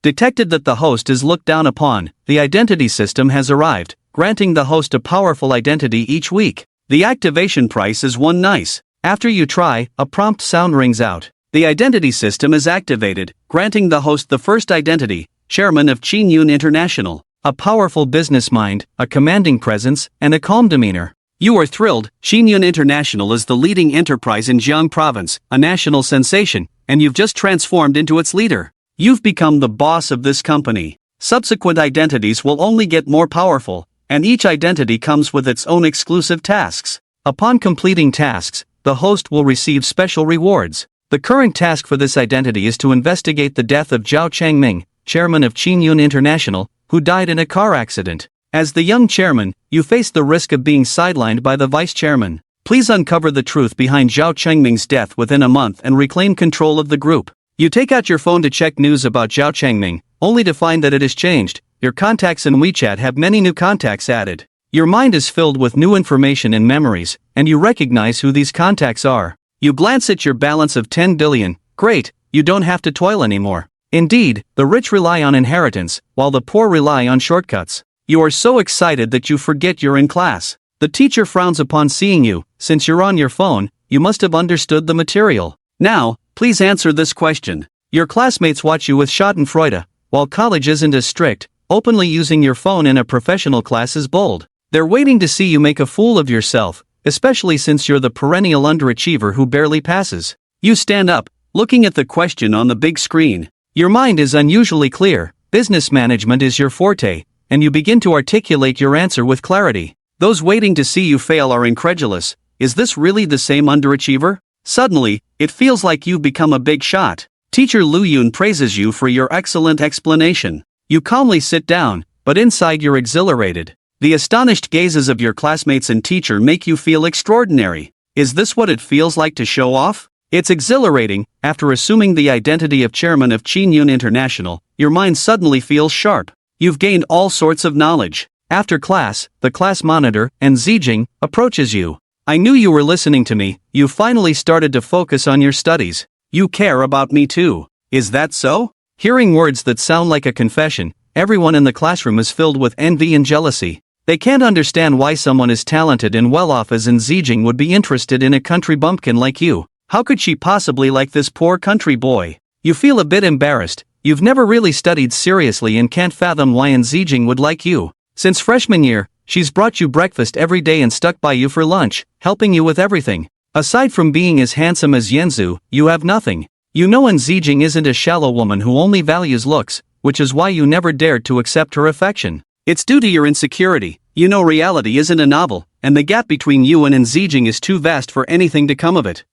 Detected that the host is looked down upon, the identity system has arrived, granting the host a powerful identity each week. The activation price is one nice. After you try, a prompt sound rings out. The identity system is activated, granting the host the first identity, chairman of Qinyun International. A powerful business mind, a commanding presence, and a calm demeanor. You are thrilled. Qinyun International is the leading enterprise in Jiang Province, a national sensation, and you've just transformed into its leader. You've become the boss of this company. Subsequent identities will only get more powerful, and each identity comes with its own exclusive tasks. Upon completing tasks, the host will receive special rewards. The current task for this identity is to investigate the death of Zhao Changming, chairman of Qinyun International, who died in a car accident. As the young chairman, you face the risk of being sidelined by the vice chairman. Please uncover the truth behind Zhao Changming's death within a month and reclaim control of the group. You take out your phone to check news about Zhao Changming, only to find that it has changed. Your contacts in WeChat have many new contacts added. Your mind is filled with new information and memories, and you recognize who these contacts are. You glance at your balance of 10 billion. Great, you don't have to toil anymore. Indeed, the rich rely on inheritance, while the poor rely on shortcuts. You are so excited that you forget you're in class. The teacher frowns upon seeing you. Since you're on your phone, you must have understood the material. Now, please answer this question. Your classmates watch you with schadenfreude. While college isn't as strict, openly using your phone in a professional class is bold. They're waiting to see you make a fool of yourself, especially since you're the perennial underachiever who barely passes. You stand up, looking at the question on the big screen. Your mind is unusually clear. Business management is your forte, and you begin to articulate your answer with clarity. Those waiting to see you fail are incredulous. Is this really the same underachiever? Suddenly, it feels like you've become a big shot. Teacher Lu Yun praises you for your excellent explanation. You calmly sit down, but inside you're exhilarated. The astonished gazes of your classmates and teacher make you feel extraordinary. Is this what it feels like to show off? It's exhilarating. After assuming the identity of chairman of Qinyun International, your mind suddenly feels sharp. You've gained all sorts of knowledge. After class, the class monitor, and Zijing, approaches you. I knew you were listening to me. You finally started to focus on your studies. You care about me too. Is that so? Hearing words that sound like a confession, everyone in the classroom is filled with envy and jealousy. They can't understand why someone as talented and well-off as Zijing would be interested in a country bumpkin like you. How could she possibly like this poor country boy? You feel a bit embarrassed. You've never really studied seriously and can't fathom why Zijing would like you. Since freshman year, she's brought you breakfast every day and stuck by you for lunch, helping you with everything. Aside from being as handsome as Yanzu, you have nothing. You know Zijing isn't a shallow woman who only values looks, which is why you never dared to accept her affection. It's due to your insecurity. You know reality isn't a novel, and the gap between you and Zijing is too vast for anything to come of it.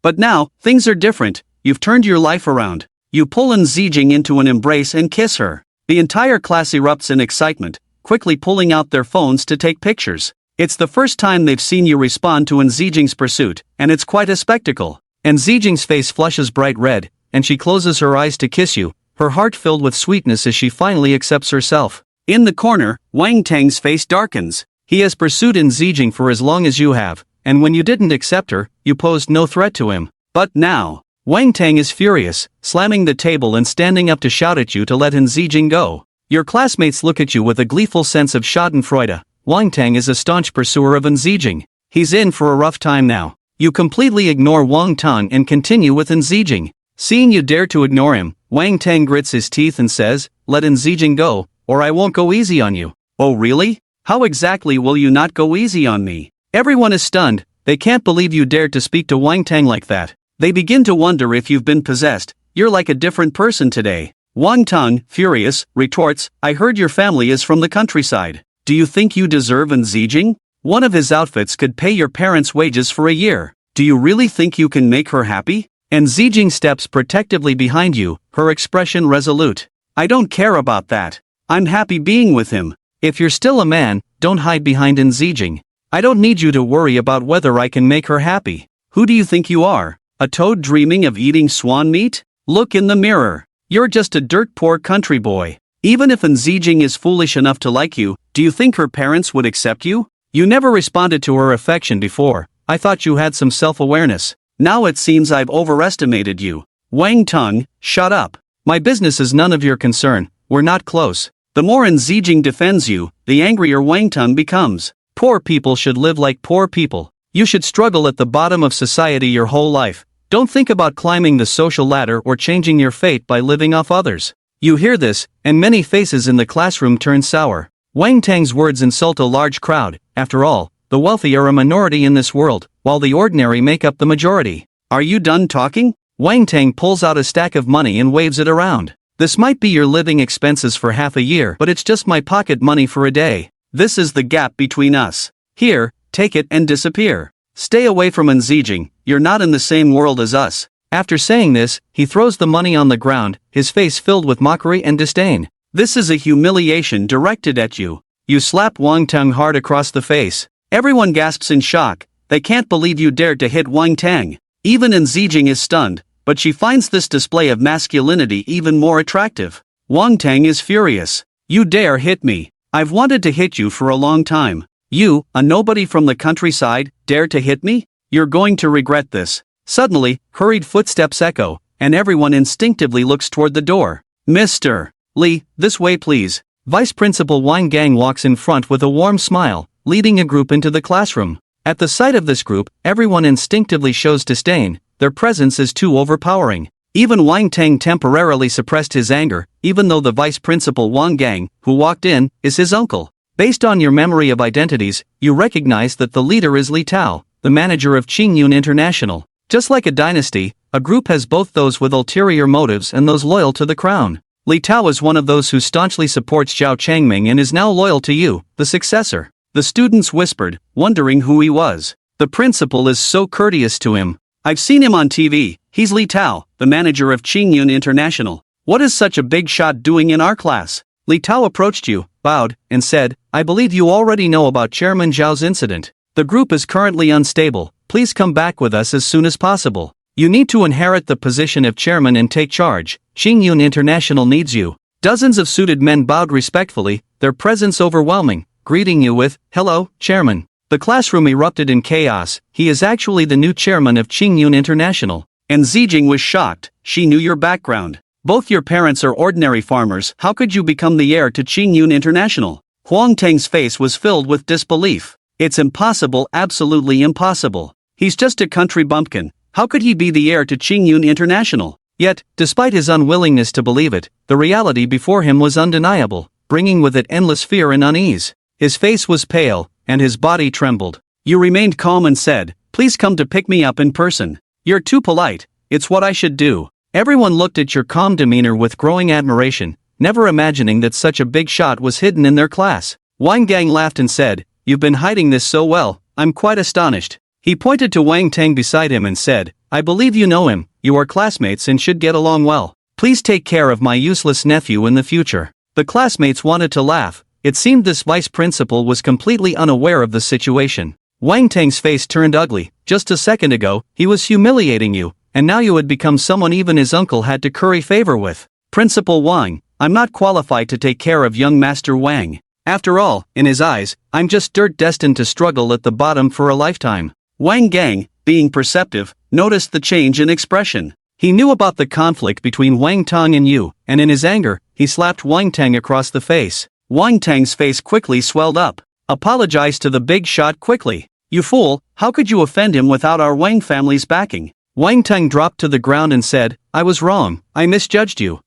But now, things are different. You've turned your life around. You pull Zijing into an embrace and kiss her. The entire class erupts in excitement, quickly pulling out their phones to take pictures. It's the first time they've seen you respond to Zijing's pursuit, and it's quite a spectacle. Zijing's face flushes bright red, and she closes her eyes to kiss you, her heart filled with sweetness as she finally accepts herself. In the corner, Wang Tang's face darkens. He has pursued Zijing for as long as you have, and when you didn't accept her, you posed no threat to him. But now, Wang Tang is furious, slamming the table and standing up to shout at you to let Zijing go. Your classmates look at you with a gleeful sense of schadenfreude. Wang Tang is a staunch pursuer of Zijing. He's in for a rough time now. You completely ignore Wang Tang and continue with Zijing. Seeing you dare to ignore him, Wang Tang grits his teeth and says, "Let Zijing go, or I won't go easy on you." "Oh really? How exactly will you not go easy on me?" Everyone is stunned. They can't believe you dared to speak to Wang Tang like that. They begin to wonder if you've been possessed. You're like a different person today. Wang Tang, furious, retorts, "I heard your family is from the countryside. Do you think you deserve Zijing? One of his outfits could pay your parents' wages for a year. Do you really think you can make her happy?" Zijing steps protectively behind you, her expression resolute. "I don't care about that. I'm happy being with him. If you're still a man, don't hide behind Zijing. I don't need you to worry about whether I can make her happy. Who do you think you are? A toad dreaming of eating swan meat? Look in the mirror. You're just a dirt poor country boy. Even if Zijing is foolish enough to like you, do you think her parents would accept you? You never responded to her affection before. I thought you had some self-awareness. Now it seems I've overestimated you." "Wang Tang, shut up. My business is none of your concern, we're not close. The more Zijing defends you, the angrier Wang Teng becomes. Poor people should live like poor people. You should struggle at the bottom of society your whole life. Don't think about climbing the social ladder or changing your fate by living off others. You hear this, and many faces in the classroom turn sour. Wang Teng's words insult a large crowd. After all, the wealthy are a minority in this world, while the ordinary make up the majority. Are you done talking? Wang Teng pulls out a stack of money and waves it around. This might be your living expenses for half a year, but it's just my pocket money for a day. This is the gap between us. Here, take it and disappear. Stay away from Zijing, you're not in the same world as us. After saying this, he throws the money on the ground, his face filled with mockery and disdain. This is a humiliation directed at you. You slap Wang Teng hard across the face. Everyone gasps in shock. They can't believe you dared to hit Wang Teng. Even Zijing is stunned, but she finds this display of masculinity even more attractive. Wang Teng is furious. You dare hit me. I've wanted to hit you for a long time. You, a nobody from the countryside, dare to hit me? You're going to regret this. Suddenly, hurried footsteps echo, and everyone instinctively looks toward the door. Mr. Li, this way please. Vice Principal Wang Gang walks in front with a warm smile, leading a group into the classroom. At the sight of this group, everyone instinctively shows disdain. Their presence is too overpowering. Even Wang Teng temporarily suppressed his anger, even though the Vice Principal Wang Gang, who walked in, is his uncle. Based on your memory of identities, you recognize that the leader is Li Tao, the manager of Qingyun International. Just like a dynasty, a group has both those with ulterior motives and those loyal to the crown. Li Tao is one of those who staunchly supports Zhao Changming and is now loyal to you, the successor. The students whispered, wondering who he was. The principal is so courteous to him. I've seen him on TV, he's Li Tao, the manager of Qingyun International. What is such a big shot doing in our class? Li Tao approached you, bowed, and said, I believe you already know about Chairman Zhao's incident. The group is currently unstable, please come back with us as soon as possible. You need to inherit the position of chairman and take charge. Qingyun International needs you. Dozens of suited men bowed respectfully, their presence overwhelming, greeting you with, hello, chairman. The classroom erupted in chaos. He is actually the new chairman of Qingyun International. And Zijing was shocked. She knew your background. Both your parents are ordinary farmers. How could you become the heir to Qingyun International? Huang Teng's face was filled with disbelief. It's impossible, absolutely impossible. He's just a country bumpkin. How could he be the heir to Qingyun International? Yet, despite his unwillingness to believe it, the reality before him was undeniable, bringing with it endless fear and unease. His face was pale, and his body trembled. You remained calm and said, please come to pick me up in person. You're too polite, it's what I should do. Everyone looked at your calm demeanor with growing admiration, never imagining that such a big shot was hidden in their class. Wang Gang laughed and said, you've been hiding this so well, I'm quite astonished. He pointed to Wang Teng beside him and said, I believe you know him, you are classmates and should get along well. Please take care of my useless nephew in the future. The classmates wanted to laugh. It seemed this vice principal was completely unaware of the situation. Wang Teng's face turned ugly. Just a second ago, he was humiliating you, and now you had become someone even his uncle had to curry favor with. Principal Wang, I'm not qualified to take care of young Master Wang. After all, in his eyes, I'm just dirt destined to struggle at the bottom for a lifetime. Wang Gang, being perceptive, noticed the change in expression. He knew about the conflict between Wang Teng and you, and in his anger, he slapped Wang Teng across the face. Wang Teng's face quickly swelled up. Apologize to the big shot quickly. You fool, how could you offend him without our Wang family's backing? Wang Teng dropped to the ground and said, I was wrong, I misjudged you.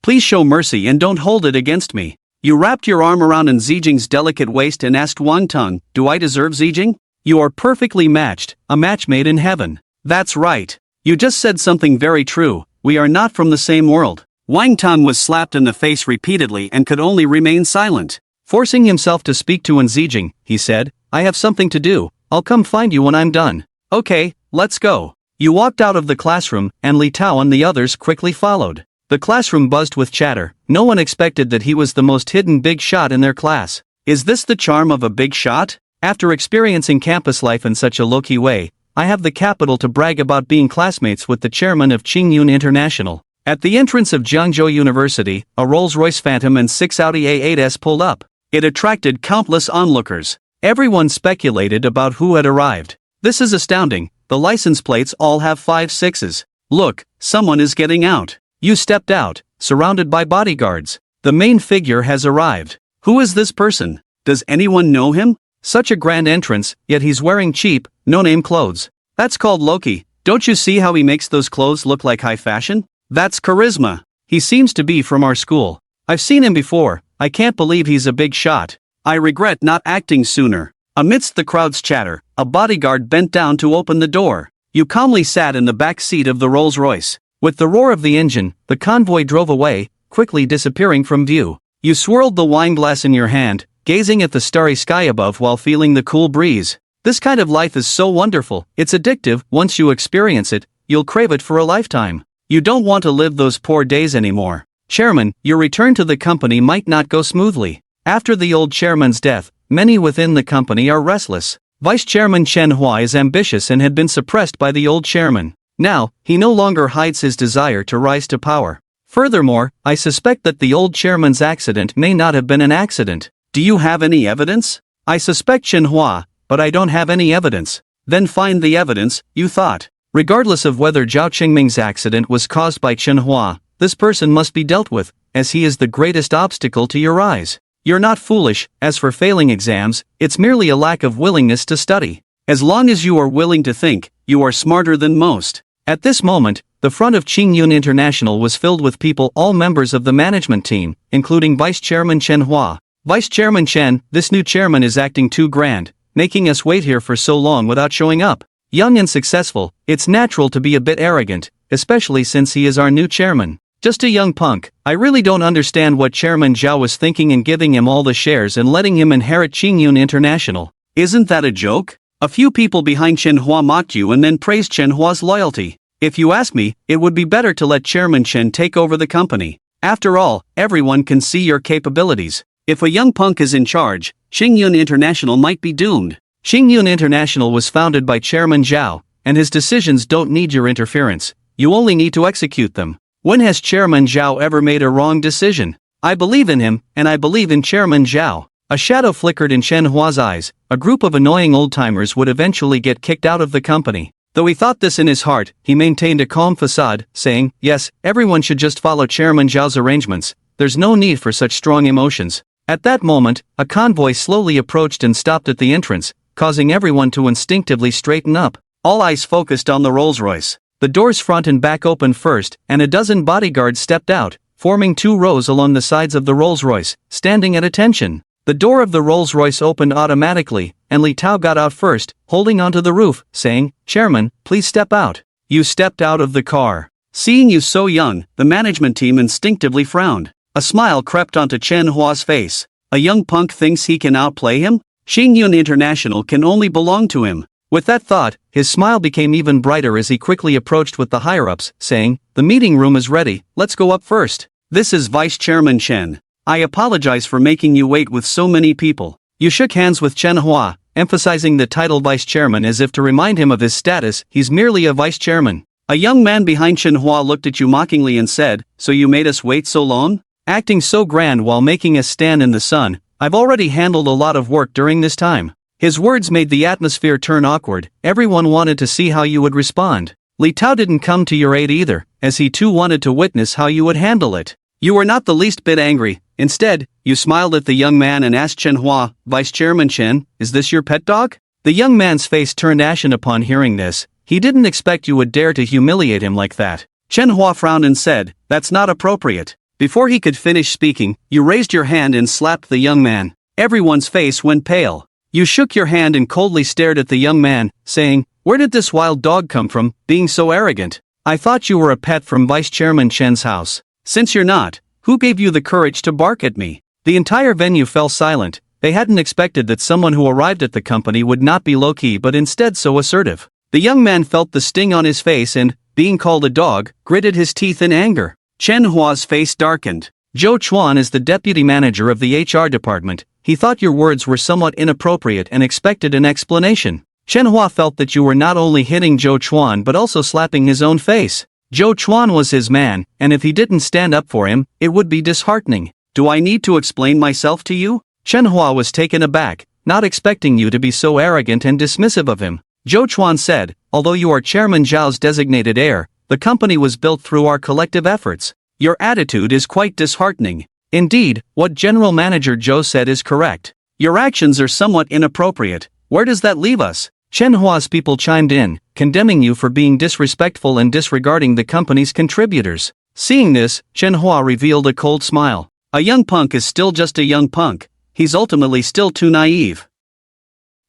Please show mercy and don't hold it against me. You wrapped your arm around Zijing's delicate waist and asked Wang Teng, do I deserve Zijing? You are perfectly matched, a match made in heaven. That's right. You just said something very true, we are not from the same world. Wang Teng was slapped in the face repeatedly and could only remain silent. Forcing himself to speak to Zijing, he said, I have something to do, I'll come find you when I'm done. Okay, let's go. You walked out of the classroom, and Li Tao and the others quickly followed. The classroom buzzed with chatter. No one expected that he was the most hidden big shot in their class. Is this the charm of a big shot? After experiencing campus life in such a low-key way, I have the capital to brag about being classmates with the chairman of Qingyun International. At the entrance of Jiangzhou University, a Rolls-Royce Phantom and 6 Audi A8s pulled up. It attracted countless onlookers. Everyone speculated about who had arrived. This is astounding, the license plates all have 5 6s. Look, someone is getting out. You stepped out, surrounded by bodyguards. The main figure has arrived. Who is this person? Does anyone know him? Such a grand entrance, yet he's wearing cheap, no-name clothes. That's called Loki. Don't you see how he makes those clothes look like high fashion? That's charisma. He seems to be from our school. I've seen him before. I can't believe he's a big shot. I regret not acting sooner. Amidst the crowd's chatter, a bodyguard bent down to open the door. You calmly sat in the back seat of the Rolls-Royce. With the roar of the engine, the convoy drove away, quickly disappearing from view. You swirled the wine glass in your hand, gazing at the starry sky above while feeling the cool breeze. This kind of life is so wonderful, it's addictive. Once you experience it, you'll crave it for a lifetime. You don't want to live those poor days anymore. Chairman, your return to the company might not go smoothly. After the old chairman's death, many within the company are restless. Vice Chairman Chen Hua is ambitious and had been suppressed by the old chairman. Now, he no longer hides his desire to rise to power. Furthermore, I suspect that the old chairman's accident may not have been an accident. Do you have any evidence? I suspect Chen Hua, but I don't have any evidence. Then find the evidence, you thought. Regardless of whether Zhao Qingming's accident was caused by Chen Hua, this person must be dealt with, as he is the greatest obstacle to your rise. You're not foolish. As for failing exams, it's merely a lack of willingness to study. As long as you are willing to think, you are smarter than most. At this moment, the front of Qingyun International was filled with people, all members of the management team, including Vice Chairman Chen Hua. Vice Chairman Chen, this new chairman is acting too grand, making us wait here for so long without showing up. Young and successful, it's natural to be a bit arrogant, especially since he is our new chairman. Just a young punk. I really don't understand what Chairman Zhao was thinking in giving him all the shares and letting him inherit Qingyun International. Isn't that a joke? A few people behind Chen Hua mocked you and then praised Chen Hua's loyalty. If you ask me, it would be better to let Chairman Chen take over the company. After all, everyone can see your capabilities. If a young punk is in charge, Qingyun International might be doomed. Qingyun International was founded by Chairman Zhao, and his decisions don't need your interference. You only need to execute them. When has Chairman Zhao ever made a wrong decision? I believe in him, and I believe in Chairman Zhao. A shadow flickered in Chen Hua's eyes. A group of annoying old-timers would eventually get kicked out of the company. Though he thought this in his heart, he maintained a calm facade, saying, yes, everyone should just follow Chairman Zhao's arrangements. There's no need for such strong emotions. At that moment, a convoy slowly approached and stopped at the entrance, causing everyone to instinctively straighten up. All eyes focused on the Rolls-Royce. The doors front and back opened first, and a dozen bodyguards stepped out, forming two rows along the sides of the Rolls-Royce, standing at attention. The door of the Rolls-Royce opened automatically, and Li Tao got out first, holding onto the roof, saying, Chairman, please step out. You stepped out of the car. Seeing you so young, the management team instinctively frowned. A smile crept onto Chen Hua's face. A young punk thinks he can outplay him? Qingyun International can only belong to him. With that thought, his smile became even brighter as he quickly approached with the higher-ups, saying, the meeting room is ready, let's go up first. This is Vice Chairman Chen. I apologize for making you wait with so many people. You shook hands with Chen Hua, emphasizing the title Vice Chairman as if to remind him of his status. He's merely a Vice Chairman. A young man behind Chen Hua looked at you mockingly and said, so you made us wait so long? Acting so grand while making us stand in the sun, I've already handled a lot of work during this time. His words made the atmosphere turn awkward. Everyone wanted to see how you would respond. Li Tao didn't come to your aid either, as he too wanted to witness how you would handle it. You were not the least bit angry. Instead, you smiled at the young man and asked Chen Hua, Vice Chairman Chen, is this your pet dog? The young man's face turned ashen upon hearing this. He didn't expect you would dare to humiliate him like that. Chen Hua frowned and said, that's not appropriate. Before he could finish speaking, you raised your hand and slapped the young man. Everyone's face went pale. You shook your hand and coldly stared at the young man, saying, where did this wild dog come from, being so arrogant? I thought you were a pet from Vice Chairman Chen's house. Since you're not, who gave you the courage to bark at me? The entire venue fell silent. They hadn't expected that someone who arrived at the company would not be low-key but instead so assertive. The young man felt the sting on his face and, being called a dog, gritted his teeth in anger. Chen Hua's face darkened. Zhou Chuan is the deputy manager of the HR department. He thought your words were somewhat inappropriate and expected an explanation. Chen Hua felt that you were not only hitting Zhou Chuan but also slapping his own face. Zhou Chuan was his man, and if he didn't stand up for him, it would be disheartening. Do I need to explain myself to you? Chen Hua was taken aback, not expecting you to be so arrogant and dismissive of him. Zhou Chuan said, although you are Chairman Zhao's designated heir, The company was built through our collective efforts. Your attitude is quite disheartening. Indeed, what General Manager Joe said is correct. Your actions are somewhat inappropriate. Where does that leave us? Chenhua's people chimed in, condemning you for being disrespectful and disregarding the company's contributors. Seeing this, Chenhua revealed a cold smile. A young punk is still just a young punk. He's ultimately still too naive.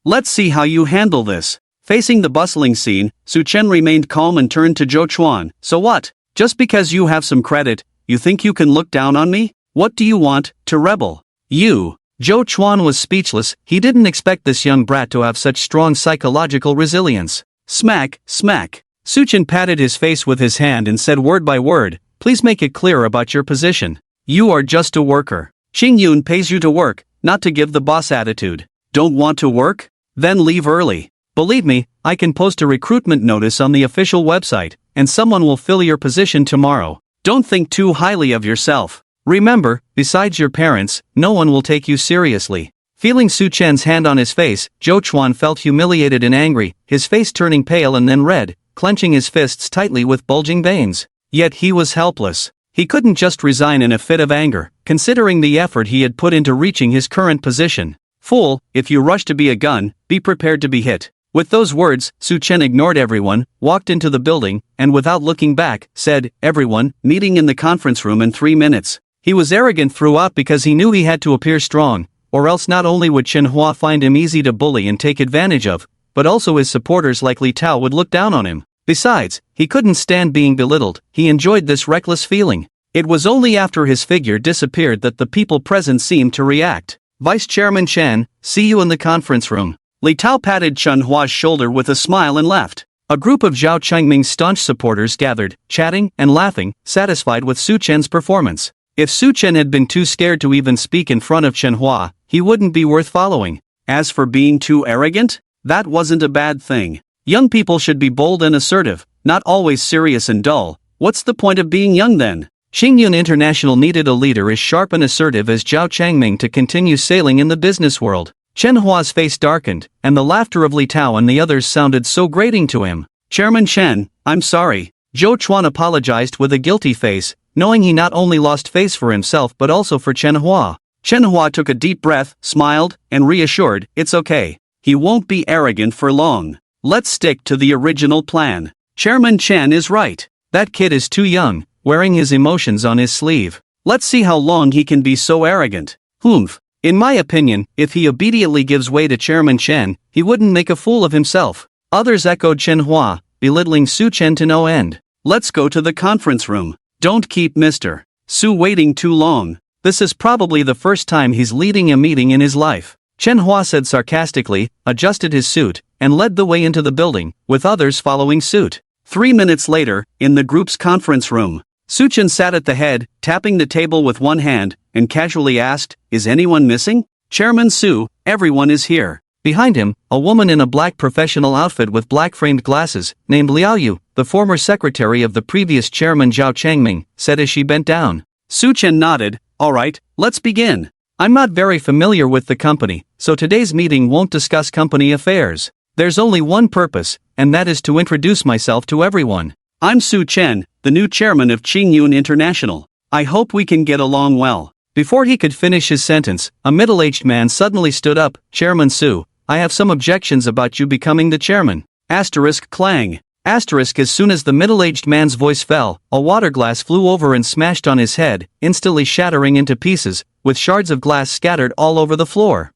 Let's see how you handle this. Facing the bustling scene, Su Chen remained calm and turned to Zhou Chuan. So what? Just because you have some credit, you think you can look down on me? What do you want, to rebel? You. Zhou Chuan was speechless. He didn't expect this young brat to have such strong psychological resilience. Smack, smack. Su Chen patted his face with his hand and said word by word, please make it clear about your position. You are just a worker. Qing Yun pays you to work, not to give the boss attitude. Don't want to work? Then leave early. Believe me, I can post a recruitment notice on the official website, and someone will fill your position tomorrow. Don't think too highly of yourself. Remember, besides your parents, no one will take you seriously. Feeling Su Chen's hand on his face, Zhou Chuan felt humiliated and angry, his face turning pale and then red, clenching his fists tightly with bulging veins. Yet he was helpless. He couldn't just resign in a fit of anger, considering the effort he had put into reaching his current position. Fool, if you rush to be a gun, be prepared to be hit. With those words, Su Chen ignored everyone, walked into the building, and without looking back, said, everyone, meeting in the conference room in 3 minutes. He was arrogant throughout because he knew he had to appear strong, or else not only would Chenhua find him easy to bully and take advantage of, but also his supporters like Li Tao would look down on him. Besides, he couldn't stand being belittled. He enjoyed this reckless feeling. It was only after his figure disappeared that the people present seemed to react. Vice Chairman Chen, see you in the conference room. Li Tao patted Chenhua's shoulder with a smile and left. A group of Zhao Chengming's staunch supporters gathered, chatting and laughing, satisfied with Su Chen's performance. If Su Chen had been too scared to even speak in front of Chenhua, he wouldn't be worth following. As for being too arrogant, that wasn't a bad thing. Young people should be bold and assertive, not always serious and dull. What's the point of being young then? Qingyun International needed a leader as sharp and assertive as Zhao Chengming to continue sailing in the business world. Chenhua's face darkened, and the laughter of Li Tao and the others sounded so grating to him. Chairman Chen, I'm sorry. Zhou Chuan apologized with a guilty face, knowing he not only lost face for himself but also for Chenhua. Chenhua took a deep breath, smiled, and reassured, it's okay. He won't be arrogant for long. Let's stick to the original plan. Chairman Chen is right. That kid is too young, wearing his emotions on his sleeve. Let's see how long he can be so arrogant. Humph. In my opinion, if he obediently gives way to Chairman Chen, he wouldn't make a fool of himself. Others echoed Chenhua, belittling Su Chen to no end. Let's go to the conference room. Don't keep Mr. Su waiting too long. This is probably the first time he's leading a meeting in his life. Chenhua said sarcastically, adjusted his suit, and led the way into the building, with others following suit. 3 minutes later, in the group's conference room, Su Chen sat at the head, tapping the table with one hand, and casually asked, is anyone missing? Chairman Su, everyone is here. Behind him, a woman in a black professional outfit with black-framed glasses, named Liao Yu, the former secretary of the previous chairman Zhao Chengming, said as she bent down. Su Chen nodded, alright, let's begin. I'm not very familiar with the company, so today's meeting won't discuss company affairs. There's only one purpose, and that is to introduce myself to everyone. I'm Su Chen, the new chairman of Qingyun International. I hope we can get along well. Before he could finish his sentence, a middle-aged man suddenly stood up. Chairman Su, I have some objections about you becoming the chairman. Asterisk clang. Asterisk as soon as the middle-aged man's voice fell, a water glass flew over and smashed on his head, instantly shattering into pieces, with shards of glass scattered all over the floor.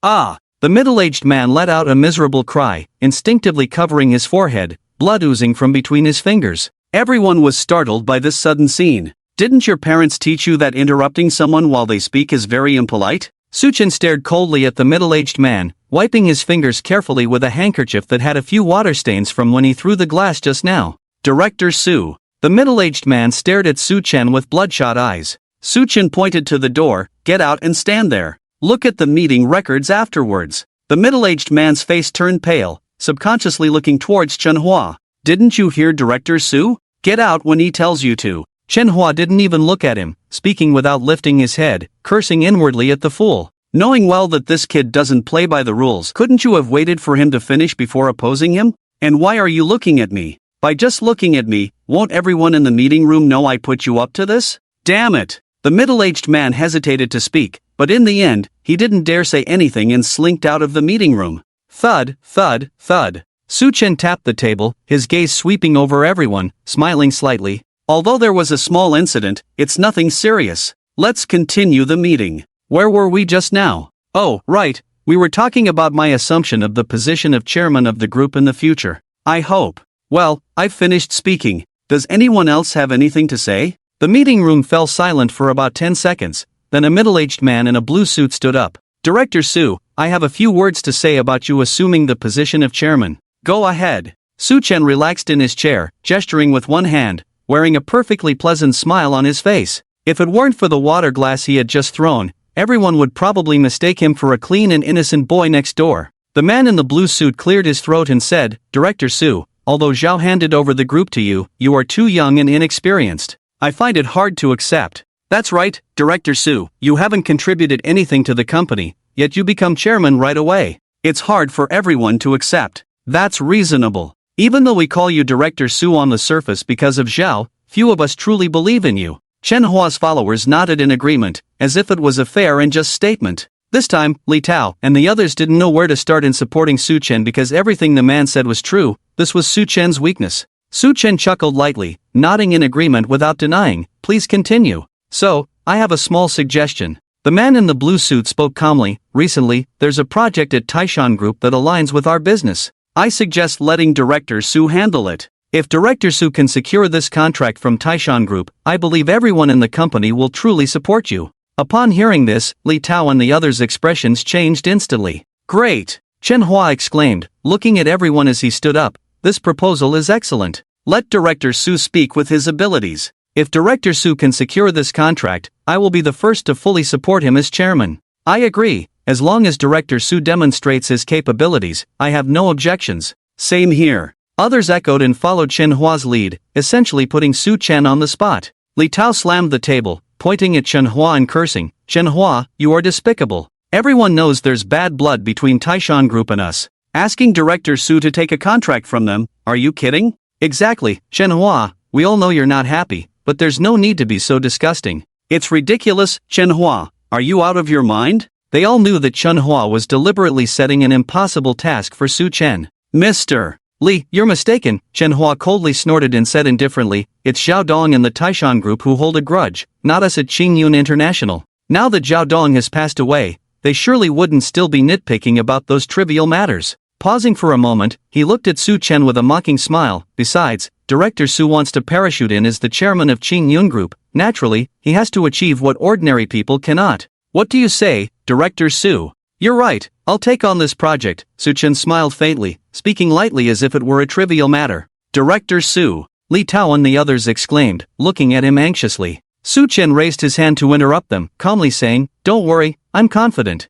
Ah! The middle-aged man let out a miserable cry, instinctively covering his forehead, blood oozing from between his fingers. Everyone was startled by this sudden scene. Didn't your parents teach you that interrupting someone while they speak is very impolite? Su Chen stared coldly at the middle-aged man, wiping his fingers carefully with a handkerchief that had a few water stains from when he threw the glass just now. Director Su. The middle-aged man stared at Su Chen with bloodshot eyes. Su Chen pointed to the door, get out and stand there. Look at the meeting records afterwards. The middle-aged man's face turned pale, subconsciously looking towards Chenhua. Didn't you hear Director Su? Get out when he tells you to. Chenhua didn't even look at him, speaking without lifting his head, cursing inwardly at the fool. Knowing well that this kid doesn't play by the rules, couldn't you have waited for him to finish before opposing him? And why are you looking at me? By just looking at me, won't everyone in the meeting room know I put you up to this? Damn it! The middle-aged man hesitated to speak, but in the end, he didn't dare say anything and slinked out of the meeting room. Thud, thud, thud. Su-chen tapped the table, his gaze sweeping over everyone, smiling slightly. Although there was a small incident, it's nothing serious. Let's continue the meeting. Where were we just now? Oh, right, we were talking about my assumption of the position of chairman of the group in the future. I hope. Well, I've finished speaking. Does anyone else have anything to say? The meeting room fell silent for about 10 seconds, then a middle-aged man in a blue suit stood up. Director Su, I have a few words to say about you assuming the position of chairman. Go ahead. Su-chen relaxed in his chair, gesturing with one hand, wearing a perfectly pleasant smile on his face. If it weren't for the water glass he had just thrown, everyone would probably mistake him for a clean and innocent boy next door. The man in the blue suit cleared his throat and said, Director Su, although Zhao handed over the group to you, you are too young and inexperienced. I find it hard to accept. That's right, Director Su, you haven't contributed anything to the company, yet you become chairman right away. It's hard for everyone to accept. That's reasonable. Even though we call you Director Su on the surface because of Zhao, few of us truly believe in you. Chen-Hua's followers nodded in agreement, as if it was a fair and just statement. This time, Li Tao and the others didn't know where to start in supporting Su-chen because everything the man said was true. This was Su-chen's weakness. Su-chen chuckled lightly, nodding in agreement without denying. Please continue. So, I have a small suggestion. The man in the blue suit spoke calmly. Recently, there's a project at Taishan Group that aligns with our business. I suggest letting Director Su handle it. If Director Su can secure this contract from Taishan Group, I believe everyone in the company will truly support you. Upon hearing this, Li Tao and the others' expressions changed instantly. Great! Chen-Hua exclaimed, looking at everyone as he stood up. This proposal is excellent. Let Director Su speak with his abilities. If Director Su can secure this contract, I will be the first to fully support him as chairman. I agree. As long as Director Su demonstrates his capabilities, I have no objections. Same here. Others echoed and followed Chen-Hua's lead, essentially putting Su-chen on the spot. Li Tao slammed the table, pointing at Chen-Hua and cursing, Chen-Hua, you are despicable. Everyone knows there's bad blood between Taishan Group and us. Asking Director Su to take a contract from them, are you kidding? Exactly, Chen-Hua, we all know you're not happy, but there's no need to be so disgusting. It's ridiculous, Chen-Hua, are you out of your mind? They all knew that Chen-Hua was deliberately setting an impossible task for Su-chen. Mr. Li, you're mistaken, Chen-Hua coldly snorted and said indifferently, it's Zhao Dong and the Taishan Group who hold a grudge, not us at Qingyun International. Now that Zhao Dong has passed away, they surely wouldn't still be nitpicking about those trivial matters. Pausing for a moment, he looked at Su-chen with a mocking smile. Besides, Director Su wants to parachute in as the chairman of Qingyun Group. Naturally, he has to achieve what ordinary people cannot. What do you say, Director Su? You're right, I'll take on this project, Su-chen smiled faintly, speaking lightly as if it were a trivial matter. Director Su, Li Tao and the others exclaimed, looking at him anxiously. Su-chen raised his hand to interrupt them, calmly saying, don't worry, I'm confident.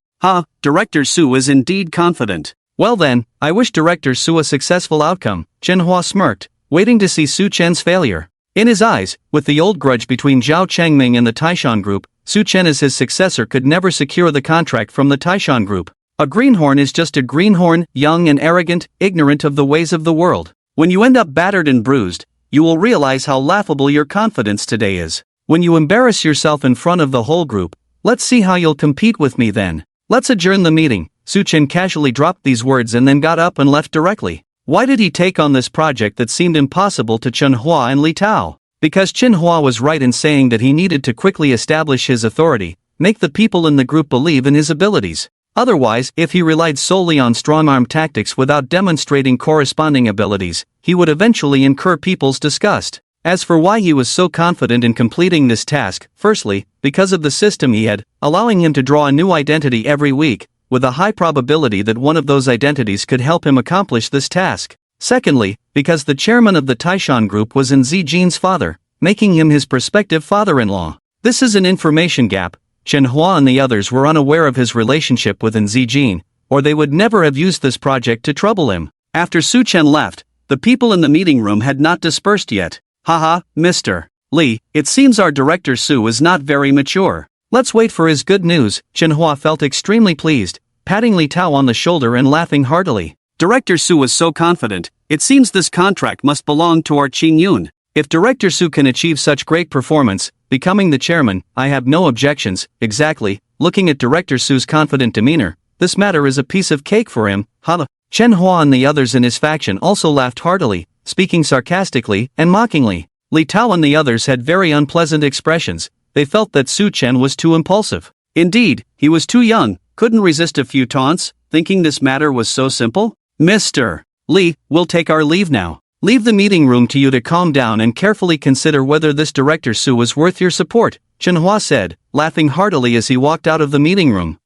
Director Su is indeed confident. Well then, I wish Director Su a successful outcome, Chen-Hua smirked, waiting to see Su-chen's failure. In his eyes, with the old grudge between Zhao Changming and the Taishan Group, Su-chen as his successor could never secure the contract from the Taishan Group. A greenhorn is just a greenhorn, young and arrogant, ignorant of the ways of the world. When you end up battered and bruised, you will realize how laughable your confidence today is. When you embarrass yourself in front of the whole group, let's see how you'll compete with me then. Let's adjourn the meeting. Su-chen casually dropped these words and then got up and left directly. Why did he take on this project that seemed impossible to Chen-Hua and Li Tao? Because Chen-Hua was right in saying that he needed to quickly establish his authority, make the people in the group believe in his abilities. Otherwise, if he relied solely on strong-arm tactics without demonstrating corresponding abilities, he would eventually incur people's disgust. As for why he was so confident in completing this task, firstly, because of the system he had, allowing him to draw a new identity every week, with a high probability that one of those identities could help him accomplish this task. Secondly, because the chairman of the Taishan Group was Zijin's father, making him his prospective father-in-law. This is an information gap. Chen-Hua and the others were unaware of his relationship with Zijin, or they would never have used this project to trouble him. After Su-chen left, the people in the meeting room had not dispersed yet. Haha, Mr. Li, it seems our Director Su is not very mature. Let's wait for his good news. Chen-Hua felt extremely pleased, patting Li Tao on the shoulder and laughing heartily. Director Su was so confident. It seems this contract must belong to our Qing Yun. If Director Su can achieve such great performance, becoming the chairman, I have no objections. Exactly. Looking at Director Su's confident demeanor, this matter is a piece of cake for him. Hala. Chen Hua and the others in his faction also laughed heartily, speaking sarcastically and mockingly. Li Tao and the others had very unpleasant expressions. They felt that Su Chen was too impulsive. Indeed, he was too young, couldn't resist a few taunts, thinking this matter was so simple. Mr. Li, we'll take our leave now. Leave the meeting room to you to calm down and carefully consider whether this Director Su is worth your support, Chen Hua said, laughing heartily as he walked out of the meeting room.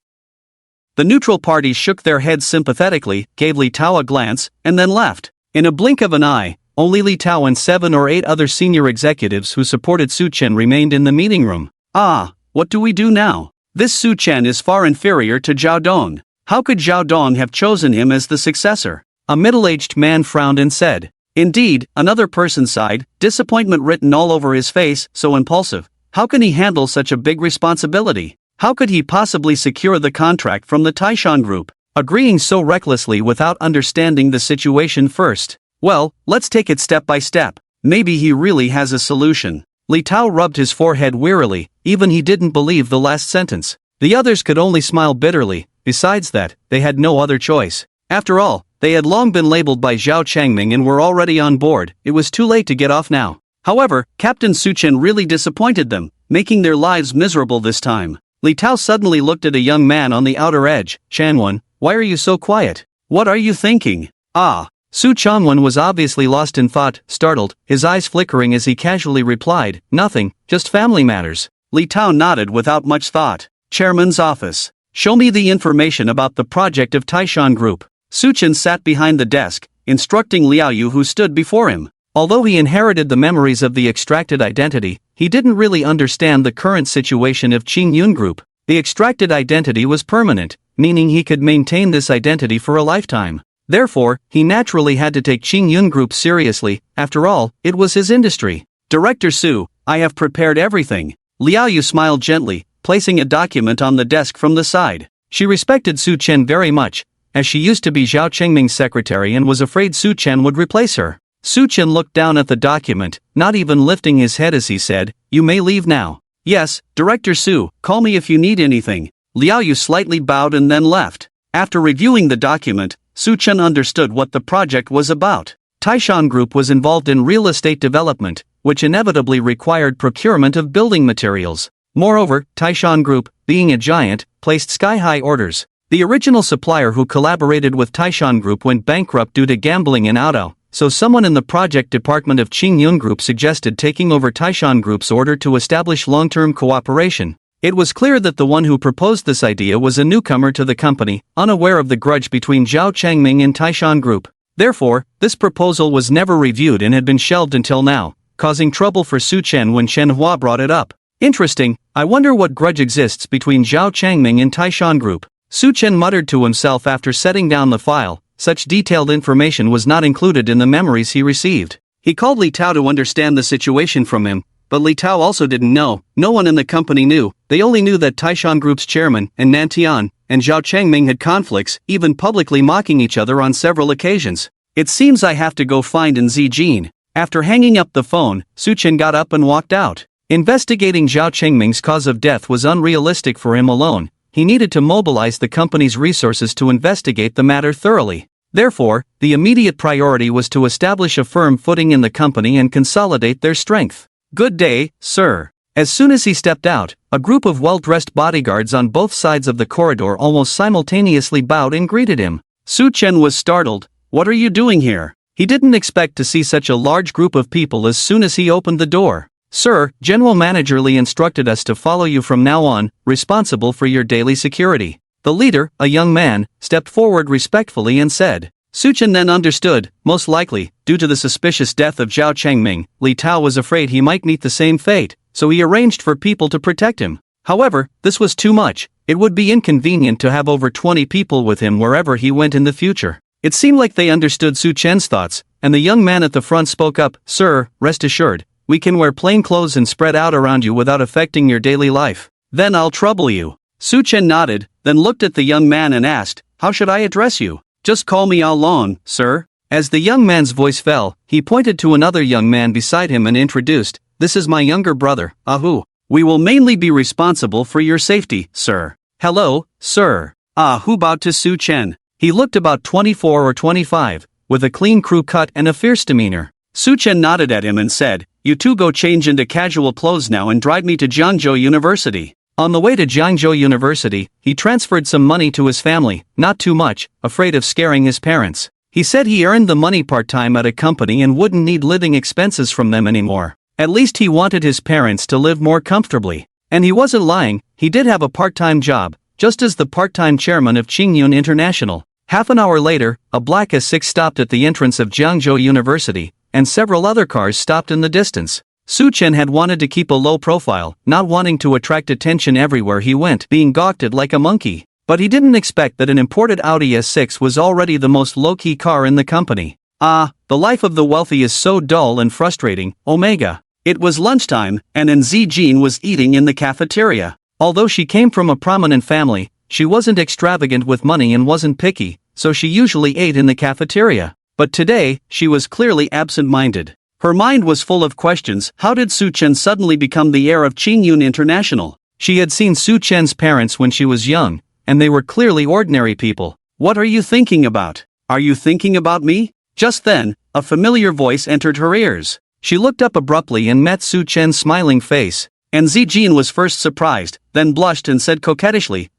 The neutral parties shook their heads sympathetically, gave Li Tao a glance, and then left. In a blink of an eye, only Li Tao and 7 or 8 other senior executives who supported Su Chen remained in the meeting room. Ah, what do we do now? This Su Chen is far inferior to Zhao Dong. How could Zhao Dong have chosen him as the successor? A middle-aged man frowned and said. Indeed, another person sighed, disappointment written all over his face, so impulsive. How can he handle such a big responsibility? How could he possibly secure the contract from the Taishan Group, agreeing so recklessly without understanding the situation first? Well, let's take it step by step. Maybe he really has a solution. Li Tao rubbed his forehead wearily, even he didn't believe the last sentence. The others could only smile bitterly. Besides that, they had no other choice. After all, they had long been labeled by Zhao Changming and were already on board. It was too late to get off now. However, Captain Su Chen really disappointed them, making their lives miserable this time. Li Tao suddenly looked at a young man on the outer edge. Chanwen, why are you so quiet? What are you thinking? Ah. Su Changwen was obviously lost in thought, startled, his eyes flickering as he casually replied, nothing, just family matters. Li Tao nodded without much thought. Chairman's office. Show me the information about the project of Taishan Group. Su Chen sat behind the desk, instructing Liao Yu who stood before him. Although he inherited the memories of the extracted identity, he didn't really understand the current situation of Qing Yun Group. The extracted identity was permanent, meaning he could maintain this identity for a lifetime. Therefore, he naturally had to take Qing Yun Group seriously. After all, it was his industry. Director Su, I have prepared everything. Liao Yu smiled gently, placing a document on the desk from the side. She respected Su Chen very much, as she used to be Zhao Chengming's secretary and was afraid Su Chen would replace her. Su Chen looked down at the document, not even lifting his head as he said, you may leave now. Yes, Director Su, call me if you need anything. Liao Yu slightly bowed and then left. After reviewing the document, Su Chen understood what the project was about. Taishan Group was involved in real estate development, which inevitably required procurement of building materials. Moreover, Taishan Group, being a giant, placed sky-high orders. The original supplier who collaborated with Taishan Group went bankrupt due to gambling in auto, so someone in the project department of Qing Yun Group suggested taking over Taishan Group's order to establish long-term cooperation. It was clear that the one who proposed this idea was a newcomer to the company, unaware of the grudge between Zhao Changming and Taishan Group. Therefore, this proposal was never reviewed and had been shelved until now, causing trouble for Su Chen when Chen Hua brought it up. Interesting, I wonder what grudge exists between Zhao Changming and Taishan Group. Su Chen muttered to himself after setting down the file. Such detailed information was not included in the memories he received. He called Li Tao to understand the situation from him, but Li Tao also didn't know. No one in the company knew. They only knew that Taishan Group's chairman and Nantian and Zhao Changming had conflicts, even publicly mocking each other on several occasions. It seems I have to go find Zijin. After hanging up the phone, Su Chen got up and walked out. Investigating Zhao Chengming's cause of death was unrealistic for him alone. He needed to mobilize the company's resources to investigate the matter thoroughly. Therefore, the immediate priority was to establish a firm footing in the company and consolidate their strength. Good day, sir. As soon as he stepped out, a group of well-dressed bodyguards on both sides of the corridor almost simultaneously bowed and greeted him. Su Chen was startled. What are you doing here? He didn't expect to see such a large group of people as soon as he opened the door. Sir, General Manager Li instructed us to follow you from now on, responsible for your daily security. The leader, a young man, stepped forward respectfully and said. Su Chen then understood, most likely, due to the suspicious death of Zhao Chengming, Li Tao was afraid he might meet the same fate, so he arranged for people to protect him. However, this was too much. It would be inconvenient to have over 20 people with him wherever he went in the future. It seemed like they understood Su Chen's thoughts, and the young man at the front spoke up, Sir, rest assured, we can wear plain clothes and spread out around you without affecting your daily life. Then I'll trouble you. Su Chen nodded, then looked at the young man and asked, how should I address you? Just call me Ao Long, sir. As the young man's voice fell, he pointed to another young man beside him and introduced, "This is my younger brother, Ahu. We will mainly be responsible for your safety, sir." "Hello, sir." Ahu bowed to Su Chen. He looked about 24 or 25, with a clean crew cut and a fierce demeanor. Su Chen nodded at him and said, "You two go change into casual clothes now and drive me to Jiangzhou University." On the way to Jiangzhou University, he transferred some money to his family, not too much, afraid of scaring his parents. He said he earned the money part-time at a company and wouldn't need living expenses from them anymore. At least he wanted his parents to live more comfortably. And he wasn't lying, he did have a part-time job, just as the part-time chairman of Qingyun International. Half an hour later, a black S6 stopped at the entrance of Jiangzhou University, and several other cars stopped in the distance. Su Chen had wanted to keep a low profile, not wanting to attract attention everywhere he went, being gawked at like a monkey. But he didn't expect that an imported Audi S6 was already the most low-key car in the company. Ah, the life of the wealthy is so dull and frustrating, Omega. It was lunchtime, and Zijin was eating in the cafeteria. Although she came from a prominent family, she wasn't extravagant with money and wasn't picky, so she usually ate in the cafeteria. But today, she was clearly absent-minded. Her mind was full of questions. How did Su Chen suddenly become the heir of Qingyun International? She had seen Su Chen's parents when she was young, and they were clearly ordinary people. "What are you thinking about? Are you thinking about me?" Just then, a familiar voice entered her ears. She looked up abruptly and met Su Chen's smiling face. And Zijin was first surprised, then blushed and said coquettishly,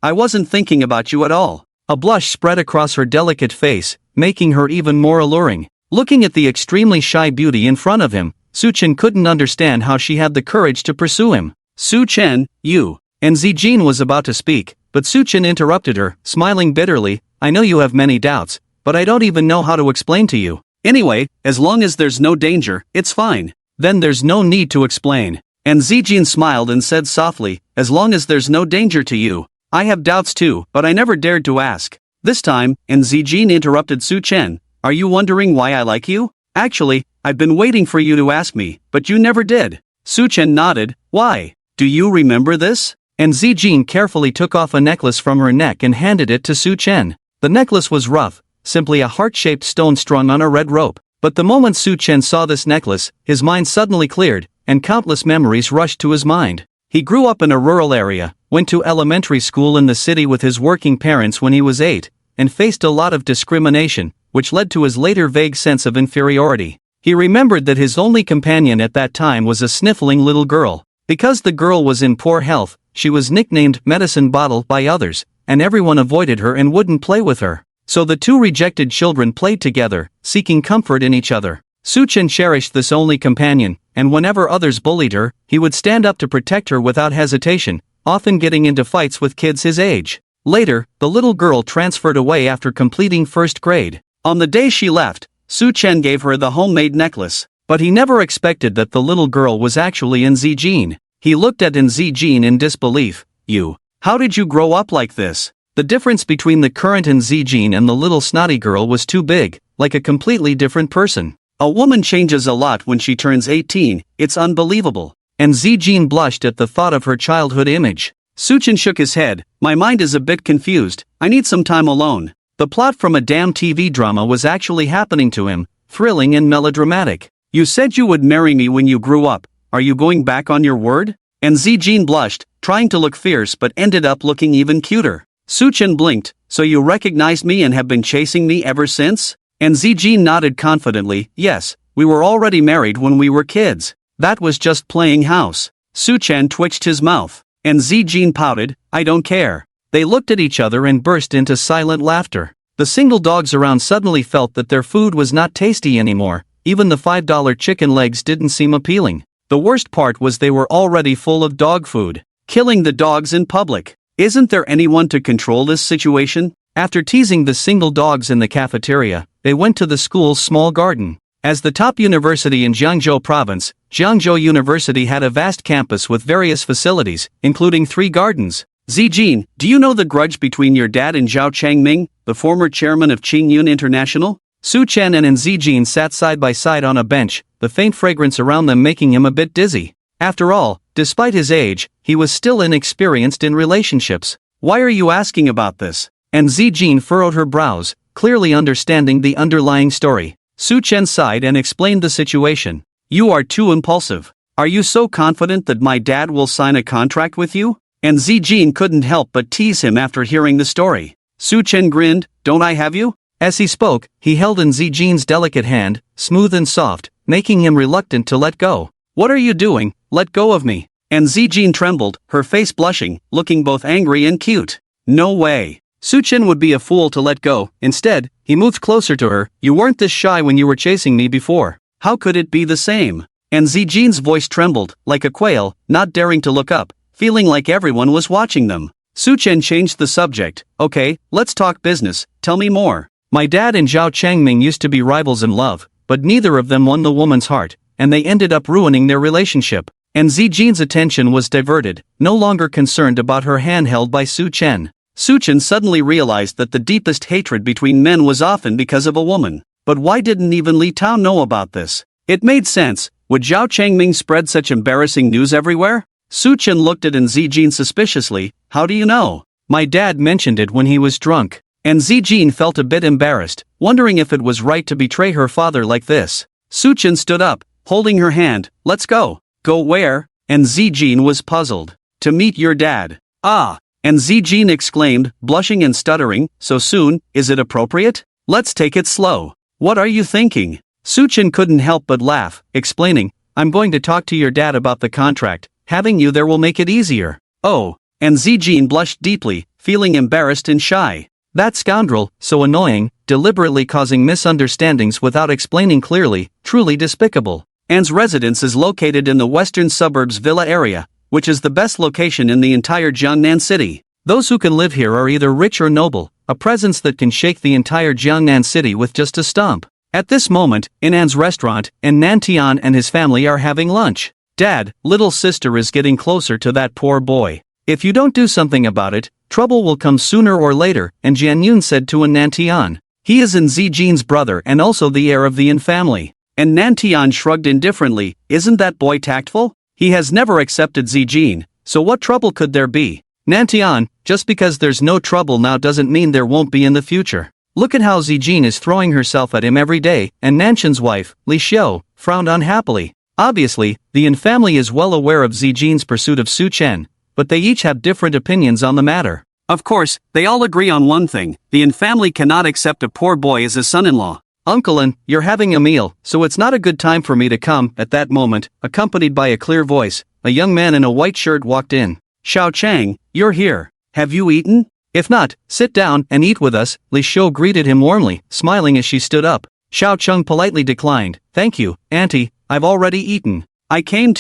"I wasn't thinking about you at all." A blush spread across her delicate face, making her even more alluring. Looking at the extremely shy beauty in front of him, Su Chen couldn't understand how she had the courage to pursue him. "Su Chen, you..." And Zijin was about to speak, but Su Chen interrupted her, smiling bitterly, "I know you have many doubts, but I don't even know how to explain to you. Anyway, as long as there's no danger, it's fine. Then there's no need to explain." And Zijin smiled and said softly, "As long as there's no danger to you. I have doubts too, but I never dared to ask." This time, and Zijin interrupted Su Chen, "Are you wondering why I like you? Actually, I've been waiting for you to ask me, but you never did." Su Chen nodded. "Why? Do you remember this?" And Zijin carefully took off a necklace from her neck and handed it to Su Chen. The necklace was rough, simply a heart-shaped stone strung on a red rope. But the moment Su Chen saw this necklace, his mind suddenly cleared, and countless memories rushed to his mind. He grew up in a rural area, went to elementary school in the city with his working parents when he was 8, and faced a lot of discrimination, which led to his later vague sense of inferiority. He remembered that his only companion at that time was a sniffling little girl. Because the girl was in poor health, she was nicknamed Medicine Bottle by others, and everyone avoided her and wouldn't play with her. So the two rejected children played together, seeking comfort in each other. Su Chen cherished this only companion, and whenever others bullied her, he would stand up to protect her without hesitation, often getting into fights with kids his age. Later, the little girl transferred away after completing first grade. On the day she left, Su Chen gave her the homemade necklace, but he never expected that the little girl was actually Zijin. He looked at Zijin in disbelief. "You? How did you grow up like this?" The difference between the current Zijin and the little snotty girl was too big, like a completely different person. "A woman changes a lot when she turns 18, it's unbelievable." And Zijin blushed at the thought of her childhood image. Su Chen shook his head. "My mind is a bit confused, I need some time alone." The plot from a damn TV drama was actually happening to him, thrilling and melodramatic. "You said you would marry me when you grew up, are you going back on your word?" And Zijin blushed, trying to look fierce but ended up looking even cuter. Su Chen blinked. "So you recognized me and have been chasing me ever since?" And Zijin nodded confidently. "Yes, we were already married when we were kids. That was just playing house." Su Chen twitched his mouth. And Zijin pouted, "I don't care." They looked at each other and burst into silent laughter. The single dogs around suddenly felt that their food was not tasty anymore, even the $5 chicken legs didn't seem appealing. The worst part was they were already full of dog food. Killing the dogs in public. Isn't there anyone to control this situation? After teasing the single dogs in the cafeteria, they went to the school's small garden. As the top university in Jiangzhou province, Jiangzhou University had a vast campus with various facilities, including 3 gardens. "Zijin, do you know the grudge between your dad and Zhao Changming, the former chairman of Qingyun International?" Su Chen and Zijin sat side by side on a bench, the faint fragrance around them making him a bit dizzy. After all, despite his age, he was still inexperienced in relationships. "Why are you asking about this?" And Zijin furrowed her brows. clearly understanding the underlying story. Su Chen sighed and explained the situation. You are too impulsive. Are you so confident that my dad will sign a contract with you? And Zijin couldn't help but tease him after hearing the story. Su Chen grinned, don't I have you? As he spoke, he held in Zijin's delicate hand, smooth and soft, making him reluctant to let go. What are you doing? Let go of me. And Zijin trembled, her face blushing, looking both angry and cute. No way. Su Chen would be a fool to let go. Instead, he moved closer to her. You weren't this shy when you were chasing me before. How could it be the same? And Zijin's voice trembled, like a quail, not daring to look up, feeling like everyone was watching them. Su Chen changed the subject. Okay, let's talk business, tell me more. My dad and Zhao Changming used to be rivals in love, but neither of them won the woman's heart, and they ended up ruining their relationship. And Zijin's attention was diverted, no longer concerned about her hand held by Su Chen. Su Chen suddenly realized that the deepest hatred between men was often because of a woman. But why didn't even Li Tao know about this? It made sense. Would Zhao Changming spread such embarrassing news everywhere? Su Chen looked at Zijin suspiciously. How do you know? My dad mentioned it when he was drunk. And Zijin felt a bit embarrassed, wondering if it was right to betray her father like this. Su Chen stood up, holding her hand. Let's go. Go where? And Zijin was puzzled. To meet your dad. Ah! And Zijin exclaimed, blushing and stuttering, so soon, is it appropriate? Let's take it slow. What are you thinking? Su Chen couldn't help but laugh, explaining, I'm going to talk to your dad about the contract. Having you there will make it easier. Oh! And Zijin blushed deeply, feeling embarrassed and shy. That scoundrel, so annoying, deliberately causing misunderstandings without explaining clearly, truly despicable. Anne's residence is located in the western suburbs Villa area, which is the best location in the entire Jiangnan city. Those who can live here are either rich or noble, a presence that can shake the entire Jiangnan city with just a stomp. At this moment, in Anne's restaurant, and Nantian and his family are having lunch. Dad, little sister is getting closer to that poor boy. If you don't do something about it, trouble will come sooner or later, and Jianyun said to Nantian. He is Zijin's brother and also the heir of the Yin family. And Nantian shrugged indifferently, isn't that boy tactful? He has never accepted Zijin, so what trouble could there be? Nantian, just because there's no trouble now doesn't mean there won't be in the future. Look at how Zijin is throwing herself at him every day, and Nanshan's wife, Li Xiu, frowned unhappily. Obviously, the Yin family is well aware of Zijin's pursuit of Su Chen, but they each have different opinions on the matter. Of course, they all agree on one thing, the Yin family cannot accept a poor boy as a son-in-law. Uncle Yin, you're having a meal, so it's not a good time for me to come. At that moment, accompanied by a clear voice, a young man in a white shirt walked in. Xiao Chang, you're here. Have you eaten? If not, sit down and eat with us. Li Xiu greeted him warmly, smiling as she stood up. Xiao Cheng politely declined. Thank you, auntie, I've already eaten. You came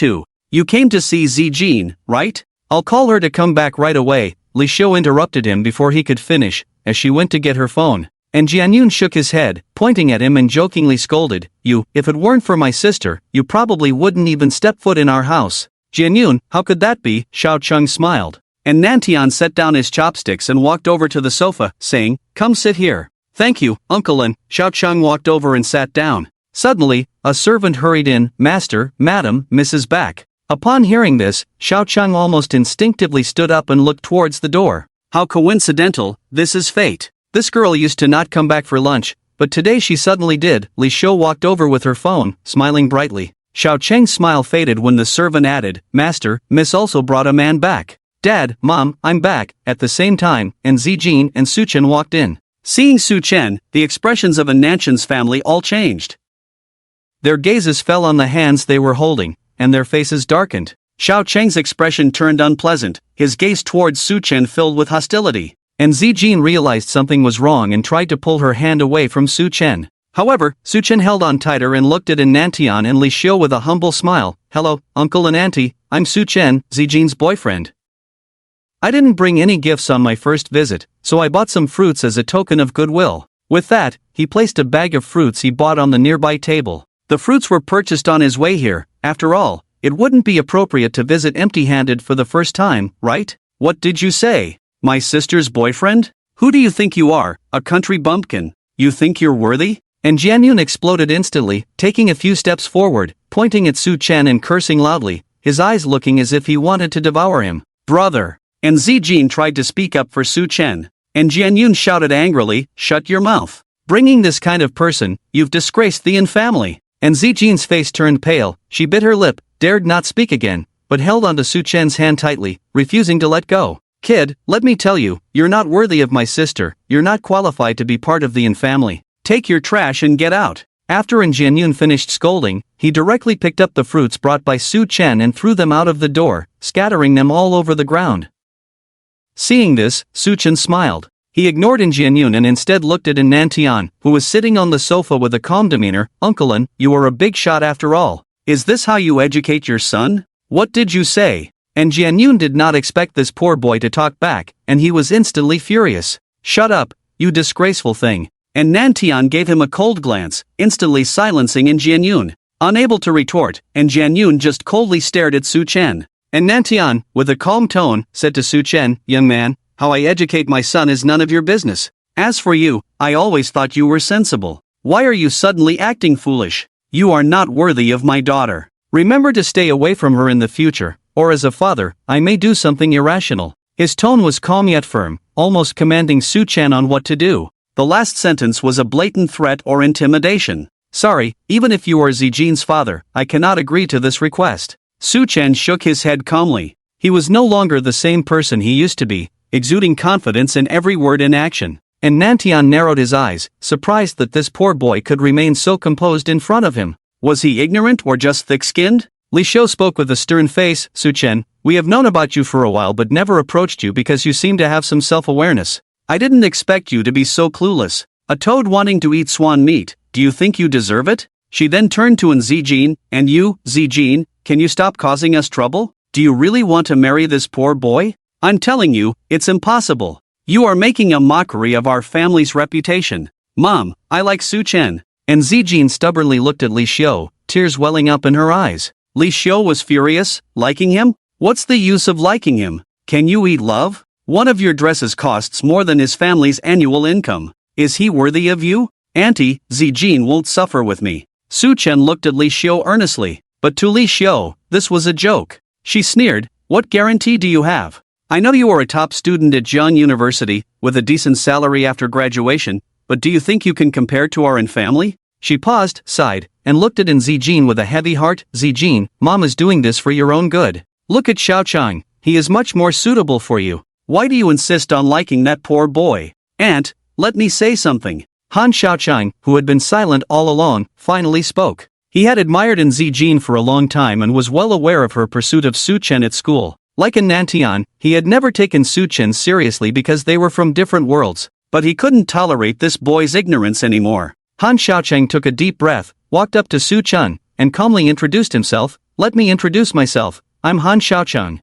to see Zijin, right? I'll call her to come back right away. Li Xiu interrupted him before he could finish, as she went to get her phone. And Jianyun shook his head, pointing at him and jokingly scolded, if it weren't for my sister, you probably wouldn't even step foot in our house. Jianyun, how could that be? Xiao Cheng smiled. And Nantian set down his chopsticks and walked over to the sofa, saying, come sit here. Thank you, Uncle Yin. Xiao Cheng walked over and sat down. Suddenly, a servant hurried in, Master, Madam, Mrs. Back. Upon hearing this, Xiao Cheng almost instinctively stood up and looked towards the door. How coincidental, this is fate. This girl used to not come back for lunch, but today she suddenly did. Li Xiu walked over with her phone, smiling brightly. Xiao Cheng's smile faded when the servant added, Master, Miss also brought a man back. Dad, Mom, I'm back. At the same time, and Zijin and Su Chen walked in. Seeing Su Chen, the expressions of Nanshan's family all changed. Their gazes fell on the hands they were holding, and their faces darkened. Xiao Cheng's expression turned unpleasant, his gaze towards Su Chen filled with hostility. And Zijin realized something was wrong and tried to pull her hand away from Su Chen. However, Su Chen held on tighter and looked at Nantian and Li Xiu with a humble smile. Hello, Uncle and Auntie, I'm Su Chen, Zijin's boyfriend. I didn't bring any gifts on my first visit, so I bought some fruits as a token of goodwill. With that, he placed a bag of fruits he bought on the nearby table. The fruits were purchased on his way here. After all, it wouldn't be appropriate to visit empty-handed for the first time, right? What did you say? My sister's boyfriend? Who do you think you are, a country bumpkin? You think you're worthy? And Jianyun exploded instantly, taking a few steps forward, pointing at Su Chen and cursing loudly, his eyes looking as if he wanted to devour him. Brother! And Zijin tried to speak up for Su Chen. And Jianyun shouted angrily, "Shut your mouth. Bringing this kind of person, you've disgraced the Yin family." And Zijin's face turned pale, she bit her lip, dared not speak again, but held onto Su Chen's hand tightly, refusing to let go. "Kid, let me tell you, you're not worthy of my sister, you're not qualified to be part of the Yin family. Take your trash and get out." After Jianyun finished scolding, he directly picked up the fruits brought by Su Chen and threw them out of the door, scattering them all over the ground. Seeing this, Su Chen smiled. He ignored Jianyun and instead looked at Nantian, who was sitting on the sofa with a calm demeanor. "Uncle An, you are a big shot after all. Is this how you educate your son? What did you say?" And Jianyun did not expect this poor boy to talk back, and he was instantly furious. "Shut up, you disgraceful thing." And Nantian gave him a cold glance, instantly silencing Jianyun. Unable to retort, Jianyun just coldly stared at Su Chen. And Nantian, with a calm tone, said to Su Chen, "Young man, how I educate my son is none of your business. As for you, I always thought you were sensible. Why are you suddenly acting foolish? You are not worthy of my daughter. Remember to stay away from her in the future, or as a father, I may do something irrational." His tone was calm yet firm, almost commanding Su Chen on what to do. The last sentence was a blatant threat or intimidation. "Sorry, even if you are Zijin's father, I cannot agree to this request." Su Chen shook his head calmly. He was no longer the same person he used to be, exuding confidence in every word and action. And Nantian narrowed his eyes, surprised that this poor boy could remain so composed in front of him. Was he ignorant or just thick-skinned? Li Xiu spoke with a stern face. "Su Chen, we have known about you for a while but never approached you because you seem to have some self-awareness. I didn't expect you to be so clueless. A toad wanting to eat swan meat, do you think you deserve it?" She then turned to Zijin, "And you, Zijin, can you stop causing us trouble? Do you really want to marry this poor boy? I'm telling you, it's impossible. You are making a mockery of our family's reputation. Mom, I like Su Chen." And Zijin stubbornly looked at Li Xiu, tears welling up in her eyes. Li Xiu was furious. Liking him? What's the use of liking him? Can you eat love? One of your dresses costs more than his family's annual income. Is he worthy of you? Auntie, Zijin won't suffer with me. Su Chen looked at Li Xiu earnestly, but to Li Xiu, this was a joke. She sneered, "What guarantee do you have? I know you are a top student at Jiang University, with a decent salary after graduation, but do you think you can compare to our family?" She paused, sighed, and looked at Zijin with a heavy heart. "Zijin, Mom is doing this for your own good. Look at Xiaochang, he is much more suitable for you. Why do you insist on liking that poor boy? Aunt, let me say something." Han Xiaochang, who had been silent all along, finally spoke. He had admired Zijin for a long time and was well aware of her pursuit of Su Chen at school. Like in Nantian, he had never taken Su Chen seriously because they were from different worlds, but he couldn't tolerate this boy's ignorance anymore. Han Xiaochang took a deep breath, walked up to Su Chen, and calmly introduced himself. "Let me introduce myself, I'm Han Xiaochang."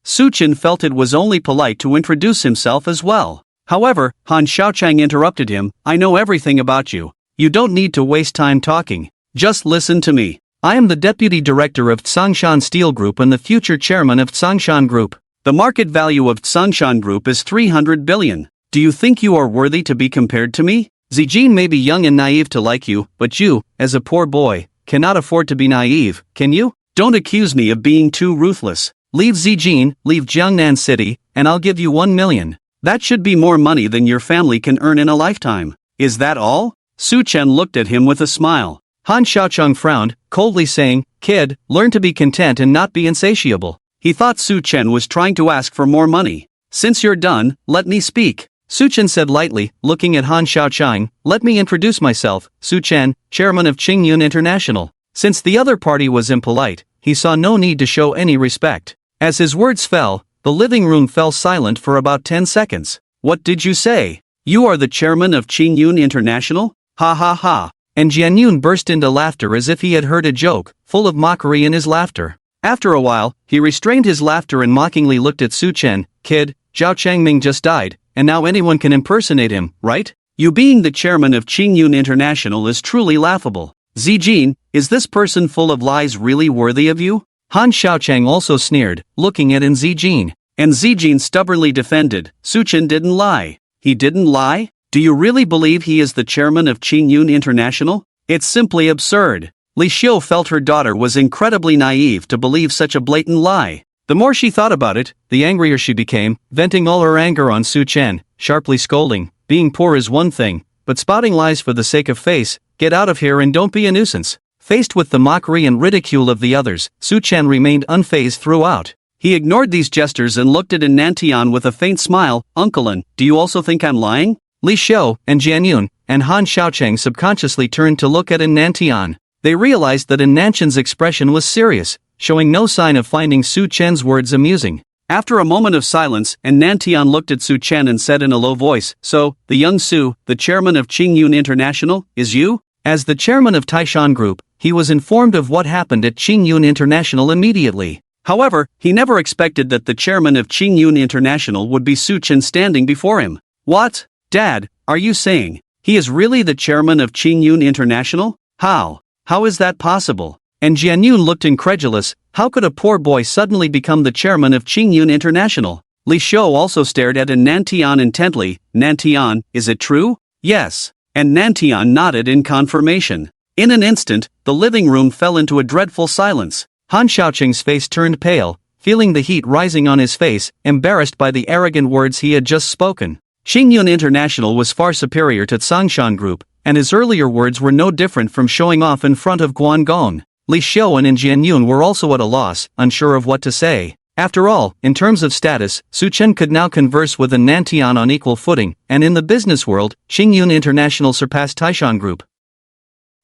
Su Chen felt it was only polite to introduce himself as well. However, Han Xiaochang interrupted him. "I know everything about you. You don't need to waste time talking. Just listen to me. I am the Deputy Director of Tsangshan Steel Group and the future Chairman of Tsangshan Group. The market value of Tsangshan Group is 300 billion. Do you think you are worthy to be compared to me? Zijin may be young and naive to like you, but you, as a poor boy, cannot afford to be naive, can you? Don't accuse me of being too ruthless. Leave Zijin, leave Jiangnan City, and I'll give you 1 million. That should be more money than your family can earn in a lifetime. Is that all?" Su Chen looked at him with a smile. Han Xiaochang frowned, coldly saying, "Kid, learn to be content and not be insatiable." He thought Su Chen was trying to ask for more money. "Since you're done, let me speak," Su Chen said lightly, looking at Han Xiaochang. "Let me introduce myself, Su Chen, Chairman of Qingyun International." Since the other party was impolite, he saw no need to show any respect. As his words fell, the living room fell silent for about 10 seconds. "What did you say? You are the chairman of Qingyun International? Ha ha ha." And Jianyun burst into laughter as if he had heard a joke, full of mockery in his laughter. After a while, he restrained his laughter and mockingly looked at Su Chen. "Kid, Zhao Changming just died, and now anyone can impersonate him, right? You being the chairman of Qingyun International is truly laughable. Zijin, is this person full of lies really worthy of you?" Han Xiaochang also sneered, looking at Zijin. And Zijin stubbornly defended, "Su Chen didn't lie. He didn't lie? Do you really believe he is the chairman of Qingyun International? It's simply absurd." Li Xiu felt her daughter was incredibly naive to believe such a blatant lie. The more she thought about it, the angrier she became, venting all her anger on Su Chen, sharply scolding, being poor is one thing, but spouting lies for the sake of face, get out of here and don't be a nuisance. Faced with the mockery and ridicule of the others, Su Chen remained unfazed throughout. He ignored these gestures and looked at Nantian with a faint smile. Uncle, do you also think I'm lying? Li Xiu and Jianyun and Han Xiaocheng subconsciously turned to look at Nantian. They realized that Nantian's expression was serious, showing no sign of finding Su Chen's words amusing. After a moment of silence, Nantian looked at Su Chen and said in a low voice, "So, the young Su, the chairman of Qingyun International, is you?" As the chairman of Taishan Group, he was informed of what happened at Qingyun International immediately. However, he never expected that the chairman of Qingyun International would be Su Chen standing before him. "What? Dad, are you saying he is really the chairman of Qingyun International? How? How is that possible?" And Jianyun looked incredulous. How could a poor boy suddenly become the chairman of Qingyun International? Li Xiu also stared at Nantian intently. "Nantian, is it true?" "Yes." And Nantian nodded in confirmation. In an instant, the living room fell into a dreadful silence. Han Xiaocheng's face turned pale, feeling the heat rising on his face, embarrassed by the arrogant words he had just spoken. Qingyun International was far superior to Tsongshan Group, and his earlier words were no different from showing off in front of Guangong. Li Xiu and Jianyun were also at a loss, unsure of what to say. After all, in terms of status, Su Chen could now converse with Nantian on equal footing, and in the business world, Qingyun International surpassed Taishan Group.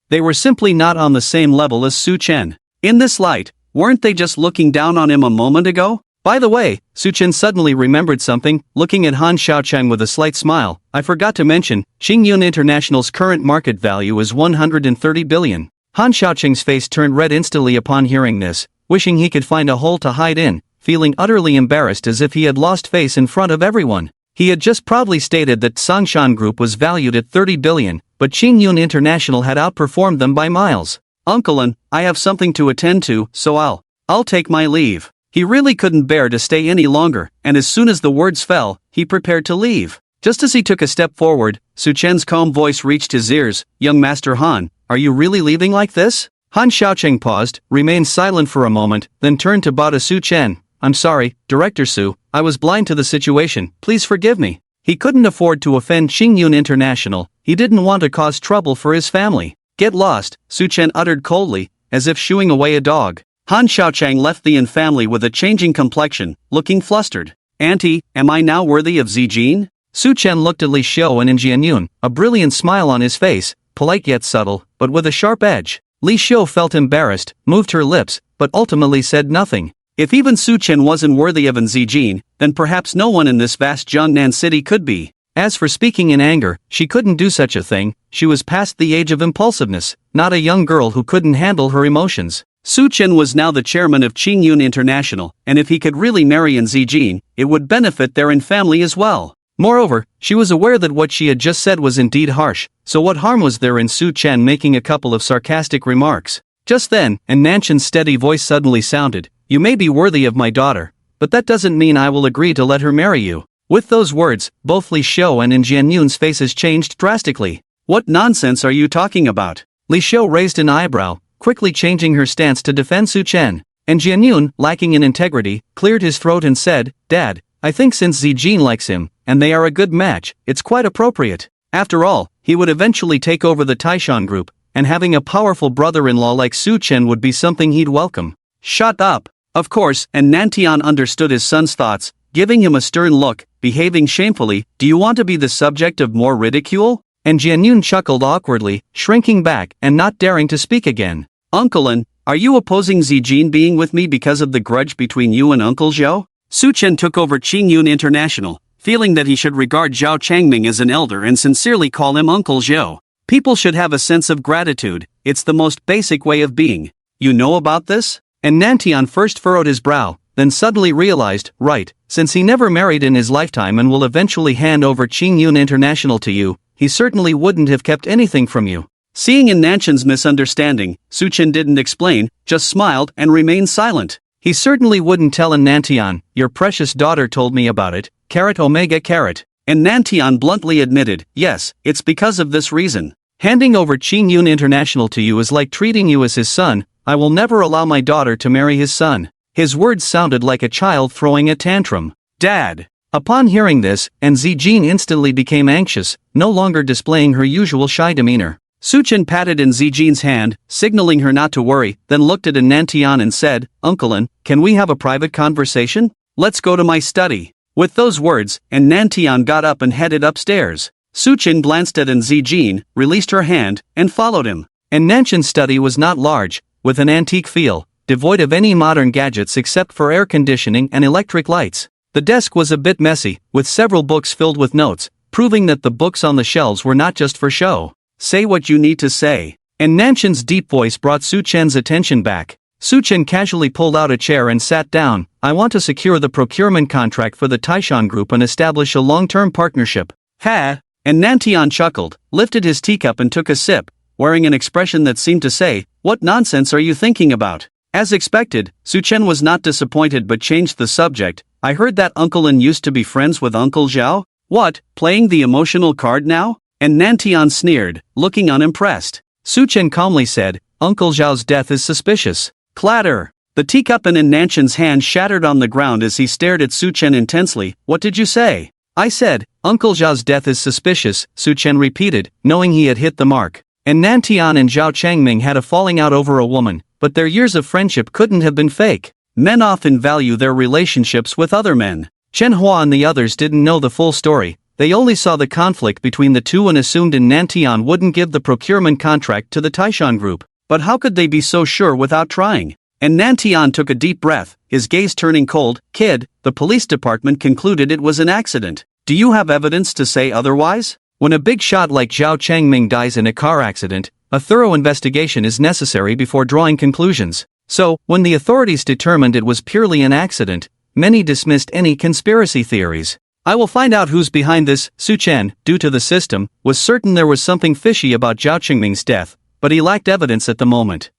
They were simply not on the same level as Su Chen. In this light, weren't they just looking down on him a moment ago? By the way, Su Chen suddenly remembered something, looking at Han Xiaocheng with a slight smile. "I forgot to mention, Qingyun International's current market value is 130 billion. Han Xiaocheng's face turned red instantly upon hearing this, wishing he could find a hole to hide in, feeling utterly embarrassed as if he had lost face in front of everyone. He had just proudly stated that Tsongshan Group was valued at 30 billion, but Qingyun International had outperformed them by miles. "Uncle, I have something to attend to, so I'll take my leave." He really couldn't bear to stay any longer, and as soon as the words fell, he prepared to leave. Just as he took a step forward, Su Chen's calm voice reached his ears. "Young Master Han, are you really leaving like this?" Han Xiaocheng paused, remained silent for a moment, then turned to bow to Su Chen. "I'm sorry, Director Su, I was blind to the situation, please forgive me." He couldn't afford to offend Qingyun International, he didn't want to cause trouble for his family. "Get lost," Su Chen uttered coldly, as if shooing away a dog. Han Xiaocheng left the family with a changing complexion, looking flustered. "Auntie, am I now worthy of Zijin?" Su Chen looked at Li Xiu and Jianyun, a brilliant smile on his face, polite yet subtle, but with a sharp edge. Li Xiu felt embarrassed, moved her lips, but ultimately said nothing. If even Su Chen wasn't worthy of an Zijin, then perhaps no one in this vast Jiangnan city could be. As for speaking in anger, she couldn't do such a thing, she was past the age of impulsiveness, not a young girl who couldn't handle her emotions. Su Chen was now the chairman of Qingyun International, and if he could really marry An Zijin, it would benefit their family as well. Moreover, she was aware that what she had just said was indeed harsh, so what harm was there in Su Chen making a couple of sarcastic remarks? Just then, Nantian's steady voice suddenly sounded, "You may be worthy of my daughter, but that doesn't mean I will agree to let her marry you." With those words, both Li Xiu and Jianyun's faces changed drastically. "What nonsense are you talking about?" Li Xiu raised an eyebrow, quickly changing her stance to defend Su Chen. And Jianyun, lacking in integrity, cleared his throat and said, "Dad, I think since Zijin likes him, and they are a good match, it's quite appropriate. After all, he would eventually take over the Taishan Group, and having a powerful brother-in-law like Su Chen would be something he'd welcome." "Shut up!" Of course, and Nantian understood his son's thoughts, giving him a stern look, behaving shamefully. "Do you want to be the subject of more ridicule?" And Jianyun chuckled awkwardly, shrinking back and not daring to speak again. "Uncle, are you opposing Zijin being with me because of the grudge between you and Uncle Zhou?" Su Chen took over Qingyun International, feeling that he should regard Zhao Changming as an elder and sincerely call him Uncle Zhou. People should have a sense of gratitude, it's the most basic way of being. "You know about this?" And Nantian first furrowed his brow, then suddenly realized, right, since he never married in his lifetime and will eventually hand over Qingyun International to you, he certainly wouldn't have kept anything from you. Seeing in Nantian's misunderstanding, Su Chen didn't explain, just smiled and remained silent. He certainly wouldn't tell Nantian, "Your precious daughter told me about it, carat omega carat." And Nantian bluntly admitted, "Yes, it's because of this reason. Handing over Qingyun International to you is like treating you as his son, I will never allow my daughter to marry his son." His words sounded like a child throwing a tantrum. Dad. Upon hearing this, and Zijin instantly became anxious, no longer displaying her usual shy demeanor. Suchen patted in Zijin's hand, signaling her not to worry, then looked at Nantian and said, Uncle An, can we have a private conversation? Let's go to my study. With those words, Nantian got up and headed upstairs. Suchen glanced at Zijin, released her hand, and followed him. Nanchan's study was not large, with an antique feel, devoid of any modern gadgets except for air conditioning and electric lights. The desk was a bit messy, with several books filled with notes, proving that the books on the shelves were not just for show. Say what you need to say. Nanchan's deep voice brought Suchen's attention back. Suchen casually pulled out a chair and sat down. I want to secure the procurement contract for the Taishan Group and establish a long-term partnership. Ha! And Nantian chuckled, lifted his teacup and took a sip, wearing an expression that seemed to say, what nonsense are you thinking about? As expected, Suchen was not disappointed but changed the subject. I heard that Uncle An used to be friends with Uncle Zhao? What, playing the emotional card now? And Nantian sneered, looking unimpressed. Suchen calmly said, Uncle Zhao's death is suspicious. Clatter! The teacup in Nanchan's hand shattered on the ground as he stared at Suchen intensely. What did you say? I said, Uncle Zhao's death is suspicious, Suchen repeated, knowing he had hit the mark. And Nantian and Zhao Changming had a falling out over a woman, but their years of friendship couldn't have been fake. Men often value their relationships with other men. Chen Hua and the others didn't know the full story. They only saw the conflict between the two and assumed Nantian wouldn't give the procurement contract to the Taishan Group. But how could they be so sure without trying? And Nantian took a deep breath, his gaze turning cold. Kid, the police department concluded it was an accident. Do you have evidence to say otherwise? When a big shot like Zhao Changming dies in a car accident, a thorough investigation is necessary before drawing conclusions. So, when the authorities determined it was purely an accident, many dismissed any conspiracy theories. I will find out who's behind this. Suchen, due to the system, was certain there was something fishy about Zhao Changming's death, but he lacked evidence at the moment.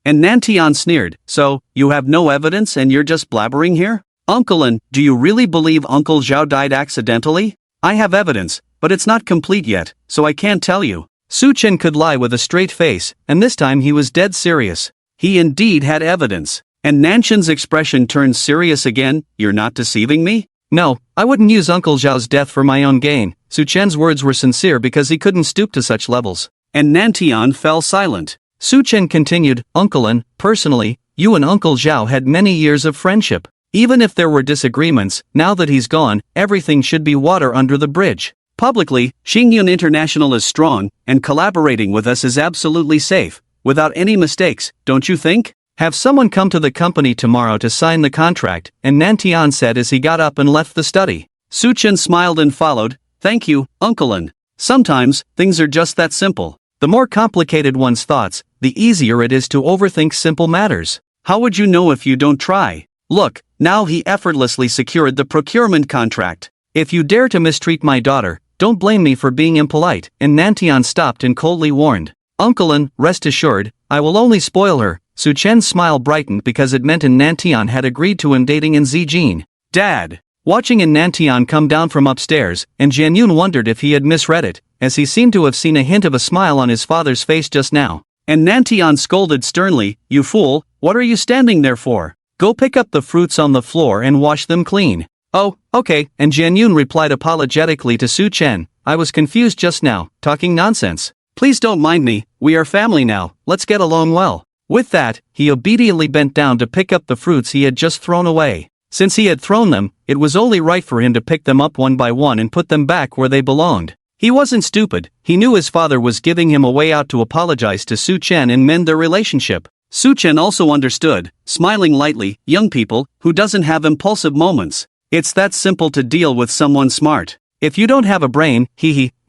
And Nantian sneered, so, you have no evidence and you're just blabbering here? Uncle An, do you really believe Uncle Zhao died accidentally? I have evidence, but it's not complete yet, so I can't tell you. Suchen could lie with a straight face, and this time he was dead serious. He indeed had evidence. And Nanchan's expression turned serious again. You're not deceiving me? No, I wouldn't use Uncle Zhao's death for my own gain. Suchen's words were sincere because he couldn't stoop to such levels. And Nantian fell silent. Suchen continued, Uncle An, personally, you and Uncle Zhao had many years of friendship. Even if there were disagreements, now that he's gone, everything should be water under the bridge. Publicly, Xingyun International is strong, and collaborating with us is absolutely safe, without any mistakes, don't you think? Have someone come to the company tomorrow to sign the contract, and Nantian said as he got up and left the study. Suchen smiled and followed, thank you, Uncle An. Sometimes, things are just that simple. The more complicated one's thoughts, the easier it is to overthink simple matters. How would you know if you don't try? Look, now he effortlessly secured the procurement contract. If you dare to mistreat my daughter, don't blame me for being impolite. And Nantian stopped and coldly warned, Uncle An, rest assured, I will only spoil her. Suchen's smile brightened because it meant Nantian had agreed to him dating Zijin. Dad! Watching Nantian come down from upstairs, and Jianyun wondered if he had misread it, as he seemed to have seen a hint of a smile on his father's face just now. And Nantian scolded sternly, you fool, what are you standing there for? Go pick up the fruits on the floor and wash them clean. Oh, okay, and Jianyun replied apologetically to Suchen, I was confused just now, talking nonsense. Please don't mind me, we are family now, let's get along well. With that, he obediently bent down to pick up the fruits he had just thrown away. Since he had thrown them, it was only right for him to pick them up one by one and put them back where they belonged. He wasn't stupid, he knew his father was giving him a way out to apologize to Suchen and mend their relationship. Suchen also understood, smiling lightly, young people, who doesn't have impulsive moments. It's that simple to deal with someone smart. If you don't have a brain,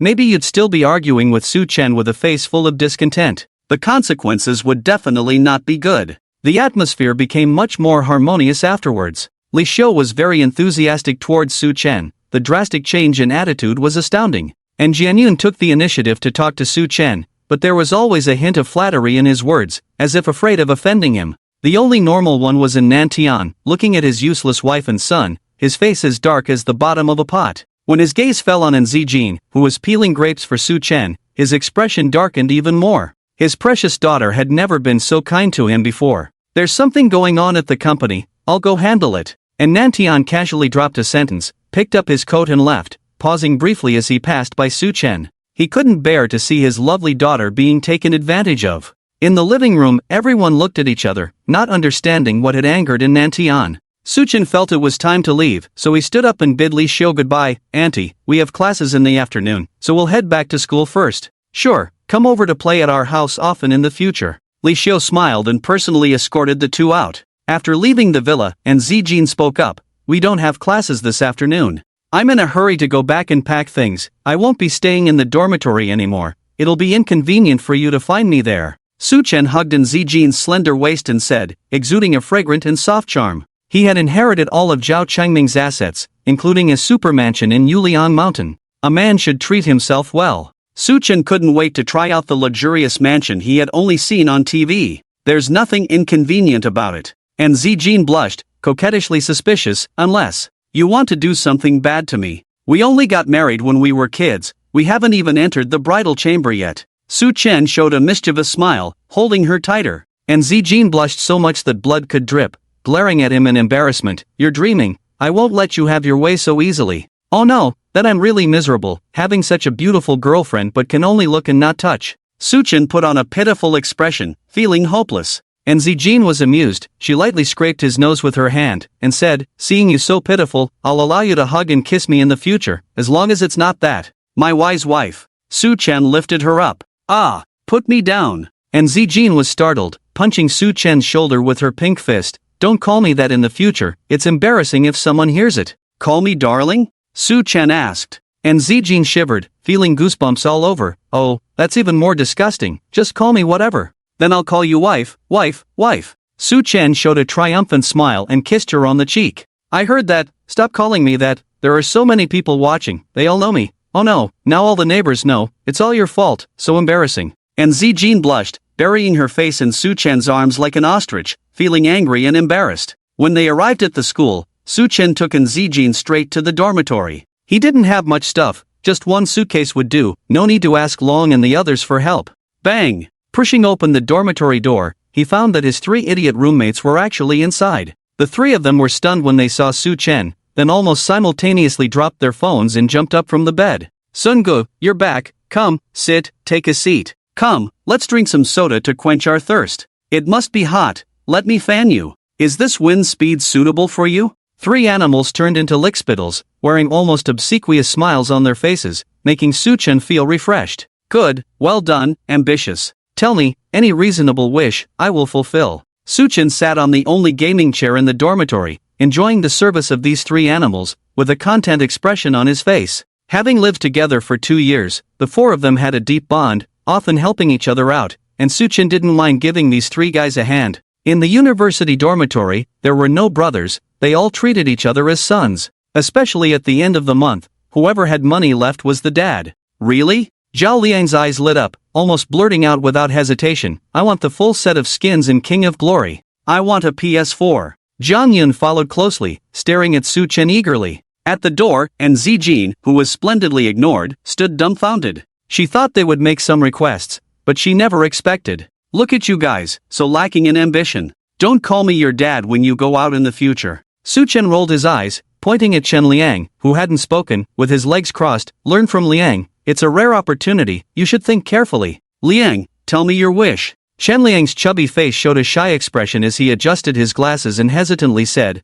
maybe you'd still be arguing with Suchen with a face full of discontent. The consequences would definitely not be good. The atmosphere became much more harmonious afterwards. Li Xiu was very enthusiastic towards Suchen. The drastic change in attitude was astounding. And Jianyun took the initiative to talk to Suchen, but there was always a hint of flattery in his words, as if afraid of offending him. The only normal one was in Nantian, looking at his useless wife and son, his face as dark as the bottom of a pot. When his gaze fell on Zijin, who was peeling grapes for Suchen, his expression darkened even more. His precious daughter had never been so kind to him before. There's something going on at the company, I'll go handle it. And Nantian casually dropped a sentence, picked up his coat and left, pausing briefly as he passed by Su-chen. He couldn't bear to see his lovely daughter being taken advantage of. In the living room, everyone looked at each other, not understanding what had angered in Nantian. Su-chen felt it was time to leave, so he stood up and bid Li Xiu goodbye. Auntie, we have classes in the afternoon, so we'll head back to school first. Sure, come over to play at our house often in the future. Li Xiu smiled and personally escorted the two out. After leaving the villa, and Zijin spoke up, we don't have classes this afternoon. I'm in a hurry to go back and pack things. I won't be staying in the dormitory anymore. It'll be inconvenient for you to find me there. Su-chen hugged in Zijin's slender waist and said, exuding a fragrant and soft charm. He had inherited all of Zhao Changming's assets, including a supermansion in Yuliang Mountain. A man should treat himself well. Su-chen couldn't wait to try out the luxurious mansion he had only seen on TV. There's nothing inconvenient about it. And Zijin blushed, coquettishly suspicious, unless you want to do something bad to me. We only got married when we were kids, we haven't even entered the bridal chamber yet. Su-chen showed a mischievous smile, holding her tighter. And Zijin blushed so much that blood could drip, glaring at him in embarrassment. You're dreaming, I won't let you have your way so easily. Oh no, that I'm really miserable, having such a beautiful girlfriend but can only look and not touch. Su-chen put on a pitiful expression, feeling hopeless. And Zijin was amused. She lightly scraped his nose with her hand, and said, seeing you so pitiful, I'll allow you to hug and kiss me in the future, as long as it's not that. My wise wife. Su-chen lifted her up. Ah, put me down. And Zijin was startled, punching Su-chen's shoulder with her pink fist. Don't call me that in the future, it's embarrassing if someone hears it. Call me darling? Su-chen asked. And Zijin shivered, feeling goosebumps all over. Oh, that's even more disgusting, just call me whatever. Then I'll call you wife, wife, wife. Su-chen showed a triumphant smile and kissed her on the cheek. I heard that, stop calling me that, there are so many people watching, they all know me. Oh no, now all the neighbors know, it's all your fault, so embarrassing. And Zijin blushed, burying her face in Su-chen's arms like an ostrich, feeling angry and embarrassed. When they arrived at the school, Su-chen took Zijin straight to the dormitory. He didn't have much stuff, just one suitcase would do, no need to ask Long and the others for help. Bang! Pushing open the dormitory door, he found that his three idiot roommates were actually inside. The three of them were stunned when they saw Su-chen, then almost simultaneously dropped their phones and jumped up from the bed. Sun-gu, you're back, come, sit, take a seat. Come, let's drink some soda to quench our thirst. It must be hot, let me fan you. Is this wind speed suitable for you? Three animals turned into lickspittles, wearing almost obsequious smiles on their faces, making Su-chen feel refreshed. Good, well done, ambitious. Tell me, any reasonable wish, I will fulfill. Su-chen sat on the only gaming chair in the dormitory, enjoying the service of these three animals, with a content expression on his face. Having lived together for 2 years, the four of them had a deep bond, often helping each other out, and Su-chen didn't mind giving these three guys a hand. In the university dormitory, there were no brothers, they all treated each other as sons. Especially at the end of the month, whoever had money left was the dad. Really? Zhao Liang's eyes lit up, almost blurting out without hesitation, I want the full set of skins in King of Glory. I want a PS4. Jiang Yun followed closely, staring at Su-chen eagerly. At the door, and Zijin, who was splendidly ignored, stood dumbfounded. She thought they would make some requests, but she never expected. Look at you guys, so lacking in ambition. Don't call me your dad when you go out in the future. Su-chen rolled his eyes, pointing at Chen Liang, who hadn't spoken, with his legs crossed. Learn from Liang. It's a rare opportunity, you should think carefully. Liang, tell me your wish. Chen Liang's chubby face showed a shy expression as he adjusted his glasses and hesitantly said,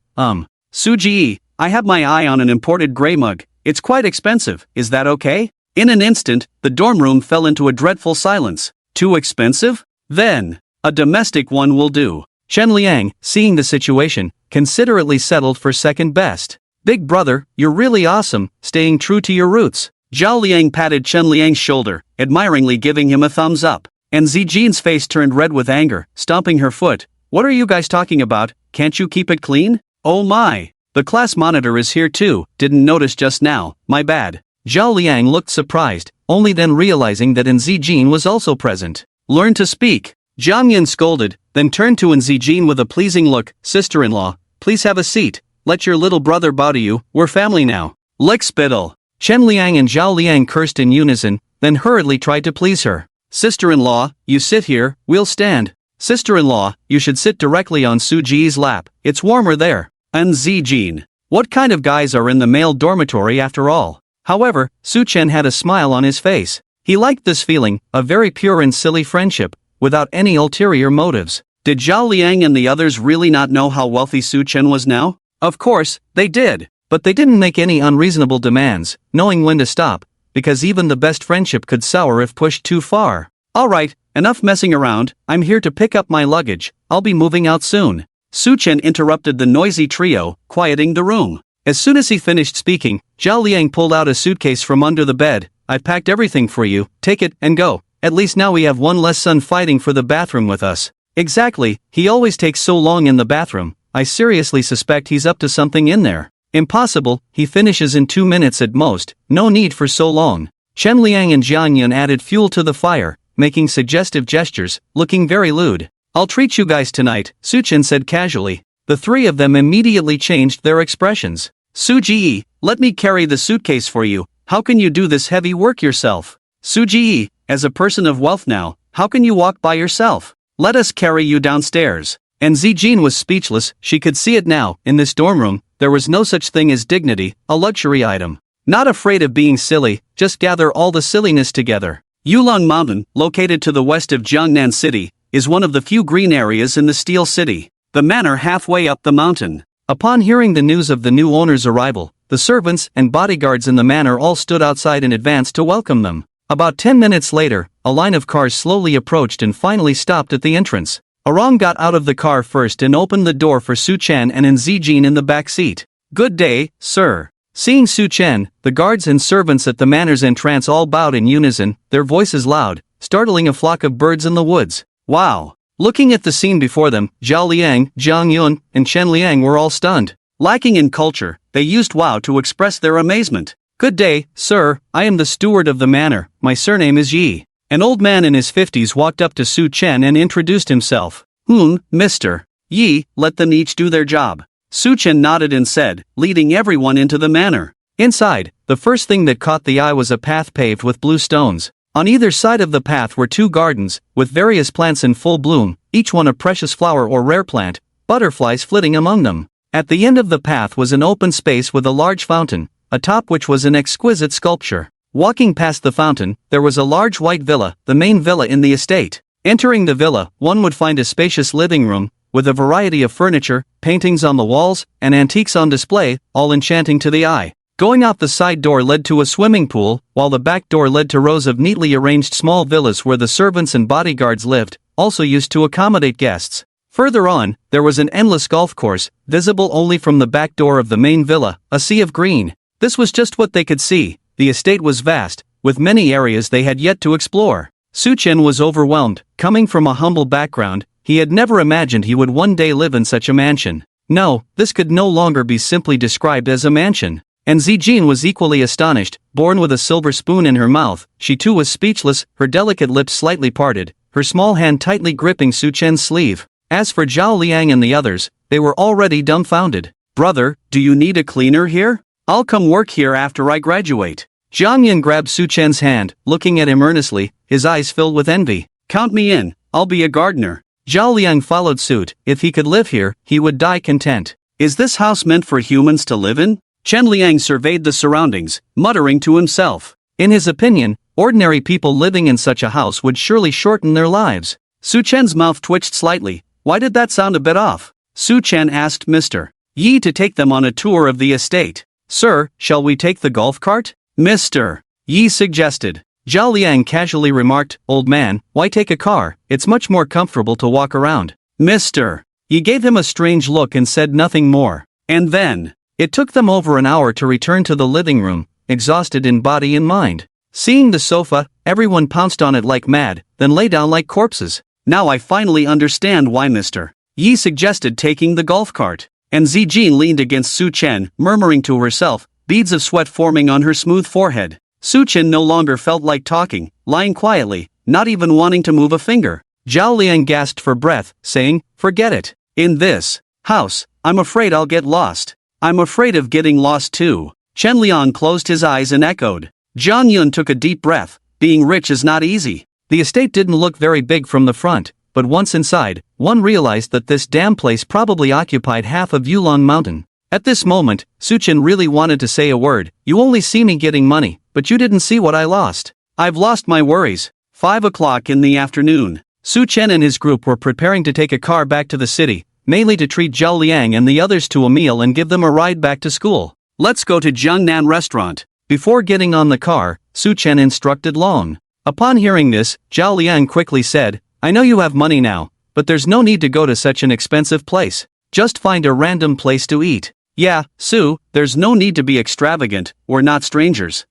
Su-ji, I have my eye on an imported gray mug, it's quite expensive, is that okay? In an instant, the dorm room fell into a dreadful silence. Too expensive? Then, a domestic one will do. Chen Liang, seeing the situation, considerately settled for second best. Big brother, you're really awesome, staying true to your roots. Zhao Liang patted Chen Liang's shoulder, admiringly giving him a thumbs up. And Zijin's face turned red with anger, stomping her foot. What are you guys talking about, can't you keep it clean? Oh my. The class monitor is here too, didn't notice just now, my bad. Zhao Liang looked surprised, only then realizing that Zijin was also present. Learn to speak. Jiang Yin scolded, then turned to Zijin with a pleasing look. Sister-in-law, please have a seat, let your little brother bow to you, we're family now. Lick spittle. Chen Liang and Zhao Liang cursed in unison, then hurriedly tried to please her. Sister-in-law, you sit here, we'll stand. Sister-in-law, you should sit directly on Su-ji's lap, it's warmer there. Zijin. What kind of guys are in the male dormitory after all? However, Su-chen had a smile on his face. He liked this feeling, a very pure and silly friendship, without any ulterior motives. Did Zhao Liang and the others really not know how wealthy Su-chen was now? Of course, they did. But they didn't make any unreasonable demands, knowing when to stop, because even the best friendship could sour if pushed too far. Alright, enough messing around, I'm here to pick up my luggage, I'll be moving out soon. Su-chen interrupted the noisy trio, quieting the room. As soon as he finished speaking, Zhao Liang pulled out a suitcase from under the bed. I've packed everything for you, take it and go. At least now we have one less son fighting for the bathroom with us. Exactly, he always takes so long in the bathroom, I seriously suspect he's up to something in there. Impossible, he finishes in 2 minutes at most, no need for so long. Chen Liang and Jiang Yun added fuel to the fire, making suggestive gestures, looking very lewd. I'll treat you guys tonight, Su-chen said casually. The three of them immediately changed their expressions. Su-ji, let me carry the suitcase for you, how can you do this heavy work yourself? Su-ji, as a person of wealth now, how can you walk by yourself? Let us carry you downstairs. And Zijin was speechless, she could see it now, in this dorm room, there was no such thing as dignity, a luxury item. Not afraid of being silly, just gather all the silliness together. Yulong Mountain, located to the west of Jiangnan City, is one of the few green areas in the Steel City. The manor halfway up the mountain. Upon hearing the news of the new owner's arrival, the servants and bodyguards in the manor all stood outside in advance to welcome them. About 10 minutes later, a line of cars slowly approached and finally stopped at the entrance. Arong got out of the car first and opened the door for Su-chen and Zijin in the back seat. Good day, sir. Seeing Su-chen, the guards and servants at the manor's entrance all bowed in unison, their voices loud, startling a flock of birds in the woods. Wow! Looking at the scene before them, Zhao Liang, Jiang Yun, and Chen Liang were all stunned. Lacking in culture, they used wow to express their amazement. Good day, sir, I am the steward of the manor, my surname is Yi. An old man in his 50s walked up to Su-chen and introduced himself. Mr. Yi, let them each do their job. Su-chen nodded and said, leading everyone into the manor. Inside, the first thing that caught the eye was a path paved with blue stones. On either side of the path were 2 gardens, with various plants in full bloom, each one a precious flower or rare plant, butterflies flitting among them. At the end of the path was an open space with a large fountain, atop which was an exquisite sculpture. Walking past the fountain, there was a large white villa, the main villa in the estate. Entering the villa, one would find a spacious living room, with a variety of furniture, paintings on the walls, and antiques on display, all enchanting to the eye. Going out the side door led to a swimming pool, while the back door led to rows of neatly arranged small villas where the servants and bodyguards lived, also used to accommodate guests. Further on, there was an endless golf course, visible only from the back door of the main villa, a sea of green. This was just what they could see. The estate was vast, with many areas they had yet to explore. Su-chen was overwhelmed. Coming from a humble background, he had never imagined he would one day live in such a mansion. No, this could no longer be simply described as a mansion. And Zijin was equally astonished. Born with a silver spoon in her mouth, she too was speechless, her delicate lips slightly parted, her small hand tightly gripping Su-chen's sleeve. As for Zhao Liang and the others, they were already dumbfounded. Brother, do you need a cleaner here? I'll come work here after I graduate. Jiang Yun grabbed Su-chen's hand, looking at him earnestly, his eyes filled with envy. Count me in, I'll be a gardener. Zhao Liang followed suit. If he could live here, he would die content. Is this house meant for humans to live in? Chen Liang surveyed the surroundings, muttering to himself. In his opinion, ordinary people living in such a house would surely shorten their lives. Su-chen's mouth twitched slightly. Why did that sound a bit off? Su-chen asked Mr. Yi to take them on a tour of the estate. Sir, shall we take the golf cart? Mr. Yi suggested. Zhao Liang casually remarked, Old man, why take a car? It's much more comfortable to walk around. Mr. Yi gave him a strange look and said nothing more. And then, it took them over an hour to return to the living room, exhausted in body and mind. Seeing the sofa, everyone pounced on it like mad, then lay down like corpses. Now I finally understand why Mr. Yi suggested taking the golf cart. And Zijin leaned against Su-chen, murmuring to herself, beads of sweat forming on her smooth forehead. Su-chen no longer felt like talking, lying quietly, not even wanting to move a finger. Zhao Liang gasped for breath, saying, forget it. In this house, I'm afraid I'll get lost. I'm afraid of getting lost too. Chen Liang closed his eyes and echoed. Jiang Yun took a deep breath. Being rich is not easy. The estate didn't look very big from the front, but once inside, one realized that this damn place probably occupied half of Yulong Mountain. At this moment, Suchin really wanted to say a word. You only see me getting money, but you didn't see what I lost. I've lost my worries. 5 o'clock in the afternoon. Suchen and his group were preparing to take a car back to the city, mainly to treat Zhao Liang and the others to a meal and give them a ride back to school. Let's go to Jiangnan restaurant. Before getting on the car, Suchen instructed Long. Upon hearing this, Zhao Liang quickly said, I know you have money now, but there's no need to go to such an expensive place. Just find a random place to eat. Yeah, Su, there's no need to be extravagant, we're not strangers.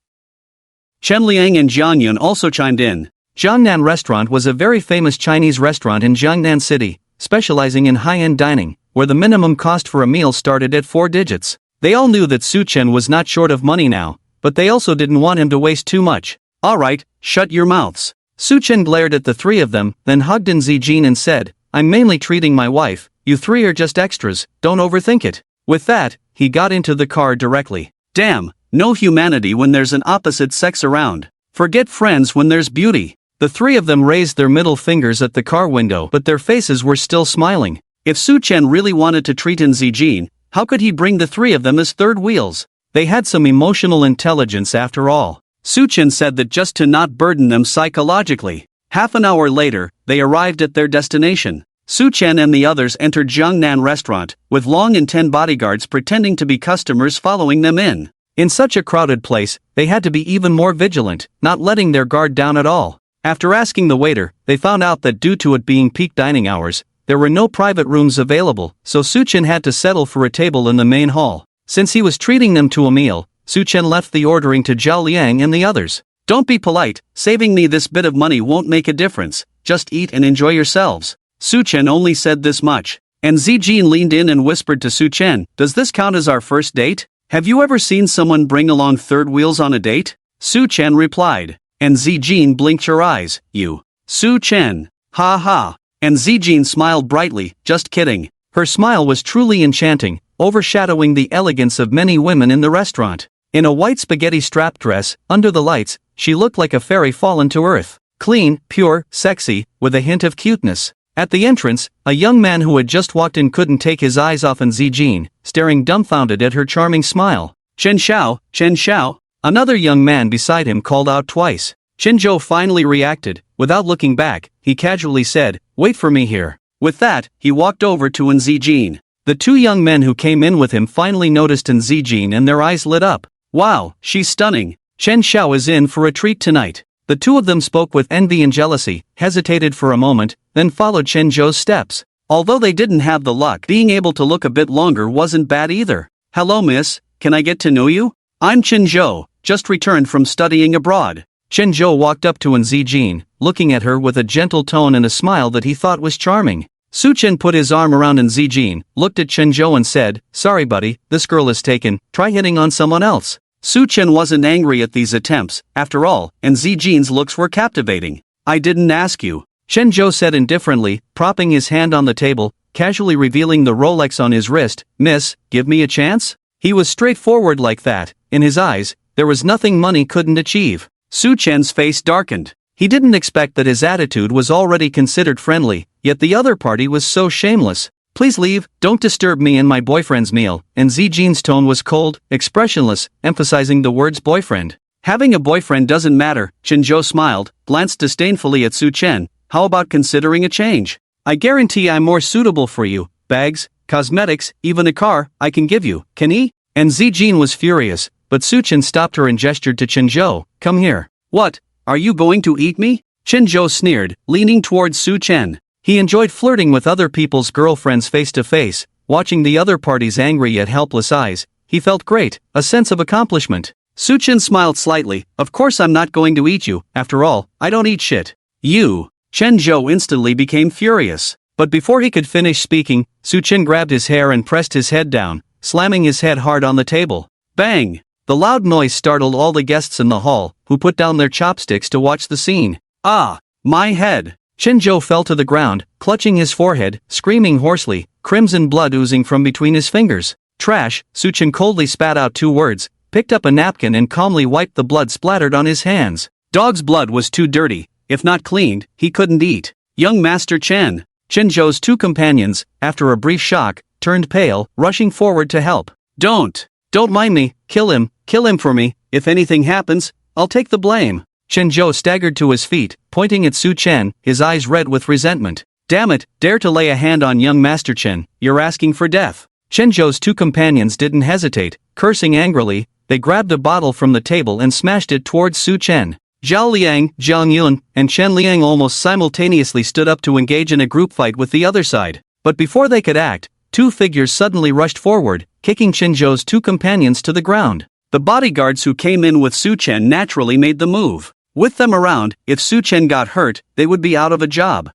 Chen Liang and Jiang Yun also chimed in. Jiangnan Restaurant was a very famous Chinese restaurant in Jiangnan City, specializing in high-end dining, where the minimum cost for a meal started at 4 digits. They all knew that Su Chen was not short of money now, but they also didn't want him to waste too much. Alright, shut your mouths. Su Chen glared at the three of them, then hugged in Zijin and said, I'm mainly treating my wife, you three are just extras, don't overthink it. With that, he got into the car directly. Damn, no humanity when there's an opposite sex around. Forget friends when there's beauty. The three of them raised their middle fingers at the car window, but their faces were still smiling. If Su Chen really wanted to treat in Zijin, how could he bring the three of them as third wheels? They had some emotional intelligence after all. Su Chen said that just to not burden them psychologically. Half an hour later, they arrived at their destination. Su Chen and the others entered Jiangnan restaurant, with Long and 10 bodyguards pretending to be customers following them in. In such a crowded place, they had to be even more vigilant, not letting their guard down at all. After asking the waiter, they found out that due to it being peak dining hours, there were no private rooms available, so Su Chen had to settle for a table in the main hall. Since he was treating them to a meal, Su Chen left the ordering to Zhao Liang and the others. Don't be polite, saving me this bit of money won't make a difference, just eat and enjoy yourselves. Su Chen only said this much, and Zijin leaned in and whispered to Su Chen, does this count as our first date? Have you ever seen someone bring along third wheels on a date? Su Chen replied, and Zijin blinked her eyes, you. Su Chen. Ha ha. And Zijin smiled brightly, just kidding. Her smile was truly enchanting, overshadowing the elegance of many women in the restaurant. In a white spaghetti strap dress, under the lights, she looked like a fairy fallen to earth. Clean, pure, sexy, with a hint of cuteness. At the entrance, a young man who had just walked in couldn't take his eyes off Zijin, staring dumbfounded at her charming smile. Chen Xiao, Chen Xiao. Another young man beside him called out twice. Chen Zhou finally reacted. Without looking back, he casually said, wait for me here. With that, he walked over to Zijin. The two young men who came in with him finally noticed Zijin and their eyes lit up. Wow, she's stunning. Chen Xiao is in for a treat tonight. The two of them spoke with envy and jealousy, hesitated for a moment, then followed Chen Zhou's steps. Although they didn't have the luck, being able to look a bit longer wasn't bad either. Hello miss, can I get to know you? I'm Chen Zhou, just returned from studying abroad. Chen Zhou walked up to Zijin, looking at her with a gentle tone and a smile that he thought was charming. Su Chen put his arm around Zijin, looked at Chen Zhou and said, sorry buddy, this girl is taken, try hitting on someone else. Su Chen wasn't angry at these attempts, after all, and Zijin's looks were captivating. I didn't ask you. Chen Zhou said indifferently, propping his hand on the table, casually revealing the Rolex on his wrist, miss, give me a chance? He was straightforward like that. In his eyes, there was nothing money couldn't achieve. Su Chen's face darkened. He didn't expect that his attitude was already considered friendly, yet the other party was so shameless. Please leave, don't disturb me and my boyfriend's meal, and Zijin's tone was cold, expressionless, emphasizing the words boyfriend. Having a boyfriend doesn't matter, Chen Zhou smiled, glanced disdainfully at Su Chen, how about considering a change? I guarantee I'm more suitable for you, bags, cosmetics, even a car, I can give you, can he? And Zijin was furious, but Su Chen stopped her and gestured to Chen Zhou, come here. What, are you going to eat me? Chen Zhou sneered, leaning towards Su Chen. He enjoyed flirting with other people's girlfriends face to face, watching the other party's angry yet helpless eyes. He felt great, a sense of accomplishment. Su Chen smiled slightly, of course I'm not going to eat you, after all, I don't eat shit. You. Chen Zhou instantly became furious. But before he could finish speaking, Su Chen grabbed his hair and pressed his head down, slamming his head hard on the table. Bang! The loud noise startled all the guests in the hall, who put down their chopsticks to watch the scene. Ah! My head! Chen Zhou fell to the ground, clutching his forehead, screaming hoarsely, crimson blood oozing from between his fingers. Trash, Su Chen coldly spat out 2 words, picked up a napkin and calmly wiped the blood splattered on his hands. Dog's blood was too dirty. If not cleaned, he couldn't eat. Young Master Chen. Chen Zhou's two companions, after a brief shock, turned pale, rushing forward to help. Don't mind me, kill him for me, if anything happens, I'll take the blame. Chen Zhou staggered to his feet, pointing at Su Chen, his eyes red with resentment. Damn it, dare to lay a hand on young Master Chen, you're asking for death. Chen Zhou's two companions didn't hesitate, cursing angrily, they grabbed a bottle from the table and smashed it towards Su Chen. Zhao Liang, Zhang Yun, and Chen Liang almost simultaneously stood up to engage in a group fight with the other side. But before they could act, two figures suddenly rushed forward, kicking Chen Zhou's two companions to the ground. The bodyguards who came in with Su Chen naturally made the move. With them around, if Su Chen got hurt, they would be out of a job.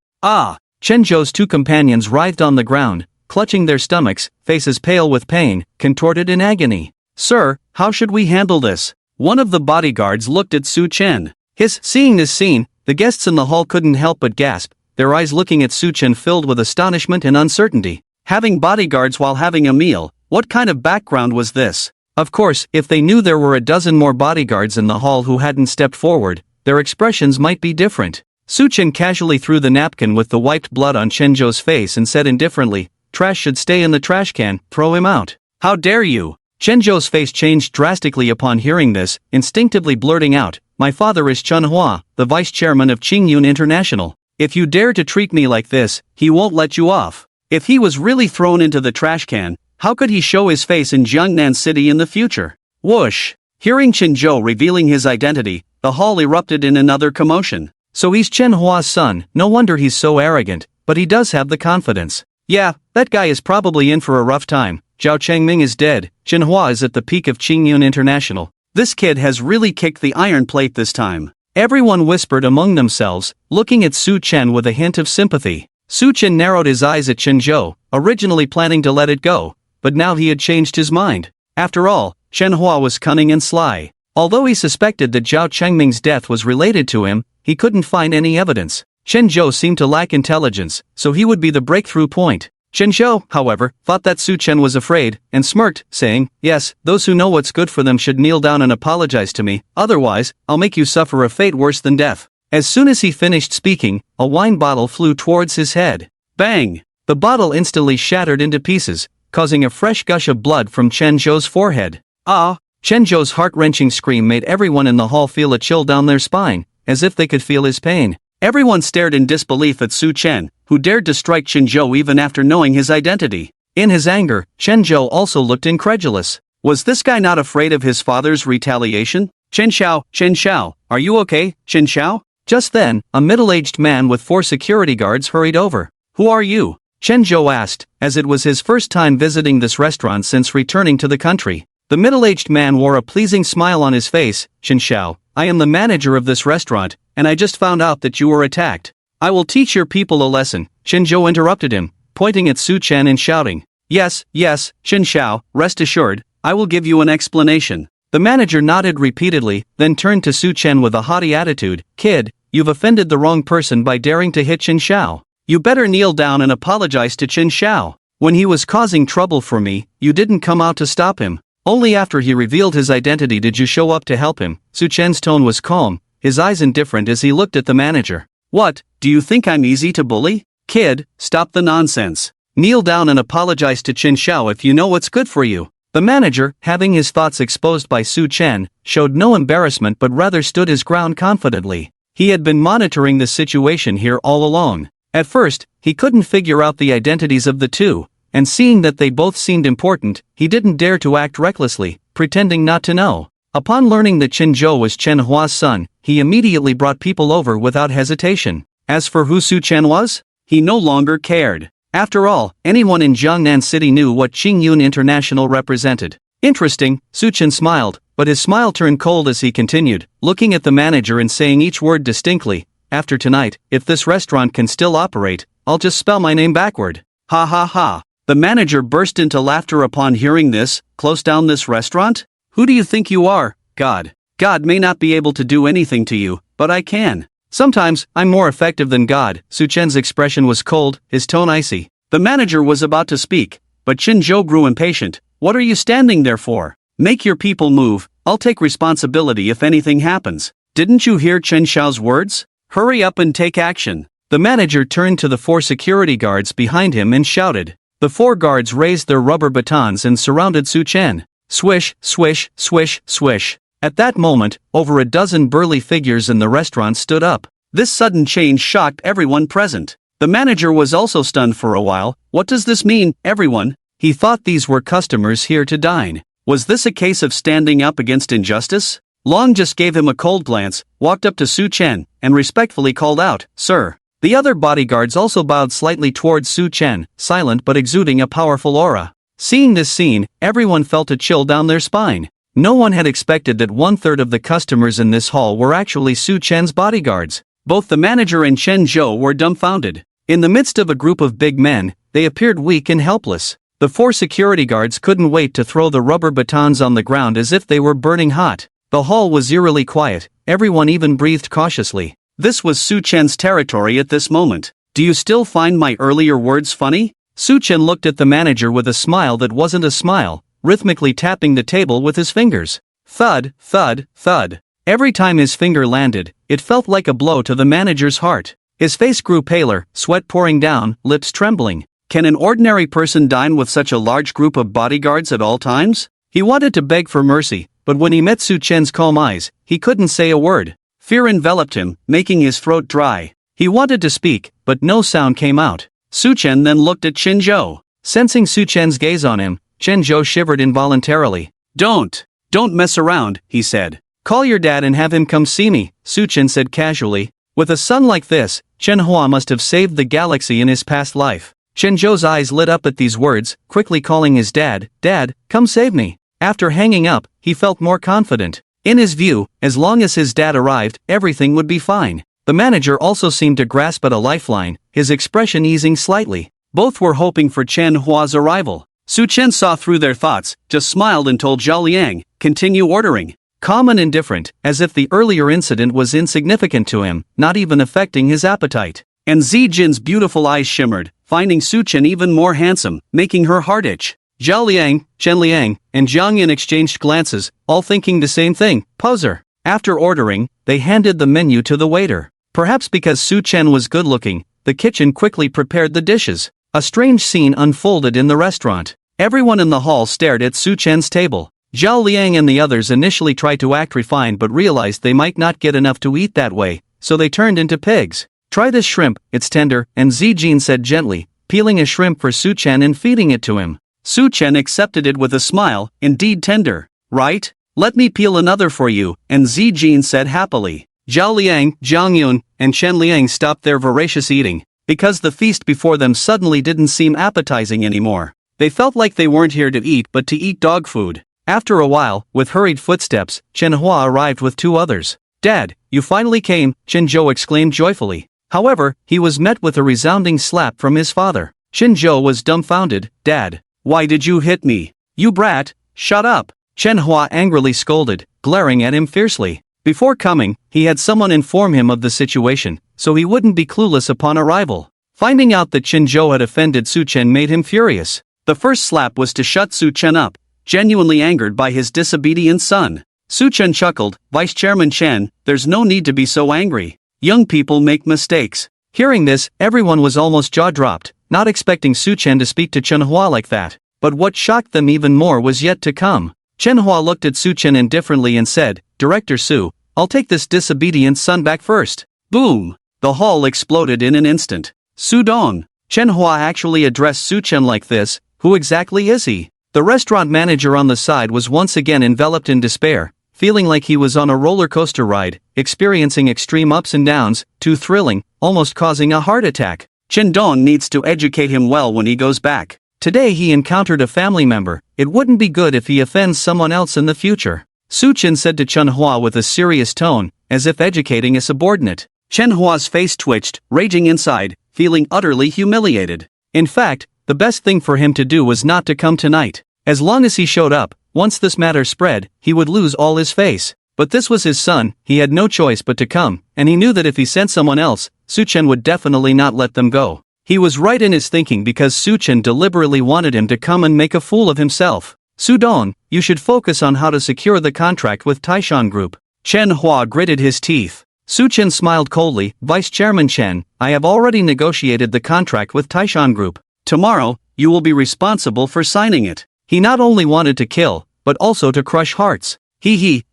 Chen Zhou's two companions writhed on the ground, clutching their stomachs, faces pale with pain, contorted in agony. Sir, how should we handle this? One of the bodyguards looked at Su Chen. Seeing this scene, the guests in the hall couldn't help but gasp, their eyes looking at Su Chen filled with astonishment and uncertainty. Having bodyguards while having a meal, what kind of background was this? Of course, if they knew there were a dozen more bodyguards in the hall who hadn't stepped forward, their expressions might be different. Su Chen casually threw the napkin with the wiped blood on Chen Zhou's face and said indifferently, trash should stay in the trash can, throw him out. How dare you? Chen Zhou's face changed drastically upon hearing this, instinctively blurting out, my father is Chen Hua, the vice chairman of Qingyun International. If you dare to treat me like this, he won't let you off. If he was really thrown into the trash can, how could he show his face in Jiangnan City in the future? Whoosh! Hearing Chen Zhou revealing his identity, the hall erupted in another commotion. So he's Chen Hua's son, no wonder he's so arrogant, but he does have the confidence. Yeah, that guy is probably in for a rough time. Zhao Chengming is dead, Chen Hua is at the peak of Qingyun International. This kid has really kicked the iron plate this time. Everyone whispered among themselves, looking at Su Chen with a hint of sympathy. Su Chen narrowed his eyes at Chen Zhou, originally planning to let it go, but now he had changed his mind. After all, Chen Hua was cunning and sly. Although he suspected that Zhao Chengming's death was related to him, he couldn't find any evidence. Chen Zhou seemed to lack intelligence, so he would be the breakthrough point. Chen Zhou, however, thought that Su Chen was afraid, and smirked, saying, yes, those who know what's good for them should kneel down and apologize to me, otherwise, I'll make you suffer a fate worse than death. As soon as he finished speaking, a wine bottle flew towards his head. Bang! The bottle instantly shattered into pieces, causing a fresh gush of blood from Chen Zhou's forehead. Chen Zhou's heart-wrenching scream made everyone in the hall feel a chill down their spine, as if they could feel his pain. Everyone stared in disbelief at Su Chen, who dared to strike Chen Zhou even after knowing his identity. In his anger, Chen Zhou also looked incredulous. Was this guy not afraid of his father's retaliation? Chen Xiao, are you okay, Chen Xiao? Just then, a middle-aged man with 4 security guards hurried over. Who are you? Chen Zhou asked, as it was his first time visiting this restaurant since returning to the country. The middle-aged man wore a pleasing smile on his face. Chen Xiao, I am the manager of this restaurant, and I just found out that you were attacked. I will teach your people a lesson. Chen Zhou interrupted him, pointing at Su Chen and shouting. Yes, Chen Xiao, rest assured, I will give you an explanation. The manager nodded repeatedly, then turned to Su Chen with a haughty attitude. Kid, you've offended the wrong person by daring to hit Chen Xiao. You better kneel down and apologize to Chen Xiao. When he was causing trouble for me, you didn't come out to stop him. Only after he revealed his identity did you show up to help him. Su Chen's tone was calm, his eyes indifferent as he looked at the manager. What, do you think I'm easy to bully? Kid, stop the nonsense. Kneel down and apologize to Chen Xiao if you know what's good for you. The manager, having his thoughts exposed by Su Chen, showed no embarrassment but rather stood his ground confidently. He had been monitoring the situation here all along. At first, he couldn't figure out the identities of the two, and seeing that they both seemed important, he didn't dare to act recklessly, pretending not to know. Upon learning that Chen Zhou was Chen Hua's son, he immediately brought people over without hesitation. As for who Su Chen was, he no longer cared. After all, anyone in Jiangnan City knew what Qingyun International represented. Interesting, Su Chen smiled, but his smile turned cold as he continued, looking at the manager and saying each word distinctly. After tonight, if this restaurant can still operate, I'll just spell my name backward. Ha ha ha. The manager burst into laughter upon hearing this. Close down this restaurant? Who do you think you are? God. God may not be able to do anything to you, but I can. Sometimes, I'm more effective than God. Su Chen's expression was cold, his tone icy. The manager was about to speak, but Chen Zhou grew impatient. What are you standing there for? Make your people move, I'll take responsibility if anything happens. Didn't you hear Chen Xiao's words? Hurry up and take action. The manager turned to the 4 security guards behind him and shouted. The 4 guards raised their rubber batons and surrounded Su Chen. Swish, swish, swish, swish. At that moment, over a dozen burly figures in the restaurant stood up. This sudden change shocked everyone present. The manager was also stunned for a while. What does this mean, everyone? He thought these were customers here to dine. Was this a case of standing up against injustice? Long just gave him a cold glance, walked up to Su Chen, and respectfully called out, "Sir." The other bodyguards also bowed slightly towards Su Chen, silent but exuding a powerful aura. Seeing this scene, everyone felt a chill down their spine. No one had expected that 1/3 of the customers in this hall were actually Su Chen's bodyguards. Both the manager and Chen Zhou were dumbfounded. In the midst of a group of big men, they appeared weak and helpless. The 4 security guards couldn't wait to throw the rubber batons on the ground as if they were burning hot. The hall was eerily quiet, everyone even breathed cautiously. This was Su Chen's territory at this moment. Do you still find my earlier words funny? Su Chen looked at the manager with a smile that wasn't a smile, rhythmically tapping the table with his fingers. Thud, thud, thud. Every time his finger landed, it felt like a blow to the manager's heart. His face grew paler, sweat pouring down, lips trembling. Can an ordinary person dine with such a large group of bodyguards at all times? He wanted to beg for mercy, but when he met Su Chen's calm eyes, he couldn't say a word. Fear enveloped him, making his throat dry. He wanted to speak, but no sound came out. Su Chen then looked at Chen Zhou. Sensing Su Chen's gaze on him, Chen Zhou shivered involuntarily. Don't mess around, he said. Call your dad and have him come see me, Su Chen said casually. With a son like this, Chen Hua must have saved the galaxy in his past life. Chen Zhou's eyes lit up at these words, quickly calling his dad, "Dad, come save me." After hanging up, he felt more confident. In his view, as long as his dad arrived, everything would be fine. The manager also seemed to grasp at a lifeline, his expression easing slightly. Both were hoping for Chen Hua's arrival. Su Chen saw through their thoughts, just smiled and told Zhao Liang, "Continue ordering." Calm and indifferent, as if the earlier incident was insignificant to him, not even affecting his appetite. And Zijin's beautiful eyes shimmered, finding Su Chen even more handsome, making her heart itch. Zhao Liang, Chen Liang, and Zhang Yin exchanged glances, all thinking the same thing, poser. After ordering, they handed the menu to the waiter. Perhaps because Su Chen was good-looking, the kitchen quickly prepared the dishes. A strange scene unfolded in the restaurant. Everyone in the hall stared at Su Chen's table. Zhao Liang and the others initially tried to act refined but realized they might not get enough to eat that way, so they turned into pigs. "Try this shrimp, it's tender," and Zijin said gently, peeling a shrimp for Su Chen and feeding it to him. Su Chen accepted it with a smile, "Indeed tender, right? Let me peel another for you," and Zijin said happily. Zhao Liang, Zhang Yun, and Chen Liang stopped their voracious eating, because the feast before them suddenly didn't seem appetizing anymore. They felt like they weren't here to eat but to eat dog food. After a while, with hurried footsteps, Chen Hua arrived with 2 others. "Dad, you finally came," Chen Zhou exclaimed joyfully. However, he was met with a resounding slap from his father. Chen Zhou was dumbfounded. "Dad, why did you hit me? You brat, shut up!" Chen Hua angrily scolded, glaring at him fiercely. Before coming, he had someone inform him of the situation, so he wouldn't be clueless upon arrival. Finding out that Chen Zhou had offended Su Chen made him furious. The first slap was to shut Su Chen up, genuinely angered by his disobedient son. Su Chen chuckled, "Vice Chairman Chen, there's no need to be so angry. Young people make mistakes." Hearing this, everyone was almost jaw-dropped, not expecting Su Chen to speak to Chen Hua like that. But what shocked them even more was yet to come. Chen Hua looked at Su Chen indifferently and said, "Director Su, I'll take this disobedient son back first." Boom! The hall exploded in an instant. "Su Dong." Chen Hua actually addressed Su Chen like this. Who exactly is he? The restaurant manager on the side was once again enveloped in despair, feeling like he was on a roller coaster ride, experiencing extreme ups and downs, too thrilling, almost causing a heart attack. Chen Dong needs to educate him well when he goes back. Today he encountered a family member. It wouldn't be good if he offends someone else in the future. Su Chen said to Chen Hua with a serious tone, as if educating a subordinate. Chen Hua's face twitched, raging inside, feeling utterly humiliated. In fact, the best thing for him to do was not to come tonight. As long as he showed up, once this matter spread, he would lose all his face. But this was his son, he had no choice but to come, and he knew that if he sent someone else, Su Chen would definitely not let them go. He was right in his thinking because Su Chen deliberately wanted him to come and make a fool of himself. "Su Dong, you should focus on how to secure the contract with Taishan Group." Chen Hua gritted his teeth. Su Chen smiled coldly. Vice Chairman Chen, I have already negotiated the contract with Taishan Group. Tomorrow, you will be responsible for signing it. He not only wanted to kill, but also to crush hearts.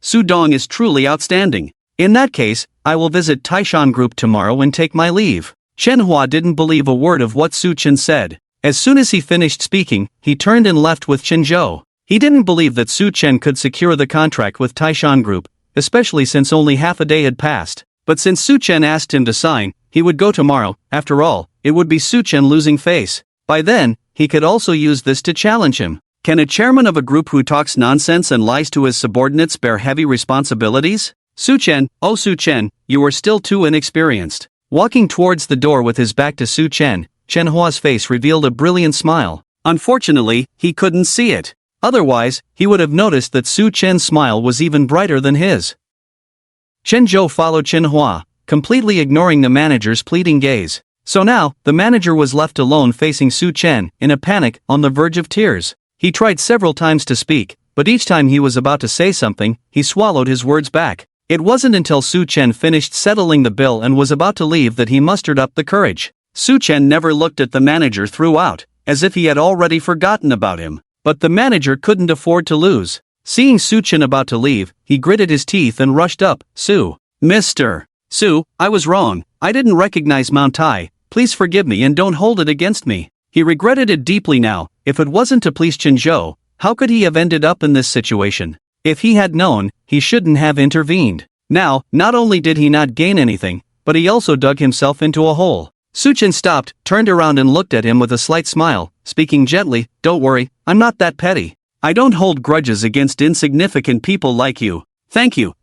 Su Dong is truly outstanding. In that case, I will visit Taishan Group tomorrow and take my leave. Chen Hua didn't believe a word of what Su Chen said. As soon as he finished speaking, he turned and left with Chen Zhou. He didn't believe that Su Chen could secure the contract with Taishan Group, especially since only half a day had passed. But since Su Chen asked him to sign, he would go tomorrow. After all, it would be Su Chen losing face. By then, he could also use this to challenge him. Can a chairman of a group who talks nonsense and lies to his subordinates bear heavy responsibilities? Su Chen, oh Su Chen, you are still too inexperienced. Walking towards the door with his back to Su Chen, Chen Hua's face revealed a brilliant smile. Unfortunately, he couldn't see it. Otherwise, he would have noticed that Su Chen's smile was even brighter than his. Chen Zhou followed Chen Hua, completely ignoring the manager's pleading gaze. So now, the manager was left alone facing Su Chen, in a panic, on the verge of tears. He tried several times to speak, but each time he was about to say something, he swallowed his words back. It wasn't until Su Chen finished settling the bill and was about to leave that he mustered up the courage. Su Chen never looked at the manager throughout, as if he had already forgotten about him. But the manager couldn't afford to lose. Seeing Su Chen about to leave, he gritted his teeth and rushed up. Mr. Su, I was wrong. I didn't recognize Mount Tai. Please forgive me and don't hold it against me. He regretted it deeply now. If it wasn't to please Chen Zhou, how could he have ended up in this situation? If he had known, he shouldn't have intervened. Now, not only did he not gain anything, but he also dug himself into a hole. Su Chen stopped, turned around and looked at him with a slight smile, speaking gently, don't worry, I'm not that petty. I don't hold grudges against insignificant people like you. Thank you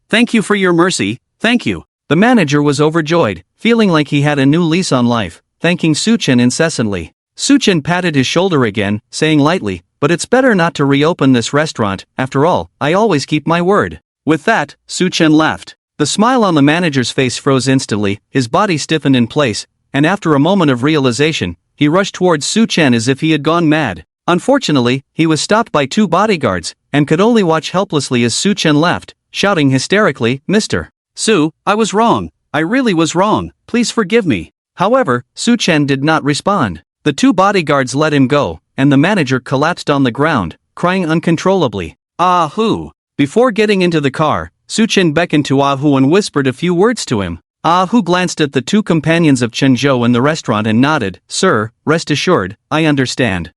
for your mercy, thank you. The manager was overjoyed, feeling like he had a new lease on life, thanking Su Chen incessantly. Su Chen patted his shoulder again, saying lightly, but it's better not to reopen this restaurant, after all, I always keep my word. With that, Su Chen left. The smile on the manager's face froze instantly, his body stiffened in place, and after a moment of realization, he rushed towards Su Chen as if he had gone mad. Unfortunately, he was stopped by two bodyguards, and could only watch helplessly as Su Chen left, shouting hysterically, Mr. Su, I was wrong. I really was wrong, please forgive me. However, Su Chen did not respond. The two bodyguards let him go, and the manager collapsed on the ground, crying uncontrollably. Ah Hu! Before getting into the car, Su Chen beckoned to Ah Hu and whispered a few words to him. Ah Hu glanced at the two companions of Chen Zhou in the restaurant and nodded. Sir, rest assured, I understand.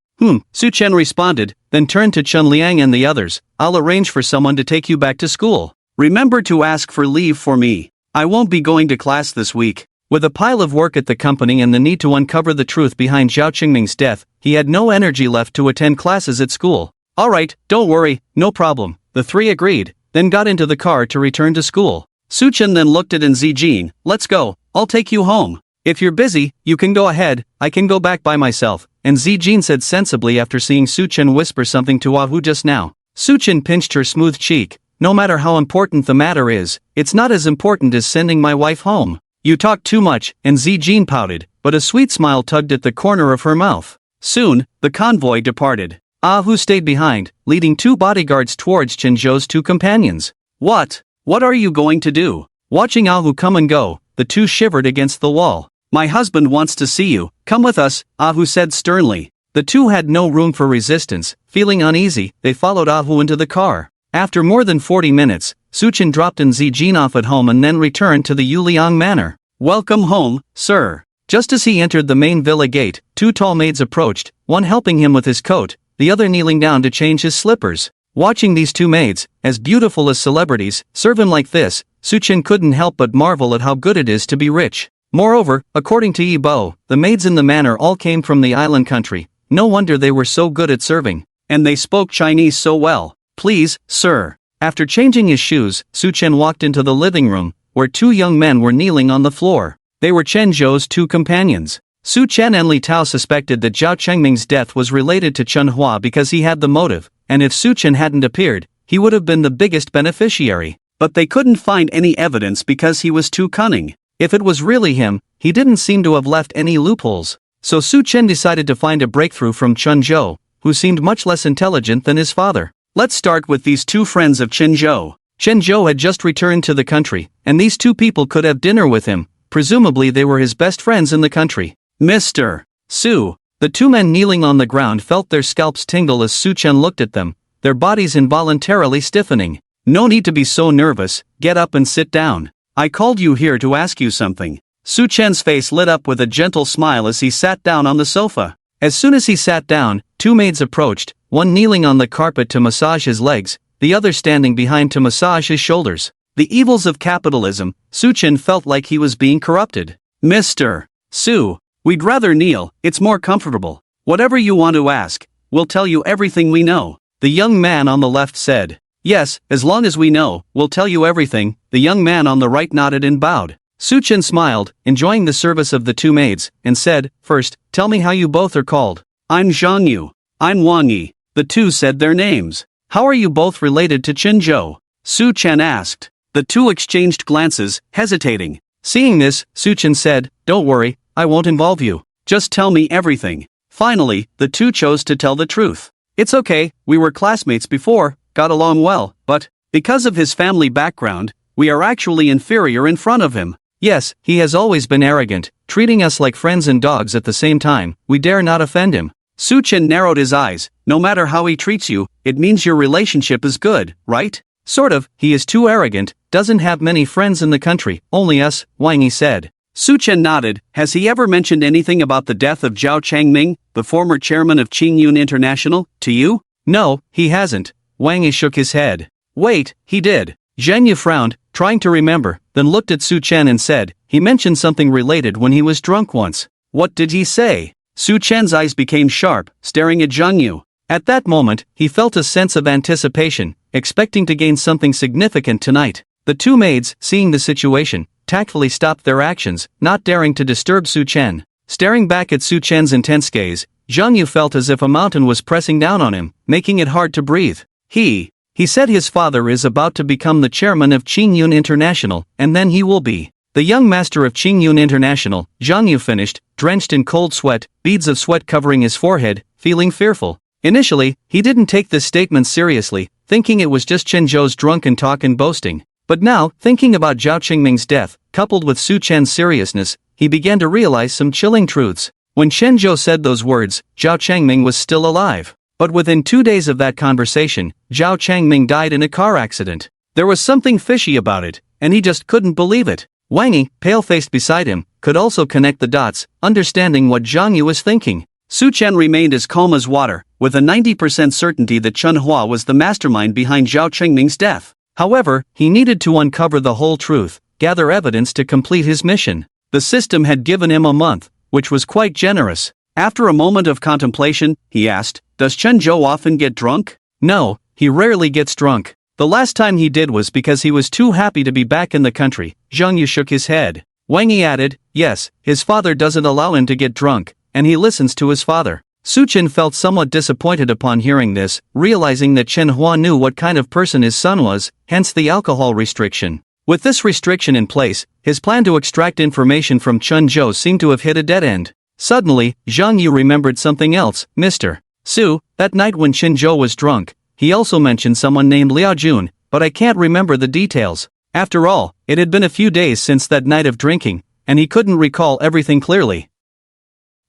Su Chen responded, then turned to Chun Liang and the others. I'll arrange for someone to take you back to school. Remember to ask for leave for me. I won't be going to class this week. With a pile of work at the company and the need to uncover the truth behind Zhao Qingming's death, he had no energy left to attend classes at school. Alright, don't worry, no problem. The three agreed, then got into the car to return to school. Su Chen then looked at Zijin. Let's go, I'll take you home. If you're busy, you can go ahead, I can go back by myself, and Zijin said sensibly after seeing Su Chen whisper something to Ah Hu just now. Su Chen pinched her smooth cheek. No matter how important the matter is, it's not as important as sending my wife home. You talk too much, and Zijin pouted, but a sweet smile tugged at the corner of her mouth. Soon, the convoy departed. Ah Hu stayed behind, leading two bodyguards towards Chen Zhou's two companions. What are you going to do? Watching Ah Hu come and go, the two shivered against the wall. My husband wants to see you, come with us, Ah Hu said sternly. The two had no room for resistance. Feeling uneasy, they followed Ah Hu into the car. After more than 40 minutes, Su Chen dropped Zijin off at home and then returned to the Yuliang Manor. Welcome home, sir. Just as he entered the main villa gate, two tall maids approached, one helping him with his coat, the other kneeling down to change his slippers. Watching these two maids, as beautiful as celebrities, serve him like this, Su Chen couldn't help but marvel at how good it is to be rich. Moreover, according to Yi Bo, the maids in the manor all came from the island country. No wonder they were so good at serving. And they spoke Chinese so well. Please, sir. After changing his shoes, Su Chen walked into the living room, where two young men were kneeling on the floor. They were Chen Zhou's two companions. Su Chen and Li Tao suspected that Zhao Chengming's death was related to Chen Hua because he had the motive, and if Su Chen hadn't appeared, he would have been the biggest beneficiary. But they couldn't find any evidence because he was too cunning. If it was really him, he didn't seem to have left any loopholes. So Su Chen decided to find a breakthrough from Chen Zhou, who seemed much less intelligent than his father. Let's start with these two friends of Chen Zhou. Chen Zhou had just returned to the country, and these two people could have dinner with him. Presumably they were his best friends in the country. Mr. Su. The two men kneeling on the ground felt their scalps tingle as Su Chen looked at them, their bodies involuntarily stiffening. No need to be so nervous, get up and sit down. I called you here to ask you something. Su Chen's face lit up with a gentle smile as he sat down on the sofa. As soon as he sat down, two maids approached, one kneeling on the carpet to massage his legs, the other standing behind to massage his shoulders. The evils of capitalism, Su Chen felt like he was being corrupted. Mr. Su, we'd rather kneel, it's more comfortable. Whatever you want to ask, we'll tell you everything we know. The young man on the left said. Yes, as long as we know, we'll tell you everything. The young man on the right nodded and bowed. Su Chen smiled, enjoying the service of the two maids, and said, First, tell me how you both are called. I'm Zhang Yu. I'm Wang Yi. The two said their names. How are you both related to Chen Zhou? Su Chen asked. The two exchanged glances, hesitating. Seeing this, Su Chen said, Don't worry, I won't involve you. Just tell me everything. Finally, the two chose to tell the truth. It's okay, we were classmates before, got along well, but, because of his family background, we are actually inferior in front of him. Yes, he has always been arrogant, treating us like friends and dogs at the same time, we dare not offend him. Su Chen narrowed his eyes. No matter how he treats you, it means your relationship is good, right? Sort of, he is too arrogant, doesn't have many friends in the country, only us, Wang Yi said. Su Chen nodded. Has he ever mentioned anything about the death of Zhao Changming, the former chairman of Qingyun International, to you? No, he hasn't. Wang Yi shook his head. Wait, he did. Zheng Yu frowned, trying to remember, then looked at Su Chen and said, he mentioned something related when he was drunk once. What did he say? Su Chen's eyes became sharp, staring at Zheng Yu. At that moment, he felt a sense of anticipation, expecting to gain something significant tonight. The two maids, seeing the situation, tactfully stopped their actions, not daring to disturb Su Chen. Staring back at Su Chen's intense gaze, Zheng Yu felt as if a mountain was pressing down on him, making it hard to breathe. He said his father is about to become the chairman of Qingyun International, and then he will be the young master of Qingyun International. Zhang Yu finished, drenched in cold sweat, beads of sweat covering his forehead, feeling fearful. Initially, he didn't take this statement seriously, thinking it was just Chen Zhou's drunken talk and boasting. But now, thinking about Zhao Qingming's death, coupled with Su Chen's seriousness, he began to realize some chilling truths. When Chen Zhou said those words, Zhao Changming was still alive. But within 2 days of that conversation, Zhao Changming died in a car accident. There was something fishy about it, and he just couldn't believe it. Wang Yi, pale-faced beside him, could also connect the dots, understanding what Zhang Yu was thinking. Su Chen remained as calm as water, with a 90% certainty that Chen Hua was the mastermind behind Zhao Chengming's death. However, he needed to uncover the whole truth, gather evidence to complete his mission. The system had given him a month, which was quite generous. After a moment of contemplation, he asked, Does Chen Zhou often get drunk? No, he rarely gets drunk. The last time he did was because he was too happy to be back in the country. Zhang Yu shook his head. Wang Yi added, Yes, his father doesn't allow him to get drunk, and he listens to his father. Su Chen felt somewhat disappointed upon hearing this, realizing that Chen Hua knew what kind of person his son was, hence the alcohol restriction. With this restriction in place, his plan to extract information from Chen Zhou seemed to have hit a dead end. Suddenly, Zhang Yu remembered something else. Mr. Su, that night when Chen Zhou was drunk, he also mentioned someone named Liao Jun, but I can't remember the details. After all, it had been a few days since that night of drinking, and he couldn't recall everything clearly.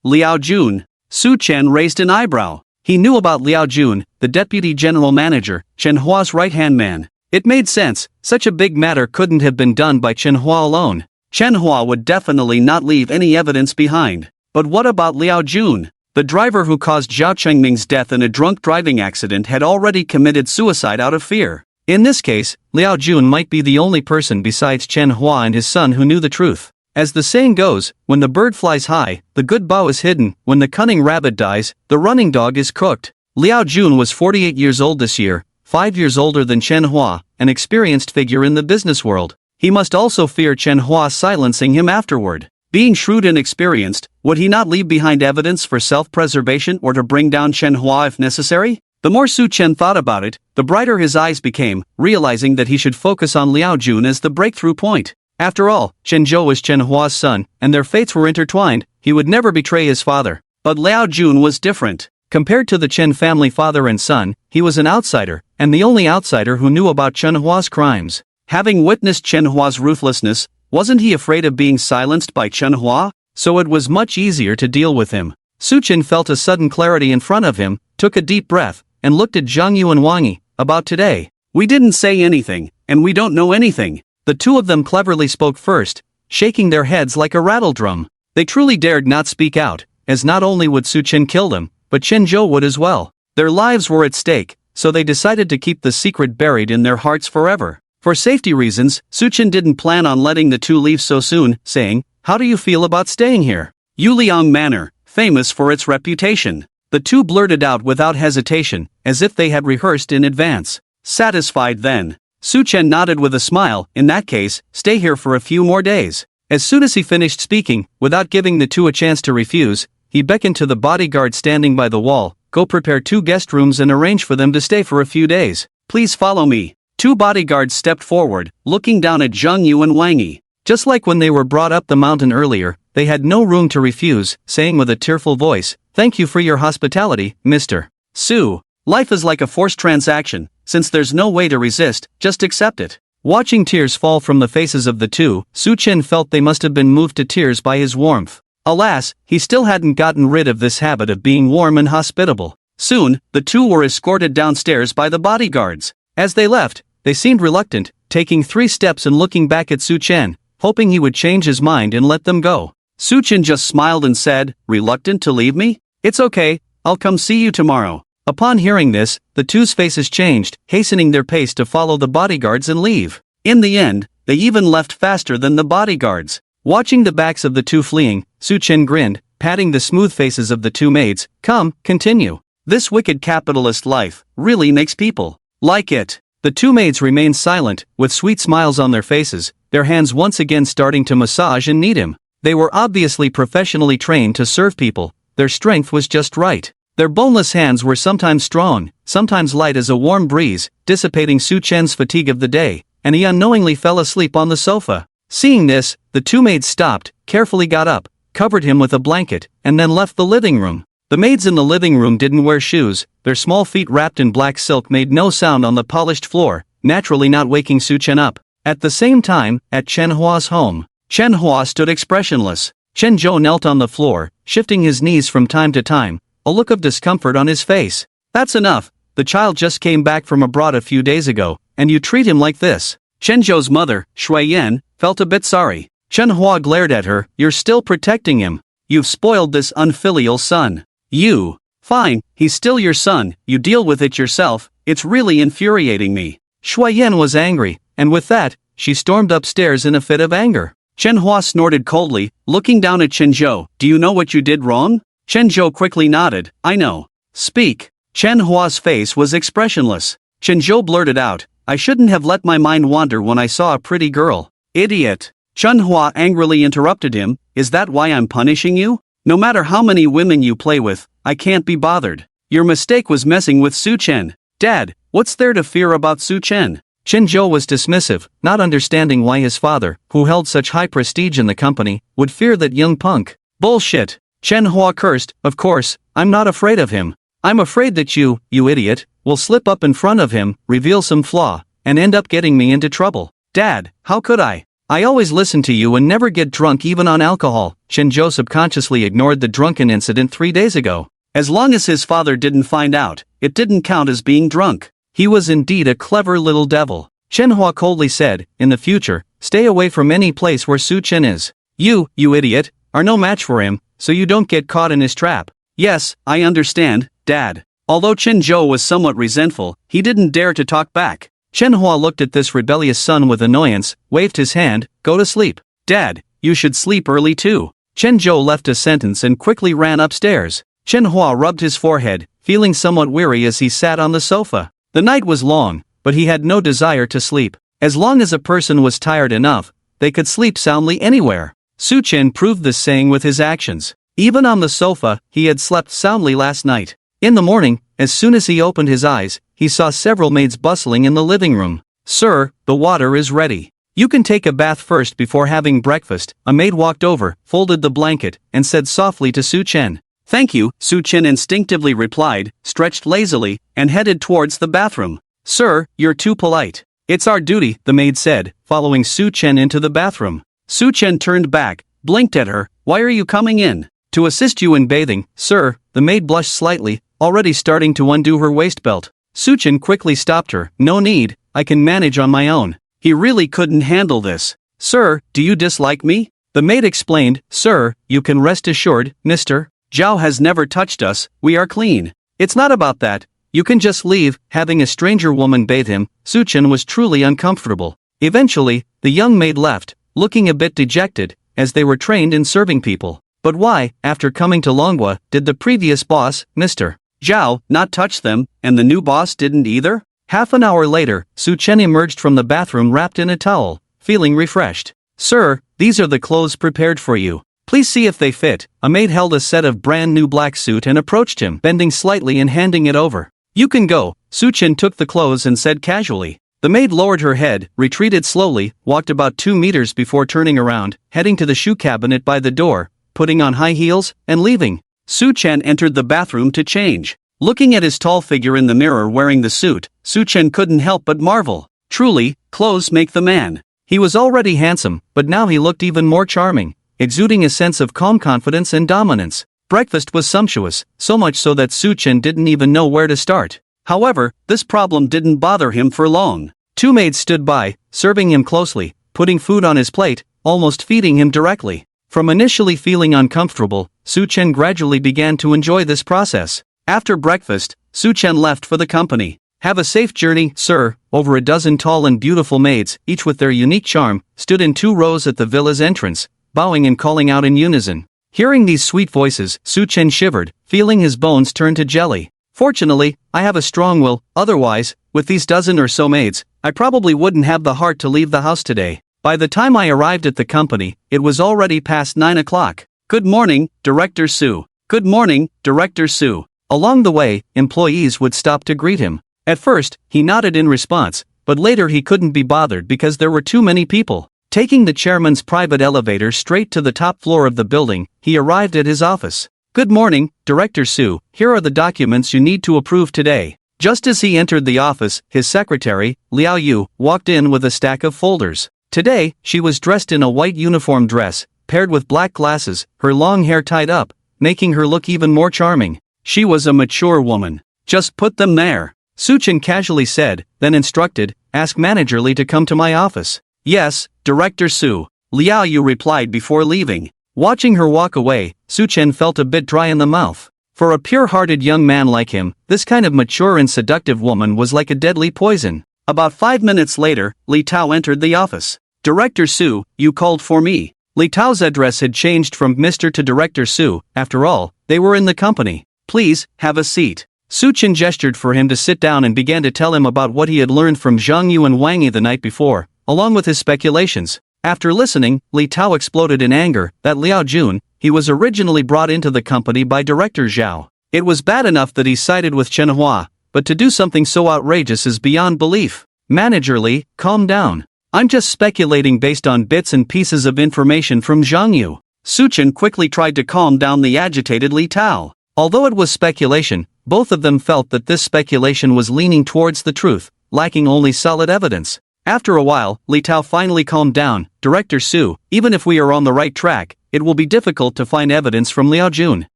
Liao Jun. Su Chen raised an eyebrow. He knew about Liao Jun, the deputy general manager, Chen Hua's right-hand man. It made sense, such a big matter couldn't have been done by Chen Hua alone. Chen Hua would definitely not leave any evidence behind. But what about Liao Jun? The driver who caused Zhao Chengming's death in a drunk driving accident had already committed suicide out of fear. In this case, Liao Jun might be the only person besides Chen Hua and his son who knew the truth. As the saying goes, when the bird flies high, the good bough is hidden. When the cunning rabbit dies, the running dog is cooked. Liao Jun was 48 years old this year, 5 years older than Chen Hua, an experienced figure in the business world. He must also fear Chen Hua silencing him afterward. Being shrewd and experienced, would he not leave behind evidence for self-preservation or to bring down Chen Hua if necessary? The more Su Chen thought about it, the brighter his eyes became, realizing that he should focus on Liao Jun as the breakthrough point. After all, Chen Zhou was Chen Hua's son, and their fates were intertwined. He would never betray his father. But Liao Jun was different. Compared to the Chen family father and son, he was an outsider, and the only outsider who knew about Chenhua's crimes. Having witnessed Chenhua's ruthlessness, wasn't he afraid of being silenced by Chenhua? So it was much easier to deal with him. Suchen felt a sudden clarity in front of him, took a deep breath, and looked at Zhang Yu and Wang Yi. About today. We didn't say anything, and we don't know anything. The two of them cleverly spoke first, shaking their heads like a rattledrum. They truly dared not speak out, as not only would Suchen kill them, but Chenzhou would as well. Their lives were at stake, so they decided to keep the secret buried in their hearts forever. For safety reasons, Suchen didn't plan on letting the two leave so soon, saying, "How do you feel about staying here?" Yuliang Manor, famous for its reputation. The two blurted out without hesitation, as if they had rehearsed in advance. Satisfied then. Suchen nodded with a smile. In that case, stay here for a few more days. As soon as he finished speaking, without giving the two a chance to refuse, he beckoned to the bodyguard standing by the wall. "Go prepare 2 guest rooms and arrange for them to stay for a few days. Please follow me." 2 bodyguards stepped forward, looking down at Zhang Yu and Wang Yi. Just like when they were brought up the mountain earlier, they had no room to refuse, saying with a tearful voice, "Thank you for your hospitality, Mr. Su. Life is like a forced transaction, since there's no way to resist, just accept it." Watching tears fall from the faces of the two, Su Chen felt they must have been moved to tears by his warmth. Alas, he still hadn't gotten rid of this habit of being warm and hospitable. Soon, the two were escorted downstairs by the bodyguards. As they left, they seemed reluctant, taking 3 steps and looking back at Su Chen, hoping he would change his mind and let them go. Su Chen just smiled and said, "Reluctant to leave me? It's okay, I'll come see you tomorrow." Upon hearing this, the two's faces changed, hastening their pace to follow the bodyguards and leave. In the end, they even left faster than the bodyguards. Watching the backs of the two fleeing, Su Chen grinned, patting the smooth faces of the 2 maids. "Come, continue. This wicked capitalist life really makes people like it." The 2 maids remained silent, with sweet smiles on their faces, their hands once again starting to massage and knead him. They were obviously professionally trained to serve people. Their strength was just right. Their boneless hands were sometimes strong, sometimes light as a warm breeze, dissipating Su Chen's fatigue of the day, and he unknowingly fell asleep on the sofa. Seeing this, the 2 maids stopped, carefully got up, covered him with a blanket, and then left the living room. The maids in the living room didn't wear shoes, their small feet wrapped in black silk made no sound on the polished floor, naturally not waking Su Chen up. At the same time, at Chenhua's home, Chenhua stood expressionless. Chenzhou knelt on the floor, shifting his knees from time to time, a look of discomfort on his face. "That's enough, the child just came back from abroad a few days ago, and you treat him like this." Chenzhou's mother, Shui Yan, felt a bit sorry. Chenhua glared at her. "You're still protecting him. You've spoiled this unfilial son. You. Fine, he's still your son, you deal with it yourself, it's really infuriating me." Shui Yan was angry, and with that, she stormed upstairs in a fit of anger. Chenhua snorted coldly, looking down at Chenzhou. "Do you know what you did wrong?" Chenzhou quickly nodded. "I know. Speak." Chenhua's face was expressionless. Chenzhou blurted out, "I shouldn't have let my mind wander when I saw a pretty girl." "Idiot." Chenhua angrily interrupted him, "Is that why I'm punishing you? No matter how many women you play with, I can't be bothered. Your mistake was messing with Su Chen. Dad, what's there to fear about Su Chen?" Chenzhou was dismissive, not understanding why his father, who held such high prestige in the company, would fear that young punk. "Bullshit." Chenhua cursed. "Of course, I'm not afraid of him. I'm afraid that you idiot, will slip up in front of him, reveal some flaw, and end up getting me into trouble." "Dad, how could I? I always listen to you and never get drunk even on alcohol." Chenzhou subconsciously ignored the drunken incident 3 days ago. As long as his father didn't find out, it didn't count as being drunk. He was indeed a clever little devil. Chenhua coldly said, "In the future, stay away from any place where Su Chen is. You idiot, are no match for him, so you don't get caught in his trap." "Yes, I understand, Dad." Although Chenzhou was somewhat resentful, he didn't dare to talk back. Chenhua looked at this rebellious son with annoyance, waved his hand. "Go to sleep. Dad, you should sleep early too." Chenzhou left a sentence and quickly ran upstairs. Chenhua rubbed his forehead, feeling somewhat weary as he sat on the sofa. The night was long, but he had no desire to sleep. As long as a person was tired enough, they could sleep soundly anywhere. Su Chen proved this saying with his actions. Even on the sofa, he had slept soundly last night. In the morning, as soon as he opened his eyes, he saw several maids bustling in the living room. "Sir, the water is ready. You can take a bath first before having breakfast." A maid walked over, folded the blanket, and said softly to Su Chen. "Thank you," Su Chen instinctively replied, stretched lazily, and headed towards the bathroom. "Sir, you're too polite." "It's our duty," the maid said, following Su Chen into the bathroom. Su Chen turned back, blinked at her. "Why are you coming in?" "To assist you in bathing, sir." The maid blushed slightly, already starting to undo her waist belt. Su Chen quickly stopped her. "No need, I can manage on my own." He really couldn't handle this. "Sir, do you dislike me?" The maid explained. "Sir, you can rest assured, Mr. Zhao has never touched us, we are clean." "It's not about that. You can just leave." Having a stranger woman bathe him, Su Chen was truly uncomfortable. Eventually, the young maid left, looking a bit dejected, as they were trained in serving people. But why, after coming to Manhwa, did the previous boss, Mr. Zhao, not touch them, and the new boss didn't either? Half an hour later, Su Chen emerged from the bathroom wrapped in a towel, feeling refreshed. "Sir, these are the clothes prepared for you. Please see if they fit." A maid held a set of brand new black suit and approached him, bending slightly and handing it over. "You can go." Su Chen took the clothes and said casually. The maid lowered her head, retreated slowly, walked about 2 meters before turning around, heading to the shoe cabinet by the door, putting on high heels, and leaving. Su Chen entered the bathroom to change. Looking at his tall figure in the mirror wearing the suit, Su Chen couldn't help but marvel. Truly, clothes make the man. He was already handsome, but now he looked even more charming, exuding a sense of calm confidence and dominance. Breakfast was sumptuous, so much so that Su Chen didn't even know where to start. However, this problem didn't bother him for long. 2 maids stood by, serving him closely, putting food on his plate, almost feeding him directly. From initially feeling uncomfortable, Su Chen gradually began to enjoy this process. After breakfast, Su Chen left for the company. "Have a safe journey, sir." Over a dozen tall and beautiful maids, each with their unique charm, stood in 2 rows at the villa's entrance, bowing and calling out in unison. Hearing these sweet voices, Su Chen shivered, feeling his bones turn to jelly. "Fortunately, I have a strong will, otherwise, with these dozen or so maids, I probably wouldn't have the heart to leave the house today." By the time I arrived at the company, it was already past 9 o'clock. "Good morning, Director Su." "Good morning, Director Su." Along the way, employees would stop to greet him. At first, he nodded in response, but later he couldn't be bothered because there were too many people. Taking the chairman's private elevator straight to the top floor of the building, he arrived at his office. "Good morning, Director Su, here are the documents you need to approve today." Just as he entered the office, his secretary, Liao Yu, walked in with a stack of folders. Today, she was dressed in a white uniform dress, paired with black glasses, her long hair tied up, making her look even more charming. She was a mature woman. "Just put them there," Su Chen casually said, then instructed, "Ask Manager Li to come to my office." "Yes, Director Su," Liao Yu replied before leaving. Watching her walk away, Su Chen felt a bit dry in the mouth. For a pure-hearted young man like him, this kind of mature and seductive woman was like a deadly poison. About 5 minutes later, Li Tao entered the office. "Director Su, you called for me." Li Tao's address had changed from Mr. to Director Su. After all, they were in the company. "Please, have a seat." Su Chen gestured for him to sit down and began to tell him about what he had learned from Zhang Yu and Wang Yi the night before, along with his speculations. After listening, Li Tao exploded in anger. That Liao Jun, he was originally brought into the company by Director Zhao. It was bad enough that he sided with Manhwa, but to do something so outrageous is beyond belief. "Manager Li, calm down. I'm just speculating based on bits and pieces of information from Zhang Yu." Su Chen quickly tried to calm down the agitated Li Tao. Although it was speculation, both of them felt that this speculation was leaning towards the truth, lacking only solid evidence. After a while, Li Tao finally calmed down. "Director Su, even if we are on the right track, it will be difficult to find evidence from Liao Jun."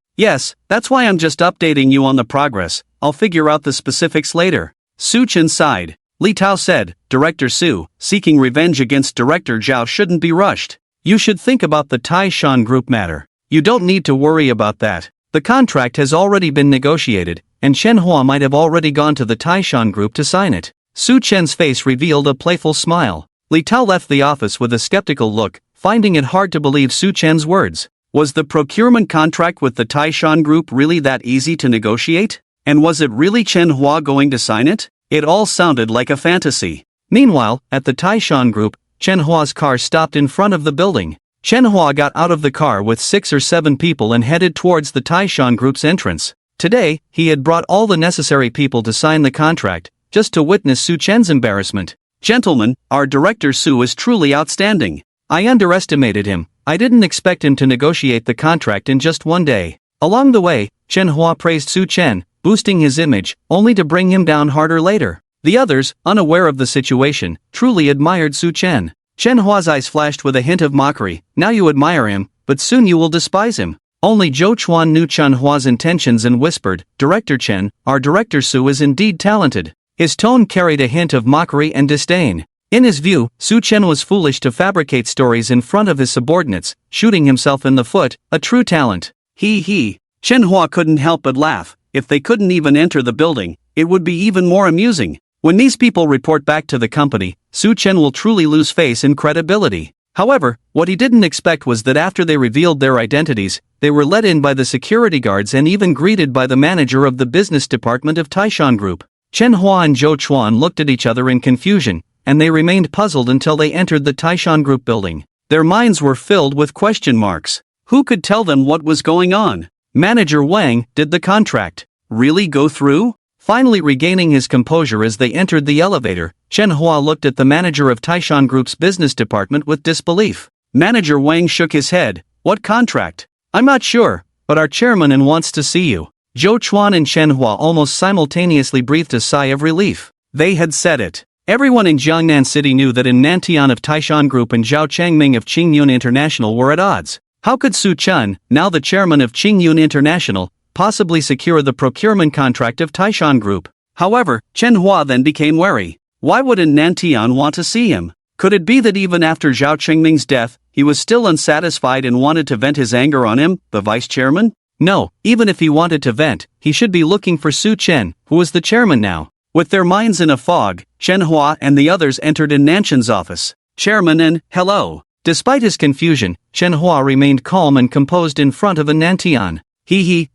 "Yes, that's why I'm just updating you on the progress. I'll figure out the specifics later." Su Chen sighed. Li Tao said, "Director Su, seeking revenge against Director Zhao shouldn't be rushed. You should think about the Tai Shan Group matter. You don't need to worry about that. The contract has already been negotiated, and Chen Hua might have already gone to the Tai Shan Group to sign it." Su Chen's face revealed a playful smile. Li Tao left the office with a skeptical look, finding it hard to believe Su Chen's words. Was the procurement contract with the Tai Shan Group really that easy to negotiate? And was it really Chen Hua going to sign it? It all sounded like a fantasy. Meanwhile, at the Tai Shan Group, Chen Hua's car stopped in front of the building. Chen Hua got out of the car with 6 or 7 people and headed towards the Tai Shan Group's entrance. Today, he had brought all the necessary people to sign the contract, just to witness Su Chen's embarrassment. "Gentlemen, our Director Su is truly outstanding. I underestimated him. I didn't expect him to negotiate the contract in just 1 day." Along the way, Chen Hua praised Su Chen, boosting his image, only to bring him down harder later. The others, unaware of the situation, truly admired Su Chen. Chen Hua's eyes flashed with a hint of mockery. Now you admire him, but soon you will despise him. Only Zhou Chuan knew Chen Hua's intentions and whispered, Director Chen, our Director Su is indeed talented. His tone carried a hint of mockery and disdain. In his view, Su Chen was foolish to fabricate stories in front of his subordinates, shooting himself in the foot, a true talent. He. Chen Hua couldn't help but laugh. If they couldn't even enter the building, it would be even more amusing. When these people report back to the company, Su Chen will truly lose face and credibility. However, what he didn't expect was that after they revealed their identities, they were let in by the security guards and even greeted by the manager of the business department of Taishan Group. Chen Hua and Zhou Chuan looked at each other in confusion, and they remained puzzled until they entered the Taishan Group building. Their minds were filled with question marks. Who could tell them what was going on? Manager Wang, did the contract really go through? Finally regaining his composure as they entered the elevator, Chen Hua looked at the manager of Taishan Group's business department with disbelief. Manager Wang shook his head. What contract? I'm not sure, but our chairman wants to see you. Zhou Chuan and Chen Hua almost simultaneously breathed a sigh of relief. They had said it. Everyone in Jiangnan City knew that in Nantian of Taishan Group and Zhao Changming of Qingyun International were at odds. How could Su Chen, now the chairman of Qingyun International, possibly secure the procurement contract of Taishan Group? However, Chen Hua then became wary. Why wouldn't Nantian want to see him? Could it be that even after Zhao Chengming's death, he was still unsatisfied and wanted to vent his anger on him, the vice chairman? No, even if he wanted to vent, he should be looking for Su Chen, who was the chairman now. With their minds in a fog, Chen Hua and the others entered in Nanshan's office. Chairman and, hello. Despite his confusion, Chen Hua remained calm and composed in front of Nantian.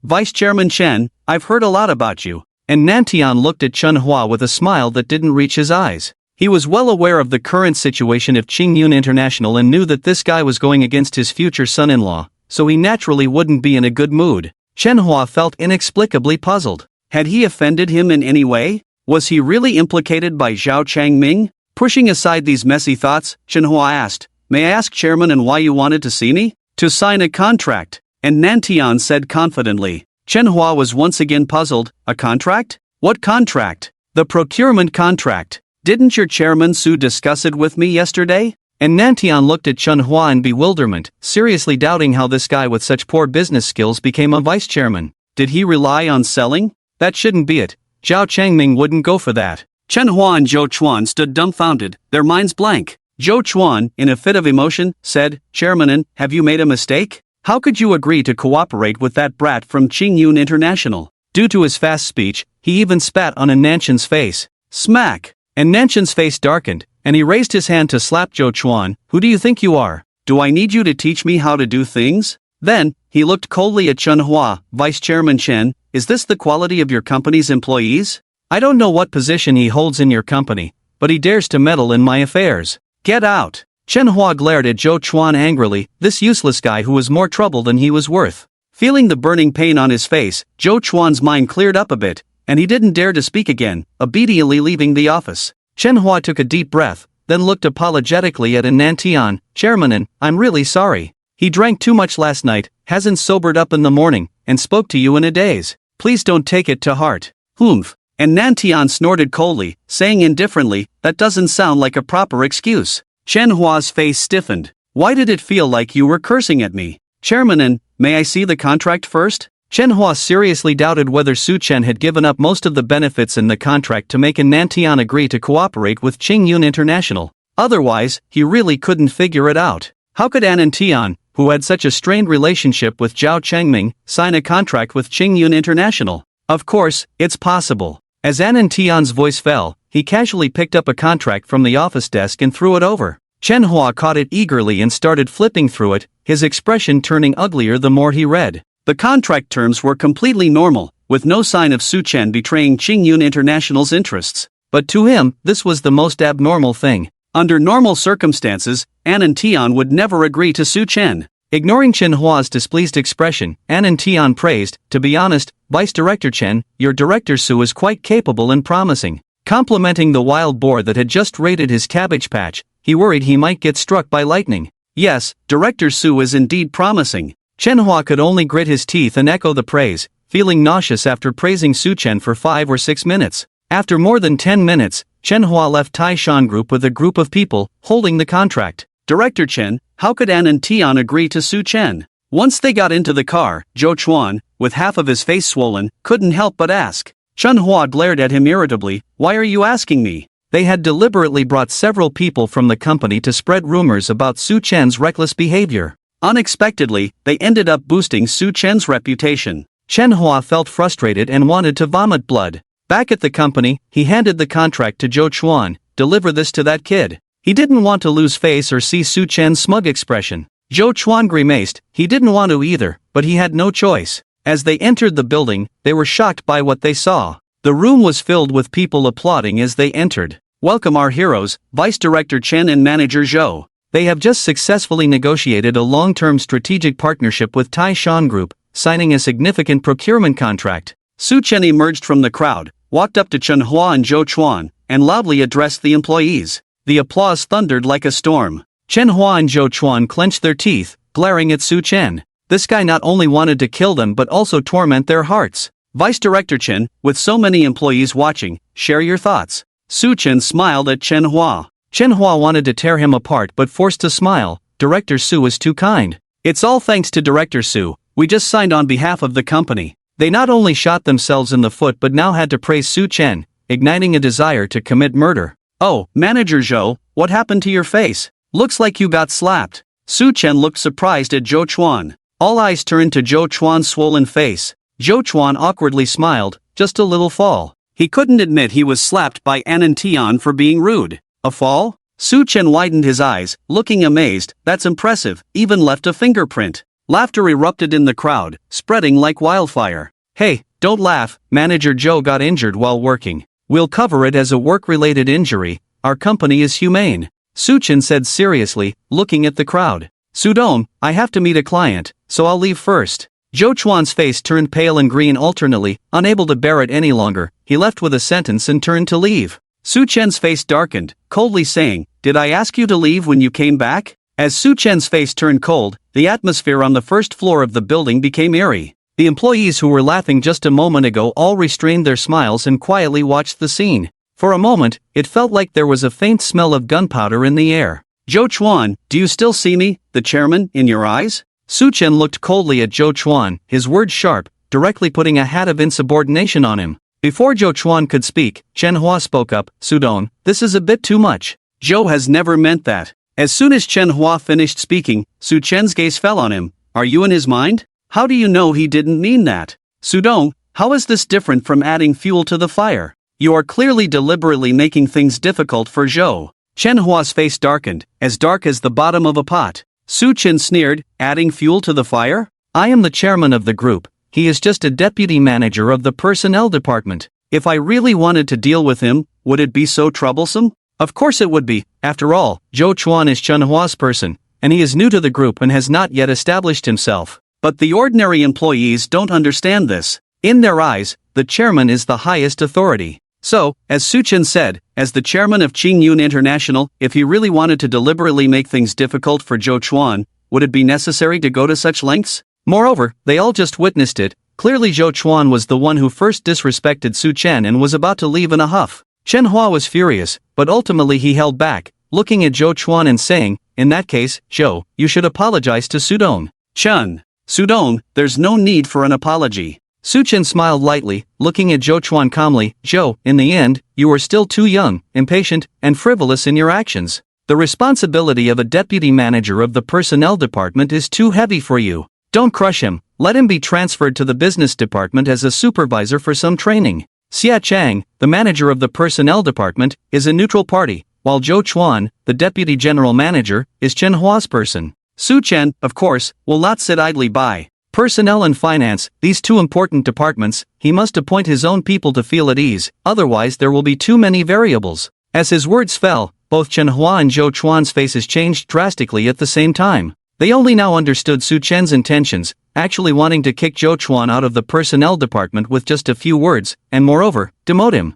Vice Chairman Chen, I've heard a lot about you. And Nantian looked at Chen Hua with a smile that didn't reach his eyes. He was well aware of the current situation of Qingyun International and knew that this guy was going against his future son-in-law, so he naturally wouldn't be in a good mood. Chen Hua felt inexplicably puzzled. Had he offended him in any way? Was he really implicated by Zhao Changming? Pushing aside these messy thoughts, Chen Hua asked, May I ask Chairman and why you wanted to see me? To sign a contract. And Nantian said confidently. Chen Hua was once again puzzled. A contract? What contract? The procurement contract. Didn't your chairman Su discuss it with me yesterday? And Nantian looked at Chen Hua in bewilderment, seriously doubting how this guy with such poor business skills became a vice chairman. Did he rely on selling? That shouldn't be it. Zhao Changming wouldn't go for that. Chen Hua and Zhou Chuan stood dumbfounded, their minds blank. Zhou Chuan, in a fit of emotion, said, Chairman, have you made a mistake? How could you agree to cooperate with that brat from Qingyun International? Due to his fast speech, he even spat on Nanshan's face. Smack! And Nanshan's face darkened, and he raised his hand to slap Zhou Chuan. Who do you think you are? Do I need you to teach me how to do things? Then, he looked coldly at Chen Hua. Vice Chairman Chen, is this the quality of your company's employees? I don't know what position he holds in your company, but he dares to meddle in my affairs. Get out! Chen Hua glared at Zhou Chuan angrily, this useless guy who was more trouble than he was worth. Feeling the burning pain on his face, Zhou Chuan's mind cleared up a bit, and he didn't dare to speak again, obediently leaving the office. Chen Hua took a deep breath, then looked apologetically at Nantian. Chairman, I'm really sorry. He drank too much last night, hasn't sobered up in the morning, and spoke to you in a daze. Please don't take it to heart. Humph. And Nantian snorted coldly, saying indifferently, that doesn't sound like a proper excuse. Chen Hua's face stiffened. Why did it feel like you were cursing at me? Chairman, may I see the contract first? Chen Hua seriously doubted whether Su Chen had given up most of the benefits in the contract to make Nantian agree to cooperate with Qingyun International. Otherwise, he really couldn't figure it out. How could Nantian, who had such a strained relationship with Zhao Changming, sign a contract with Qingyun International? Of course, it's possible. As Nantian's voice fell, he casually picked up a contract from the office desk and threw it over. Chen Hua caught it eagerly and started flipping through it, his expression turning uglier the more he read. The contract terms were completely normal, with no sign of Su Chen betraying Qingyun International's interests. But to him, this was the most abnormal thing. Under normal circumstances, Nantian would never agree to Su Chen. Ignoring Chen Hua's displeased expression, Nantian praised, to be honest, Vice Director Chen, your Director Su is quite capable and promising. Complimenting the wild boar that had just raided his cabbage patch, he worried he might get struck by lightning. Yes, Director Su is indeed promising. Chen Hua could only grit his teeth and echo the praise, feeling nauseous after praising Su Chen for 5 or 6 minutes. After more than 10 minutes, Chen Hua left Tai Shan Group with a group of people holding the contract. Director Chen, how could An and Tian agree to sue Chen? Once they got into the car, Zhou Chuan, with half of his face swollen, couldn't help but ask. Chen Hua glared at him irritably, why are you asking me? They had deliberately brought several people from the company to spread rumors about Su Chen's reckless behavior. Unexpectedly, they ended up boosting Su Chen's reputation. Chen Hua felt frustrated and wanted to vomit blood. Back at the company, he handed the contract to Zhou Chuan, deliver this to that kid. He didn't want to lose face or see Su Chen's smug expression. Zhou Chuan grimaced, he didn't want to either, but he had no choice. As they entered the building, they were shocked by what they saw. The room was filled with people applauding as they entered. Welcome our heroes, Vice Director Chen and Manager Zhou. They have just successfully negotiated a long-term strategic partnership with Tai Shan Group, signing a significant procurement contract. Su Chen emerged from the crowd, walked up to Chen Hua and Zhou Chuan, and loudly addressed the employees. The applause thundered like a storm. Chen Hua and Zhou Chuan clenched their teeth, glaring at Su Chen. This guy not only wanted to kill them but also torment their hearts. Vice Director Chen, with so many employees watching, share your thoughts. Su Chen smiled at Chen Hua. Chen Hua wanted to tear him apart but forced to smile. Director Su was too kind. It's all thanks to Director Su. We just signed on behalf of the company. They not only shot themselves in the foot but now had to praise Su Chen, igniting a desire to commit murder. Oh, Manager Zhou, what happened to your face? Looks like you got slapped. Su Chen looked surprised at Zhou Chuan. All eyes turned to Zhou Chuan's swollen face. Zhou Chuan awkwardly smiled, just a little fall. He couldn't admit he was slapped by An and Tian for being rude. A fall? Su Chen widened his eyes, looking amazed. That's impressive, even left a fingerprint. Laughter erupted in the crowd, spreading like wildfire. Hey, don't laugh, Manager Zhou got injured while working. We'll cover it as a work-related injury, our company is humane. Su Chen said seriously, looking at the crowd. Sudong, I have to meet a client, so I'll leave first. Zhou Chuan's face turned pale and green alternately, unable to bear it any longer. He left with a sentence and turned to leave. Su Chen's face darkened, coldly saying, did I ask you to leave when you came back? As Su Chen's face turned cold, the atmosphere on the first floor of the building became eerie. The employees who were laughing just a moment ago all restrained their smiles and quietly watched the scene. For a moment, it felt like there was a faint smell of gunpowder in the air. Zhou Chuan, do you still see me, the chairman, in your eyes? Su Chen looked coldly at Zhou Chuan, his words sharp, directly putting a hat of insubordination on him. Before Zhou Chuan could speak, Chen Hua spoke up, Sudong, this is a bit too much. Zhou has never meant that. As soon as Chen Hua finished speaking, Su Chen's gaze fell on him. Are you in his mind? How do you know he didn't mean that? Sudong, how is this different from adding fuel to the fire? You are clearly deliberately making things difficult for Zhou. Chen Hua's face darkened, as dark as the bottom of a pot. Su Chen sneered, adding fuel to the fire? I am the chairman of the group. He is just a deputy manager of the personnel department. If I really wanted to deal with him, would it be so troublesome? Of course it would be. After all, Zhou Chuan is Chen Hua's person, and he is new to the group and has not yet established himself. But the ordinary employees don't understand this. In their eyes, the chairman is the highest authority. So, as Su Chen said, as the chairman of Qingyun International, if he really wanted to deliberately make things difficult for Zhou Chuan, would it be necessary to go to such lengths? Moreover, they all just witnessed it. Clearly Zhou Chuan was the one who first disrespected Su Chen and was about to leave in a huff. Chen Hua was furious, but ultimately he held back, looking at Zhou Chuan and saying, in that case, Zhou, you should apologize to Sudong. Chen. Sudong, there's no need for an apology. Su Chen smiled lightly, looking at Zhou Chuan calmly. Zhou, in the end, you are still too young, impatient, and frivolous in your actions. The responsibility of a deputy manager of the personnel department is too heavy for you. Don't crush him, let him be transferred to the business department as a supervisor for some training. Xia Chang, the manager of the personnel department, is a neutral party, while Zhou Chuan, the deputy general manager, is Chen Hua's person. Su Chen, of course, will not sit idly by. Personnel and finance, these two important departments, he must appoint his own people to feel at ease, otherwise there will be too many variables. As his words fell, both Chen Hua and Zhou Chuan's faces changed drastically at the same time. They only now understood Su Chen's intentions, actually wanting to kick Zhou Chuan out of the personnel department with just a few words, and moreover, demote him.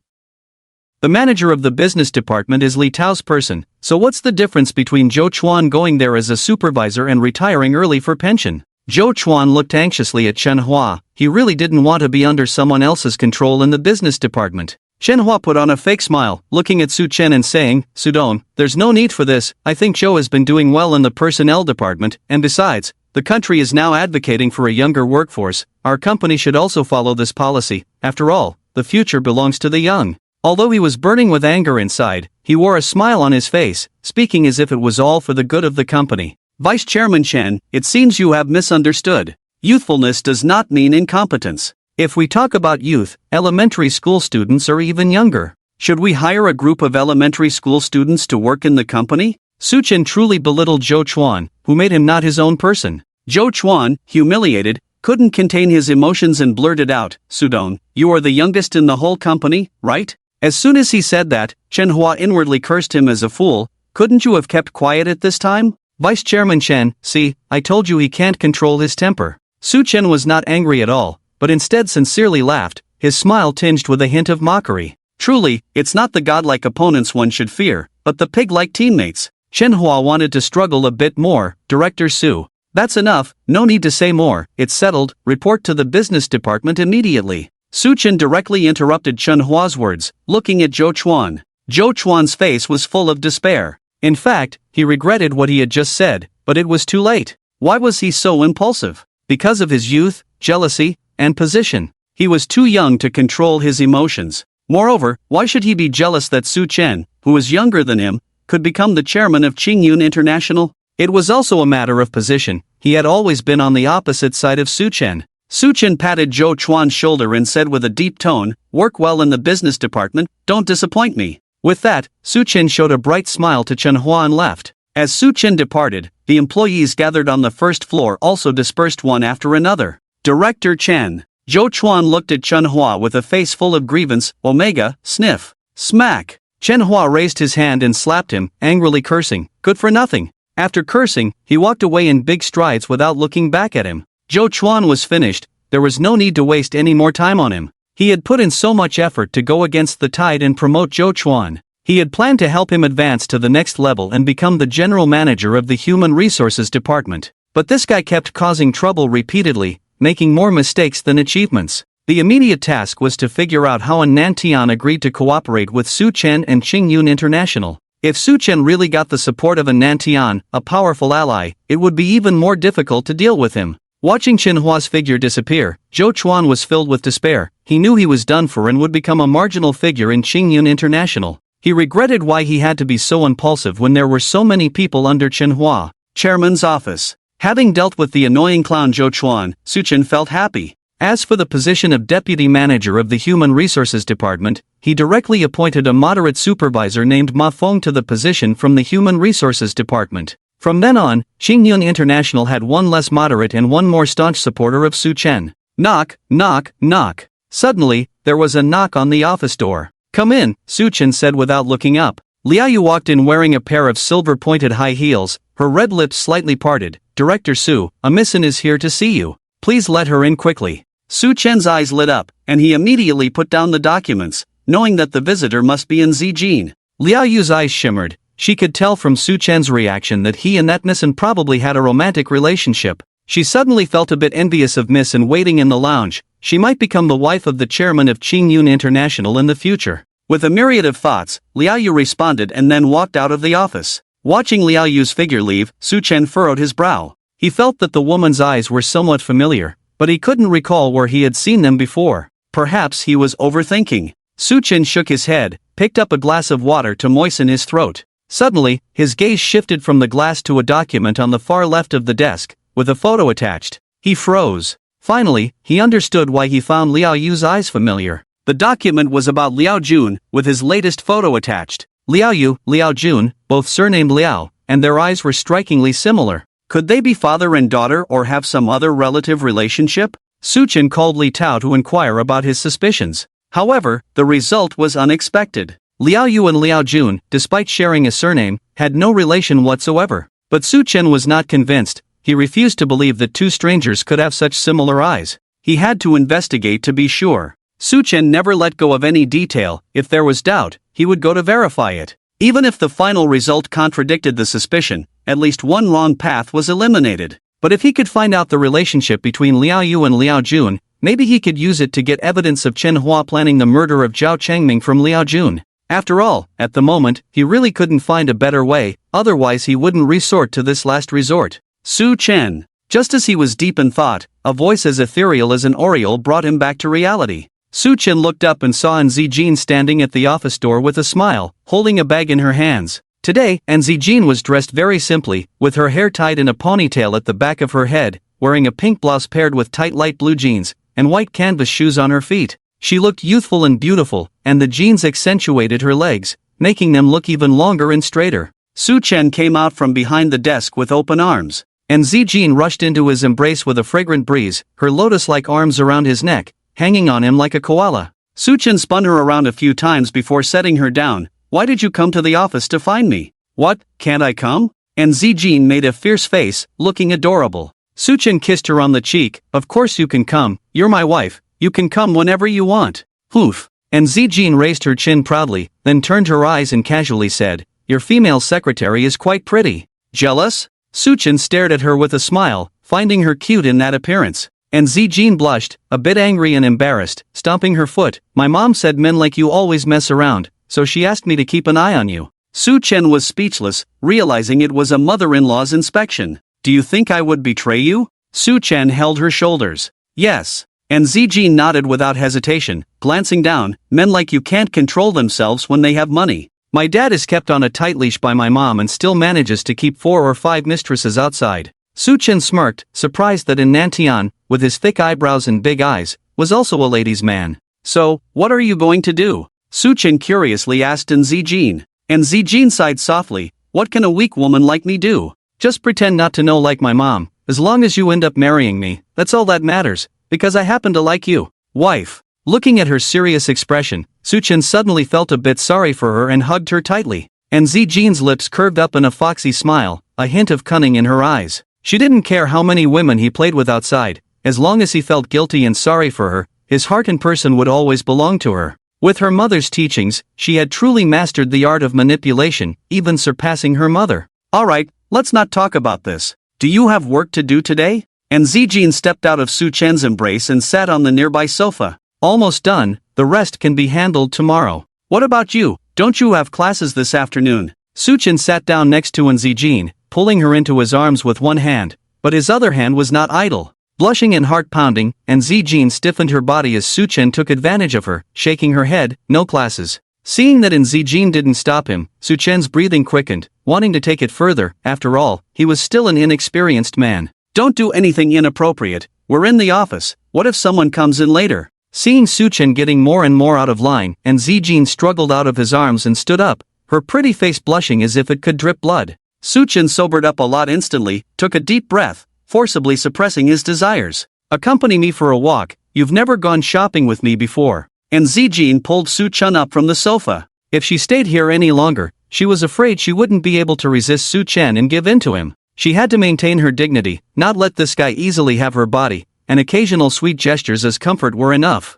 The manager of the business department is Li Tao's person, so what's the difference between Zhou Chuan going there as a supervisor and retiring early for pension? Zhou Chuan looked anxiously at Chen Hua. He really didn't want to be under someone else's control in the business department. Shenhua put on a fake smile, looking at Su Chen and saying, Sudong, there's no need for this. I think Zhou has been doing well in the personnel department, and besides, the country is now advocating for a younger workforce. Our company should also follow this policy. After all, the future belongs to the young. Although he was burning with anger inside, he wore a smile on his face, speaking as if it was all for the good of the company. Vice Chairman Chen, it seems you have misunderstood. Youthfulness does not mean incompetence. If we talk about youth, elementary school students are even younger. Should we hire a group of elementary school students to work in the company? Su Chen truly belittled Zhou Chuan, who made him not his own person. Zhou Chuan, humiliated, couldn't contain his emotions and blurted out, Sudong, you are the youngest in the whole company, right? As soon as he said that, Shenhua inwardly cursed him as a fool. Couldn't you have kept quiet at this time? Vice Chairman Chen, see, I told you he can't control his temper. Su Chen was not angry at all, but instead sincerely laughed, his smile tinged with a hint of mockery. Truly, it's not the godlike opponents one should fear, but the pig-like teammates. Shenhua wanted to struggle a bit more. Director Su. That's enough, no need to say more, it's settled, report to the business department immediately. Su Chen directly interrupted Shenhua's words, looking at Zhou Chuan. Zhou Chuan's face was full of despair. In fact, he regretted what he had just said, but it was too late. Why was he so impulsive? Because of his youth, jealousy, and position. He was too young to control his emotions. Moreover, why should he be jealous that Su Chen, who was younger than him, could become the chairman of Qingyun International? It was also a matter of position. He had always been on the opposite side of Su Chen. Su Chen patted Zhou Chuan's shoulder and said with a deep tone, work well in the business department, don't disappoint me. With that, Su Chen showed a bright smile to Shenhua and left. As Su Chen departed, the employees gathered on the first floor also dispersed one after another. Director Chen. Zhou Chuan looked at Shenhua with a face full of grievance. Omega, sniff. Smack. Shenhua raised his hand and slapped him, angrily cursing, good for nothing. After cursing, he walked away in big strides without looking back at him. Zhou Chuan was finished, there was no need to waste any more time on him. He had put in so much effort to go against the tide and promote Zhou Chuan. He had planned to help him advance to the next level and become the general manager of the Human Resources Department. But this guy kept causing trouble repeatedly, making more mistakes than achievements. The immediate task was to figure out how Nantian agreed to cooperate with Su Chen and Qingyun International. If Su Chen really got the support of Nantian, a powerful ally, it would be even more difficult to deal with him. Watching Shenhua's figure disappear, Zhou Chuan was filled with despair. He knew he was done for and would become a marginal figure in Qingyun International. He regretted why he had to be so impulsive when there were so many people under Shenhua. Chairman's office. Having dealt with the annoying clown Zhou Chuan, Su Chen felt happy. As for the position of deputy manager of the Human Resources Department, he directly appointed a moderate supervisor named Ma Feng to the position from the Human Resources Department. From then on, Qingyun International had one less moderate and one more staunch supporter of Su Chen. Knock, knock, knock. Suddenly, there was a knock on the office door. Come in, Su Chen said without looking up. Liaoyu walked in wearing a pair of silver-pointed high heels, her red lips slightly parted. Director Su, a missin is here to see you. Please let her in quickly. Su Chen's eyes lit up, and he immediately put down the documents, knowing that the visitor must be in Zijin. Liaoyu's eyes shimmered. She could tell from Su Chen's reaction that he and that missin probably had a romantic relationship. She suddenly felt a bit envious of missin waiting in the lounge. She might become the wife of the chairman of Qingyun International in the future. With a myriad of thoughts, Liaoyu responded and then walked out of the office. Watching Liaoyu's figure leave, Su Chen furrowed his brow. He felt that the woman's eyes were somewhat familiar, but he couldn't recall where he had seen them before. Perhaps he was overthinking. Su Chen shook his head, picked up a glass of water to moisten his throat. Suddenly, his gaze shifted from the glass to a document on the far left of the desk, with a photo attached. He froze. Finally, he understood why he found Liaoyu's eyes familiar. The document was about Liao Jun, with his latest photo attached. Liaoyu, Liao Jun, both surnamed Liao, and their eyes were strikingly similar. Could they be father and daughter or have some other relative relationship? Su Chen called Li Tao to inquire about his suspicions. However, the result was unexpected. Liaoyu and Liao Jun, despite sharing a surname, had no relation whatsoever. But Su Chen was not convinced. He refused to believe that two strangers could have such similar eyes. He had to investigate to be sure. Su Chen never let go of any detail. If there was doubt, he would go to verify it. Even if the final result contradicted the suspicion, at least one wrong path was eliminated. But if he could find out the relationship between Liaoyu and Liao Jun, Maybe he could use it to get evidence of Chen Hua planning the murder of Zhao Chengming from Liao Jun. After all, at the moment, he really couldn't find a better way, otherwise he wouldn't resort to this last resort. Su Chen. Just as he was deep in thought, a voice as ethereal as an oriole brought him back to reality. Su Chen looked up and saw An Zijin standing at the office door with a smile, holding a bag in her hands. Today, An Zijin was dressed very simply, with her hair tied in a ponytail at the back of her head, wearing a pink blouse paired with tight light blue jeans, and white canvas shoes on her feet. She looked youthful and beautiful, and the jeans accentuated her legs, making them look even longer and straighter. Su Chen came out from behind the desk with open arms. And Zijin rushed into his embrace with a fragrant breeze, her lotus-like arms around his neck, hanging on him like a koala. Su Chen spun her around a few times before setting her down. Why did you come to the office to find me? What, can't I come? And Zijin made a fierce face, looking adorable. Su Chen kissed her on the cheek. Of course you can come, you're my wife, you can come whenever you want. Poof. And Zijin raised her chin proudly, then turned her eyes and casually said, your female secretary is quite pretty. Jealous? Su Chen stared at her with a smile, finding her cute in that appearance. And Zijin blushed, a bit angry and embarrassed, stomping her foot. My mom said men like you always mess around, so she asked me to keep an eye on you. Su Chen was speechless, realizing it was a mother-in-law's inspection. Do you think I would betray you? Su Chen held her shoulders. Yes. And Zijin nodded without hesitation, glancing down. Men like you can't control themselves when they have money. My dad is kept on a tight leash by my mom and still manages to keep 4 or 5 mistresses outside. Su Chen smirked, surprised that Nantian, with his thick eyebrows and big eyes, was also a ladies' man. So, what are you going to do? Su Chen curiously asked An Zijin. And Zijin sighed softly, what can a weak woman like me do? Just pretend not to know like my mom, as long as you end up marrying me, that's all that matters, because I happen to like you. Wife. Looking at her serious expression, Su Chen suddenly felt a bit sorry for her and hugged her tightly. And Zijin's lips curved up in a foxy smile, a hint of cunning in her eyes. She didn't care how many women he played with outside, as long as he felt guilty and sorry for her, his heart and person would always belong to her. With her mother's teachings, she had truly mastered the art of manipulation, even surpassing her mother. Alright, let's not talk about this. Do you have work to do today? And Zijin stepped out of Su Chen's embrace and sat on the nearby sofa. Almost done, the rest can be handled tomorrow. What about you, don't you have classes this afternoon? Su Chen sat down next to An Zijin, pulling her into his arms with one hand, but his other hand was not idle. Blushing and heart-pounding, An Zijin stiffened her body as Su Chen took advantage of her, shaking her head, no classes. Seeing that An Zijin didn't stop him, Su Chen's breathing quickened, wanting to take it further. After all, he was still an inexperienced man. Don't do anything inappropriate, we're in the office, what if someone comes in later? Seeing Su Chen getting more and more out of line, An Zijin struggled out of his arms and stood up, her pretty face blushing as if it could drip blood. Su Chen sobered up a lot instantly, took a deep breath, forcibly suppressing his desires. Accompany me for a walk, you've never gone shopping with me before. And Zijin pulled Su Chen up from the sofa. If she stayed here any longer, she was afraid she wouldn't be able to resist Su Chen and give in to him. She had to maintain her dignity, not let this guy easily have her body, and occasional sweet gestures as comfort were enough.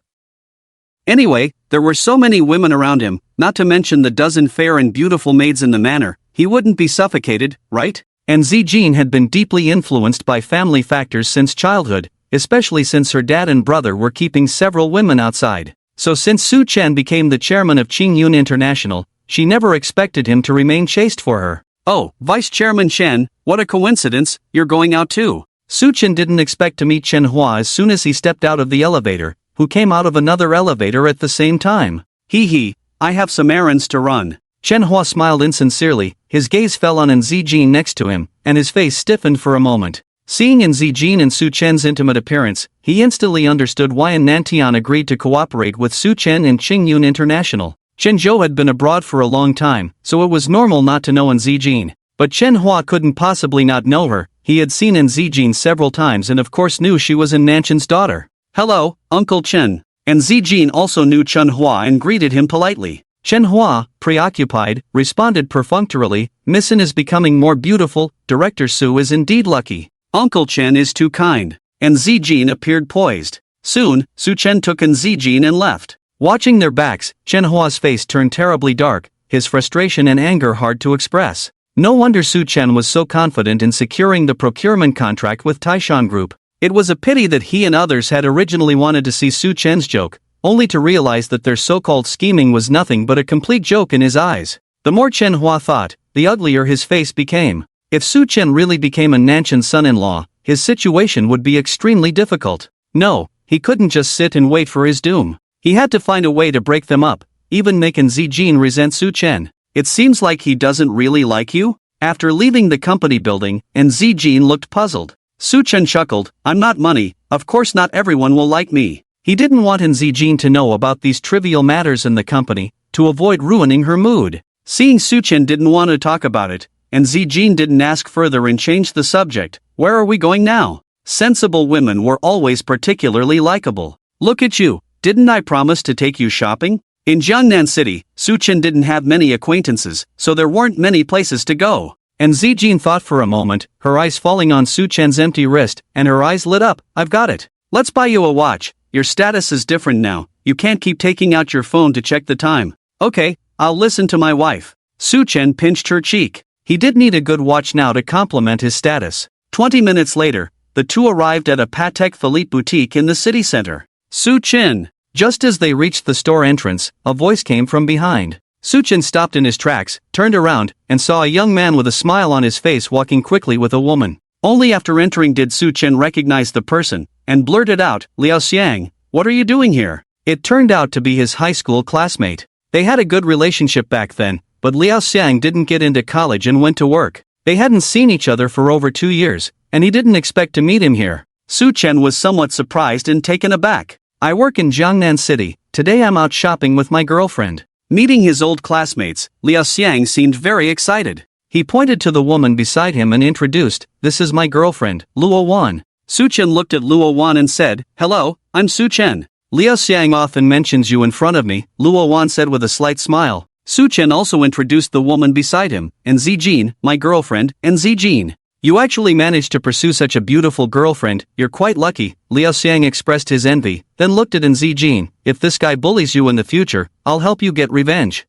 Anyway, there were so many women around him, not to mention the dozen fair and beautiful maids in the manor, he wouldn't be suffocated, right? And Zijin had been deeply influenced by family factors since childhood, especially since her dad and brother were keeping several women outside. So since Su Chen became the chairman of Qingyun International, she never expected him to remain chaste for her. Oh, Vice Chairman Chen, what a coincidence, you're going out too. Su Chen didn't expect to meet Chen Hua as soon as he stepped out of the elevator, who came out of another elevator at the same time. Hee, I have some errands to run. Chen Hua smiled insincerely, his gaze fell on An Zijin next to him, and his face stiffened for a moment. Seeing An Zijin and Su Chen's intimate appearance, he instantly understood why An Nantian agreed to cooperate with Su Chen and Qingyun International. Chen Zhou had been abroad for a long time, so it was normal not to know An Zijin. But Chen Hua couldn't possibly not know her, he had seen An Zijin several times and of course knew she was An Nanchan's daughter. Hello, Uncle Chen. An Zijin also knew Chen Hua and greeted him politely. Chen Hua, preoccupied, responded perfunctorily, Miss An is becoming more beautiful, Director Su is indeed lucky. Uncle Chen is too kind. An Zijin appeared poised. Soon, Su Chen took An Zijin and left. Watching their backs, Chen Hua's face turned terribly dark, his frustration and anger hard to express. No wonder Su Chen was so confident in securing the procurement contract with Taishan Group. It was a pity that he and others had originally wanted to see Su Chen's joke, only to realize that their so-called scheming was nothing but a complete joke in his eyes. The more Chen Hua thought, the uglier his face became. If Su Chen really became a Nanshan son-in-law, his situation would be extremely difficult. No, he couldn't just sit and wait for his doom. He had to find a way to break them up, even making Zijin resent Su Chen. It seems like he doesn't really like you? After leaving the company building, and Zijin looked puzzled. Su Chen chuckled, I'm not money, of course not everyone will like me. He didn't want Zijin to know about these trivial matters in the company, to avoid ruining her mood. Seeing Su Chen didn't want to talk about it, and Zijin didn't ask further and changed the subject, where are we going now? Sensible women were always particularly likable. Look at you, didn't I promise to take you shopping? In Jiangnan City, Su Chen didn't have many acquaintances, so there weren't many places to go. And Zijin thought for a moment, her eyes falling on Su Chen's empty wrist, and her eyes lit up, I've got it. Let's buy you a watch, your status is different now, you can't keep taking out your phone to check the time. Okay, I'll listen to my wife. Su Chen pinched her cheek. He did need a good watch now to complement his status. 20 minutes later, the two arrived at a Patek Philippe boutique in the city center. Su Chen. Just as they reached the store entrance, a voice came from behind. Su Chen stopped in his tracks, turned around, and saw a young man with a smile on his face walking quickly with a woman. Only after entering did Su Chen recognize the person, and blurted out, Liao Xiang, what are you doing here? It turned out to be his high school classmate. They had a good relationship back then, but Liao Xiang didn't get into college and went to work. They hadn't seen each other for over 2 years, and he didn't expect to meet him here. Su Chen was somewhat surprised and taken aback. I work in Jiangnan City, today I'm out shopping with my girlfriend. Meeting his old classmates, Liao Xiang seemed very excited. He pointed to the woman beside him and introduced, this is my girlfriend, Luo Wan. Su Chen looked at Luo Wan and said, hello, I'm Su Chen. Liao Xiang often mentions you in front of me, Luo Wan said with a slight smile. Su Chen also introduced the woman beside him, and Zijin, my girlfriend, and Zijin. You actually managed to pursue such a beautiful girlfriend, you're quite lucky, Liao Xiang expressed his envy, then looked at Zijin, if this guy bullies you in the future, I'll help you get revenge.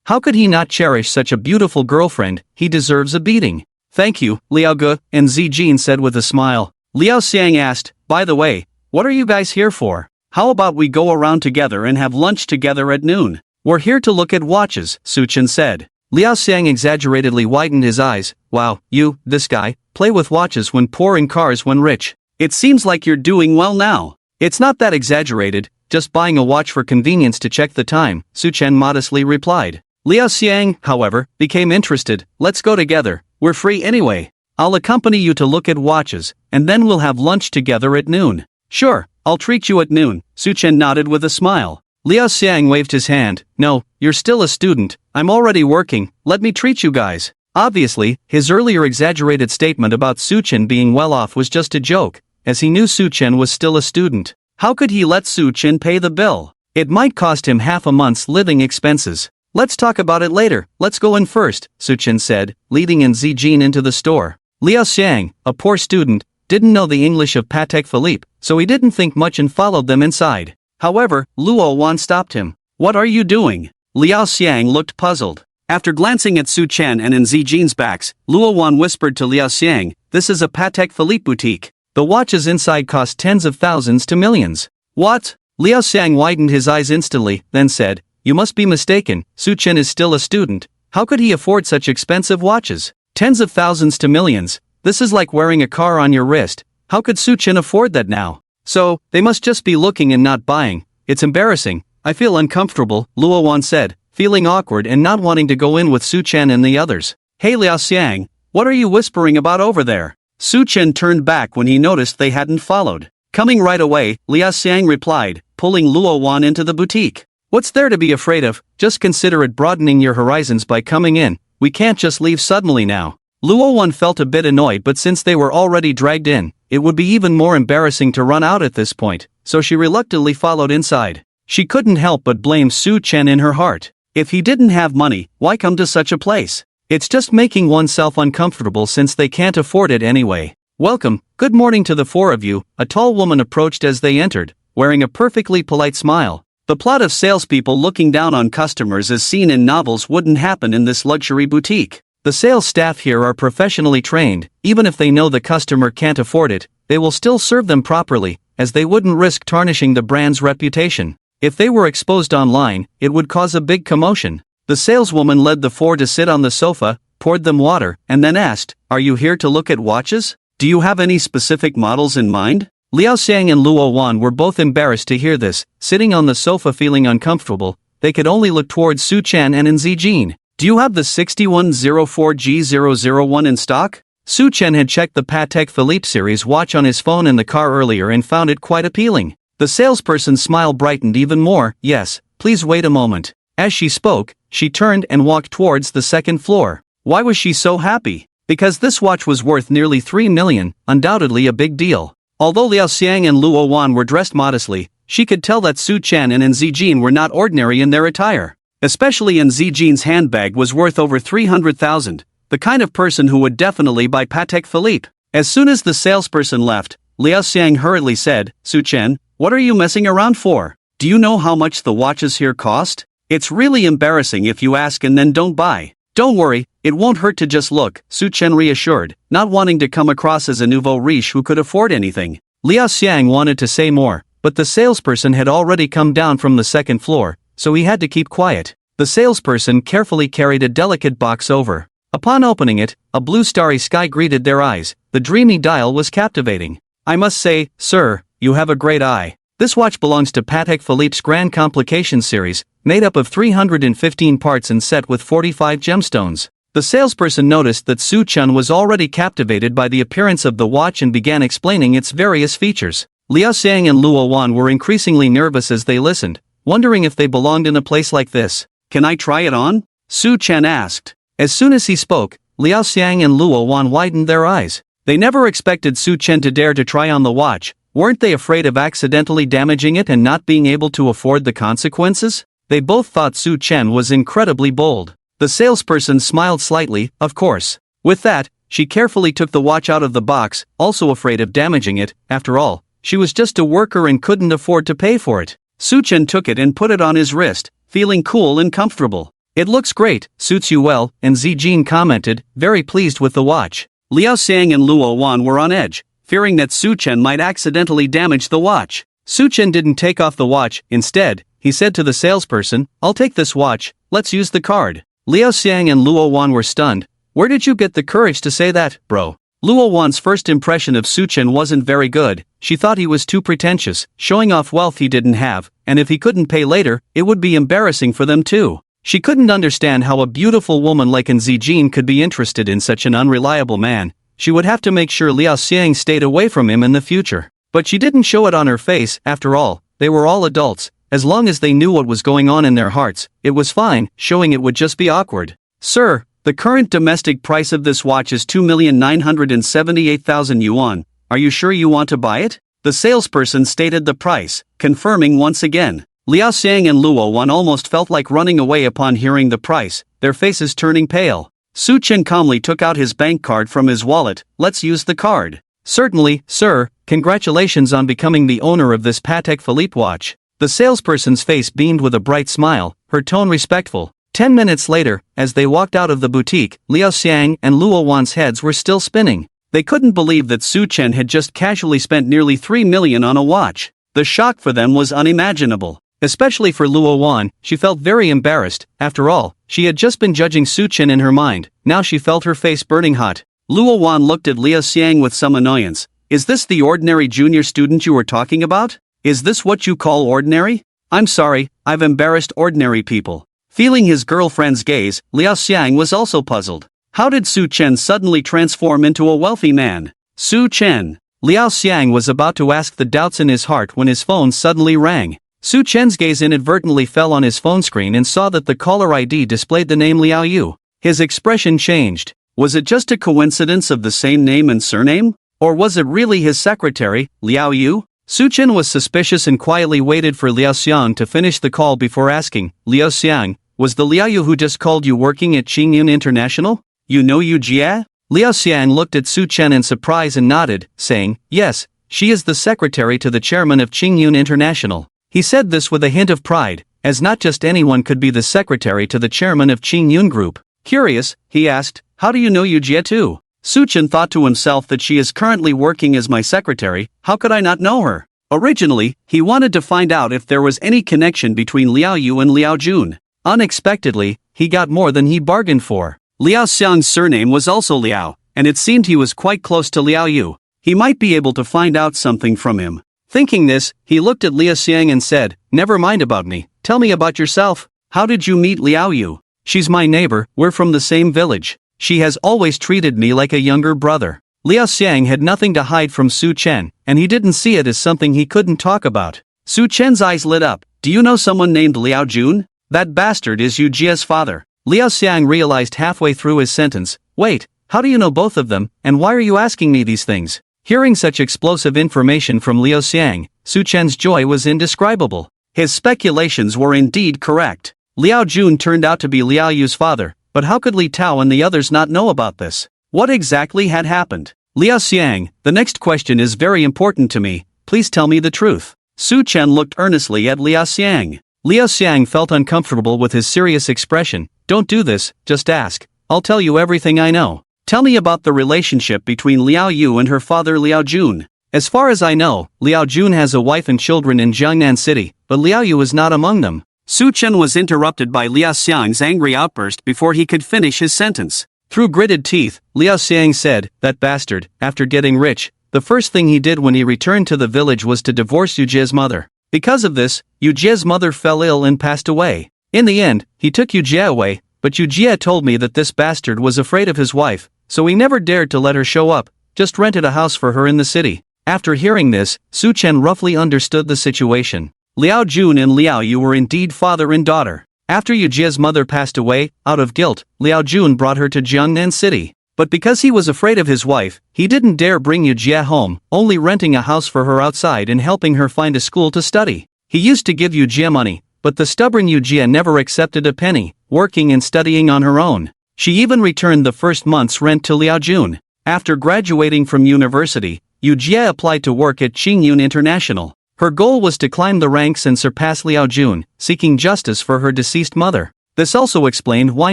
How could he not cherish such a beautiful girlfriend, he deserves a beating. Thank you, Liao Ge, and Zijin said with a smile. Liao Xiang asked, by the way, what are you guys here for? How about we go around together and have lunch together at noon? We're here to look at watches, Su Chen said. Liao Xiang exaggeratedly widened his eyes, wow, you, this guy, play with watches when poor and cars when rich. It seems like you're doing well now. It's not that exaggerated, just buying a watch for convenience to check the time, Su Chen modestly replied. Liao Xiang, however, became interested, let's go together, we're free anyway. I'll accompany you to look at watches, and then we'll have lunch together at noon. Sure, I'll treat you at noon, Su Chen nodded with a smile. Liao Xiang waved his hand, no, you're still a student, I'm already working, let me treat you guys. Obviously, his earlier exaggerated statement about Su Chen being well off was just a joke, as he knew Su Chen was still a student. How could he let Su Chen pay the bill? It might cost him half a month's living expenses. Let's talk about it later, let's go in first, Su Chen said, leading Zijin into the store. Liao Xiang, a poor student, didn't know the English of Patek Philippe, so he didn't think much and followed them inside. However, Luo Wan stopped him. What are you doing? Liao Xiang looked puzzled. After glancing at Su Chen and Zijin's backs, Luo Wan whispered to Liao Xiang, this is a Patek Philippe boutique. The watches inside cost tens of thousands to millions. What? Liao Xiang widened his eyes instantly, then said, you must be mistaken, Su Chen is still a student. How could he afford such expensive watches? Tens of thousands to millions. This is like wearing a car on your wrist. How could Su Chen afford that now? So, they must just be looking and not buying. It's embarrassing. I feel uncomfortable, Luo Wan said, feeling awkward and not wanting to go in with Su Chen and the others. Hey Liao Xiang, what are you whispering about over there? Su Chen turned back when he noticed they hadn't followed. Coming right away, Liao Xiang replied, pulling Luo Wan into the boutique. What's there to be afraid of? Just consider it broadening your horizons by coming in. We can't just leave suddenly now. Luo Wan felt a bit annoyed, but since they were already dragged in, it would be even more embarrassing to run out at this point, so she reluctantly followed inside. She couldn't help but blame Su Chen in her heart. If he didn't have money, why come to such a place? It's just making oneself uncomfortable since they can't afford it anyway. Welcome, good morning to the four of you, a tall woman approached as they entered, wearing a perfectly polite smile. The plot of salespeople looking down on customers as seen in novels wouldn't happen in this luxury boutique. The sales staff here are professionally trained, even if they know the customer can't afford it, they will still serve them properly, as they wouldn't risk tarnishing the brand's reputation. If they were exposed online, it would cause a big commotion. The saleswoman led the four to sit on the sofa, poured them water, and then asked, "Are you here to look at watches? Do you have any specific models in mind?" Liao Xiang and Luo Wan were both embarrassed to hear this, sitting on the sofa feeling uncomfortable. They could only look towards Su Chen and Zijin. "Do you have the 6104G001 in stock?" Su Chen had checked the Patek Philippe series watch on his phone in the car earlier and found it quite appealing. The salesperson's smile brightened even more. "Yes, please wait a moment." As she spoke, she turned and walked towards the second floor. Why was she so happy? Because this watch was worth nearly 3 million, undoubtedly a big deal. Although Liao Xiang and Luo Wan were dressed modestly, she could tell that Su Chen and Zijin were not ordinary in their attire. Especially Zijin's handbag was worth over 300,000, the kind of person who would definitely buy Patek Philippe. As soon as the salesperson left, Liao Xiang hurriedly said, "Su Chen, what are you messing around for? Do you know how much the watches here cost? It's really embarrassing if you ask and then don't buy." "Don't worry, it won't hurt to just look," Su Chen reassured, not wanting to come across as a nouveau riche who could afford anything. Liao Xiang wanted to say more, but the salesperson had already come down from the second floor, so he had to keep quiet. The salesperson carefully carried a delicate box over. Upon opening it, a blue starry sky greeted their eyes. The dreamy dial was captivating. "I must say, sir, you have a great eye. This watch belongs to Patek Philippe's Grand Complication series, made up of 315 parts and set with 45 gemstones." The salesperson noticed that Su Chen was already captivated by the appearance of the watch and began explaining its various features. Liao Xiang and Luo Wan were increasingly nervous as they listened, wondering if they belonged in a place like this. "Can I try it on?" Su Chen asked. As soon as he spoke, Liao Xiang and Luo Wan widened their eyes. They never expected Su Chen to dare to try on the watch. Weren't they afraid of accidentally damaging it and not being able to afford the consequences? They both thought Su Chen was incredibly bold. The salesperson smiled slightly, of course. With that, she carefully took the watch out of the box, also afraid of damaging it. After all, she was just a worker and couldn't afford to pay for it. Su Chen took it and put it on his wrist, feeling cool and comfortable. "It looks great, suits you well," and Zijin commented, very pleased with the watch. Liao Xiang and Luo Wan were on edge, fearing that Su Chen might accidentally damage the watch. Su Chen didn't take off the watch. Instead, he said to the salesperson, "I'll take this watch, let's use the card." Liao Xiang and Luo Wan were stunned. "Where did you get the courage to say that, bro?" Luo Wan's first impression of Su Chen wasn't very good. She thought he was too pretentious, showing off wealth he didn't have, and if he couldn't pay later, it would be embarrassing for them too. She couldn't understand how a beautiful woman like Zijin could be interested in such an unreliable man. She would have to make sure Liao Xiang stayed away from him in the future. But she didn't show it on her face. After all, they were all adults. As long as they knew what was going on in their hearts, it was fine. Showing it would just be awkward. "Sir, the current domestic price of this watch is 2,978,000 yuan. Are you sure you want to buy it?" The salesperson stated the price, confirming once again. Liao Xiang and Luo Wan almost felt like running away upon hearing the price, their faces turning pale. Su Chen calmly took out his bank card from his wallet. "Let's use the card." "Certainly, sir. Congratulations on becoming the owner of this Patek Philippe watch." The salesperson's face beamed with a bright smile, her tone respectful. 10 minutes later, as they walked out of the boutique, Liao Xiang and Luo Wan's heads were still spinning. They couldn't believe that Su Chen had just casually spent nearly 3 million on a watch. The shock for them was unimaginable. Especially for Luo Wan, she felt very embarrassed. After all, she had just been judging Su Chen in her mind. Now she felt her face burning hot. Luo Wan looked at Liao Xiang with some annoyance. "Is this the ordinary junior student you were talking about? Is this what you call ordinary? I'm sorry, I've embarrassed ordinary people." Feeling his girlfriend's gaze, Liao Xiang was also puzzled. How did Su Chen suddenly transform into a wealthy man? Su Chen. Liao Xiang was about to ask the doubts in his heart when his phone suddenly rang. Su Chen's gaze inadvertently fell on his phone screen and saw that the caller ID displayed the name Liao Yu. His expression changed. Was it just a coincidence of the same name and surname? Or was it really his secretary, Liao Yu? Su Chen was suspicious and quietly waited for Liao Xiang to finish the call before asking, "Liao Xiang, was the Liao Yu who just called you working at Qingyun International? You know Yu Jia?" Liao Xiang looked at Su Chen in surprise and nodded, saying, "Yes, she is the secretary to the chairman of Qingyun International." He said this with a hint of pride, as not just anyone could be the secretary to the chairman of Qingyun Group. Curious, he asked, "How do you know Yu Jie too?" Su Chen thought to himself that she is currently working as my secretary, how could I not know her? Originally, he wanted to find out if there was any connection between Liao Yu and Liao Jun. Unexpectedly, he got more than he bargained for. Liao Xiang's surname was also Liao, and it seemed he was quite close to Liao Yu. He might be able to find out something from him. Thinking this, he looked at Liao Xiang and said, "Never mind about me, tell me about yourself. How did you meet Liao Yu?" "She's my neighbor, we're from the same village. She has always treated me like a younger brother." Liao Xiang had nothing to hide from Su Chen, and he didn't see it as something he couldn't talk about. Su Chen's eyes lit up. "Do you know someone named Liao Jun? That bastard is Yu Jie's father." Liao Xiang realized halfway through his sentence, "Wait, how do you know both of them, and why are you asking me these things?" Hearing such explosive information from Liao Xiang, Su Chen's joy was indescribable. His speculations were indeed correct. Liao Jun turned out to be Liao Yu's father, but how could Li Tao and the others not know about this? What exactly had happened? "Liao Xiang, the next question is very important to me, please tell me the truth." Su Chen looked earnestly at Liao Xiang. Liao Xiang felt uncomfortable with his serious expression. "Don't do this, just ask. I'll tell you everything I know. Tell me about the relationship between Liao Yu and her father Liao Jun." "As far as I know, Liao Jun has a wife and children in Jiangnan City, but Liao Yu is not among them." Su Chen was interrupted by Liao Xiang's angry outburst before he could finish his sentence. Through gritted teeth, Liao Xiang said, "That bastard, after getting rich, the first thing he did when he returned to the village was to divorce Yu Jie's mother. Because of this, Yu Jie's mother fell ill and passed away. In the end, he took Yu Jie away, but Yu Jie told me that this bastard was afraid of his wife, so he never dared to let her show up, just rented a house for her in the city." After hearing this, Su Chen roughly understood the situation. Liao Jun and Liao Yu were indeed father and daughter. After Yu Jie's mother passed away, out of guilt, Liao Jun brought her to Jiangnan City. But because he was afraid of his wife, he didn't dare bring Yu Jie home, only renting a house for her outside and helping her find a school to study. He used to give Yu Jie money, but the stubborn Yu Jie never accepted a penny, working and studying on her own. She even returned the first month's rent to Liao Jun. After graduating from university, Yu Jie applied to work at Qingyun International. Her goal was to climb the ranks and surpass Liao Jun, seeking justice for her deceased mother. This also explained why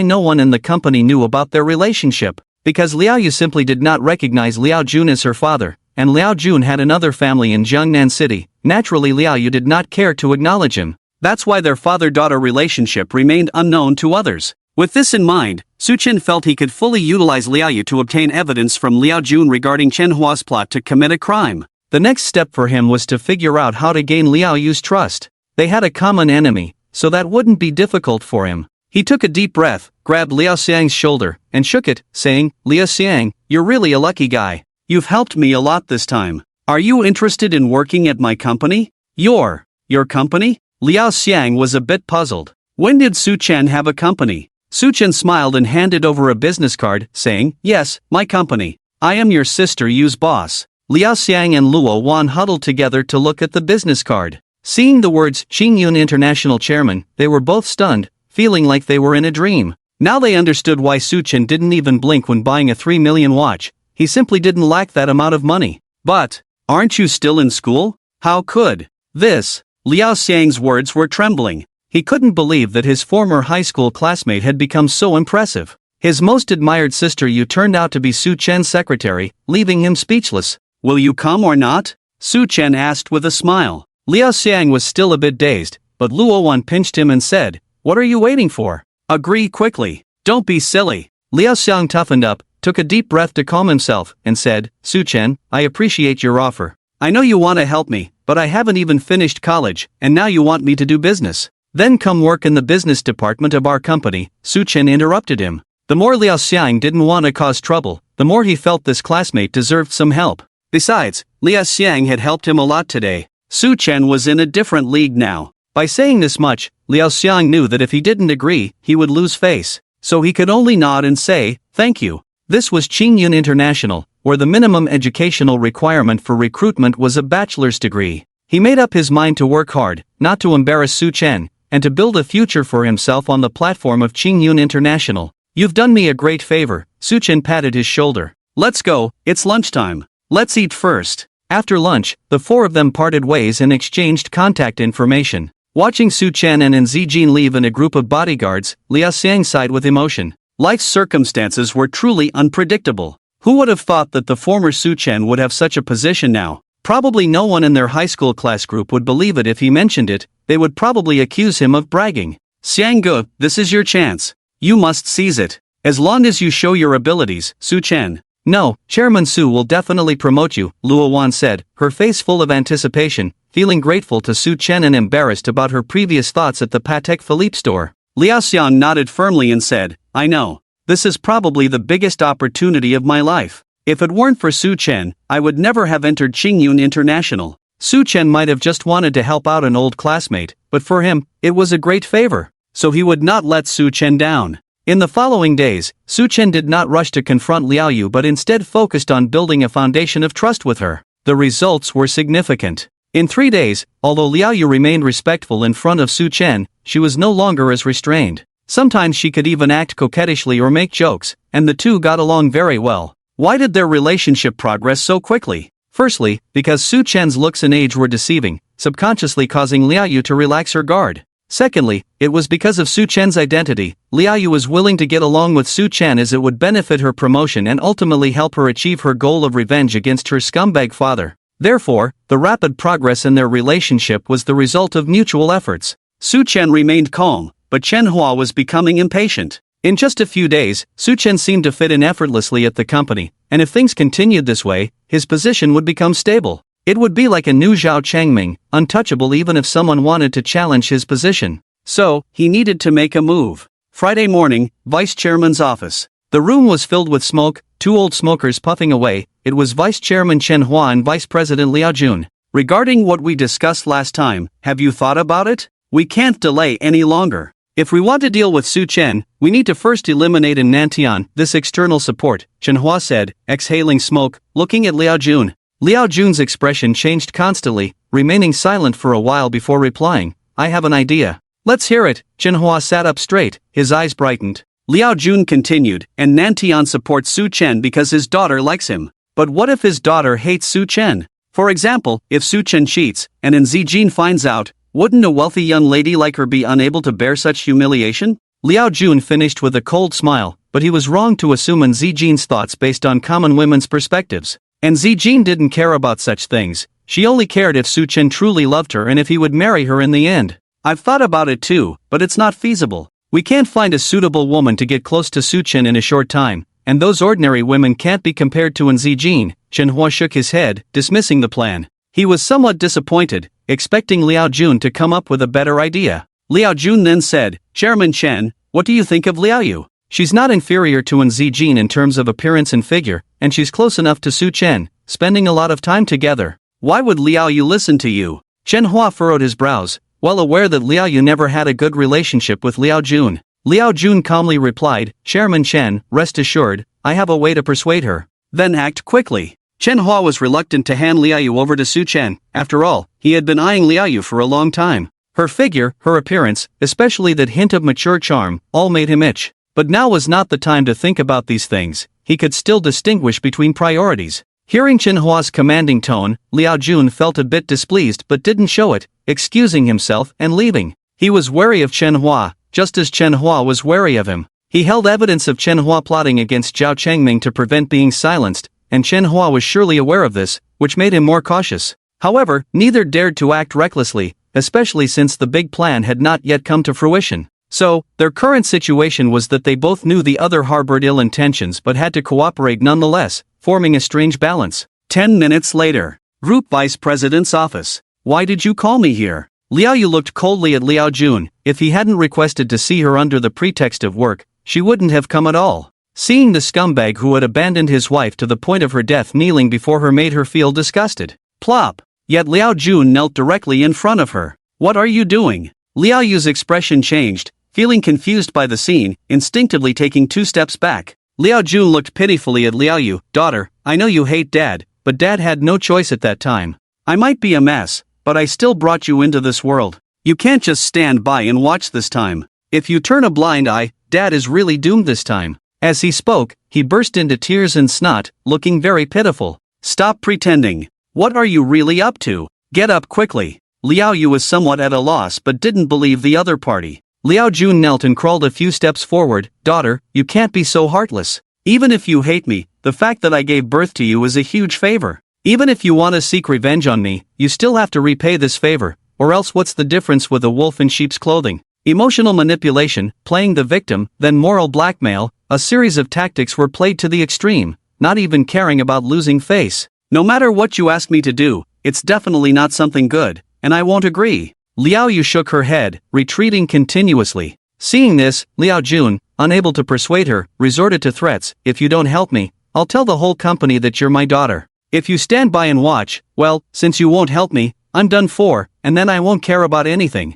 no one in the company knew about their relationship. Because Liao Yu simply did not recognize Liao Jun as her father, and Liao Jun had another family in Jiangnan City, naturally Liao Yu did not care to acknowledge him. That's why their father-daughter relationship remained unknown to others. With this in mind, Su Chen felt he could fully utilize Liao Yu to obtain evidence from Liao Jun regarding Chen Hua's plot to commit a crime. The next step for him was to figure out how to gain Liao Yu's trust. They had a common enemy, so that wouldn't be difficult for him. He took a deep breath, grabbed Liao Xiang's shoulder, and shook it, saying, "Liao Xiang, you're really a lucky guy. You've helped me a lot this time. Are you interested in working at my company?" Your company?" Liao Xiang was a bit puzzled. When did Su Chen have a company? Su Chen smiled and handed over a business card, saying, "Yes, my company. I am your sister Yu's boss." Liao Xiang and Luo Wan huddled together to look at the business card. Seeing the words Qingyun International Chairman, they were both stunned, feeling like they were in a dream. Now they understood why Su Chen didn't even blink when buying a 3 million watch. He simply didn't lack that amount of money. "But, aren't you still in school? How could this?" Liao Xiang's words were trembling. He couldn't believe that his former high school classmate had become so impressive. His most admired sister Yu turned out to be Su Chen's secretary, leaving him speechless. "Will you come or not?" Su Chen asked with a smile. Liao Xiang was still a bit dazed, but Luo Wan pinched him and said, "What are you waiting for? Agree quickly. Don't be silly." Liao Xiang toughened up, took a deep breath to calm himself, and said, "Su Chen, I appreciate your offer. I know you want to help me, but I haven't even finished college, and now you want me to do business. Then come work in the business department of our company." Su Chen interrupted him. The more Liao Xiang didn't want to cause trouble, the more he felt this classmate deserved some help. Besides, Liao Xiang had helped him a lot today. Su Chen was in a different league now. By saying this much, Liao Xiang knew that if he didn't agree, he would lose face. So he could only nod and say, "Thank you." This was Qingyun International, where the minimum educational requirement for recruitment was a bachelor's degree. He made up his mind to work hard, not to embarrass Su Chen, and to build a future for himself on the platform of Qingyun International. "You've done me a great favor," Su Chen patted his shoulder. "Let's go, it's lunchtime. Let's eat first." After lunch, the four of them parted ways and exchanged contact information. Watching Su Chen and Zijin leave in a group of bodyguards, Liao Xiang sighed with emotion. Life's circumstances were truly unpredictable. Who would have thought that the former Su Chen would have such a position now? Probably no one in their high school class group would believe it if he mentioned it. They would probably accuse him of bragging. Xiangge, this is your chance. You must seize it. As long as you show your abilities, Su Chen. No, Chairman Su will definitely promote you, Luo Wan said, her face full of anticipation, feeling grateful to Su Chen and embarrassed about her previous thoughts at the Patek Philippe store. Liao Xian nodded firmly and said, I know. This is probably the biggest opportunity of my life. If it weren't for Su Chen, I would never have entered Qingyun International. Su Chen might have just wanted to help out an old classmate, but for him, it was a great favor. So he would not let Su Chen down. In the following days, Su Chen did not rush to confront Liao Yu but instead focused on building a foundation of trust with her. The results were significant. In 3 days, although Liao Yu remained respectful in front of Su Chen, she was no longer as restrained. Sometimes she could even act coquettishly or make jokes, and the two got along very well. Why did their relationship progress so quickly? Firstly, because Su Chen's looks and age were deceiving, subconsciously causing Liao Yu to relax her guard. Secondly, it was because of Su Chen's identity. Liao Yu was willing to get along with Su Chen as it would benefit her promotion and ultimately help her achieve her goal of revenge against her scumbag father. Therefore, the rapid progress in their relationship was the result of mutual efforts. Su Chen remained calm, but Chen Hua was becoming impatient. In just a few days, Su Chen seemed to fit in effortlessly at the company, and if things continued this way, his position would become stable. It would be like a new Zhao Changming, untouchable even if someone wanted to challenge his position. So, he needed to make a move. Friday morning, Vice Chairman's office. The room was filled with smoke, 2 old smokers puffing away. It was Vice Chairman Chen Hua and Vice President Liao Jun. Regarding what we discussed last time, have you thought about it? We can't delay any longer. If we want to deal with Su Chen, we need to first eliminate in Nantian this external support, Chen Hua said, exhaling smoke, looking at Liao Jun. Liao Jun's expression changed constantly, remaining silent for a while before replying, I have an idea. Let's hear it. Chen Hua sat up straight, his eyes brightened. Liao Jun continued, and Nantian supports Su Chen because his daughter likes him. But what if his daughter hates Su Chen? For example, if Su Chen cheats, and then Zijin finds out, wouldn't a wealthy young lady like her be unable to bear such humiliation? Liao Jun finished with a cold smile, but he was wrong to assume An Zijin's thoughts based on common women's perspectives. And Zijin didn't care about such things. She only cared if Su Chen truly loved her and if he would marry her in the end. I've thought about it too, but it's not feasible. We can't find a suitable woman to get close to Su Chen in a short time, and those ordinary women can't be compared to An Zijin. Chen Hua shook his head, dismissing the plan. He was somewhat disappointed, expecting Liao Jun to come up with a better idea. Liao Jun then said, Chairman Chen, what do you think of Liao Yu? She's not inferior to An Zijin in terms of appearance and figure, and she's close enough to Su Chen, spending a lot of time together. Why would Liao Yu listen to you? Chen Hua furrowed his brows, well aware that Liao Yu never had a good relationship with Liao Jun. Liao Jun calmly replied, Chairman Chen, rest assured, I have a way to persuade her. Then act quickly. Chen Hua was reluctant to hand Liao Yu over to Su Chen. After all, he had been eyeing Liao Yu for a long time. Her figure, her appearance, especially that hint of mature charm, all made him itch. But now was not the time to think about these things. He could still distinguish between priorities. Hearing Chen Hua's commanding tone, Liao Jun felt a bit displeased but didn't show it, excusing himself and leaving. He was wary of Chen Hua, just as Chen Hua was wary of him. He held evidence of Chen Hua plotting against Zhao Changming to prevent being silenced, and Chen Hua was surely aware of this, which made him more cautious. However, neither dared to act recklessly, especially since the big plan had not yet come to fruition. So, their current situation was that they both knew the other harbored ill intentions but had to cooperate nonetheless, forming a strange balance. 10 minutes later. Group Vice President's office. Why did you call me here? Liao Yu looked coldly at Liao Jun. If he hadn't requested to see her under the pretext of work, she wouldn't have come at all. Seeing the scumbag who had abandoned his wife to the point of her death kneeling before her made her feel disgusted. Plop. Yet Liao Jun knelt directly in front of her. What are you doing? Liao Yu's expression changed, feeling confused by the scene, instinctively taking 2 steps back. Liao Jun looked pitifully at Liao Yu. Daughter, I know you hate Dad, but Dad had no choice at that time. I might be a mess, but I still brought you into this world. You can't just stand by and watch this time. If you turn a blind eye, Dad is really doomed this time. As he spoke, he burst into tears and snot, looking very pitiful. Stop pretending. What are you really up to? Get up quickly. Liao Yu was somewhat at a loss but didn't believe the other party. Liao Jun knelt and crawled a few steps forward. Daughter, you can't be so heartless. Even if you hate me, The fact that I gave birth to you is a huge favor. Even if you want to seek revenge on me, you still have to repay this favor, or else what's the difference with a wolf in sheep's clothing? Emotional manipulation, playing the victim, then moral blackmail, a series of tactics were played to the extreme, not even caring about losing face. No matter what you ask me to do, it's definitely not something good, and I won't agree. Liao Yu shook her head, retreating continuously. Seeing this, Liao Jun, unable to persuade her, resorted to threats. If you don't help me, I'll tell the whole company that you're my daughter. If you stand by and watch, well, since you won't help me, I'm done for, and then I won't care about anything.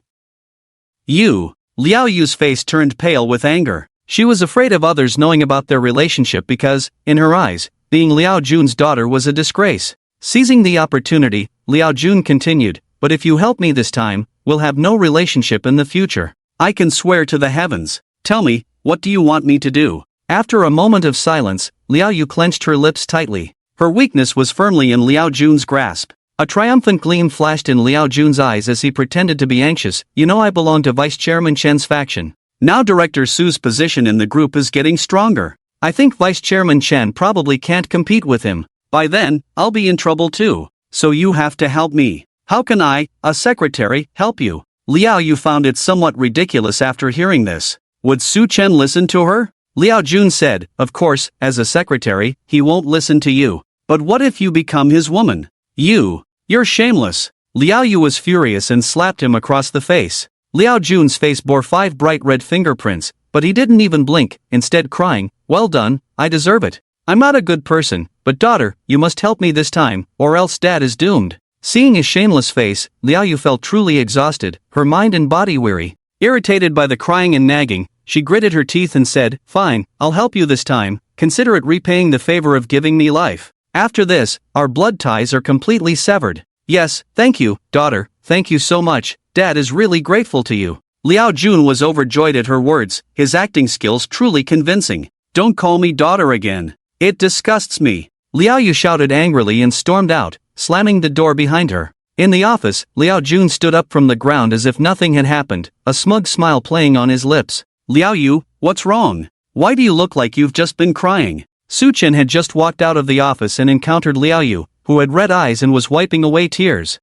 You. Liao Yu's face turned pale with anger. She was afraid of others knowing about their relationship because, in her eyes, being Liao Jun's daughter was a disgrace. Seizing the opportunity, Liao Jun continued, but if you help me this time, we'll have no relationship in the future. I can swear to the heavens. Tell me, what do you want me to do? After a moment of silence, Liao Yu clenched her lips tightly. Her weakness was firmly in Liao Jun's grasp. A triumphant gleam flashed in Liao Jun's eyes as he pretended to be anxious. You know, I belong to Vice Chairman Chen's faction. Now Director Su's position in the group is getting stronger. I think Vice Chairman Chen probably can't compete with him. By then, I'll be in trouble too. So you have to help me. How can I, a secretary, help you? Liao Yu found it somewhat ridiculous after hearing this. Would Su Chen listen to her? Liao Jun said, of course, as a secretary, he won't listen to you. But what if you become his woman? You're shameless. Liao Yu was furious and slapped him across the face. Liao Jun's face bore 5 bright red fingerprints, but he didn't even blink, instead crying, well done, I deserve it. I'm not a good person, but daughter, you must help me this time, or else dad is doomed. Seeing his shameless face, Liao Yu felt truly exhausted, her mind and body weary. Irritated by the crying and nagging, she gritted her teeth and said, fine, I'll help you this time, consider it repaying the favor of giving me life. After this, our blood ties are completely severed. Yes, thank you, daughter, thank you so much, dad is really grateful to you. Liao Jun was overjoyed at her words, his acting skills truly convincing. Don't call me daughter again. It disgusts me. Liao Yu shouted angrily and stormed out, slamming the door behind her. In the office, Liao Jun stood up from the ground as if nothing had happened, a smug smile playing on his lips. Liao Yu, what's wrong? Why do you look like you've just been crying? Su Chen had just walked out of the office and encountered Liao Yu, who had red eyes and was wiping away tears.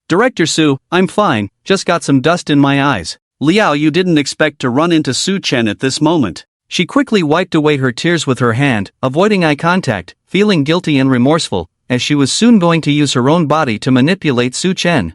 Director Su, I'm fine, just got some dust in my eyes. Liao Yu didn't expect to run into Su Chen at this moment. She quickly wiped away her tears with her hand, avoiding eye contact, feeling guilty and remorseful, as she was soon going to use her own body to manipulate Su Chen.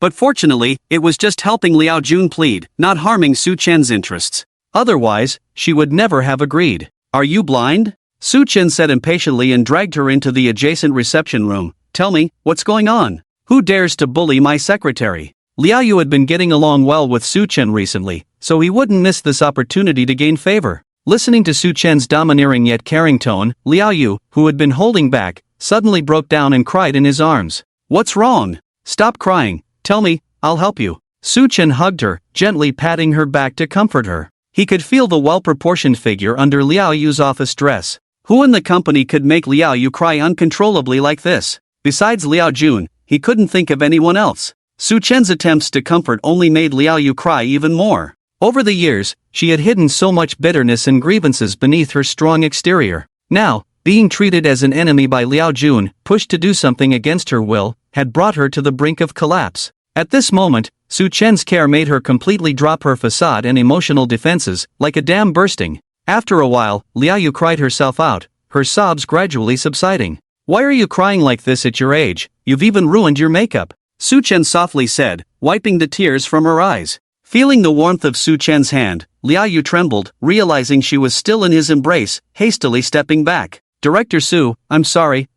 But fortunately, it was just helping Liao Jun plead, not harming Su Chen's interests. Otherwise, she would never have agreed. Are you blind? Su Chen said impatiently and dragged her into the adjacent reception room. Tell me, what's going on? Who dares to bully my secretary? Liao Yu had been getting along well with Su Chen recently, so he wouldn't miss this opportunity to gain favor. Listening to Su Chen's domineering yet caring tone, Liao Yu, who had been holding back, suddenly broke down and cried in his arms. What's wrong? Stop crying, tell me, I'll help you. Su Chen hugged her, gently patting her back to comfort her. He could feel the well-proportioned figure under Liao Yu's office dress. Who in the company could make Liao Yu cry uncontrollably like this? Besides Liao Jun, he couldn't think of anyone else. Su Chen's attempts to comfort only made Liao Yu cry even more. Over the years, she had hidden so much bitterness and grievances beneath her strong exterior. Now, being treated as an enemy by Liao Jun, pushed to do something against her will, had brought her to the brink of collapse. At this moment, Su Chen's care made her completely drop her facade and emotional defenses, like a dam bursting. After a while, Liao Yu cried herself out, her sobs gradually subsiding. Why are you crying like this at your age? You've even ruined your makeup. Su Chen softly said, wiping the tears from her eyes. Feeling the warmth of Su Chen's hand, Liao Yu trembled, realizing she was still in his embrace, hastily stepping back. Director Su, I'm sorry,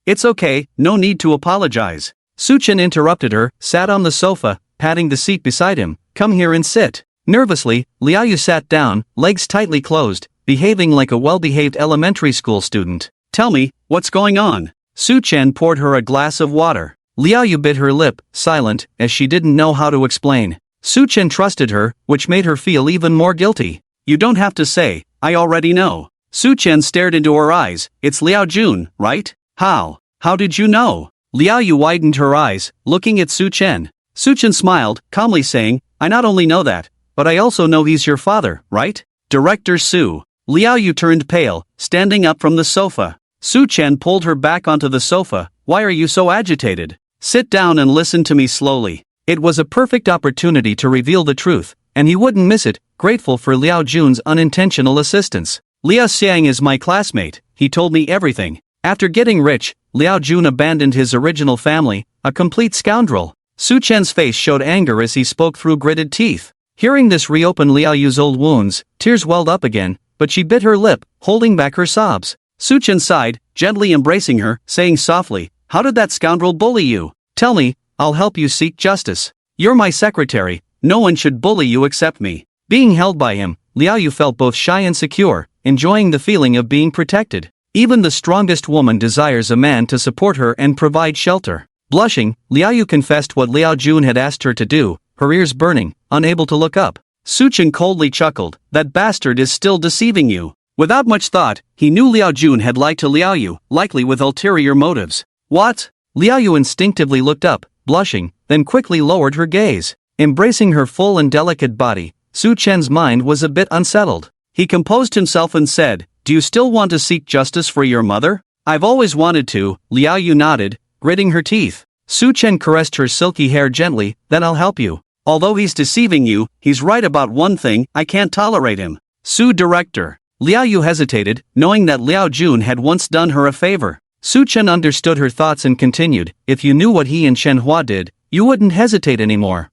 It's okay, no need to apologize. Su Chen interrupted her, sat on the sofa, patting the seat beside him. Come here and sit. Nervously, Liao Yu sat down, legs tightly closed, behaving like a well-behaved elementary school student. Tell me, what's going on? Su Chen poured her a glass of water. Liao Yu bit her lip, silent, as she didn't know how to explain. Su Chen trusted her, which made her feel even more guilty. You don't have to say, I already know. Su Chen stared into her eyes. It's Liao Jun, right? How did you know? Liao Yu widened her eyes, looking at Su Chen. Su Chen smiled, calmly saying, I not only know that, but I also know he's your father, right? Director Su. Liao Yu turned pale, standing up from the sofa. Su Chen pulled her back onto the sofa. Why are you so agitated? Sit down and listen to me slowly. It was a perfect opportunity to reveal the truth, and he wouldn't miss it, grateful for Liao Jun's unintentional assistance. Liao Xiang is my classmate, he told me everything. After getting rich, Liao Jun abandoned his original family, a complete scoundrel. Su Chen's face showed anger as he spoke through gritted teeth. Hearing this reopened Liao Yu's old wounds, tears welled up again, but she bit her lip, holding back her sobs. Su Chen sighed, gently embracing her, saying softly, how did that scoundrel bully you? Tell me, I'll help you seek justice. You're my secretary, no one should bully you except me. Being held by him, Liao Yu felt both shy and secure, enjoying the feeling of being protected. Even the strongest woman desires a man to support her and provide shelter. Blushing, Liao Yu confessed what Liao Jun had asked her to do, her ears burning, unable to look up. Su Chen coldly chuckled, that bastard is still deceiving you. Without much thought, he knew Liao Jun had lied to Liao Yu, likely with ulterior motives. What? Liao Yu instinctively looked up, blushing, then quickly lowered her gaze. Embracing her full and delicate body, Su Chen's mind was a bit unsettled. He composed himself and said, do you still want to seek justice for your mother? I've always wanted to, Liao Yu nodded, gritting her teeth. Su Chen caressed her silky hair gently, then I'll help you. Although he's deceiving you, he's right about one thing, I can't tolerate him. Su Director. Liao Yu hesitated, knowing that Liao Jun had once done her a favor. Su Chen understood her thoughts and continued, if you knew what he and Shenhua did, you wouldn't hesitate anymore.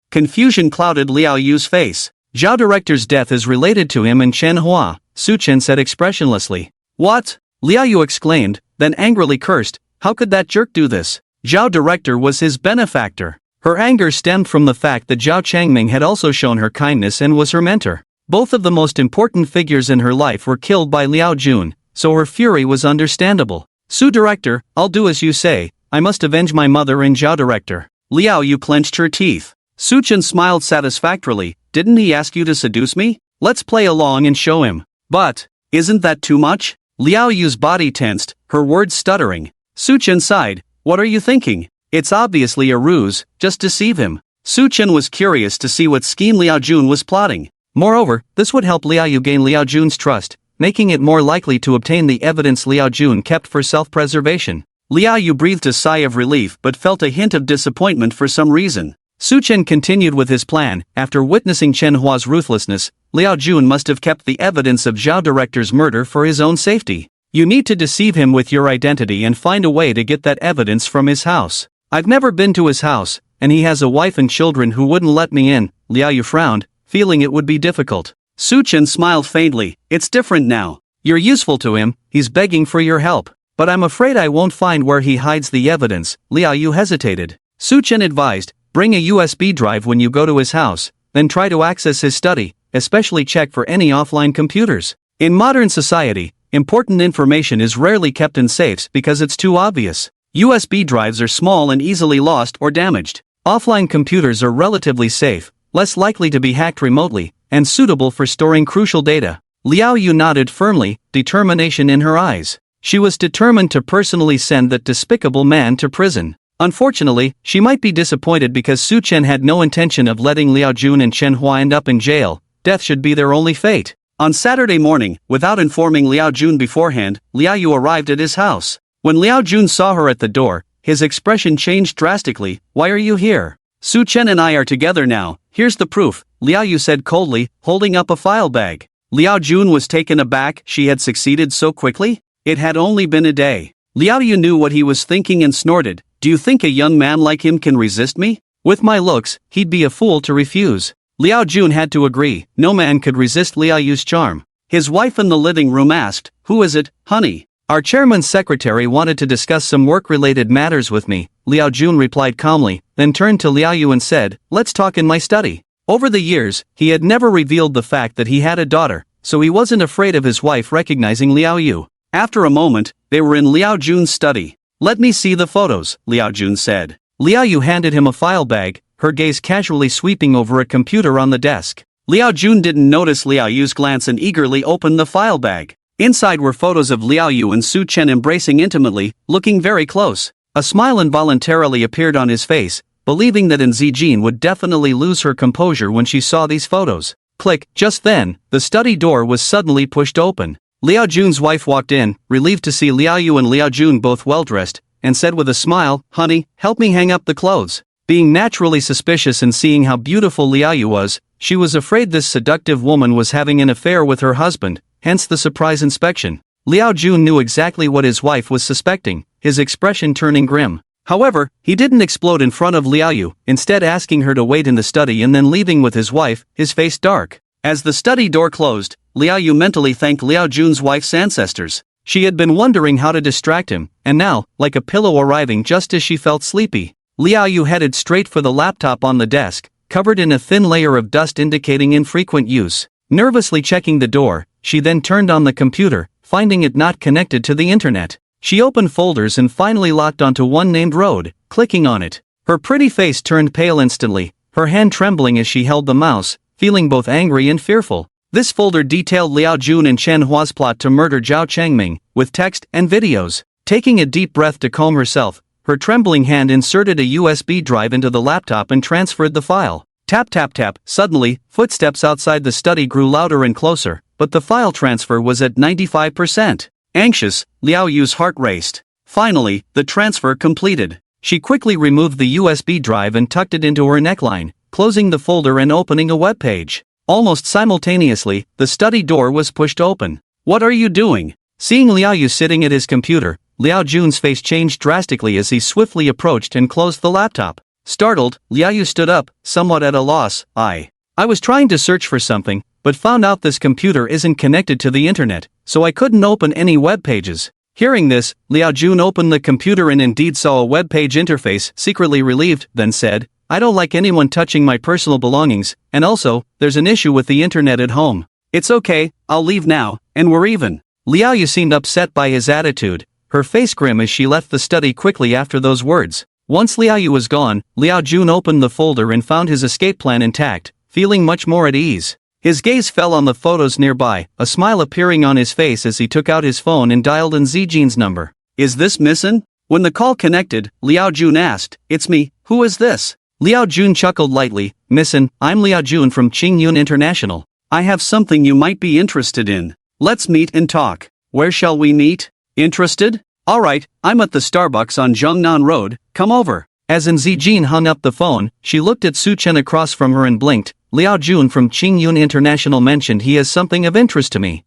Confusion clouded Liao Yu's face. Zhao Director's death is related to him and Shenhua, Su Chen said expressionlessly. What? Liao Yu exclaimed, then angrily cursed, how could that jerk do this? Zhao Director was his benefactor. Her anger stemmed from the fact that Zhao Changming had also shown her kindness and was her mentor. Both of the most important figures in her life were killed by Liao Jun, so her fury was understandable. Su Director, I'll do as you say, I must avenge my mother and Zhao Director. Liao Yu clenched her teeth. Su Chen smiled satisfactorily, didn't he ask you to seduce me? Let's play along and show him. But, isn't that too much? Liao Yu's body tensed, her words stuttering. Su Chen sighed, what are you thinking? It's obviously a ruse, just deceive him. Su Chen was curious to see what scheme Liao Jun was plotting. Moreover, this would help Liao Yu gain Liao Jun's trust, making it more likely to obtain the evidence Liao Jun kept for self-preservation. Liao Yu breathed a sigh of relief but felt a hint of disappointment for some reason. Su Chen continued with his plan. After witnessing Shenhua's ruthlessness, Liao Jun must have kept the evidence of Zhao Director's murder for his own safety. You need to deceive him with your identity and find a way to get that evidence from his house. I've never been to his house, and he has a wife and children who wouldn't let me in. Liao Yu frowned, feeling it would be difficult. Su Chen smiled faintly, it's different now. You're useful to him, he's begging for your help. But I'm afraid I won't find where he hides the evidence. Liao Yu hesitated. Su Chen advised, bring a USB drive when you go to his house, then try to access his study, especially check for any offline computers. In modern society, important information is rarely kept in safes because it's too obvious. USB drives are small and easily lost or damaged. Offline computers are relatively safe, less likely to be hacked remotely, and suitable for storing crucial data. Liao Yu nodded firmly, determination in her eyes. She was determined to personally send that despicable man to prison. Unfortunately, she might be disappointed because Su Chen had no intention of letting Liao Jun and Shenhua end up in jail. Death should be their only fate. On Saturday morning, without informing Liao Jun beforehand, Liao Yu arrived at his house. When Liao Jun saw her at the door, his expression changed drastically. Why are you here? Su Chen and I are together now, here's the proof, Liao Yu said coldly, holding up a file bag. Liao Jun was taken aback, she had succeeded so quickly? It had only been a day. Liao Yu knew what he was thinking and snorted, do you think a young man like him can resist me? With my looks, he'd be a fool to refuse. Liao Jun had to agree, no man could resist Liao Yu's charm. His wife in the living room asked, who is it, honey? Our chairman's secretary wanted to discuss some work-related matters with me, Liao Jun replied calmly, then turned to Liao Yu and said, let's talk in my study. Over the years, he had never revealed the fact that he had a daughter, so he wasn't afraid of his wife recognizing Liao Yu. After a moment, they were in Liao Jun's study. Let me see the photos, Liao Jun said. Liao Yu handed him a file bag, her gaze casually sweeping over a computer on the desk. Liao Jun didn't notice Liao Yu's glance and eagerly opened the file bag. Inside were photos of Liao Yu and Su Chen embracing intimately, looking very close. A smile involuntarily appeared on his face, believing that Zijin would definitely lose her composure when she saw these photos. Click, just then, the study door was suddenly pushed open. Liao Jun's wife walked in, relieved to see Liao Yu and Liao Jun both well-dressed, and said with a smile, "Honey, help me hang up the clothes." Being naturally suspicious and seeing how beautiful Liao Yu was, she was afraid this seductive woman was having an affair with her husband, hence the surprise inspection. Liao Jun knew exactly what his wife was suspecting, his expression turning grim. However, he didn't explode in front of Liao Yu, instead asking her to wait in the study and then leaving with his wife, his face dark. As the study door closed, Liao Yu mentally thanked Liao Jun's wife's ancestors. She had been wondering how to distract him, and now, like a pillow arriving just as she felt sleepy, Liao Yu headed straight for the laptop on the desk, covered in a thin layer of dust indicating infrequent use. Nervously checking the door, she then turned on the computer, finding it not connected to the internet. She opened folders and finally locked onto one named Road, clicking on it. Her pretty face turned pale instantly, her hand trembling as she held the mouse, feeling both angry and fearful. This folder detailed Liao Jun and Chen Hua's plot to murder Zhao Changming, with text and videos. Taking a deep breath to calm herself, her trembling hand inserted a USB drive into the laptop and transferred the file. Tap tap tap, suddenly, footsteps outside the study grew louder and closer, but the file transfer was at 95%. Anxious, Liao Yu's heart raced. Finally, the transfer completed. She quickly removed the USB drive and tucked it into her neckline, closing the folder and opening a web page. Almost simultaneously, the study door was pushed open. "What are you doing?" Seeing Liao Yu sitting at his computer, Liao Jun's face changed drastically as he swiftly approached and closed the laptop. Startled, Liao Yu stood up, somewhat at a loss. I was trying to search for something, but found out this computer isn't connected to the internet, so I couldn't open any web pages." Hearing this, Liao Jun opened the computer and indeed saw a web page interface, secretly relieved, then said, "I don't like anyone touching my personal belongings, and also, there's an issue with the internet at home. It's okay, I'll leave now, and we're even." Liao Yu seemed upset by his attitude, her face grim as she left the study quickly after those words. Once Liao Yu was gone, Liao Jun opened the folder and found his escape plan intact, feeling much more at ease. His gaze fell on the photos nearby, a smile appearing on his face as he took out his phone and dialed in Zijin's number. "Is this Missin?" When the call connected, Liao Jun asked, "It's me, who is this?" Liao Jun chuckled lightly, "Missin, I'm Liao Jun from Qingyun International. I have something you might be interested in. Let's meet and talk. Where shall we meet? Interested? Alright, I'm at the Starbucks on Zhongnan Road, come over." As Zijin hung up the phone, she looked at Su Chen across from her and blinked. "Liao Jun from Qingyun International mentioned he has something of interest to me.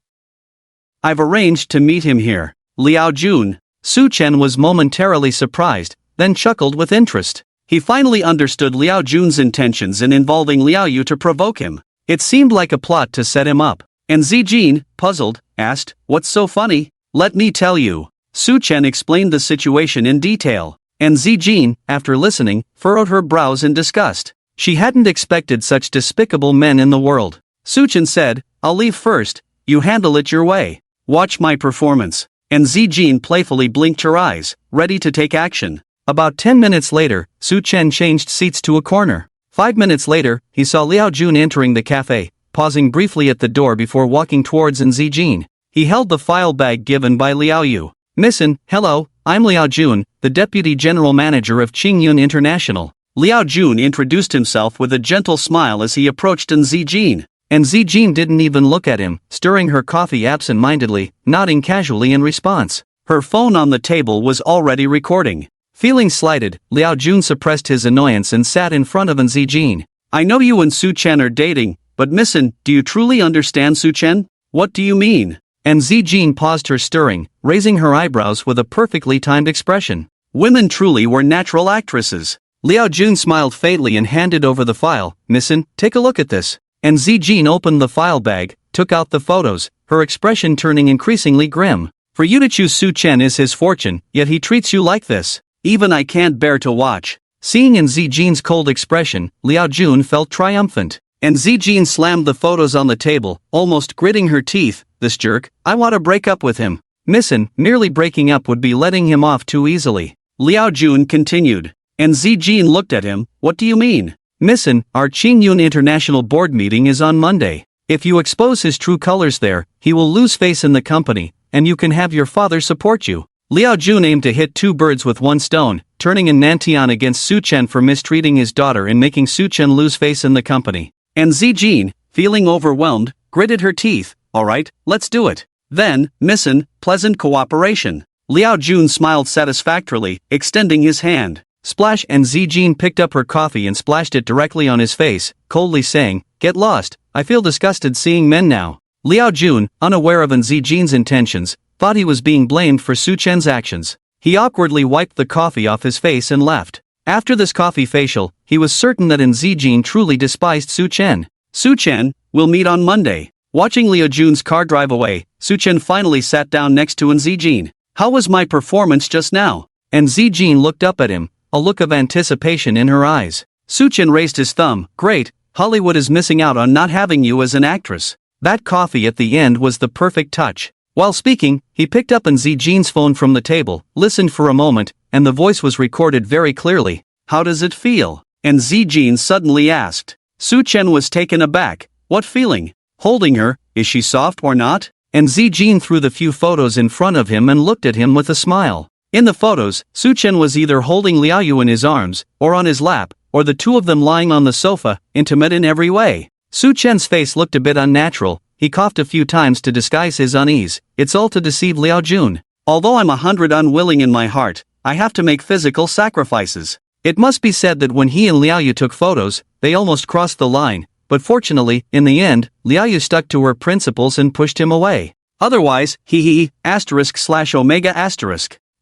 I've arranged to meet him here." Liao Jun. Su Chen was momentarily surprised, then chuckled with interest. He finally understood Liao Jun's intentions in involving Liao Yu to provoke him. It seemed like a plot to set him up. And Zijin, puzzled, asked, "What's so funny?" "Let me tell you." Su Chen explained the situation in detail. And Zijin, after listening, furrowed her brows in disgust. She hadn't expected such despicable men in the world. Su Chen said, "I'll leave first, you handle it your way. Watch my performance." And Zijin playfully blinked her eyes, ready to take action. About 10 minutes later, Su Chen changed seats to a corner. 5 minutes later, he saw Liao Jun entering the cafe, pausing briefly at the door before walking towards Zijin. He held the file bag given by Liao Yu. "Missin, hello, I'm Liao Jun, the Deputy General Manager of Qingyun International." Liao Jun introduced himself with a gentle smile as he approached Zijin. And Zijin didn't even look at him, stirring her coffee absent-mindedly, nodding casually in response. Her phone on the table was already recording. Feeling slighted, Liao Jun suppressed his annoyance and sat in front of Zijin. "I know you and Su Chen are dating, but Missin, do you truly understand Su Chen? What do you mean?" And Zijin paused her stirring, raising her eyebrows with a perfectly timed expression. Women truly were natural actresses. Liao Jun smiled faintly and handed over the file. "Missin, take a look at this." And Zijin opened the file bag, took out the photos, her expression turning increasingly grim. "For you to choose Su Chen is his fortune, yet he treats you like this. Even I can't bear to watch." Seeing in Zijin's cold expression, Liao Jun felt triumphant. And Zijin slammed the photos on the table, almost gritting her teeth. "This jerk, I want to break up with him." Missin, merely breaking up would be letting him off too easily. Liao Jun continued. And Zijin looked at him, "What do you mean?" "Missin, our Qingyun International Board meeting is on Monday. If you expose his true colors there, he will lose face in the company, and you can have your father support you." Liao Jun aimed to hit two birds with one stone, turning in Nantian against Su Chen for mistreating his daughter and making Su Chen lose face in the company. And Zijin, feeling overwhelmed, gritted her teeth. Alright, let's do it. Then, missin, pleasant cooperation. Liao Jun smiled satisfactorily, extending his hand. Splash, and Zijin picked up her coffee and splashed it directly on his face, coldly saying, "Get lost, I feel disgusted seeing men now." Liao Jun, unaware of Zijin's intentions, thought he was being blamed for Su Chen's actions. He awkwardly wiped the coffee off his face and left. After this coffee facial, he was certain that Zijin truly despised Su Chen. "Su Chen, we'll meet on Monday." Watching Liao Jun's car drive away, Su Chen finally sat down next to Zijin. "How was my performance just now?" And Zijin looked up at him, a look of anticipation in her eyes. Su Chen raised his thumb. "Great, Hollywood is missing out on not having you as an actress." That coffee at the end was the perfect touch. While speaking, he picked up Zijin's phone from the table, listened for a moment, and the voice was recorded very clearly. "How does it feel?" And Zijin suddenly asked. Su Chen was taken aback. "What feeling? Holding her, is she soft or not?" And Zijin threw the few photos in front of him and looked at him with a smile. In the photos, Su Chen was either holding Liao Yu in his arms, or on his lap, or the two of them lying on the sofa, intimate in every way. Su Chen's face looked a bit unnatural. He coughed a few times to disguise his unease. "It's all to deceive Liao Jun. Although I'm 100 unwilling in my heart, I have to make physical sacrifices." It must be said that when he and Liao Yu took photos, they almost crossed the line, but fortunately, in the end, Liao Yu stuck to her principles and pushed him away. Otherwise, **omega**.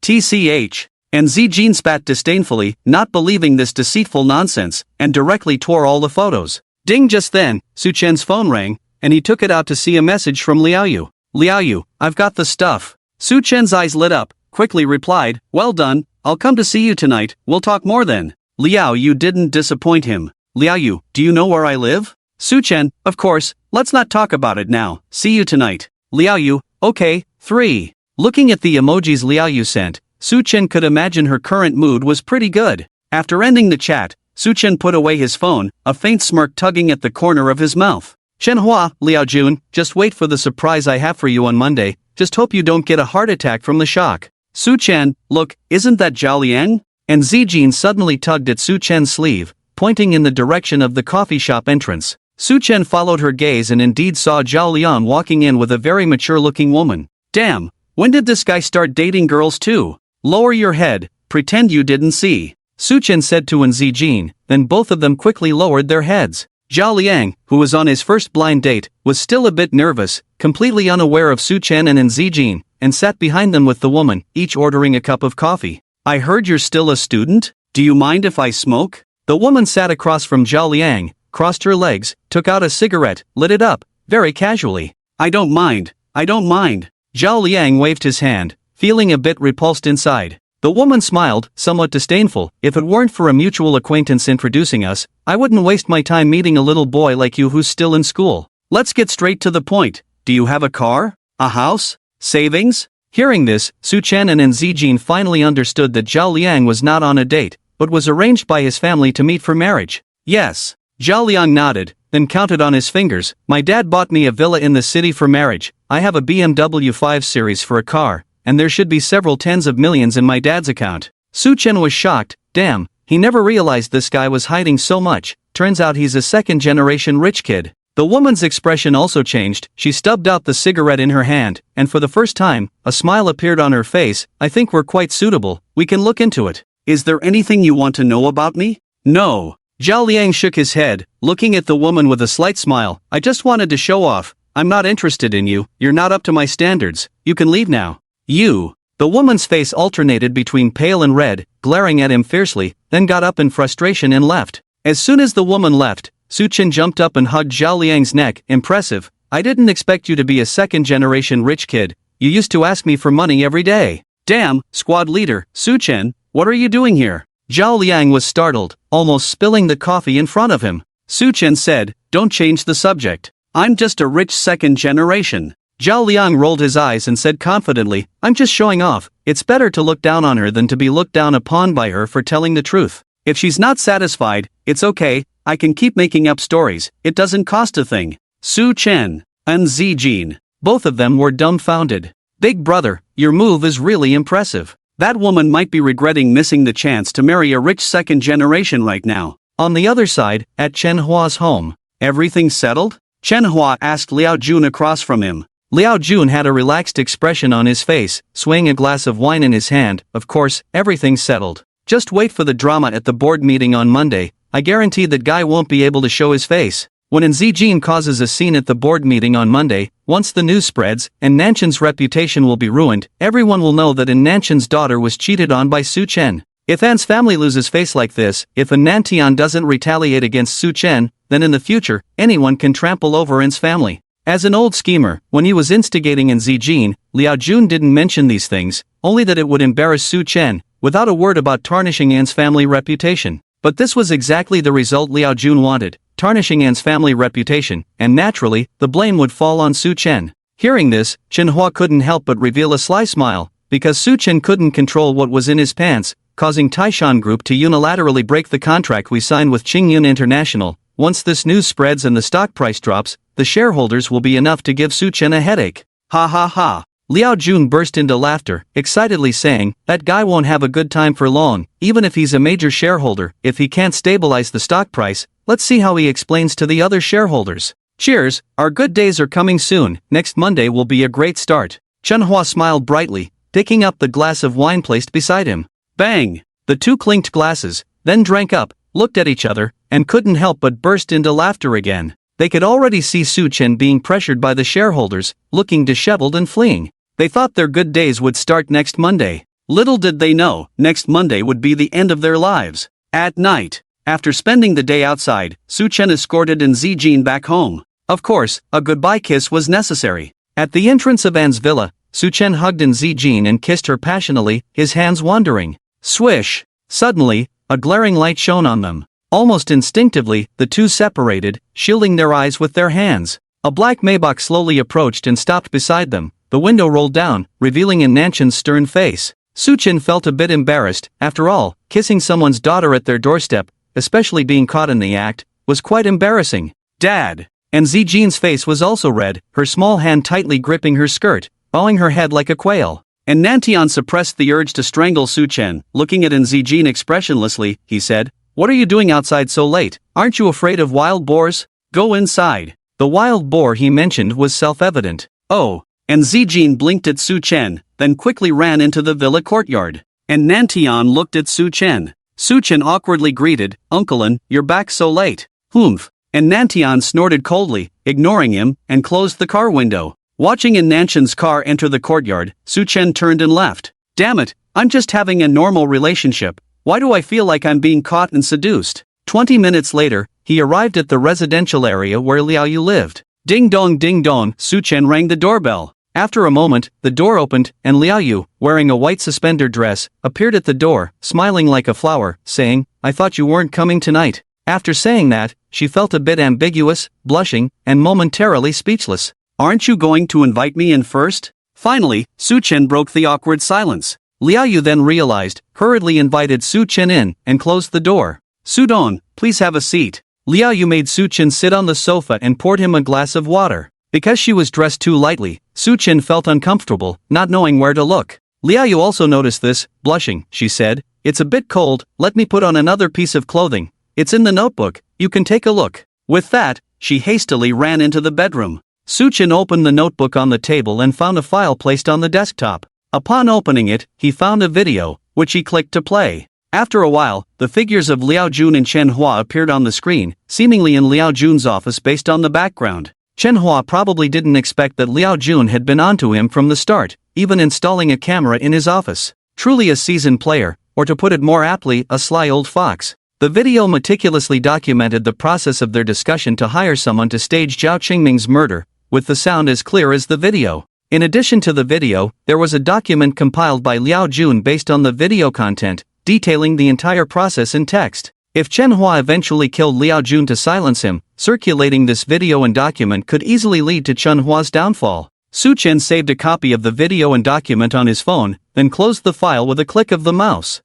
TCH. And Zijin spat disdainfully, not believing this deceitful nonsense, and directly tore all the photos. Ding! Just then, Su Chen's phone rang, and he took it out to see a message from Liao Yu. "Liao Yu, I've got the stuff." Su Chen's eyes lit up, quickly replied, "Well done, I'll come to see you tonight, we'll talk more then." Liao Yu didn't disappoint him. "Liao Yu, do you know where I live?" Su Chen, "Of course, let's not talk about it now, see you tonight." Liao Yu, "Okay, 3. Looking at the emojis Liao Yu sent, Su Chen could imagine her current mood was pretty good. After ending the chat, Su Chen put away his phone, a faint smirk tugging at the corner of his mouth. "Chenhua, Liao Jun, just wait for the surprise I have for you on Monday, just hope you don't get a heart attack from the shock." Su Chen, "Look, isn't that Zhao Liang?" And Zijin suddenly tugged at Su Chen's sleeve, pointing in the direction of the coffee shop entrance. Su Chen followed her gaze and indeed saw Zhao Liang walking in with a very mature-looking woman. "Damn, when did this guy start dating girls too? Lower your head, pretend you didn't see," Su Chen said to Zijin, then both of them quickly lowered their heads. Zhao Liang, who was on his first blind date, was still a bit nervous, completely unaware of Su Chen and Zijin, and sat behind them with the woman, each ordering a cup of coffee. "I heard you're still a student? Do you mind if I smoke?" The woman sat across from Zhao Liang, crossed her legs, took out a cigarette, lit it up, very casually. I don't mind. Zhao Liang waved his hand, feeling a bit repulsed inside. The woman smiled, somewhat disdainful. "If it weren't for a mutual acquaintance introducing us, I wouldn't waste my time meeting a little boy like you who's still in school. Let's get straight to the point. Do you have a car? A house? Savings?" Hearing this, Su Chen and Zijin finally understood that Zhao Liang was not on a date, but was arranged by his family to meet for marriage. "Yes." Zhao Liang nodded, then counted on his fingers. "My dad bought me a villa in the city for marriage. I have a BMW 5 Series for a car, and there should be several tens of millions in my dad's account." Su Chen was shocked. Damn, he never realized this guy was hiding so much. Turns out he's a second-generation rich kid. The woman's expression also changed. She stubbed out the cigarette in her hand, and for the first time, a smile appeared on her face. "I think we're quite suitable. We can look into it. Is there anything you want to know about me?" "No." Zhao Liang shook his head, looking at the woman with a slight smile. "I just wanted to show off. I'm not interested in you. You're not up to my standards. You can leave now." "You." The woman's face alternated between pale and red, glaring at him fiercely, then got up in frustration and left. As soon as the woman left, Su Chen jumped up and hugged Zhao Liang's neck. "Impressive. I didn't expect you to be a second-generation rich kid. You used to ask me for money every day." "Damn, squad leader, Su Chen, what are you doing here?" Zhao Liang was startled, almost spilling the coffee in front of him. Su Chen said, "Don't change the subject. I'm just a rich second generation." Zhao Liang rolled his eyes and said confidently, "I'm just showing off. It's better to look down on her than to be looked down upon by her for telling the truth. If she's not satisfied, it's okay, I can keep making up stories, it doesn't cost a thing." Su Chen and Zijin, both of them were dumbfounded. "Big brother, your move is really impressive. That woman might be regretting missing the chance to marry a rich second generation right now." On the other side, at Chen Hua's home, "Everything settled?" Chen-hua asked Liao Jun across from him. Liao Jun had a relaxed expression on his face, swaying a glass of wine in his hand. Of course, everything's settled. Just wait for the drama at the board meeting on Monday. I guarantee that guy won't be able to show his face. When Zijin causes a scene at the board meeting on Monday, once the news spreads, and Nanchen's reputation will be ruined, everyone will know that Nanchen's daughter was cheated on by Su Chen. If An's family loses face like this, if Nantian doesn't retaliate against Su Chen, then in the future, anyone can trample over An's family. As an old schemer, when he was instigating Zijin, Liao Jun didn't mention these things, only that it would embarrass Su Chen, without a word about tarnishing An's family reputation. But this was exactly the result Liao Jun wanted, tarnishing An's family reputation, and naturally, the blame would fall on Su Chen. Hearing this, Chen-hua couldn't help but reveal a sly smile, because Su Chen couldn't control what was in his pants, causing Taishan Group to unilaterally break the contract we signed with Qingyun International. Once this news spreads and the stock price drops, the shareholders will be enough to give Su Chen a headache. Ha ha ha. Liao Jun burst into laughter, excitedly saying, that guy won't have a good time for long, even if he's a major shareholder. If he can't stabilize the stock price, let's see how he explains to the other shareholders. Cheers, our good days are coming soon. Next Monday will be a great start. Chen-hua smiled brightly, picking up the glass of wine placed beside him. Bang! The two clinked glasses, then drank up, looked at each other, and couldn't help but burst into laughter again. They could already see Su Chen being pressured by the shareholders, looking disheveled and fleeing. They thought their good days would start next Monday. Little did they know, next Monday would be the end of their lives. At night, after spending the day outside, Su Chen escorted Zijin back home. Of course, a goodbye kiss was necessary. At the entrance of An's villa, Su Chen hugged Zijin and kissed her passionately, his hands wandering. Swish! Suddenly, a glaring light shone on them. Almost instinctively, the two separated, shielding their eyes with their hands. A black Maybach slowly approached and stopped beside them. The window rolled down, revealing Nanchen's stern face. Su Chen felt a bit embarrassed. After all, kissing someone's daughter at their doorstep, especially being caught in the act, was quite embarrassing. Dad! And Zijin's face was also red, her small hand tightly gripping her skirt, bowing her head like a quail. And Nantian suppressed the urge to strangle Su Chen. Looking at Zijin expressionlessly, he said, "What are you doing outside so late? Aren't you afraid of wild boars? Go inside." The wild boar he mentioned was self-evident. Oh. And Zijin blinked at Su Chen, then quickly ran into the villa courtyard. And Nantian looked at Su Chen. Su Chen awkwardly greeted, "Uncle, you're back so late." "Humph." And Nantian snorted coldly, ignoring him, and closed the car window. Watching Nanchen's car enter the courtyard, Su Chen turned and left. "Damn it, I'm just having a normal relationship. Why do I feel like I'm being caught and seduced?" 20 minutes later, he arrived at the residential area where Liao Yu lived. Ding dong, Su Chen rang the doorbell. After a moment, the door opened, and Liao Yu, wearing a white suspender dress, appeared at the door, smiling like a flower, saying, "I thought you weren't coming tonight." After saying that, she felt a bit ambiguous, blushing, and momentarily speechless. "Aren't you going to invite me in first?" Finally, Su Chen broke the awkward silence. Liao Yu then realized, hurriedly invited Su Chen in, and closed the door. "Sudong, please have a seat." Liao Yu made Su Chen sit on the sofa and poured him a glass of water. Because she was dressed too lightly, Su Chen felt uncomfortable, not knowing where to look. Liao Yu also noticed this. Blushing, she said, "It's a bit cold, let me put on another piece of clothing. It's in the notebook, you can take a look." With that, she hastily ran into the bedroom. Su Chen opened the notebook on the table and found a file placed on the desktop. Upon opening it, he found a video, which he clicked to play. After a while, the figures of Liao Jun and Chen-hua appeared on the screen, seemingly in Liao Jun's office based on the background. Chen-hua probably didn't expect that Liao Jun had been onto him from the start, even installing a camera in his office. Truly a seasoned player, or to put it more aptly, a sly old fox. The video meticulously documented the process of their discussion to hire someone to stage Zhao Qingming's murder, with the sound as clear as the video. In addition to the video, there was a document compiled by Liao Jun based on the video content, detailing the entire process in text. If Chen-hua eventually killed Liao Jun to silence him, circulating this video and document could easily lead to Chen-hua's downfall. Su Chen saved a copy of the video and document on his phone, then closed the file with a click of the mouse.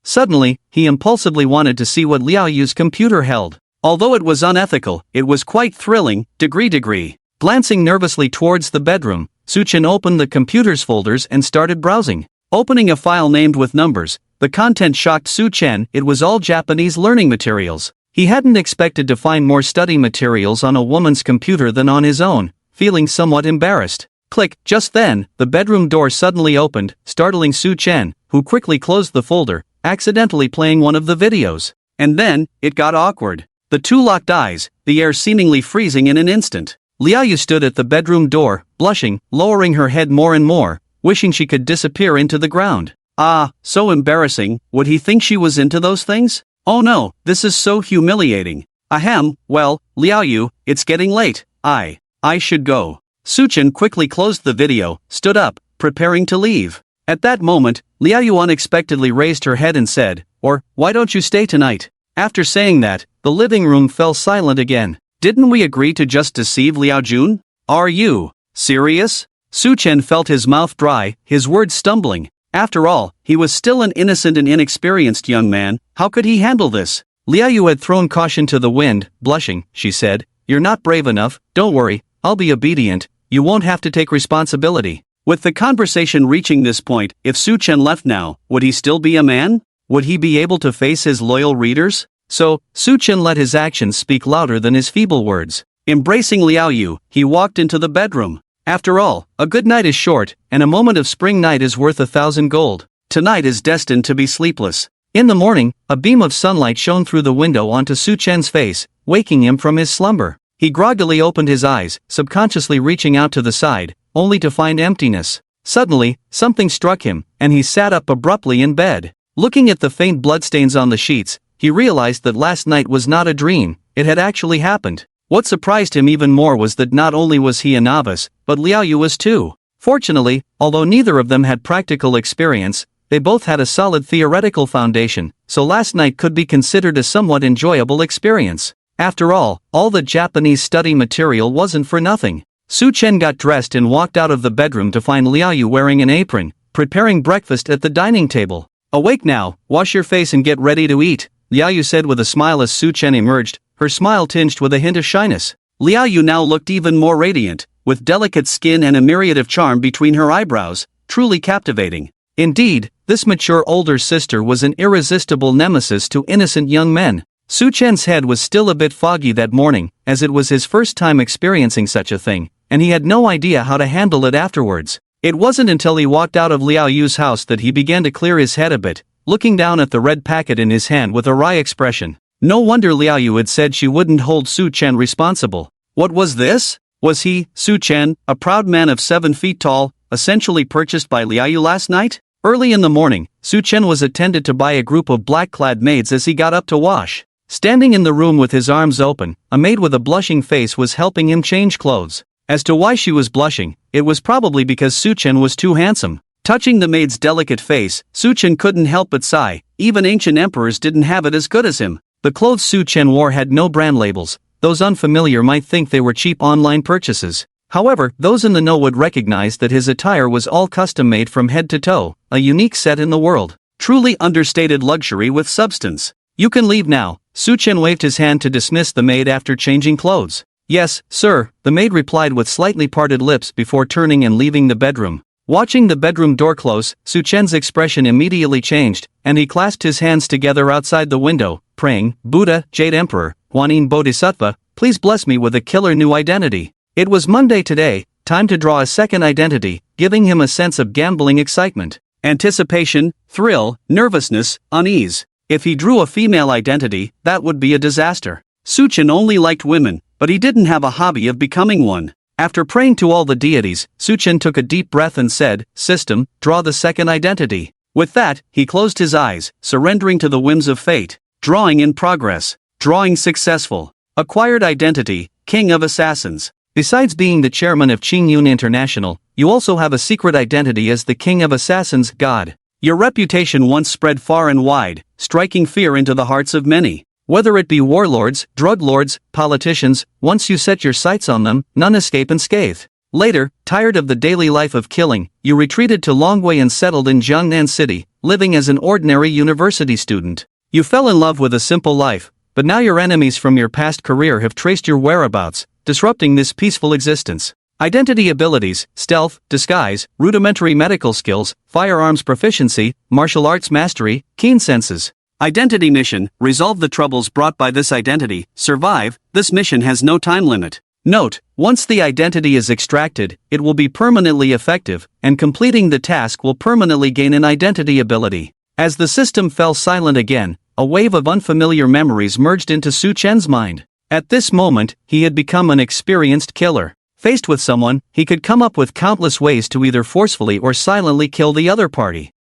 Suddenly, he impulsively wanted to see what Liao Yu's computer held. Although it was unethical, it was quite thrilling. Degree. Glancing nervously towards the bedroom, Su Chen opened the computer's folders and started browsing. Opening a file named with numbers, the content shocked Su Chen. It was all Japanese learning materials. He hadn't expected to find more study materials on a woman's computer than on his own, feeling somewhat embarrassed. Click, just then, the bedroom door suddenly opened, startling Su Chen, who quickly closed the folder, accidentally playing one of the videos. And then, it got awkward. The two locked eyes, the air seemingly freezing in an instant. Liaoyu stood at the bedroom door, blushing, lowering her head more and more, wishing she could disappear into the ground. Ah, so embarrassing. Would he think she was into those things? Oh no, this is so humiliating. Ahem, well, Liaoyu, it's getting late. I should go. Su Chen quickly closed the video, stood up, preparing to leave. At that moment, Liaoyu unexpectedly raised her head and said, why don't you stay tonight? After saying that, the living room fell silent again. Didn't we agree to just deceive Liao Jun? Are you serious? Su Chen felt his mouth dry, his words stumbling. After all, he was still an innocent and inexperienced young man. How could he handle this? Liaoyu had thrown caution to the wind. Blushing, she said, "You're not brave enough. Don't worry, I'll be obedient. You won't have to take responsibility." With the conversation reaching this point, if Su Chen left now, would he still be a man? Would he be able to face his loyal readers? So, Su Chen let his actions speak louder than his feeble words. Embracing Liaoyu, he walked into the bedroom. After all, a good night is short, and a moment of spring night is worth 1,000 gold. Tonight is destined to be sleepless. In the morning, a beam of sunlight shone through the window onto Su Chen's face, waking him from his slumber. He groggily opened his eyes, subconsciously reaching out to the side, only to find emptiness. Suddenly, something struck him, and he sat up abruptly in bed. Looking at the faint bloodstains on the sheets, he realized that last night was not a dream, it had actually happened. What surprised him even more was that not only was he a novice, but Liaoyu was too. Fortunately, although neither of them had practical experience, they both had a solid theoretical foundation, so last night could be considered a somewhat enjoyable experience. After all the Japanese study material wasn't for nothing. Su Chen got dressed and walked out of the bedroom to find Liaoyu wearing an apron, preparing breakfast at the dining table. "Awake now, wash your face and get ready to eat," Liaoyu said with a smile as Su Chen emerged, her smile tinged with a hint of shyness. Liaoyu now looked even more radiant, with delicate skin and a myriad of charm between her eyebrows, truly captivating. Indeed, this mature older sister was an irresistible nemesis to innocent young men. Su Chen's head was still a bit foggy that morning, as it was his first time experiencing such a thing, and he had no idea how to handle it afterwards. It wasn't until he walked out of Liaoyu's house that he began to clear his head a bit, looking down at the red packet in his hand with a wry expression. No wonder Liaoyu had said she wouldn't hold Su Chen responsible. What was this? Was he, Su Chen, a proud man of 7 feet tall, essentially purchased by Liaoyu last night? Early in the morning, Su Chen was attended to by a group of black-clad maids as he got up to wash. Standing in the room with his arms open, a maid with a blushing face was helping him change clothes. As to why she was blushing, it was probably because Su Chen was too handsome. Touching the maid's delicate face, Su Chen couldn't help but sigh. Even ancient emperors didn't have it as good as him. The clothes Su Chen wore had no brand labels. Those unfamiliar might think they were cheap online purchases. However, those in the know would recognize that his attire was all custom-made from head to toe, a unique set in the world. Truly understated luxury with substance. "You can leave now." Su Chen waved his hand to dismiss the maid after changing clothes. "Yes, sir," the maid replied with slightly parted lips before turning and leaving the bedroom. Watching the bedroom door close, Su Chen's expression immediately changed, and he clasped his hands together outside the window, praying, "Buddha, Jade Emperor, Guanyin Bodhisattva, please bless me with a killer new identity." It was Monday today, time to draw a second identity, giving him a sense of gambling excitement, anticipation, thrill, nervousness, unease. If he drew a female identity, that would be a disaster. Su Chen only liked women, but he didn't have a hobby of becoming one. After praying to all the deities, Su Chen took a deep breath and said, "System, draw the second identity." With that, he closed his eyes, surrendering to the whims of fate. Drawing in progress. Drawing successful. Acquired identity, King of Assassins. Besides being the chairman of Qingyun International, you also have a secret identity as the King of Assassins, God. Your reputation once spread far and wide, striking fear into the hearts of many. Whether it be warlords, drug lords, politicians, once you set your sights on them, none escape unscathed. Later, tired of the daily life of killing, you retreated to Longwei and settled in Jiangnan City, living as an ordinary university student. You fell in love with a simple life, but now your enemies from your past career have traced your whereabouts, disrupting this peaceful existence. Identity abilities, stealth, disguise, rudimentary medical skills, firearms proficiency, martial arts mastery, keen senses. Identity mission, resolve the troubles brought by this identity, survive, this mission has no time limit. Note, once the identity is extracted, it will be permanently effective, and completing the task will permanently gain an identity ability. As the system fell silent again, a wave of unfamiliar memories merged into Su Chen's mind. At this moment, he had become an experienced killer. Faced with someone, he could come up with countless ways to either forcefully or silently kill the other party.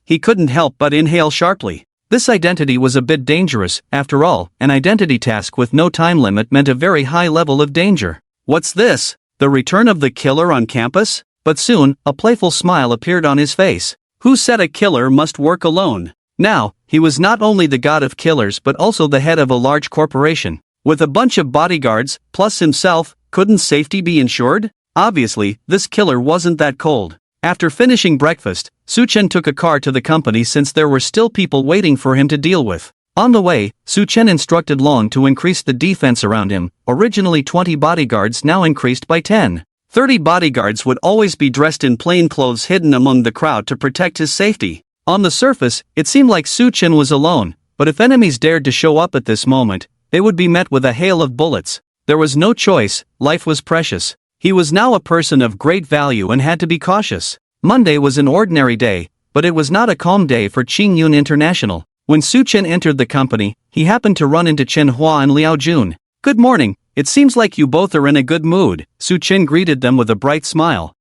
He couldn't help but inhale sharply. This identity was a bit dangerous. After all, an identity task with no time limit meant a very high level of danger. What's this? The return of the killer on campus? But soon, a playful smile appeared on his face. Who said a killer must work alone? Now, he was not only the god of killers but also the head of a large corporation. With a bunch of bodyguards, plus himself, couldn't safety be ensured? Obviously, this killer wasn't that cold. After finishing breakfast, Su Chen took a car to the company since there were still people waiting for him to deal with. On the way, Su Chen instructed Long to increase the defense around him. Originally 20 bodyguards, now increased by 10. 30 bodyguards would always be dressed in plain clothes hidden among the crowd to protect his safety. On the surface, it seemed like Su Chen was alone, but if enemies dared to show up at this moment, they would be met with a hail of bullets. There was no choice, life was precious. He was now a person of great value and had to be cautious. Monday was an ordinary day, but it was not a calm day for Qingyun International. When Su Chen entered the company, he happened to run into Chen Hua and Liao Jun. "Good morning, it seems like you both are in a good mood." Su Chen greeted them with a bright smile.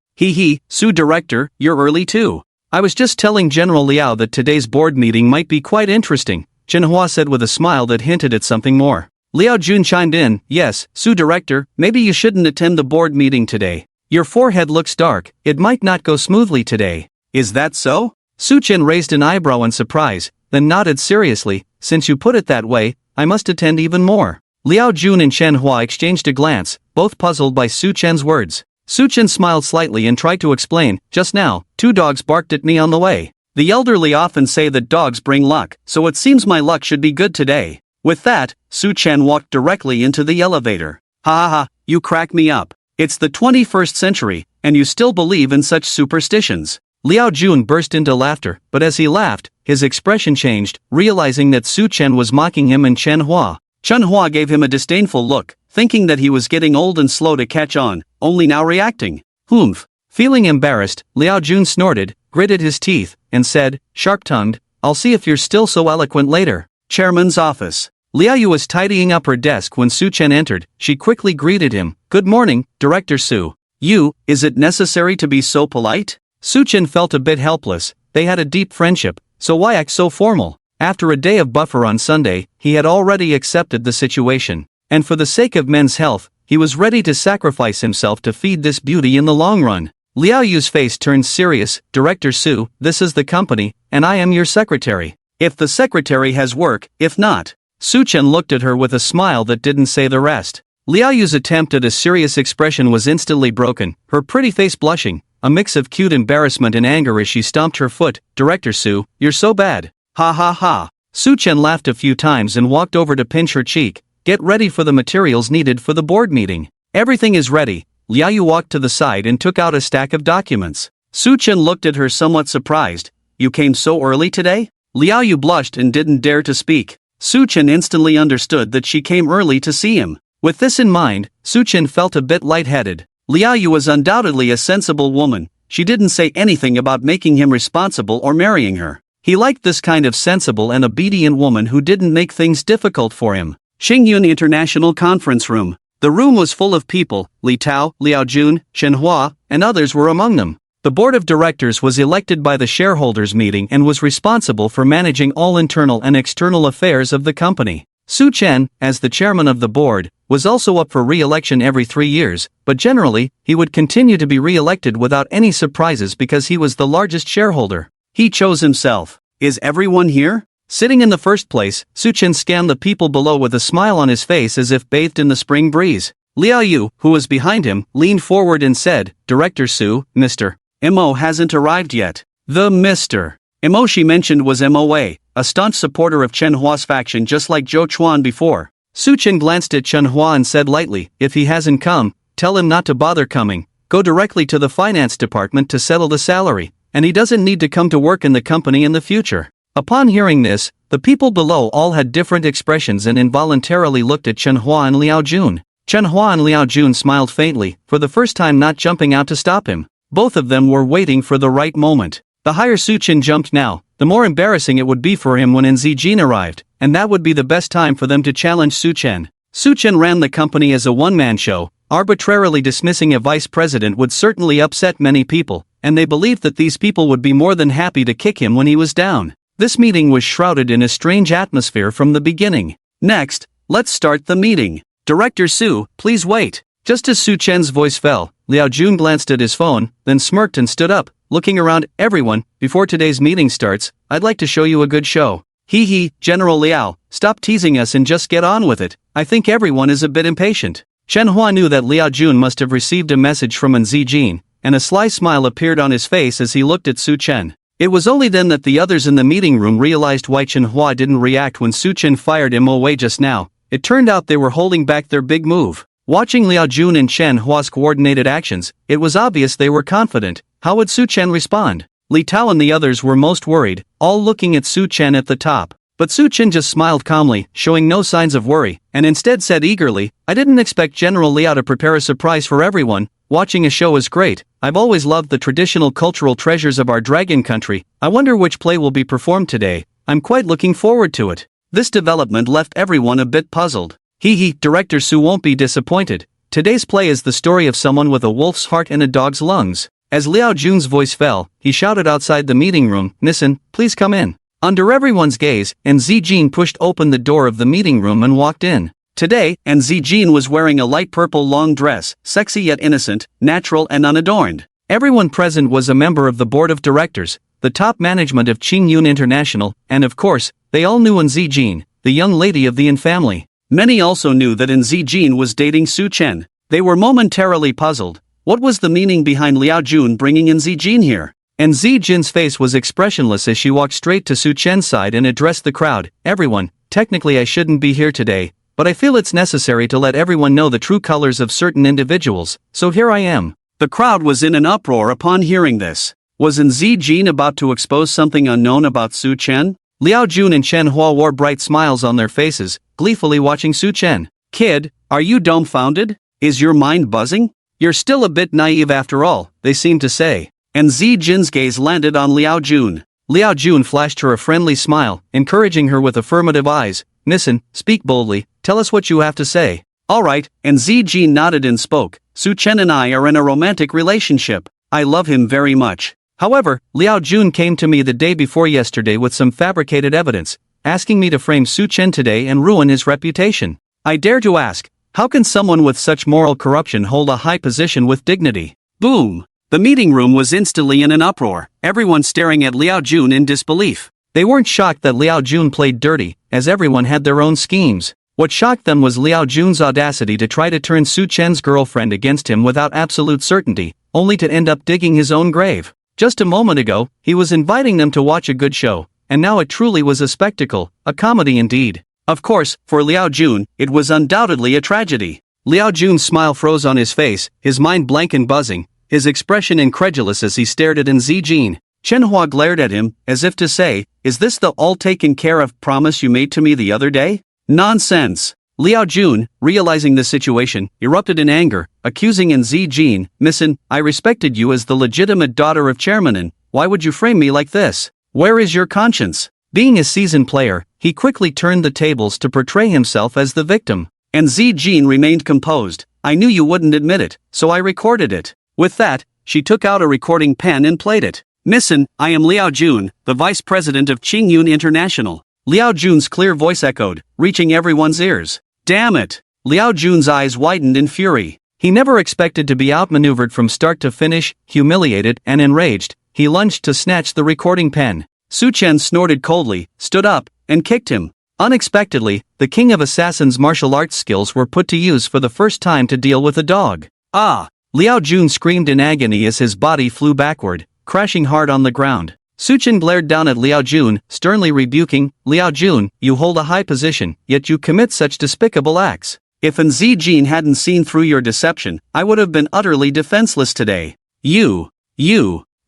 Su Director, you're early too. I was just telling General Liao that today's board meeting might be quite interesting, Chen Hua said with a smile that hinted at something more. Liao Jun chimed in, "Yes, Su Director, maybe you shouldn't attend the board meeting today. Your forehead looks dark, it might not go smoothly today." "Is that so?" Su Chen raised an eyebrow in surprise, then nodded seriously. "Since you put it that way, I must attend even more." Liao Jun and Chen Hua exchanged a glance, both puzzled by Su Chen's words. Su Chen smiled slightly and tried to explain, "Just now, 2 dogs barked at me on the way. The elderly often say that dogs bring luck, so it seems my luck should be good today." With that, Su Chen walked directly into the elevator. "Ha, you crack me up. It's the 21st century, and you still believe in such superstitions." Liao Jun burst into laughter, but as he laughed, his expression changed, realizing that Su Chen was mocking him and Chen Hua. Chen Hua gave him a disdainful look, thinking that he was getting old and slow to catch on, only now reacting. "Humph." Feeling embarrassed, Liao Jun snorted, gritted his teeth, and said, sharp-tongued, "I'll see if you're still so eloquent later." Chairman's office. Liao Yu was tidying up her desk when Su Chen entered. She quickly greeted him. "Good morning, Director Su." Is it necessary to be so polite?" Su Chen felt a bit helpless. They had a deep friendship, so why act so formal? After a day of buffer on Sunday, he had already accepted the situation. And for the sake of men's health, he was ready to sacrifice himself to feed this beauty in the long run. Liao Yu's face turned serious. "Director Su, this is the company, and I am your secretary. If the secretary has work, if not." Su Chen looked at her with a smile that didn't say the rest. Liao Yu's attempt at a serious expression was instantly broken, her pretty face blushing, a mix of cute embarrassment and anger as she stomped her foot. "Director Su, you're so bad." Ha. Su Chen laughed a few times and walked over to pinch her cheek. "Get ready for the materials needed for the board meeting." "Everything is ready." Liao Yu walked to the side and took out a stack of documents. Su Chen looked at her somewhat surprised. "You came so early today?" Liao Yu blushed and didn't dare to speak. Su Chen instantly understood that she came early to see him. With this in mind, Su Chen felt a bit lightheaded. Liao Yu was undoubtedly a sensible woman. She didn't say anything about making him responsible or marrying her. He liked this kind of sensible and obedient woman who didn't make things difficult for him. Qingyun International Conference Room. The room was full of people. Li Tao, Liao Jun, Chen Hua, and others were among them. The board of directors was elected by the shareholders meeting and was responsible for managing all internal and external affairs of the company. Su Chen, as the chairman of the board, was also up for re-election every 3 years, but generally, he would continue to be re-elected without any surprises because he was the largest shareholder. He chose himself. Is everyone here? Sitting in the first place, Su Chen scanned the people below with a smile on his face as if bathed in the spring breeze. Liao Yu, who was behind him, leaned forward and said, "Director Su, Mr. Mo hasn't arrived yet." The Mr. Mo she mentioned was Moa, a staunch supporter of Chen Hua's faction just like Zhou Chuan before. Su Chen glanced at Chen Hua and said lightly, "If he hasn't come, tell him not to bother coming. Go directly to the finance department to settle the salary, and he doesn't need to come to work in the company in the future." Upon hearing this, The people below all had different expressions and involuntarily looked at Chenhua and Liao Jun. Chenhua and Liao Jun smiled faintly, for the first time not jumping out to stop him. Both of them were waiting for the right moment. The higher Su Chen jumped now, the more embarrassing it would be for him when Nzi arrived, and that would be the best time for them to challenge Su Chen. Su Chen ran the company as a one-man show. Arbitrarily dismissing a vice president would certainly upset many people, and they believed that these people would be more than happy to kick him when he was down. This meeting was shrouded in a strange atmosphere from the beginning. Next, let's start the meeting. Director Su, please wait. Just as Su Chen's voice fell, Liao Jun glanced at his phone, then smirked and stood up, looking around. Everyone, before today's meeting starts, I'd like to show you a good show. Hee, General Liao, stop teasing us and just get on with it. I think everyone is a bit impatient. Chenhua knew that Liao Jun must have received a message from Nzi, and a sly smile appeared on his face as he looked at Su Chen. It was only then that the others in the meeting room realized why Chenhua didn't react when Su Chen fired him away just now. It turned out they were holding back their big move. Watching Liao Jun and Chenhua's coordinated actions, it was obvious they were confident. How would Su Chen respond? Li Tao and the others were most worried, all looking at Su Chen at the top. But Su Chen just smiled calmly, showing no signs of worry, and instead said eagerly, I didn't expect General Liao to prepare a surprise for everyone. Watching a show is great. I've always loved the traditional cultural treasures of our dragon country. I wonder which play will be performed today. I'm quite looking forward to it. This development left everyone a bit puzzled. Director Su won't be disappointed. Today's play is the story of someone with a wolf's heart and a dog's lungs. As Liao Jun's voice fell, he shouted outside the meeting room, Nissen, please come in. Under everyone's gaze, Nzi pushed open the door of the meeting room and walked in. Today, Nzi was wearing a light purple long dress, sexy yet innocent, natural and unadorned. Everyone present was a member of the board of directors, the top management of Qingyun International, and of course, they all knew Nzi, the young lady of the Yin family. Many also knew that Nzi was dating Su Chen. They were momentarily puzzled. What was the meaning behind Liao Jun bringing Nzi here? Nzi face was expressionless as she walked straight to Su Chen's side and addressed the crowd. Everyone, technically I shouldn't be here today, but I feel it's necessary to let everyone know the true colors of certain individuals, so here I am. The crowd was in an uproar upon hearing this. Was Nzi about to expose something unknown about Su Chen? Liao Jun and Chenhua wore bright smiles on their faces, gleefully watching Su Chen. Kid, are you dumbfounded? Is your mind buzzing? You're still a bit naive after all, they seem to say. Nzi's gaze landed on Liao Jun. Liao Jun flashed her a friendly smile, encouraging her with affirmative eyes. Nissen, speak boldly, tell us what you have to say. Alright, Nzi nodded and spoke. Su Chen and I are in a romantic relationship. I love him very much. However, Liao Jun came to me the day before yesterday with some fabricated evidence, asking me to frame Su Chen today and ruin his reputation. I dare to ask, how can someone with such moral corruption hold a high position with dignity? Boom! The meeting room was instantly in an uproar, everyone staring at Liao Jun in disbelief. They weren't shocked that Liao Jun played dirty, as everyone had their own schemes. What shocked them was Liao Jun's audacity to try to turn Su Chen's girlfriend against him without absolute certainty, only to end up digging his own grave. Just a moment ago, he was inviting them to watch a good show, and now it truly was a spectacle, a comedy indeed. Of course, for Liao Jun, it was undoubtedly a tragedy. Liao Jun's smile froze on his face, his mind blank and buzzing, his expression incredulous as he stared at Nzi. Chenhua glared at him, as if to say, is this the all-taken care of promise you made to me the other day? Nonsense! Liao Jun, realizing the situation, erupted in anger, accusing Nzi, Nissen, I respected you as the legitimate daughter of Chairmanin, why would you frame me like this? Where is your conscience? Being a seasoned player, he quickly turned the tables to portray himself as the victim. Nzi remained composed. I knew you wouldn't admit it, so I recorded it. With that, she took out a recording pen and played it. Nissen, I am Liao Jun, the vice president of Qingyun International. Liao Jun's clear voice echoed, reaching everyone's ears. Damn it! Liao Jun's eyes widened in fury. He never expected to be outmaneuvered from start to finish. Humiliated and enraged, he lunged to snatch the recording pen. Su Chen snorted coldly, stood up, and kicked him. Unexpectedly, the king of assassins' martial arts skills were put to use for the first time to deal with a dog. Ah! Liao Jun screamed in agony as his body flew backward, crashing hard on the ground. Su Chen glared down at Liao Jun, sternly rebuking, Liao Jun, you hold a high position, yet you commit such despicable acts. If Nzi hadn't seen through your deception, I would have been utterly defenseless today. You.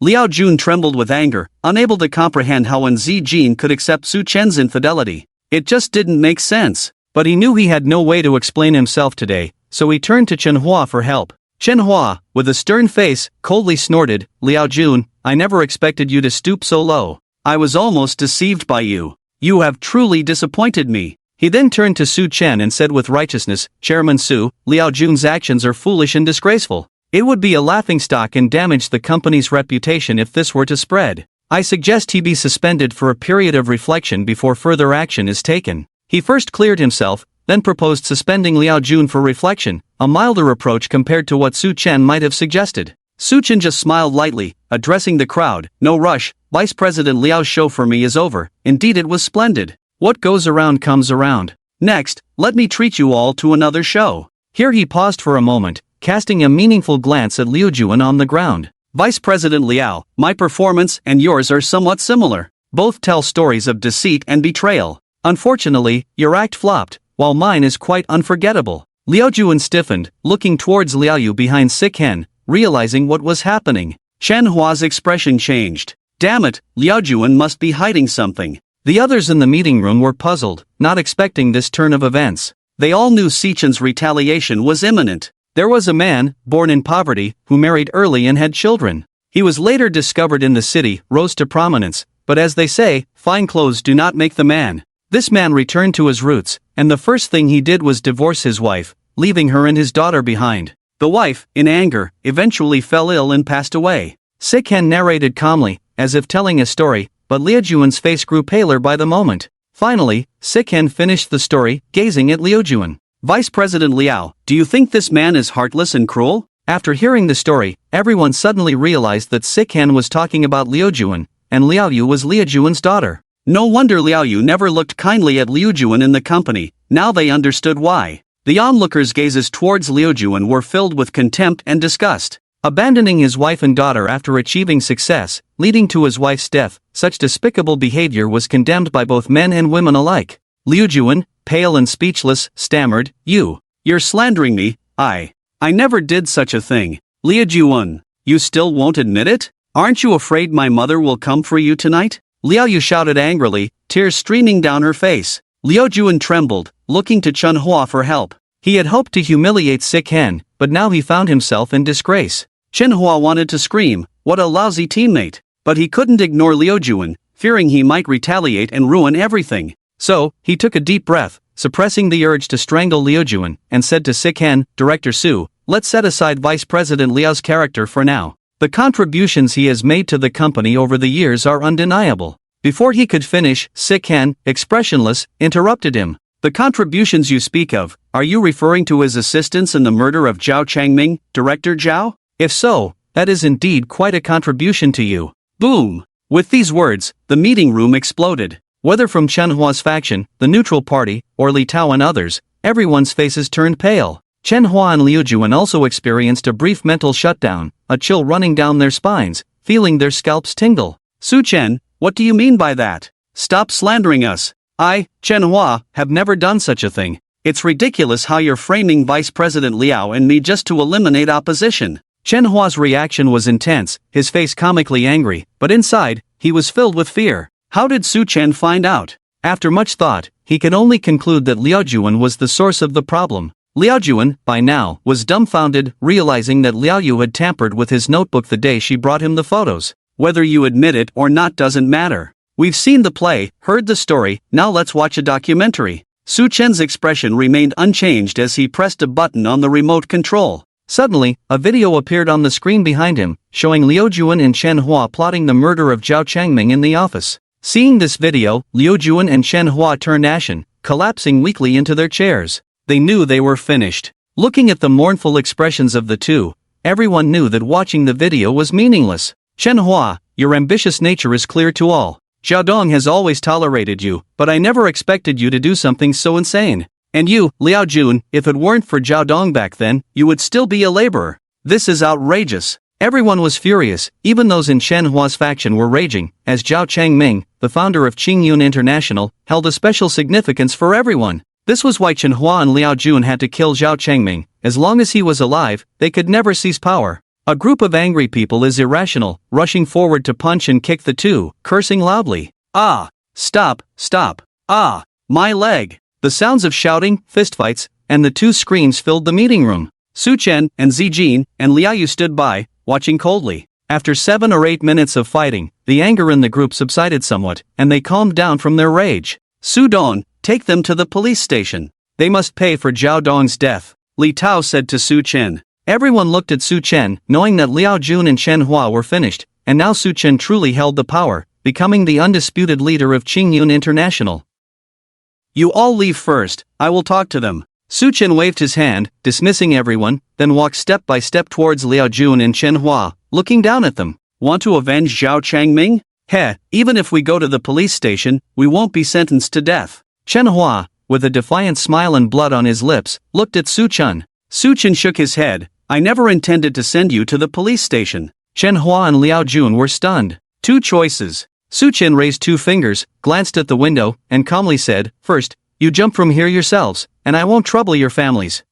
Liao Jun trembled with anger, unable to comprehend how Wen Zijin could accept Su Chen's infidelity. It just didn't make sense. But he knew he had no way to explain himself today, so he turned to Chen Hua for help. Chen Hua, with a stern face, coldly snorted, "Liao Jun, I never expected you to stoop so low. I was almost deceived by you. You have truly disappointed me." He then turned to Su Chen and said with righteousness, "Chairman Su, Liao Jun's actions are foolish and disgraceful. It would be a laughingstock and damage the company's reputation if this were to spread. I suggest he be suspended for a period of reflection before further action is taken." He first cleared himself, then proposed suspending Liao Jun for reflection, a milder approach compared to what Su Chen might have suggested. Su Chen just smiled lightly, addressing the crowd, "No rush, Vice President Liao's show for me is over. Indeed it was splendid. What goes around comes around. Next, let me treat you all to another show." Here he paused for a moment, casting a meaningful glance at Liu Juan on the ground. "Vice President Liao, my performance and yours are somewhat similar. Both tell stories of deceit and betrayal. Unfortunately, your act flopped, while mine is quite unforgettable." Liao Juan stiffened, looking towards Liao Yu behind Sick Hen, realizing what was happening. Chen Hua's expression changed. Damn it, Liao Juan must be hiding something. The others in the meeting room were puzzled, not expecting this turn of events. They all knew Sichen's retaliation was imminent. There was a man, born in poverty, who married early and had children. He was later discovered in the city, rose to prominence, but as they say, fine clothes do not make the man. This man returned to his roots, and the first thing he did was divorce his wife, leaving her and his daughter behind. The wife, in anger, eventually fell ill and passed away. Sick-Hen narrated calmly, as if telling a story, but Liao Juan's face grew paler by the moment. Finally, Sick-Hen finished the story, gazing at Liao Juan. "Vice President Liao, do you think this man is heartless and cruel?" After hearing the story, everyone suddenly realized that Sick-Hen was talking about Liao Juan, and Liao Yu was Liao Juan's daughter. No wonder Liao Yu never looked kindly at Liu Juan in the company. Now they understood why. The onlookers' gazes towards Liu Juan were filled with contempt and disgust. Abandoning his wife and daughter after achieving success, leading to his wife's death, such despicable behavior was condemned by both men and women alike. Liu Juan, pale and speechless, stammered, "You're slandering me. I never did such a thing." "Liu Juan, you still won't admit it? Aren't you afraid my mother will come for you tonight?" Liao Yu shouted angrily, tears streaming down her face. Liao Juan trembled, looking to Chen Hua for help. He had hoped to humiliate Sick Hen, but now he found himself in disgrace. Chen Hua wanted to scream, "What a lousy teammate!" But he couldn't ignore Liao Juan, fearing he might retaliate and ruin everything. So, he took a deep breath, suppressing the urge to strangle Liao Juan, and said to Sick Hen, "Director Su, let's set aside Vice President Liao's character for now. The contributions he has made to the company over the years are undeniable." Before he could finish, Sick Hen, expressionless, interrupted him. "The contributions you speak of, are you referring to his assistance in the murder of Zhao Changming, Director Zhao? If so, that is indeed quite a contribution to you." Boom! With these words, the meeting room exploded. Whether from Chen Hua's faction, the neutral party, or Li Tao and others, everyone's faces turned pale. Chen Hua and Liu Juan also experienced a brief mental shutdown, a chill running down their spines, feeling their scalps tingle. "Su Chen, what do you mean by that? Stop slandering us. I, Chen Hua, have never done such a thing. It's ridiculous how you're framing Vice President Liao and me just to eliminate opposition." Chen Hua's reaction was intense, his face comically angry, but inside, he was filled with fear. How did Su Chen find out? After much thought, he could only conclude that Liao Juan was the source of the problem. Liao Juan, by now, was dumbfounded, realizing that Liao Yu had tampered with his notebook the day she brought him the photos. Whether you admit it or not doesn't matter. We've seen the play, heard the story, now let's watch a documentary. Su Chen's expression remained unchanged as he pressed a button on the remote control. Suddenly, a video appeared on the screen behind him, showing Liu Juan and Chen Hua plotting the murder of Zhao Changming in the office. Seeing this video, Liu Juan and Chen Hua turned ashen, collapsing weakly into their chairs. They knew they were finished. Looking at the mournful expressions of the two, everyone knew that watching the video was meaningless. "Chen Hua, your ambitious nature is clear to all. Zhao Dong has always tolerated you, but I never expected you to do something so insane. And you, Liao Jun, if it weren't for Zhao Dong back then, you would still be a laborer. This is outrageous." Everyone was furious, even those in Chen Hua's faction were raging, as Zhao Changming, the founder of Qingyun International, held a special significance for everyone. This was why Chen Hua and Liao Jun had to kill Zhao Changming. As long as he was alive, they could never seize power. A group of angry people is irrational, rushing forward to punch and kick the two, cursing loudly. Ah! Stop, stop! Ah! My leg! The sounds of shouting, fistfights, and the two screams filled the meeting room. Su Chen and Zijin and Liao Yu stood by, watching coldly. After 7 or 8 minutes of fighting, the anger in the group subsided somewhat, and they calmed down from their rage. Su Dong, take them to the police station. They must pay for Zhao Dong's death, Li Tao said to Su Chen. Everyone looked at Su Chen, knowing that Liao Jun and Chen Hua were finished, and now Su Chen truly held the power, becoming the undisputed leader of Qingyun International. You all leave first, I will talk to them. Su Chen waved his hand, dismissing everyone, then walked step by step towards Liao Jun and Chen Hua, looking down at them. Want to avenge Zhao Changming? Heh, even if we go to the police station, we won't be sentenced to death. Chen Hua, with a defiant smile and blood on his lips, looked at Su Chen. Su Chen shook his head. I never intended to send you to the police station. Chen Hua and Liao Jun were stunned. 2 choices. Su Chen raised 2 fingers, glanced at the window, and calmly said, First, you jump from here yourselves, and I won't trouble your families.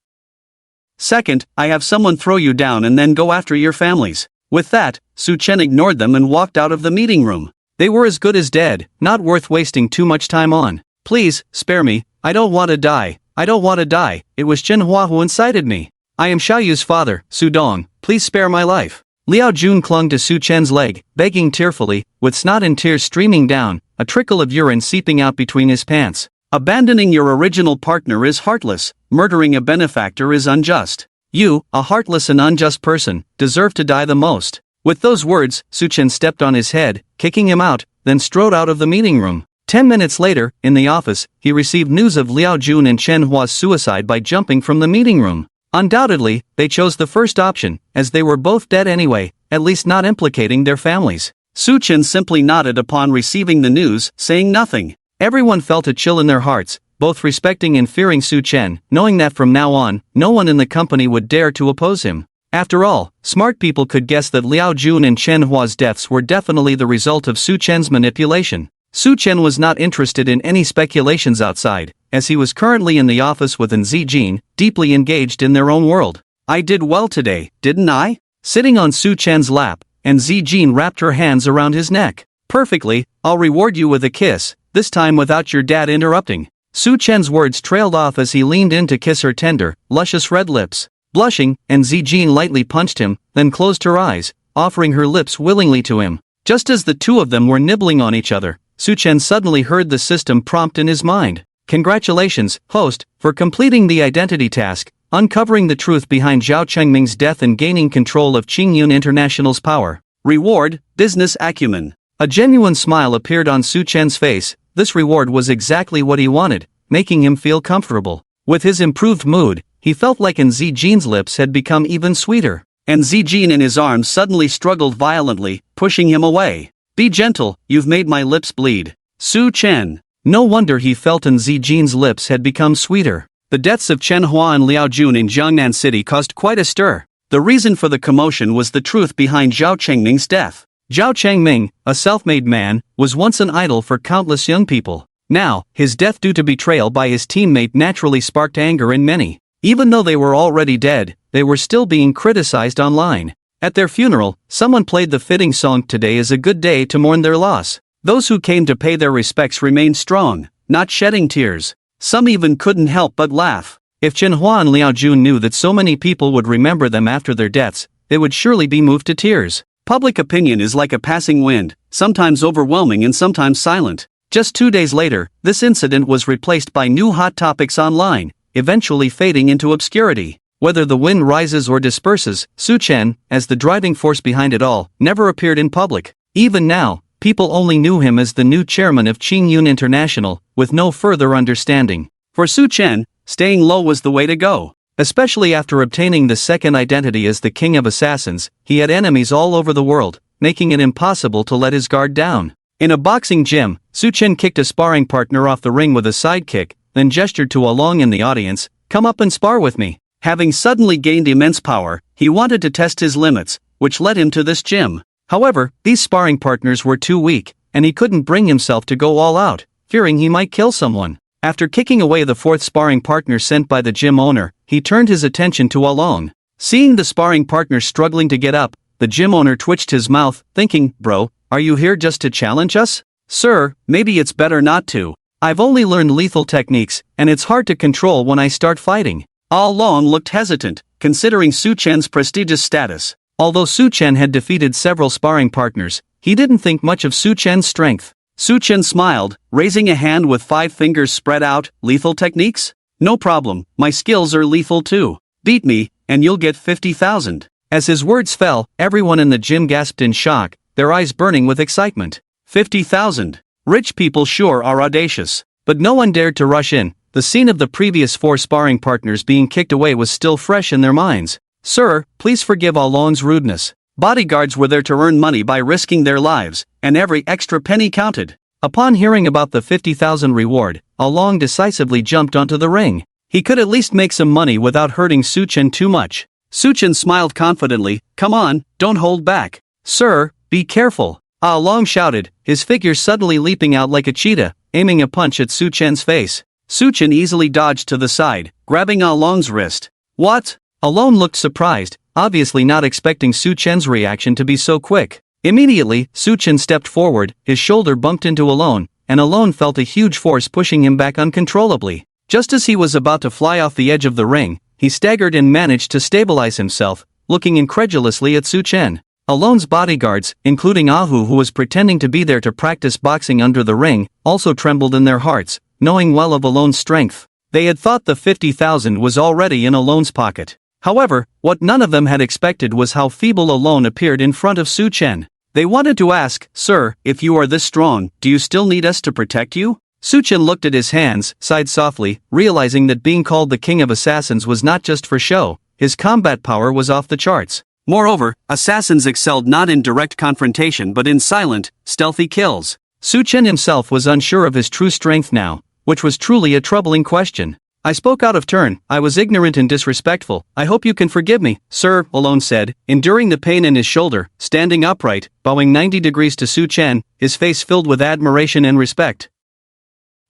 Second, I have someone throw you down and then go after your families. With that, Su Chen ignored them and walked out of the meeting room. They were as good as dead, not worth wasting too much time on. Please, spare me, I don't want to die, I don't want to die, it was Chen Hua who incited me. I am Xiaoyu's father, Su Dong, please spare my life. Liao Jun clung to Su Chen's leg, begging tearfully, with snot and tears streaming down, a trickle of urine seeping out between his pants. Abandoning your original partner is heartless, murdering a benefactor is unjust. You, a heartless and unjust person, deserve to die the most. With those words, Su Chen stepped on his head, kicking him out, then strode out of the meeting room. 10 minutes later, in the office, he received news of Liao Jun and Chen Hua's suicide by jumping from the meeting room. Undoubtedly, they chose the first option, as they were both dead anyway, at least not implicating their families. Su Chen simply nodded upon receiving the news, saying nothing. Everyone felt a chill in their hearts, both respecting and fearing Su Chen, knowing that from now on, no one in the company would dare to oppose him. After all, smart people could guess that Liao Jun and Chen Hua's deaths were definitely the result of Su Chen's manipulation. Su Chen was not interested in any speculations outside, as he was currently in the office with Zijin, deeply engaged in their own world. I did well today, didn't I? Sitting on Su Chen's lap, and Zijin wrapped her hands around his neck. Perfectly, I'll reward you with a kiss, this time without your dad interrupting. Su Chen's words trailed off as he leaned in to kiss her tender, luscious red lips. Blushing, and Zijin lightly punched him, then closed her eyes, offering her lips willingly to him. Just as the two of them were nibbling on each other, Su Chen suddenly heard the system prompt in his mind. Congratulations, host, for completing the identity task, uncovering the truth behind Zhao Chengming's death and gaining control of Qingyun International's power. Reward, business acumen. A genuine smile appeared on Su Chen's face. This reward was exactly what he wanted, making him feel comfortable. With his improved mood, he felt like Zijin's lips had become even sweeter. And Zijin in his arms suddenly struggled violently, pushing him away. Be gentle, you've made my lips bleed. Su Chen. No wonder he felt Zijin's lips had become sweeter. The deaths of Chen Hua and Liao Jun in Jiangnan City caused quite a stir. The reason for the commotion was the truth behind Zhao Chengming's death. Zhao Chengming, a self-made man, was once an idol for countless young people. Now, his death due to betrayal by his teammate naturally sparked anger in many. Even though they were already dead, they were still being criticized online. At their funeral, someone played the fitting song "Today is a good day to mourn their loss." Those who came to pay their respects remained strong, not shedding tears. Some even couldn't help but laugh. If Chen Hua and Liao Jun knew that so many people would remember them after their deaths, they would surely be moved to tears. Public opinion is like a passing wind, sometimes overwhelming and sometimes silent. Just 2 days later, this incident was replaced by new hot topics online, eventually fading into obscurity. Whether the wind rises or disperses, Su Chen, as the driving force behind it all, never appeared in public. Even now, people only knew him as the new chairman of Qingyun International, with no further understanding. For Su Chen, staying low was the way to go. Especially after obtaining the second identity as the King of Assassins, he had enemies all over the world, making it impossible to let his guard down. In a boxing gym, Su Chen kicked a sparring partner off the ring with a sidekick, then gestured to Along in the audience, "Come up and spar with me." Having suddenly gained immense power, he wanted to test his limits, which led him to this gym. However, these sparring partners were too weak, and he couldn't bring himself to go all out, fearing he might kill someone. After kicking away the fourth sparring partner sent by the gym owner, he turned his attention to Along. Seeing the sparring partner struggling to get up, the gym owner twitched his mouth, thinking, bro, are you here just to challenge us? Sir, maybe it's better not to. I've only learned lethal techniques, and it's hard to control when I start fighting. Ah Long looked hesitant, considering Su Chen's prestigious status. Although Su Chen had defeated several sparring partners, he didn't think much of Su Chen's strength. Su Chen smiled, raising a hand with 5 fingers spread out. Lethal techniques? No problem, my skills are lethal too. Beat me, and you'll get 50,000. As his words fell, everyone in the gym gasped in shock, their eyes burning with excitement. 50,000. Rich people sure are audacious. But no one dared to rush in. The scene of the previous 4 sparring partners being kicked away was still fresh in their minds. Sir, please forgive Along's rudeness. Bodyguards were there to earn money by risking their lives, and every extra penny counted. Upon hearing about the 50,000 reward, Along decisively jumped onto the ring. He could at least make some money without hurting Su Chen too much. Su Chen smiled confidently, come on, don't hold back. Sir, be careful. Along shouted, his figure suddenly leaping out like a cheetah, aiming a punch at Su Chen's face. Su Chen easily dodged to the side, grabbing Along's wrist. What? Along looked surprised, obviously not expecting Su Chen's reaction to be so quick. Immediately, Su Chen stepped forward, his shoulder bumped into Along, and Along felt a huge force pushing him back uncontrollably. Just as he was about to fly off the edge of the ring, he staggered and managed to stabilize himself, looking incredulously at Su Chen. Along's bodyguards, including Ahu who was pretending to be there to practice boxing under the ring, also trembled in their hearts, knowing well of Along's strength. They had thought the 50,000 was already in Along's pocket. However, what none of them had expected was how feeble Along appeared in front of Su Chen. They wanted to ask, Sir, if you are this strong, do you still need us to protect you? Su Chen looked at his hands, sighed softly, realizing that being called the king of assassins was not just for show. His combat power was off the charts. Moreover, assassins excelled not in direct confrontation but in silent, stealthy kills. Su Chen himself was unsure of his true strength now, which was truly a troubling question. I spoke out of turn, I was ignorant and disrespectful, I hope you can forgive me, sir, Along said, enduring the pain in his shoulder, standing upright, bowing 90 degrees to Su Chen, his face filled with admiration and respect.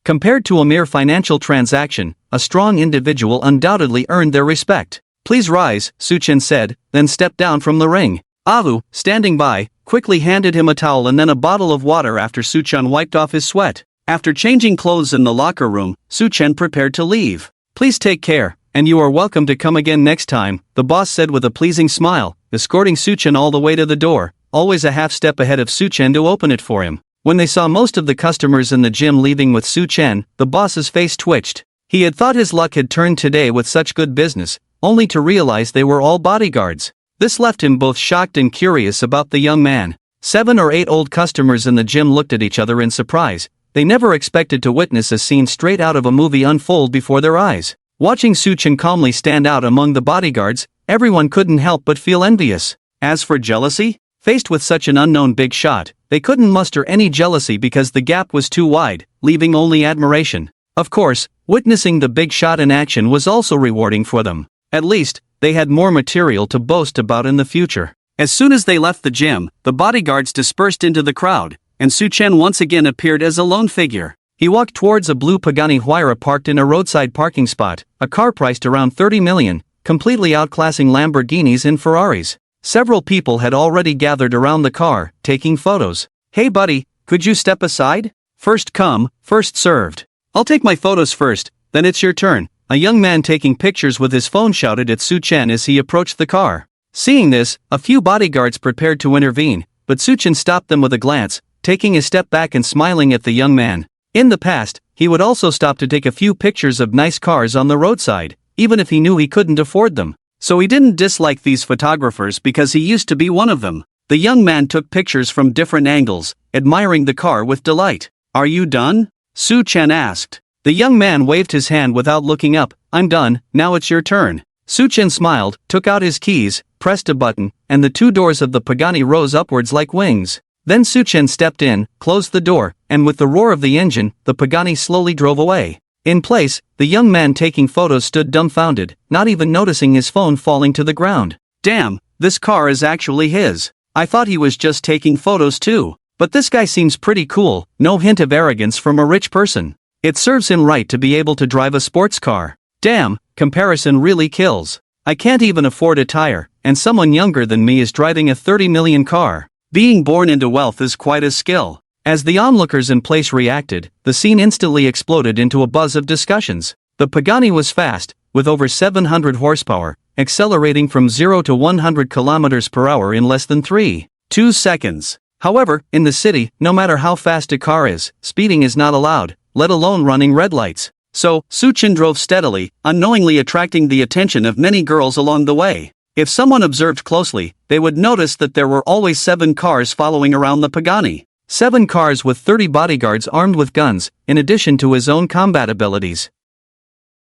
Compared to a mere financial transaction, a strong individual undoubtedly earned their respect. Please rise, Su Chen said, then stepped down from the ring. Ahu, standing by, quickly handed him a towel and then a bottle of water after Su Chen wiped off his sweat. After changing clothes in the locker room, Su Chen prepared to leave. Please take care, and you are welcome to come again next time, the boss said with a pleasing smile, escorting Su Chen all the way to the door, always a half step ahead of Su Chen to open it for him. When they saw most of the customers in the gym leaving with Su Chen, the boss's face twitched. He had thought his luck had turned today with such good business, only to realize they were all bodyguards. This left him both shocked and curious about the young man. 7 or 8 old customers in the gym looked at each other in surprise. They never expected to witness a scene straight out of a movie unfold before their eyes. Watching Su Chen calmly stand out among the bodyguards, everyone couldn't help but feel envious. As for jealousy, faced with such an unknown big shot, they couldn't muster any jealousy because the gap was too wide, leaving only admiration. Of course, witnessing the big shot in action was also rewarding for them. At least, they had more material to boast about in the future. As soon as they left the gym, the bodyguards dispersed into the crowd, and Su Chen once again appeared as a lone figure. He walked towards a blue Pagani Huayra parked in a roadside parking spot, a car priced around 30 million, completely outclassing Lamborghinis and Ferraris. Several people had already gathered around the car, taking photos. Hey buddy, could you step aside? First come, first served. I'll take my photos first, then it's your turn. A young man taking pictures with his phone shouted at Su Chen as he approached the car. Seeing this, a few bodyguards prepared to intervene, but Su Chen stopped them with a glance, taking a step back and smiling at the young man. In the past, he would also stop to take a few pictures of nice cars on the roadside, even if he knew he couldn't afford them. So he didn't dislike these photographers because he used to be one of them. The young man took pictures from different angles, admiring the car with delight. Are you done? Su Chen asked. The young man waved his hand without looking up. I'm done, now it's your turn. Su Chen smiled, took out his keys, pressed a button, and the 2 doors of the Pagani rose upwards like wings. Then Su Chen stepped in, closed the door, and with the roar of the engine, the Pagani slowly drove away. In place, the young man taking photos stood dumbfounded, not even noticing his phone falling to the ground. Damn, this car is actually his. I thought he was just taking photos too. But this guy seems pretty cool, no hint of arrogance from a rich person. It serves him right to be able to drive a sports car. Damn, comparison really kills. I can't even afford a tire, and someone younger than me is driving a 30 million car. Being born into wealth is quite a skill. As the onlookers in place reacted, the scene instantly exploded into a buzz of discussions. The Pagani was fast, with over 700 horsepower, accelerating from 0 to 100 kilometers per hour in less than 3.2 seconds. However, in the city, no matter how fast a car is, speeding is not allowed, let alone running red lights. So, Suchin drove steadily, unknowingly attracting the attention of many girls along the way. If someone observed closely, they would notice that there were always 7 cars following around the Pagani. 7 cars with 30 bodyguards armed with guns, in addition to his own combat abilities.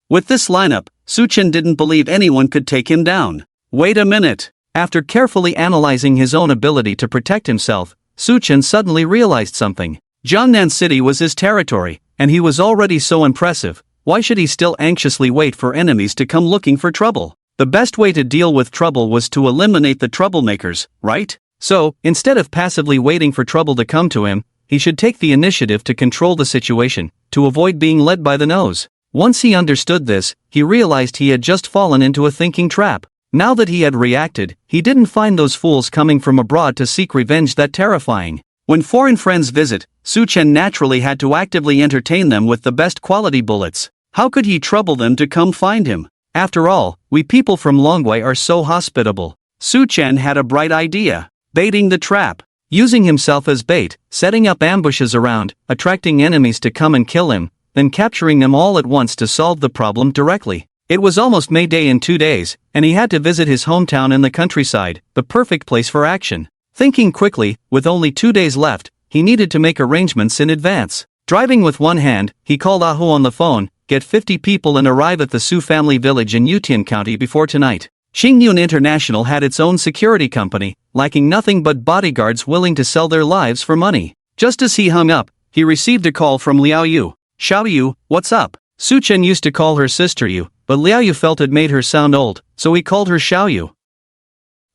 With this lineup, Suchin didn't believe anyone could take him down. Wait a minute. After carefully analyzing his own ability to protect himself, Suchin suddenly realized something. Jiangnan City was his territory, and he was already so impressive. Why should he still anxiously wait for enemies to come looking for trouble? The best way to deal with trouble was to eliminate the troublemakers, right? So, instead of passively waiting for trouble to come to him, he should take the initiative to control the situation, to avoid being led by the nose. Once he understood this, he realized he had just fallen into a thinking trap. Now that he had reacted, he didn't find those fools coming from abroad to seek revenge that terrifying. When foreign friends visit, Suchin naturally had to actively entertain them with the best quality bullets. How could he trouble them to come find him? After all, we people from Longwei are so hospitable. Suchin had a bright idea. Baiting the trap. Using himself as bait, setting up ambushes around, attracting enemies to come and kill him, then capturing them all at once to solve the problem directly. It was almost May Day in 2 days, and he had to visit his hometown in the countryside, the perfect place for action. Thinking quickly, with only 2 days left, he needed to make arrangements in advance. Driving with one hand, he called Aho on the phone, get 50 people and arrive at the Su family village in Yutian County before tonight. Xingyun International had its own security company, lacking nothing but bodyguards willing to sell their lives for money. Just as he hung up, he received a call from Liao Yu. Xiao Yu, what's up? Suchin used to call her sister Yu, but Liao Yu felt it made her sound old, so he called her Xiao Yu.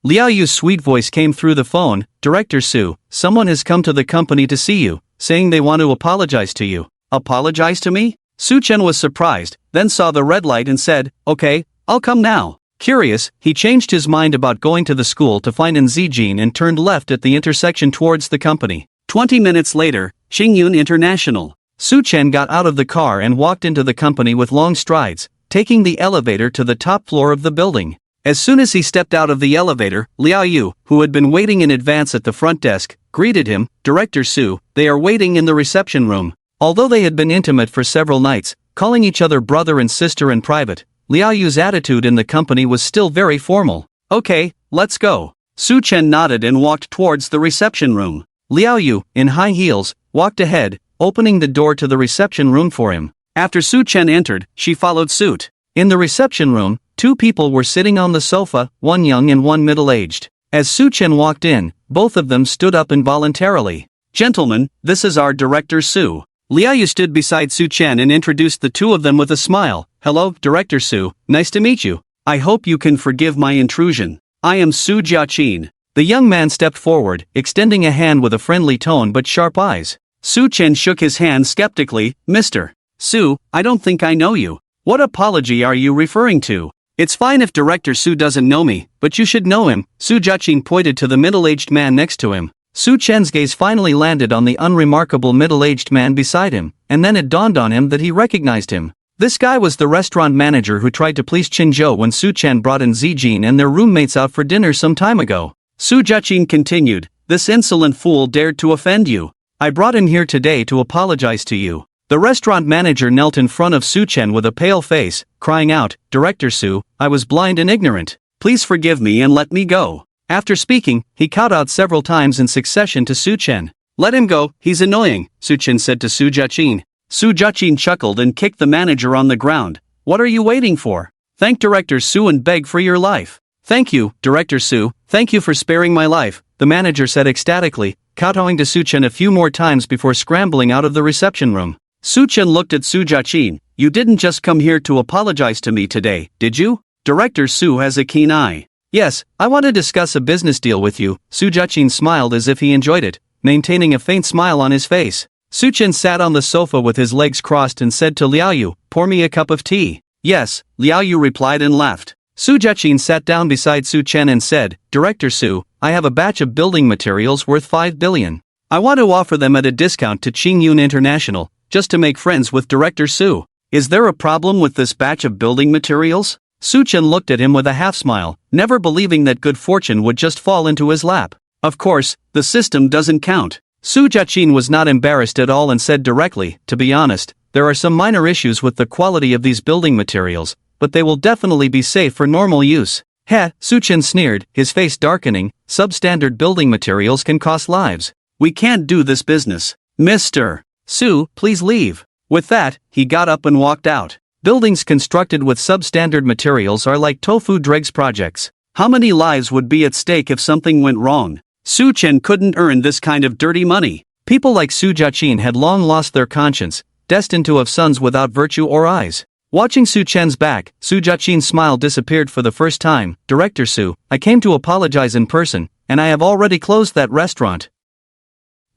Liao Yu's sweet voice came through the phone. Director Su, someone has come to the company to see you, saying they want to apologize to you. Apologize to me? Suchin was surprised, then saw the red light and said, okay, I'll come now. Curious, he changed his mind about going to the school to find an Zijin and turned left at the intersection towards the company. 20 minutes later, Xingyun International. Suchin got out of the car and walked into the company with long strides, taking the elevator to the top floor of the building. As soon as he stepped out of the elevator, Liao Yu, who had been waiting in advance at the front desk, greeted him. Director Su, they are waiting in the reception room. Although they had been intimate for several nights, calling each other brother and sister in private, Liao Yu's attitude in the company was still very formal. Okay, let's go. Suchin nodded and walked towards the reception room. Liao Yu, in high heels, walked ahead, opening the door to the reception room for him. After Suchin entered, she followed suit. In the reception room, 2 people were sitting on the sofa, one young and one middle-aged. As Suchin walked in, both of them stood up involuntarily. Gentlemen, this is our director Su. Liao Yu stood beside Suchin and introduced the 2 of them with a smile. Hello, Director Su, nice to meet you. I hope you can forgive my intrusion. I am Su Jiaqin. The young man stepped forward, extending a hand with a friendly tone but sharp eyes. Suchin shook his hand skeptically. Mr. Su, I don't think I know you. What apology are you referring to? It's fine if Director Su doesn't know me, but you should know him. Su Jiaqin pointed to the middle-aged man next to him. Suchin's gaze finally landed on the unremarkable middle-aged man beside him, and then it dawned on him that he recognized him. This guy was the restaurant manager who tried to please Qinzhou when Suchin brought in Zijin and their roommates out for dinner some time ago. Su Jiaqin continued, this insolent fool dared to offend you. I brought him here today to apologize to you. The restaurant manager knelt in front of Suchin with a pale face, crying out, Director Su, I was blind and ignorant. Please forgive me and let me go. After speaking, he kowtowed several times in succession to Suchin. Let him go, he's annoying, Suchin said to Su Jiaqin. Su Jiaqin chuckled and kicked the manager on the ground. What are you waiting for? Thank Director Su and beg for your life. Thank you, Director Su, thank you for sparing my life, the manager said ecstatically, kowtowing to Suchin a few more times before scrambling out of the reception room. Suchin looked at Su Jiaqin. You didn't just come here to apologize to me today, did you? Director Su has a keen eye. Yes, I want to discuss a business deal with you. Su Jiaqin smiled as if he enjoyed it, maintaining a faint smile on his face. Suchin sat on the sofa with his legs crossed and said to Liao Yu, pour me a cup of tea. Yes, Liao Yu replied and laughed. Su Jiaqin sat down beside Su Chen and said, Director Su, I have a batch of building materials worth 5 billion. I want to offer them at a discount to Qingyun International, just to make friends with Director Su. Is there a problem with this batch of building materials? Su Chen looked at him with a half-smile, never believing that good fortune would just fall into his lap. Of course, the system doesn't count. Su Jiaqin was not embarrassed at all and said directly, to be honest, there are some minor issues with the quality of these building materials, but they will definitely be safe for normal use. Heh, Su Chen sneered, his face darkening, substandard building materials can cost lives. We can't do this business. Mr. Su, please leave. With that, he got up and walked out. Buildings constructed with substandard materials are like tofu dregs projects. How many lives would be at stake if something went wrong? Su Chen couldn't earn this kind of dirty money. People like Su Jiaqin had long lost their conscience, destined to have sons without virtue or eyes. Watching Su Chen's back, Su Jiaqin's smile disappeared for the first time. Director Su, I came to apologize in person, and I have already closed that restaurant.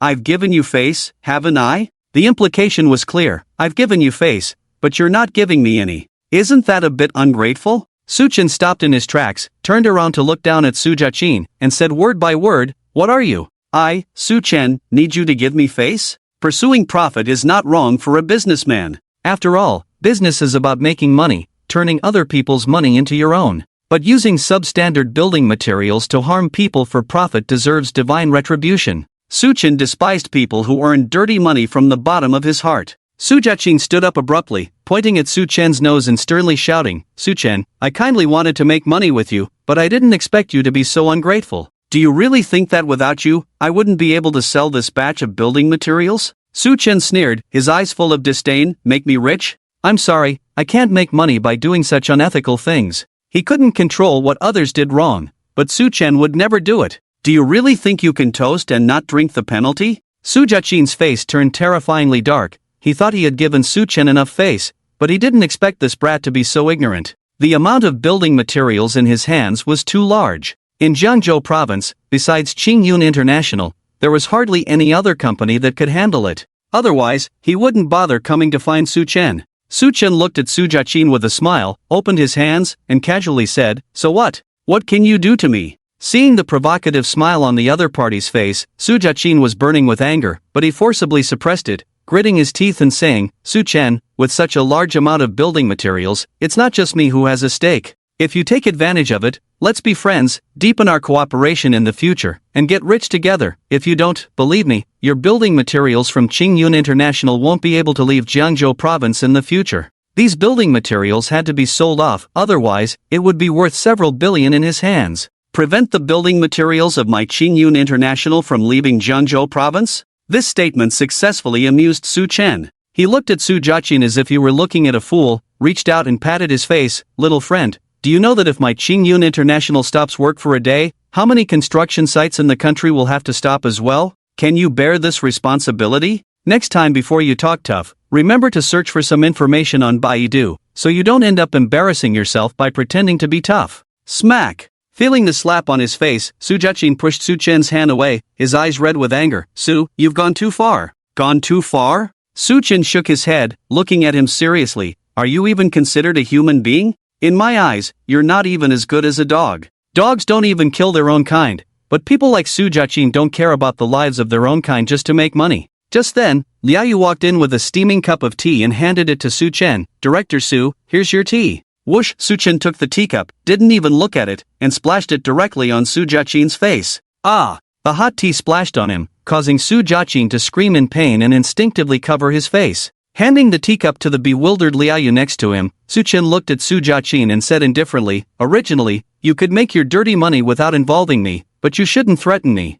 I've given you face, haven't I? The implication was clear. I've given you face, but you're not giving me any. Isn't that a bit ungrateful? Su Chen stopped in his tracks, turned around to look down at Su Jiaqin, and said word by word, What are you? I, Su Chen, need you to give me face? Pursuing profit is not wrong for a businessman. After all, business is about making money, turning other people's money into your own. But using substandard building materials to harm people for profit deserves divine retribution. Su Chen despised people who earned dirty money from the bottom of his heart. Su Jiaqin stood up abruptly, pointing at Su Chen's nose and sternly shouting, Su Chen, I kindly wanted to make money with you, but I didn't expect you to be so ungrateful. Do you really think that without you, I wouldn't be able to sell this batch of building materials? Su Chen sneered, his eyes full of disdain, Make me rich? I'm sorry, I can't make money by doing such unethical things. He couldn't control what others did wrong, but Su Chen would never do it. Do you really think you can toast and not drink the penalty? Su Jiaqin's face turned terrifyingly dark. He thought he had given Su Chen enough face, but he didn't expect this brat to be so ignorant. The amount of building materials in his hands was too large. In Jiangzhou province, besides Qingyun International, there was hardly any other company that could handle it. Otherwise, he wouldn't bother coming to find Su Chen. Su Chen looked at Su Jiaqin with a smile, opened his hands, and casually said, So what? What can you do to me? Seeing the provocative smile on the other party's face, Su Jiaqin was burning with anger, but he forcibly suppressed it, gritting his teeth and saying, Su Chen, with such a large amount of building materials, it's not just me who has a stake. If you take advantage of it, let's be friends, deepen our cooperation in the future, and get rich together. If you don't, believe me, your building materials from Qingyun International won't be able to leave Jiangzhou province in the future. These building materials had to be sold off, otherwise, it would be worth several billion in his hands. Prevent the building materials of my Qingyun International from leaving Jiangzhou province? This statement successfully amused Su Chen. He looked at Su Jiaqin as if he were looking at a fool, reached out and patted his face, Little friend, do you know that if my Qingyun International stops work for a day, how many construction sites in the country will have to stop as well? Can you bear this responsibility? Next time before you talk tough, remember to search for some information on Baidu, so you don't end up embarrassing yourself by pretending to be tough. Smack! Feeling the slap on his face, Su Jiaqin pushed Su Chen's hand away, his eyes red with anger. Su, you've gone too far. Gone too far? Su Chen shook his head, looking at him seriously. Are you even considered a human being? In my eyes, you're not even as good as a dog. Dogs don't even kill their own kind, but people like Su Jiaqin don't care about the lives of their own kind just to make money. Just then, Liaoyu walked in with a steaming cup of tea and handed it to Su Chen. Director Su, here's your tea. Whoosh! Su Chen took the teacup, didn't even look at it, and splashed it directly on Su Jiaqin's face. Ah! The hot tea splashed on him, causing Su Jiaqin to scream in pain and instinctively cover his face. Handing the teacup to the bewildered Liaoyu next to him, Su Chen looked at Su Jiaqin and said indifferently, Originally, you could make your dirty money without involving me, but you shouldn't threaten me.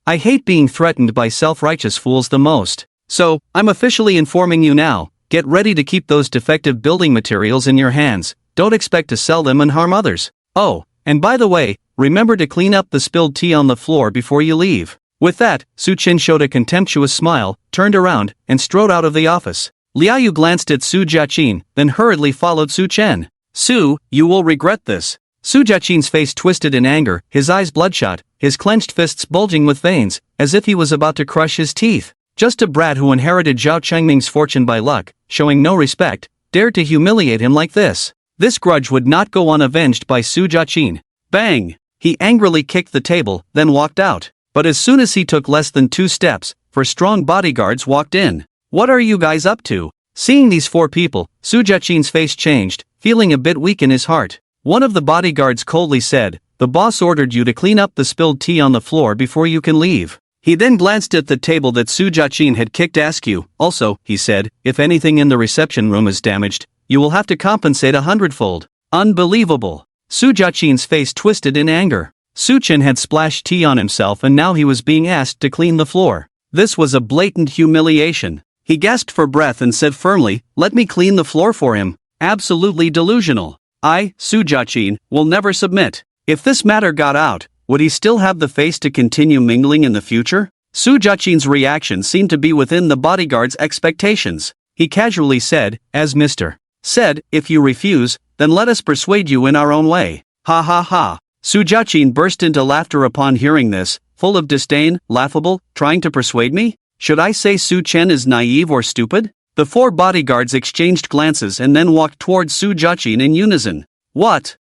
I hate being threatened by self-righteous fools the most. So, I'm officially informing you now. Get ready to keep those defective building materials in your hands, don't expect to sell them and harm others. Oh, and by the way, remember to clean up the spilled tea on the floor before you leave. With that, Su Chen showed a contemptuous smile, turned around, and strode out of the office. Liaoyu glanced at Su Jiaqin, then hurriedly followed Su Chen. Su, you will regret this. Su Jiaqin's face twisted in anger, his eyes bloodshot, his clenched fists bulging with veins, as if he was about to crush his teeth. Just a brat who inherited Zhao Chengming's fortune by luck, showing no respect, dared to humiliate him like this. This grudge would not go unavenged by Su Jiaqin. Bang! He angrily kicked the table, then walked out. But as soon as he took less than 2 steps, 4 strong bodyguards walked in. What are you guys up to? Seeing these 4 people, Su Jiaqin's face changed, feeling a bit weak in his heart. One of the bodyguards coldly said, "The boss ordered you to clean up the spilled tea on the floor before you can leave." He then glanced at the table that Su Jiaqin had kicked. "Ask you, also," he said, "if anything in the reception room is damaged, you will have to compensate 100-fold. Unbelievable. Su Jiaqin's face twisted in anger. Su Chen had splashed tea on himself and now he was being asked to clean the floor. This was a blatant humiliation. He gasped for breath and said firmly, "Let me clean the floor for him." Absolutely delusional. I, Su Jiaqin, will never submit. If this matter got out, would he still have the face to continue mingling in the future? Su Jiaqin's reaction seemed to be within the bodyguard's expectations. He casually said, "As Mr. said, if you refuse, then let us persuade you in our own way." Ha ha ha. Su Jiaqin burst into laughter upon hearing this, full of disdain. Laughable, trying to persuade me? Should I say Su Chen is naive or stupid? The 4 bodyguards exchanged glances and then walked towards Su Jiaqin in unison. What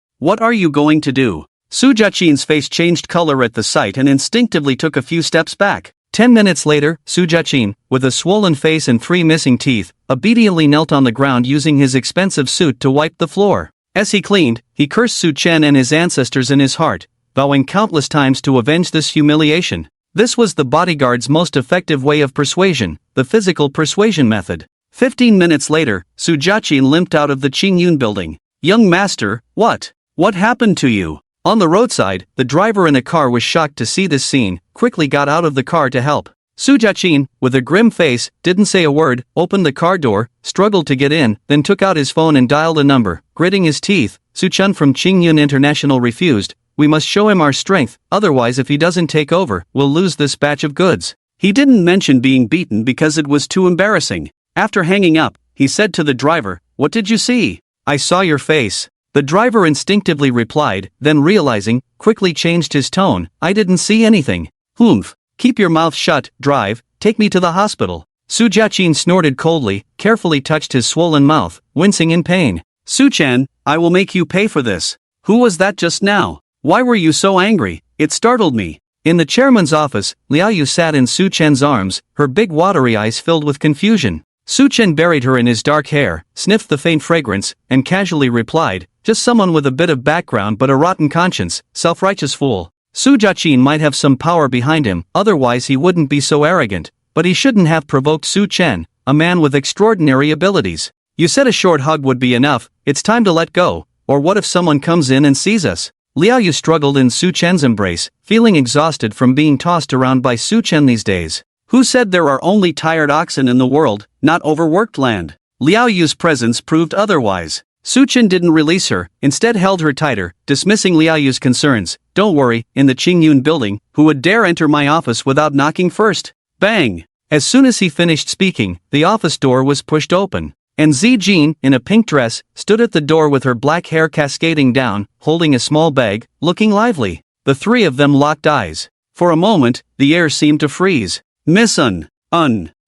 are you going to do? Su Jiaqin's face changed color at the sight and instinctively took a few steps back. 10 minutes later, Su Jiaqin, with a swollen face and 3 missing teeth, obediently knelt on the ground using his expensive suit to wipe the floor. As he cleaned, he cursed Su Chen and his ancestors in his heart, vowing countless times to avenge this humiliation. This was the bodyguard's most effective way of persuasion, the physical persuasion method. 15 minutes later, Su Jiaqin limped out of the Qingyun building. "Young master, what happened to you?" On the roadside, the driver in a car was shocked to see this scene, quickly got out of the car to help. Su Jiaqin, with a grim face, didn't say a word, opened the car door, struggled to get in, then took out his phone and dialed a number. Gritting his teeth, Su Chen from Qingyun International refused. "We must show him our strength, otherwise if he doesn't take over, we'll lose this batch of goods." He didn't mention being beaten because it was too embarrassing. After hanging up, he said to the driver, "What did you see?" "I saw your face." The driver instinctively replied, then realizing, quickly changed his tone, "I didn't see anything." "Humph. Keep your mouth shut, drive, take me to the hospital." Su Jiaqin snorted coldly, carefully touched his swollen mouth, wincing in pain. "Su Chen, I will make you pay for this. Who was that just now? Why were you so angry? It startled me." In the chairman's office, Liao Yu sat in Su Chen's arms, her big watery eyes filled with confusion. Su Chen buried her in his dark hair, sniffed the faint fragrance, and casually replied, "Just someone with a bit of background but a rotten conscience, self-righteous fool." Su Jiaqin might have some power behind him, otherwise he wouldn't be so arrogant, but he shouldn't have provoked Su Chen, a man with extraordinary abilities. "You said a short hug would be enough, it's time to let go, or what if someone comes in and sees us?" Liao Yu struggled in Su Chen's embrace, feeling exhausted from being tossed around by Su Chen these days. Who said there are only tired oxen in the world, not overworked land? Liao Yu's presence proved otherwise. Su Chen didn't release her, instead held her tighter, dismissing Liao Yu's concerns. "Don't worry, in the Qingyun building, who would dare enter my office without knocking first?" Bang! As soon as he finished speaking, the office door was pushed open. And Zijin, in a pink dress, stood at the door with her black hair cascading down, holding a small bag, looking lively. The 3 of them locked eyes. For a moment, the air seemed to freeze. "Miss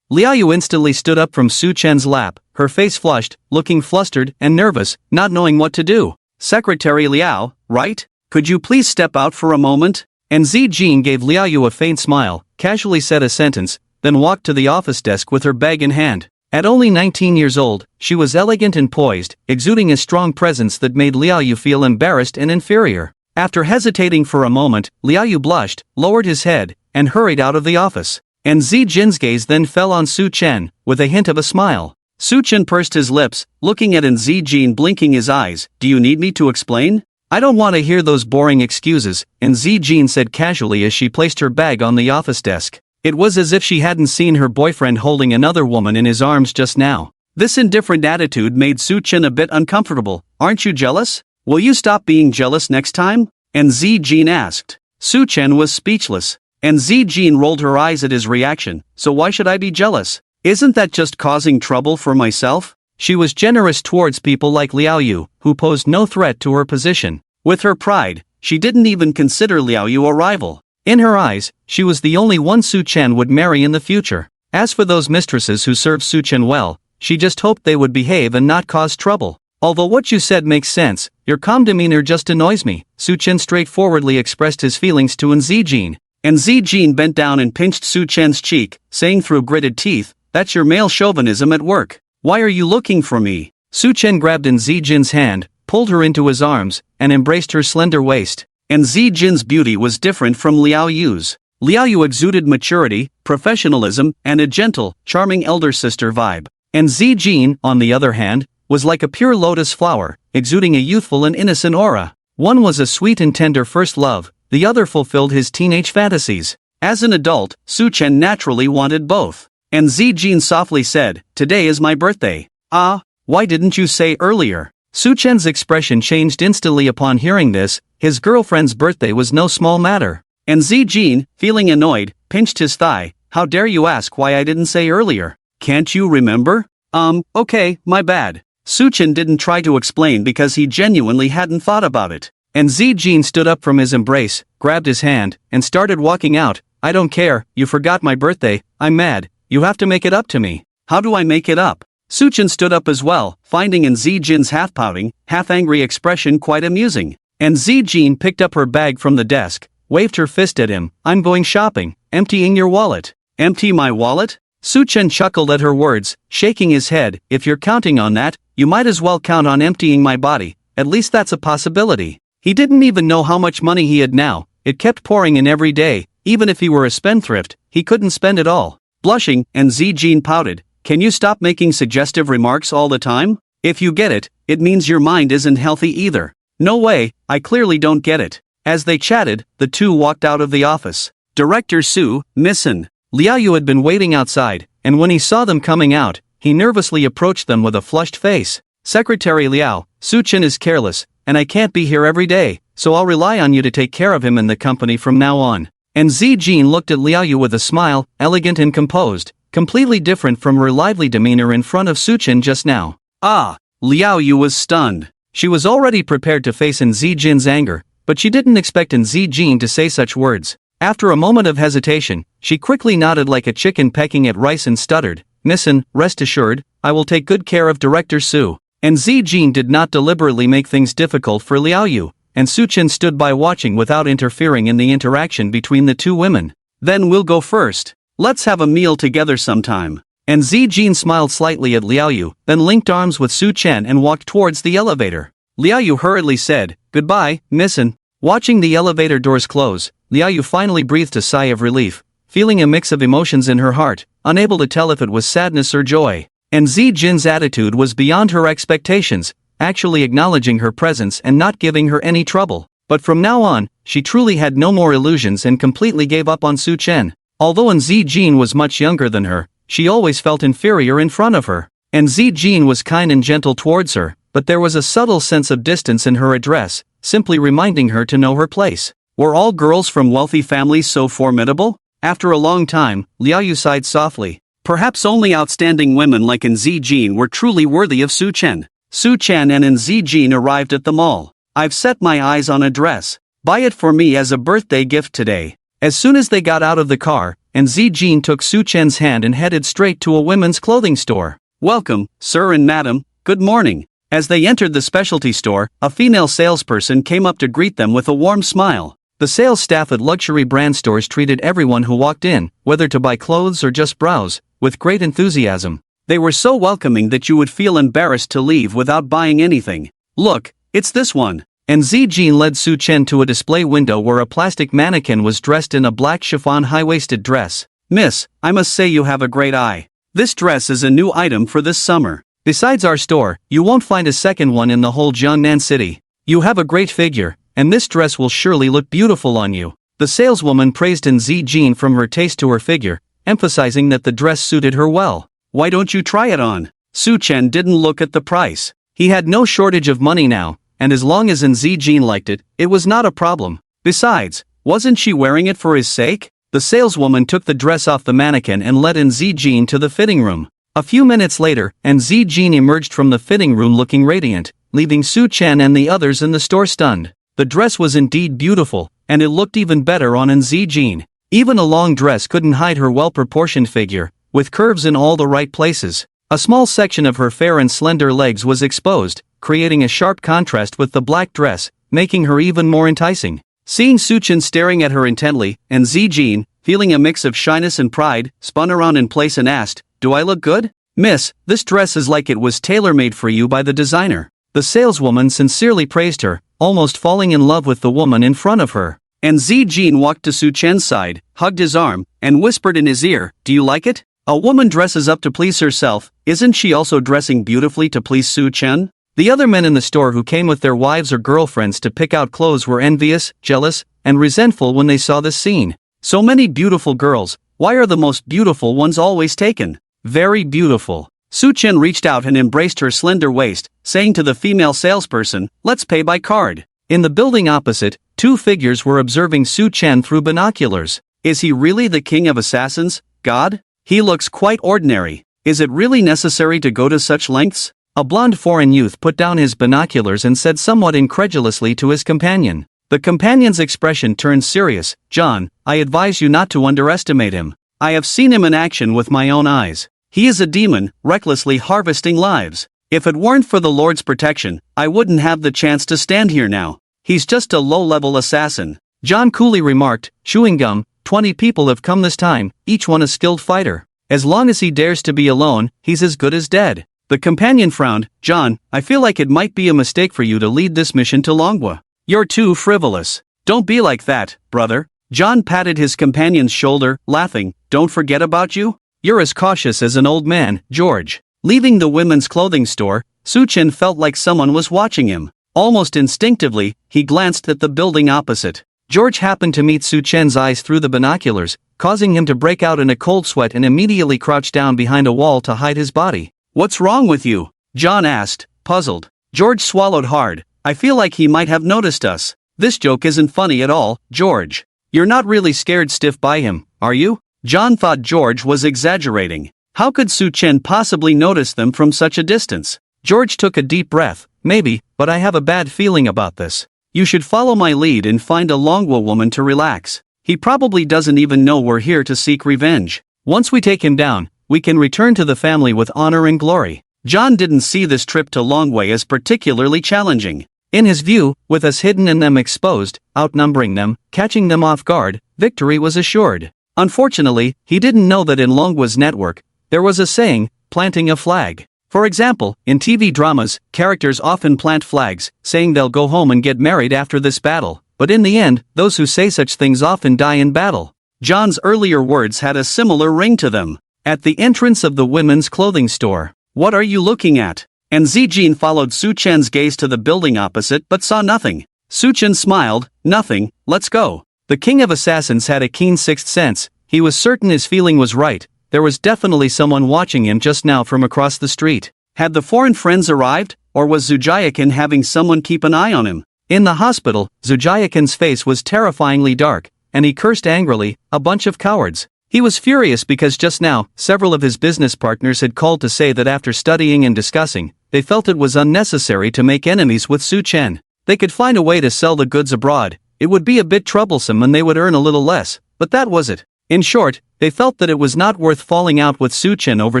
Liao Yu instantly stood up from Su Chen's lap, her face flushed, looking flustered and nervous, not knowing what to do. "Secretary Liao, right? Could you please step out for a moment?" And Zijin gave Liao Yu a faint smile, casually said a sentence, then walked to the office desk with her bag in hand. At only 19 years old, she was elegant and poised, exuding a strong presence that made Liao Yu feel embarrassed and inferior. After hesitating for a moment, Liao Yu blushed, lowered his head, and hurried out of the office. And Zijin's gaze then fell on Su Chen, with a hint of a smile. Su Chen pursed his lips, looking at Zijin blinking his eyes. "Do you need me to explain?" "I don't want to hear those boring excuses," and Zijin said casually as she placed her bag on the office desk. It was as if she hadn't seen her boyfriend holding another woman in his arms just now. This indifferent attitude made Su Chen a bit uncomfortable. "Aren't you jealous? Will you stop being jealous next time?" and Zijin asked. Su Chen was speechless. And Zijin rolled her eyes at his reaction. "So why should I be jealous? Isn't that just causing trouble for myself?" She was generous towards people like Liao Yu, who posed no threat to her position. With her pride, she didn't even consider Liao Yu a rival. In her eyes, she was the only one Su Chen would marry in the future. As for those mistresses who served Su Chen well, she just hoped they would behave and not cause trouble. Although what you said makes sense, your calm demeanor just annoys me. Su Chen straightforwardly expressed his feelings to Nzijin. Nzijin bent down and pinched Su Chen's cheek, saying through gritted teeth, "That's your male chauvinism at work. Why are you looking for me?" Su Chen grabbed Nzijin's hand, pulled her into his arms, and embraced her slender waist. Nzijin's beauty was different from Liao Yu's. Liao Yu exuded maturity, professionalism, and a gentle, charming elder sister vibe. Nzijin, on the other hand, was like a pure lotus flower, exuding a youthful and innocent aura. One was a sweet and tender first love, the other fulfilled his teenage fantasies. As an adult, Su Chen naturally wanted both. Nzijin softly said, "Today is my birthday." "Ah, why didn't you say earlier?" Su Chen's expression changed instantly upon hearing this. His girlfriend's birthday was no small matter. Nzijin, feeling annoyed, pinched his thigh. "How dare you ask why I didn't say earlier? Can't you remember?" Okay, my bad." Su Chen didn't try to explain because he genuinely hadn't thought about it. Nzijin stood up from his embrace, grabbed his hand, and started walking out. "I don't care, you forgot my birthday, I'm mad, you have to make it up to me." "How do I make it up?" Su Chen stood up as well, finding Nzijin's half-pouting, half-angry expression quite amusing. Nzijin picked up her bag from the desk, waved her fist at him. "I'm going shopping, emptying your wallet." "Empty my wallet?" Su Chen chuckled at her words, shaking his head. "If you're counting on that, you might as well count on emptying my body, at least that's a possibility." He didn't even know how much money he had now, it kept pouring in every day. Even if he were a spendthrift, he couldn't spend it all. Blushing, Nzijin pouted. "Can you stop making suggestive remarks all the time? If you get it, it means your mind isn't healthy either." "No way, I clearly don't get it." As they chatted, the two walked out of the office. Director Su, Missin. Liao Yu had been waiting outside, and when he saw them coming out, he nervously approached them with a flushed face. "Secretary Liao, Su Chen is careless, and I can't be here every day, so I'll rely on you to take care of him in the company from now on." Nzijin looked at Liao Yu with a smile, elegant and composed, completely different from her lively demeanor in front of Su Chen just now. Ah! Liao Yu was stunned. She was already prepared to face Nzijin's anger, but she didn't expect Nzijin to say such words. After a moment of hesitation, she quickly nodded like a chicken pecking at rice and stuttered, "Missin, rest assured, I will take good care of Director Su." Nzijin did not deliberately make things difficult for Liao Yu, and Su Chen stood by watching without interfering in the interaction between the two women. "Then we'll go first. Let's have a meal together sometime." Nzijin smiled slightly at Liao Yu, then linked arms with Su Chen and walked towards the elevator. Liao Yu hurriedly said, "Goodbye, Missin." Watching the elevator doors close, Liao Yu finally breathed a sigh of relief, feeling a mix of emotions in her heart, unable to tell if it was sadness or joy. Nzijin's attitude was beyond her expectations, actually acknowledging her presence and not giving her any trouble. But from now on, she truly had no more illusions and completely gave up on Su Chen. Although Nzijin was much younger than her, she always felt inferior in front of her. Nzijin was kind and gentle towards her, but there was a subtle sense of distance in her address, simply reminding her to know her place. Were all girls from wealthy families so formidable? After a long time, Liao Yu sighed softly. Perhaps only outstanding women like Nzijin were truly worthy of Su Chen. Su Chen and Nzijin arrived at the mall. "I've set my eyes on a dress. Buy it for me as a birthday gift today." As soon as they got out of the car, Nzijin took Su Chen's hand and headed straight to a women's clothing store. "Welcome, sir and madam, good morning." As they entered the specialty store, a female salesperson came up to greet them with a warm smile. The sales staff at luxury brand stores treated everyone who walked in, whether to buy clothes or just browse, with great enthusiasm. They were so welcoming that you would feel embarrassed to leave without buying anything. "Look, it's this one." Nzijin led Su Chen to a display window where a plastic mannequin was dressed in a black chiffon high-waisted dress. "Miss, I must say you have a great eye. This dress is a new item for this summer. Besides our store, you won't find a second one in the whole Jiangnan city. You have a great figure, and this dress will surely look beautiful on you." The saleswoman praised Nzijin from her taste to her figure, emphasizing that the dress suited her well. "Why don't you try it on?" Su Chen didn't look at the price. He had no shortage of money now, and as long as Nzijin liked it, it was not a problem. Besides, wasn't she wearing it for his sake? The saleswoman took the dress off the mannequin and led Nzijin to the fitting room. A few minutes later, Nzijin emerged from the fitting room looking radiant, leaving Su Chen and the others in the store stunned. The dress was indeed beautiful, and it looked even better on Nzijin. Even a long dress couldn't hide her well-proportioned figure, with curves in all the right places. A small section of her fair and slender legs was exposed, creating a sharp contrast with the black dress, making her even more enticing. Seeing Suchin staring at her intently, and Zijin, feeling a mix of shyness and pride, spun around in place and asked, "Do I look good? Miss, this dress is like it was tailor-made for you by the designer." The saleswoman sincerely praised her, almost falling in love with the woman in front of her. And Zijin walked to Suchen's side, hugged his arm, and whispered in his ear, "Do you like it? A woman dresses up to please herself, isn't she also dressing beautifully to please Suchen?" The other men in the store who came with their wives or girlfriends to pick out clothes were envious, jealous, and resentful when they saw this scene. So many beautiful girls, why are the most beautiful ones always taken? Very beautiful. Suchen reached out and embraced her slender waist, saying to the female salesperson, "Let's pay by card." In the building opposite, two figures were observing Suchen through binoculars. Is he really the king of assassins, God? He looks quite ordinary. Is it really necessary to go to such lengths? A blonde foreign youth put down his binoculars and said somewhat incredulously to his companion. The companion's expression turned serious. "John, I advise you not to underestimate him. I have seen him in action with my own eyes. He is a demon, recklessly harvesting lives. If it weren't for the Lord's protection, I wouldn't have the chance to stand here now. He's just a low-level assassin." John coolly remarked, chewing gum, 20 people have come this time, each one a skilled fighter. As long as he dares to be alone, he's as good as dead." The companion frowned. "John, I feel like it might be a mistake for you to lead this mission to Longwa. You're too frivolous. Don't be like that, brother." John patted his companion's shoulder, laughing. "Don't forget about you? You're as cautious as an old man, George." Leaving the women's clothing store, Suchen felt like someone was watching him. Almost instinctively, he glanced at the building opposite. George happened to meet Suchen's eyes through the binoculars, causing him to break out in a cold sweat and immediately crouch down behind a wall to hide his body. "What's wrong with you?" John asked, puzzled. George swallowed hard. "I feel like he might have noticed us. This joke isn't funny at all, George. You're not really scared stiff by him, are you?" John thought George was exaggerating. How could Suchen possibly notice them from such a distance? George took a deep breath. "Maybe, but I have a bad feeling about this. You should follow my lead and find a Longwa woman to relax. He probably doesn't even know we're here to seek revenge. Once we take him down, we can return to the family with honor and glory." John didn't see this trip to Longway as particularly challenging. In his view, with us hidden and them exposed, outnumbering them, catching them off guard, victory was assured. Unfortunately, he didn't know that in Longwa's network, there was a saying, planting a flag. For example, in TV dramas, characters often plant flags, saying they'll go home and get married after this battle, but in the end, those who say such things often die in battle. John's earlier words had a similar ring to them. At the entrance of the women's clothing store. "What are you looking at?" And Zijin followed Suchen's gaze to the building opposite but saw nothing. Suchen smiled. "Nothing, let's go." The king of assassins had a keen sixth sense. He was certain his feeling was right. There was definitely someone watching him just now from across the street. Had the foreign friends arrived, or was Zujayakin having someone keep an eye on him? In the hospital, Zujayakin's face was terrifyingly dark, and he cursed angrily, "A bunch of cowards." He was furious because just now, several of his business partners had called to say that after studying and discussing, they felt it was unnecessary to make enemies with Suchen. They could find a way to sell the goods abroad. It would be a bit troublesome and they would earn a little less, but that was it. In short, they felt that it was not worth falling out with Suchen over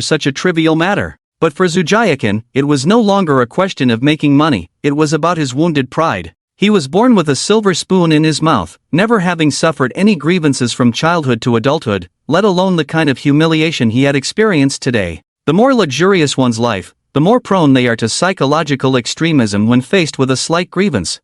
such a trivial matter. But for Zujayakin, it was no longer a question of making money, it was about his wounded pride. He was born with a silver spoon in his mouth, never having suffered any grievances from childhood to adulthood, let alone the kind of humiliation he had experienced today. The more luxurious one's life, the more prone they are to psychological extremism when faced with a slight grievance.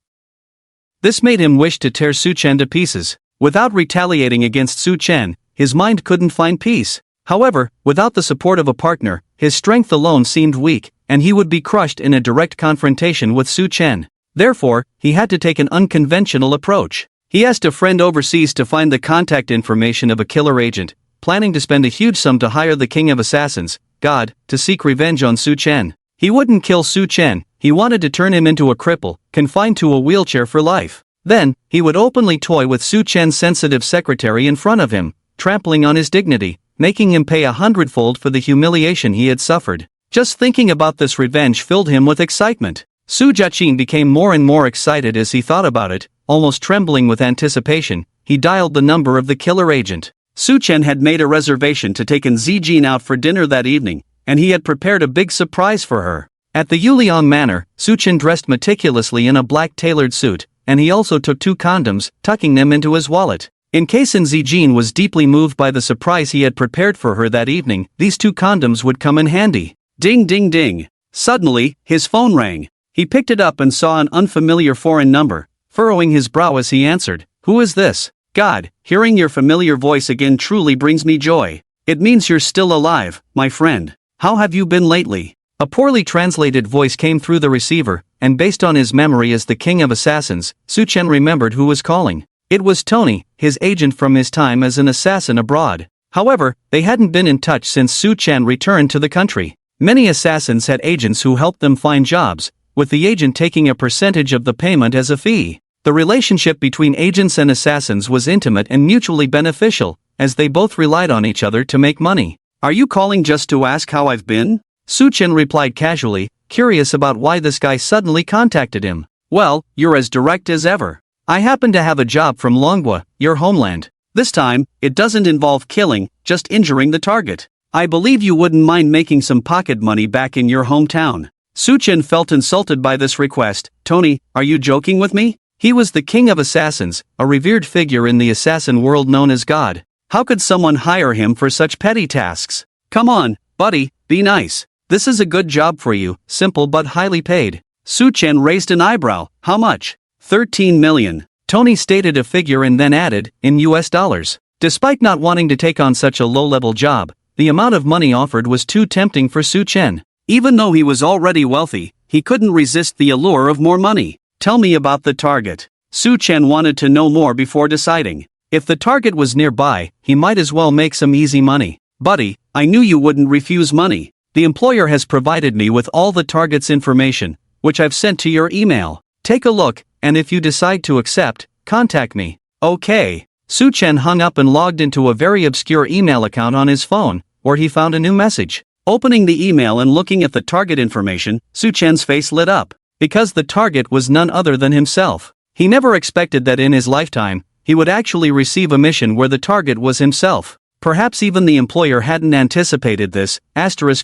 This made him wish to tear Suchen to pieces. Without retaliating against Suchen, his mind couldn't find peace. However, without the support of a partner, his strength alone seemed weak, and he would be crushed in a direct confrontation with Suchen. Therefore, he had to take an unconventional approach. He asked a friend overseas to find the contact information of a killer agent, planning to spend a huge sum to hire the king of assassins, God, to seek revenge on Suchen. He wouldn't kill Suchen, he wanted to turn him into a cripple, confined to a wheelchair for life. Then, he would openly toy with Suchen's sensitive secretary in front of him, trampling on his dignity, making him pay 100-fold for the humiliation he had suffered. Just thinking about this revenge filled him with excitement. Su Jiaqin became more and more excited as he thought about it, almost trembling with anticipation. He dialed the number of the killer agent. Suchen had made a reservation to take Zijin out for dinner that evening, and he had prepared a big surprise for her. At the Yuliang Manor, Suchin dressed meticulously in a black tailored suit, and he also took 2 condoms, tucking them into his wallet. In case Zijin was deeply moved by the surprise he had prepared for her that evening, these 2 condoms would come in handy. Ding ding ding. Suddenly, his phone rang. He picked it up and saw an unfamiliar foreign number, furrowing his brow as he answered. Who is this? God, hearing your familiar voice again truly brings me joy. It means you're still alive, my friend. How have you been lately? A poorly translated voice came through the receiver, and based on his memory as the king of assassins, Suchen remembered who was calling. It was Tony, his agent from his time as an assassin abroad. However, they hadn't been in touch since Su Chen returned to the country. Many assassins had agents who helped them find jobs, with the agent taking a percentage of the payment as a fee. The relationship between agents and assassins was intimate and mutually beneficial, as they both relied on each other to make money. Are you calling just to ask how I've been? Su Chen replied casually, curious about why this guy suddenly contacted him. Well, you're as direct as ever. I happen to have a job from Manhwa, your homeland. This time, it doesn't involve killing, just injuring the target. I believe you wouldn't mind making some pocket money back in your hometown. Su Chen felt insulted by this request. Tony, are you joking with me? He was the king of assassins, a revered figure in the assassin world known as God. How could someone hire him for such petty tasks? Come on, buddy, be nice. This is a good job for you, simple but highly paid. Su Chen raised an eyebrow. How much? 13 million. Tony stated a figure and then added, in US dollars. Despite not wanting to take on such a low-level job, the amount of money offered was too tempting for Su Chen. Even though he was already wealthy, he couldn't resist the allure of more money. Tell me about the target. Su Chen wanted to know more before deciding. If the target was nearby, he might as well make some easy money. Buddy, I knew you wouldn't refuse money. The employer has provided me with all the target's information, which I've sent to your email. Take a look, and if you decide to accept, contact me. Okay. Su Chen hung up and logged into a very obscure email account on his phone, where he found a new message. Opening the email and looking at the target information, Su Chen's face lit up. Because the target was none other than himself. He never expected that in his lifetime, he would actually receive a mission where the target was himself. Perhaps even the employer hadn't anticipated this,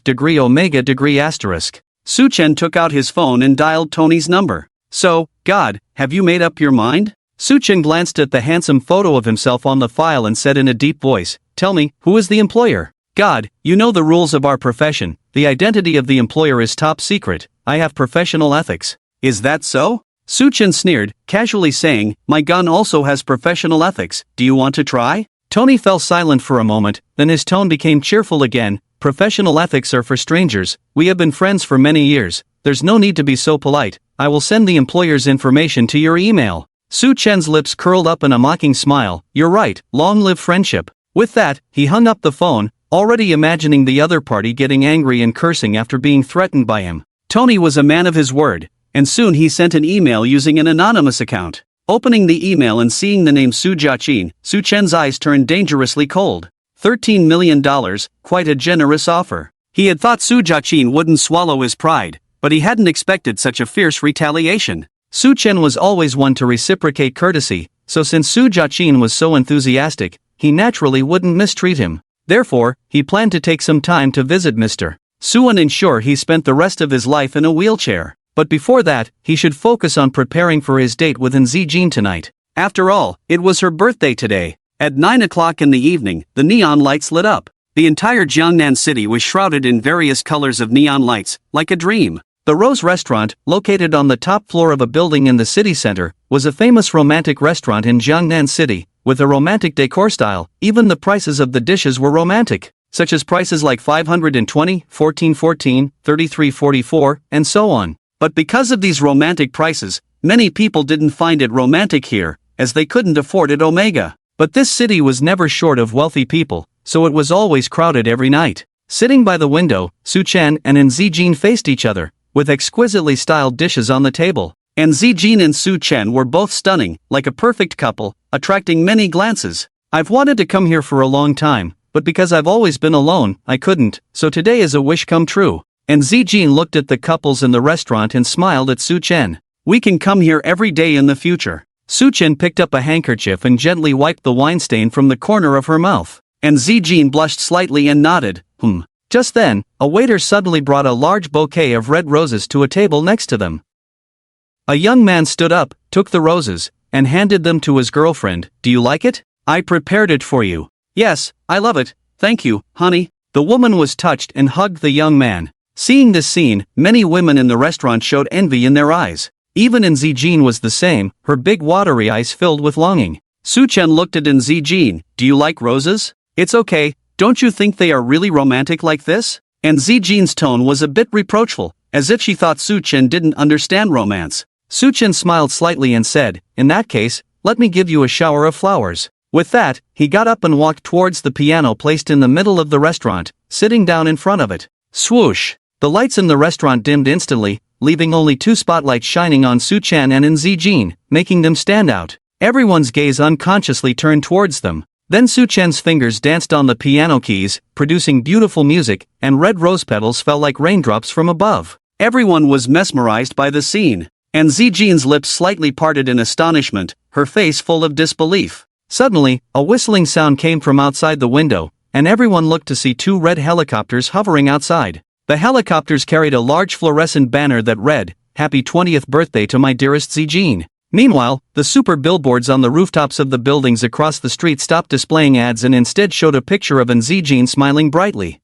*degree omega degree asterisk. Su Chen took out his phone and dialed Tony's number. So, God, have you made up your mind? Su Chen glanced at the handsome photo of himself on the file and said in a deep voice, tell me, who is the employer? God, you know the rules of our profession, the identity of the employer is top secret, I have professional ethics. Is that so? Su Chen sneered, casually saying, my gun also has professional ethics, do you want to try? Tony fell silent for a moment, then his tone became cheerful again, professional ethics are for strangers, we have been friends for many years, there's no need to be so polite, I will send the employer's information to your email. Su Chen's lips curled up in a mocking smile, you're right, long live friendship. With that, he hung up the phone, already imagining the other party getting angry and cursing after being threatened by him. Tony was a man of his word, and soon he sent an email using an anonymous account. Opening the email and seeing the name Su Jiaqin, Su Chen's eyes turned dangerously cold. $13 million, quite a generous offer. He had thought Su Jiaqin wouldn't swallow his pride, but he hadn't expected such a fierce retaliation. Su Chen was always one to reciprocate courtesy, so since Su Jiaqin was so enthusiastic, he naturally wouldn't mistreat him. Therefore, he planned to take some time to visit Mr. Su and ensure he spent the rest of his life in a wheelchair. But before that, he should focus on preparing for his date with Zijin tonight. After all, it was her birthday today. At 9 o'clock in the evening, the neon lights lit up. The entire Jiangnan city was shrouded in various colors of neon lights, like a dream. The Rose Restaurant, located on the top floor of a building in the city center, was a famous romantic restaurant in Jiangnan City, with a romantic decor style. Even the prices of the dishes were romantic, such as prices like 520, 1414, 3344, and so on. But because of these romantic prices, many people didn't find it romantic here, as they couldn't afford it Omega. But this city was never short of wealthy people, so it was always crowded every night. Sitting by the window, Su Chen and Zijin faced each other, with exquisitely styled dishes on the table. And Zijin and Su Chen were both stunning, like a perfect couple, attracting many glances. I've wanted to come here for a long time, but because I've always been alone, I couldn't, so today is a wish come true. And Zijin looked at the couples in the restaurant and smiled at Su Chen. We can come here every day in the future. Su Chen picked up a handkerchief and gently wiped the wine stain from the corner of her mouth. And Zijin blushed slightly and nodded. Just then, a waiter suddenly brought a large bouquet of red roses to a table next to them. A young man stood up, took the roses, and handed them to his girlfriend. Do you like it? I prepared it for you. Yes, I love it, thank you, honey. The woman was touched and hugged the young man. Seeing this scene, many women in the restaurant showed envy in their eyes. Even In Zijin was the same, her big watery eyes filled with longing. Su-chen looked at In Zijin. Do you like roses? It's okay, don't you think they are really romantic like this? And Zijin's tone was a bit reproachful, as if she thought Su-chen didn't understand romance. Su-chen smiled slightly and said, in that case, let me give you a shower of flowers. With that, he got up and walked towards the piano placed in the middle of the restaurant, sitting down in front of it. Swoosh! The lights in the restaurant dimmed instantly, leaving only two spotlights shining on Su-chen and In Zijin, making them stand out. Everyone's gaze unconsciously turned towards them. Then Su-chen's fingers danced on the piano keys, producing beautiful music, and red rose petals fell like raindrops from above. Everyone was mesmerized by the scene. And Zijin's lips slightly parted in astonishment, her face full of disbelief. Suddenly, a whistling sound came from outside the window, and everyone looked to see two red helicopters hovering outside. The helicopters carried a large fluorescent banner that read, Happy 20th birthday to my dearest Zijin. Meanwhile, the super billboards on the rooftops of the buildings across the street stopped displaying ads and instead showed a picture of In Zijin smiling brightly.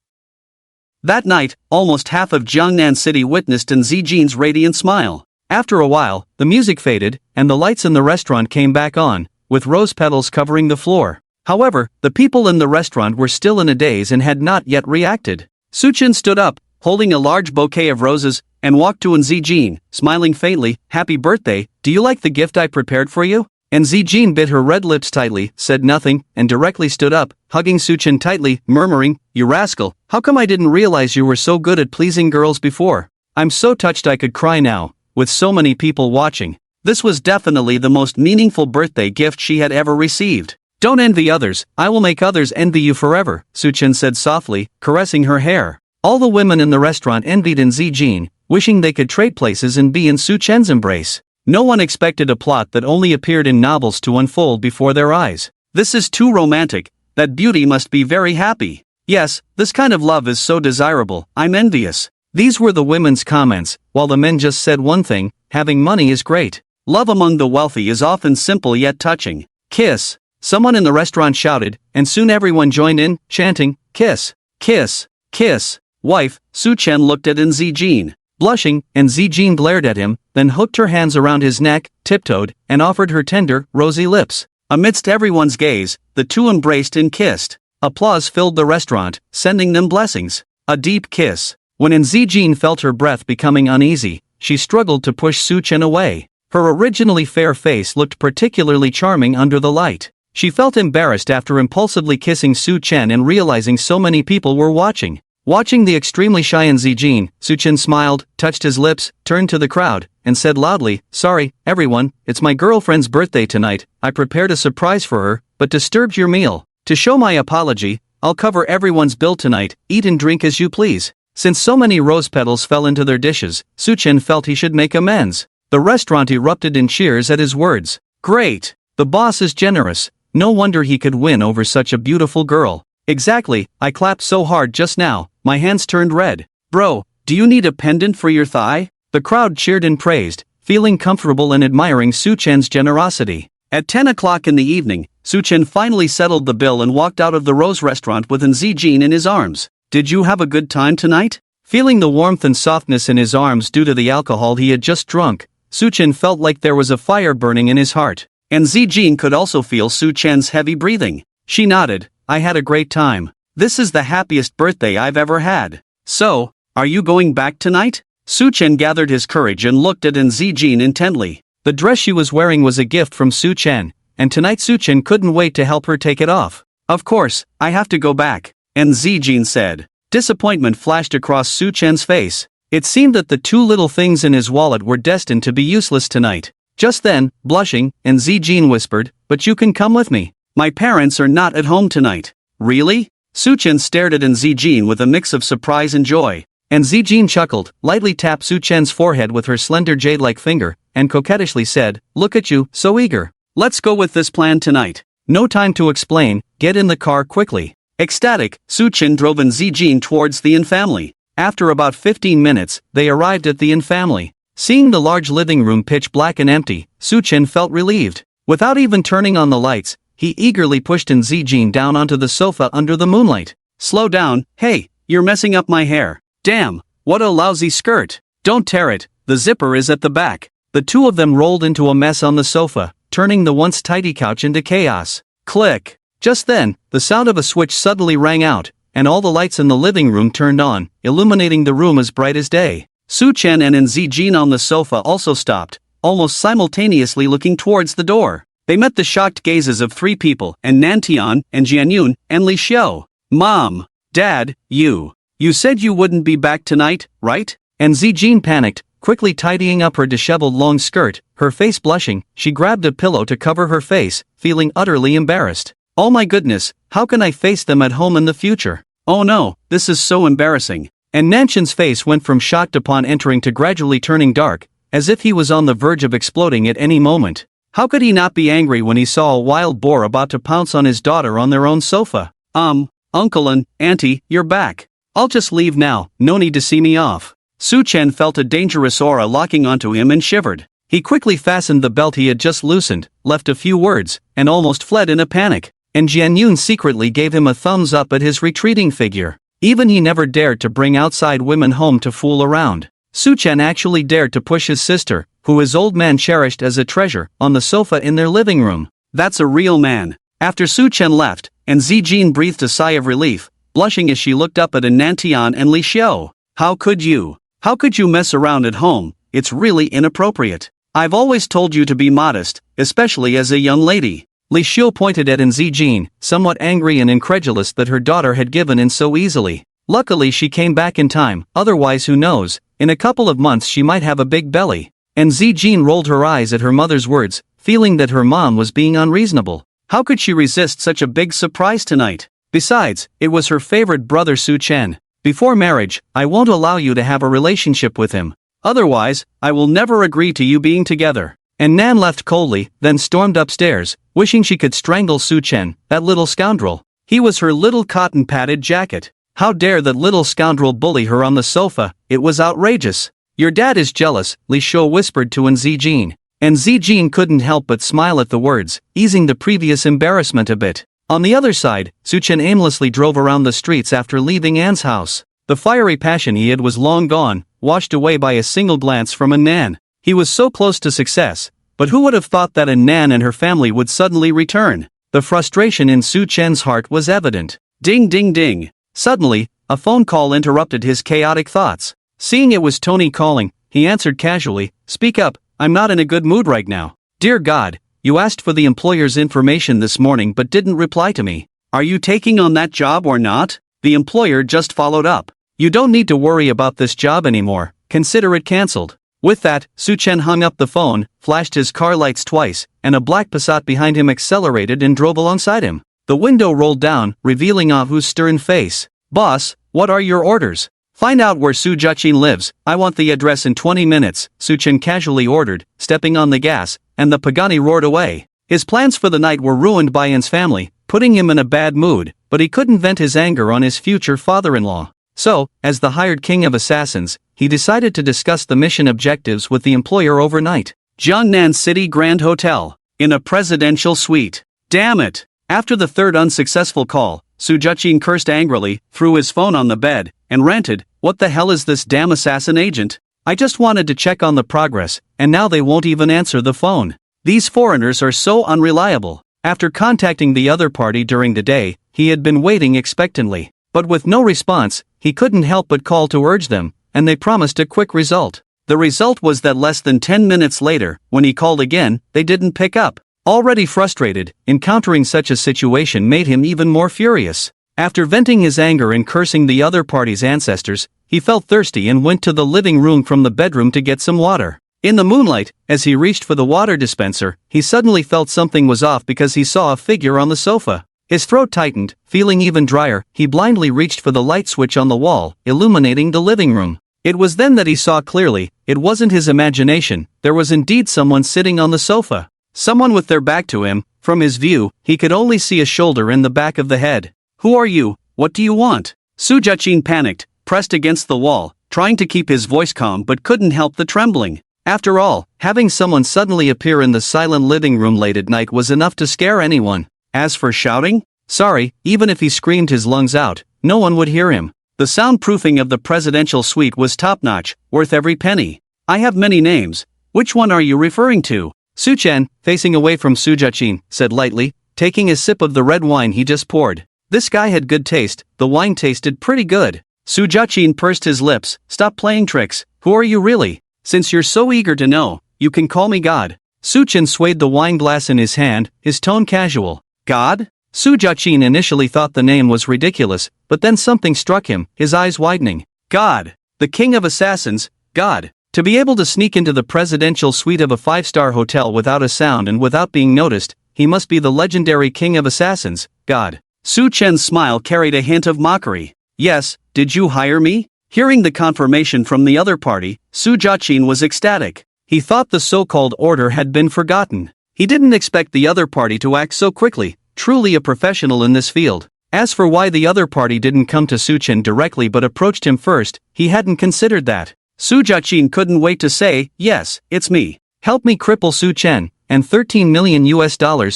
That night, almost half of Jiangnan City witnessed In Zijin's radiant smile. After a while, the music faded, and the lights in the restaurant came back on, with rose petals covering the floor. However, the people in the restaurant were still in a daze and had not yet reacted. Su-chen stood up, holding a large bouquet of roses, and walked to In Zijin, smiling faintly. Happy birthday, do you like the gift I prepared for you? In Zijin bit her red lips tightly, said nothing, and directly stood up, hugging Su-chen tightly, murmuring, You rascal, how come I didn't realize you were so good at pleasing girls before? I'm so touched I could cry now, with so many people watching. This was definitely the most meaningful birthday gift she had ever received. Don't envy others, I will make others envy you forever, Su-chen said softly, caressing her hair. All the women in the restaurant envied In Zijin, wishing they could trade places and be in Su-chen's embrace. No one expected a plot that only appeared in novels to unfold before their eyes. This is too romantic, that beauty must be very happy. Yes, this kind of love is so desirable, I'm envious. These were the women's comments, while the men just said one thing, having money is great. Love among the wealthy is often simple yet touching. Kiss. Someone in the restaurant shouted, and soon everyone joined in, chanting, Kiss, kiss, kiss. Wife, Su-chen looked at In Zijin. Blushing, In Zijin glared at him, then hooked her hands around his neck, tiptoed, and offered her tender, rosy lips. Amidst everyone's gaze, the two embraced and kissed. Applause filled the restaurant, sending them blessings. A deep kiss. When In Zijin felt her breath becoming uneasy, she struggled to push Su-chen away. Her originally fair face looked particularly charming under the light. She felt embarrassed after impulsively kissing Su-chen and realizing so many people were watching. Watching the extremely shy In Zijin, Su-chen smiled, touched his lips, turned to the crowd, and said loudly, Sorry, everyone, it's my girlfriend's birthday tonight. I prepared a surprise for her, but disturbed your meal. To show my apology, I'll cover everyone's bill tonight, eat and drink as you please. Since so many rose petals fell into their dishes, Su-chen felt he should make amends. The restaurant erupted in cheers at his words. Great! The boss is generous. No wonder he could win over such a beautiful girl. Exactly, I clapped so hard just now, my hands turned red. Bro, do you need a pendant for your thigh? The crowd cheered and praised, feeling comfortable and admiring Su-chen's generosity. At 10 o'clock in the evening, Su-chen finally settled the bill and walked out of the Rose restaurant with In Zijin in his arms. Did you have a good time tonight? Feeling the warmth and softness in his arms due to the alcohol he had just drunk, Su-chen felt like there was a fire burning in his heart. And Zijin could also feel Su-chen's heavy breathing. She nodded, I had a great time. This is the happiest birthday I've ever had. So, are you going back tonight? Su-chen gathered his courage and looked at In Zijin intently. The dress she was wearing was a gift from Su-chen, and tonight Su-chen couldn't wait to help her take it off. Of course, I have to go back, In Zijin said. Disappointment flashed across Su-chen's face. It seemed that the two little things in his wallet were destined to be useless tonight. Just then, blushing, In Zijin whispered, But you can come with me. My parents are not at home tonight. Really? Su-chen stared at In Zijin with a mix of surprise and joy. And Zijin chuckled, lightly tapped Su-chen's forehead with her slender jade-like finger, and coquettishly said, Look at you, so eager. Let's go with this plan tonight. No time to explain, get in the car quickly. Ecstatic, Suchin drove in Zijin towards the Yin family. After about 15 minutes, they arrived at the Yin family. Seeing the large living room pitch black and empty, Suchin felt relieved. Without even turning on the lights, he eagerly pushed in Zijin down onto the sofa under the moonlight. Slow down, hey, you're messing up my hair. Damn, what a lousy skirt. Don't tear it, the zipper is at the back. The two of them rolled into a mess on the sofa, turning the once tidy couch into chaos. Click. Just then, the sound of a switch suddenly rang out, and all the lights in the living room turned on, illuminating the room as bright as day. Suchen and Zijin on the sofa also stopped, almost simultaneously looking towards the door. They met the shocked gazes of three people, and Nantian, and Jianyun, and Li Xiao. Mom, Dad, you said you wouldn't be back tonight, right? And Zijin panicked, quickly tidying up her disheveled long skirt, her face blushing. She grabbed a pillow to cover her face, feeling utterly embarrassed. Oh my goodness, how can I face them at home in the future? Oh no, this is so embarrassing. And Nanshan's face went from shocked upon entering to gradually turning dark, as if he was on the verge of exploding at any moment. How could he not be angry when he saw a wild boar about to pounce on his daughter on their own sofa? Uncle and Auntie, you're back. I'll just leave now, no need to see me off. Suchen felt a dangerous aura locking onto him and shivered. He quickly fastened the belt he had just loosened, left a few words, and almost fled in a panic. And Jianyun secretly gave him a thumbs up at his retreating figure. Even he never dared to bring outside women home to fool around. Suchen actually dared to push his sister, who his old man cherished as a treasure, on the sofa in their living room. That's a real man. After Suchen left, and Zijin breathed a sigh of relief, blushing as she looked up at Nantian and Li Xiao. How could you mess around at home? It's really inappropriate. I've always told you to be modest, especially as a young lady. Li Xiao pointed at Zijin, somewhat angry and incredulous that her daughter had given in so easily. Luckily she came back in time, otherwise who knows, in a couple of months she might have a big belly. And Zijin rolled her eyes at her mother's words, feeling that her mom was being unreasonable. How could she resist such a big surprise tonight? Besides, it was her favorite brother Suchen. Before marriage, I won't allow you to have a relationship with him. Otherwise, I will never agree to you being together. And Nan left coldly, then stormed upstairs, wishing she could strangle Suchen, that little scoundrel. He was her little cotton-padded jacket. How dare that little scoundrel bully her on the sofa? It was outrageous. Your dad is jealous, Li Xiao whispered to Zijin. And Zijin couldn't help but smile at the words, easing the previous embarrassment a bit. On the other side, Suchen aimlessly drove around the streets after leaving Anne's house. The fiery passion he had was long gone, washed away by a single glance from Nan. He was so close to success, but who would have thought that Nan and her family would suddenly return? The frustration in Suchen's heart was evident. Ding ding ding. Suddenly, a phone call interrupted his chaotic thoughts. Seeing it was Tony calling, he answered casually, "Speak up, I'm not in a good mood right now. Dear God, you asked for the employer's information this morning but didn't reply to me. Are you taking on that job or not?" The employer just followed up. "You don't need to worry about this job anymore, consider it cancelled." With that, Suchen hung up the phone, flashed his car lights twice, and a black Passat behind him accelerated and drove alongside him. The window rolled down, revealing Ahu's stern face. "Boss, what are your orders?" "Find out where Su Juqin lives, I want the address in 20 minutes, Suchen casually ordered, stepping on the gas, and the Pagani roared away. His plans for the night were ruined by An's family, putting him in a bad mood, but he couldn't vent his anger on his future father-in-law. So, as the hired king of assassins, he decided to discuss the mission objectives with the employer overnight. Jiangnan City Grand Hotel, in a presidential suite. Damn it! After the third unsuccessful call, Su Juqin cursed angrily, threw his phone on the bed, and ranted, "What the hell is this damn assassin agent? I just wanted to check on the progress, and now they won't even answer the phone. These foreigners are so unreliable." After contacting the other party during the day, he had been waiting expectantly. But with no response, he couldn't help but call to urge them, and they promised a quick result. The result was that less than 10 minutes later, when he called again, they didn't pick up. Already frustrated, encountering such a situation made him even more furious. After venting his anger and cursing the other party's ancestors, he felt thirsty and went to the living room from the bedroom to get some water. In the moonlight, as he reached for the water dispenser, he suddenly felt something was off because he saw a figure on the sofa. His throat tightened, feeling even drier, he blindly reached for the light switch on the wall, illuminating the living room. It was then that he saw clearly, it wasn't his imagination, there was indeed someone sitting on the sofa. Someone with their back to him. From his view, he could only see a shoulder and the back of the head. Who are you? What do you want? Su Jiaqin panicked, pressed against the wall, trying to keep his voice calm but couldn't help the trembling. After all, having someone suddenly appear in the silent living room late at night was enough to scare anyone. As for shouting? Sorry, even if he screamed his lungs out, no one would hear him. The soundproofing of the presidential suite was top-notch, worth every penny. I have many names. Which one are you referring to? Su Chen, facing away from Su Jiaqin, said lightly, taking a sip of the red wine he just poured. This guy had good taste, the wine tasted pretty good. Su Jiaqin pursed his lips, stop playing tricks, who are you really? Since you're so eager to know, you can call me God. Su Chen swayed the wine glass in his hand, his tone casual. God? Su Jiaqin initially thought the name was ridiculous, but then something struck him, his eyes widening. God. The king of assassins, God. To be able to sneak into the presidential suite of a five-star hotel without a sound and without being noticed, he must be the legendary king of assassins, God. Su Chen's smile carried a hint of mockery. Yes, did you hire me? Hearing the confirmation from the other party, Su Jiaqin was ecstatic. He thought the so-called order had been forgotten. He didn't expect the other party to act so quickly, truly a professional in this field. As for why the other party didn't come to Su Chen directly but approached him first, he hadn't considered that. Su Jiaqin couldn't wait to say, yes, it's me. Help me cripple Su Chen, and $13 million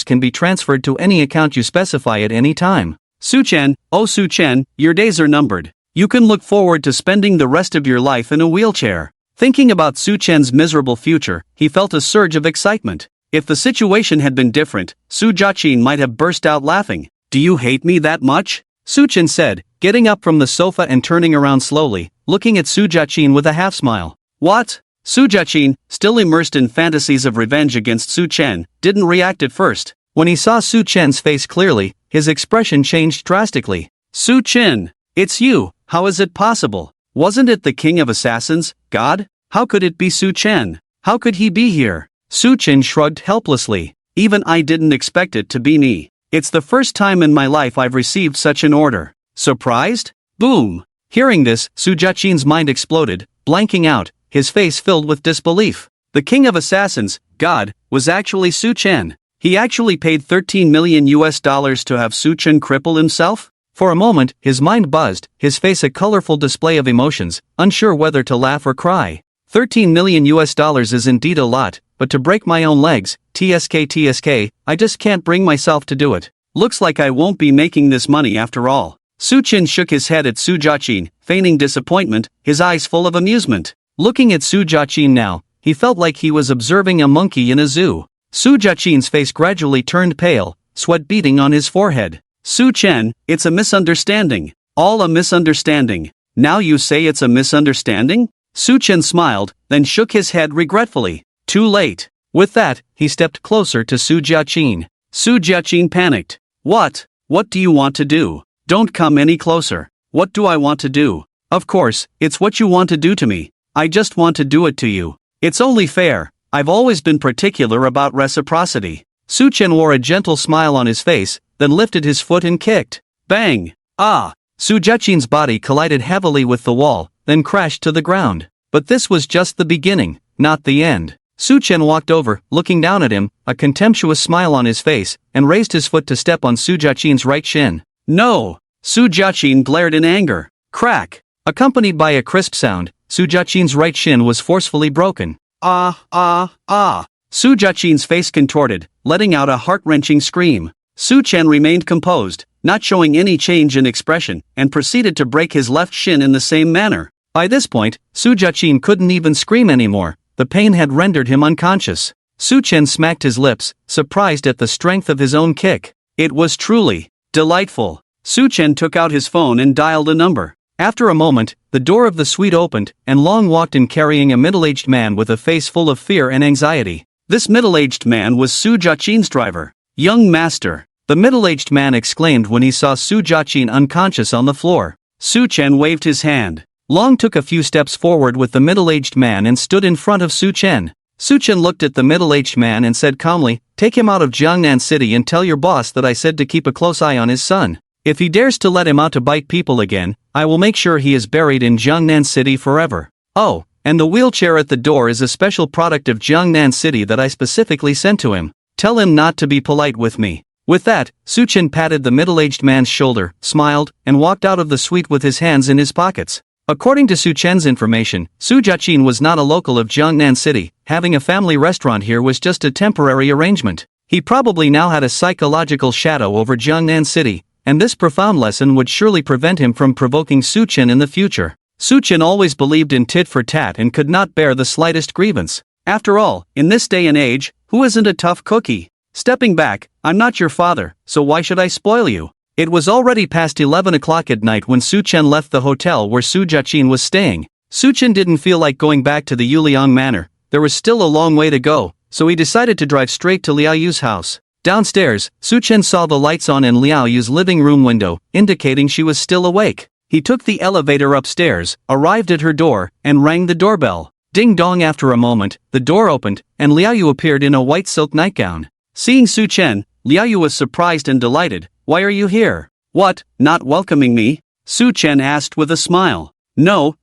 can be transferred to any account you specify at any time. Su Chen, oh Su Chen, your days are numbered. You can look forward to spending the rest of your life in a wheelchair. Thinking about Su Chen's miserable future, he felt a surge of excitement. If the situation had been different, Su Jiaqin might have burst out laughing. Do you hate me that much? Su Chen said, getting up from the sofa and turning around slowly, looking at Su Jiaqin with a half-smile. What? Su Jiaqin, still immersed in fantasies of revenge against Su Chen, didn't react at first. When he saw Su Chen's face clearly, his expression changed drastically. Su Chen, it's you, how is it possible? Wasn't it the king of assassins, God? How could it be Su Chen? How could he be here? Su Chen shrugged helplessly. Even I didn't expect it to be me. It's the first time in my life I've received such an order. Surprised? Boom! Hearing this, Su Jiaqin's mind exploded, blanking out, his face filled with disbelief. The king of assassins, God, was actually Su Chen. He actually paid $13 million to have Su Chen cripple himself? For a moment, his mind buzzed, his face a colorful display of emotions, unsure whether to laugh or cry. $13 million is indeed a lot, but to break my own legs, TSK, I just can't bring myself to do it. Looks like I won't be making this money after all. Su Chen shook his head at Su Jiaqin, feigning disappointment, his eyes full of amusement. Looking at Su Jiaqin now, he felt like he was observing a monkey in a zoo. Su Jiaqin's face gradually turned pale, sweat beading on his forehead. Su Chen, it's a misunderstanding. All a misunderstanding. Now you say it's a misunderstanding? Su Chen smiled, then shook his head regretfully. Too late. With that, he stepped closer to Su Jiaqin. Su Jiaqin panicked. What? What do you want to do? Don't come any closer. What do I want to do? Of course, it's what you want to do to me. I just want to do it to you. It's only fair. I've always been particular about reciprocity. Su Chen wore a gentle smile on his face, then lifted his foot and kicked. Bang! Ah! Su Jiaqin's body collided heavily with the wall, then crashed to the ground. But this was just the beginning, not the end. Su Chen walked over, looking down at him, a contemptuous smile on his face, and raised his foot to step on Su Jiaqin's right shin. No! Su Jiaqin glared in anger. Crack! Accompanied by a crisp sound, Su Jiaqin's right shin was forcefully broken. Ah! Su Jiaqin's face contorted, letting out a heart-wrenching scream. Su Chen remained composed, not showing any change in expression, and proceeded to break his left shin in the same manner. By this point, Su Jiaqin couldn't even scream anymore. The pain had rendered him unconscious. Su Chen smacked his lips, surprised at the strength of his own kick. It was truly delightful. Su Chen took out his phone and dialed a number. After a moment, the door of the suite opened, and Long walked in carrying a middle-aged man with a face full of fear and anxiety. This middle-aged man was Su Jiaqin's driver. Young master, the middle-aged man exclaimed when he saw Su Jiaqin unconscious on the floor. Su Chen waved his hand. Long took a few steps forward with the middle-aged man and stood in front of Su Chen. Su Chen looked at the middle-aged man and said calmly, "Take him out of Jiangnan City and tell your boss that I said to keep a close eye on his son. If he dares to let him out to bite people again, I will make sure he is buried in Jiangnan City forever. Oh, and the wheelchair at the door is a special product of Jiangnan City that I specifically sent to him. Tell him not to be polite with me." With that, Suchin patted the middle-aged man's shoulder, smiled, and walked out of the suite with his hands in his pockets. According to Suchen's information, Su Jiaqin was not a local of Jiangnan City. Having a family restaurant here was just a temporary arrangement. He probably now had a psychological shadow over Jiangnan City, and this profound lesson would surely prevent him from provoking Suchin in the future. Suchin always believed in tit for tat and could not bear the slightest grievance. After all, in this day and age, who isn't a tough cookie? Stepping back, I'm not your father, so why should I spoil you? It was already past 11 o'clock at night when Suchen left the hotel where Su Jiaqin was staying. Suchen didn't feel like going back to the Yuliang Manor. There was still a long way to go, so he decided to drive straight to Liao Yu's house. Downstairs, Suchen saw the lights on in Liao Yu's living room window, indicating she was still awake. He took the elevator upstairs, arrived at her door, and rang the doorbell. Ding dong. After a moment, the door opened, and Liao Yu appeared in a white silk nightgown. Seeing Suchen, Liao Yu was surprised and delighted. Why are you here? What, not welcoming me? Suchen asked with a smile. No.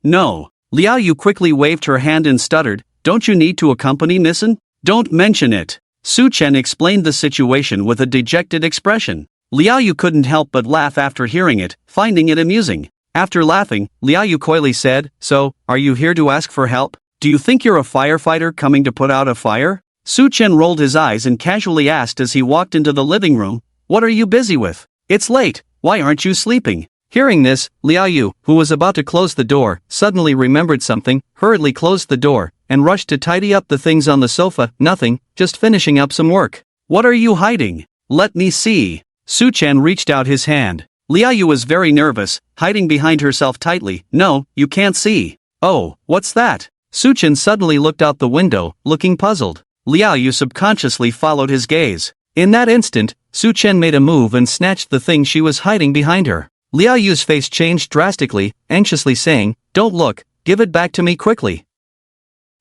Liao Yu quickly waved her hand and stuttered, don't you need to accompany Nissen? Don't mention it. Suchen explained the situation with a dejected expression. Liao Yu couldn't help but laugh after hearing it, finding it amusing. After laughing, Liao Yu coyly said, so, are you here to ask for help? Do you think you're a firefighter coming to put out a fire? Suchen rolled his eyes and casually asked as he walked into the living room, what are you busy with? It's late, why aren't you sleeping? Hearing this, Liao Yu, who was about to close the door, suddenly remembered something, hurriedly closed the door, and rushed to tidy up the things on the sofa. Nothing, just finishing up some work. What are you hiding? Let me see. Suchen reached out his hand. Liao Yu was very nervous, hiding behind herself tightly. No, you can't see. Oh, what's that? Suchen suddenly looked out the window, looking puzzled. Liao Yu subconsciously followed his gaze. In that instant, Suchen made a move and snatched the thing she was hiding behind her. Liao Yu's face changed drastically, anxiously saying, don't look, give it back to me quickly.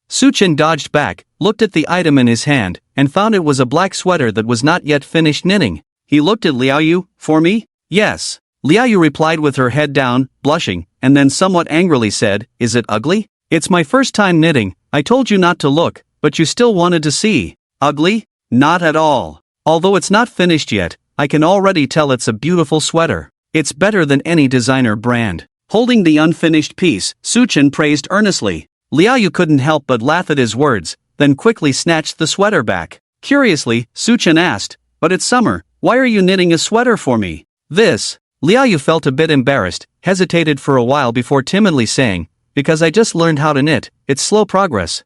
Suchen dodged back, looked at the item in his hand, and found it was a black sweater that was not yet finished knitting. He looked at Liao Yu, for me? Yes. Liao Yu replied with her head down, blushing, and then somewhat angrily said, is it ugly? It's my first time knitting, I told you not to look, but you still wanted to see. Ugly? Not at all. Although it's not finished yet, I can already tell it's a beautiful sweater. It's better than any designer brand. Holding the unfinished piece, Suchen praised earnestly. Liao Yu couldn't help but laugh at his words, then quickly snatched the sweater back. Curiously, Suchen asked, but it's summer, why are you knitting a sweater for me? This. Liao Yu felt a bit embarrassed, hesitated for a while before timidly saying, because I just learned how to knit, it's slow progress.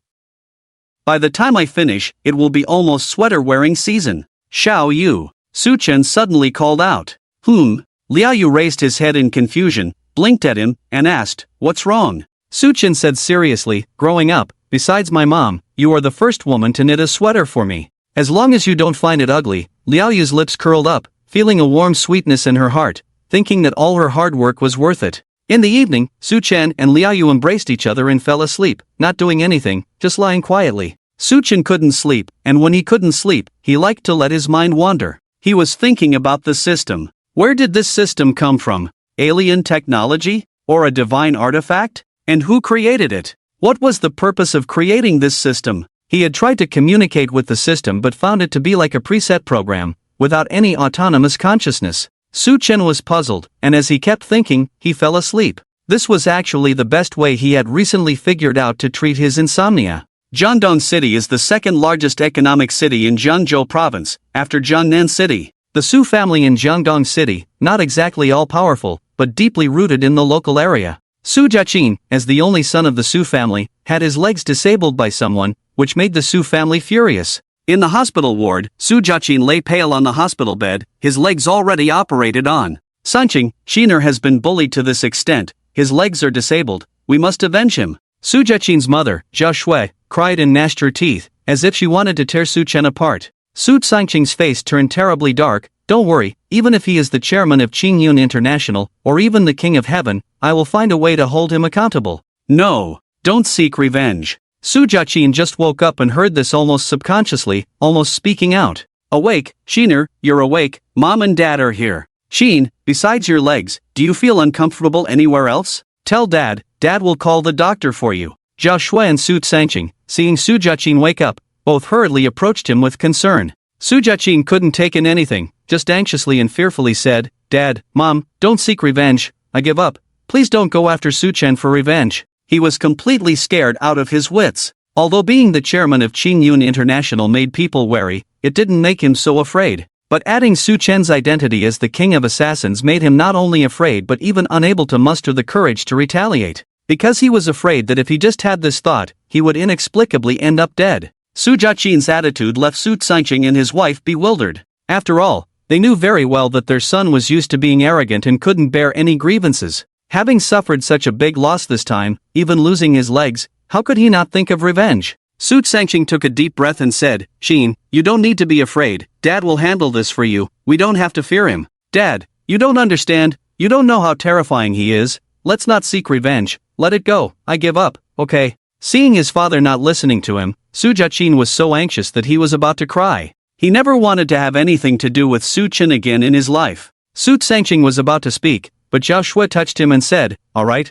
By the time I finish, it will be almost sweater-wearing season. Xiao Yu. Suchen suddenly called out. Liao Yu raised his head in confusion, blinked at him, and asked, what's wrong? Suchen said seriously, growing up, besides my mom, you are the first woman to knit a sweater for me. As long as you don't find it ugly. Liao Yu's lips curled up, feeling a warm sweetness in her heart, thinking that all her hard work was worth it. In the evening, Suchen and Liao Yu embraced each other and fell asleep, not doing anything, just lying quietly. Suchen couldn't sleep, and when he couldn't sleep, he liked to let his mind wander. He was thinking about the system. Where did this system come from? Alien technology? Or a divine artifact? And who created it? What was the purpose of creating this system? He had tried to communicate with the system but found it to be like a preset program, without any autonomous consciousness. Suchen was puzzled, and as he kept thinking, he fell asleep. This was actually the best way he had recently figured out to treat his insomnia. Jiangdong City is the second largest economic city in Jiangzhou Province, after Jiangnan City. The Su family in Jiangdong City, not exactly all-powerful, but deeply rooted in the local area. Su Jiaqin, as the only son of the Su family, had his legs disabled by someone, which made the Su family furious. In the hospital ward, Su Jiaqin lay pale on the hospital bed, his legs already operated on. Sanqing, Shiner has been bullied to this extent, his legs are disabled, we must avenge him. Su Jiaqin's mother, Zhao Shui, cried and gnashed her teeth, as if she wanted to tear Suchen apart. Su Sanqing's face turned terribly dark. Don't worry, even if he is the chairman of Qingyun International, or even the king of heaven, I will find a way to hold him accountable. No, don't seek revenge. Su Jiaqin just woke up and heard this almost subconsciously, almost speaking out. Awake, Shiner, you're awake, mom and dad are here. Sheen, besides your legs, do you feel uncomfortable anywhere else? Tell dad, dad will call the doctor for you. Zhao Shui and Su Sanqing, seeing Su Jiaqin wake up, both hurriedly approached him with concern. Su Jiaqin couldn't take in anything, just anxiously and fearfully said, "Dad, Mom, don't seek revenge, I give up. Please don't go after Su Chen for revenge." He was completely scared out of his wits. Although being the chairman of Qingyun International made people wary, it didn't make him so afraid. But adding Su Chen's identity as the king of assassins made him not only afraid but even unable to muster the courage to retaliate. Because he was afraid that if he just had this thought, he would inexplicably end up dead. Su Jiaqin's attitude left Su Sanqing and his wife bewildered. After all, they knew very well that their son was used to being arrogant and couldn't bear any grievances. Having suffered such a big loss this time, even losing his legs, how could he not think of revenge? Su Sanqing took a deep breath and said, "Xin, you don't need to be afraid, Dad will handle this for you, we don't have to fear him." "Dad, you don't understand, you don't know how terrifying he is, let's not seek revenge, let it go, I give up, okay?" Seeing his father not listening to him, Su Jiaqin was so anxious that he was about to cry. He never wanted to have anything to do with Su Chen again in his life. Su Sanqing was about to speak, but Zhao Shui touched him and said, all right,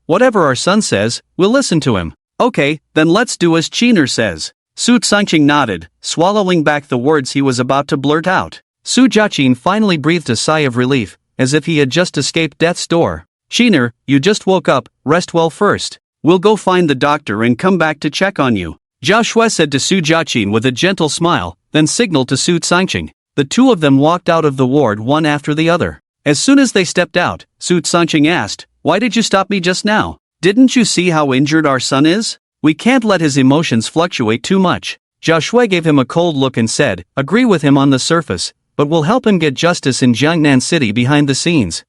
whatever our son says, we'll listen to him." "Okay, then let's do as Qiner says." Su Sanqing nodded, swallowing back the words he was about to blurt out. Su Jiaqin finally breathed a sigh of relief, as if he had just escaped death's door. "Qiner, you just woke up, rest well first. We'll go find the doctor and come back to check on you," Zhao Shui said to Su Jiaqin with a gentle smile, then signaled to Su Sanqing. The two of them walked out of the ward one after the other. As soon as they stepped out, Su Sanqing asked, "Why did you stop me just now? Didn't you see how injured our son is? We can't let his emotions fluctuate too much." Zhao Shui gave him a cold look and said, "Agree with him on the surface, but we'll help him get justice in Jiangnan City behind the scenes."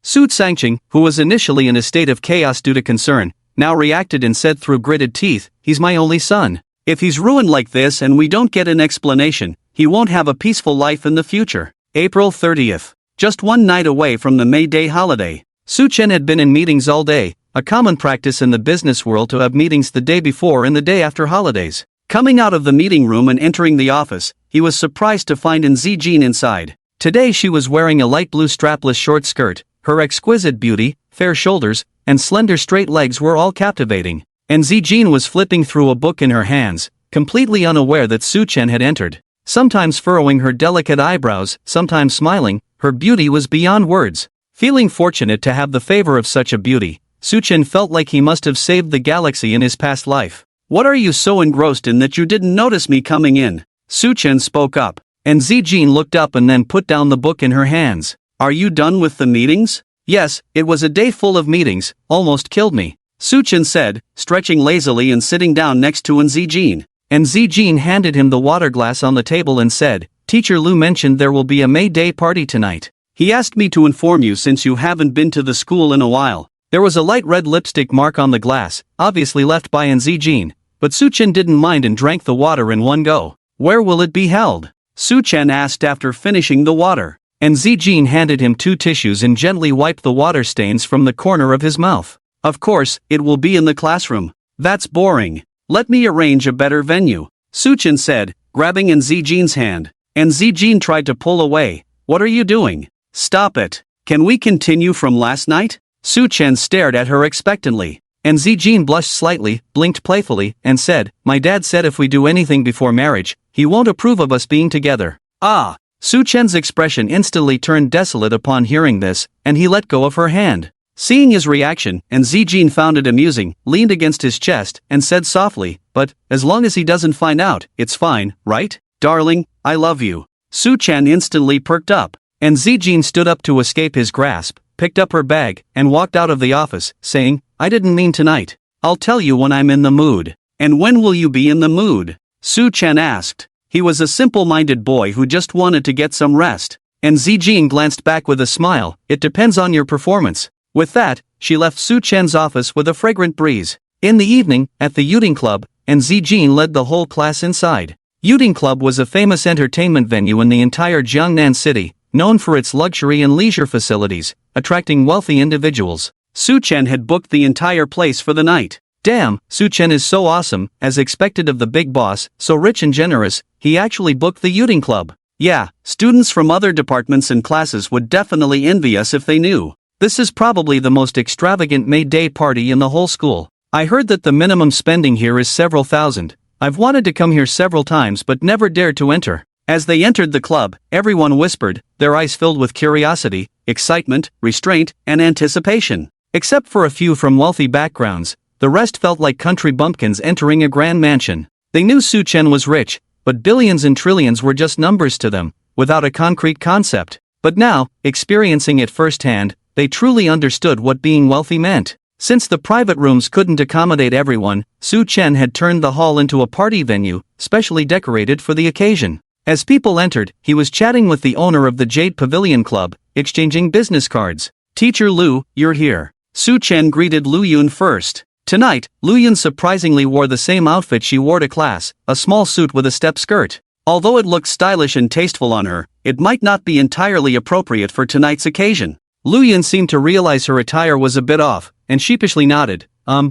Su Sanqing, who was initially in a state of chaos due to concern, now reacted and said through gritted teeth, "He's my only son. If he's ruined like this and we don't get an explanation, he won't have a peaceful life in the future." April 30th. Just one night away from the May Day holiday. Su Chen had been in meetings all day, a common practice in the business world to have meetings the day before and the day after holidays. Coming out of the meeting room and entering the office, he was surprised to find Zijin inside. Today she was wearing a light blue strapless short skirt. Her exquisite beauty, fair shoulders, and slender straight legs were all captivating. And Zijin was flipping through a book in her hands, completely unaware that Su Chen had entered. Sometimes furrowing her delicate eyebrows, sometimes smiling, her beauty was beyond words. Feeling fortunate to have the favor of such a beauty, Su Chen felt like he must have saved the galaxy in his past life. "What are you so engrossed in that you didn't notice me coming in?" Su Chen spoke up. And Zijin looked up and then put down the book in her hands. "Are you done with the meetings?" "Yes, it was a day full of meetings, almost killed me," Su Chen said, stretching lazily and sitting down next to Zijin. And Zijin handed him the water glass on the table and said, "Teacher Lu mentioned there will be a May Day party tonight. He asked me to inform you since you haven't been to the school in a while." There was a light red lipstick mark on the glass, obviously left by Zijin, but Su Chen didn't mind and drank the water in one go. "Where will it be held?" Su Chen asked after finishing the water. And Zijin handed him 2 tissues and gently wiped the water stains from the corner of his mouth. "Of course, it will be in the classroom." "That's boring. Let me arrange a better venue," Su Chen said, grabbing Zijin's hand. And Zijin tried to pull away. "What are you doing? Stop it. Can we continue from last night?" Su Chen stared at her expectantly. And Zijin blushed slightly, blinked playfully, and said, "My dad said if we do anything before marriage, he won't approve of us being together." "Ah!" Su Chen's expression instantly turned desolate upon hearing this, and he let go of her hand. Seeing his reaction, and Zijin found it amusing, leaned against his chest, and said softly, "But, as long as he doesn't find out, it's fine, right? Darling, I love you." Su Chen instantly perked up. And Zijin stood up to escape his grasp, picked up her bag, and walked out of the office, saying, "I didn't mean tonight. I'll tell you when I'm in the mood." "And when will you be in the mood?" Su Chen asked. He was a simple-minded boy who just wanted to get some rest. And Zijin glanced back with a smile, "It depends on your performance." With that, she left Su Chen's office with a fragrant breeze. In the evening, at the Yuding Club, and Zijin led the whole class inside. Yuding Club was a famous entertainment venue in the entire Jiangnan city, known for its luxury and leisure facilities, attracting wealthy individuals. Su Chen had booked the entire place for the night. Damn, Su Chen is so awesome, as expected of the big boss, so rich and generous, he actually booked the Yuding Club. Yeah, students from other departments and classes would definitely envy us if they knew. This is probably the most extravagant May Day party in the whole school. I heard that the minimum spending here is several thousand. I've wanted to come here several times but never dared to enter. As they entered the club, everyone whispered, their eyes filled with curiosity, excitement, restraint, and anticipation. Except for a few from wealthy backgrounds, the rest felt like country bumpkins entering a grand mansion. They knew Su Chen was rich, but billions and trillions were just numbers to them, without a concrete concept. But now, experiencing it firsthand, they truly understood what being wealthy meant. Since the private rooms couldn't accommodate everyone, Su Chen had turned the hall into a party venue, specially decorated for the occasion. As people entered, he was chatting with the owner of the Jade Pavilion Club, exchanging business cards. "Teacher Lu, you're here." Su Chen greeted Lu Yun first. Tonight, Lu Yun surprisingly wore the same outfit she wore to class, a small suit with a step skirt. Although it looked stylish and tasteful on her, it might not be entirely appropriate for tonight's occasion. Lu Yun seemed to realize her attire was a bit off, and sheepishly nodded.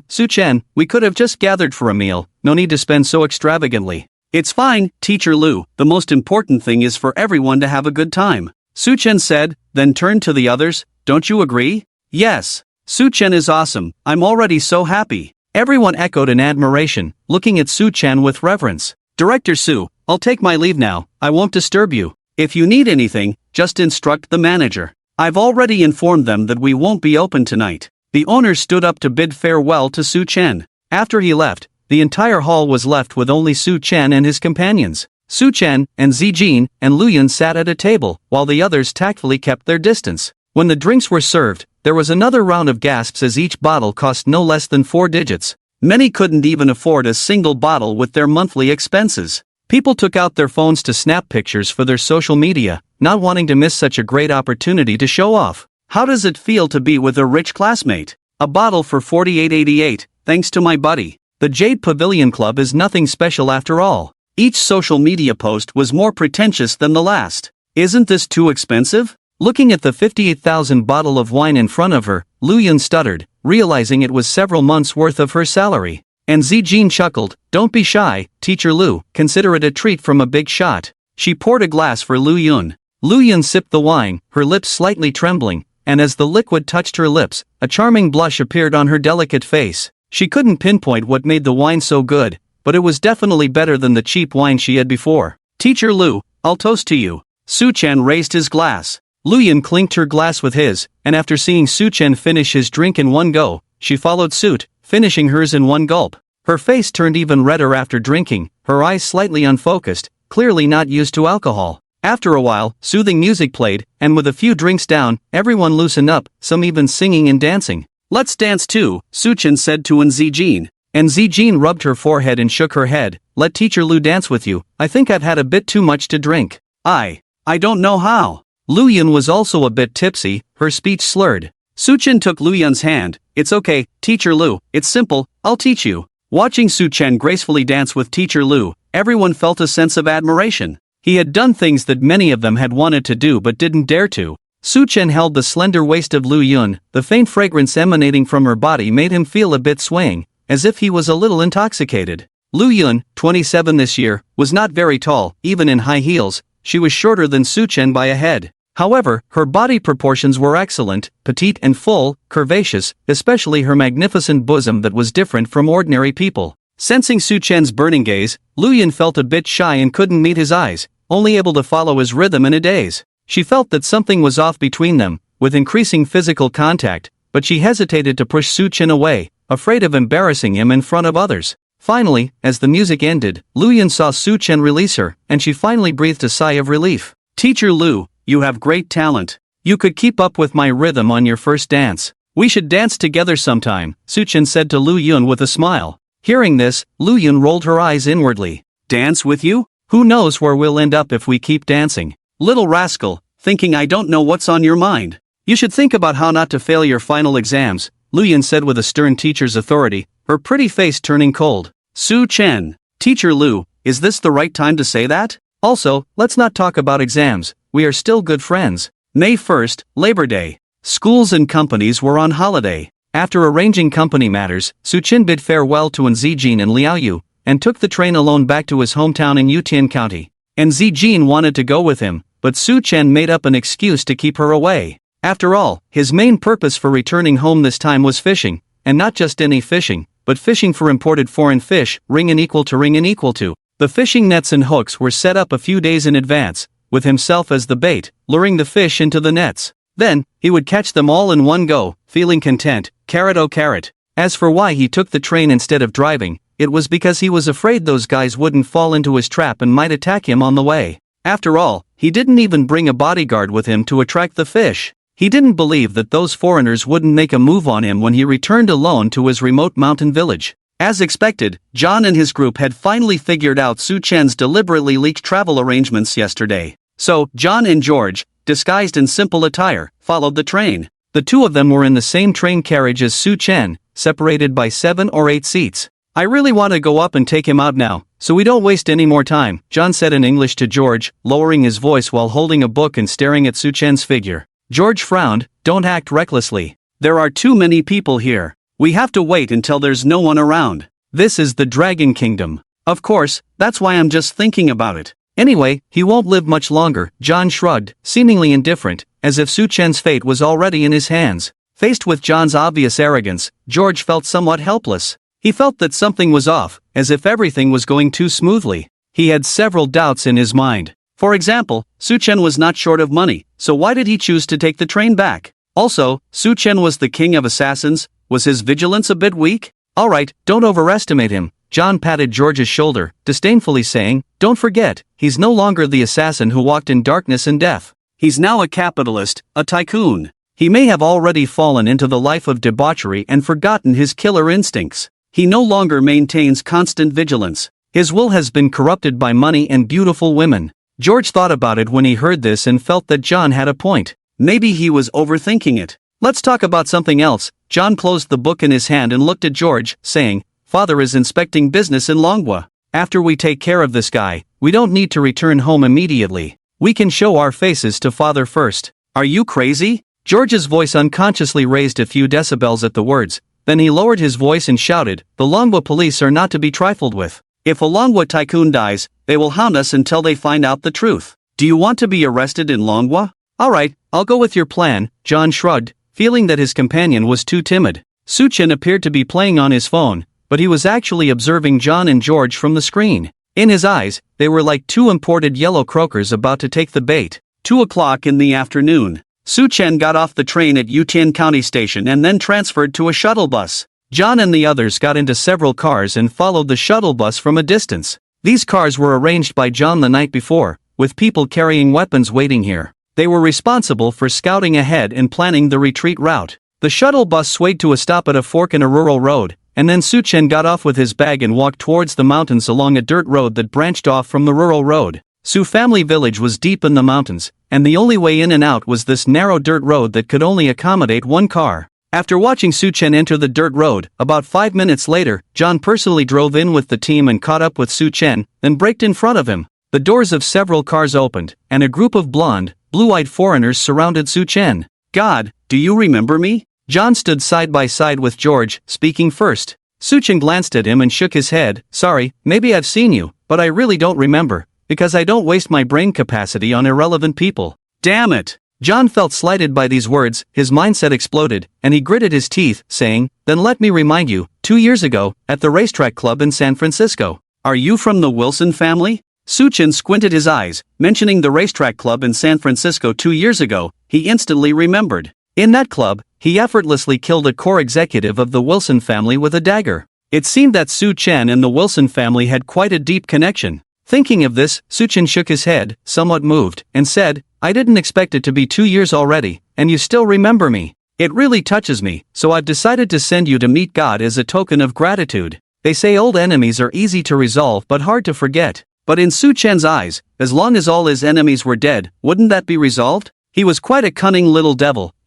Su Chen, we could have just gathered for a meal, no need to spend so extravagantly." "It's fine, Teacher Lu, the most important thing is for everyone to have a good time," Su Chen said, then turned to the others. "Don't you agree?" "Yes. Su Chen is awesome, I'm already so happy." Everyone echoed in admiration, looking at Su Chen with reverence. "Director Su, I'll take my leave now, I won't disturb you. If you need anything, just instruct the manager. I've already informed them that we won't be open tonight." The owner stood up to bid farewell to Su Chen. After he left, the entire hall was left with only Su Chen and his companions. Su Chen and Zijin and Lu Yun sat at a table, while the others tactfully kept their distance. When the drinks were served, there was another round of gasps as each bottle cost no less than 4 digits. Many couldn't even afford a single bottle with their monthly expenses. People took out their phones to snap pictures for their social media, not wanting to miss such a great opportunity to show off. "How does it feel to be with a rich classmate? A bottle for 48.88, thanks to my buddy. The Jade Pavilion Club is nothing special after all." Each social media post was more pretentious than the last. "Isn't this too expensive?" Looking at the 58,000 bottle of wine in front of her, Lu Yun stuttered, realizing it was several months' worth of her salary. And Zijin chuckled, "Don't be shy, Teacher Lu, consider it a treat from a big shot." She poured a glass for Lu Yun. Lu Yun sipped the wine, her lips slightly trembling, and as the liquid touched her lips, a charming blush appeared on her delicate face. She couldn't pinpoint what made the wine so good, but it was definitely better than the cheap wine she had before. "Teacher Lu, I'll toast to you." Su Chen raised his glass. Lu Yun clinked her glass with his, and after seeing Su Chen finish his drink in one go, she followed suit, finishing hers in one gulp. Her face turned even redder after drinking, her eyes slightly unfocused, clearly not used to alcohol. After a while, soothing music played, and with a few drinks down, everyone loosened up, some even singing and dancing. "Let's dance too," Su Chen said to Zijin. And Zijin rubbed her forehead and shook her head. "Let Teacher Lu dance with you, I think I've had a bit too much to drink." I don't know how." Lu Yun was also a bit tipsy, her speech slurred. Su Chen took Lu Yun's hand. "It's okay, Teacher Lu, it's simple, I'll teach you." Watching Su Chen gracefully dance with Teacher Lu, everyone felt a sense of admiration. He had done things that many of them had wanted to do but didn't dare to. Su Chen held the slender waist of Lu Yun, the faint fragrance emanating from her body made him feel a bit swaying, as if he was a little intoxicated. Lu Yun, 27 this year, was not very tall, even in high heels. She was shorter than Su Chen by a head. However, her body proportions were excellent, petite and full, curvaceous, especially her magnificent bosom that was different from ordinary people. Sensing Su Chen's burning gaze, Lu Yun felt a bit shy and couldn't meet his eyes, only able to follow his rhythm in a daze. She felt that something was off between them, with increasing physical contact, but she hesitated to push Su Chen away, afraid of embarrassing him in front of others. Finally, as the music ended, Lu Yun saw Su Chen release her, and she finally breathed a sigh of relief. "Teacher Lu, you have great talent. You could keep up with my rhythm on your first dance. We should dance together sometime," Su Chen said to Lu Yun with a smile. Hearing this, Lu Yun rolled her eyes inwardly. "Dance with you? Who knows where we'll end up if we keep dancing. Little rascal, thinking I don't know what's on your mind. You should think about how not to fail your final exams," Lu Yun said with a stern teacher's authority, her pretty face turning cold. "Su Chen, Teacher Lu, is this the right time to say that? Also, let's not talk about exams, we are still good friends." May 1st, Labor Day. Schools and companies were on holiday. After arranging company matters, Su Chen bid farewell to Zijin and Liaoyu, and took the train alone back to his hometown in Yutian County. And Zijin wanted to go with him, but Su Chen made up an excuse to keep her away. After all, his main purpose for returning home this time was fishing, and not just any fishing, but fishing for imported foreign fish, ring and equal to. The fishing nets and hooks were set up a few days in advance, with himself as the bait, luring the fish into the nets. Then, he would catch them all in one go, feeling content, carrot oh carrot. As for why he took the train instead of driving, it was because he was afraid those guys wouldn't fall into his trap and might attack him on the way. After all, he didn't even bring a bodyguard with him to attract the fish. He didn't believe that those foreigners wouldn't make a move on him when he returned alone to his remote mountain village. As expected, John and his group had finally figured out Su Chen's deliberately leaked travel arrangements yesterday. So, John and George, disguised in simple attire, followed the train. The two of them were in the same train carriage as Su Chen, separated by 7 or 8 seats. I really want to go up and take him out now, so we don't waste any more time, John said in English to George, lowering his voice while holding a book and staring at Su Chen's figure. George frowned. Don't act recklessly. There are too many people here. We have to wait until there's no one around. This is the Dragon Kingdom. Of course, that's why I'm just thinking about it. Anyway, he won't live much longer, John shrugged, seemingly indifferent, as if Su Chen's fate was already in his hands. Faced with John's obvious arrogance, George felt somewhat helpless. He felt that something was off, as if everything was going too smoothly. He had several doubts in his mind. For example, Su Chen was not short of money, so why did he choose to take the train back? Also, Su Chen was the king of assassins. Was his vigilance a bit weak? Alright, don't overestimate him. John patted George's shoulder, disdainfully saying, don't forget, he's no longer the assassin who walked in darkness and death. He's now a capitalist, a tycoon. He may have already fallen into the life of debauchery and forgotten his killer instincts. He no longer maintains constant vigilance. His will has been corrupted by money and beautiful women. George thought about it when he heard this and felt that John had a point. Maybe he was overthinking it. Let's talk about something else. John closed the book in his hand and looked at George, saying, Father is inspecting business in Manhwa. After we take care of this guy, we don't need to return home immediately. We can show our faces to Father first. Are you crazy? George's voice unconsciously raised a few decibels at the words. Then he lowered his voice and shouted, the Manhwa police are not to be trifled with. If a Manhwa tycoon dies, they will hound us until they find out the truth. Do you want to be arrested in Manhwa? Alright, I'll go with your plan, John shrugged, feeling that his companion was too timid. Su Chen appeared to be playing on his phone, but he was actually observing John and George from the screen. In his eyes, they were like two imported yellow croakers about to take the bait. 2 o'clock in the afternoon. Su Chen got off the train at Yutian County Station and then transferred to a shuttle bus. John and the others got into several cars and followed the shuttle bus from a distance. These cars were arranged by John the night before, with people carrying weapons waiting here. They were responsible for scouting ahead and planning the retreat route. The shuttle bus swayed to a stop at a fork in a rural road, and then Su Chen got off with his bag and walked towards the mountains along a dirt road that branched off from the rural road. Su family village was deep in the mountains, and the only way in and out was this narrow dirt road that could only accommodate one car. After watching Su Chen enter the dirt road, about 5 minutes later, John personally drove in with the team and caught up with Su Chen, then braked in front of him. The doors of several cars opened, and a group of blonde, blue-eyed foreigners surrounded Su Chen. God, do you remember me? John stood side by side with George, speaking first. Su Chen glanced at him and shook his head. Sorry, maybe I've seen you, but I really don't remember, because I don't waste my brain capacity on irrelevant people. Damn it! John felt slighted by these words, his mindset exploded, and he gritted his teeth, saying, then let me remind you, 2 years ago, at the racetrack club in San Francisco. Are you from the Wilson family? Su Chen squinted his eyes, mentioning the racetrack club in San Francisco 2 years ago, he instantly remembered. In that club, he effortlessly killed a core executive of the Wilson family with a dagger. It seemed that Su Chen and the Wilson family had quite a deep connection. Thinking of this, Su Chen shook his head, somewhat moved, and said, I didn't expect it to be 2 years already, and you still remember me. It really touches me, so I've decided to send you to meet God as a token of gratitude. They say old enemies are easy to resolve but hard to forget. But in Su Chen's eyes, as long as all his enemies were dead, wouldn't that be resolved? He was quite a cunning little devil, ******.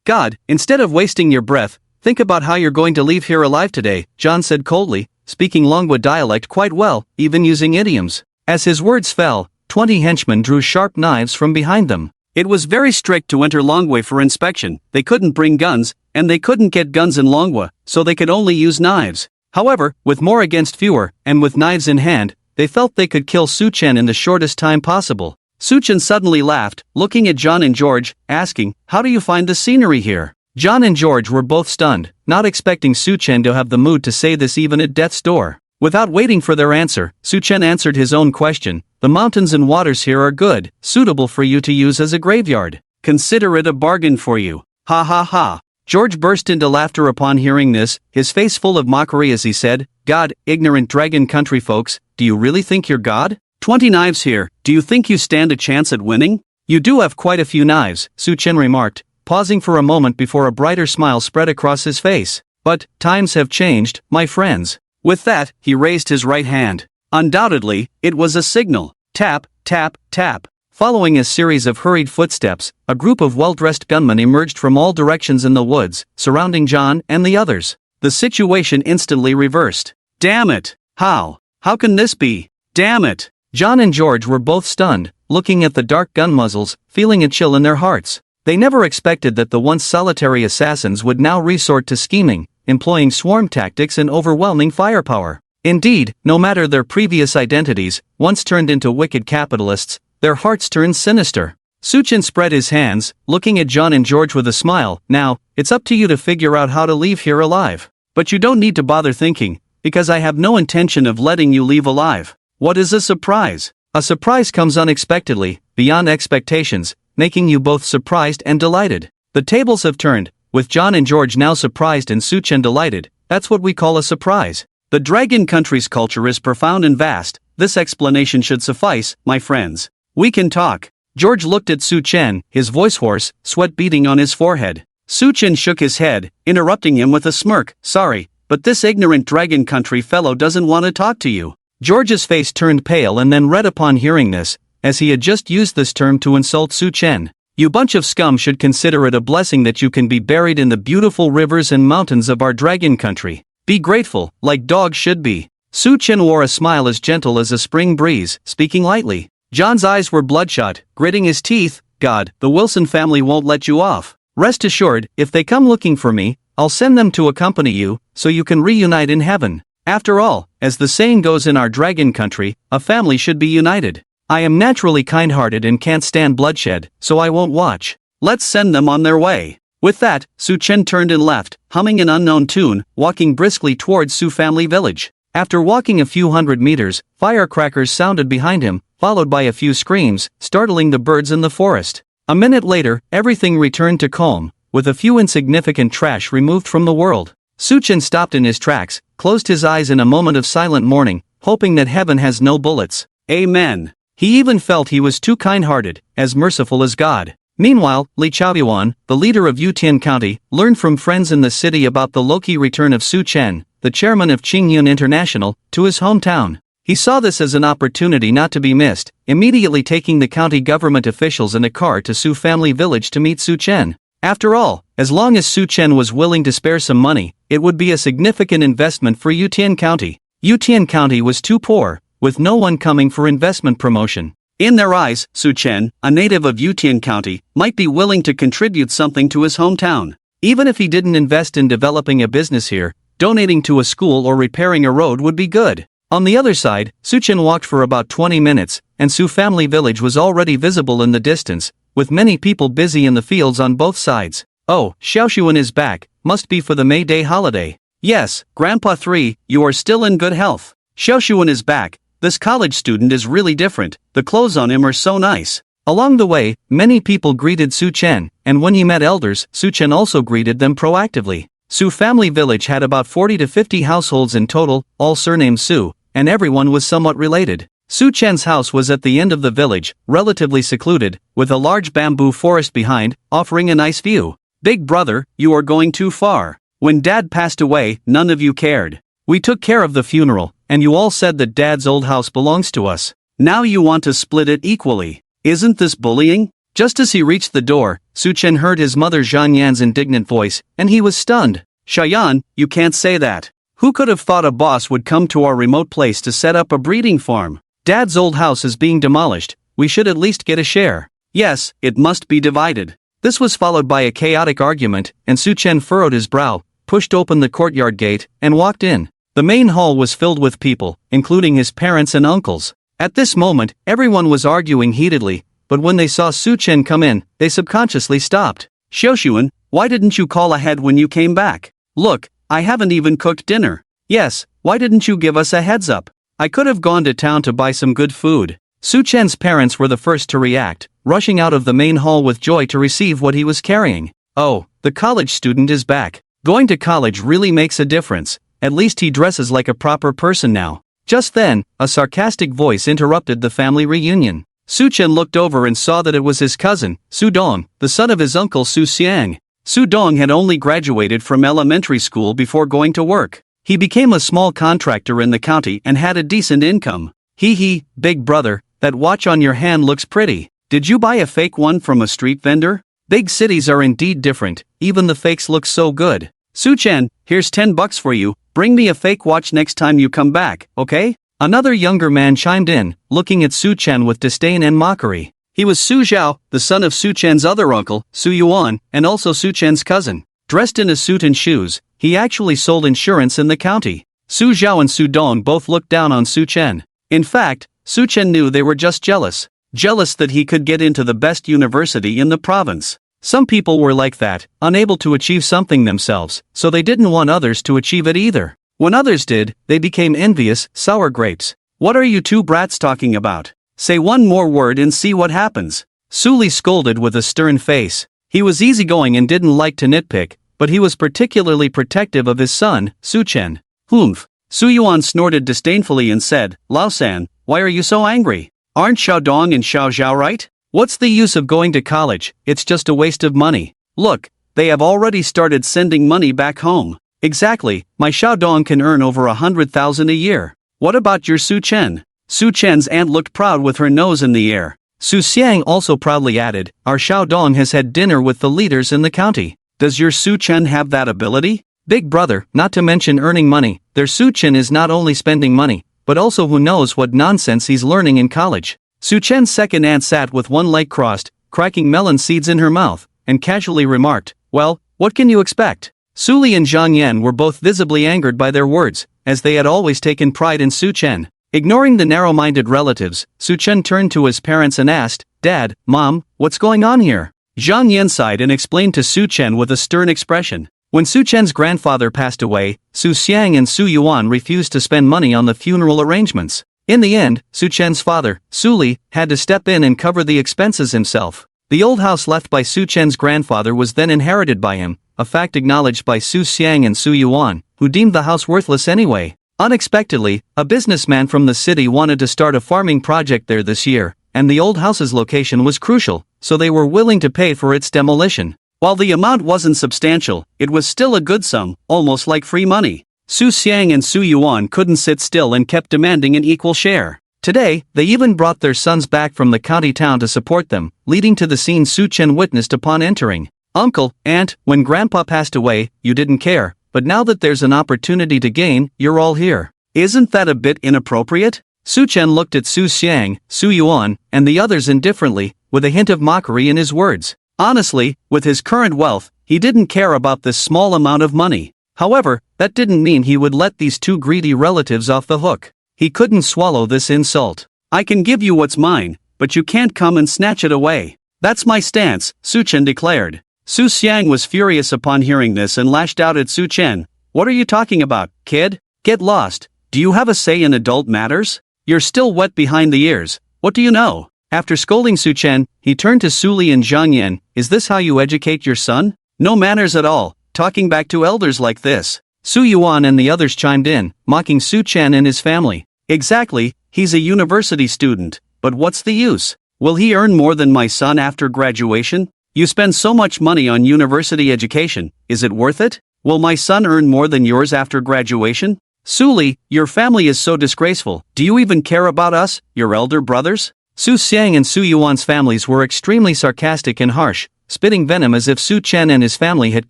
God, instead of wasting your breath, think about how you're going to leave here alive today, John said coldly, speaking Manhwa dialect quite well, even using idioms. As his words fell, 20 henchmen drew sharp knives from behind them. It was very strict to enter Manhwa for inspection. They couldn't bring guns, and they couldn't get guns in Manhwa, so they could only use knives. However, with more against fewer, and with knives in hand, they felt they could kill Su Chen in the shortest time possible. Su Chen suddenly laughed, looking at John and George, asking, how do you find the scenery here? John and George were both stunned, not expecting Su Chen to have the mood to say this even at death's door. Without waiting for their answer, Su Chen answered his own question. The mountains and waters here are good, suitable for you to use as a graveyard. Consider it a bargain for you. Ha ha ha. George burst into laughter upon hearing this, his face full of mockery as he said, God, ignorant dragon country folks, do you really think you're God? 20 knives here, do you think you stand a chance at winning? You do have quite a few knives, Su Chen remarked, pausing for a moment before a brighter smile spread across his face. But, times have changed, my friends. With that, he raised his right hand. Undoubtedly, it was a signal. Tap, tap, tap. Following a series of hurried footsteps, a group of well-dressed gunmen emerged from all directions in the woods, surrounding John and the others. The situation instantly reversed. Damn it! How can this be? Damn it! John and George were both stunned, looking at the dark gun muzzles, feeling a chill in their hearts. They never expected that the once solitary assassins would now resort to scheming, employing swarm tactics and overwhelming firepower. Indeed, no matter their previous identities, once turned into wicked capitalists, their hearts turned sinister. Su Chen spread his hands, looking at John and George with a smile. Now, it's up to you to figure out how to leave here alive. But you don't need to bother thinking, because I have no intention of letting you leave alive. What is a surprise? A surprise comes unexpectedly, beyond expectations, making you both surprised and delighted. The tables have turned, with John and George now surprised and Su Chen delighted. That's what we call a surprise. The dragon country's culture is profound and vast. This explanation should suffice, my friends. We can talk. George looked at Su Chen, his voice hoarse, sweat beading on his forehead. Su Chen shook his head, interrupting him with a smirk. Sorry, but this ignorant dragon country fellow doesn't want to talk to you. George's face turned pale and then red upon hearing this, as he had just used this term to insult Su Chen. You bunch of scum should consider it a blessing that you can be buried in the beautiful rivers and mountains of our dragon country. Be grateful, like dogs should be. Su Chen wore a smile as gentle as a spring breeze, speaking lightly. John's eyes were bloodshot, gritting his teeth. God, the Wilson family won't let you off. Rest assured, if they come looking for me, I'll send them to accompany you, so you can reunite in heaven. After all, as the saying goes in our dragon country, a family should be united. I am naturally kind-hearted and can't stand bloodshed, so I won't watch. Let's send them on their way. With that, Su Chen turned and left, humming an unknown tune, walking briskly towards Su family village. After walking a few hundred meters, firecrackers sounded behind him, followed by a few screams, startling the birds in the forest. A minute later, everything returned to calm, with a few insignificant trash removed from the world. Su Chen stopped in his tracks, closed his eyes in a moment of silent mourning, hoping that heaven has no bullets. Amen. He even felt he was too kind-hearted, as merciful as God. Meanwhile, Li Chaoyuan, the leader of Yutian County, learned from friends in the city about the low-key return of Su Chen, the chairman of Qingyun International, to his hometown. He saw this as an opportunity not to be missed, immediately taking the county government officials in a car to Su family village to meet Su Chen. After all, as long as Su Chen was willing to spare some money, it would be a significant investment for Yutian County. Yutian County was too poor, with no one coming for investment promotion. In their eyes, Su Chen, a native of Yutian County, might be willing to contribute something to his hometown. Even if he didn't invest in developing a business here, donating to a school or repairing a road would be good. On the other side, Su Chen walked for about 20 minutes, and Su family village was already visible in the distance, with many people busy in the fields on both sides. Oh, Xiaoshuan is back, must be for the May Day holiday. Yes, Grandpa 3, you are still in good health. Xiaoshuan is back. This college student is really different, the clothes on him are so nice. Along the way, many people greeted Su Chen, and when he met elders, Su Chen also greeted them proactively. Su family village had about 40 to 50 households in total, all surnamed Su, and everyone was somewhat related. Su Chen's house was at the end of the village, relatively secluded, with a large bamboo forest behind, offering a nice view. Big brother, you are going too far. When Dad passed away, none of you cared. We took care of the funeral, and you all said that Dad's old house belongs to us. Now you want to split it equally. Isn't this bullying? Just as he reached the door, Su Chen heard his mother Zhang Yan's indignant voice, and he was stunned. Shayan, you can't say that. Who could have thought a boss would come to our remote place to set up a breeding farm? Dad's old house is being demolished, we should at least get a share. Yes, it must be divided. This was followed by a chaotic argument, and Su Chen furrowed his brow, pushed open the courtyard gate, and walked in. The main hall was filled with people, including his parents and uncles. At this moment, everyone was arguing heatedly, but when they saw Su Chen come in, they subconsciously stopped. Xiaoshuan, Why didn't you call ahead when you came back? Look, I haven't even cooked dinner. Yes, why didn't you give us a heads up? I could have gone to town to buy some good food. Su Chen's parents were the first to react, rushing out of the main hall with joy to receive what he was carrying. Oh, the college student is back. Going to college really makes a difference. At least he dresses like a proper person now. Just then, a sarcastic voice interrupted the family reunion. Su Chen looked over and saw that it was his cousin, Su Dong, the son of his uncle Su Xiang. Su Dong had only graduated from elementary school before going to work. He became a small contractor in the county and had a decent income. Hee, big brother, that watch on your hand looks pretty. Did you buy a fake one from a street vendor? Big cities are indeed different, even the fakes look so good. Su Chen, here's $10 for you, bring me a fake watch next time you come back, okay? Another younger man chimed in, looking at Su Chen with disdain and mockery. He was Su Zhao, the son of Su Chen's other uncle, Su Yuan, and also Su Chen's cousin. Dressed in a suit and shoes, he actually sold insurance in the county. Su Zhao and Su Dong both looked down on Su Chen. In fact, Su Chen knew they were just jealous. Jealous that he could get into the best university in the province. Some people were like that, unable to achieve something themselves, so they didn't want others to achieve it either. When others did, they became envious, sour grapes. What are you two brats talking about? Say one more word and see what happens. Su Li scolded with a stern face. He was easygoing and didn't like to nitpick, but he was particularly protective of his son, Su Chen. Humph. Su Yuan snorted disdainfully and said, Lao San, why are you so angry? Aren't Xiao Dong and Xiao Zhao right? What's the use of going to college? It's just a waste of money. Look, they have already started sending money back home. Exactly, my Xiao Dong can earn over 100,000 a year. What about your Su Chen? Su Chen's aunt looked proud with her nose in the air. Su Xiang also proudly added, our Xiao Dong has had dinner with the leaders in the county. Does your Su Chen have that ability? Big brother, not to mention earning money, their Su Chen is not only spending money, but also who knows what nonsense he's learning in college. Su Chen's second aunt sat with one leg crossed, cracking melon seeds in her mouth, and casually remarked, well, what can you expect? Su Li and Zhang Yan were both visibly angered by their words, as they had always taken pride in Su Chen. Ignoring the narrow-minded relatives, Su Chen turned to his parents and asked, Dad, Mom, what's going on here? Zhang Yan sighed and explained to Su Chen with a stern expression. When Su Chen's grandfather passed away, Su Xiang and Su Yuan refused to spend money on the funeral arrangements. In the end, Su Chen's father, Su Li, had to step in and cover the expenses himself. The old house left by Su Chen's grandfather was then inherited by him, a fact acknowledged by Su Xiang and Su Yuan, who deemed the house worthless anyway. Unexpectedly, a businessman from the city wanted to start a farming project there this year, and the old house's location was crucial, so they were willing to pay for its demolition. While the amount wasn't substantial, it was still a good sum, almost like free money. Su Xiang and Su Yuan couldn't sit still and kept demanding an equal share. Today, they even brought their sons back from the county town to support them, leading to the scene Su Chen witnessed upon entering. Uncle, Aunt, when Grandpa passed away, you didn't care, but now that there's an opportunity to gain, you're all here. Isn't that a bit inappropriate? Su Chen looked at Su Xiang, Su Yuan, and the others indifferently, with a hint of mockery in his words. Honestly, with his current wealth, he didn't care about this small amount of money. However, that didn't mean he would let these two greedy relatives off the hook. He couldn't swallow this insult. I can give you what's mine, but you can't come and snatch it away. That's my stance, Su Chen declared. Su Xiang was furious upon hearing this and lashed out at Su Chen. What are you talking about, kid? Get lost. Do you have a say in adult matters? You're still wet behind the ears. What do you know? After scolding Su Chen, he turned to Su Li and Zhang Yan. Is this how you educate your son? No manners at all, talking back to elders like this. Su Yuan and the others chimed in, mocking Su Chen and his family. Exactly, he's a university student, but what's the use? Will he earn more than my son after graduation? You spend so much money on university education, is it worth it? Will my son earn more than yours after graduation? Su Li, your family is so disgraceful. Do you even care about us, your elder brothers? Su Xiang and Su Yuan's families were extremely sarcastic and harsh, spitting venom as if Su Chen and his family had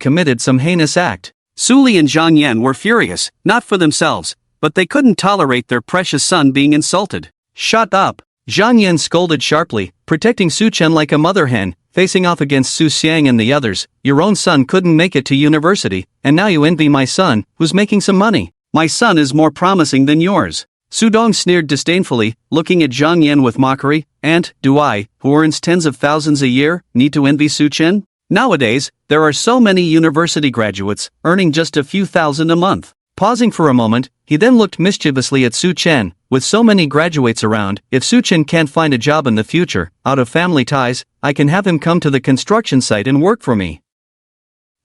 committed some heinous act. Su Li and Zhang Yan were furious, not for themselves, but they couldn't tolerate their precious son being insulted. Shut up! Zhang Yan scolded sharply, protecting Su Chen like a mother hen, facing off against Su Xiang and the others. Your own son couldn't make it to university, and now you envy my son, who's making some money. My son is more promising than yours. Su Dong sneered disdainfully, looking at Zhang Yan with mockery. Aunt, do I, who earns tens of thousands a year, need to envy Su Chen? Nowadays, there are so many university graduates, earning just a few thousand a month. Pausing for a moment, he then looked mischievously at Su Chen. With so many graduates around, if Su Chen can't find a job in the future, out of family ties, I can have him come to the construction site and work for me.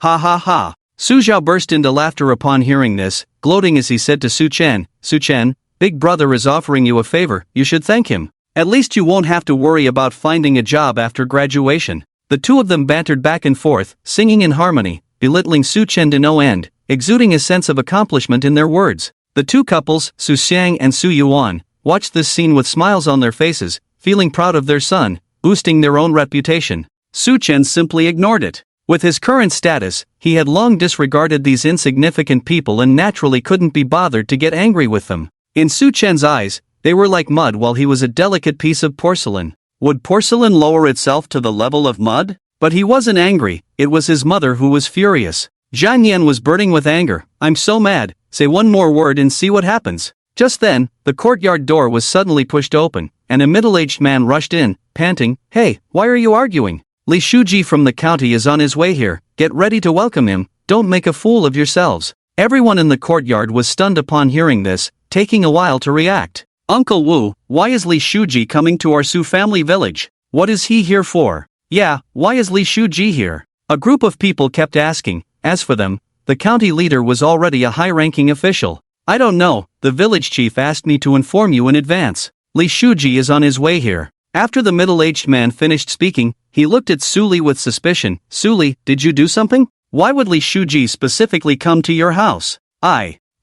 Ha ha ha. Su Zhao burst into laughter upon hearing this, gloating as he said to Su Chen, Su Chen, Big Brother is offering you a favor, you should thank him. At least you won't have to worry about finding a job after graduation. The two of them bantered back and forth, singing in harmony, belittling Su Chen to no end, exuding a sense of accomplishment in their words. The two couples, Su Xiang and Su Yuan, watched this scene with smiles on their faces, feeling proud of their son, boosting their own reputation. Su Chen simply ignored it. With his current status, he had long disregarded these insignificant people and naturally couldn't be bothered to get angry with them. In Su Chen's eyes, they were like mud while he was a delicate piece of porcelain. Would porcelain lower itself to the level of mud? But he wasn't angry, it was his mother who was furious. Zhang Yan was burning with anger. I'm so mad, say one more word and see what happens. Just then, the courtyard door was suddenly pushed open, and a middle-aged man rushed in, panting, Hey, why are you arguing? Li Shuji from the county is on his way here, get ready to welcome him, don't make a fool of yourselves. Everyone in the courtyard was stunned upon hearing this, taking a while to react. Uncle Wu, why is Li Shuji coming to our Su family village? What is he here for? Yeah, why is Li Shuji here? A group of people kept asking. As for them, the county leader was already a high-ranking official. I don't know, the village chief asked me to inform you in advance. Li Shuji is on his way here. After the middle-aged man finished speaking, he looked at Su Li with suspicion. Su Li, did you do something? Why would Li Shuji specifically come to your house?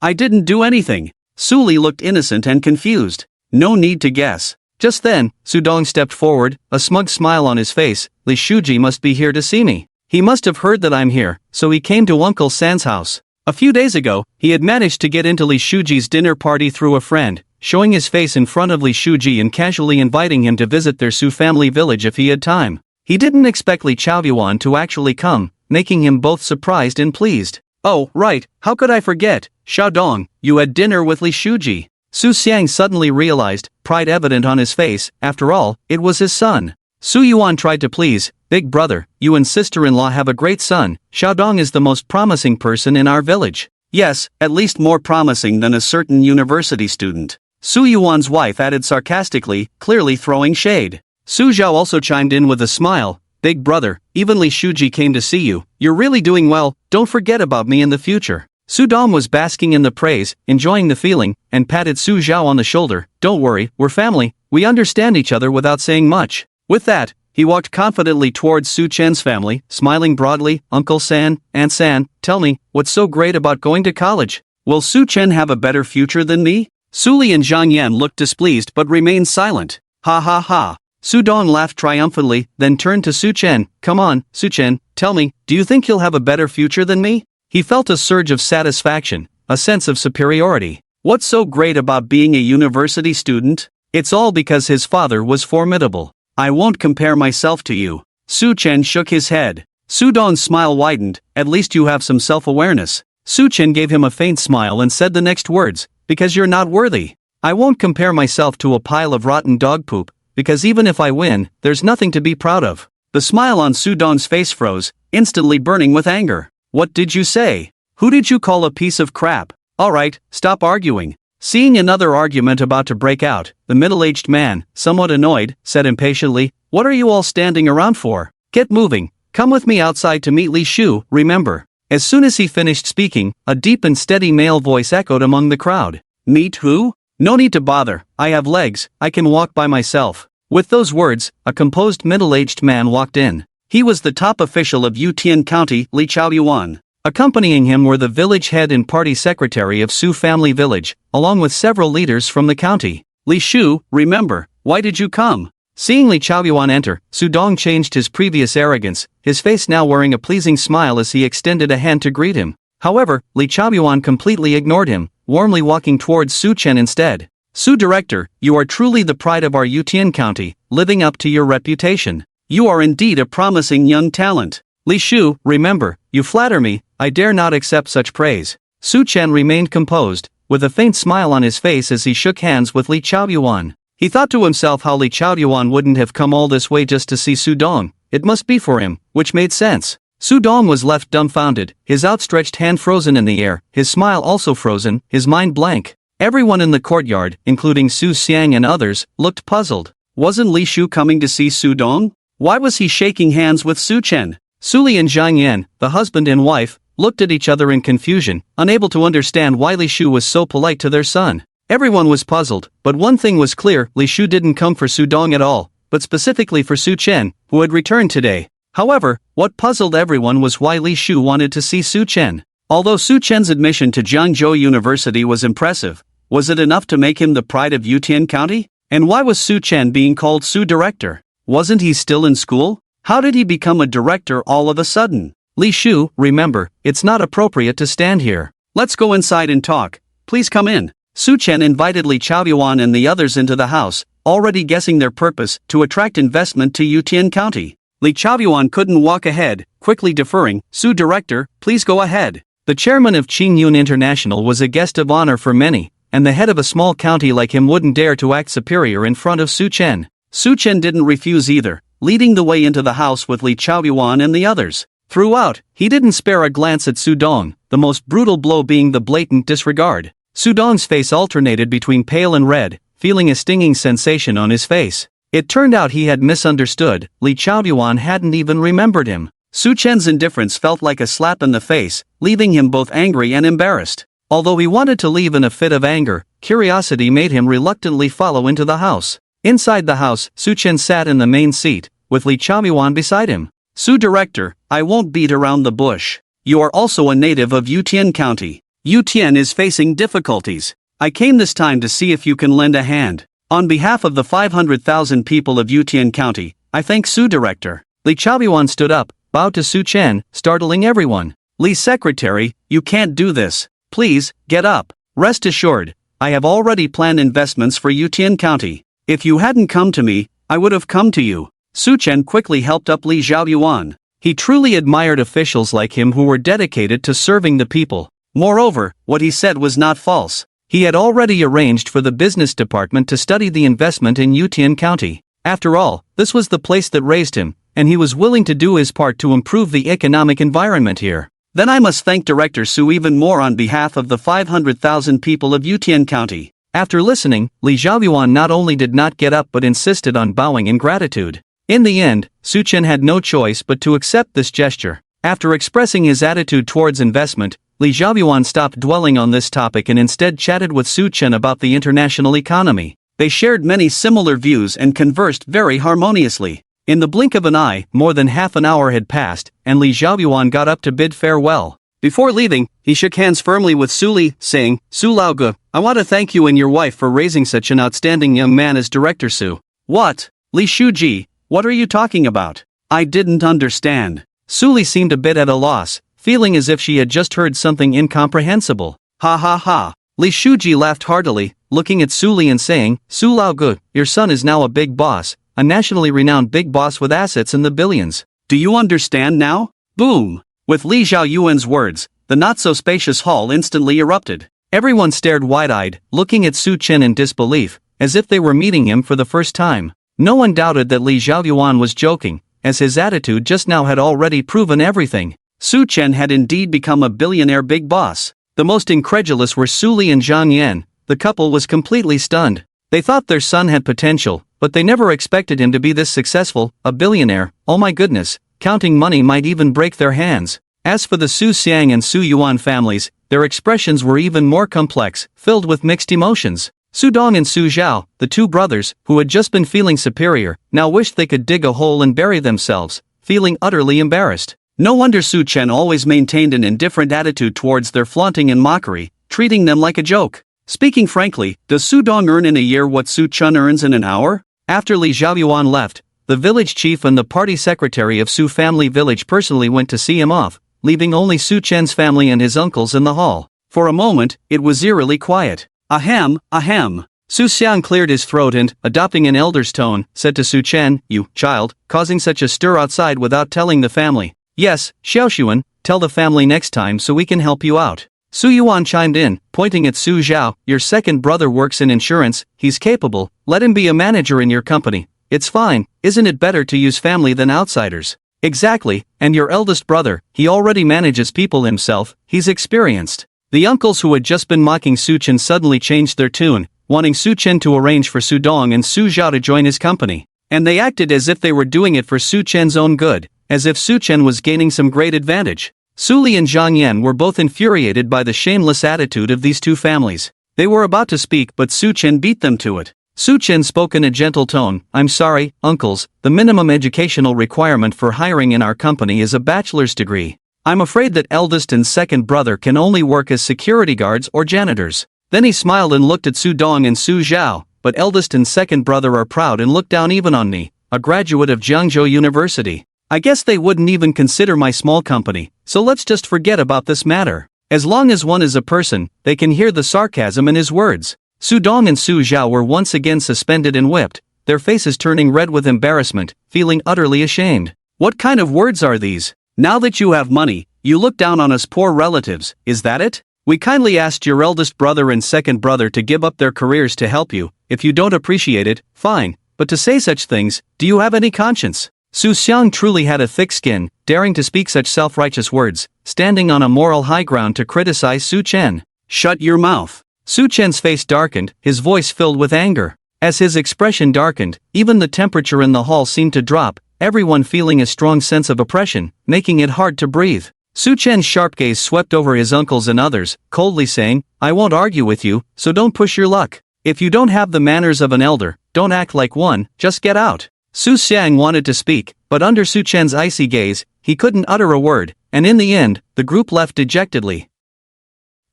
I didn't do anything. Su Li looked innocent and confused. No need to guess. Just then, Su Dong stepped forward, a smug smile on his face. Li Shuji must be here to see me. He must have heard that I'm here, so he came to Uncle San's house. A few days ago, he had managed to get into Li Shuji's dinner party through a friend, showing his face in front of Li Shuji and casually inviting him to visit their Su family village if he had time. He didn't expect Li Chaoyuan to actually come, making him both surprised and pleased. Oh, right, how could I forget? Xiaodong, you had dinner with Li Shuji. Su Xiang suddenly realized, pride evident on his face, after all, it was his son. Su Yuan tried to please, Big brother, you and sister-in-law have a great son. Xiaodong is the most promising person in our village. Yes, at least more promising than a certain university student. Su Yuan's wife added sarcastically, clearly throwing shade. Su Zhao also chimed in with a smile, Big brother, even Li Shuji came to see you. You're really doing well, don't forget about me in the future. Su Dong was basking in the praise, enjoying the feeling, and patted Su Zhao on the shoulder. Don't worry, we're family, we understand each other without saying much. With that, he walked confidently towards Su Chen's family, smiling broadly. Uncle San, Aunt San, tell me, what's so great about going to college? Will Su Chen have a better future than me? Su Li and Zhang Yan looked displeased but remained silent. Ha ha ha. Su Dong laughed triumphantly, then turned to Su Chen. Come on, Su Chen, tell me, do you think he'll have a better future than me? He felt a surge of satisfaction, a sense of superiority. What's so great about being a university student? It's all because his father was formidable. I won't compare myself to you. Su Chen shook his head. Su Dong's smile widened, at least you have some self-awareness. Su Chen gave him a faint smile and said the next words, because you're not worthy. I won't compare myself to a pile of rotten dog poop, because even if I win, there's nothing to be proud of. The smile on Su Dong's face froze, instantly burning with anger. What did you say? Who did you call a piece of crap? Alright, stop arguing. Seeing another argument about to break out, the middle-aged man, somewhat annoyed, said impatiently, What are you all standing around for? Get moving, come with me outside to meet Li Shu, remember. As soon as he finished speaking, a deep and steady male voice echoed among the crowd. Meet who? No need to bother, I have legs, I can walk by myself. With those words, a composed middle-aged man walked in. He was the top official of Yutian County, Li Chaoyuan. Accompanying him were the village head and party secretary of Su family village, along with several leaders from the county. Li Shu, remember, why did you come? Seeing Li Chaoyuan enter, Su Dong changed his previous arrogance, his face now wearing a pleasing smile as he extended a hand to greet him. However, Li Chaoyuan completely ignored him, warmly walking towards Su Chen instead. Su Director, you are truly the pride of our Yutian County, living up to your reputation. You are indeed a promising young talent. Li Shu, remember, you flatter me, I dare not accept such praise. Su Chen remained composed, with a faint smile on his face as he shook hands with Li Chaoyuan. He thought to himself how Li Chaoyuan wouldn't have come all this way just to see Su Dong. it must be for him, which made sense. Su Dong was left dumbfounded, his outstretched hand frozen in the air, his smile also frozen, his mind blank. Everyone in the courtyard, including Su Xiang and others, looked puzzled. Wasn't Li Shu coming to see Su Dong? Why was he shaking hands with Su Chen? Su Li and Zhang Yan, the husband and wife, looked at each other in confusion, unable to understand why Li Shu was so polite to their son. Everyone was puzzled, but one thing was clear: Li Shu didn't come for Su Dong at all, but specifically for Su Chen, who had returned today. However, what puzzled everyone was why Li Shu wanted to see Su Chen. Although Su Chen's admission to Jiangzhou University was impressive, was it enough to make him the pride of Yutian County? And why was Su Chen being called Su Director? Wasn't he still in school? How did he become a director all of a sudden? Li Shu, remember, it's not appropriate to stand here. Let's go inside and talk. Please come in. Su Chen invited Li Chaoyuan and the others into the house, already guessing their purpose: to attract investment to Yutian County. Li Chaoyuan couldn't walk ahead, quickly deferring. Su Director, please go ahead. The chairman of Qingyun International was a guest of honor for many, and the head of a small county like him wouldn't dare to act superior in front of Su Chen. Su Chen didn't refuse either, leading the way into the house with Li Chaoyuan and the others. Throughout, he didn't spare a glance at Su Dong, the most brutal blow being the blatant disregard. Su Dong's face alternated between pale and red, feeling a stinging sensation on his face. It turned out he had misunderstood. Li Chaoyuan hadn't even remembered him. Su Chen's indifference felt like a slap in the face, leaving him both angry and embarrassed. Although he wanted to leave in a fit of anger, curiosity made him reluctantly follow into the house. Inside the house, Su Chen sat in the main seat, with Li Chaoyuan beside him. Su Director, I won't beat around the bush. You are also a native of Yutian County. Yutian is facing difficulties. I came this time to see if you can lend a hand. On behalf of the 500,000 people of Yutian County, I thank Su Director. Li Chaoyuan stood up, bowed to Su Chen, startling everyone. Li Secretary, you can't do this. Please, get up. Rest assured, I have already planned investments for Yutian County. If you hadn't come to me, I would have come to you. Su Chen quickly helped up Li Xiaoyuan. He truly admired officials like him who were dedicated to serving the people. Moreover, what he said was not false. He had already arranged for the business department to study the investment in Yutian County. After all, this was the place that raised him, and he was willing to do his part to improve the economic environment here. Then I must thank Director Su even more on behalf of the 500,000 people of Yutian County. After listening, Li Xiaoyuan not only did not get up but insisted on bowing in gratitude. In the end, Su Chen had no choice but to accept this gesture. After expressing his attitude towards investment, Li Xiaoyuan stopped dwelling on this topic and instead chatted with Su Chen about the international economy. They shared many similar views and conversed very harmoniously. In the blink of an eye, more than half an hour had passed, and Li Xiaoyuan got up to bid farewell. Before leaving, he shook hands firmly with Su Li, saying, Su Laoge, I want to thank you and your wife for raising such an outstanding young man as Director Su. What? Li Shuji, what are you talking about? I didn't understand. Su Li seemed a bit at a loss, feeling as if she had just heard something incomprehensible. Ha ha ha. Li Shuji laughed heartily, looking at Su Li and saying, Su Laoge, your son is now a big boss, a nationally renowned big boss with assets in the billions. Do you understand now? Boom! With Li Xiaoyuan's words, the not-so-spacious hall instantly erupted. Everyone stared wide-eyed, looking at Su Chen in disbelief, as if they were meeting him for the first time. No one doubted that Li Xiaoyuan was joking, as his attitude just now had already proven everything. Su Chen had indeed become a billionaire big boss. The most incredulous were Su Li and Zhang Yan. The couple was completely stunned. They thought their son had potential, but they never expected him to be this successful, a billionaire. Oh my goodness, counting money might even break their hands. As for the Su Xiang and Su Yuan families, their expressions were even more complex, filled with mixed emotions. Su Dong and Su Zhao, the two brothers, who had just been feeling superior, now wished they could dig a hole and bury themselves, feeling utterly embarrassed. No wonder Su Chen always maintained an indifferent attitude towards their flaunting and mockery, treating them like a joke. Speaking frankly, does Su Dong earn in a year what Su Chen earns in an hour? After Li Xiaoyuan left, the village chief and the party secretary of Su family village personally went to see him off, leaving only Su Chen's family and his uncles in the hall. For a moment, it was eerily quiet. Ahem, ahem. Su Xiang cleared his throat and, adopting an elder's tone, said to Su Chen, You, child, causing such a stir outside without telling the family. Yes, Xiaoshuan, tell the family next time so we can help you out. Su Yuan chimed in, pointing at Su Zhao, Your second brother works in insurance, he's capable, let him be a manager in your company. It's fine, isn't it better to use family than outsiders? Exactly, and your eldest brother, he already manages people himself, he's experienced. The uncles who had just been mocking Su Chen suddenly changed their tune, wanting Su Chen to arrange for Su Dong and Su Zhao to join his company. And they acted as if they were doing it for Su Chen's own good, as if Su Chen was gaining some great advantage. Su Li and Zhang Yan were both infuriated by the shameless attitude of these two families. They were about to speak, but Su Chen beat them to it. Su Chen spoke in a gentle tone. I'm sorry, uncles, the minimum educational requirement for hiring in our company is a bachelor's degree. I'm afraid that eldest and second brother can only work as security guards or janitors. Then he smiled and looked at Su Dong and Su Zhao, but eldest and second brother are proud and look down even on me, a graduate of Jiangzhou University. I guess they wouldn't even consider my small company, so let's just forget about this matter. As long as one is a person, they can hear the sarcasm in his words. Su Dong and Su Zhao were once again suspended and whipped, their faces turning red with embarrassment, feeling utterly ashamed. What kind of words are these? Now that you have money, you look down on us poor relatives, is that it? We kindly asked your eldest brother and second brother to give up their careers to help you. If you don't appreciate it, fine, but to say such things, do you have any conscience? Su Xiang truly had a thick skin, daring to speak such self-righteous words, standing on a moral high ground to criticize Su Chen. Shut your mouth. Su Chen's face darkened, his voice filled with anger. As his expression darkened, even the temperature in the hall seemed to drop, everyone feeling a strong sense of oppression, making it hard to breathe. Su Chen's sharp gaze swept over his uncles and others, coldly saying, I won't argue with you, so don't push your luck. If you don't have the manners of an elder, don't act like one, just get out. Su Xiang wanted to speak, but under Su Chen's icy gaze, he couldn't utter a word, and in the end, the group left dejectedly.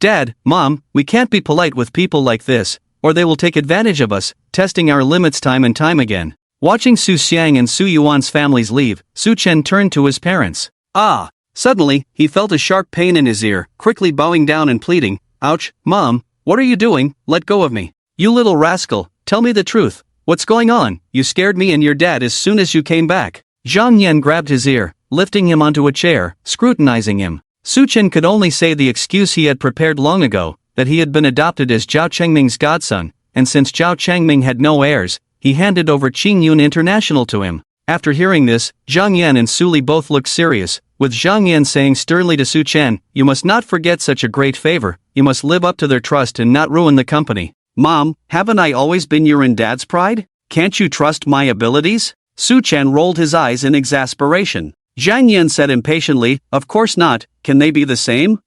Dad, Mom, we can't be polite with people like this, or they will take advantage of us, testing our limits time and time again. Watching Su Xiang and Su Yuan's families leave, Su Chen turned to his parents. Suddenly, he felt a sharp pain in his ear, quickly bowing down and pleading, Ouch, Mom, what are you doing? Let go of me. You little rascal, tell me the truth. What's going on? You scared me and your dad as soon as you came back. Zhang Yan grabbed his ear, lifting him onto a chair, scrutinizing him. Su Chen could only say the excuse he had prepared long ago, that he had been adopted as Zhao Chengming's godson, and since Zhao Chengming had no heirs, he handed over Qingyun International to him. After hearing this, Zhang Yan and Su Li both looked serious, with Zhang Yan saying sternly to Su Chen, You must not forget such a great favor, you must live up to their trust and not ruin the company. Mom, haven't I always been your and Dad's pride? Can't you trust my abilities? Su Chen rolled his eyes in exasperation. Zhang Yan said impatiently, Of course not, can they be the same?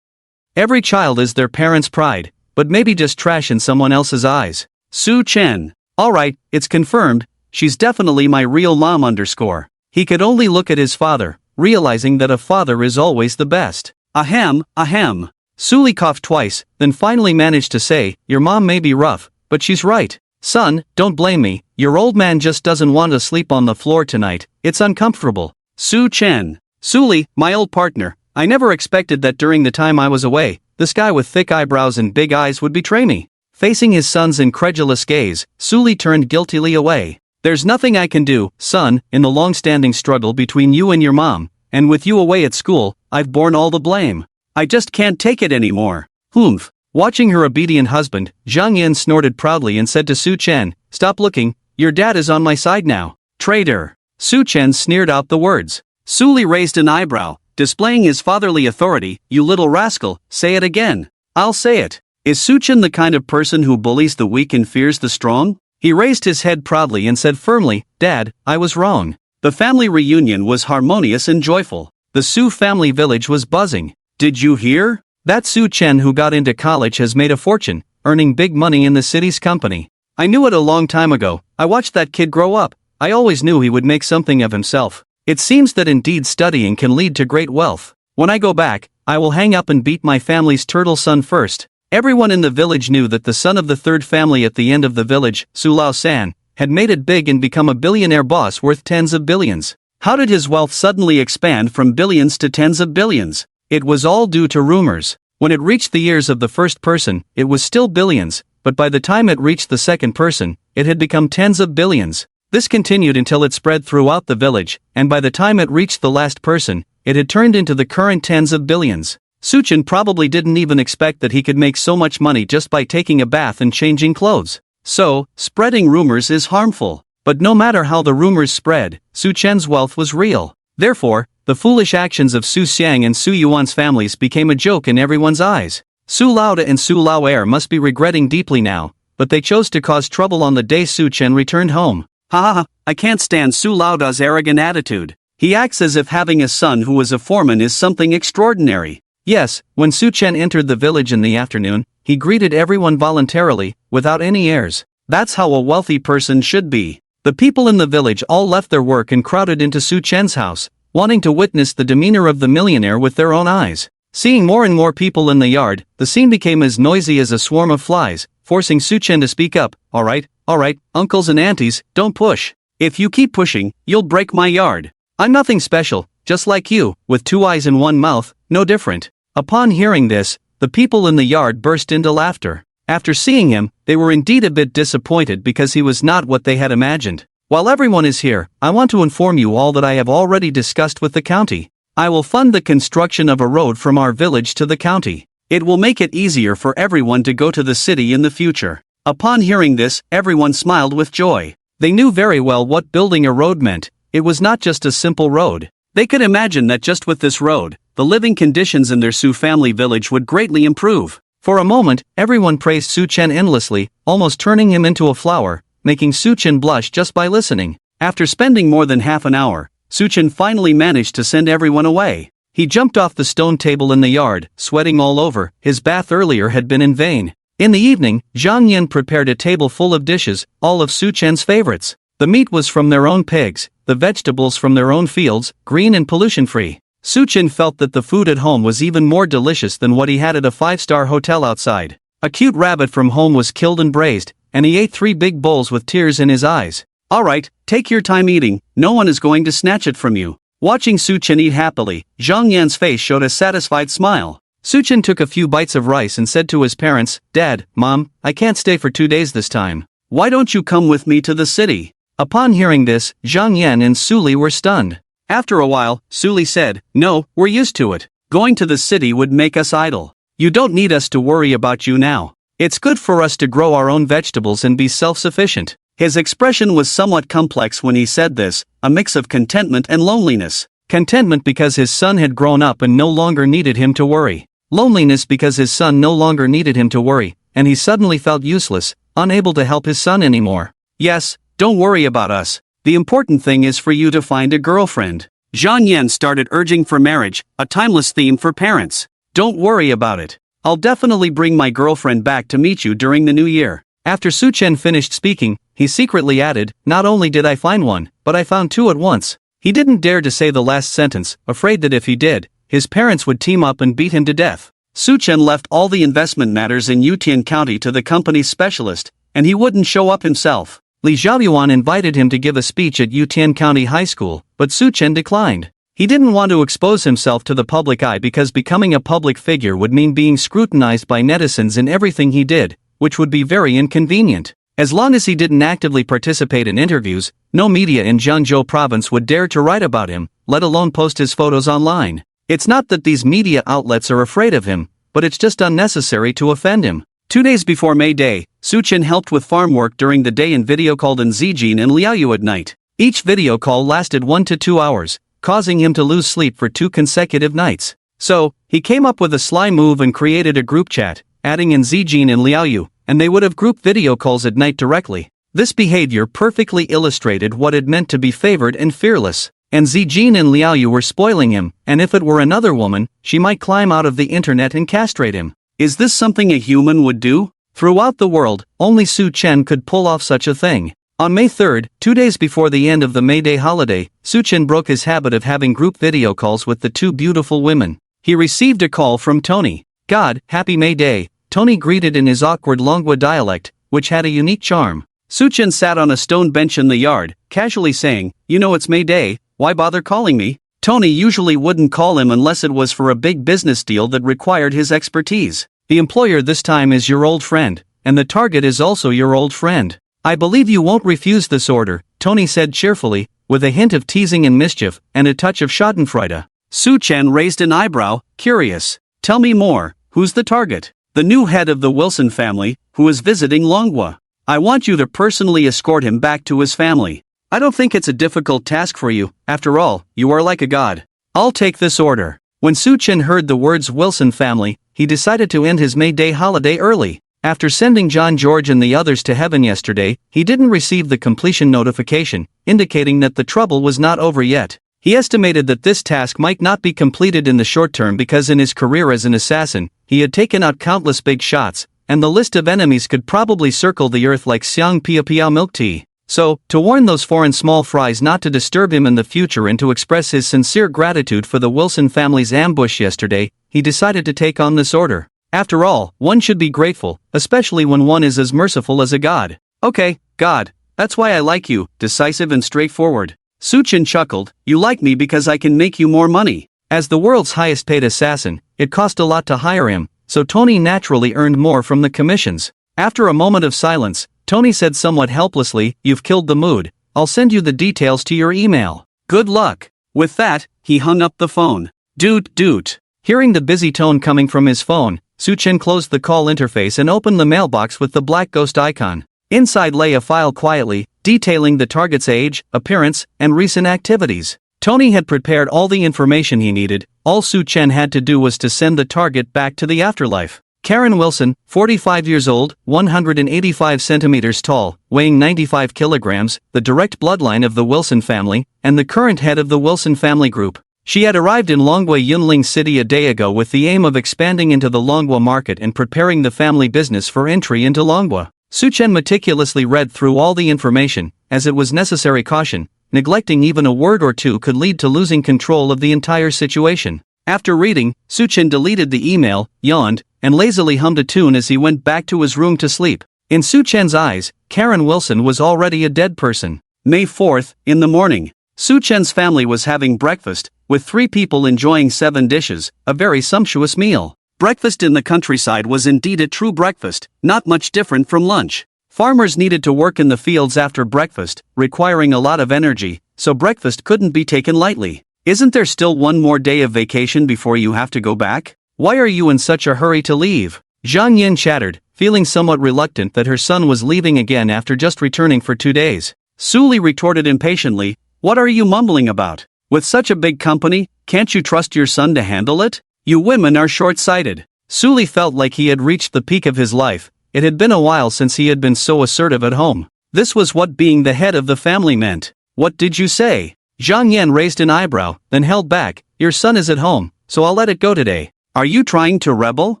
Every child is their parents' pride, but maybe just trash in someone else's eyes. Su Chen. Alright, it's confirmed, she's definitely my real mom _. He could only look at his father, realizing that a father is always the best. Ahem, ahem. Su Li coughed twice, then finally managed to say, Your mom may be rough, but she's right. Son, don't blame me, your old man just doesn't want to sleep on the floor tonight, it's uncomfortable. Su Chen. Su Li, my old partner, I never expected that during the time I was away, this guy with thick eyebrows and big eyes would betray me. Facing his son's incredulous gaze, Su Li turned guiltily away. There's nothing I can do, son, in the long-standing struggle between you and your mom, and with you away at school, I've borne all the blame. I just can't take it anymore. Humph. Watching her obedient husband, Zhang Yan snorted proudly and said to Su Chen, Stop looking, your dad is on my side now. Traitor. Su Chen sneered out the words. Su Li raised an eyebrow, displaying his fatherly authority, You little rascal, say it again. I'll say it. Is Su Chen the kind of person who bullies the weak and fears the strong? He raised his head proudly and said firmly, Dad, I was wrong. The family reunion was harmonious and joyful. The Su family village was buzzing. Did you hear? That Su Chen who got into college has made a fortune, earning big money in the city's company. I knew it a long time ago, I watched that kid grow up. I always knew he would make something of himself. It seems that indeed studying can lead to great wealth. When I go back, I will hang up and beat my family's turtle son first. Everyone in the village knew that the son of the third family at the end of the village, Su Lao San, had made it big and become a billionaire boss worth tens of billions. How did his wealth suddenly expand from billions to tens of billions? It was all due to rumors. When it reached the ears of the first person, it was still billions, but by the time it reached the second person, it had become tens of billions. This continued until it spread throughout the village, and by the time it reached the last person, it had turned into the current tens of billions. Su Chen probably didn't even expect that he could make so much money just by taking a bath and changing clothes. So, spreading rumors is harmful. But no matter how the rumors spread, Su Chen's wealth was real. Therefore, the foolish actions of Su Xiang and Su Yuan's families became a joke in everyone's eyes. Su Laoda and Su Lao'er must be regretting deeply now, but they chose to cause trouble on the day Su Chen returned home. Ha, I can't stand Su Laoda's arrogant attitude. He acts as if having a son who is a foreman is something extraordinary. Yes, when Su Chen entered the village in the afternoon, he greeted everyone voluntarily, without any airs. That's how a wealthy person should be. The people in the village all left their work and crowded into Su Chen's house, wanting to witness the demeanor of the millionaire with their own eyes. Seeing more and more people in the yard, the scene became as noisy as a swarm of flies, forcing Su Chen to speak up. All right, uncles and aunties, don't push. If you keep pushing, you'll break my yard. I'm nothing special, just like you, with 2 eyes and 1 mouth, no different. Upon hearing this, the people in the yard burst into laughter. After seeing him, they were indeed a bit disappointed because he was not what they had imagined. While everyone is here, I want to inform you all that I have already discussed with the county. I will fund the construction of a road from our village to the county. It will make it easier for everyone to go to the city in the future. Upon hearing this, everyone smiled with joy. They knew very well what building a road meant. It was not just a simple road. They could imagine that just with this road, the living conditions in their Su family village would greatly improve. For a moment, everyone praised Su Chen endlessly, almost turning him into a flower, making Su Chen blush just by listening. After spending more than half an hour, Su Chen finally managed to send everyone away. He jumped off the stone table in the yard, sweating all over. His bath earlier had been in vain. In the evening, Zhang Yan prepared a table full of dishes, all of Su Chen's favorites. The meat was from their own pigs, the vegetables from their own fields, green and pollution-free. Su Chen felt that the food at home was even more delicious than what he had at a 5-star hotel outside. A cute rabbit from home was killed and braised, and he ate 3 big bowls with tears in his eyes. Alright, take your time eating, no one is going to snatch it from you. Watching Su Chen eat happily, Zhang Yan's face showed a satisfied smile. Su Chen took a few bites of rice and said to his parents, Dad, Mom, I can't stay for 2 days this time. Why don't you come with me to the city? Upon hearing this, Zhang Yan and Su Li were stunned. After a while, Su Li said, No, we're used to it. Going to the city would make us idle. You don't need us to worry about you now. It's good for us to grow our own vegetables and be self-sufficient. His expression was somewhat complex when he said this, a mix of contentment and loneliness. Contentment because his son had grown up and no longer needed him to worry. Loneliness because his son no longer needed him to worry, and he suddenly felt useless, unable to help his son anymore. Yes, don't worry about us. The important thing is for you to find a girlfriend. Zhang Yan started urging for marriage, a timeless theme for parents. Don't worry about it. I'll definitely bring my girlfriend back to meet you during the new year. After Su Chen finished speaking, he secretly added, Not only did I find one, but I found 2 at once. He didn't dare to say the last sentence, afraid that if he did, his parents would team up and beat him to death. Su Chen left all the investment matters in Yutian County to the company's specialist, and he wouldn't show up himself. Li Xiaoyuan invited him to give a speech at Yutian County High School, but Su Chen declined. He didn't want to expose himself to the public eye because becoming a public figure would mean being scrutinized by netizens in everything he did, which would be very inconvenient. As long as he didn't actively participate in interviews, no media in Jiangzhou province would dare to write about him, let alone post his photos online. It's not that these media outlets are afraid of him, but it's just unnecessary to offend him. 2 days before May Day, Su Chen helped with farm work during the day and video called in Zijin and Liaoyu at night. Each video call lasted 1 to 2 hours, causing him to lose sleep for 2 consecutive nights. So, he came up with a sly move and created a group chat, adding in Zijin and Liaoyu, and they would have group video calls at night directly. This behavior perfectly illustrated what it meant to be favored and fearless. And Zijin and Liaoyu were spoiling him, and if it were another woman, she might climb out of the internet and castrate him. Is this something a human would do? Throughout the world, only Su Chen could pull off such a thing. On May 3rd, 2 days before the end of the May Day holiday, Su Chen broke his habit of having group video calls with the 2 beautiful women. He received a call from Tony. God, happy May Day, Tony greeted in his awkward Longwa dialect, which had a unique charm. Su Chen sat on a stone bench in the yard, casually saying, You know it's May Day, why bother calling me? Tony usually wouldn't call him unless it was for a big business deal that required his expertise. The employer this time is your old friend, and the target is also your old friend. I believe you won't refuse this order, Tony said cheerfully, with a hint of teasing and mischief, and a touch of schadenfreude. Su Chen raised an eyebrow, curious. Tell me more, who's the target? The new head of the Wilson family, who is visiting Longwa. I want you to personally escort him back to his family. I don't think it's a difficult task for you, after all, you are like a god. I'll take this order. When Su-Chen heard the words Wilson family, he decided to end his May Day holiday early. After sending John George and the others to heaven yesterday, he didn't receive the completion notification, indicating that the trouble was not over yet. He estimated that this task might not be completed in the short term because in his career as an assassin, he had taken out countless big shots, and the list of enemies could probably circle the earth like Xiang Pia Pia milk tea. So, to warn those foreign small fries not to disturb him in the future and to express his sincere gratitude for the Wilson family's ambush yesterday, he decided to take on this order. After all, one should be grateful, especially when one is as merciful as a god. Okay, God, that's why I like you, decisive and straightforward. Su-Chen chuckled, you like me because I can make you more money. As the world's highest paid assassin, it cost a lot to hire him, so Tony naturally earned more from the commissions. After a moment of silence, Tony said somewhat helplessly, you've killed the mood, I'll send you the details to your email. Good luck. With that, he hung up the phone. Doot. Hearing the busy tone coming from his phone, Su-Chen closed the call interface and opened the mailbox with the black ghost icon. Inside lay a file quietly, detailing the target's age, appearance, and recent activities. Tony had prepared all the information he needed, all Su-Chen had to do was to send the target back to the afterlife. Karen Wilson, 45 years old, 185 centimeters tall, weighing 95 kilograms, the direct bloodline of the Wilson family, and the current head of the Wilson family group. She had arrived in Longhua Yunling City a day ago with the aim of expanding into the Longhua market and preparing the family business for entry into Longhua. Su-Chen meticulously read through all the information, as it was necessary caution, neglecting even a word or two could lead to losing control of the entire situation. After reading, Su-Chen deleted the email, yawned, and lazily hummed a tune as he went back to his room to sleep. In Su-Chen's eyes, Karen Wilson was already a dead person. May 4th, in the morning. Su-Chen's family was having breakfast, with 3 people enjoying 7 dishes, a very sumptuous meal. Breakfast in the countryside was indeed a true breakfast, not much different from lunch. Farmers needed to work in the fields after breakfast, requiring a lot of energy, so breakfast couldn't be taken lightly. Isn't there still one more day of vacation before you have to go back? Why are you in such a hurry to leave? Zhang Yin chattered, feeling somewhat reluctant that her son was leaving again after just returning for 2 days. Su Li retorted impatiently, what are you mumbling about? With such a big company, can't you trust your son to handle it? You women are short-sighted. Su Li felt like he had reached the peak of his life. It had been a while since he had been so assertive at home. This was what being the head of the family meant. What did you say? Zhang Yan raised an eyebrow, then held back. Your son is at home, so I'll let it go today. Are you trying to rebel?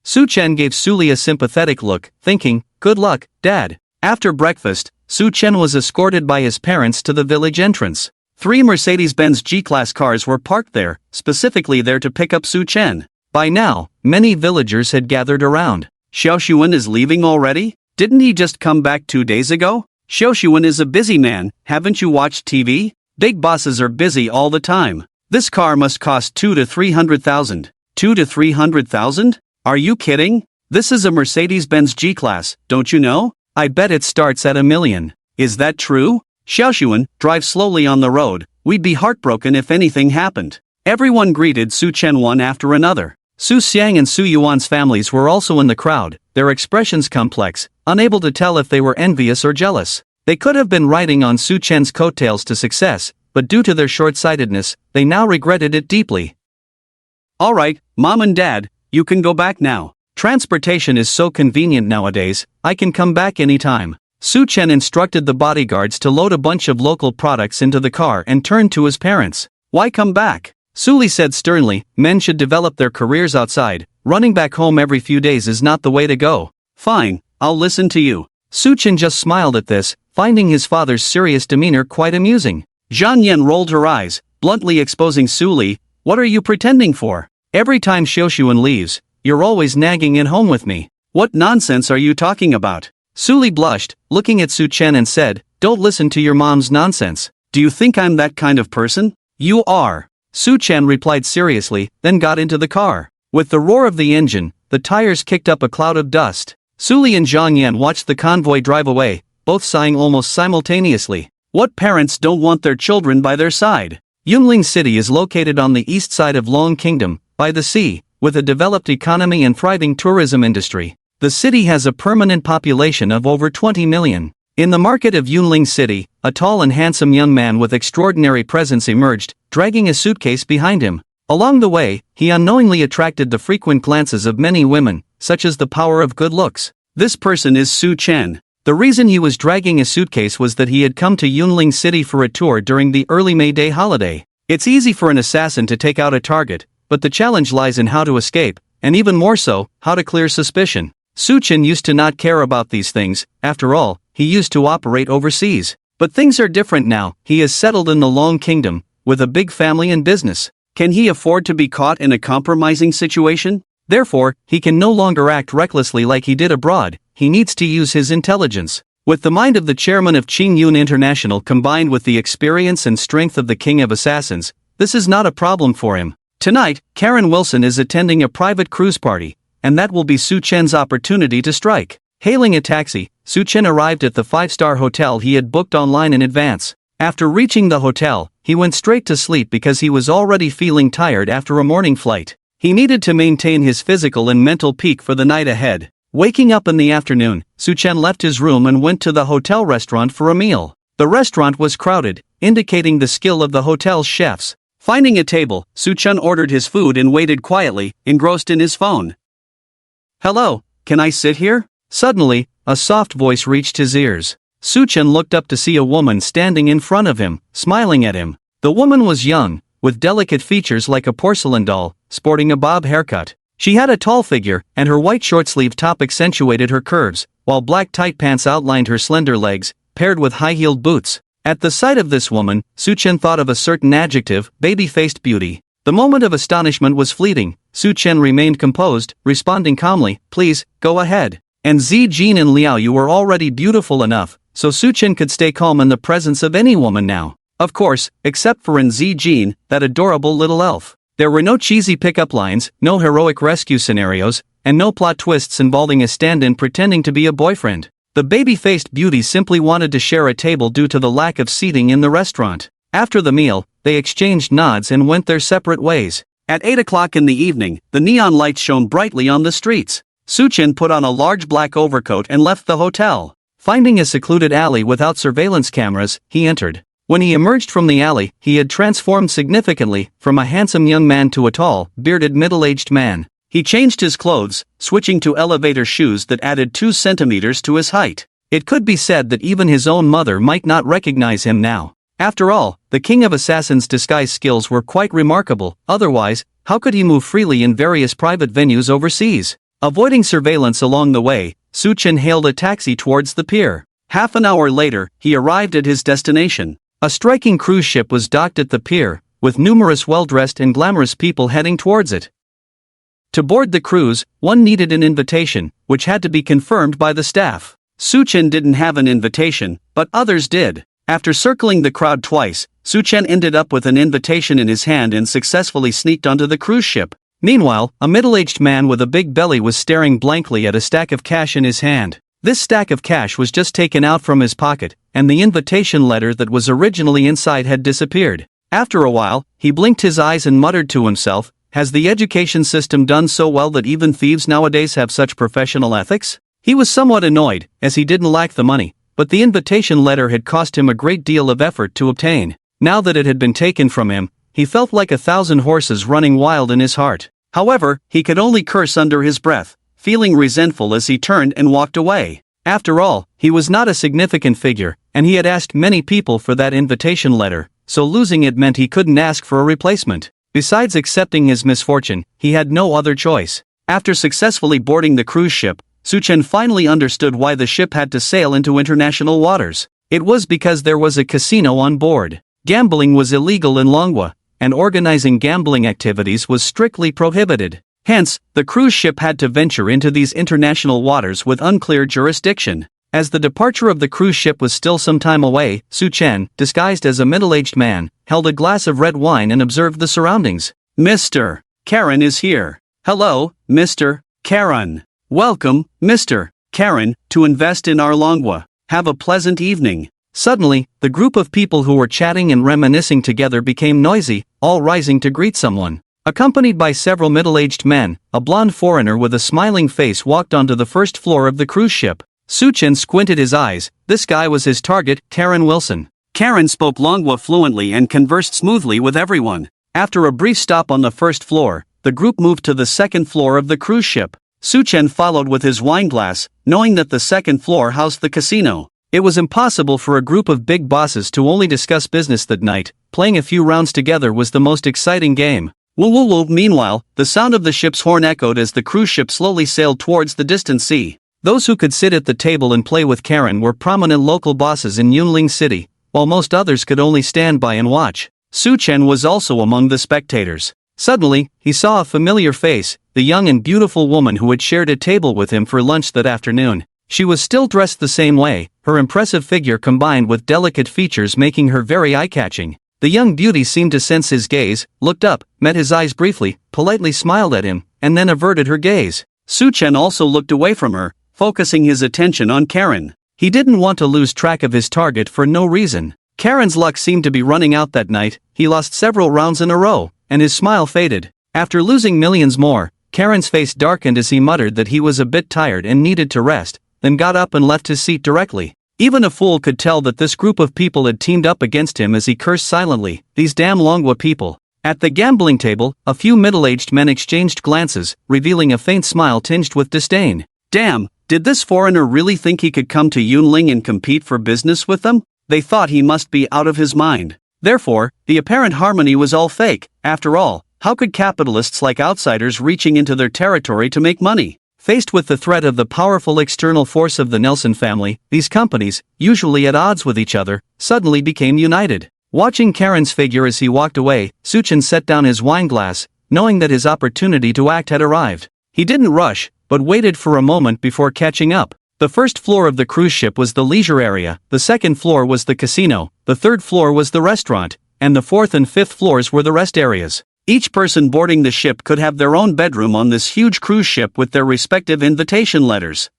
Su-Chen gave Su Li a sympathetic look, thinking, good luck, Dad. After breakfast, Su-Chen was escorted by his parents to the village entrance. 3 Mercedes-Benz G-Class cars were parked there, specifically there to pick up Su-Chen. By now, many villagers had gathered around. Xiaoshuan is leaving already? Didn't he just come back 2 days ago? Xiaoshuan is a busy man, haven't you watched TV? Big bosses are busy all the time. This car must cost 2 to 300,000. 2 to 300,000? Are you kidding? This is a Mercedes-Benz G-Class, don't you know? I bet it starts at $1 million. Is that true? Xiaoshuan, drive slowly on the road, we'd be heartbroken if anything happened. Everyone greeted Su-Chen one after another. Su Xiang and Su Yuan's families were also in the crowd, their expressions complex, unable to tell if they were envious or jealous. They could have been riding on Su-Chen's coattails to success, but due to their short-sightedness, they now regretted it deeply. Alright, Mom and Dad, you can go back now. Transportation is so convenient nowadays, I can come back anytime. Su-Chen instructed the bodyguards to load a bunch of local products into the car and turned to his parents. Why come back? Su Li said sternly, men should develop their careers outside, running back home every few days is not the way to go. Fine, I'll listen to you. Su-Chen just smiled at this, finding his father's serious demeanor quite amusing. Zhang Yan rolled her eyes, bluntly exposing Su Li, what are you pretending for? Every time Xiaoshuan leaves, you're always nagging at home with me. What nonsense are you talking about? Su Li blushed, looking at Su-Chen and said, don't listen to your mom's nonsense. Do you think I'm that kind of person? You are. Su-Chen replied seriously, then got into the car. With the roar of the engine, the tires kicked up a cloud of dust. Su Li and Zhang Yan watched the convoy drive away, both sighing almost simultaneously. What parents don't want their children by their side? Yunling City is located on the east side of Long Kingdom, by the sea, with a developed economy and thriving tourism industry. The city has a permanent population of over 20 million. In the market of Yunling City, a tall and handsome young man with extraordinary presence emerged, dragging a suitcase behind him. Along the way, he unknowingly attracted the frequent glances of many women, such as the power of good looks. This person is Su Chen. The reason he was dragging a suitcase was that he had come to Yunling City for a tour during the early May Day holiday. It's easy for an assassin to take out a target, but the challenge lies in how to escape, and even more so, how to clear suspicion. Su Chen used to not care about these things. After all, he used to operate overseas. But things are different now. He is settled in the Long Kingdom, with a big family and business. Can he afford to be caught in a compromising situation? Therefore, he can no longer act recklessly like he did abroad. He needs to use his intelligence. With the mind of the chairman of Qing Yun International combined with the experience and strength of the king of assassins, this is not a problem for him. Tonight, Karen Wilson is attending a private cruise party, and that will be Su Chen's opportunity to strike. Hailing a taxi, Su Chen arrived at the 5-star hotel he had booked online in advance. After reaching the hotel, he went straight to sleep because he was already feeling tired after a morning flight. He needed to maintain his physical and mental peak for the night ahead. Waking up in the afternoon, Su Chen left his room and went to the hotel restaurant for a meal. The restaurant was crowded, indicating the skill of the hotel's chefs. Finding a table, Su Chen ordered his food and waited quietly, engrossed in his phone. "Hello, can I sit here?" Suddenly, a soft voice reached his ears. Su Chen looked up to see a woman standing in front of him, smiling at him. The woman was young, with delicate features like a porcelain doll, sporting a bob haircut. She had a tall figure, and her white short-sleeved top accentuated her curves, while black tight pants outlined her slender legs, paired with high-heeled boots. At the sight of this woman, Su Chen thought of a certain adjective, baby-faced beauty. The moment of astonishment was fleeting. Su Chen remained composed, responding calmly, "Please, go ahead." And Jin and Liao Yu were already beautiful enough, so Su Chen could stay calm in the presence of any woman now. Of course, except for Jin, that adorable little elf. There were no cheesy pickup lines, no heroic rescue scenarios, and no plot twists involving a stand-in pretending to be a boyfriend. The baby-faced beauty simply wanted to share a table due to the lack of seating in the restaurant. After the meal, they exchanged nods and went their separate ways. At 8 o'clock in the evening, the neon lights shone brightly on the streets. Su Chen put on a large black overcoat and left the hotel. Finding a secluded alley without surveillance cameras, he entered. When he emerged from the alley, he had transformed significantly, from a handsome young man to a tall, bearded middle-aged man. He changed his clothes, switching to elevator shoes that added 2 centimeters to his height. It could be said that even his own mother might not recognize him now. After all, the king of assassins' disguise skills were quite remarkable. Otherwise, how could he move freely in various private venues overseas? Avoiding surveillance along the way, Su Chen hailed a taxi towards the pier. Half an hour later, he arrived at his destination. A striking cruise ship was docked at the pier, with numerous well-dressed and glamorous people heading towards it. To board the cruise, one needed an invitation, which had to be confirmed by the staff. Su Chen didn't have an invitation, but others did. After circling the crowd twice, Su Chen ended up with an invitation in his hand and successfully sneaked onto the cruise ship. Meanwhile, a middle-aged man with a big belly was staring blankly at a stack of cash in his hand. This stack of cash was just taken out from his pocket, and the invitation letter that was originally inside had disappeared. After a while, he blinked his eyes and muttered to himself, "Has the education system done so well that even thieves nowadays have such professional ethics?" He was somewhat annoyed, as he didn't lack the money, but the invitation letter had cost him a great deal of effort to obtain. Now that it had been taken from him, he felt like 1,000 horses running wild in his heart. However, he could only curse under his breath, feeling resentful as he turned and walked away. After all, he was not a significant figure, and he had asked many people for that invitation letter, so losing it meant he couldn't ask for a replacement. Besides accepting his misfortune, he had no other choice. After successfully boarding the cruise ship, Su Chen finally understood why the ship had to sail into international waters. It was because there was a casino on board. Gambling was illegal in Manhwa, and organizing gambling activities was strictly prohibited. Hence, the cruise ship had to venture into these international waters with unclear jurisdiction. As the departure of the cruise ship was still some time away, Su Chen, disguised as a middle-aged man, held a glass of red wine and observed the surroundings. "Mr. Karen is here. Hello, Mr. Karen. Welcome, Mr. Karen, to invest in our Manhwa. Have a pleasant evening." Suddenly, the group of people who were chatting and reminiscing together became noisy, all rising to greet someone. Accompanied by several middle-aged men, a blonde foreigner with a smiling face walked onto the first floor of the cruise ship. Suchen squinted his eyes. This guy was his target, Karen Wilson. Karen spoke Manhwa fluently and conversed smoothly with everyone. After a brief stop on the first floor, the group moved to the second floor of the cruise ship. Suchen followed with his wineglass, knowing that the second floor housed the casino. It was impossible for a group of big bosses to only discuss business that night. Playing a few rounds together was the most exciting game. Woo woo woo. Meanwhile, the sound of the ship's horn echoed as the cruise ship slowly sailed towards the distant sea. Those who could sit at the table and play with Karen were prominent local bosses in Yunling City, while most others could only stand by and watch. Suchen was also among the spectators. Suddenly, he saw a familiar face, the young and beautiful woman who had shared a table with him for lunch that afternoon. She was still dressed the same way, her impressive figure combined with delicate features making her very eye-catching. The young beauty seemed to sense his gaze, looked up, met his eyes briefly, politely smiled at him, and then averted her gaze. Suchen also looked away from her, focusing his attention on Karen. He didn't want to lose track of his target for no reason. Karen's luck seemed to be running out that night. He lost several rounds in a row, and his smile faded. After losing millions more, Karen's face darkened as he muttered that he was a bit tired and needed to rest, then got up and left his seat directly. Even a fool could tell that this group of people had teamed up against him as he cursed silently. These damn Longwa people. At the gambling table, a few middle-aged men exchanged glances, revealing a faint smile tinged with disdain. Damn, did this foreigner really think he could come to Yunling and compete for business with them? They thought he must be out of his mind. Therefore, the apparent harmony was all fake. After all, how could capitalists like outsiders reaching into their territory to make money? Faced with the threat of the powerful external force of the Nelson family, these companies, usually at odds with each other, suddenly became united. Watching Karen's figure as he walked away, Suchen set down his wineglass, knowing that his opportunity to act had arrived. He didn't rush, but waited for a moment before catching up. The first floor of the cruise ship was the leisure area, the second floor was the casino, the third floor was the restaurant, and the fourth and fifth floors were the rest areas. Each person boarding the ship could have their own bedroom on this huge cruise ship with their respective invitation letters.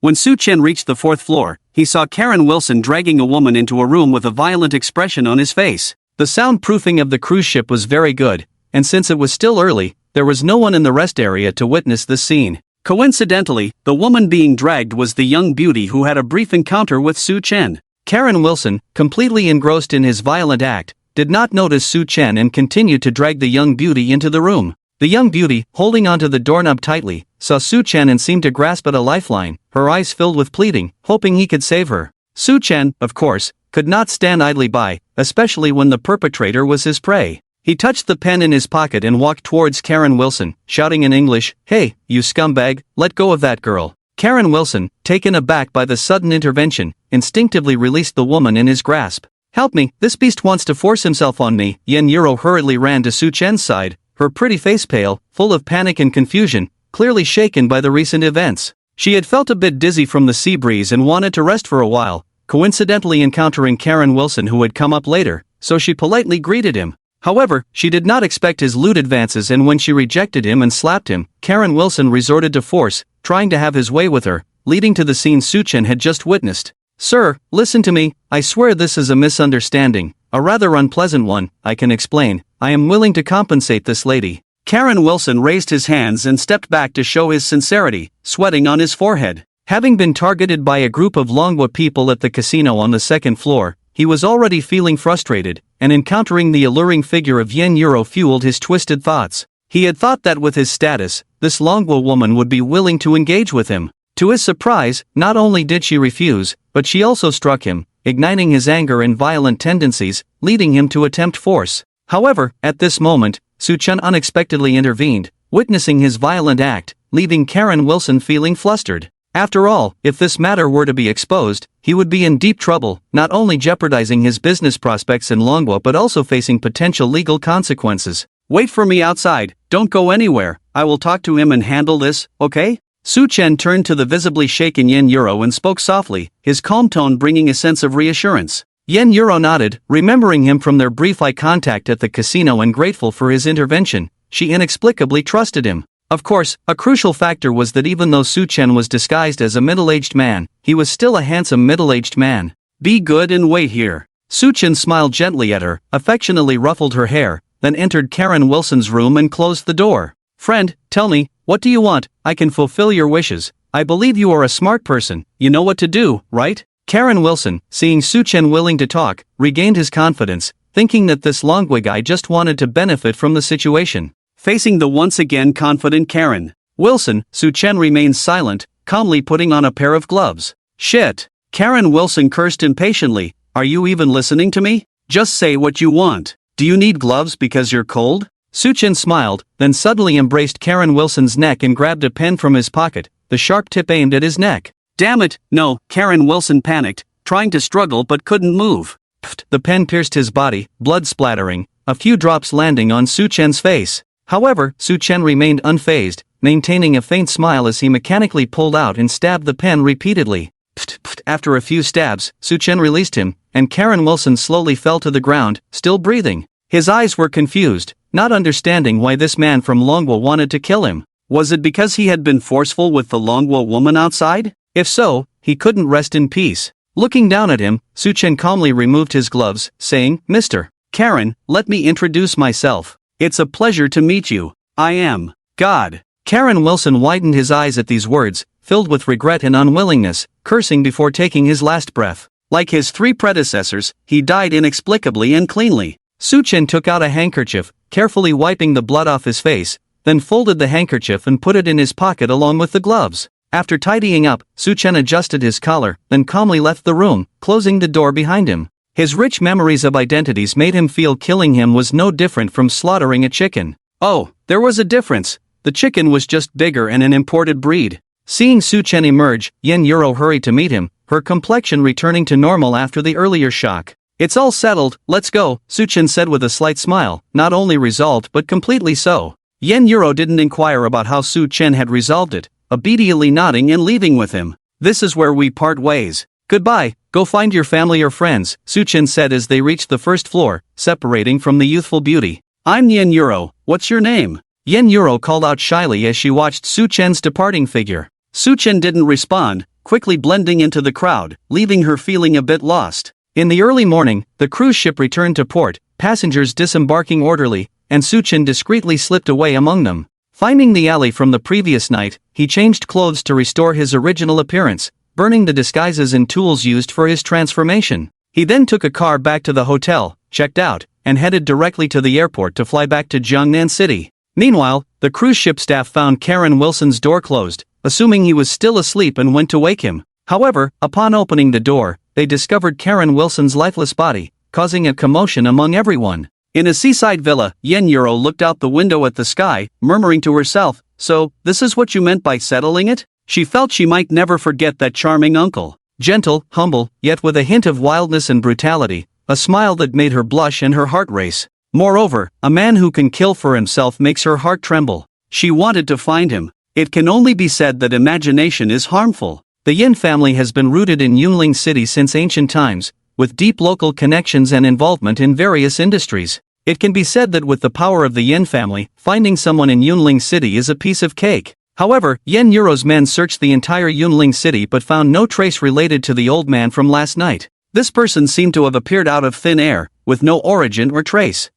When Suchen reached the fourth floor, he saw Karen Wilson dragging a woman into a room with a violent expression on his face. The soundproofing of the cruise ship was very good, and since it was still early, there was no one in the rest area to witness this scene. Coincidentally, the woman being dragged was the young beauty who had a brief encounter with Suchen. Karen Wilson, completely engrossed in his violent act, did not notice Suchen and continued to drag the young beauty into the room. The young beauty, holding onto the doorknob tightly, saw Suchen and seemed to grasp at a lifeline, her eyes filled with pleading, hoping he could save her. Suchen, of course, could not stand idly by, especially when the perpetrator was his prey. He touched the pen in his pocket and walked towards Karen Wilson, shouting in English, "Hey, you scumbag, let go of that girl." Karen Wilson, taken aback by the sudden intervention, instinctively released the woman in his grasp. "Help me, this beast wants to force himself on me." Yen Yuro hurriedly ran to Suchen's side, her pretty face pale, full of panic and confusion, clearly shaken by the recent events. She had felt a bit dizzy from the sea breeze and wanted to rest for a while, coincidentally encountering Karen Wilson who had come up later, so she politely greeted him. However, she did not expect his lewd advances, and when she rejected him and slapped him, Karen Wilson resorted to force, trying to have his way with her, leading to the scene Suchen had just witnessed. "Sir, listen to me, I swear this is a misunderstanding, a rather unpleasant one, I can explain. I am willing to compensate this lady." Karen Wilson raised his hands and stepped back to show his sincerity, sweating on his forehead. Having been targeted by a group of Longwa people at the casino on the second floor, he was already feeling frustrated, and encountering the alluring figure of Yen Yuro fueled his twisted thoughts. He had thought that with his status, this Longwa woman would be willing to engage with him. To his surprise, not only did she refuse, but she also struck him, igniting his anger and violent tendencies, leading him to attempt force. However, at this moment, Suchen unexpectedly intervened, witnessing his violent act, leaving Karen Wilson feeling flustered. After all, if this matter were to be exposed, he would be in deep trouble, not only jeopardizing his business prospects in Longwa but also facing potential legal consequences. "Wait for me outside, don't go anywhere, I will talk to him and handle this, okay?" Suchen turned to the visibly shaken Yen Yuro and spoke softly, his calm tone bringing a sense of reassurance. Yen Yuro nodded, remembering him from their brief eye contact at the casino and grateful for his intervention. She inexplicably trusted him. Of course, a crucial factor was that even though Suchen was disguised as a middle-aged man, he was still a handsome middle-aged man. "Be good and wait here." Suchen smiled gently at her, affectionately ruffled her hair, then entered Karen Wilson's room and closed the door. "Friend, tell me, what do you want? I can fulfill your wishes. I believe you are a smart person, you know what to do, right?" Karen Wilson, seeing Suchen willing to talk, regained his confidence, thinking that this Longwig guy just wanted to benefit from the situation. Facing the once again confident Karen Wilson, Suchen remained silent, calmly putting on a pair of gloves. "Shit!" Karen Wilson cursed impatiently. "Are you even listening to me? Just say what you want. Do you need gloves because you're cold?" Suchen smiled, then suddenly embraced Karen Wilson's neck and grabbed a pen from his pocket, the sharp tip aimed at his neck. "Damn it, no!" Karen Wilson panicked, trying to struggle but couldn't move. Pfft! The pen pierced his body, blood splattering, a few drops landing on Suchen's face. However, Suchen remained unfazed, maintaining a faint smile as he mechanically pulled out and stabbed the pen repeatedly. Pfft, pfft. After a few stabs, Suchen released him, and Karen Wilson slowly fell to the ground, still breathing. His eyes were confused, not understanding why this man from Longwa wanted to kill him. Was it because he had been forceful with the Longwa woman outside? If so, he couldn't rest in peace. Looking down at him, Suchen calmly removed his gloves, saying, "Mr. Karen, let me introduce myself. It's a pleasure to meet you. I am God." Karen Wilson widened his eyes at these words, filled with regret and unwillingness, cursing before taking his last breath. Like his three predecessors, he died inexplicably and cleanly. Suchen took out a handkerchief, carefully wiping the blood off his face, then folded the handkerchief and put it in his pocket along with the gloves. After tidying up, Suchen adjusted his collar, then calmly left the room, closing the door behind him. His rich memories of identities made him feel killing him was no different from slaughtering a chicken. Oh, there was a difference. The chicken was just bigger and an imported breed. Seeing Suchen emerge, Yen Yuro hurried to meet him, her complexion returning to normal after the earlier shock. "It's all settled, let's go," Suchen said with a slight smile, not only resolved but completely so. Yen Yuro didn't inquire about how Suchen had resolved it, obediently nodding and leaving with him. "This is where we part ways. Goodbye, go find your family or friends," Suchen said as they reached the first floor, separating from the youthful beauty. "I'm Yen Yuro, what's your name?" Yen Yuro called out shyly as she watched Suchen's departing figure. Suchen didn't respond, quickly blending into the crowd, leaving her feeling a bit lost. In the early morning, the cruise ship returned to port, passengers disembarking orderly, and Suchen discreetly slipped away among them. Finding the alley from the previous night, he changed clothes to restore his original appearance, burning the disguises and tools used for his transformation. He then took a car back to the hotel, checked out, and headed directly to the airport to fly back to Jiangnan City. Meanwhile, the cruise ship staff found Karen Wilson's door closed, assuming he was still asleep and went to wake him. However, upon opening the door, they discovered Karen Wilson's lifeless body, causing a commotion among everyone. In a seaside villa, Yen Yuro looked out the window at the sky, murmuring to herself, "So, this is what you meant by settling it?" She felt she might never forget that charming uncle. Gentle, humble, yet with a hint of wildness and brutality, a smile that made her blush and her heart race. Moreover, a man who can kill for himself makes her heart tremble. She wanted to find him. It can only be said that imagination is harmful. The Yin family has been rooted in Yunling City since ancient times, with deep local connections and involvement in various industries. It can be said that with the power of the Yin family, finding someone in Yunling City is a piece of cake. However, Yen Yuro's men searched the entire Yunling City but found no trace related to the old man from last night. This person seemed to have appeared out of thin air, with no origin or trace.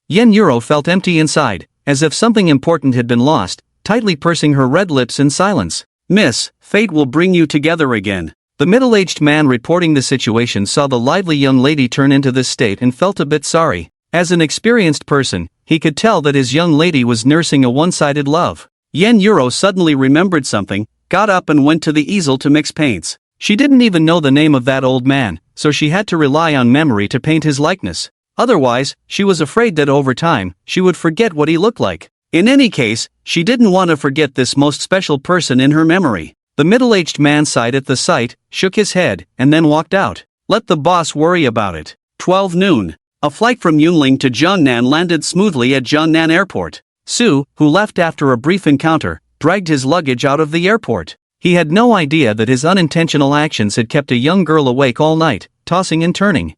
Yen Yuro felt empty inside, as if something important had been lost, tightly pursing her red lips in silence. "Miss, fate will bring you together again." The middle-aged man reporting the situation saw the lively young lady turn into this state and felt a bit sorry. As an experienced person, he could tell that his young lady was nursing a one-sided love. Yen Yuro suddenly remembered something, got up and went to the easel to mix paints. She didn't even know the name of that old man, so she had to rely on memory to paint his likeness. Otherwise, she was afraid that over time, she would forget what he looked like. In any case, she didn't want to forget this most special person in her memory. The middle-aged man sighed at the sight, shook his head, and then walked out. Let the boss worry about it. 12 noon. A flight from Yunling to Jiangnan landed smoothly at Jiangnan Airport. Su, who left after a brief encounter, dragged his luggage out of the airport. He had no idea that his unintentional actions had kept a young girl awake all night, tossing and turning.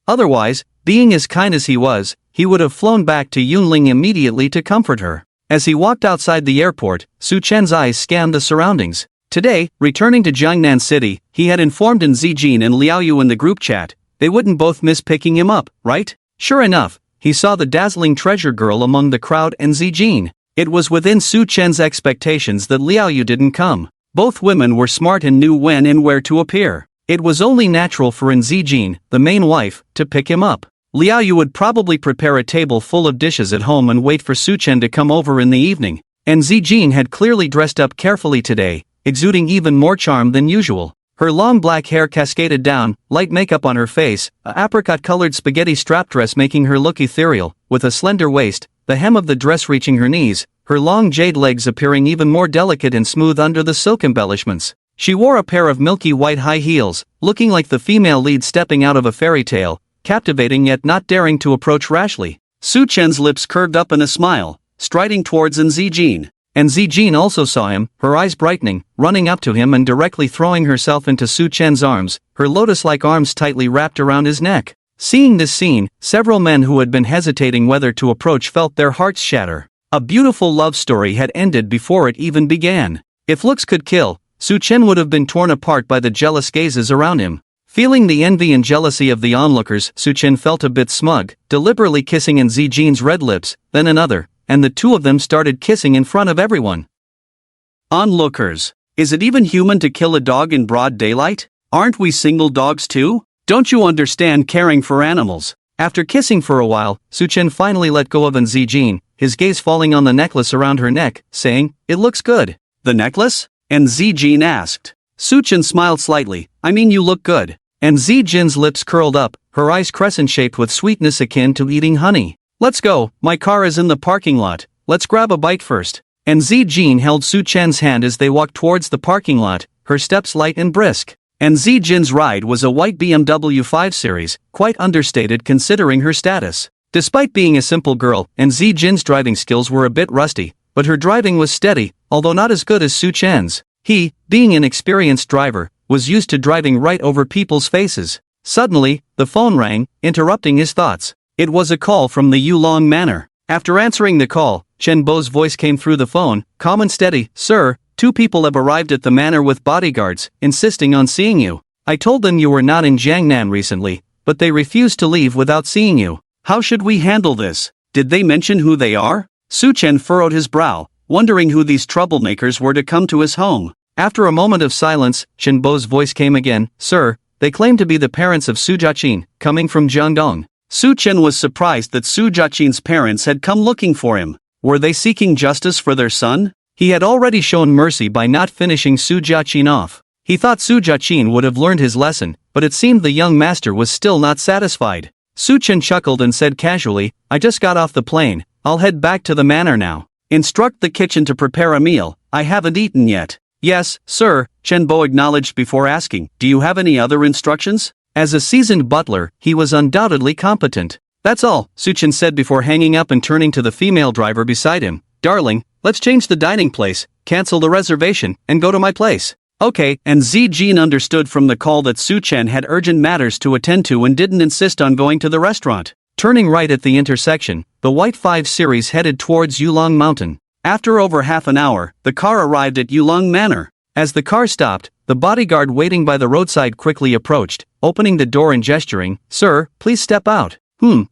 Otherwise, being as kind as he was, he would have flown back to Yunling immediately to comfort her. As he walked outside the airport, Su Chen's eyes scanned the surroundings. Today, returning to Jiangnan City, he had informed Zijin and Liaoyu in the group chat, they wouldn't both miss picking him up, right? Sure enough, he saw the dazzling treasure girl among the crowd and Zijin. It was within Su Chen's expectations that Liao Yu didn't come. Both women were smart and knew when and where to appear. It was only natural for Zijin, the main wife, to pick him up. Liao Yu would probably prepare a table full of dishes at home and wait for Su Chen to come over in the evening. And Zijin had clearly dressed up carefully today, exuding even more charm than usual. Her long black hair cascaded down, light makeup on her face, a apricot-colored spaghetti strap dress making her look ethereal, with a slender waist, the hem of the dress reaching her knees, her long jade legs appearing even more delicate and smooth under the silk embellishments. She wore a pair of milky white high heels, looking like the female lead stepping out of a fairy tale, captivating yet not daring to approach rashly. Su Chen's lips curved up in a smile, striding towards Zijin. And Zijin also saw him, her eyes brightening, running up to him and directly throwing herself into Su Chen's arms, her lotus-like arms tightly wrapped around his neck. Seeing this scene, several men who had been hesitating whether to approach felt their hearts shatter. A beautiful love story had ended before it even began. If looks could kill, Su Chen would have been torn apart by the jealous gazes around him. Feeling the envy and jealousy of the onlookers, Su Chen felt a bit smug, deliberately kissing in Zijin's red lips, then another, and the two of them started kissing in front of everyone. Onlookers. Is it even human to kill a dog in broad daylight? Aren't we single dogs too? Don't you understand caring for animals? After kissing for a while, Su Chen finally let go of Zijin, his gaze falling on the necklace around her neck, saying, "It looks good." "The necklace?" And Zijin asked. Su Chen smiled slightly, "I mean you look good." And Zijin's lips curled up, her eyes crescent-shaped with sweetness akin to eating honey. "Let's go, my car is in the parking lot, let's grab a bite first." And Zijin held Su Chen's hand as they walked towards the parking lot, her steps light and brisk. And Zijin's ride was a white BMW 5 Series, quite understated considering her status. Despite being a simple girl, and Zijin's driving skills were a bit rusty, but her driving was steady, although not as good as Su Chen's. He, being an experienced driver, was used to driving right over people's faces. Suddenly, the phone rang, interrupting his thoughts. It was a call from the Yulong Manor. After answering the call, Chen Bo's voice came through the phone, calm and steady. "Sir, 2 people have arrived at the manor with bodyguards, insisting on seeing you. I told them you were not in Jiangnan recently, but they refused to leave without seeing you. How should we handle this? Did they mention who they are?" Su Chen furrowed his brow, wondering who these troublemakers were to come to his home. After a moment of silence, Chen Bo's voice came again. "Sir, they claim to be the parents of Su Jiaqin, coming from Jiangdong." Su Chen was surprised that Su Jiaqin's parents had come looking for him. Were they seeking justice for their son? He had already shown mercy by not finishing Su Jiaqin off. He thought Su Jiaqin would have learned his lesson, but it seemed the young master was still not satisfied. Su Chen chuckled and said casually, "I just got off the plane, I'll head back to the manor now. Instruct the kitchen to prepare a meal, I haven't eaten yet." "Yes, sir," Chen Bo acknowledged before asking, "Do you have any other instructions?" As a seasoned butler, he was undoubtedly competent. "That's all," Su Chen said before hanging up and turning to the female driver beside him. "Darling, let's change the dining place, cancel the reservation, and go to my place." "Okay," and Zijin understood from the call that Su Chen had urgent matters to attend to and didn't insist on going to the restaurant. Turning right at the intersection, the white 5 Series headed towards Yulong Mountain. After over half an hour, the car arrived at Yulong Manor. As the car stopped, the bodyguard waiting by the roadside quickly approached, opening the door and gesturing, "Sir, please step out."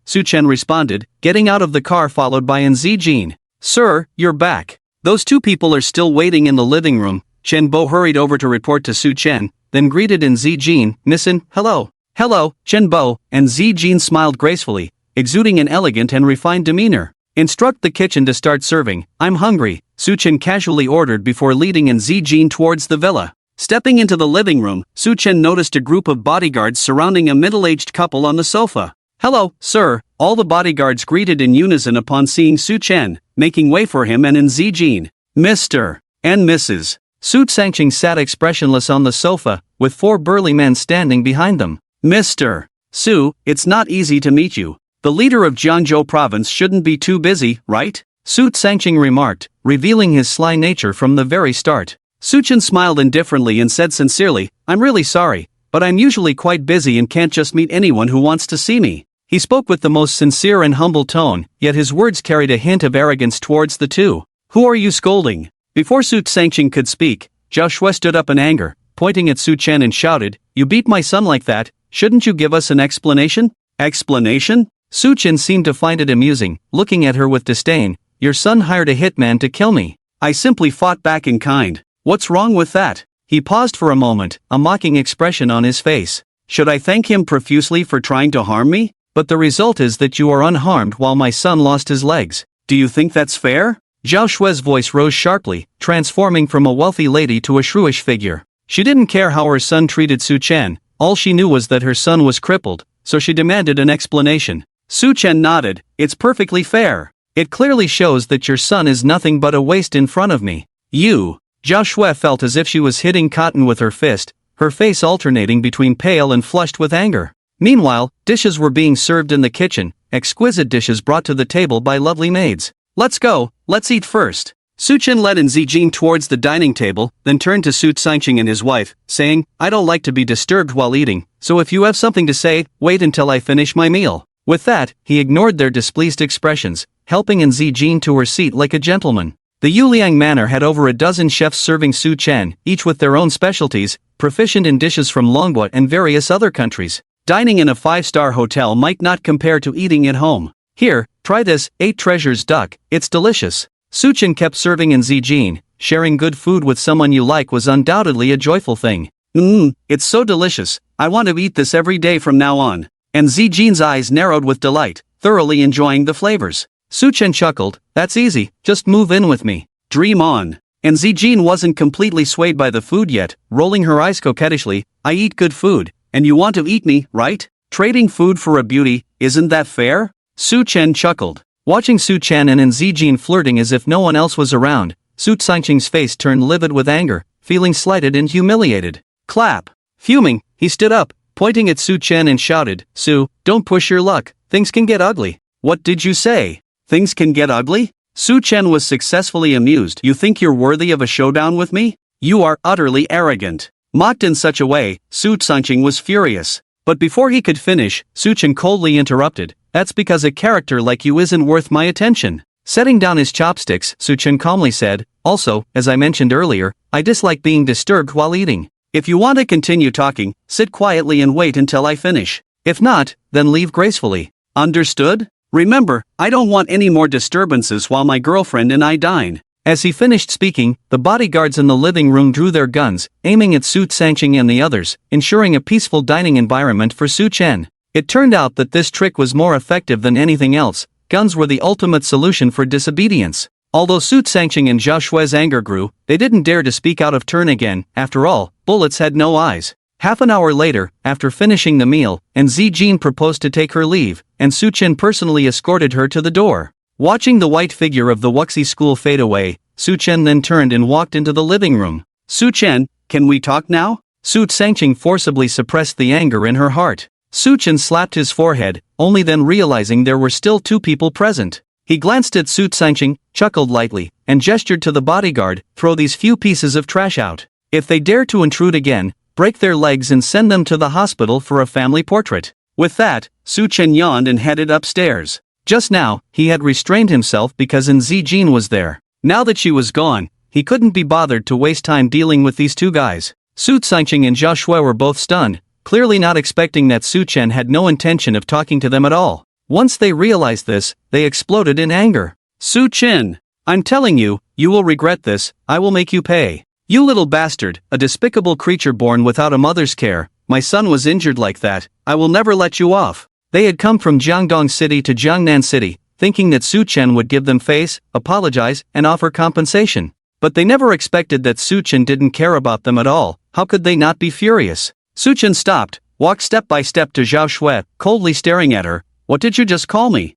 Su Chen responded, getting out of the car followed by Zijin. "Sir, you're back. Those 2 people are still waiting in the living room." Chen Bo hurried over to report to Su Chen, then greeted Zijin, "Nissen, hello." "Hello, Chen Bo," and Zijin smiled gracefully, exuding an elegant and refined demeanor. "Instruct the kitchen to start serving, I'm hungry," Su Chen casually ordered before leading Zijin towards the villa. Stepping into the living room, Su Chen noticed a group of bodyguards surrounding a middle-aged couple on the sofa. "Hello, sir," all the bodyguards greeted in unison upon seeing Su Chen, making way for him and Zijin. "Mr. and Mrs." Su Sangqing sat expressionless on the sofa, with 4 burly men standing behind them. "Mr. Su, it's not easy to meet you. The leader of Jiangzhou province shouldn't be too busy, right?" Su Sangqing remarked, revealing his sly nature from the very start. Su Chen smiled indifferently and said sincerely, "I'm really sorry, but I'm usually quite busy and can't just meet anyone who wants to see me." He spoke with the most sincere and humble tone, yet his words carried a hint of arrogance towards the two. "Who are you scolding?" Before Su Sangqing could speak, Zhao Shui stood up in anger, pointing at Su Chen and shouted, "You beat my son like that, shouldn't you give us an explanation?" "Explanation?" Su Chin seemed to find it amusing, looking at her with disdain. Your son hired a hitman to kill me. I simply fought back in kind. What's wrong with that? He paused for a moment, a mocking expression on his face. Should I thank him profusely for trying to harm me? But the result is that you are unharmed while my son lost his legs. Do you think that's fair? Zhao Shue's voice rose sharply, transforming from a wealthy lady to a shrewish figure. She didn't care how her son treated Su Chen, all she knew was that her son was crippled, so she demanded an explanation. Su Chen nodded. It's perfectly fair. It clearly shows that your son is nothing but a waste in front of me. You. Zhao Shue felt as if she was hitting cotton with her fist, her face alternating between pale and flushed with anger. Meanwhile, dishes were being served in the kitchen, exquisite dishes brought to the table by lovely maids. Let's go, let's eat first. Su Chen led in Zijin towards the dining table, then turned to Su Sanqing and his wife, saying, I don't like to be disturbed while eating, so if you have something to say, wait until I finish my meal. With that, he ignored their displeased expressions, helping in Zijin to her seat like a gentleman. The Yuliang Manor had over a dozen chefs serving Su Chen, each with their own specialties, proficient in dishes from Longhua and various other countries. Dining in a 5-star hotel might not compare to eating at home. Here, try this, 8 treasures duck, it's delicious. Su Chen kept serving in Zijin. Sharing good food with someone you like was undoubtedly a joyful thing. It's so delicious, I want to eat this every day from now on. And Zijin's eyes narrowed with delight, thoroughly enjoying the flavors. Su Chen chuckled, that's easy, just move in with me. Dream on. And Zijin wasn't completely swayed by the food yet, rolling her eyes coquettishly, I eat good food, and you want to eat me, right? Trading food for a beauty, isn't that fair? Su Chen chuckled. Watching Su Chen and Zijin flirting as if no one else was around, Su Sanqing's face turned livid with anger, feeling slighted and humiliated. Clap. Fuming, he stood up, pointing at Su Chen and shouted, Su, don't push your luck, things can get ugly. What did you say? Things can get ugly? Su Chen was successfully amused. You think you're worthy of a showdown with me? You are utterly arrogant. Mocked in such a way, Su Sanqing was furious. But before he could finish, Su Chen coldly interrupted, that's because a character like you isn't worth my attention. Setting down his chopsticks, Su Chen calmly said, also, as I mentioned earlier, I dislike being disturbed while eating. If you want to continue talking, sit quietly and wait until I finish. If not, then leave gracefully. Understood? Remember, I don't want any more disturbances while my girlfriend and I dine. As he finished speaking, the bodyguards in the living room drew their guns, aiming at Su Sanqing and the others, ensuring a peaceful dining environment for Su Chen. It turned out that this trick was more effective than anything else. Guns were the ultimate solution for disobedience. Although Su Sanqing and Zhao Shue's anger grew, they didn't dare to speak out of turn again. After all, bullets had no eyes. Half an hour later, after finishing the meal, and Zijin proposed to take her leave, and Su Chen personally escorted her to the door. Watching the white figure of the Wuxi school fade away, Su Chen then turned and walked into the living room. Su Chen, can we talk now? Su Sanqing forcibly suppressed the anger in her heart. Su Chen slapped his forehead, only then realizing there were still 2 people present. He glanced at Su Sanqing, chuckled lightly, and gestured to the bodyguard, throw these few pieces of trash out. If they dare to intrude again, break their legs and send them to the hospital for a family portrait. With that, Su Chen yawned and headed upstairs. Just now, he had restrained himself because Zijin was there. Now that she was gone, he couldn't be bothered to waste time dealing with these 2 guys. Su Sanqing and Zhao Shue were both stunned, clearly not expecting that Su Chen had no intention of talking to them at all. Once they realized this, they exploded in anger. Su Chen, I'm telling you, you will regret this, I will make you pay. You little bastard, a despicable creature born without a mother's care, my son was injured like that, I will never let you off. They had come from Jiangdong City to Jiangnan City, thinking that Su Chen would give them face, apologize, and offer compensation. But they never expected that Su Chen didn't care about them at all. How could they not be furious? Su Chen stopped, walked step by step to Zhao Shue, coldly staring at her. What did you just call me?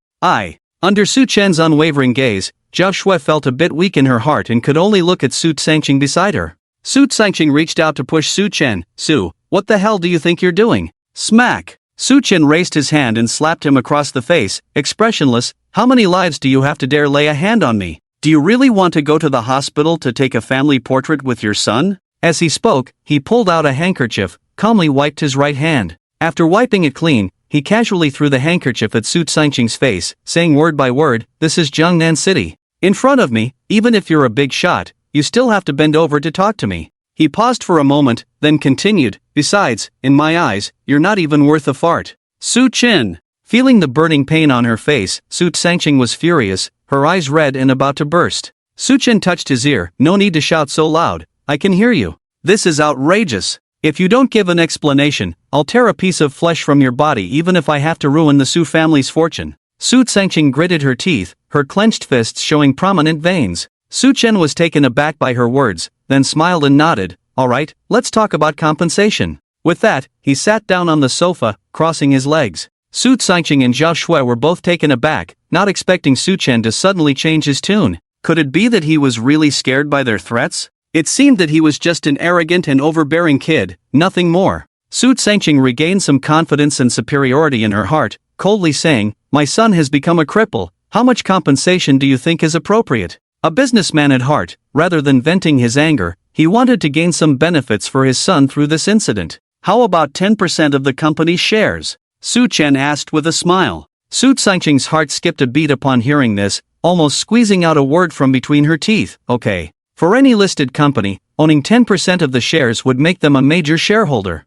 Under Su Chen's unwavering gaze, Zhao Shue felt a bit weak in her heart and could only look at Su Sanqing beside her. Su Sanqing reached out to push Su Chen. Su, what the hell do you think you're doing? Smack! Su Chen raised his hand and slapped him across the face, expressionless. How many lives do you have to dare lay a hand on me? Do you really want to go to the hospital to take a family portrait with your son? As he spoke, he pulled out a handkerchief, calmly wiped his right hand. After wiping it clean, he casually threw the handkerchief at Su Sanqing's face, saying word by word, this is Jiangnan City. In front of me, even if you're a big shot, you still have to bend over to talk to me. He paused for a moment, then continued, besides, in my eyes, you're not even worth a fart. Su Chen. Feeling the burning pain on her face, Su Sangching was furious, her eyes red and about to burst. Su Chen touched his ear. No need to shout so loud, I can hear you. This is outrageous. If you don't give an explanation, I'll tear a piece of flesh from your body even if I have to ruin the Su family's fortune. Su Sangching gritted her teeth, her clenched fists showing prominent veins. Su Chen was taken aback by her words, then smiled and nodded. Alright, let's talk about compensation. With that, he sat down on the sofa, crossing his legs. Su Sangching and Zhao Shui were both taken aback, not expecting Su Chen to suddenly change his tune. Could it be that he was really scared by their threats? It seemed that he was just an arrogant and overbearing kid, nothing more. Su Sangching regained some confidence and superiority in her heart, coldly saying, my son has become a cripple, how much compensation do you think is appropriate? A businessman at heart, rather than venting his anger, he wanted to gain some benefits for his son through this incident. How about 10% of the company's shares? Su Chen asked with a smile. Su Sangching's heart skipped a beat upon hearing this, almost squeezing out a word from between her teeth. Okay. For any listed company, owning 10% of the shares would make them a major shareholder.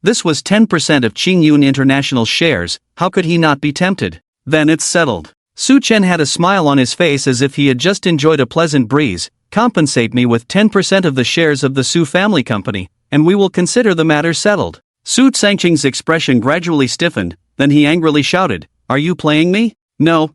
This was 10% of Qingyun International shares, how could he not be tempted? Then it's settled. Su Chen had a smile on his face as if he had just enjoyed a pleasant breeze. Compensate me with 10% of the shares of the Su family company, and we will consider the matter settled. Su Sangching's expression gradually stiffened, then he angrily shouted, are you playing me? No,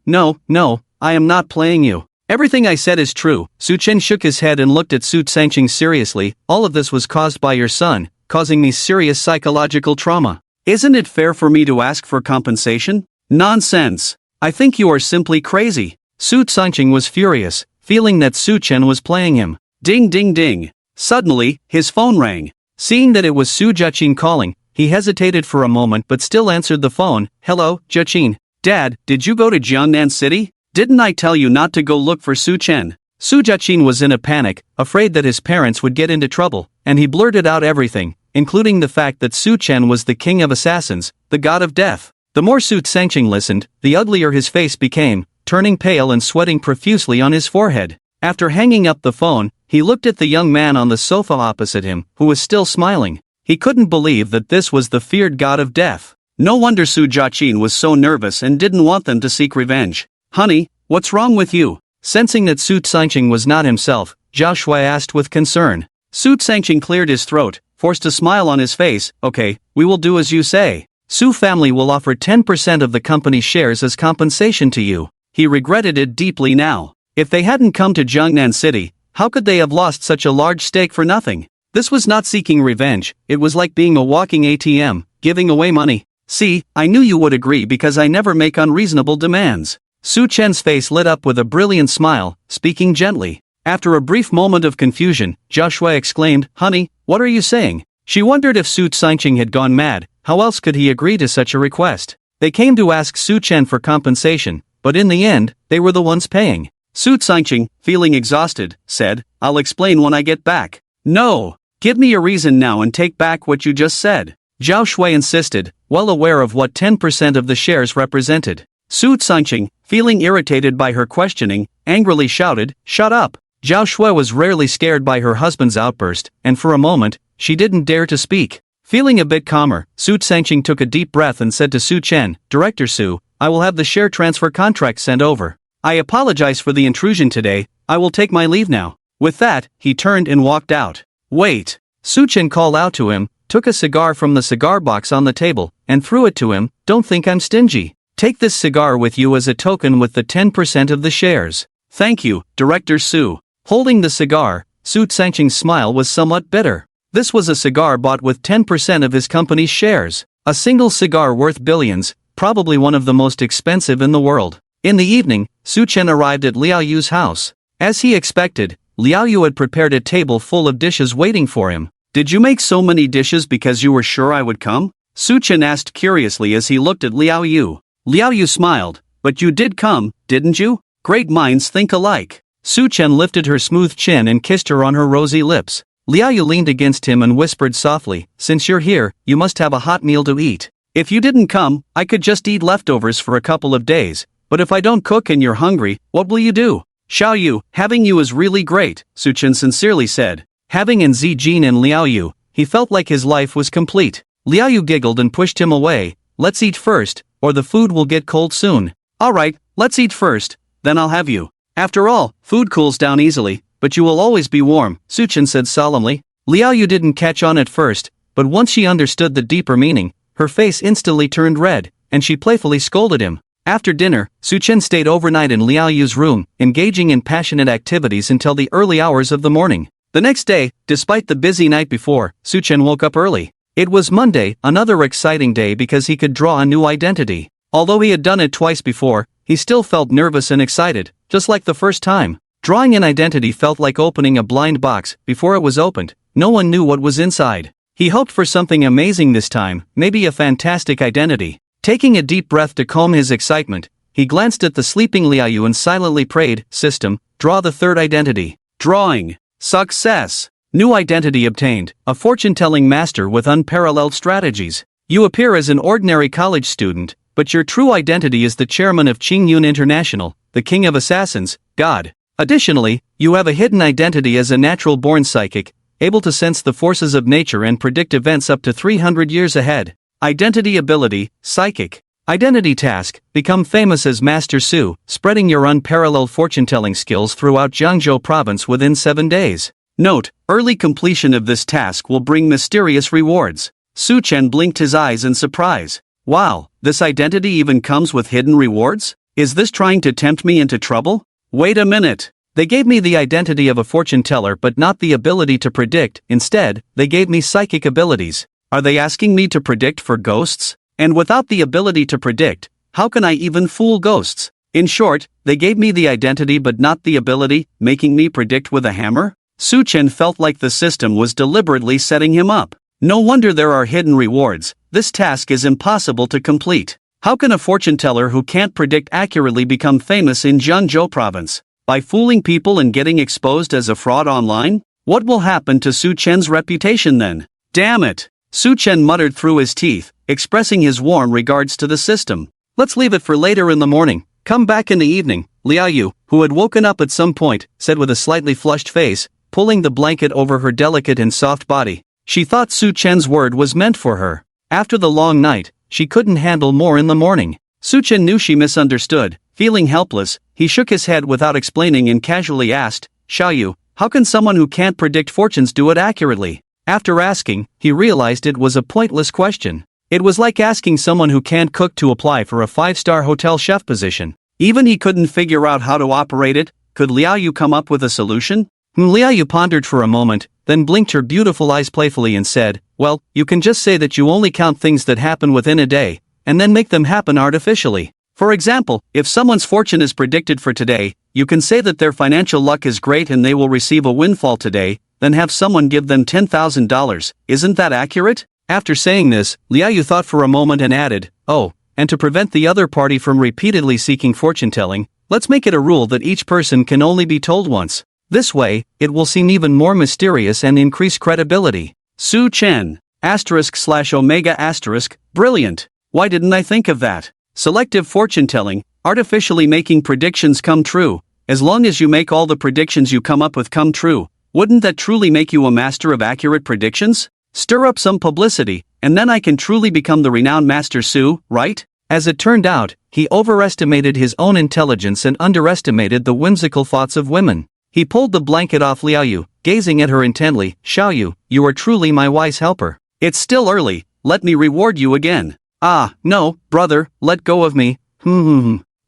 I am not playing you. Everything I said is true. Su Chen shook his head and looked at Su Sangching seriously. All of this was caused by your son, causing me serious psychological trauma. Isn't it fair for me to ask for compensation? Nonsense. I think you are simply crazy. Su Sangching was furious, feeling that Su Chen was playing him. Ding ding ding. Suddenly, his phone rang. Seeing that it was Su Jiaqin calling, he hesitated for a moment but still answered the phone. Hello, Jiaqin. Dad, did you go to Jiangnan City? Didn't I tell you not to go look for Su Chen? Su Jiaqin was in a panic, afraid that his parents would get into trouble, and he blurted out everything, including the fact that Su Chen was the king of assassins, the god of death. The more Su Sangching listened, the uglier his face became, turning pale and sweating profusely on his forehead. After hanging up the phone, he looked at the young man on the sofa opposite him, who was still smiling. He couldn't believe that this was the feared god of death. No wonder Su Jiaqin was so nervous and didn't want them to seek revenge. Honey, what's wrong with you? Sensing that Su Sangching was not himself, Zhao Shui asked with concern. Su Sangching cleared his throat, forced a smile on his face. Okay, we will do as you say. Su family will offer 10% of the company's shares as compensation to you. He regretted it deeply now. If they hadn't come to Jiangnan City, how could they have lost such a large stake for nothing? This was not seeking revenge, it was like being a walking ATM, giving away money. See, I knew you would agree because I never make unreasonable demands. Su Chen's face lit up with a brilliant smile, speaking gently. After a brief moment of confusion, Zhao Shui exclaimed, Honey, what are you saying? She wondered if Su Sangching had gone mad. How else could he agree to such a request? They came to ask Su Chen for compensation, but in the end, they were the ones paying. Su Sangching, feeling exhausted, said, I'll explain when I get back. No! Give me a reason now and take back what you just said. Zhao Shui insisted, well aware of what 10% of the shares represented. Su Sangching, feeling irritated by her questioning, angrily shouted, Shut up! Zhao Shui was rarely scared by her husband's outburst, and for a moment, she didn't dare to speak. Feeling a bit calmer, Su Sangching took a deep breath and said to Su Chen, Director Su, I will have the share transfer contract sent over. I apologize for the intrusion today, I will take my leave now. With that, he turned and walked out. Wait! Su Chen called out to him, took a cigar from the cigar box on the table, and threw it to him. Don't think I'm stingy. Take this cigar with you as a token with the 10% of the shares. Thank you, Director Su. Holding the cigar, Su Sangching's smile was somewhat bitter. This was a cigar bought with 10% of his company's shares. A single cigar worth billions, probably one of the most expensive in the world. In the evening, Su Chen arrived at Liao Yu's house. As he expected, Liao Yu had prepared a table full of dishes waiting for him. Did you make so many dishes because you were sure I would come? Su Chen asked curiously as he looked at Liao Yu. Liao Yu smiled, but you did come, didn't you? Great minds think alike. Su Chen lifted her smooth chin and kissed her on her rosy lips. Liao Yu leaned against him and whispered softly, Since you're here, you must have a hot meal to eat. If you didn't come, I could just eat leftovers for a couple of days, but if I don't cook and you're hungry, what will you do? Xiao Yu, having you is really great, Su Chen sincerely said. Having in Zijin and Liao Yu, he felt like his life was complete. Liao Yu giggled and pushed him away. Let's eat first, or the food will get cold soon. Alright, let's eat first, then I'll have you. After all, food cools down easily, but you will always be warm, Suchen said solemnly. Liao Yu didn't catch on at first, but once she understood the deeper meaning, her face instantly turned red, and she playfully scolded him. After dinner, Suchen stayed overnight in Liao Yu's room, engaging in passionate activities until the early hours of the morning. The next day, despite the busy night before, Suchen woke up early. It was Monday, another exciting day because he could draw a new identity. Although he had done it twice before, he still felt nervous and excited, just like the first time. Drawing an identity felt like opening a blind box. Before it was opened, no one knew what was inside. He hoped for something amazing this time, maybe a fantastic identity. Taking a deep breath to calm his excitement, he glanced at the sleeping Liao Yu and silently prayed, "System, draw the third identity." Drawing. Success. New identity obtained, a fortune-telling master with unparalleled strategies. You appear as an ordinary college student, but your true identity is the chairman of Qingyun International, the king of assassins, God. Additionally, you have a hidden identity as a natural-born psychic, able to sense the forces of nature and predict events up to 300 years ahead. Identity ability, psychic. Identity task, become famous as Master Su, spreading your unparalleled fortune-telling skills throughout Jiangzhou province within 7 days. Note, early completion of this task will bring mysterious rewards. Su Chen blinked his eyes in surprise. Wow, this identity even comes with hidden rewards? Is this trying to tempt me into trouble? Wait a minute. They gave me the identity of a fortune teller but not the ability to predict. Instead, they gave me psychic abilities. Are they asking me to predict for ghosts? And without the ability to predict, how can I even fool ghosts? In short, they gave me the identity but not the ability, making me predict with a hammer? Su Chen felt like the system was deliberately setting him up. No wonder there are hidden rewards. This task is impossible to complete. How can a fortune teller who can't predict accurately become famous in Jiangzhou province? By fooling people and getting exposed as a fraud online? What will happen to Su Chen's reputation then? Damn it! Su Chen muttered through his teeth, expressing his warm regards to the system. Let's leave it for later in the morning. Come back in the evening. Liao Yu, who had woken up at some point, said with a slightly flushed face, pulling the blanket over her delicate and soft body. She thought Su Chen's word was meant for her. After the long night, she couldn't handle more in the morning. Su Chen knew she misunderstood. Feeling helpless, he shook his head without explaining and casually asked, "Xiaoyu, how can someone who can't predict fortunes do it accurately?" After asking, he realized it was a pointless question. It was like asking someone who can't cook to apply for a 5-star hotel chef position. Even he couldn't figure out how to operate it. Could Liao Yu come up with a solution? Liao Yu pondered for a moment, then blinked her beautiful eyes playfully and said, "Well, you can just say that you only count things that happen within a day, and then make them happen artificially. For example, if someone's fortune is predicted for today, you can say that their financial luck is great and they will receive a windfall today, then have someone give them $10,000, isn't that accurate?" After saying this, Liao Yu thought for a moment and added, "Oh, and to prevent the other party from repeatedly seeking fortune-telling, let's make it a rule that each person can only be told once. This way, it will seem even more mysterious and increase credibility." Su Chen, */omega**, brilliant. Why didn't I think of that? Selective fortune-telling, artificially making predictions come true. As long as you make all the predictions you come up with come true, wouldn't that truly make you a master of accurate predictions? Stir up some publicity, and then I can truly become the renowned Master Su, right? As it turned out, he overestimated his own intelligence and underestimated the whimsical thoughts of women. He pulled the blanket off Liao Yu, gazing at her intently. "Xiaoyu, you are truly my wise helper. It's still early, let me reward you again." "Ah, no, brother, let go of me.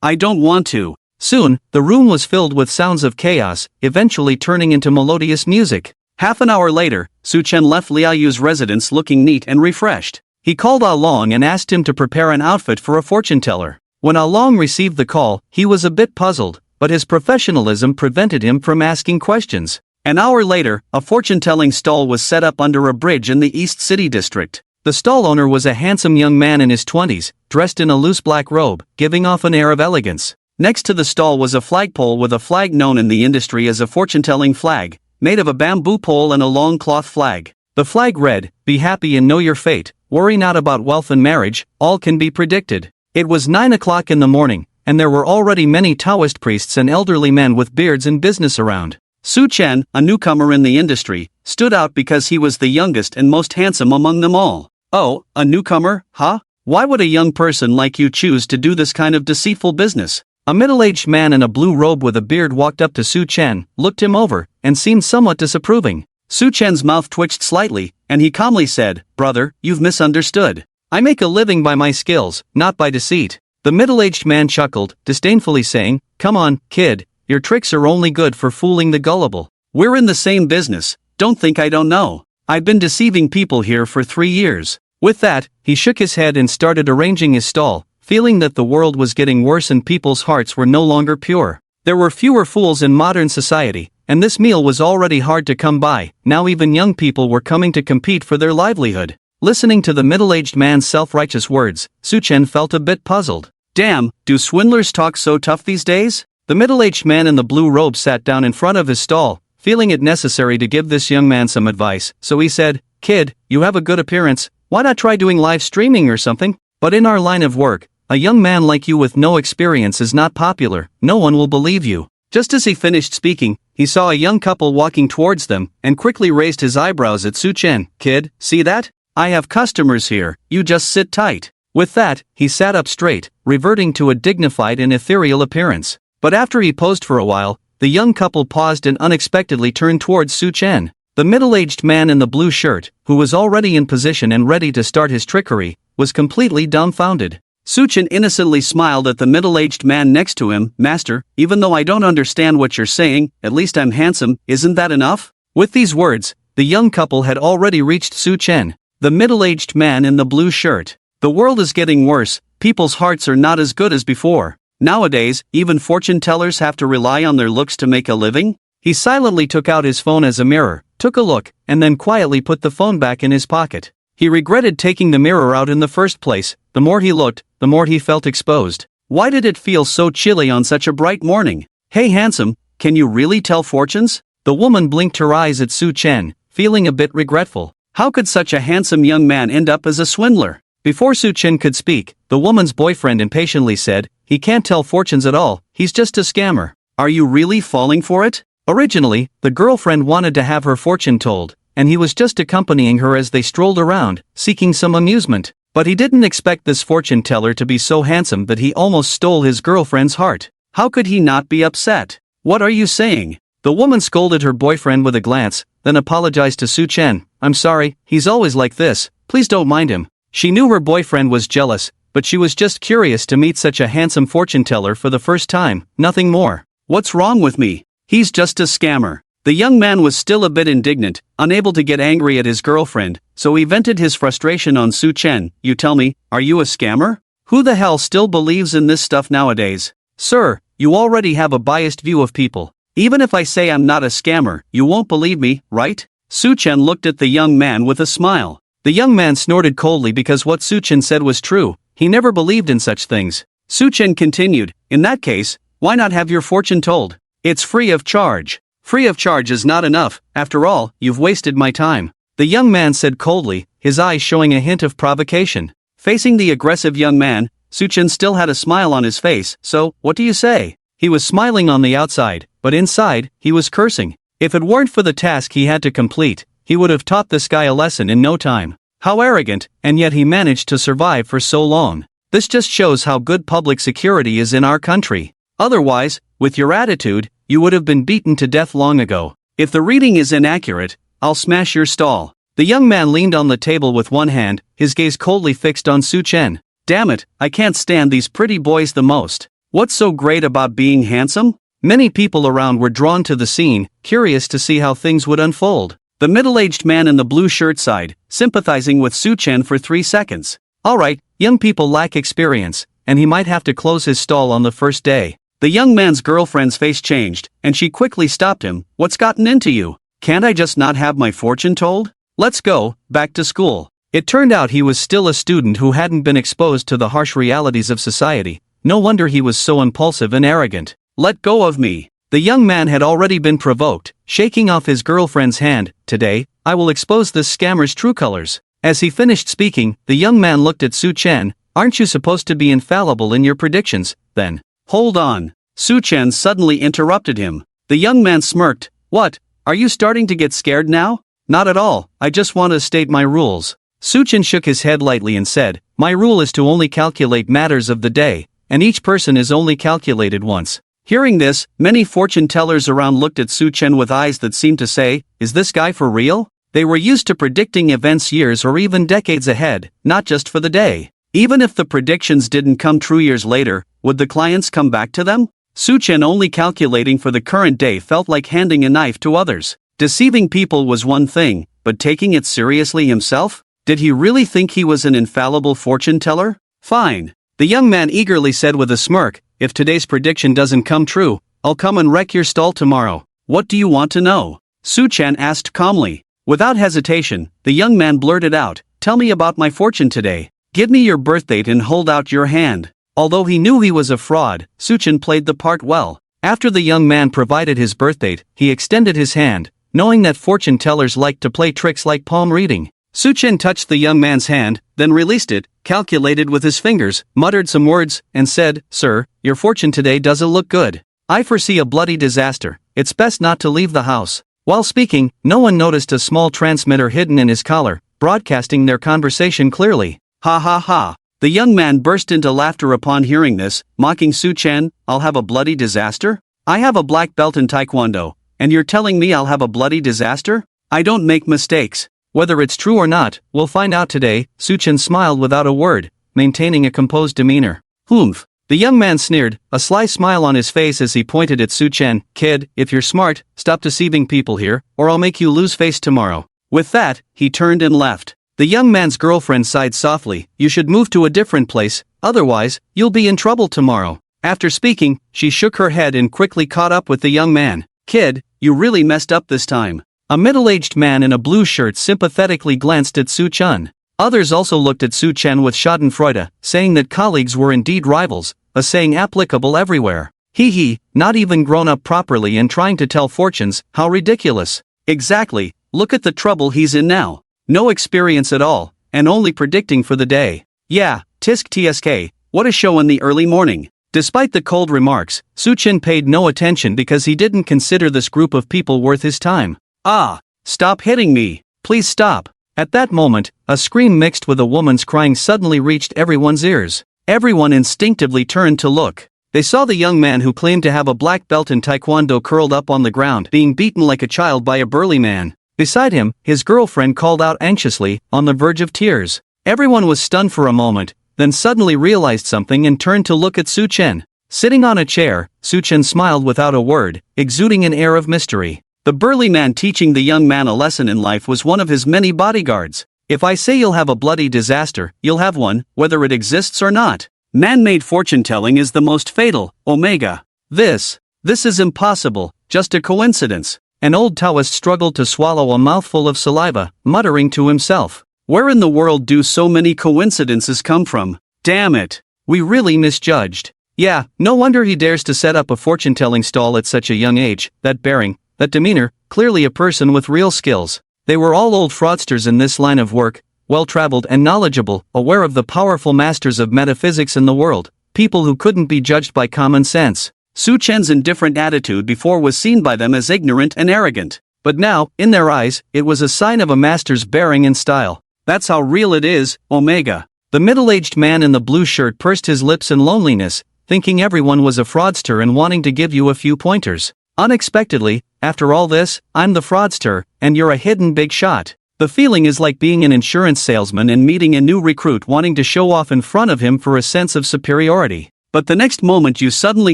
I don't want to." Soon, the room was filled with sounds of chaos, eventually turning into melodious music. Half an hour later, Su Chen left Liao Yu's residence looking neat and refreshed. He called Ah Long and asked him to prepare an outfit for a fortune teller. When Ah Long received the call, he was a bit puzzled, but his professionalism prevented him from asking questions. An hour later, a fortune-telling stall was set up under a bridge in the East City district. The stall owner was a handsome young man in his 20s, dressed in a loose black robe, giving off an air of elegance. Next to the stall was a flagpole with a flag known in the industry as a fortune-telling flag, made of a bamboo pole and a long cloth flag. The flag read, "Be happy and know your fate, worry not about wealth and marriage, all can be predicted." It was 9 o'clock in the morning, and there were already many Taoist priests and elderly men with beards in business around. Su Chen, a newcomer in the industry, stood out because he was the youngest and most handsome among them all. "Oh, a newcomer, huh? Why would a young person like you choose to do this kind of deceitful business? A middle-aged man in a blue robe with a beard walked up to Su Chen, looked him over, and seemed somewhat disapproving. Su Chen's mouth twitched slightly, and he calmly said, "Brother, you've misunderstood. I make a living by my skills, not by deceit." The middle-aged man chuckled, disdainfully saying, "Come on, kid, your tricks are only good for fooling the gullible. We're in the same business, don't think I don't know. I've been deceiving people here for 3 years. With that, he shook his head and started arranging his stall, feeling that the world was getting worse and people's hearts were no longer pure. There were fewer fools in modern society, and this meal was already hard to come by. Now even young people were coming to compete for their livelihood. Listening to the middle-aged man's self-righteous words, Su Chen felt a bit puzzled. Damn, do swindlers talk so tough these days? The middle-aged man in the blue robe sat down in front of his stall, feeling it necessary to give this young man some advice, so he said, "Kid, you have a good appearance, why not try doing live streaming or something? But in our line of work, a young man like you with no experience is not popular, no one will believe you." Just as he finished speaking, he saw a young couple walking towards them, and quickly raised his eyebrows at Su Chen. "Kid, see that? I have customers here, you just sit tight." With that, he sat up straight, reverting to a dignified and ethereal appearance. But after he posed for a while, the young couple paused and unexpectedly turned towards Su Chen. The middle-aged man in the blue shirt, who was already in position and ready to start his trickery, was completely dumbfounded. Su Chen innocently smiled at the middle-aged man next to him. "Master, even though I don't understand what you're saying, at least I'm handsome, isn't that enough?" With these words, the young couple had already reached Su Chen, the middle-aged man in the blue shirt. The world is getting worse, people's hearts are not as good as before. Nowadays, even fortune tellers have to rely on their looks to make a living? He silently took out his phone as a mirror, took a look, and then quietly put the phone back in his pocket. He regretted taking the mirror out in the first place. The more he looked, the more he felt exposed. Why did it feel so chilly on such a bright morning? "Hey handsome, can you really tell fortunes?" The woman blinked her eyes at Su Chen, feeling a bit regretful. How could such a handsome young man end up as a swindler? Before Su Chen could speak, the woman's boyfriend impatiently said, "He can't tell fortunes at all, he's just a scammer." Are you really falling for it? Originally, the girlfriend wanted to have her fortune told, and he was just accompanying her as they strolled around, seeking some amusement. But he didn't expect this fortune teller to be so handsome that he almost stole his girlfriend's heart. How could he not be upset? "What are you saying?" The woman scolded her boyfriend with a glance, then apologized to Su Chen. "I'm sorry, he's always like this, please don't mind him." She knew her boyfriend was jealous, but she was just curious to meet such a handsome fortune teller for the first time, nothing more. "What's wrong with me? He's just a scammer." The young man was still a bit indignant, unable to get angry at his girlfriend, so he vented his frustration on Su Chen. "You tell me, are you a scammer? Who the hell still believes in this stuff nowadays?" "Sir, you already have a biased view of people. Even if I say I'm not a scammer, you won't believe me, right?" Su Chen looked at the young man with a smile. The young man snorted coldly because what Su Chen said was true. He never believed in such things. Su Chen continued, "In that case, why not have your fortune told? It's free of charge." "Free of charge is not enough, after all, you've wasted my time," the young man said coldly, his eyes showing a hint of provocation. Facing the aggressive young man, Su Chen still had a smile on his face. "So, what do you say?" He was smiling on the outside, but inside, he was cursing. If it weren't for the task he had to complete, he would have taught this guy a lesson in no time. How arrogant, and yet he managed to survive for so long. This just shows how good public security is in our country. Otherwise, with your attitude, you would have been beaten to death long ago. If the reading is inaccurate, I'll smash your stall. The young man leaned on the table with one hand, his gaze coldly fixed on Su Chen. "Damn it, I can't stand these pretty boys the most. What's so great about being handsome?" Many people around were drawn to the scene, curious to see how things would unfold. The middle-aged man in the blue shirt sighed, sympathizing with Su Chen for 3 seconds. "Alright, young people lack experience, and he might have to close his stall on the first day." The young man's girlfriend's face changed, and she quickly stopped him. "What's gotten into you? Can't I just not have my fortune told? Let's go, back to school." It turned out he was still a student who hadn't been exposed to the harsh realities of society. No wonder he was so impulsive and arrogant. "Let go of me." The young man had already been provoked, shaking off his girlfriend's hand. "Today, I will expose this scammer's true colors." As he finished speaking, the young man looked at Su Chen. "Aren't you supposed to be infallible in your predictions, then?" "Hold on." Su Chen suddenly interrupted him. The young man smirked. "What? Are you starting to get scared now?" "Not at all, I just want to state my rules." Su Chen shook his head lightly and said, "My rule is to only calculate matters of the day, and each person is only calculated once." Hearing this, many fortune tellers around looked at Su Chen with eyes that seemed to say, "Is this guy for real?" They were used to predicting events years or even decades ahead, not just for the day. Even if the predictions didn't come true years later, would the clients come back to them? Su Chen only calculating for the current day felt like handing a knife to others. Deceiving people was one thing, but taking it seriously himself? Did he really think he was an infallible fortune teller? Fine. The young man eagerly said with a smirk, "If today's prediction doesn't come true, I'll come and wreck your stall tomorrow. What do you want to know?" Su Chen asked calmly. Without hesitation, the young man blurted out, "Tell me about my fortune today. Give me your birth date and hold out your hand." Although he knew he was a fraud, Su Chen played the part well. After the young man provided his birth date, he extended his hand, knowing that fortune tellers liked to play tricks like palm reading. Su Chen touched the young man's hand, then released it, calculated with his fingers, muttered some words, and said, "Sir, your fortune today doesn't look good. I foresee a bloody disaster. It's best not to leave the house." While speaking, no one noticed a small transmitter hidden in his collar, broadcasting their conversation clearly. Ha ha ha. The young man burst into laughter upon hearing this, mocking Su Chen. "I'll have a bloody disaster? I have a black belt in Taekwondo, and you're telling me I'll have a bloody disaster? I don't make mistakes." Whether it's true or not, we'll find out today. Su Chen smiled without a word, maintaining a composed demeanor. "Humph." The young man sneered, a sly smile on his face as he pointed at Su Chen. "Kid, if you're smart, stop deceiving people here, or I'll make you lose face tomorrow." With that, he turned and left. The young man's girlfriend sighed softly. "You should move to a different place, otherwise, you'll be in trouble tomorrow." After speaking, she shook her head and quickly caught up with the young man. "Kid, you really messed up this time." A middle-aged man in a blue shirt sympathetically glanced at Su Chen. Others also looked at Su Chen with schadenfreude, saying that colleagues were indeed rivals, a saying applicable everywhere. He, not even grown up properly and trying to tell fortunes, how ridiculous. Exactly, look at the trouble he's in now. No experience at all, and only predicting for the day. Yeah, tisk tsk, what a show in the early morning. Despite the cold remarks, Su Chen paid no attention because he didn't consider this group of people worth his time. "Ah, stop hitting me, please stop." At that moment, a scream mixed with a woman's crying suddenly reached everyone's ears. Everyone instinctively turned to look. They saw the young man who claimed to have a black belt in Taekwondo curled up on the ground, being beaten like a child by a burly man. Beside him, his girlfriend called out anxiously, on the verge of tears. Everyone was stunned for a moment, then suddenly realized something and turned to look at Su Chen. Sitting on a chair, Su Chen smiled without a word, exuding an air of mystery. The burly man teaching the young man a lesson in life was one of his many bodyguards. "If I say you'll have a bloody disaster, you'll have one, whether it exists or not. Man-made fortune-telling is the most fatal, Omega. This is impossible, just a coincidence." An old Taoist struggled to swallow a mouthful of saliva, muttering to himself, "Where in the world do so many coincidences come from? Damn it, we really misjudged." Yeah, no wonder he dares to set up a fortune-telling stall at such a young age. That bearing, that demeanor, clearly a person with real skills. They were all old fraudsters in this line of work, well-traveled and knowledgeable, aware of the powerful masters of metaphysics in the world, people who couldn't be judged by common sense. Su Chen's indifferent attitude before was seen by them as ignorant and arrogant, but now, in their eyes, it was a sign of a master's bearing and style. "That's how real it is, Omega." The middle-aged man in the blue shirt pursed his lips in loneliness, thinking everyone was a fraudster and wanting to give you a few pointers. Unexpectedly, after all this, I'm the fraudster, and you're a hidden big shot. The feeling is like being an insurance salesman and meeting a new recruit wanting to show off in front of him for a sense of superiority. But the next moment you suddenly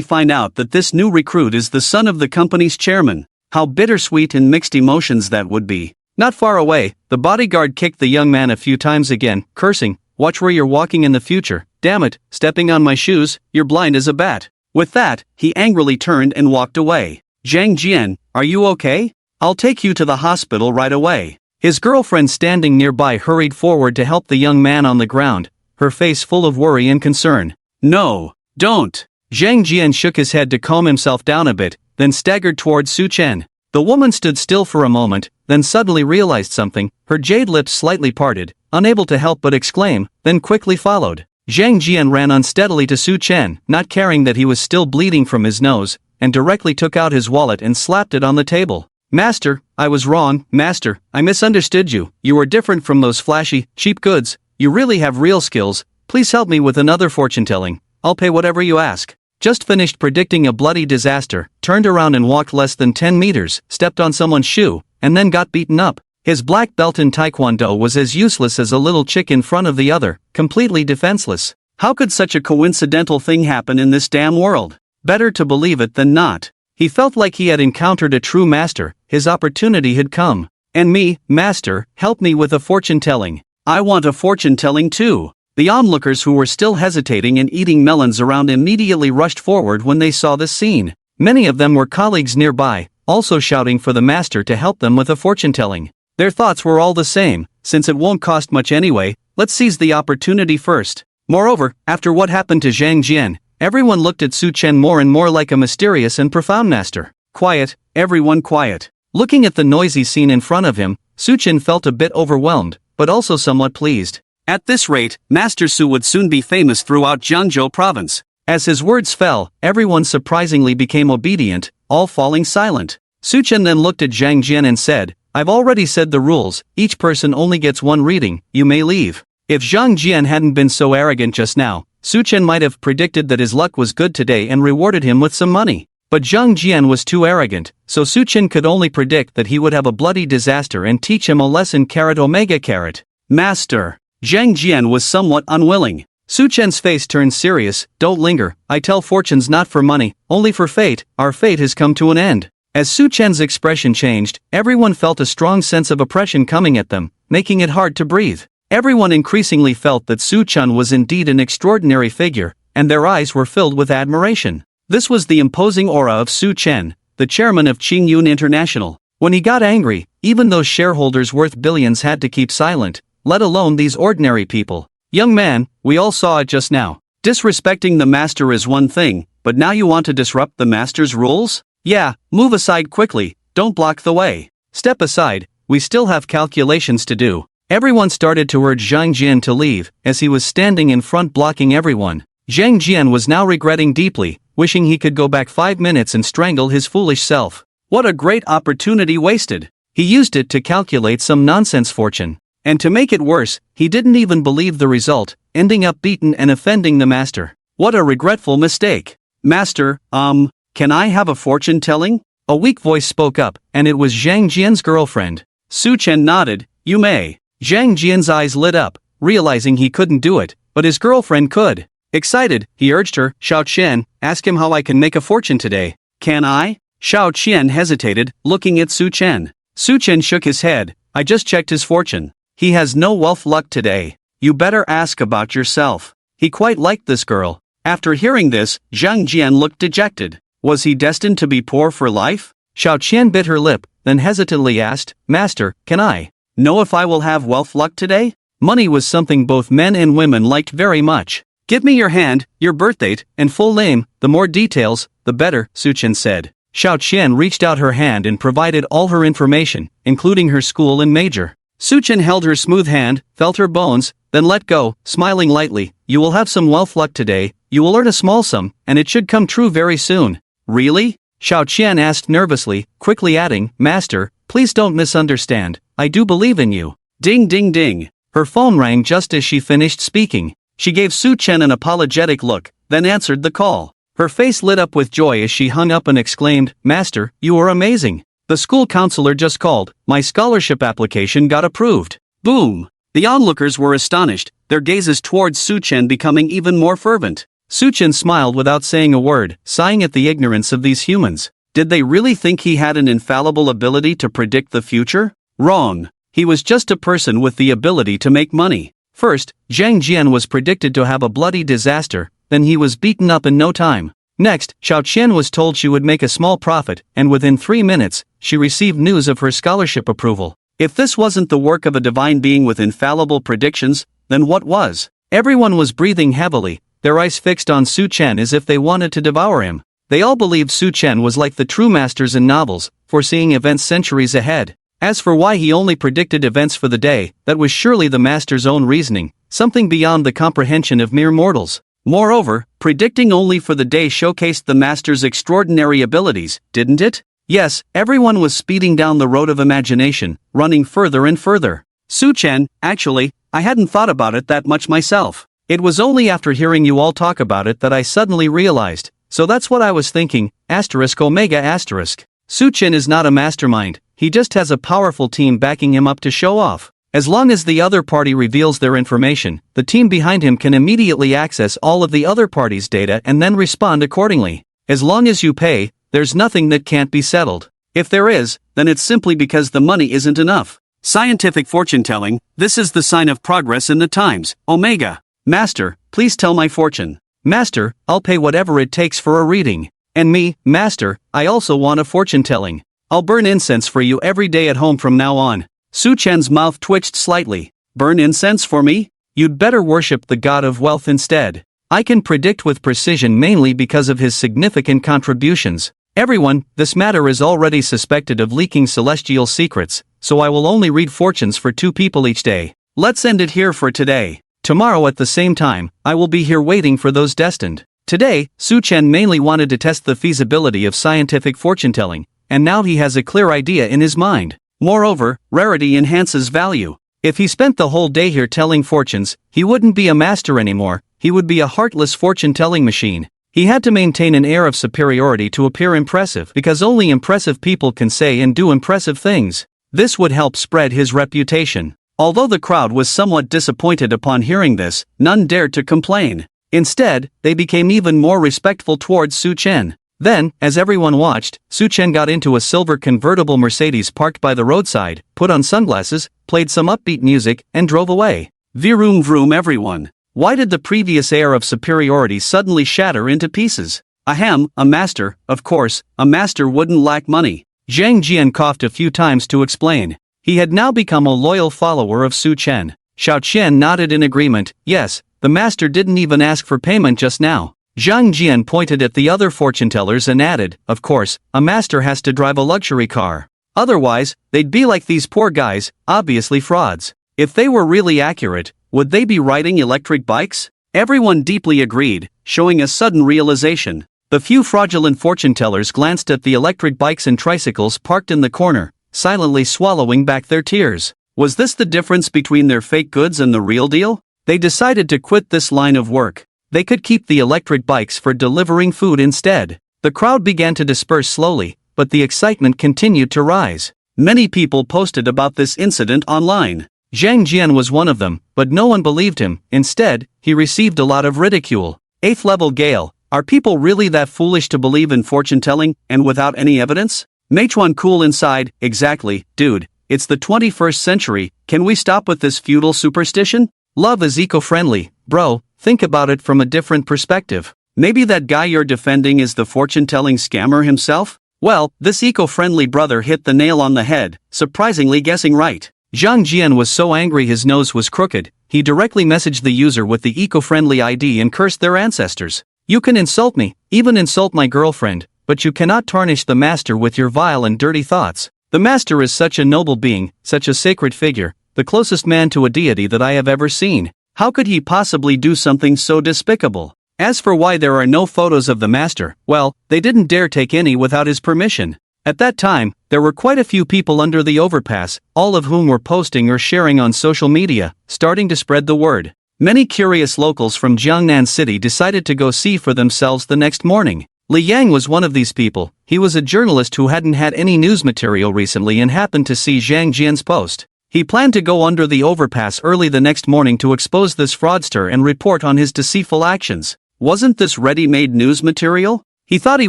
find out that this new recruit is the son of the company's chairman. How bittersweet and mixed emotions that would be. Not far away, the bodyguard kicked the young man a few times again, cursing, "Watch where you're walking in the future. Damn it, stepping on my shoes, you're blind as a bat." With that, he angrily turned and walked away. "Zhang Jian, are you okay? I'll take you to the hospital right away." His girlfriend standing nearby hurried forward to help the young man on the ground, her face full of worry and concern. "No, don't." Zhang Jian shook his head to calm himself down a bit, then staggered towards Su Chen. The woman stood still for a moment, then suddenly realized something, her jade lips slightly parted, unable to help but exclaim, then quickly followed. Zhang Jian ran unsteadily to Su Chen, not caring that he was still bleeding from his nose, and directly took out his wallet and slapped it on the table. Master, I was wrong, Master, I misunderstood you. You are different from those flashy, cheap goods. You really have real skills. Please help me with another fortune-telling. I'll pay whatever you ask. Just finished predicting a bloody disaster, turned around and walked less than 10 meters, stepped on someone's shoe, and then got beaten up. His black belt in Taekwondo was as useless as a little chick in front of the other, completely defenseless. How could such a coincidental thing happen in this damn world? Better to believe it than not. He felt like he had encountered a true master, his opportunity had come. And me, Master, help me with a fortune-telling. I want a fortune-telling too. The onlookers who were still hesitating and eating melons around immediately rushed forward when they saw this scene. Many of them were colleagues nearby, also shouting for the master to help them with a fortune-telling. Their thoughts were all the same, since it won't cost much anyway, let's seize the opportunity first. Moreover, after what happened to Zhang Jian, everyone looked at Su Chen more and more like a mysterious and profound master. Quiet, everyone quiet. Looking at the noisy scene in front of him, Su Chen felt a bit overwhelmed, but also somewhat pleased. At this rate, Master Su would soon be famous throughout Jiangzhou province. As his words fell, everyone surprisingly became obedient, all falling silent. Su Chen then looked at Zhang Jian and said, I've already said the rules, each person only gets one reading, you may leave. If Zhang Jian hadn't been so arrogant just now, Su Chen might have predicted that his luck was good today and rewarded him with some money. But Zhang Jian was too arrogant, so Su Chen could only predict that he would have a bloody disaster and teach him a lesson. Omega. Master. Zhang Jian was somewhat unwilling. Su Chen's face turned serious. Don't linger, I tell fortunes not for money, only for fate. Our fate has come to an end. As Su Chen's expression changed, everyone felt a strong sense of oppression coming at them, making it hard to breathe. Everyone increasingly felt that Su Chen was indeed an extraordinary figure, and their eyes were filled with admiration. This was the imposing aura of Su Chen, the chairman of Qingyun International. When he got angry, even those shareholders worth billions had to keep silent, let alone these ordinary people. Young man, we all saw it just now. Disrespecting the master is one thing, but now you want to disrupt the master's rules? Yeah, move aside quickly, don't block the way. Step aside, we still have calculations to do. Everyone started to urge Zhang Jian to leave, as he was standing in front blocking everyone. Zhang Jian was now regretting deeply, wishing he could go back 5 minutes and strangle his foolish self. What a great opportunity wasted. He used it to calculate some nonsense fortune. And to make it worse, he didn't even believe the result, ending up beaten and offending the master. What a regretful mistake. Master, can I have a fortune-telling? A weak voice spoke up, and it was Zhang Jian's girlfriend. Su Chen nodded, you may. Zhang Jian's eyes lit up, realizing he couldn't do it, but his girlfriend could. Excited, he urged her, Xiao Qian, ask him how I can make a fortune today. Can I? Xiao Qian hesitated, looking at Su Chen. Su Chen shook his head, I just checked his fortune. He has no wealth luck today. You better ask about yourself. He quite liked this girl. After hearing this, Zhang Jian looked dejected. Was he destined to be poor for life? Xiao Qian bit her lip, then hesitantly asked, Master, can I know if I will have wealth luck today? Money was something both men and women liked very much. Give me your hand, your birthdate, and full name, the more details, the better, Su Chen said. Xiao Qian reached out her hand and provided all her information, including her school and major. Su Chen held her smooth hand, felt her bones, then let go, smiling lightly. You will have some wealth luck today, you will earn a small sum, and it should come true very soon. Really? Xiao Qian asked nervously, quickly adding, Master, please don't misunderstand, I do believe in you. Ding ding ding. Her phone rang just as she finished speaking. She gave Su Chen an apologetic look, then answered the call. Her face lit up with joy as she hung up and exclaimed, Master, you are amazing. The school counselor just called, my scholarship application got approved. Boom! The onlookers were astonished, their gazes towards Su Chen becoming even more fervent. Su Chen smiled without saying a word, sighing at the ignorance of these humans. Did they really think he had an infallible ability to predict the future? Wrong. He was just a person with the ability to make money. First, Zhang Jian was predicted to have a bloody disaster, then he was beaten up in no time. Next, Xiao Qian was told she would make a small profit, and within 3 minutes, she received news of her scholarship approval. If this wasn't the work of a divine being with infallible predictions, then what was? Everyone was breathing heavily, their eyes fixed on Su Chen as if they wanted to devour him. They all believed Su Chen was like the true masters in novels, foreseeing events centuries ahead. As for why he only predicted events for the day, that was surely the master's own reasoning, something beyond the comprehension of mere mortals. Moreover, predicting only for the day showcased the master's extraordinary abilities, didn't it? Yes, everyone was speeding down the road of imagination, running further and further. Su-chen, actually, I hadn't thought about it that much myself. It was only after hearing you all talk about it that I suddenly realized. So that's what I was thinking, *Omega**. Su-chen is not a mastermind, he just has a powerful team backing him up to show off. As long as the other party reveals their information, the team behind him can immediately access all of the other party's data and then respond accordingly. As long as you pay, there's nothing that can't be settled. If there is, then it's simply because the money isn't enough. Scientific fortune-telling, this is the sign of progress in the times, Omega. Master, please tell my fortune. Master, I'll pay whatever it takes for a reading. And me, Master, I also want a fortune-telling. I'll burn incense for you every day at home from now on. Su-chen's mouth twitched slightly. Burn incense for me? You'd better worship the god of wealth instead. I can predict with precision mainly because of his significant contributions. Everyone, this matter is already suspected of leaking celestial secrets, so I will only read fortunes for 2 people each day. Let's end it here for today. Tomorrow at the same time, I will be here waiting for those destined. Today, Su-chen mainly wanted to test the feasibility of scientific fortune-telling, and now he has a clear idea in his mind. Moreover, rarity enhances value. If he spent the whole day here telling fortunes, he wouldn't be a master anymore, he would be a heartless fortune-telling machine. He had to maintain an air of superiority to appear impressive because only impressive people can say and do impressive things. This would help spread his reputation. Although the crowd was somewhat disappointed upon hearing this, none dared to complain. Instead, they became even more respectful towards Su-chen. Then, as everyone watched, Su-chen got into a silver convertible Mercedes parked by the roadside, put on sunglasses, played some upbeat music, and drove away. Vroom vroom everyone. Why did the previous air of superiority suddenly shatter into pieces? Ahem, a master, of course, a master wouldn't lack money. Zhang Jian coughed a few times to explain. He had now become a loyal follower of Su-chen. Xiao Qian nodded in agreement. Yes, the master didn't even ask for payment just now. Zhang Jian pointed at the other fortune-tellers and added, of course, a master has to drive a luxury car. Otherwise, they'd be like these poor guys, obviously frauds. If they were really accurate, would they be riding electric bikes? Everyone deeply agreed, showing a sudden realization. The few fraudulent fortune-tellers glanced at the electric bikes and tricycles parked in the corner, silently swallowing back their tears. Was this the difference between their fake goods and the real deal? They decided to quit this line of work. They could keep the electric bikes for delivering food instead. The crowd began to disperse slowly, but the excitement continued to rise. Many people posted about this incident online. Zhang Jian was one of them, but no one believed him. Instead, he received a lot of ridicule. 8th level Gale, are people really that foolish to believe in fortune-telling, and without any evidence? Meichuan cool inside, exactly, dude, it's the 21st century, can we stop with this feudal superstition? Love is eco-friendly, bro, think about it from a different perspective. Maybe that guy you're defending is the fortune-telling scammer himself? Well, this eco-friendly brother hit the nail on the head, surprisingly guessing right. Zhang Jian was so angry his nose was crooked, he directly messaged the user with the eco-friendly ID and cursed their ancestors. You can insult me, even insult my girlfriend, but you cannot tarnish the master with your vile and dirty thoughts. The master is such a noble being, such a sacred figure, the closest man to a deity that I have ever seen. How could he possibly do something so despicable? As for why there are no photos of the master, well, they didn't dare take any without his permission. At that time, there were quite a few people under the overpass, all of whom were posting or sharing on social media, starting to spread the word. Many curious locals from Jiangnan City decided to go see for themselves the next morning. Li Yang was one of these people. He was a journalist who hadn't had any news material recently and happened to see Zhang Jian's post. He planned to go under the overpass early the next morning to expose this fraudster and report on his deceitful actions. Wasn't this ready-made news material? He thought he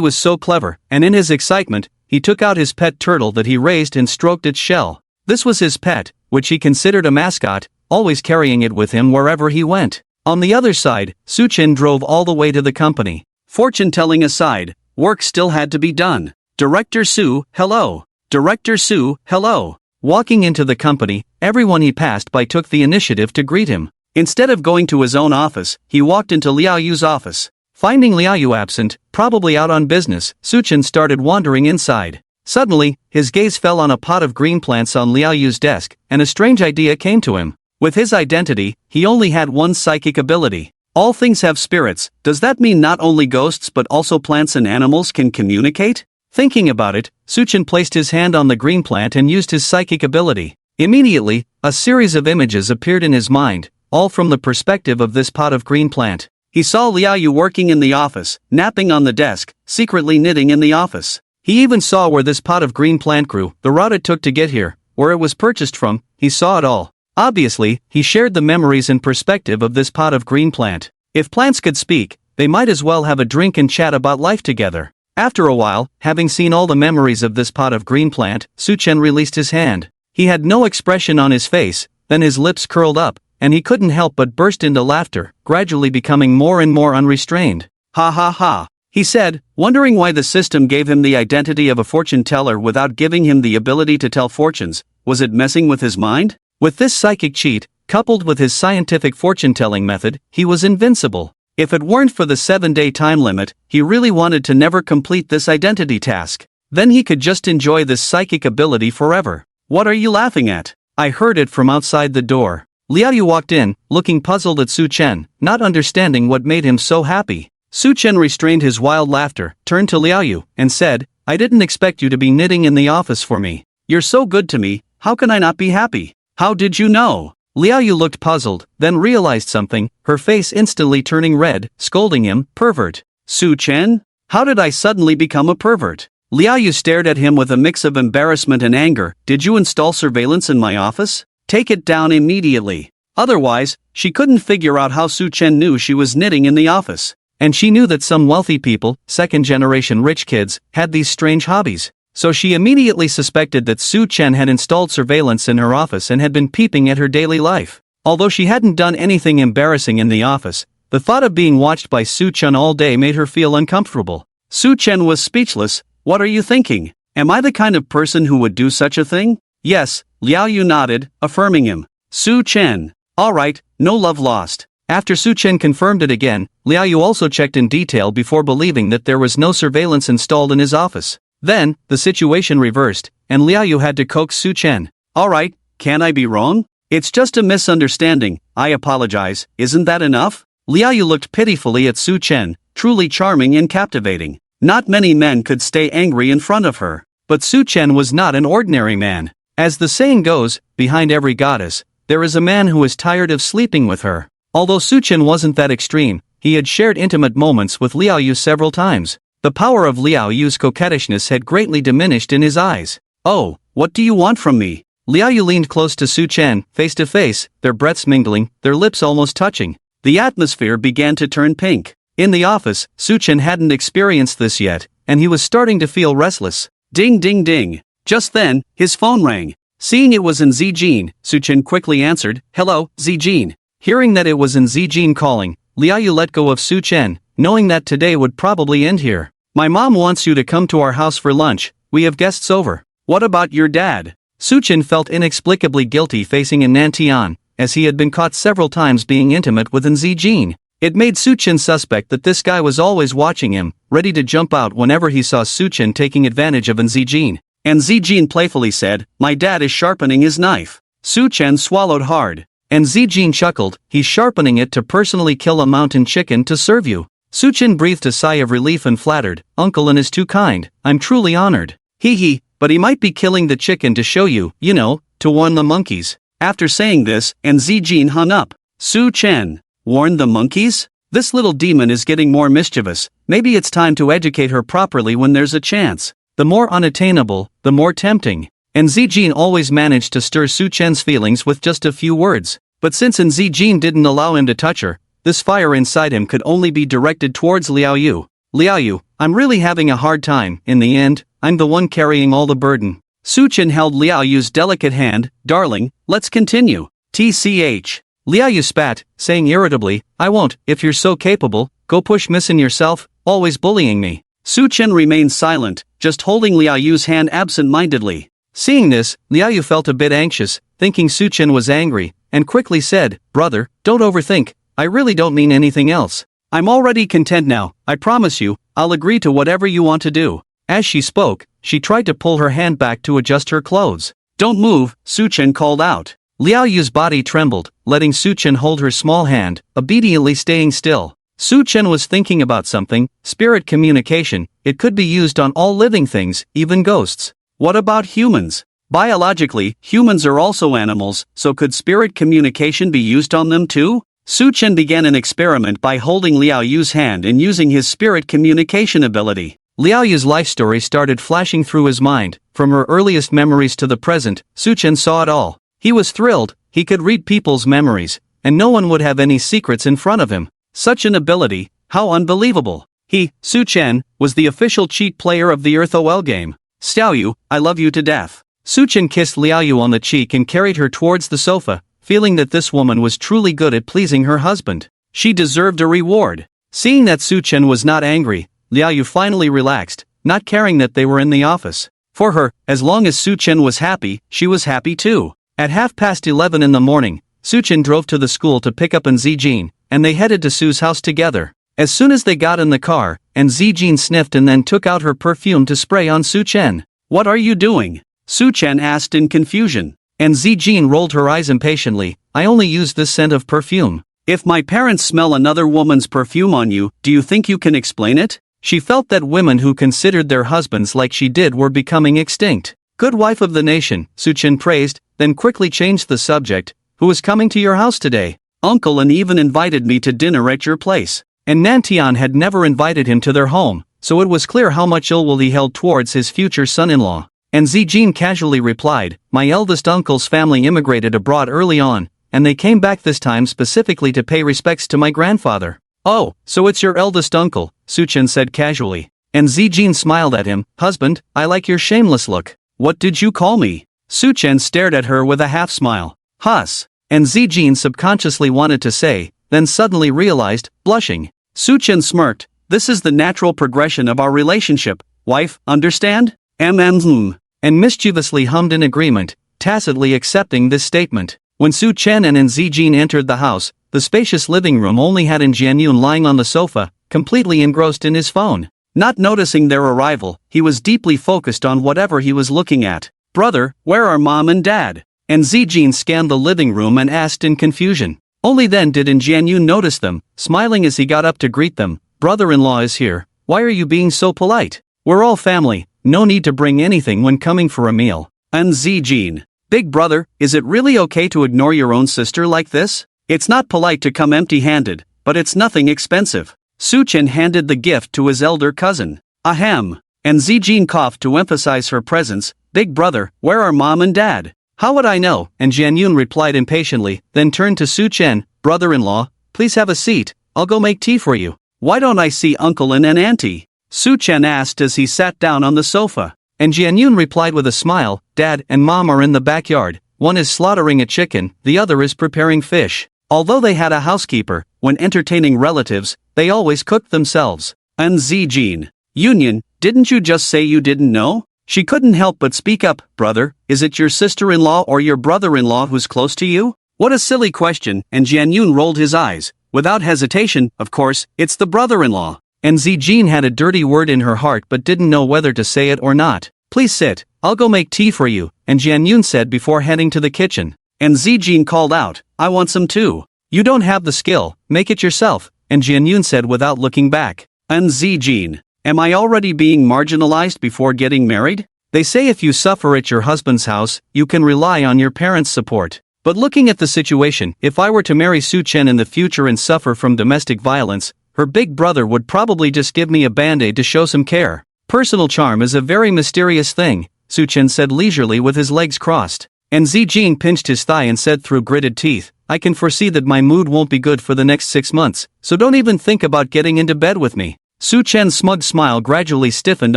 was so clever, and in his excitement, he took out his pet turtle that he raised and stroked its shell. This was his pet, which he considered a mascot, always carrying it with him wherever he went. On the other side, Su-chen drove all the way to the company. Fortune-telling aside, work still had to be done. Director Su, hello. Director Su, hello. Walking into the company, everyone he passed by took the initiative to greet him. Instead of going to his own office, he walked into Liao Yu's office. Finding Liao Yu absent, probably out on business, Su-chen started wandering inside. Suddenly, his gaze fell on a pot of green plants on Liao Yu's desk, and a strange idea came to him. With his identity, he only had one psychic ability. All things have spirits. Does that mean not only ghosts but also plants and animals can communicate? Thinking about it, Suchin placed his hand on the green plant and used his psychic ability. Immediately, a series of images appeared in his mind, all from the perspective of this pot of green plant. He saw Liao Yu working in the office, napping on the desk, secretly knitting in the office. He even saw where this pot of green plant grew, the route it took to get here, where it was purchased from. He saw it all. Obviously, he shared the memories and perspective of this pot of green plant. If plants could speak, they might as well have a drink and chat about life together. After a while, having seen all the memories of this pot of green plant, Suchen released his hand. He had no expression on his face, then his lips curled up, and he couldn't help but burst into laughter, gradually becoming more and more unrestrained. Ha ha ha, he said, wondering why the system gave him the identity of a fortune teller without giving him the ability to tell fortunes. Was it messing with his mind? With this psychic cheat, coupled with his scientific fortune-telling method, he was invincible. If it weren't for the 7-day time limit, he really wanted to never complete this identity task. Then he could just enjoy this psychic ability forever. What are you laughing at? I heard it from outside the door. Liao Yu walked in, looking puzzled at Su Chen, not understanding what made him so happy. Su Chen restrained his wild laughter, turned to Liao Yu, and said, I didn't expect you to be knitting in the office for me. You're so good to me, how can I not be happy? How did you know? Liao Yu looked puzzled, then realized something, her face instantly turning red, scolding him, pervert. Su Chen? How did I suddenly become a pervert? Liao Yu stared at him with a mix of embarrassment and anger. Did you install surveillance in my office? Take it down immediately. Otherwise, she couldn't figure out how Su Chen knew she was knitting in the office. And she knew that some wealthy people, second-generation rich kids, had these strange hobbies. So she immediately suspected that Su Chen had installed surveillance in her office and had been peeping at her daily life. Although she hadn't done anything embarrassing in the office, the thought of being watched by Su Chen all day made her feel uncomfortable. Su Chen was speechless. What are you thinking? Am I the kind of person who would do such a thing? Yes, Liao Yu nodded, affirming him. Su Chen. Alright, no love lost. After Su Chen confirmed it again, Liao Yu also checked in detail before believing that there was no surveillance installed in his office. Then, the situation reversed, and Liao Yu had to coax Su Chen. Alright, can I be wrong? It's just a misunderstanding, I apologize, isn't that enough? Liao Yu looked pitifully at Su Chen, truly charming and captivating. Not many men could stay angry in front of her. But Su Chen was not an ordinary man. As the saying goes, behind every goddess, there is a man who is tired of sleeping with her. Although Su Chen wasn't that extreme, he had shared intimate moments with Liao Yu several times. The power of Liao Yu's coquettishness had greatly diminished in his eyes. Oh, what do you want from me? Liao Yu leaned close to Su Chen, face to face, their breaths mingling, their lips almost touching. The atmosphere began to turn pink. In the office, Su Chen hadn't experienced this yet, and he was starting to feel restless. Ding ding ding. Just then, his phone rang. Seeing it was in Zijin, Su Chen quickly answered, Hello, Zijin. Hearing that it was in Zijin calling, Liao Yu let go of Su Chen, knowing that today would probably end here. My mom wants you to come to our house for lunch, we have guests over. What about your dad? Su Chen felt inexplicably guilty facing in Nantian, as he had been caught several times being intimate with Zijin. It made Su Chen suspect that this guy was always watching him, ready to jump out whenever he saw Su Chen taking advantage of Zijin. And Zijin playfully said, My dad is sharpening his knife. Su Chen swallowed hard. And Zijin chuckled, he's sharpening it to personally kill a mountain chicken to serve you. Su Chen breathed a sigh of relief and flattered, Uncle is too kind, I'm truly honored. Hee, but he might be killing the chicken to show you, to warn the monkeys. After saying this, and Zijin hung up. Su Chen. Warn the monkeys? This little demon is getting more mischievous, maybe it's time to educate her properly when there's a chance. The more unattainable, the more tempting. And Zijin always managed to stir Su Chen's feelings with just a few words. But since Zijin didn't allow him to touch her, this fire inside him could only be directed towards Liao Yu. Liao Yu, I'm really having a hard time, in the end, I'm the one carrying all the burden. Su Chen held Liao Yu's delicate hand, darling, let's continue. TCH. Liao Yu spat, saying irritably, I won't, if you're so capable, go push missing yourself, always bullying me. Su Chen remained silent, just holding Liao Yu's hand absent-mindedly. Seeing this, Liao Yu felt a bit anxious, thinking Su Chen was angry, and quickly said, Brother, don't overthink, I really don't mean anything else. I'm already content now, I promise you, I'll agree to whatever you want to do. As she spoke, she tried to pull her hand back to adjust her clothes. Don't move, Su Chen called out. Liao Yu's body trembled, letting Su Chen hold her small hand, obediently staying still. Su Chen was thinking about something, spirit communication. It could be used on all living things, even ghosts. What about humans? Biologically, humans are also animals, so could spirit communication be used on them too? Su Chen began an experiment by holding Liao Yu's hand and using his spirit communication ability. Liao Yu's life story started flashing through his mind. From her earliest memories to the present, Su Chen saw it all. He was thrilled. He could read people's memories, and no one would have any secrets in front of him. Such an ability, how unbelievable. He, Su Chen, was the official cheat player of the Earth OL game. Xiao Yu, I love you to death. Su Chen kissed Liao Yu on the cheek and carried her towards the sofa, feeling that this woman was truly good at pleasing her husband. She deserved a reward. Seeing that Su Chen was not angry, Liao Yu finally relaxed, not caring that they were in the office. For her, as long as Su Chen was happy, she was happy too. At 11:30 in the morning, Su Chen drove to the school to pick up Zijin, and they headed to Su's house together. As soon as they got in the car, Zijin sniffed and then took out her perfume to spray on Su Chen. What are you doing? Su Chen asked in confusion. Zijin rolled her eyes impatiently. I only use this scent of perfume. If my parents smell another woman's perfume on you, do you think you can explain it? She felt that women who considered their husbands like she did were becoming extinct. Good wife of the nation, Su Chen praised, then quickly changed the subject. Who is coming to your house today? Uncle and even invited me to dinner at your place. And Nantian had never invited him to their home, so it was clear how much ill will he held towards his future son-in-law. And Zijin casually replied, my eldest uncle's family immigrated abroad early on, and they came back this time specifically to pay respects to my grandfather. Oh, so it's your eldest uncle, Su Chen said casually. And Zijin smiled at him, husband, I like your shameless look. What did you call me? Su Chen stared at her with a half-smile. Hus. And Zijin subconsciously wanted to say, then suddenly realized, blushing. Su Chen smirked, this is the natural progression of our relationship, wife, understand? And mischievously hummed in agreement, tacitly accepting this statement. When Su Chen and Zijin entered the house, the spacious living room only had Jianyun lying on the sofa, completely engrossed in his phone. Not noticing their arrival, he was deeply focused on whatever he was looking at. Brother, where are mom and dad? And Zijin scanned the living room and asked in confusion. Only then did Jianyun notice them, smiling as he got up to greet them. Brother-in-law is here. Why are you being so polite? We're all family. No need to bring anything when coming for a meal. And Zijin. Big brother, is it really okay to ignore your own sister like this? It's not polite to come empty-handed, but it's nothing expensive. Su Chen handed the gift to his elder cousin. Ahem. And Zijin coughed to emphasize her presence. Big brother, where are mom and dad? How would I know? And Jianyun replied impatiently, then turned to Su Chen. Brother-in-law, please have a seat. I'll go make tea for you. Why don't I see uncle and an auntie? Su Chen asked as he sat down on the sofa. And Jianyun replied with a smile, Dad and Mom are in the backyard. One is slaughtering a chicken, the other is preparing fish. Although they had a housekeeper, when entertaining relatives, they always cooked themselves. And Zijin. Union, didn't you just say you didn't know? She couldn't help but speak up. Brother, is it your sister-in-law or your brother-in-law who's close to you? What a silly question, and Jianyun rolled his eyes. Without hesitation, of course, it's the brother-in-law. And Zijin had a dirty word in her heart but didn't know whether to say it or not. Please sit, I'll go make tea for you, and Jianyun said before heading to the kitchen. And Zijin called out, I want some too. You don't have the skill, make it yourself, and Jianyun said without looking back. And Zijin, am I already being marginalized before getting married? They say if you suffer at your husband's house, you can rely on your parents' support. But looking at the situation, if I were to marry Su Chen in the future and suffer from domestic violence, her big brother would probably just give me a band-aid to show some care. Personal charm is a very mysterious thing, Su Chen said leisurely with his legs crossed. And Zijin pinched his thigh and said through gritted teeth, I can foresee that my mood won't be good for the next 6 months, so don't even think about getting into bed with me. Su Chen's smug smile gradually stiffened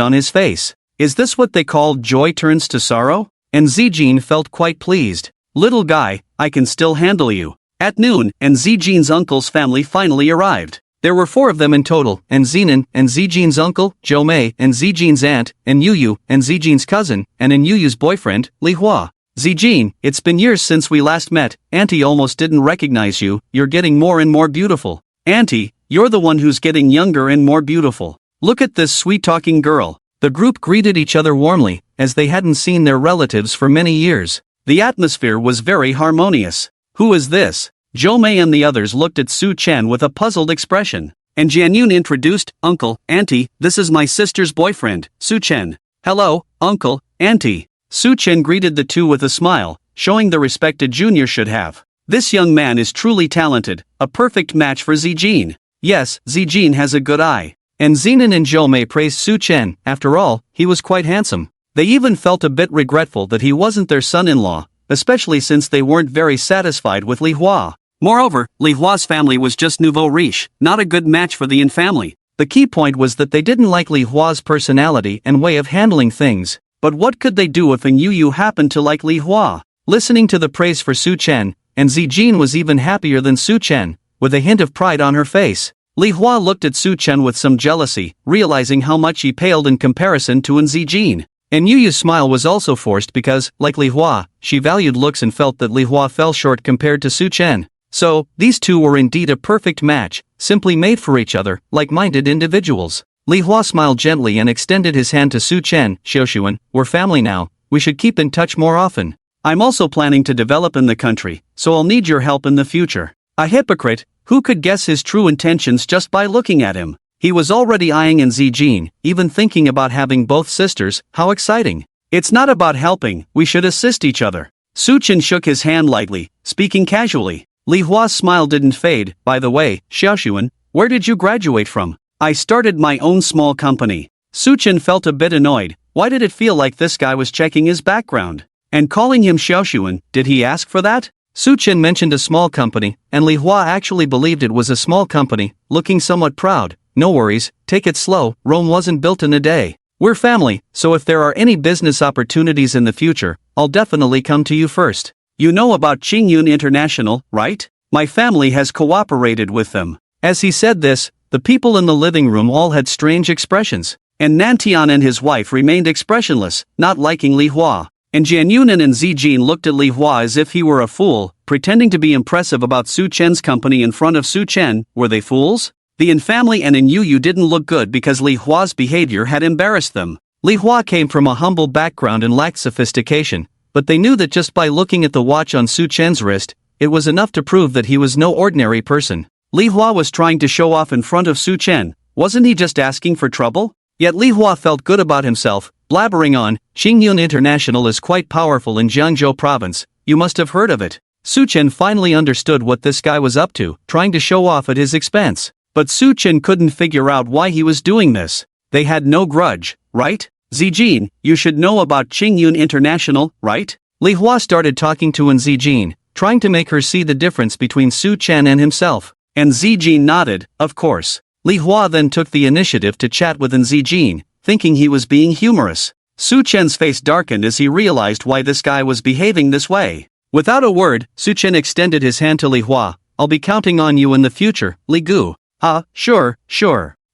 on his face. Is this what they call joy turns to sorrow? And Zijin felt quite pleased. Little guy, I can still handle you. At noon, and Zijin's uncle's family finally arrived. There were 4 of them in total, and Zenon, and Zijin's uncle, Zhou Mei, and Zijin's aunt, and Yuyu, and Zijin's cousin, and Yuyu's boyfriend, Li Hua. Zijin, it's been years since we last met. Auntie almost didn't recognize you. You're getting more and more beautiful. Auntie, you're the one who's getting younger and more beautiful. Look at this sweet-talking girl. The group greeted each other warmly, as they hadn't seen their relatives for many years. The atmosphere was very harmonious. Who is this? Zhou Mei and the others looked at Su Chen with a puzzled expression. and Jianyun introduced, "Uncle, Auntie, this is my sister's boyfriend, Su-chen." "Hello, Uncle, Auntie." Su-chen greeted the two with a smile, showing the respect a junior should have. "This young man is truly talented, a perfect match for Zijin." Yes, Zijin has a good eye. And Zenon and Jomei praised Su-chen. After all, he was quite handsome. They even felt a bit regretful that he wasn't their son-in-law, especially since they weren't very satisfied with Li Hua. Moreover, Li Hua's family was just nouveau riche, not a good match for the Yin family. The key point was that they didn't like Li Hua's personality and way of handling things. But what could they do if an Yu happened to like Li Hua? Listening to the praise for Su-chen, and Zijin was even happier than Su-chen, with a hint of pride on her face. Li Hua looked at Su-chen with some jealousy, realizing how much he paled in comparison to Zijin. And Yu's smile was also forced because, like Li Hua, she valued looks and felt that Li Hua fell short compared to Su-chen. So, these two were indeed a perfect match, simply made for each other, like-minded individuals. Li Hua smiled gently and extended his hand to Su-chen. "Xiaoshuan, we're family now, we should keep in touch more often. I'm also planning to develop in the country, so I'll need your help in the future." A hypocrite, who could guess his true intentions just by looking at him? He was already eyeing Zijin, even thinking about having both sisters. How exciting. "It's not about helping, we should assist each other." Su-chen shook his hand lightly, speaking casually. Li Hua's smile didn't fade. "By the way, Xiaoshuan, where did you graduate from?" "I started my own small company." Su-chen felt a bit annoyed. Why did it feel like this guy was checking his background? And calling him Xiaoshuan, did he ask for that? Su-chen mentioned a small company, and Li Hua actually believed it was a small company, looking somewhat proud. "No worries, take it slow, Rome wasn't built in a day. We're family, so if there are any business opportunities in the future, I'll definitely come to you first. You know about Qingyun International, right? My family has cooperated with them." As he said this, the people in the living room all had strange expressions, and Nantian and his wife remained expressionless, not liking Li Hua. And Jianyun and Zijin looked at Li Hua as if he were a fool, pretending to be impressive about Su-chen's company in front of Su-chen. Were they fools? The Yin family and Yu didn't look good because Li Hua's behavior had embarrassed them. Li Hua came from a humble background and lacked sophistication, but they knew that just by looking at the watch on Su-chen's wrist, it was enough to prove that he was no ordinary person. Li Hua was trying to show off in front of Su-chen. Wasn't he just asking for trouble? Yet Li Hua felt good about himself, blabbering on. "Qingyun International is quite powerful in Jiangzhou province, you must have heard of it." Su-chen finally understood what this guy was up to, trying to show off at his expense. But Su-chen couldn't figure out why he was doing this. They had no grudge, right? "Zijin, you should know about Qingyun International, right?" Li Hua started talking to Zijin, trying to make her see the difference between Su-chen and himself. And Zijin nodded, of course. Li Hua then took the initiative to chat with Zijin, thinking he was being humorous. Su-chen's face darkened as he realized why this guy was behaving this way. Without a word, Su-chen extended his hand to Li Hua. "I'll be counting on you in the future, Li Gu." "Ah, sure."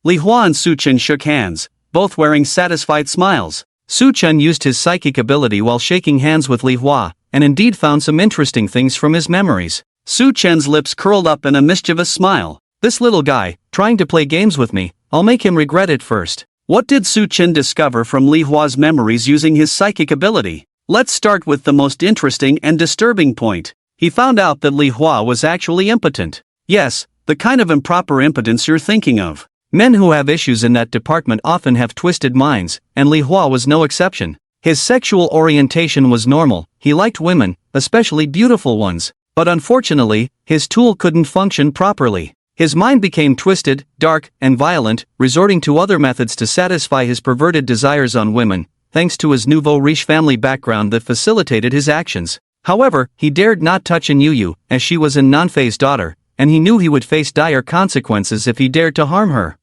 Li Hua and Su-chen shook hands, both wearing satisfied smiles. Su-chen used his psychic ability while shaking hands with Li Hua, and indeed found some interesting things from his memories. Su-chen's lips curled up in a mischievous smile. "This little guy, trying to play games with me, I'll make him regret it first." What did Su-chen discover from Li Hua's memories using his psychic ability? Let's start with the most interesting and disturbing point. He found out that Li Hua was actually impotent. Yes, the kind of improper impotence you're thinking of. Men who have issues in that department often have twisted minds, and Li Hua was no exception. His sexual orientation was normal, he liked women, especially beautiful ones. But unfortunately, his tool couldn't function properly. His mind became twisted, dark, and violent, resorting to other methods to satisfy his perverted desires on women, thanks to his nouveau riche family background that facilitated his actions. However, he dared not touch Yu, as she was an Nanfei's daughter, and he knew he would face dire consequences if he dared to harm her.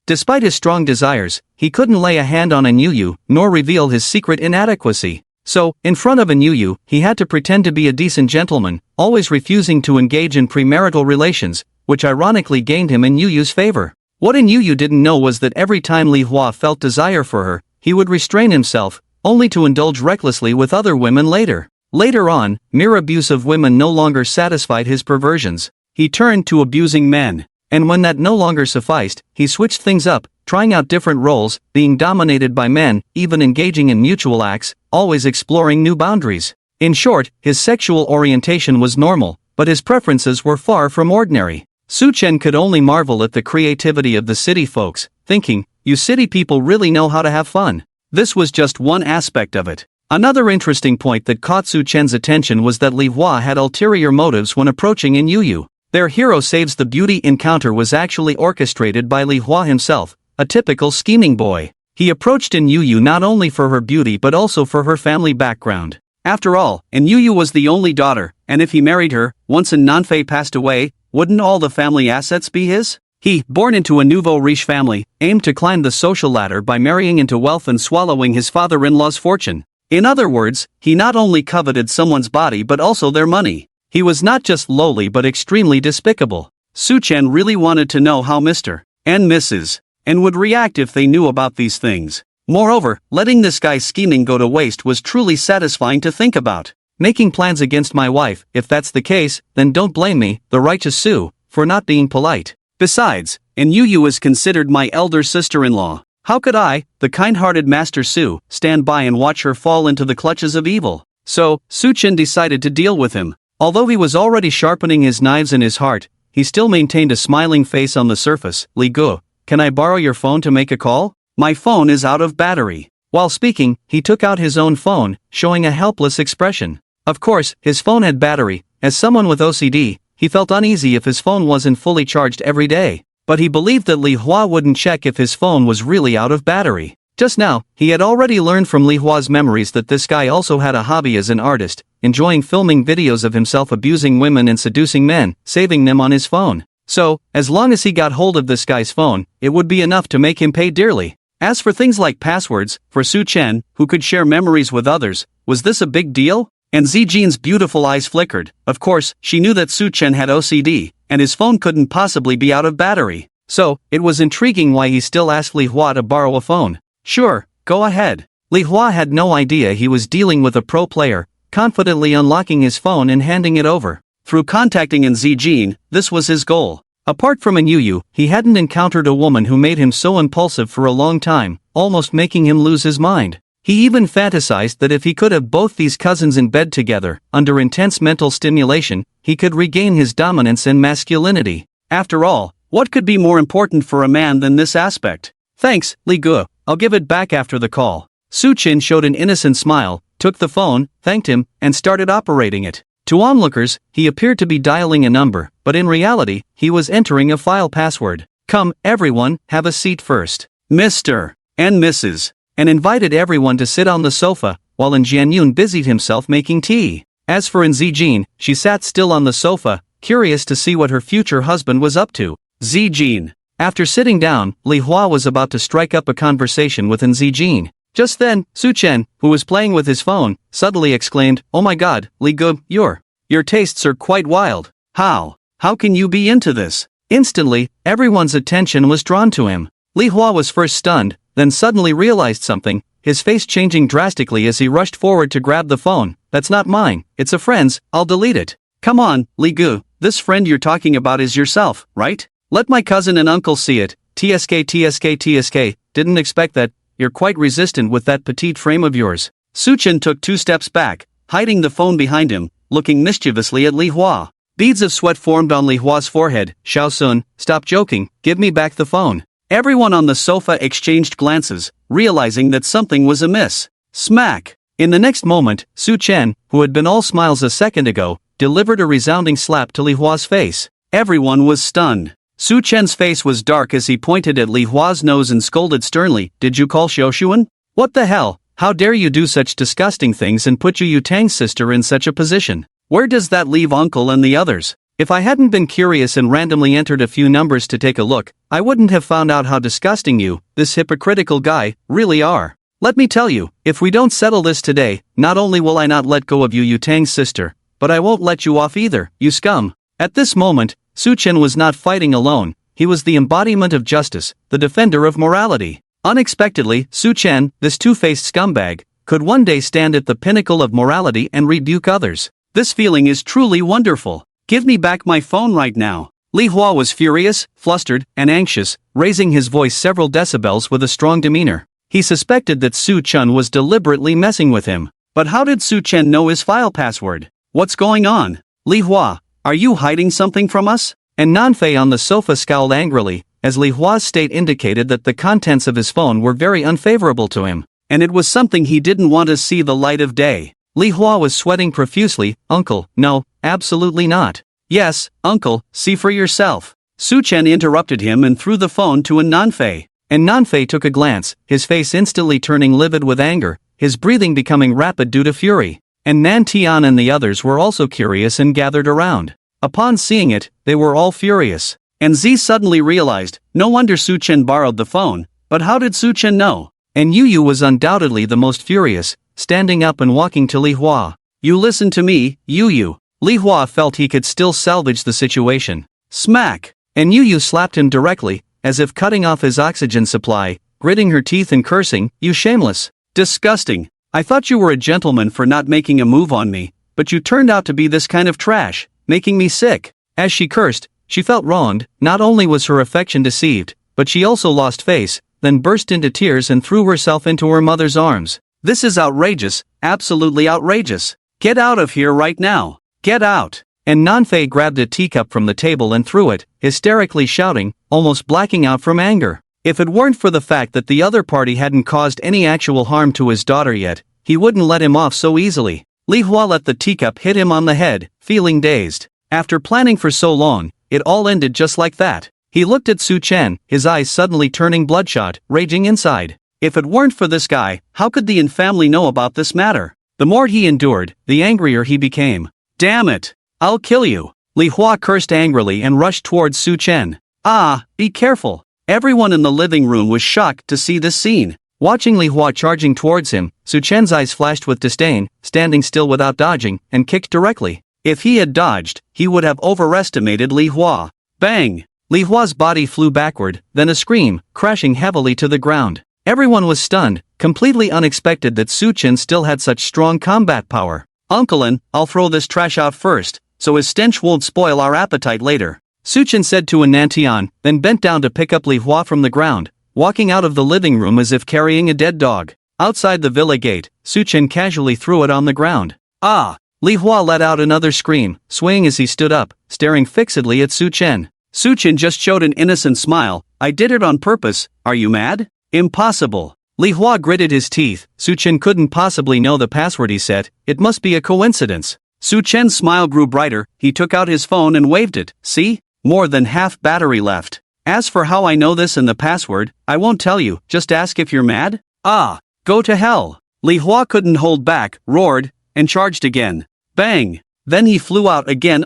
Despite his strong desires, he couldn't lay a hand on Yu, nor reveal his secret inadequacy. So, in front of Yu, he had to pretend to be a decent gentleman, always refusing to engage in premarital relations, which ironically gained him Yu's favor. What Yu didn't know was that every time Li Hua felt desire for her, he would restrain himself, only to indulge recklessly with other women later. Later on, mere abuse of women no longer satisfied his perversions. He turned to abusing men. And when that no longer sufficed, he switched things up, trying out different roles, being dominated by men, even engaging in mutual acts, always exploring new boundaries. In short, his sexual orientation was normal, but his preferences were far from ordinary. Su Chen could only marvel at the creativity of the city folks, thinking, you city people really know how to have fun. This was just one aspect of it. Another interesting point that caught Su Chen's attention was that Li Hua had ulterior motives when approaching in Yu. Their hero saves the beauty encounter was actually orchestrated by Li Hua himself, a typical scheming boy. He approached in Yu not only for her beauty but also for her family background. After all, In Yu was the only daughter, and if he married her, once In Nanfei passed away, wouldn't all the family assets be his? He, born into a nouveau riche family, aimed to climb the social ladder by marrying into wealth and swallowing his father-in-law's fortune. In other words, he not only coveted someone's body but also their money. He was not just lowly but extremely despicable. Su Chen really wanted to know how Mr. and Mrs. and would react if they knew about these things. Moreover, letting this guy's scheming go to waste was truly satisfying to think about. Making plans against my wife, if that's the case, then don't blame me, the righteous Su, for not being polite. Besides, In Yu is considered my elder sister-in-law. How could I, the kind-hearted Master Su, stand by and watch her fall into the clutches of evil? So, Su Chen decided to deal with him. Although he was already sharpening his knives in his heart, he still maintained a smiling face on the surface. Li Gu, can I borrow your phone to make a call? My phone is out of battery. While speaking, he took out his own phone, showing a helpless expression. Of course, his phone had battery. As someone with OCD, he felt uneasy if his phone wasn't fully charged every day. But he believed that Li Hua wouldn't check if his phone was really out of battery. Just now, he had already learned from Li Hua's memories that this guy also had a hobby as an artist, enjoying filming videos of himself abusing women and seducing men, saving them on his phone. So, as long as he got hold of this guy's phone, it would be enough to make him pay dearly. As for things like passwords, for Su Chen, who could share memories with others, was this a big deal? And Zijin's beautiful eyes flickered. Of course, she knew that Su Chen had OCD, and his phone couldn't possibly be out of battery. So, it was intriguing why he still asked Li Hua to borrow a phone. Sure, go ahead. Li Hua had no idea he was dealing with a pro player, confidently unlocking his phone and handing it over. Through contacting in Zijin, this was his goal. Apart from in Yu, he hadn't encountered a woman who made him so impulsive for a long time, almost making him lose his mind. He even fantasized that if he could have both these cousins in bed together, under intense mental stimulation, he could regain his dominance and masculinity. After all, what could be more important for a man than this aspect? Thanks, Li Gu, I'll give it back after the call. Su Chen showed an innocent smile, took the phone, thanked him, and started operating it. To onlookers, he appeared to be dialing a number, but in reality, he was entering a file password. Come, everyone, have a seat first. Mr. and Mrs. and invited everyone to sit on the sofa, while In Jianyun busied himself making tea. As for In Zijin, she sat still on the sofa, curious to see what her future husband was up to. Zijin. After sitting down, Li Hua was about to strike up a conversation with In Zijin. Just then, Su Chen, who was playing with his phone, suddenly exclaimed, "Oh my god, Li Gu, your tastes are quite wild. How can you be into this?" Instantly, everyone's attention was drawn to him. Li Hua was first stunned, then suddenly realized something, his face changing drastically as he rushed forward to grab the phone. "That's not mine, it's a friend's, I'll delete it." "Come on, Li Gu, this friend you're talking about is yourself, right? Let my cousin and uncle see it. TSK, didn't expect that, you're quite resistant with that petite frame of yours." Su Chen took 2 steps back, hiding the phone behind him, looking mischievously at Li Hua. Beads of sweat formed on Li Hua's forehead. "Xiao Sun, stop joking, give me back the phone." Everyone on the sofa exchanged glances, realizing that something was amiss. Smack! In the next moment, Su Chen, who had been all smiles a second ago, delivered a resounding slap to Li Hua's face. Everyone was stunned. Su Chen's face was dark as he pointed at Li Hua's nose and scolded sternly, "Did you call Xiaoshuan? What the hell? How dare you do such disgusting things and put Yu Tang's sister in such a position? Where does that leave uncle and the others?" If I hadn't been curious and randomly entered a few numbers to take a look, I wouldn't have found out how disgusting you, this hypocritical guy, really are. Let me tell you, if we don't settle this today, not only will I not let go of Yu Tang's sister, but I won't let you off either, you scum. At this moment, Su Chen was not fighting alone, he was the embodiment of justice, the defender of morality. Unexpectedly, Su Chen, this two-faced scumbag, could one day stand at the pinnacle of morality and rebuke others. This feeling is truly wonderful. Give me back my phone right now. Li Hua was furious, flustered, and anxious, raising his voice several decibels with a strong demeanor. He suspected that Su Chen was deliberately messing with him. But how did Su Chen know his file password? What's going on? Li Hua, are you hiding something from us? And Nanfei on the sofa scowled angrily, as Li Hua's state indicated that the contents of his phone were very unfavorable to him, and it was something he didn't want to see the light of day. Li Hua was sweating profusely. Uncle, no, absolutely not. Yes, uncle, see for yourself. Su Chen interrupted him and threw the phone to Nanfei. And Nanfei took a glance, his face instantly turning livid with anger, his breathing becoming rapid due to fury. And Nan Tian and the others were also curious and gathered around. Upon seeing it, they were all furious. And Z suddenly realized, no wonder Su Chen borrowed the phone, but how did Su Chen know? And Yu was undoubtedly the most furious, standing up and walking to Li Hua. You listen to me, Yu. Li Hua felt he could still salvage the situation. Smack! And Yu slapped him directly, as if cutting off his oxygen supply, gritting her teeth and cursing, you shameless. Disgusting. I thought you were a gentleman for not making a move on me, but you turned out to be this kind of trash, making me sick. As she cursed, she felt wronged. Not only was her affection deceived, but she also lost face, then burst into tears and threw herself into her mother's arms. This is outrageous, absolutely outrageous. Get out of here right now. Get out. And Nanfei grabbed a teacup from the table and threw it, hysterically shouting, almost blacking out from anger. If it weren't for the fact that the other party hadn't caused any actual harm to his daughter yet, he wouldn't let him off so easily. Li Hua let the teacup hit him on the head, feeling dazed. After planning for so long, it all ended just like that. He looked at Su Chen, his eyes suddenly turning bloodshot, raging inside. If it weren't for this guy, how could the Yin family know about this matter? The more he endured, the angrier he became. Damn it! I'll kill you! Li Hua cursed angrily and rushed towards Su Chen. Ah, be careful! Everyone in the living room was shocked to see this scene. Watching Li Hua charging towards him, Su Chen's eyes flashed with disdain, standing still without dodging, and kicked directly. If he had dodged, he would have overestimated Li Hua. Bang! Li Hua's body flew backward, then a scream, crashing heavily to the ground. Everyone was stunned, completely unexpected that Su Chen still had such strong combat power. Unclein, I'll throw this trash out first, so his stench won't spoil our appetite later. Su Chen said to Nantian, then bent down to pick up Li Hua from the ground, walking out of the living room as if carrying a dead dog. Outside the villa gate, Su Chen casually threw it on the ground. Ah! Li Hua let out another scream, swaying as he stood up, staring fixedly at Su Chen. Su Chen just showed an innocent smile. I did it on purpose, are you mad? Impossible. Li Hua gritted his teeth. Su Chen couldn't possibly know the password he set, it must be a coincidence. Su Chen's smile grew brighter, he took out his phone and waved it. See? More than half battery left. As for how I know this and the password, I won't tell you, just ask if you're mad? Ah, go to hell. Li Hua couldn't hold back, roared, and charged again. Bang! Then he flew out again.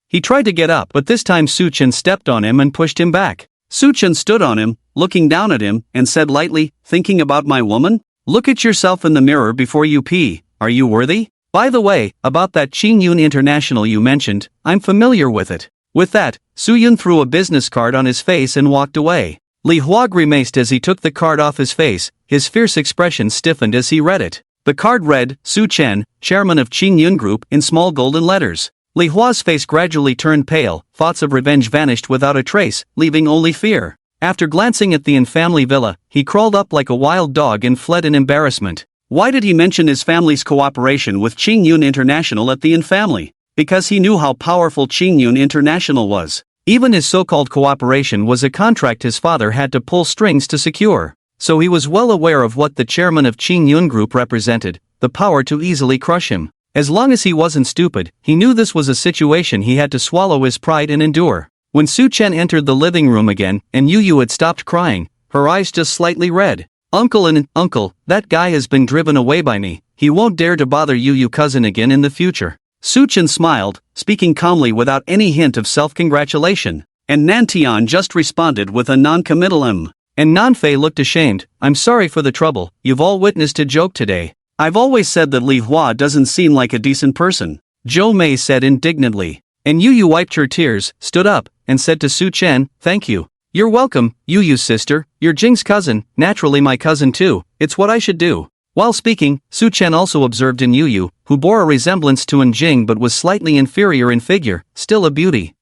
He tried to get up, but this time Su Chen stepped on him and pushed him back. Su Chen stood on him, looking down at him, and said lightly, thinking about my woman? Look at yourself in the mirror before you pee. Are you worthy? By the way, about that Qingyun International you mentioned, I'm familiar with it. With that, Su Yun threw a business card on his face and walked away. Li Hua grimaced as he took the card off his face, his fierce expression stiffened as he read it. The card read, Su Chen, chairman of Qingyun Group, in small golden letters. Li Hua's face gradually turned pale, thoughts of revenge vanished without a trace, leaving only fear. After glancing at the Yin family villa, he crawled up like a wild dog and fled in embarrassment. Why did he mention his family's cooperation with Qingyun International at the Yin family? Because he knew how powerful Qingyun International was. Even his so-called cooperation was a contract his father had to pull strings to secure. So he was well aware of what the chairman of Qingyun Group represented, the power to easily crush him. As long as he wasn't stupid, he knew this was a situation he had to swallow his pride and endure. When Su Chen entered the living room again, and Yu had stopped crying, her eyes just slightly red. Uncle, that guy has been driven away by me. He won't dare to bother Yu cousin again in the future. Su Chen smiled, speaking calmly without any hint of self-congratulation. And Nantian just responded with a non-committal And Nanfei looked ashamed. I'm sorry for the trouble, you've all witnessed a joke today. I've always said that Li Hua doesn't seem like a decent person. Zhou Mei said indignantly. And Yu wiped her tears, stood up, and said to Su Chen, thank you. You're welcome, Yu's sister, you're Jing's cousin, naturally my cousin too, it's what I should do. While speaking, Su Chen also observed in Yu, who bore a resemblance to Jing but was slightly inferior in figure, still a beauty.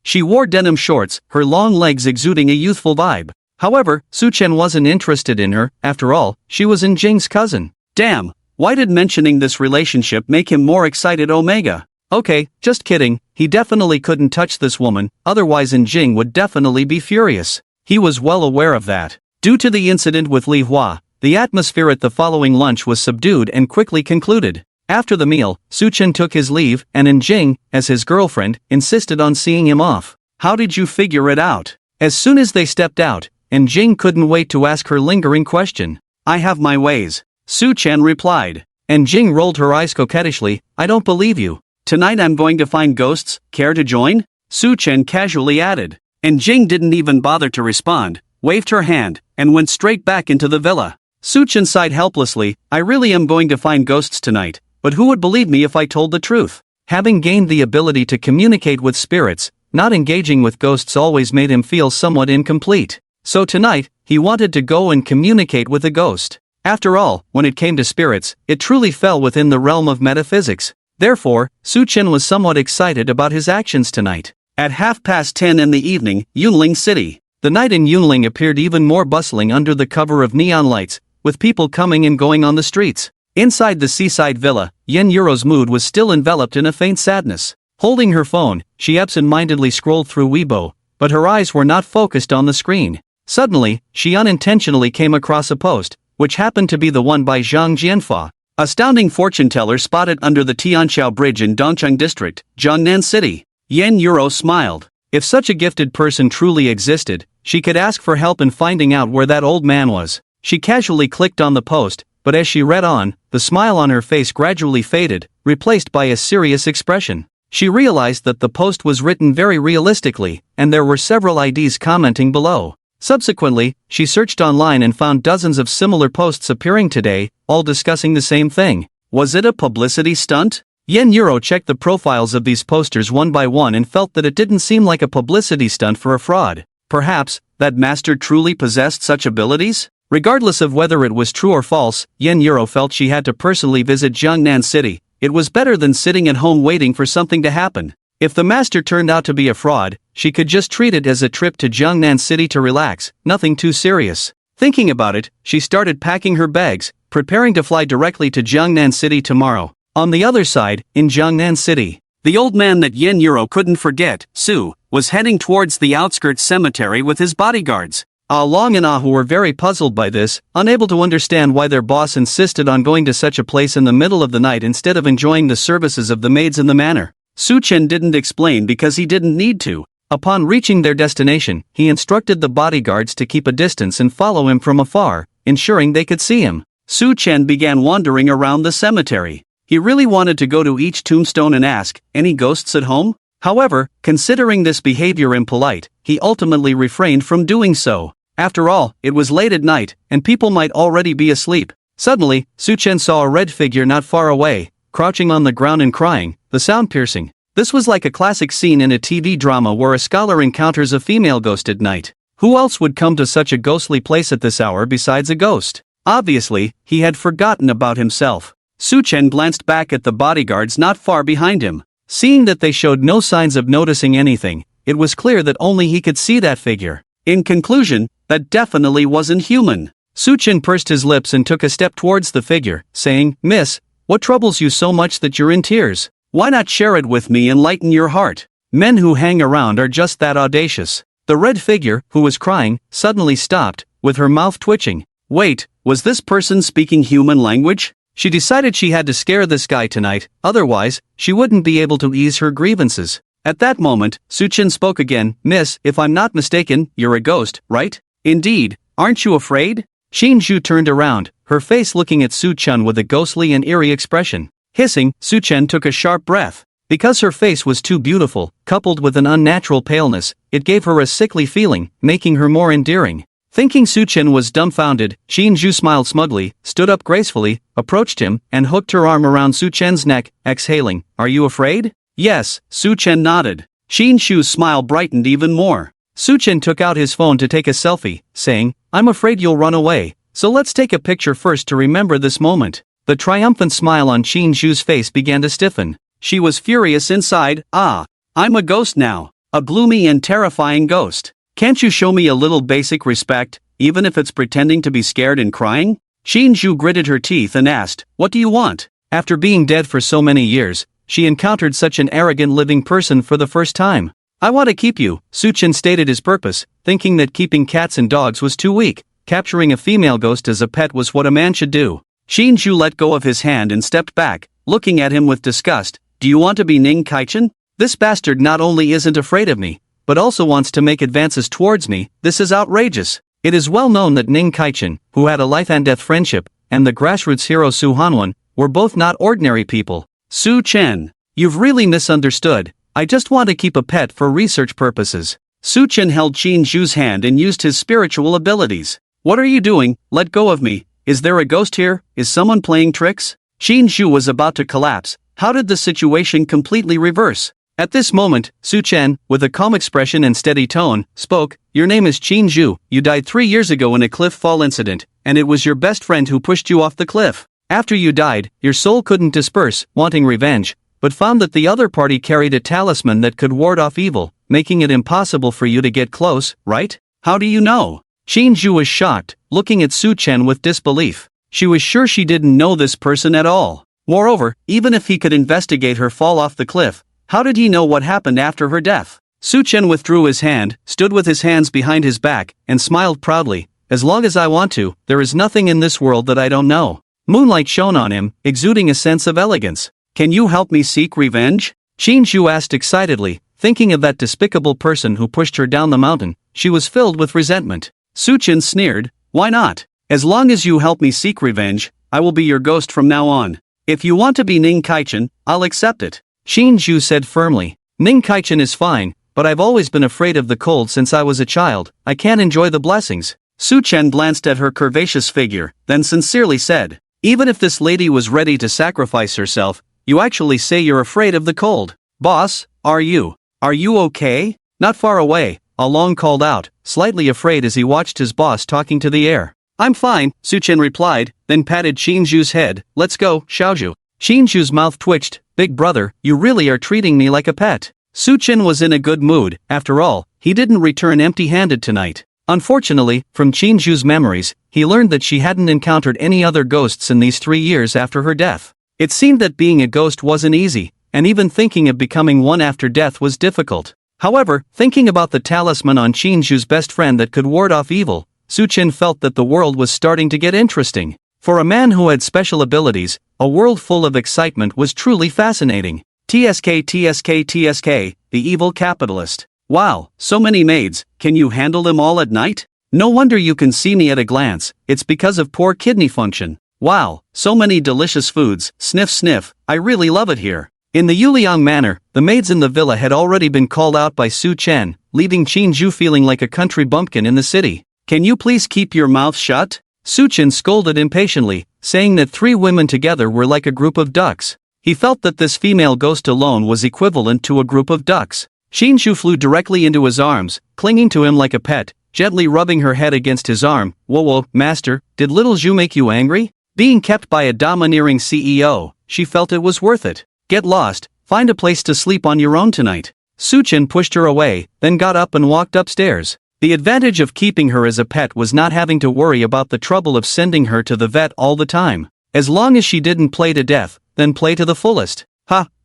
She wore denim shorts, her long legs exuding a youthful vibe. However, Su Chen wasn't interested in her, after all, she was Jing's cousin. Damn, why did mentioning this relationship make him more excited? Omega. Okay, just kidding, he definitely couldn't touch this woman, otherwise Jing would definitely be furious. He was well aware of that. Due to the incident with Li Hua, the atmosphere at the following lunch was subdued and quickly concluded. After the meal, Su Chen took his leave, and Jing, as his girlfriend, insisted on seeing him off. How did you figure it out? As soon as they stepped out, Jing couldn't wait to ask her lingering question. I have my ways, Su Chen replied. Jing rolled her eyes coquettishly. I don't believe you. Tonight I'm going to find ghosts, care to join? Su Chen casually added. Jing didn't even bother to respond, waved her hand, and went straight back into the villa. Su Chen sighed helplessly. I really am going to find ghosts tonight, but who would believe me if I told the truth? Having gained the ability to communicate with spirits, not engaging with ghosts always made him feel somewhat incomplete. So tonight, he wanted to go and communicate with a ghost. After all, when it came to spirits, it truly fell within the realm of metaphysics. Therefore, Su Chen was somewhat excited about his actions tonight. At 10:30 in the evening, Yunling City. The night in Yunling appeared even more bustling under the cover of neon lights, with people coming and going on the streets. Inside the seaside villa, Yen Yuro's mood was still enveloped in a faint sadness. Holding her phone, she absent-mindedly scrolled through Weibo, but her eyes were not focused on the screen. Suddenly, she unintentionally came across a post, which happened to be the one by Zhang Jianfa, astounding fortune teller spotted under the Tianqiao Bridge in Dongcheng District, Jiangnan City. Yen Yuro smiled. If such a gifted person truly existed, she could ask for help in finding out where that old man was. She casually clicked on the post, but as she read on, the smile on her face gradually faded, replaced by a serious expression. She realized that the post was written very realistically, and there were several IDs commenting below. Subsequently, she searched online and found dozens of similar posts appearing today, all discussing the same thing. Was it a publicity stunt? Yen Yuro checked the profiles of these posters one by one and felt that it didn't seem like a publicity stunt for a fraud. Perhaps, that master truly possessed such abilities? Regardless of whether it was true or false, Yen Yuro felt she had to personally visit Jiangnan City. It was better than sitting at home waiting for something to happen. If the master turned out to be a fraud, she could just treat it as a trip to Jiangnan City to relax, nothing too serious. Thinking about it, she started packing her bags, preparing to fly directly to Jiangnan City tomorrow. On the other side, in Jiangnan City, the old man that Yen Yuro couldn't forget, Su, was heading towards the outskirts cemetery with his bodyguards. Long and Ahu were very puzzled by this, unable to understand why their boss insisted on going to such a place in the middle of the night instead of enjoying the services of the maids in the manor. Su Chen didn't explain because he didn't need to. Upon reaching their destination, he instructed the bodyguards to keep a distance and follow him from afar, ensuring they could see him. Su Chen began wandering around the cemetery. He really wanted to go to each tombstone and ask, any ghosts at home? However, considering this behavior impolite, he ultimately refrained from doing so. After all, it was late at night, and people might already be asleep. Suddenly, Su Chen saw a red figure not far away, crouching on the ground and crying, the sound piercing. This was like a classic scene in a TV drama where a scholar encounters a female ghost at night. Who else would come to such a ghostly place at this hour besides a ghost? Obviously, he had forgotten about himself. Su Chen glanced back at the bodyguards not far behind him. Seeing that they showed no signs of noticing anything, it was clear that only he could see that figure. In conclusion, that definitely wasn't human. Su Chen pursed his lips and took a step towards the figure, saying, Miss, what troubles you so much that you're in tears? Why not share it with me and lighten your heart? Men who hang around are just that audacious. The red figure, who was crying, suddenly stopped, with her mouth twitching. Wait, was this person speaking human language? She decided she had to scare this guy tonight, otherwise, she wouldn't be able to ease her grievances. At that moment, Su Chen spoke again. Miss, if I'm not mistaken, you're a ghost, right? Indeed, aren't you afraid? Xin Zhu turned around, her face looking at Su Chen with a ghostly and eerie expression. Hissing, Su Chen took a sharp breath. Because her face was too beautiful, coupled with an unnatural paleness, it gave her a sickly feeling, making her more endearing. Thinking Su Chen was dumbfounded, Xin Zhu smiled smugly, stood up gracefully, approached him, and hooked her arm around Su Chen's neck, exhaling, Are you afraid? Yes, Su Chen nodded. Xin Zhu's smile brightened even more. Su Chen took out his phone to take a selfie, saying, I'm afraid you'll run away, so let's take a picture first to remember this moment. The triumphant smile on Xin Zhu's face began to stiffen. She was furious inside. I'm a ghost now. A gloomy and terrifying ghost. Can't you show me a little basic respect, even if it's pretending to be scared and crying? Xin Zhu gritted her teeth and asked, What do you want? After being dead for so many years, she encountered such an arrogant living person for the first time. I want to keep you, Suchin stated his purpose, thinking that keeping cats and dogs was too weak. Capturing a female ghost as a pet was what a man should do. Shinju let go of his hand and stepped back, looking at him with disgust. Do you want to be Ning Kaichin? This bastard not only isn't afraid of me, but also wants to make advances towards me. This is outrageous. It is well known that Ning Kaichin, who had a life-and-death friendship, and the grassroots hero Su Hanwon, were both not ordinary people. Su Chen, you've really misunderstood. I just want to keep a pet for research purposes. Su Chen held Shinju's hand and used his spiritual abilities. What are you doing? Let go of me. Is there a ghost here? Is someone playing tricks? Shinju was about to collapse. How did the situation completely reverse? At this moment, Su Chen, with a calm expression and steady tone, spoke. Your name is Shinju. You died 3 years ago in a cliff fall incident, and it was your best friend who pushed you off the cliff. After you died, your soul couldn't disperse, wanting revenge, but found that the other party carried a talisman that could ward off evil, making it impossible for you to get close, right? How do you know? Shinju was shocked, looking at Su Chen with disbelief. She was sure she didn't know this person at all. Moreover, even if he could investigate her fall off the cliff, how did he know what happened after her death? Su Chen withdrew his hand, stood with his hands behind his back, and smiled proudly. As long as I want to, there is nothing in this world that I don't know. Moonlight shone on him, exuding a sense of elegance. Can you help me seek revenge? Shinju asked excitedly, thinking of that despicable person who pushed her down the mountain. She was filled with resentment. Su Chen sneered, why not? As long as you help me seek revenge, I will be your ghost from now on. If you want to be Ning Kaichin, I'll accept it. Shinju said firmly. Ning Kaichin is fine, but I've always been afraid of the cold since I was a child. I can't enjoy the blessings. Su Chen glanced at her curvaceous figure, then sincerely said, even if this lady was ready to sacrifice herself, you actually say you're afraid of the cold. Boss, are you okay? Not far away, Along called out, slightly afraid as he watched his boss talking to the air. I'm fine, Su Chen replied, then patted Shinju's head. Let's go, Xiaozhu. Shinju's mouth twitched. Big brother, you really are treating me like a pet. Su Chen was in a good mood. After all, he didn't return empty-handed tonight. Unfortunately, from Shinju's memories, he learned that she hadn't encountered any other ghosts in these 3 years after her death. It seemed that being a ghost wasn't easy, and even thinking of becoming one after death was difficult. However, thinking about the talisman on Shinju's best friend that could ward off evil, Su Chen felt that the world was starting to get interesting. For a man who had special abilities, a world full of excitement was truly fascinating. TSK, the evil capitalist. Wow, so many maids, can you handle them all at night? No wonder you can see me at a glance, it's because of poor kidney function. Wow, so many delicious foods, sniff sniff, I really love it here. In the Yuliang manor, the maids in the villa had already been called out by Su Chen, leaving Qinju feeling like a country bumpkin in the city. Can you please keep your mouth shut? Su Chen scolded impatiently, saying that 3 women together were like a group of ducks. He felt that this female ghost alone was equivalent to a group of ducks. Shinju flew directly into his arms, clinging to him like a pet, gently rubbing her head against his arm. Whoa, master, did little Zhu make you angry? Being kept by a domineering CEO, she felt it was worth it. Get lost, find a place to sleep on your own tonight. Su Chen pushed her away, then got up and walked upstairs. The advantage of keeping her as a pet was not having to worry about the trouble of sending her to the vet all the time. As long as she didn't play to death, then play to the fullest.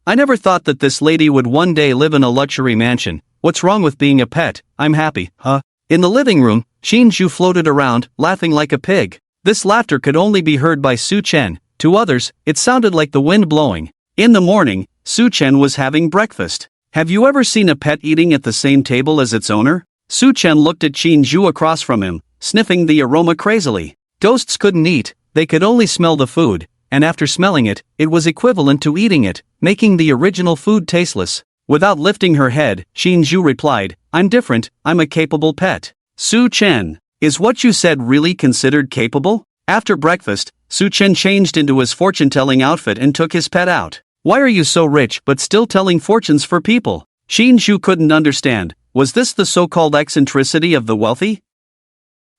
I never thought that this lady would one day live in a luxury mansion. What's wrong with being a pet? I'm happy, In the living room, Shinju floated around, laughing like a pig. This laughter could only be heard by Su Chen. To others, it sounded like the wind blowing. In the morning, Su Chen was having breakfast. Have you ever seen a pet eating at the same table as its owner? Su Chen looked at Shinju across from him, sniffing the aroma crazily. Ghosts couldn't eat, they could only smell the food, and after smelling it, it was equivalent to eating it, making the original food tasteless. Without lifting her head, Shinju replied, I'm different, I'm a capable pet. Su Chen, is what you said really considered capable? After breakfast, Su Chen changed into his fortune-telling outfit and took his pet out. Why are you so rich but still telling fortunes for people? Shinju couldn't understand. Was this the so-called eccentricity of the wealthy?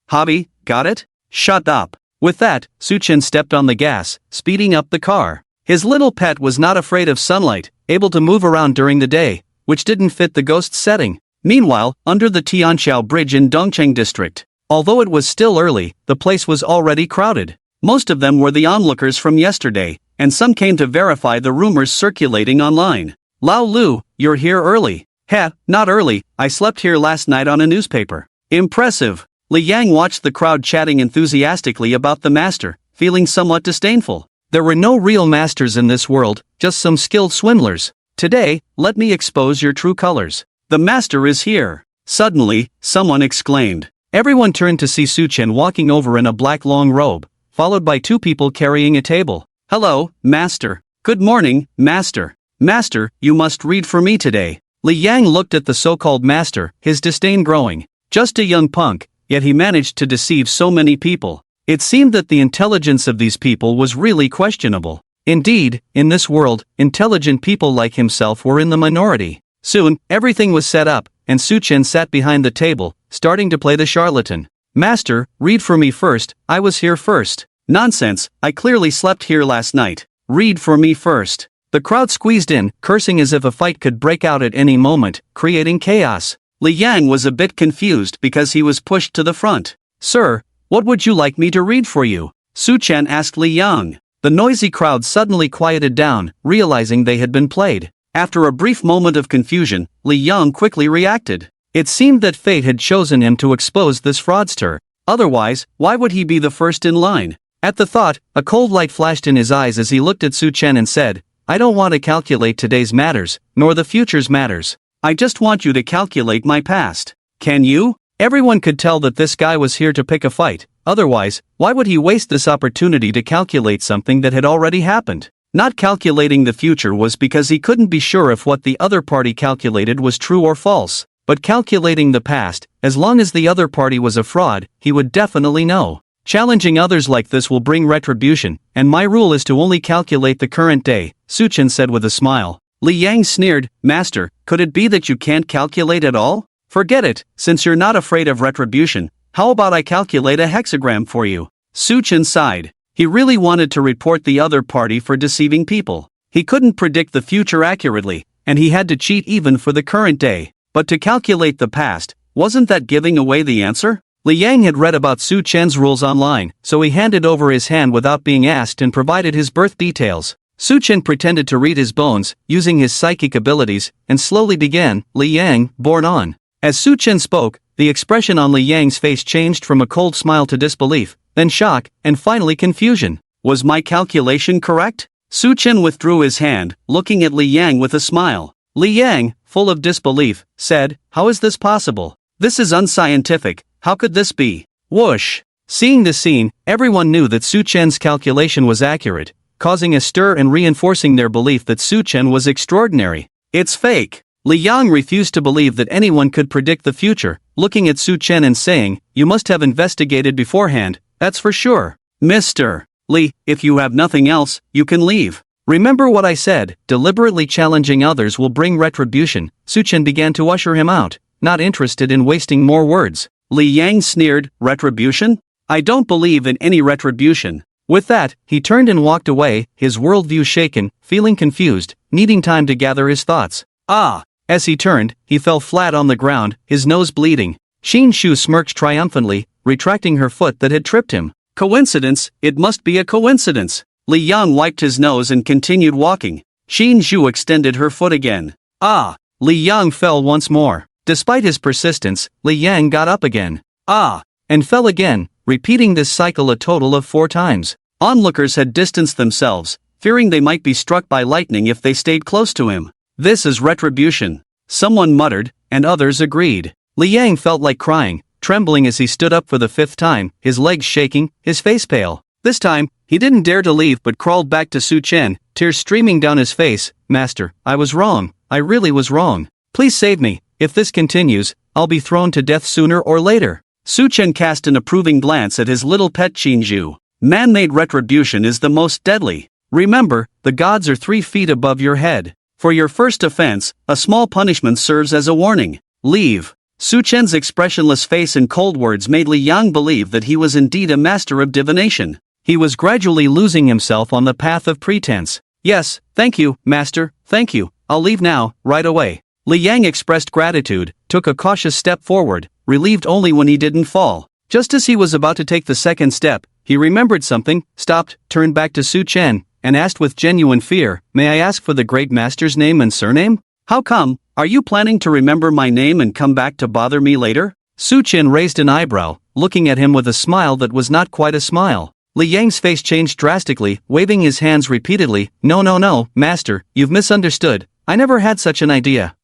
Hobby, got it? Shut up. With that, Su Chen stepped on the gas, speeding up the car. His little pet was not afraid of sunlight, able to move around during the day, which didn't fit the ghost's setting. Meanwhile, under the Tianqiao Bridge in Dongcheng district, although it was still early, the place was already crowded. Most of them were the onlookers from yesterday, and some came to verify the rumors circulating online. Lao Lu, you're here early. Heh, not early, I slept here last night on a newspaper. Impressive. Li Yang watched the crowd chatting enthusiastically about the master, feeling somewhat disdainful. There were no real masters in this world, just some skilled swindlers. Today, let me expose your true colors. The master is here. Suddenly, someone exclaimed. Everyone turned to see Su Chen walking over in a black long robe, followed by two people carrying a table. Hello, master. Good morning, master. Master, you must read for me today. Li Yang looked at the so-called master, his disdain growing. Just a young punk, yet he managed to deceive so many people. It seemed that the intelligence of these people was really questionable. Indeed, in this world, intelligent people like himself were in the minority. Soon, everything was set up, and Su Chen sat behind the table, starting to play the charlatan. Master, read for me first, I was here first. Nonsense, I clearly slept here last night. Read for me first. The crowd squeezed in, cursing as if a fight could break out at any moment, creating chaos. Li Yang was a bit confused because he was pushed to the front. Sir, what would you like me to read for you? Su Chen asked Li Yang. The noisy crowd suddenly quieted down, realizing they had been played. After a brief moment of confusion, Li Yang quickly reacted. It seemed that fate had chosen him to expose this fraudster. Otherwise, why would he be the first in line? At the thought, a cold light flashed in his eyes as he looked at Su Chen and said, I don't want to calculate today's matters, nor the future's matters. I just want you to calculate my past. Can you? Everyone could tell that this guy was here to pick a fight. Otherwise, why would he waste this opportunity to calculate something that had already happened? Not calculating the future was because he couldn't be sure if what the other party calculated was true or false. But calculating the past, as long as the other party was a fraud, he would definitely know. Challenging others like this will bring retribution, and my rule is to only calculate the current day, Su Chen said with a smile. Li Yang sneered, Master, could it be that you can't calculate at all? Forget it, since you're not afraid of retribution, how about I calculate a hexagram for you? Su Chen sighed. He really wanted to report the other party for deceiving people. He couldn't predict the future accurately, and he had to cheat even for the current day. But to calculate the past, wasn't that giving away the answer? Li Yang had read about Su Chen's rules online, so he handed over his hand without being asked and provided his birth details. Su Chen pretended to read his bones, using his psychic abilities, and slowly began, Li Yang, born on. As Su Chen spoke, the expression on Li Yang's face changed from a cold smile to disbelief, then shock, and finally confusion. Was my calculation correct? Su Chen withdrew his hand, looking at Li Yang with a smile. Li Yang, full of disbelief, said, How is this possible? This is unscientific, how could this be? Whoosh! Seeing the scene, everyone knew that Su Chen's calculation was accurate, causing a stir and reinforcing their belief that Su Chen was extraordinary. It's fake! Li Yang refused to believe that anyone could predict the future, looking at Su Chen and saying, You must have investigated beforehand, that's for sure. Mr. Li, if you have nothing else, you can leave. Remember what I said, deliberately challenging others will bring retribution. Su Chen began to usher him out, not interested in wasting more words. Li Yang sneered, Retribution? I don't believe in any retribution. With that, he turned and walked away, his worldview shaken, feeling confused, needing time to gather his thoughts. Ah! As he turned, he fell flat on the ground, his nose bleeding. Xin Shu smirked triumphantly, retracting her foot that had tripped him. Coincidence, it must be a coincidence. Li Yang wiped his nose and continued walking. Xin Shu extended her foot again. Ah! Li Yang fell once more. Despite his persistence, Li Yang got up again. Ah! And fell again, repeating this cycle a total of 4 times. Onlookers had distanced themselves, fearing they might be struck by lightning if they stayed close to him. This is retribution. Someone muttered, and others agreed. Li Yang felt like crying, trembling as he stood up for the 5th time, his legs shaking, his face pale. This time, he didn't dare to leave but crawled back to Su Chen, tears streaming down his face. Master, I was wrong, I really was wrong. Please save me, if this continues, I'll be thrown to death sooner or later. Su Chen cast an approving glance at his little pet Qinju. Man-made retribution is the most deadly. Remember, the gods are 3 feet above your head. For your first offense, a small punishment serves as a warning. Leave. Su Chen's expressionless face and cold words made Li Yang believe that he was indeed a master of divination. He was gradually losing himself on the path of pretense. Yes, thank you, master, thank you, I'll leave now, right away. Li Yang expressed gratitude, took a cautious step forward, relieved only when he didn't fall. Just as he was about to take the second step, he remembered something, stopped, turned back to Su Chen, and asked with genuine fear, "May I ask for the great master's name and surname?" "How come? Are you planning to remember my name and come back to bother me later?" Su Chen raised an eyebrow, looking at him with a smile that was not quite a smile. Li Yang's face changed drastically, waving his hands repeatedly. No, master, you've misunderstood. I never had such an idea."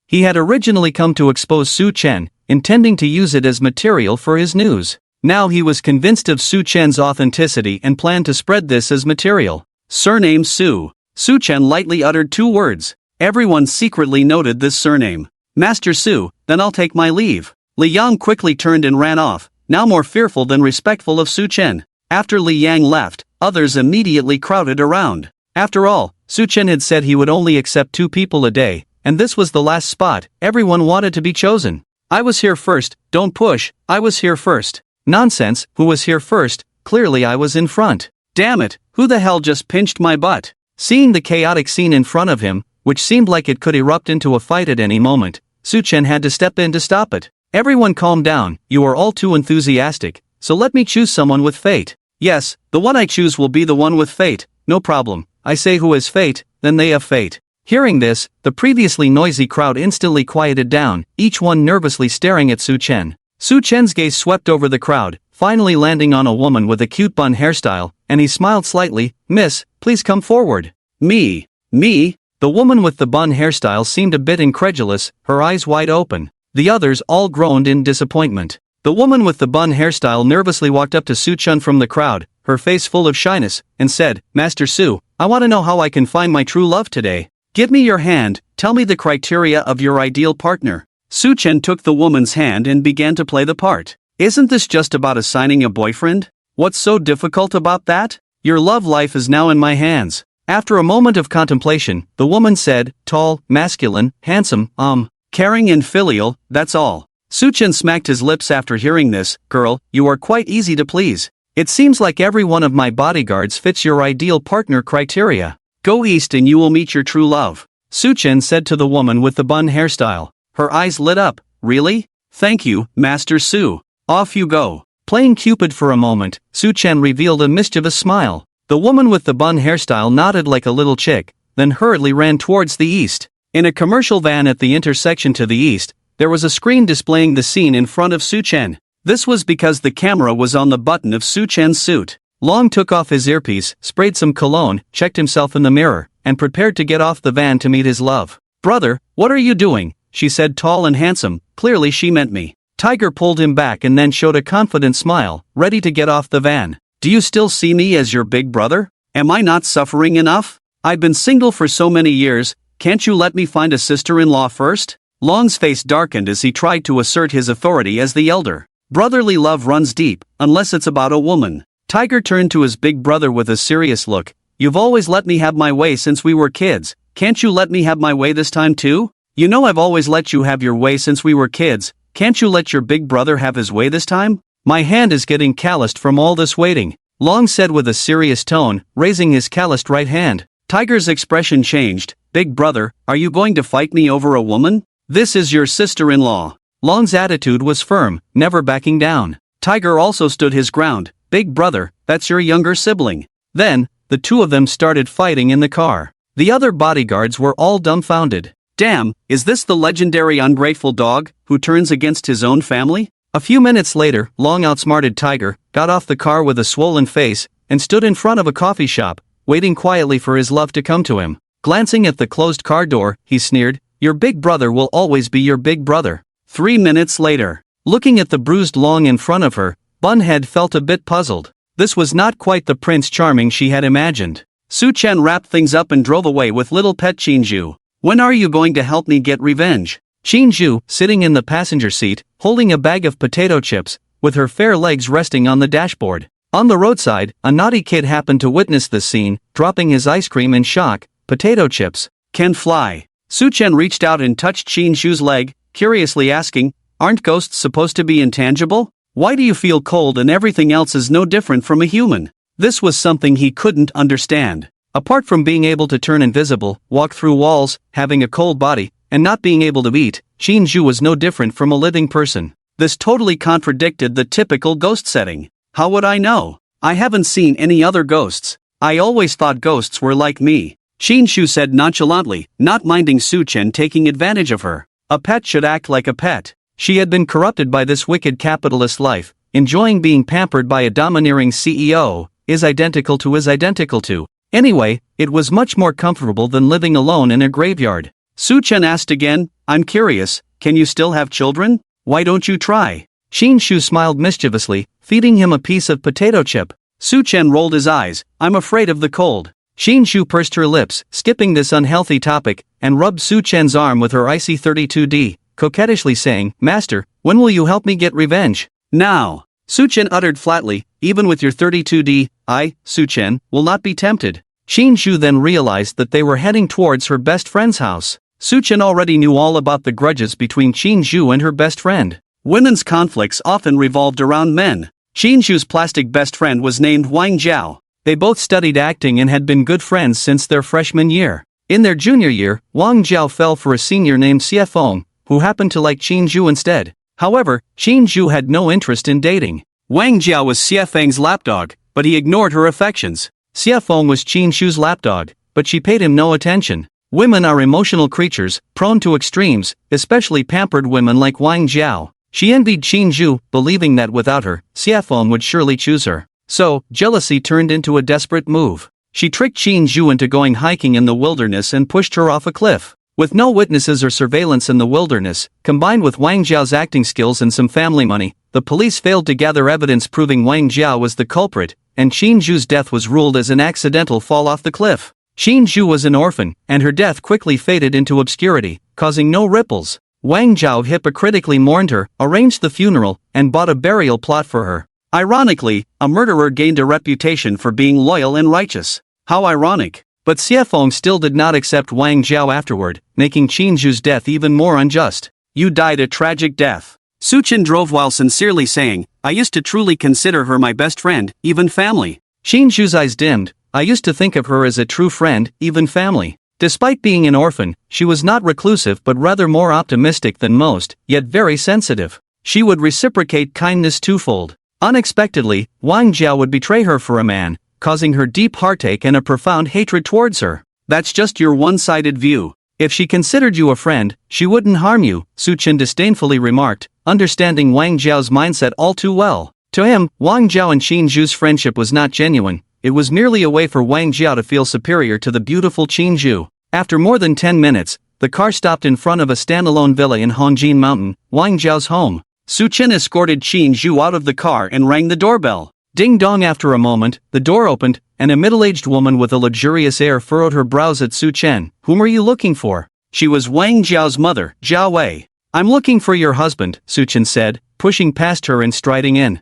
He had originally come to expose Su Chen, intending to use it as material for his news. Now he was convinced of Su Chen's authenticity and planned to spread this as material. Surname Su. Su Chen lightly uttered 2 words. Everyone secretly noted this surname. "Master Su, then I'll take my leave." Li Yang quickly turned and ran off, now more fearful than respectful of Su Chen. After Li Yang left, others immediately crowded around. After all, Su Chen had said he would only accept 2 people a day, and this was the last spot. Everyone wanted to be chosen. "I was here first, don't push, I was here first." "Nonsense, who was here first? Clearly I was in front." "Damn it, who the hell just pinched my butt?" Seeing the chaotic scene in front of him, which seemed like it could erupt into a fight at any moment, Su Chen had to step in to stop it. "Everyone calm down, you are all too enthusiastic, so let me choose someone with fate." "Yes, the one I choose will be the one with fate, no problem. I say who has fate, then they have fate." Hearing this, the previously noisy crowd instantly quieted down, each one nervously staring at Su Chen. Su Chen's gaze swept over the crowd, finally landing on a woman with a cute bun hairstyle, and he smiled slightly. "Miss, please come forward." Me? The woman with the bun hairstyle seemed a bit incredulous, her eyes wide open. The others all groaned in disappointment. The woman with the bun hairstyle nervously walked up to Su Chen from the crowd, her face full of shyness, and said, "Master Su, I want to know how I can find my true love today. Give me your hand, tell me the criteria of your ideal partner." Su Chen took the woman's hand and began to play the part. "Isn't this just about assigning a boyfriend? What's so difficult about that? Your love life is now in my hands." After a moment of contemplation, the woman said, "Tall, masculine, handsome, caring and filial, that's all." Su Chen smacked his lips after hearing this. "Girl, you are quite easy to please. It seems like every one of my bodyguards fits your ideal partner criteria. Go east and you will meet your true love," Su Chen said to the woman with the bun hairstyle. Her eyes lit up. "Really? Thank you, Master Su. Off you go." Playing Cupid for a moment, Su Chen revealed a mischievous smile. The woman with the bun hairstyle nodded like a little chick, then hurriedly ran towards the east. In a commercial van at the intersection to the east, there was a screen displaying the scene in front of Su Chen. This was because the camera was on the button of Su Chen's suit. Long took off his earpiece, sprayed some cologne, checked himself in the mirror, and prepared to get off the van to meet his love. "Brother, what are you doing?" she said, tall and handsome. Clearly she meant me. Tiger pulled him back and then showed a confident smile, ready to get off the van. "Do you still see me as your big brother? Am I not suffering enough? I've been single for so many years, can't you let me find a sister-in-law first?" Long's face darkened as he tried to assert his authority as the elder. Brotherly love runs deep, unless it's about a woman. Tiger turned to his big brother with a serious look. "You've always let me have my way since we were kids, can't you let me have my way this time too? You know I've always let you have your way since we were kids, can't you let your big brother have his way this time? My hand is getting calloused from all this waiting," Long said with a serious tone, raising his calloused right hand. Tiger's expression changed. "Big brother, are you going to fight me over a woman? This is your sister-in-law." Long's attitude was firm, never backing down. Tiger also stood his ground. "Big brother, that's your younger sibling." Then, the two of them started fighting in the car. The other bodyguards were all dumbfounded. Damn, is this the legendary ungrateful dog, who turns against his own family? A few minutes later, Long outsmarted Tiger, got off the car with a swollen face, and stood in front of a coffee shop, waiting quietly for his love to come to him. Glancing at the closed car door, he sneered, "Your big brother will always be your big brother." 3 minutes later, looking at the bruised Long in front of her, Bunhead felt a bit puzzled. This was not quite the Prince Charming she had imagined. Su Chen wrapped things up and drove away with little pet Chinju. "When are you going to help me get revenge?" Chinju, sitting in the passenger seat, holding a bag of potato chips, with her fair legs resting on the dashboard. On the roadside, a naughty kid happened to witness this scene, dropping his ice cream in shock. "Potato chips can fly." Su Chen reached out and touched Chinju's leg, curiously asking, "Aren't ghosts supposed to be intangible? Why do you feel cold and everything else is no different from a human?" This was something he couldn't understand. Apart from being able to turn invisible, walk through walls, having a cold body, and not being able to eat, Chinju was no different from a living person. This totally contradicted the typical ghost setting. How would I know? I haven't seen any other ghosts. I always thought ghosts were like me. Shinshu said nonchalantly, not minding Su-chen taking advantage of her. A pet should act like a pet. She had been corrupted by this wicked capitalist life, enjoying being pampered by a domineering CEO, is identical to. Anyway, it was much more comfortable than living alone in a graveyard. Su-chen asked again, I'm curious, can you still have children? Why don't you try? Shinshu smiled mischievously, feeding him a piece of potato chip. Su-chen rolled his eyes, I'm afraid of the cold. Shinshu pursed her lips, skipping this unhealthy topic, and rubbed Su-chen's arm with her icy 32D, coquettishly saying, Master, when will you help me get revenge? Now. Su-chen uttered flatly, even with your 32D, I, Su-chen, will not be tempted. Shinshu then realized that they were heading towards her best friend's house. Su-chen already knew all about the grudges between Shinshu and her best friend. Women's conflicts often revolved around men. Shinshu's plastic best friend was named Wang Jiao. They both studied acting and had been good friends since their freshman year. In their junior year, Wang Jiao fell for a senior named Xiefeng, who happened to like Shinshu instead. However, Shinshu had no interest in dating. Wang Jiao was Xiefeng's lapdog, but he ignored her affections. Xiefeng was Shinshu's lapdog, but she paid him no attention. Women are emotional creatures, prone to extremes, especially pampered women like Wang Jiao. She envied Shinshu, believing that without her, Xiefeng would surely choose her. So, jealousy turned into a desperate move. She tricked Shinshu into going hiking in the wilderness and pushed her off a cliff. With no witnesses or surveillance in the wilderness, combined with Wang Jiao's acting skills and some family money, the police failed to gather evidence proving Wang Jiao was the culprit, and Shinshu's death was ruled as an accidental fall off the cliff. Shinshu was an orphan, and her death quickly faded into obscurity, causing no ripples. Wang Jiao hypocritically mourned her, arranged the funeral, and bought a burial plot for her. Ironically, a murderer gained a reputation for being loyal and righteous. How ironic. But Xiefeng still did not accept Wang Jiao afterward, making Shinshu's death even more unjust. You died a tragic death. Su-chen drove while sincerely saying, I used to truly consider her my best friend, even family. Shinshu's eyes dimmed. I used to think of her as a true friend, even family. Despite being an orphan, she was not reclusive but rather more optimistic than most, yet very sensitive. She would reciprocate kindness twofold. Unexpectedly, Wang Jiao would betray her for a man, causing her deep heartache and a profound hatred towards her. That's just your one-sided view. If she considered you a friend, she wouldn't harm you, Su-chen disdainfully remarked, understanding Wang Jiao's mindset all too well. To him, Wang Jiao and Shinshu's friendship was not genuine. It was merely a way for Wang Jiao to feel superior to the beautiful Shinshu. After more than 10 minutes, the car stopped in front of a standalone villa in Hongjin Mountain, Wang Jiao's home. Su-chen escorted Shinshu out of the car and rang the doorbell. Ding-dong. After a moment, the door opened, and a middle-aged woman with a luxurious air furrowed her brows at Su-chen. Whom are you looking for? She was Wang Jiao's mother, Jiao Wei. I'm looking for your husband, Su-chen said, pushing past her and striding in.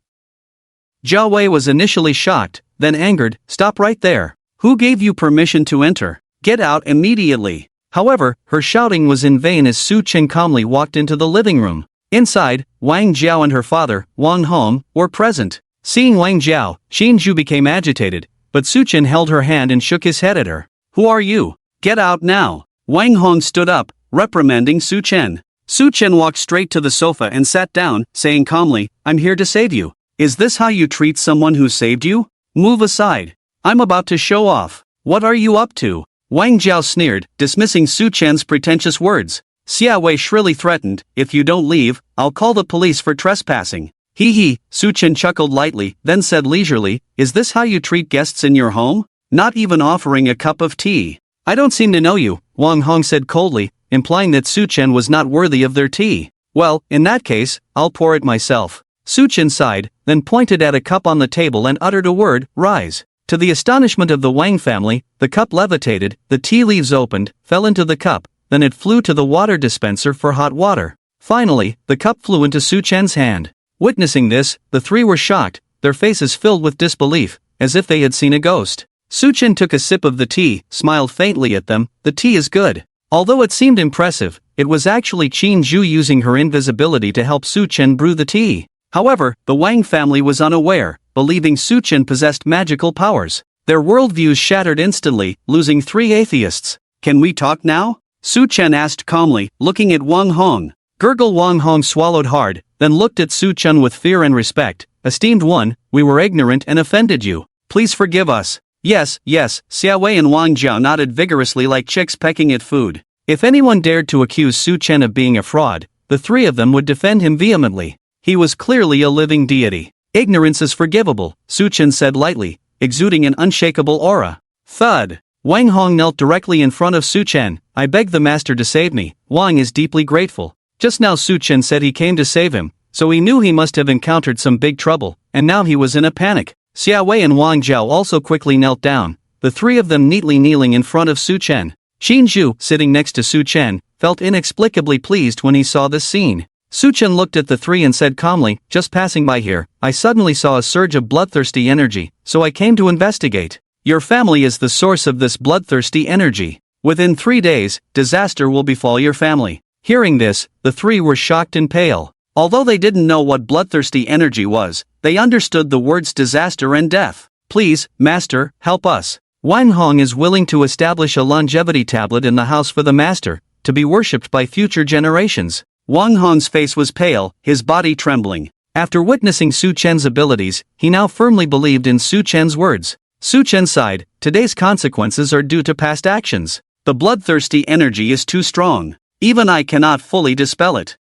Jiao Wei was initially shocked, then angered. Stop right there. Who gave you permission to enter? Get out immediately. However, her shouting was in vain as Su-chen calmly walked into the living room. Inside, Wang Jiao and her father, Wang Hong, were present. Seeing Wang Jiao, Shinshu became agitated, but Su-chen held her hand and shook his head at her. Who are you? Get out now. Wang Hong stood up, reprimanding Su-chen. Su-chen walked straight to the sofa and sat down, saying calmly, I'm here to save you. Is this how you treat someone who saved you? Move aside. I'm about to show off. What are you up to? Wang Jiao sneered, dismissing Su-chen's pretentious words. Xia Wei shrilly threatened, if you don't leave, I'll call the police for trespassing. Hee hee, Su-chen chuckled lightly, then said leisurely, is this how you treat guests in your home? Not even offering a cup of tea. I don't seem to know you, Wang Hong said coldly, implying that Su-chen was not worthy of their tea. Well, in that case, I'll pour it myself. Su-chen sighed, then pointed at a cup on the table and uttered a word, rise. To the astonishment of the Wang family, the cup levitated, the tea leaves opened, fell into the cup, then it flew to the water dispenser for hot water. Finally, the cup flew into Su-chen's hand. Witnessing this, the three were shocked, their faces filled with disbelief, as if they had seen a ghost. Su-chen took a sip of the tea, smiled faintly at them. The tea is good. Although it seemed impressive, it was actually Shinshu using her invisibility to help Su-chen brew the tea. However, the Wang family was unaware, believing Su-chen possessed magical powers. Their worldviews shattered instantly, losing 3 atheists. Can we talk now? Su-chen asked calmly, looking at Wang Hong. Gurgle. Wang Hong swallowed hard, then looked at Su-chen with fear and respect. Esteemed one, we were ignorant and offended you. Please forgive us. Yes, Xiaowei and Wang Jiao nodded vigorously like chicks pecking at food. If anyone dared to accuse Su Chen of being a fraud, the three of them would defend him vehemently. He was clearly a living deity. Ignorance is forgivable, Su Chen said lightly, exuding an unshakable aura. Thud. Wang Hong knelt directly in front of Su Chen. I beg the master to save me. Wang is deeply grateful. Just now Su Chen said he came to save him, so he knew he must have encountered some big trouble, and now he was in a panic. Xiaowei and Wang Jiao also quickly knelt down, the three of them neatly kneeling in front of Su Chen. Qin Zhu, sitting next to Su Chen, felt inexplicably pleased when he saw this scene. Su Chen looked at the three and said calmly, just passing by here, I suddenly saw a surge of bloodthirsty energy, so I came to investigate. Your family is the source of this bloodthirsty energy. Within 3 days, disaster will befall your family. Hearing this, the three were shocked and pale. Although they didn't know what bloodthirsty energy was, they understood the words disaster and death. Please, master, help us. Wang Hong is willing to establish a longevity tablet in the house for the master, to be worshipped by future generations. Wang Hong's face was pale, his body trembling. After witnessing Su Chen's abilities, he now firmly believed in Su Chen's words. Su Chen sighed, today's consequences are due to past actions. The bloodthirsty energy is too strong. Even I cannot fully dispel it.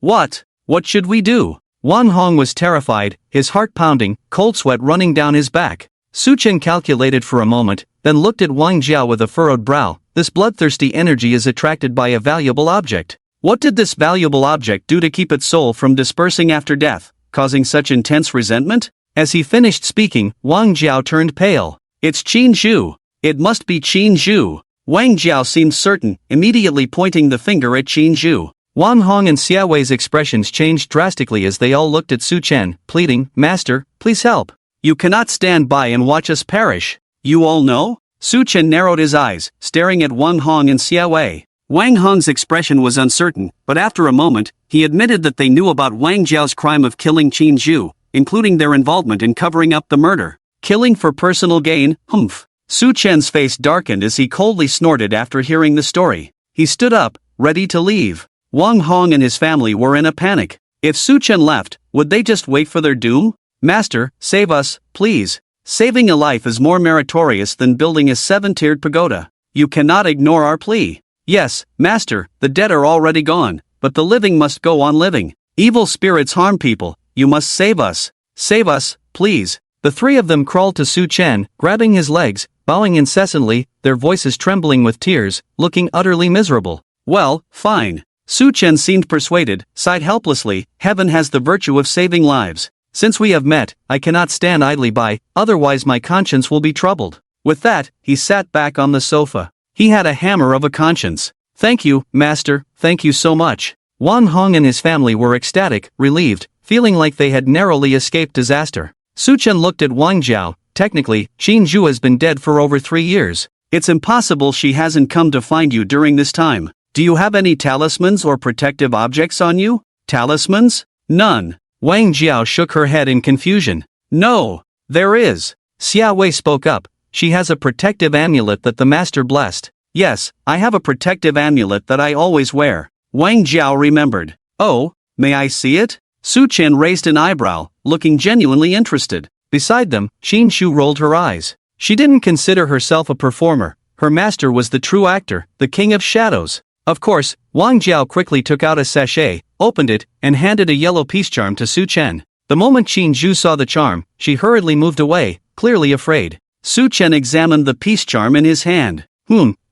What should we do? Wang Hong was terrified, his heart pounding, cold sweat running down his back. Su Chen calculated for a moment, then looked at Wang Jiao with a furrowed brow. This bloodthirsty energy is attracted by a valuable object. What did this valuable object do to keep its soul from dispersing after death, causing such intense resentment? As he finished speaking, Wang Jiao turned pale. It's Qin Zhu. It must be Qin Zhu. Wang Jiao seemed certain, immediately pointing the finger at Qin Zhu. Wang Hong and Xiaowei's expressions changed drastically as they all looked at Su Chen, pleading, Master, please help. You cannot stand by and watch us perish. You all know? Su Chen narrowed his eyes, staring at Wang Hong and Xiaowei. Wang Hong's expression was uncertain, but after a moment, he admitted that they knew about Wang Jiao's crime of killing Qin Zhu, including their involvement in covering up the murder. Killing for personal gain, humph. Su Chen's face darkened as he coldly snorted after hearing the story. He stood up, ready to leave. Wang Hong and his family were in a panic. If Su Chen left, would they just wait for their doom? Master, save us, please. Saving a life is more meritorious than building a 7-tiered pagoda. You cannot ignore our plea. Yes, Master, the dead are already gone, but the living must go on living. Evil spirits harm people. You must save us. Save us, please. The three of them crawled to Su Chen, grabbing his legs, bowing incessantly, their voices trembling with tears, looking utterly miserable. Well, fine. Su Chen seemed persuaded, sighed helplessly, heaven has the virtue of saving lives. Since we have met, I cannot stand idly by, otherwise my conscience will be troubled. With that, he sat back on the sofa. He had a hammer of a conscience. Thank you, Master, thank you so much. Wang Hong and his family were ecstatic, relieved, feeling like they had narrowly escaped disaster. Su Chen looked at Wang Jiao. Technically, Qin Zhu has been dead for over 3 years. It's impossible she hasn't come to find you during this time. Do you have any talismans or protective objects on you? Talismans? None. Wang Jiao shook her head in confusion. No, there is. Xiaowei spoke up. She has a protective amulet that the master blessed. Yes, I have a protective amulet that I always wear. Wang Jiao remembered. Oh, may I see it? Su Chen raised an eyebrow, looking genuinely interested. Beside them, Qin Zhu rolled her eyes. She didn't consider herself a performer. Her master was the true actor, the king of shadows. Of course, Wang Jiao quickly took out a sachet, opened it, and handed a yellow peace charm to Su Chen. The moment Qin Zhu saw the charm, she hurriedly moved away, clearly afraid. Su Chen examined the peace charm in his hand.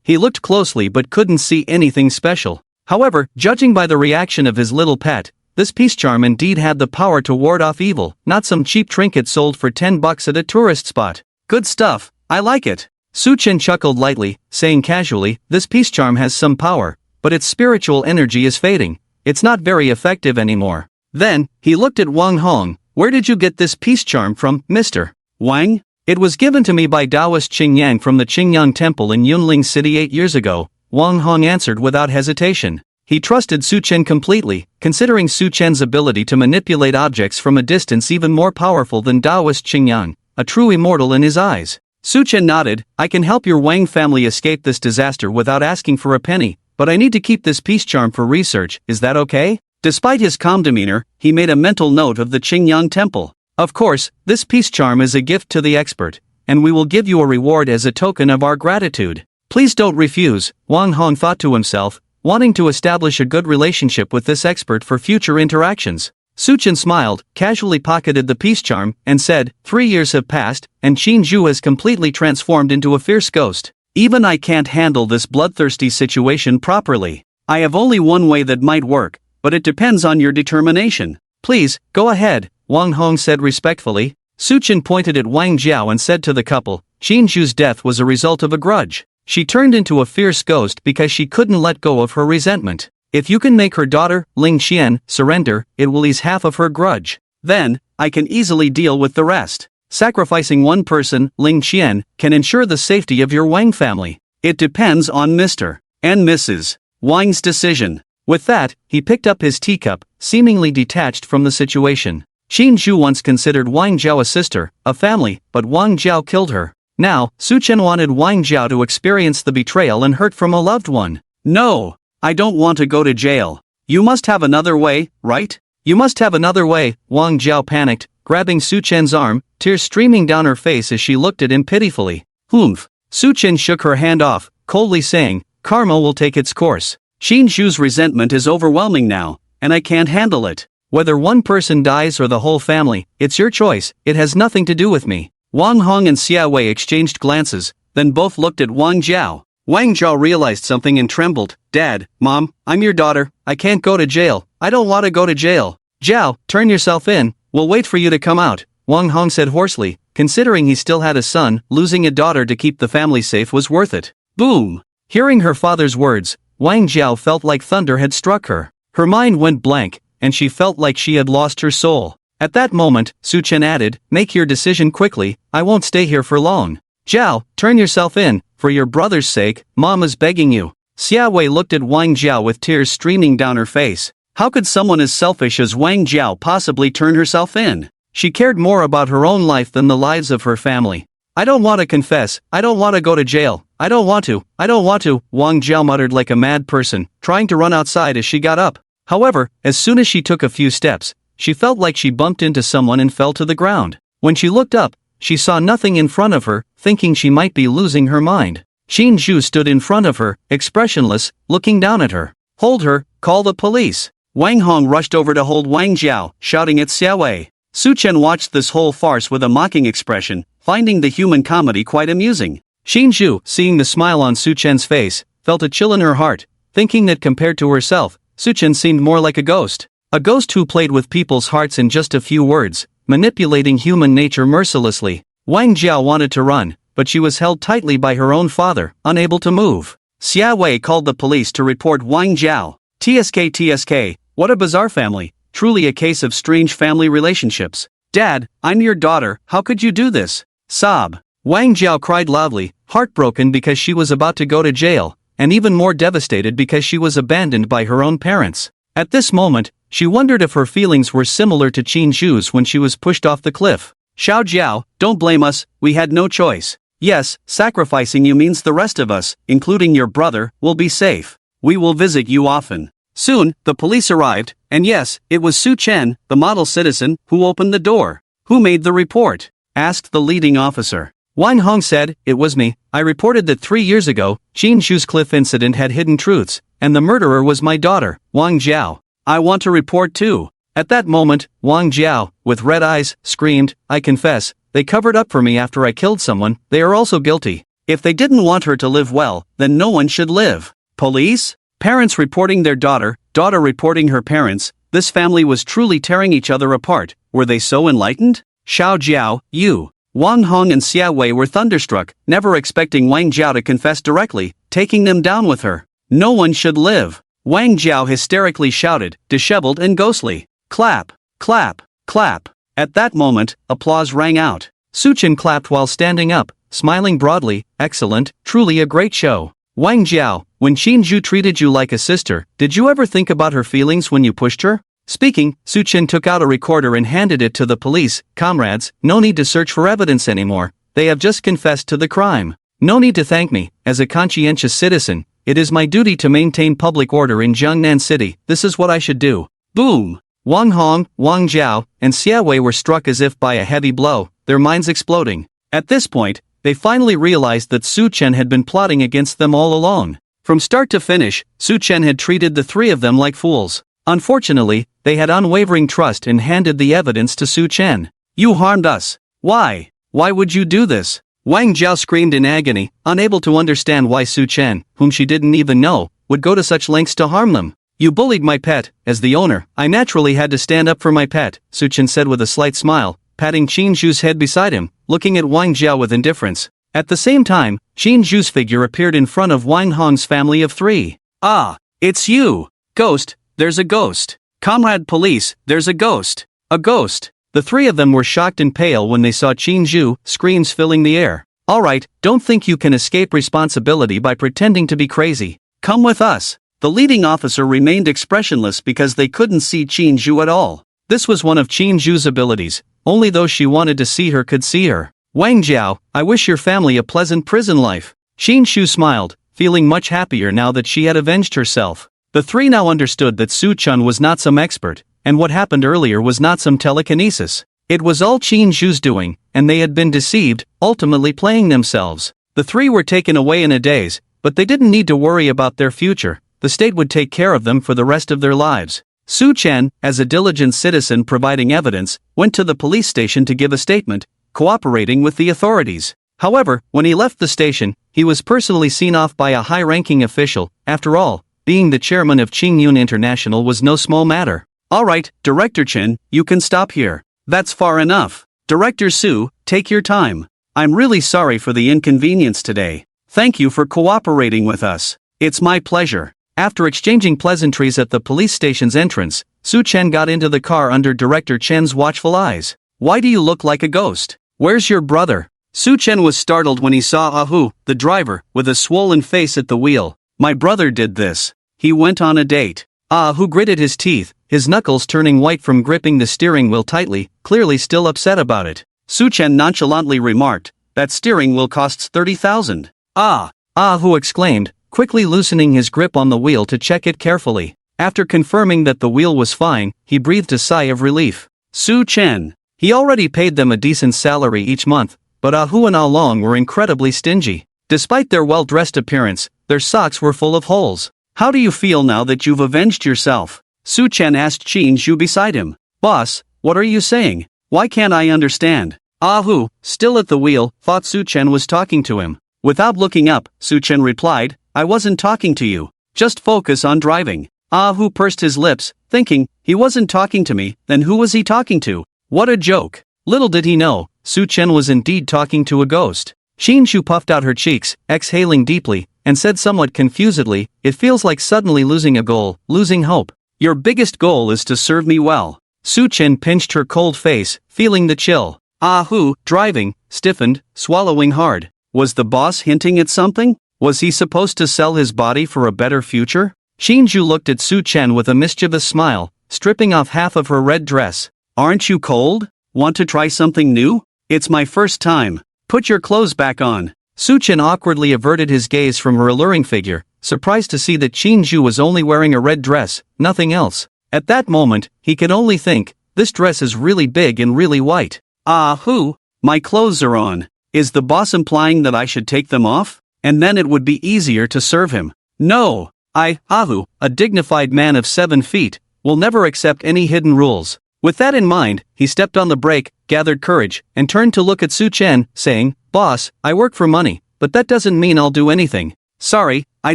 He looked closely but couldn't see anything special. However, judging by the reaction of his little pet, this peace charm indeed had the power to ward off evil, not some cheap trinket sold for $10 at a tourist spot. Good stuff, I like it. Su Chen chuckled lightly, saying casually, this peace charm has some power, but its spiritual energy is fading. It's not very effective anymore. Then, he looked at Wang Hong. Where did you get this peace charm from, Mr. Wang? It was given to me by Taoist Qingyang from the Qingyang Temple in Yunling City 8 years ago, Wang Hong answered without hesitation. He trusted Su Chen completely, considering Su Chen's ability to manipulate objects from a distance even more powerful than Taoist Qingyang, a true immortal in his eyes. Su Chen nodded. I can help your Wang family escape this disaster without asking for a penny, but I need to keep this peace charm for research, is that okay? Despite his calm demeanor, he made a mental note of the Qingyang Temple. Of course, this peace charm is a gift to the expert, and we will give you a reward as a token of our gratitude. Please don't refuse, Wang Hong thought to himself, wanting to establish a good relationship with this expert for future interactions. Suchen smiled, casually pocketed the peace charm, and said, 3 years have passed, and Qin Zhu has completely transformed into a fierce ghost. Even I can't handle this bloodthirsty situation properly. I have only one way that might work, but it depends on your determination. Please, go ahead, Wang Hong said respectfully. Suchen pointed at Wang Jiao and said to the couple, Qin Zhu's death was a result of a grudge. She turned into a fierce ghost because she couldn't let go of her resentment. If you can make her daughter, Ling Qian, surrender, it will ease half of her grudge. Then, I can easily deal with the rest. Sacrificing one person, Ling Qian, can ensure the safety of your Wang family. It depends on Mr. and Mrs. Wang's decision. With that, he picked up his teacup, seemingly detached from the situation. Qin Zhu once considered Wang Jiao a sister, a family, but Wang Jiao killed her. Now, Suchen wanted Wang Jiao to experience the betrayal and hurt from a loved one. No, I don't want to go to jail. You must have another way, right? You must have another way, Wang Jiao panicked, grabbing Suchen's arm, tears streaming down her face as she looked at him pitifully. Humph. Suchen shook her hand off, coldly saying, karma will take its course. Qin Zhu's resentment is overwhelming now, and I can't handle it. Whether one person dies or the whole family, it's your choice, it has nothing to do with me. Wang Hong and Xia Wei exchanged glances, then both looked at Wang Jiao. Wang Jiao realized something and trembled. Dad, Mom, I'm your daughter, I can't go to jail, I don't want to go to jail. Jiao, turn yourself in, we'll wait for you to come out, Wang Hong said hoarsely. Considering he still had a son, losing a daughter to keep the family safe was worth it. Boom! Hearing her father's words, Wang Jiao felt like thunder had struck her. Her mind went blank, and she felt like she had lost her soul. At that moment, Suchen added, make your decision quickly, I won't stay here for long. Jiao, turn yourself in, for your brother's sake, Mom is begging you. Xia Wei looked at Wang Jiao with tears streaming down her face. How could someone as selfish as Wang Jiao possibly turn herself in? She cared more about her own life than the lives of her family. I don't want to confess, I don't want to go to jail, I don't want to, Wang Jiao muttered like a mad person, trying to run outside as she got up. However, as soon as she took a few steps, she felt like she bumped into someone and fell to the ground. When she looked up, she saw nothing in front of her, thinking she might be losing her mind. Qin Zhu stood in front of her, expressionless, looking down at her. Hold her, call the police. Wang Hong rushed over to hold Wang Jiao, shouting at Xia Wei. Suchen watched this whole farce with a mocking expression, finding the human comedy quite amusing. Qin Zhu, seeing the smile on Suchen's face, felt a chill in her heart, thinking that compared to herself, Suchen seemed more like a ghost. A ghost who played with people's hearts in just a few words, manipulating human nature mercilessly. Wang Jiao wanted to run, but she was held tightly by her own father, unable to move. Xia Wei called the police to report Wang Jiao. TSK, what a bizarre family, truly a case of strange family relationships. Dad, I'm your daughter, how could you do this? Sob. Wang Jiao cried loudly, heartbroken because she was about to go to jail, and even more devastated because she was abandoned by her own parents. At this moment, she wondered if her feelings were similar to Qin Zhu's when she was pushed off the cliff. Xiao Jiao, don't blame us, we had no choice. Yes, sacrificing you means the rest of us, including your brother, will be safe. We will visit you often. Soon, the police arrived, and yes, it was Su Chen, the model citizen, who opened the door. Who made the report? Asked the leading officer. Wang Hong said, it was me. I reported that 3 years ago, Qin Zhu's cliff incident had hidden truths, and the murderer was my daughter, Wang Jiao. I want to report too. At that moment, Wang Jiao, with red eyes, screamed, I confess, they covered up for me after I killed someone, they are also guilty. If they didn't want her to live well, then no one should live. Police? Parents reporting their daughter reporting her parents, this family was truly tearing each other apart, were they so enlightened? Xiao Jiao, you. Wang Hong and Xia Wei were thunderstruck, never expecting Wang Jiao to confess directly, taking them down with her. No one should live. Wang Jiao hysterically shouted, disheveled and ghostly. Clap, clap, clap. At that moment, applause rang out. Suchen clapped while standing up, smiling broadly, excellent, truly a great show. Wang Jiao, when Qin Zhu treated you like a sister, did you ever think about her feelings when you pushed her? Speaking, Suchen took out a recorder and handed it to the police. Comrades, no need to search for evidence anymore, they have just confessed to the crime. No need to thank me, as a conscientious citizen, it is my duty to maintain public order in Jiangnan City, this is what I should do. Boom! Wang Hong, Wang Jiao, and Xia Wei were struck as if by a heavy blow, their minds exploding. At this point, they finally realized that Su Chen had been plotting against them all along. From start to finish, Su Chen had treated the three of them like fools. Unfortunately, they had unwavering trust and handed the evidence to Su Chen. "You harmed us. Why? Why would you do this?" Wang Jiao screamed in agony, unable to understand why Su Chen, whom she didn't even know, would go to such lengths to harm them. "You bullied my pet. As the owner, I naturally had to stand up for my pet," Su Chen said with a slight smile, patting Qin Zhu's head beside him, looking at Wang Jiao with indifference. At the same time, Qin Zhu's figure appeared in front of Wang Hong's family of three. "Ah, it's you! Ghost, there's a ghost! Comrade police, there's a ghost! A ghost!" The three of them were shocked and pale when they saw Qin Zhu, screams filling the air. "Alright, don't think you can escape responsibility by pretending to be crazy. Come with us." The leading officer remained expressionless because they couldn't see Qin Zhu at all. This was one of Qin Zhu's abilities, only those she wanted to see her could see her. "Wang Jiao, I wish your family a pleasant prison life." Qin Zhu smiled, feeling much happier now that she had avenged herself. The three now understood that Su Chen was not some expert, and what happened earlier was not some telekinesis. It was all Qin Zhu's doing, and they had been deceived, ultimately playing themselves. The three were taken away in a daze, but they didn't need to worry about their future. The state would take care of them for the rest of their lives. Su Chen, as a diligent citizen providing evidence, went to the police station to give a statement, cooperating with the authorities. However, when he left the station, he was personally seen off by a high-ranking official. After all, being the chairman of Qingyun International was no small matter. "Alright, Director Chen, you can stop here. That's far enough. Director Su, take your time. I'm really sorry for the inconvenience today. Thank you for cooperating with us. It's my pleasure." After exchanging pleasantries at the police station's entrance, Su Chen got into the car under Director Chen's watchful eyes. "Why do you look like a ghost? Where's your brother?" Su Chen was startled when he saw Ahu, the driver, with a swollen face at the wheel. "My brother did this. He went on a date." Ahu gritted his teeth, his knuckles turning white from gripping the steering wheel tightly, clearly still upset about it. Su Chen nonchalantly remarked, "That steering wheel costs 30,000. "Ah!" Ahu exclaimed, quickly loosening his grip on the wheel to check it carefully. After confirming that the wheel was fine, he breathed a sigh of relief. Su Chen. He already paid them a decent salary each month, but Ahu and Along were incredibly stingy. Despite their well-dressed appearance, their socks were full of holes. "How do you feel now that you've avenged yourself?" Su Chen asked Qin Zhu beside him. "Boss, what are you saying? Why can't I understand?" Ahu, still at the wheel, thought Su Chen was talking to him. Without looking up, Su Chen replied, "I wasn't talking to you. Just focus on driving." Ahu pursed his lips, thinking, he wasn't talking to me, then who was he talking to? What a joke. Little did he know, Su Chen was indeed talking to a ghost. Qin Zhu puffed out her cheeks, exhaling deeply, and said somewhat confusedly, "It feels like suddenly losing a goal, losing hope." "Your biggest goal is to serve me well." Su Chen pinched her cold face, feeling the chill. Ahu, driving, stiffened, swallowing hard. Was the boss hinting at something? Was he supposed to sell his body for a better future? Qin Zhu looked at Su Chen with a mischievous smile, stripping off half of her red dress. "Aren't you cold? Want to try something new? It's my first time. Put your clothes back on." Su Chen awkwardly averted his gaze from her alluring figure, surprised to see that Qin Zhu was only wearing a red dress, nothing else. At that moment, he could only think, this dress is really big and really white. "Ahu, my clothes are on. Is the boss implying that I should take them off? And then it would be easier to serve him." "No, Ahu, a dignified man of 7 feet, will never accept any hidden rules." With that in mind, he stepped on the brake, gathered courage, and turned to look at Su Chen, saying, "Boss, I work for money, but that doesn't mean I'll do anything. Sorry, I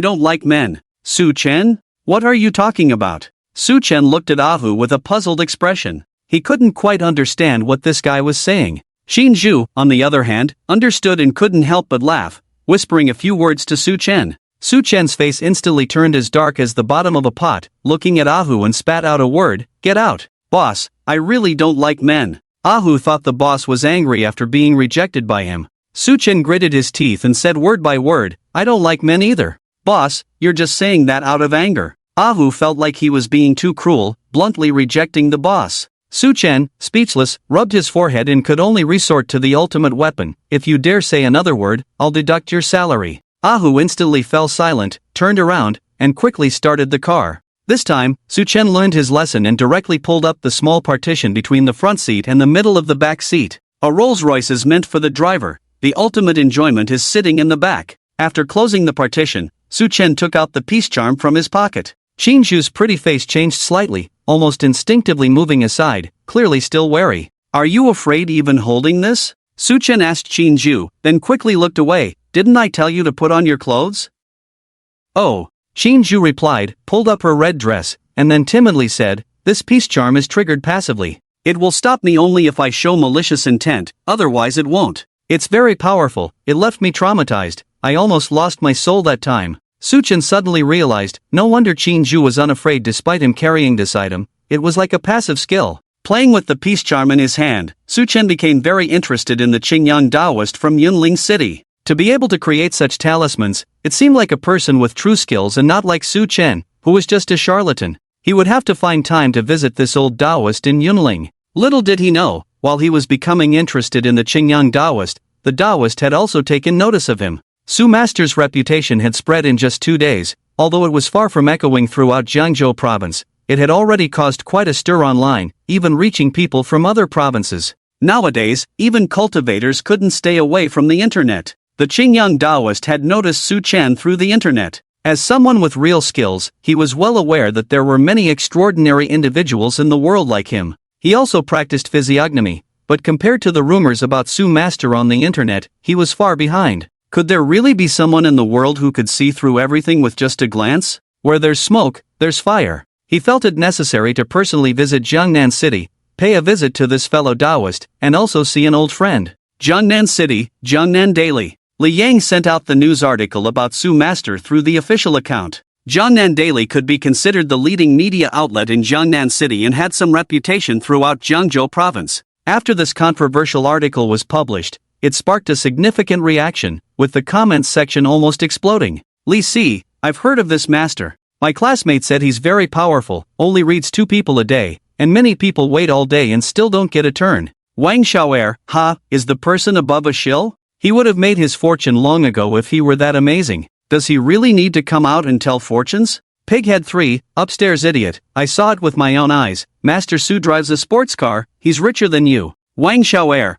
don't like men." "Su Chen? What are you talking about?" Su Chen looked at Ahu with a puzzled expression. He couldn't quite understand what this guy was saying. Qin Zhu, on the other hand, understood and couldn't help but laugh, whispering a few words to Su Chen. Su Chen's face instantly turned as dark as the bottom of a pot, looking at Ahu and spat out a word, "Get out." "Boss, I really don't like men." Ahu thought the boss was angry after being rejected by him. Su Chen gritted his teeth and said word by word, "I don't like men either." "Boss, you're just saying that out of anger." Ahu felt like he was being too cruel, bluntly rejecting the boss. Su Chen, speechless, rubbed his forehead and could only resort to the ultimate weapon. "If you dare say another word, I'll deduct your salary." Ahu instantly fell silent, turned around, and quickly started the car. This time, Su Chen learned his lesson and directly pulled up the small partition between the front seat and the middle of the back seat. A Rolls-Royce is meant for the driver, The ultimate enjoyment is sitting in the back. After closing the partition, Su Chen took out the peace charm from his pocket. Qin Zhu's pretty face changed slightly, almost instinctively moving aside, clearly still wary. Are you afraid even holding this? Su Chen asked Qin Zhu, then quickly looked away. Didn't I tell you to put on your clothes? Oh. Qin Zhu replied, pulled up her red dress, and then timidly said, this peace charm is triggered passively. It will stop me only if I show malicious intent, otherwise it won't. It's very powerful, it left me traumatized, I almost lost my soul that time. Su Chen suddenly realized, no wonder Qin Zhu was unafraid despite him carrying this item, it was like a passive skill. Playing with the peace charm in his hand, Su Chen became very interested in the Qingyang Taoist from Yunling City. To be able to create such talismans, it seemed like a person with true skills and not like Su Chen, who was just a charlatan. He would have to find time to visit this old Taoist in Yunling. Little did he know, while he was becoming interested in the Qingyang Taoist, the Taoist had also taken notice of him. Su Master's reputation had spread in just 2 days, although it was far from echoing throughout Jiangzhou province. It had already caused quite a stir online, even reaching people from other provinces. Nowadays, even cultivators couldn't stay away from the internet. The Qingyang Taoist had noticed Su Chen through the internet. As someone with real skills, he was well aware that there were many extraordinary individuals in the world like him. He also practiced physiognomy, but compared to the rumors about Su Master on the internet, he was far behind. Could there really be someone in the world who could see through everything with just a glance? Where there's smoke, there's fire. He felt it necessary to personally visit Jiangnan City, pay a visit to this fellow Taoist, and also see an old friend. Jiangnan City, Jiangnan Daily. Li Yang sent out the news article about Su Master through the official account. Jiangnan Daily could be considered the leading media outlet in Jiangnan City and had some reputation throughout Jiangzhou province. After this controversial article was published, it sparked a significant reaction, with the comments section almost exploding. Li Si, I've heard of this master. My classmate said he's very powerful, only reads 2 people a day, and many people wait all day and still don't get a turn. Wang Xiaoer, is the person above a shill? He would have made his fortune long ago if he were that amazing. Does he really need to come out and tell fortunes? Pighead 3, upstairs idiot, I saw it with my own eyes. Master Su drives a sports car, he's richer than you. Wang Xiaoer,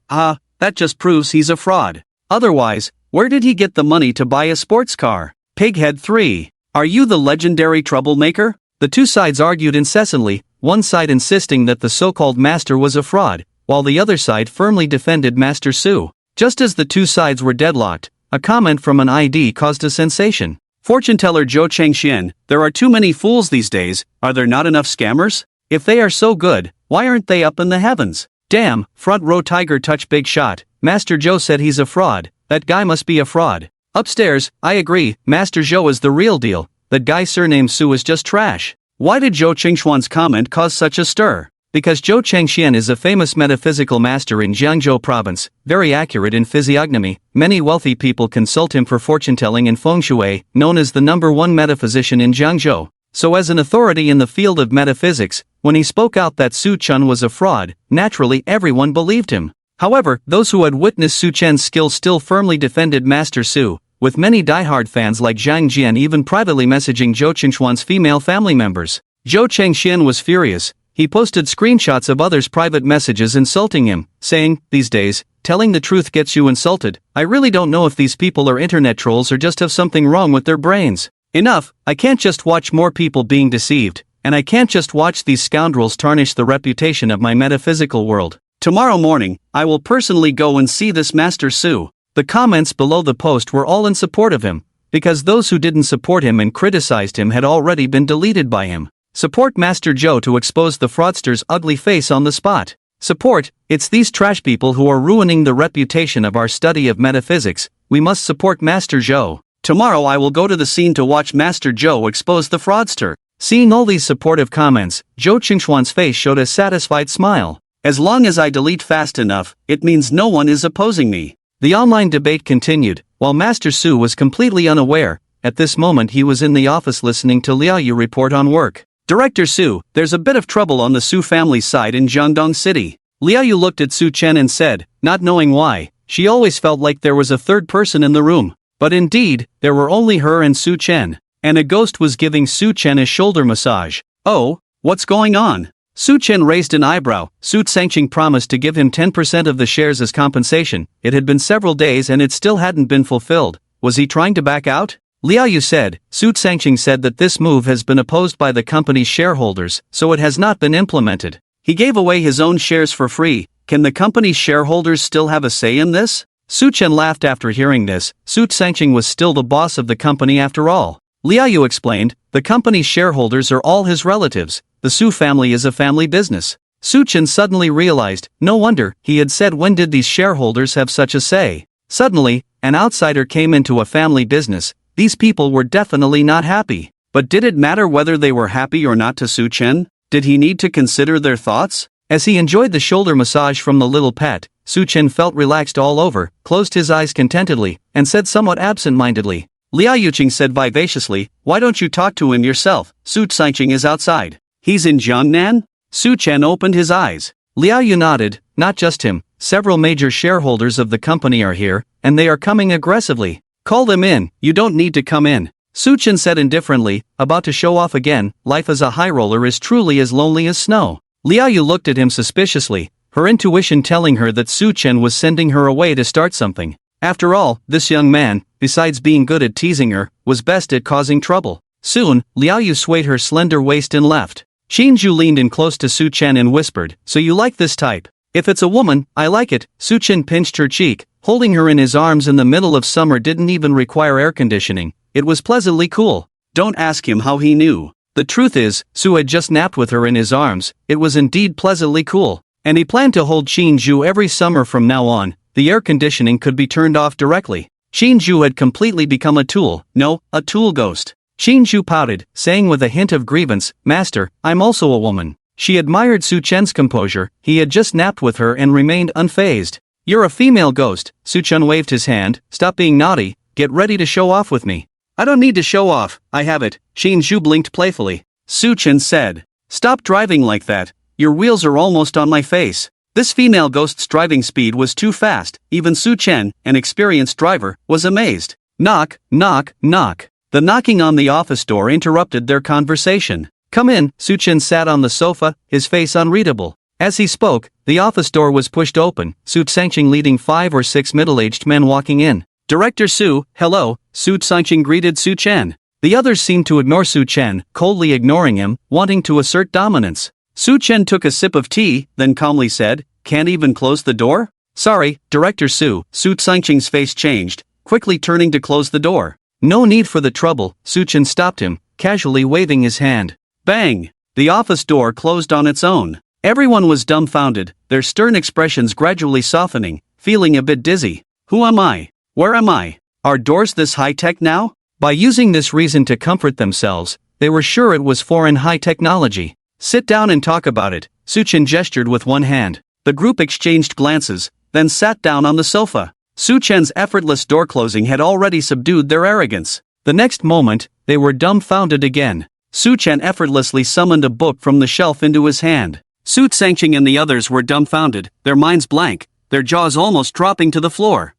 that just proves he's a fraud. Otherwise, where did he get the money to buy a sports car? Pighead 3, are you the legendary troublemaker? The two sides argued incessantly, one side insisting that the so-called master was a fraud, while the other side firmly defended Master Su. Just as the two sides were deadlocked, a comment from an ID caused a sensation. Fortune-teller Zhou Chengxian, there are too many fools these days, are there not enough scammers? If they are so good, why aren't they up in the heavens? Damn, front row tiger touch big shot, Master Zhou said he's a fraud, that guy must be a fraud. Upstairs, I agree, Master Zhou is the real deal, that guy surnamed Su is just trash. Why did Zhou Chengshuan's comment cause such a stir? Because Zhou Chengxian is a famous metaphysical master in Jiangzhou province, very accurate in physiognomy. Many wealthy people consult him for fortune-telling and feng shui, known as the #1 metaphysician in Jiangzhou. So as an authority in the field of metaphysics, when he spoke out that Su Chen was a fraud, naturally everyone believed him. However, those who had witnessed Su Chen's skills still firmly defended Master Su, with many diehard fans like Zhang Jian even privately messaging Zhou Chengshuan's female family members. Zhou Chengxian was furious. He posted screenshots of others' private messages insulting him, saying, these days, telling the truth gets you insulted. I really don't know if these people are internet trolls or just have something wrong with their brains. Enough, I can't just watch more people being deceived, and I can't just watch these scoundrels tarnish the reputation of my metaphysical world. Tomorrow morning, I will personally go and see this Master Su. The comments below the post were all in support of him, because those who didn't support him and criticized him had already been deleted by him. Support Master Zhou to expose the fraudster's ugly face on the spot. Support, it's these trash people who are ruining the reputation of our study of metaphysics. We must support Master Zhou. Tomorrow I will go to the scene to watch Master Zhou expose the fraudster. Seeing all these supportive comments, Zhou Chengshuan's face showed a satisfied smile. As long as I delete fast enough, it means no one is opposing me. The online debate continued, while Master Su was completely unaware. At this moment he was in the office listening to Liao Yu report on work. Director Su, there's a bit of trouble on the Su family's side in Jiangdong City. Liao Yu looked at Su Chen and said, not knowing why, she always felt like there was a third person in the room. But indeed, there were only her and Su Chen. And a ghost was giving Su Chen a shoulder massage. Oh, what's going on? Su Chen raised an eyebrow. Su Sangqing promised to give him 10% of the shares as compensation. It had been several days and it still hadn't been fulfilled. Was he trying to back out? Liao Yu said. Su Sangqing said that this move has been opposed by the company's shareholders, so it has not been implemented. He gave away his own shares for free. Can the company's shareholders still have a say in this? Su Chen laughed after hearing this. Su Sangqing was still the boss of the company after all. Liao Yu explained, the company's shareholders are all his relatives. The Su family is a family business. Su Chen suddenly realized, no wonder, he had said, when did these shareholders have such a say? Suddenly, an outsider came into a family business. These people were definitely not happy. But did it matter whether they were happy or not to Su Chen? Did he need to consider their thoughts? As he enjoyed the shoulder massage from the little pet, Su Chen felt relaxed all over, closed his eyes contentedly, and said somewhat absent-mindedly. Liao Yuqing said vivaciously, why don't you talk to him yourself? Su Sangqing is outside. He's in Jiangnan? Su Chen opened his eyes. Liao Yu nodded. Not just him, several major shareholders of the company are here, and they are coming aggressively. Call them in, you don't need to come in. Su Chen said indifferently, about to show off again. Life as a high roller is truly as lonely as snow. Liao Yu looked at him suspiciously, her intuition telling her that Su Chen was sending her away to start something. After all, this young man, besides being good at teasing her, was best at causing trouble. Soon, Liao Yu swayed her slender waist and left. Qinzhu leaned in close to Su Chen and whispered, so you like this type? If it's a woman, I like it. Su Chen pinched her cheek. Holding her in his arms in the middle of summer didn't even require air conditioning. It was pleasantly cool. Don't ask him how he knew. The truth is, Su had just napped with her in his arms. It was indeed pleasantly cool. And he planned to hold Qinzhu every summer from now on. The air conditioning could be turned off directly. Qinzhu had completely become a tool. No, a tool ghost. Qinzhu pouted, saying with a hint of grievance, Master, I'm also a woman. She admired Su Chen's composure. He had just napped with her and remained unfazed. You're a female ghost. Su Chen waved his hand. Stop being naughty. Get ready to show off with me. I don't need to show off. I have it. Qinzhu blinked playfully. Su Chen said. Stop driving like that. Your wheels are almost on my face. This female ghost's driving speed was too fast. Even Su Chen, an experienced driver, was amazed. Knock, knock, knock. The knocking on the office door interrupted their conversation. Come in. Su Chen sat on the sofa, his face unreadable. As he spoke, the office door was pushed open, Su Sangqing leading 5 or 6 middle-aged men walking in. Director Su, hello, Su Sangqing greeted Su Chen. The others seemed to ignore Su Chen, coldly ignoring him, wanting to assert dominance. Su Chen took a sip of tea, then calmly said, can't even close the door? Sorry, Director Su. Su Sangqing's face changed, quickly turning to close the door. No need for the trouble. Su Chen stopped him, casually waving his hand. Bang! The office door closed on its own. Everyone was dumbfounded, their stern expressions gradually softening, feeling a bit dizzy. Who am I? Where am I? Are doors this high-tech now? By using this reason to comfort themselves, they were sure it was foreign high technology. Sit down and talk about it. Su Chen gestured with one hand. The group exchanged glances, then sat down on the sofa. Su Chen's effortless door closing had already subdued their arrogance. The next moment, they were dumbfounded again. Su Chen effortlessly summoned a book from the shelf into his hand. Su Sangqing and the others were dumbfounded, their minds blank, their jaws almost dropping to the floor.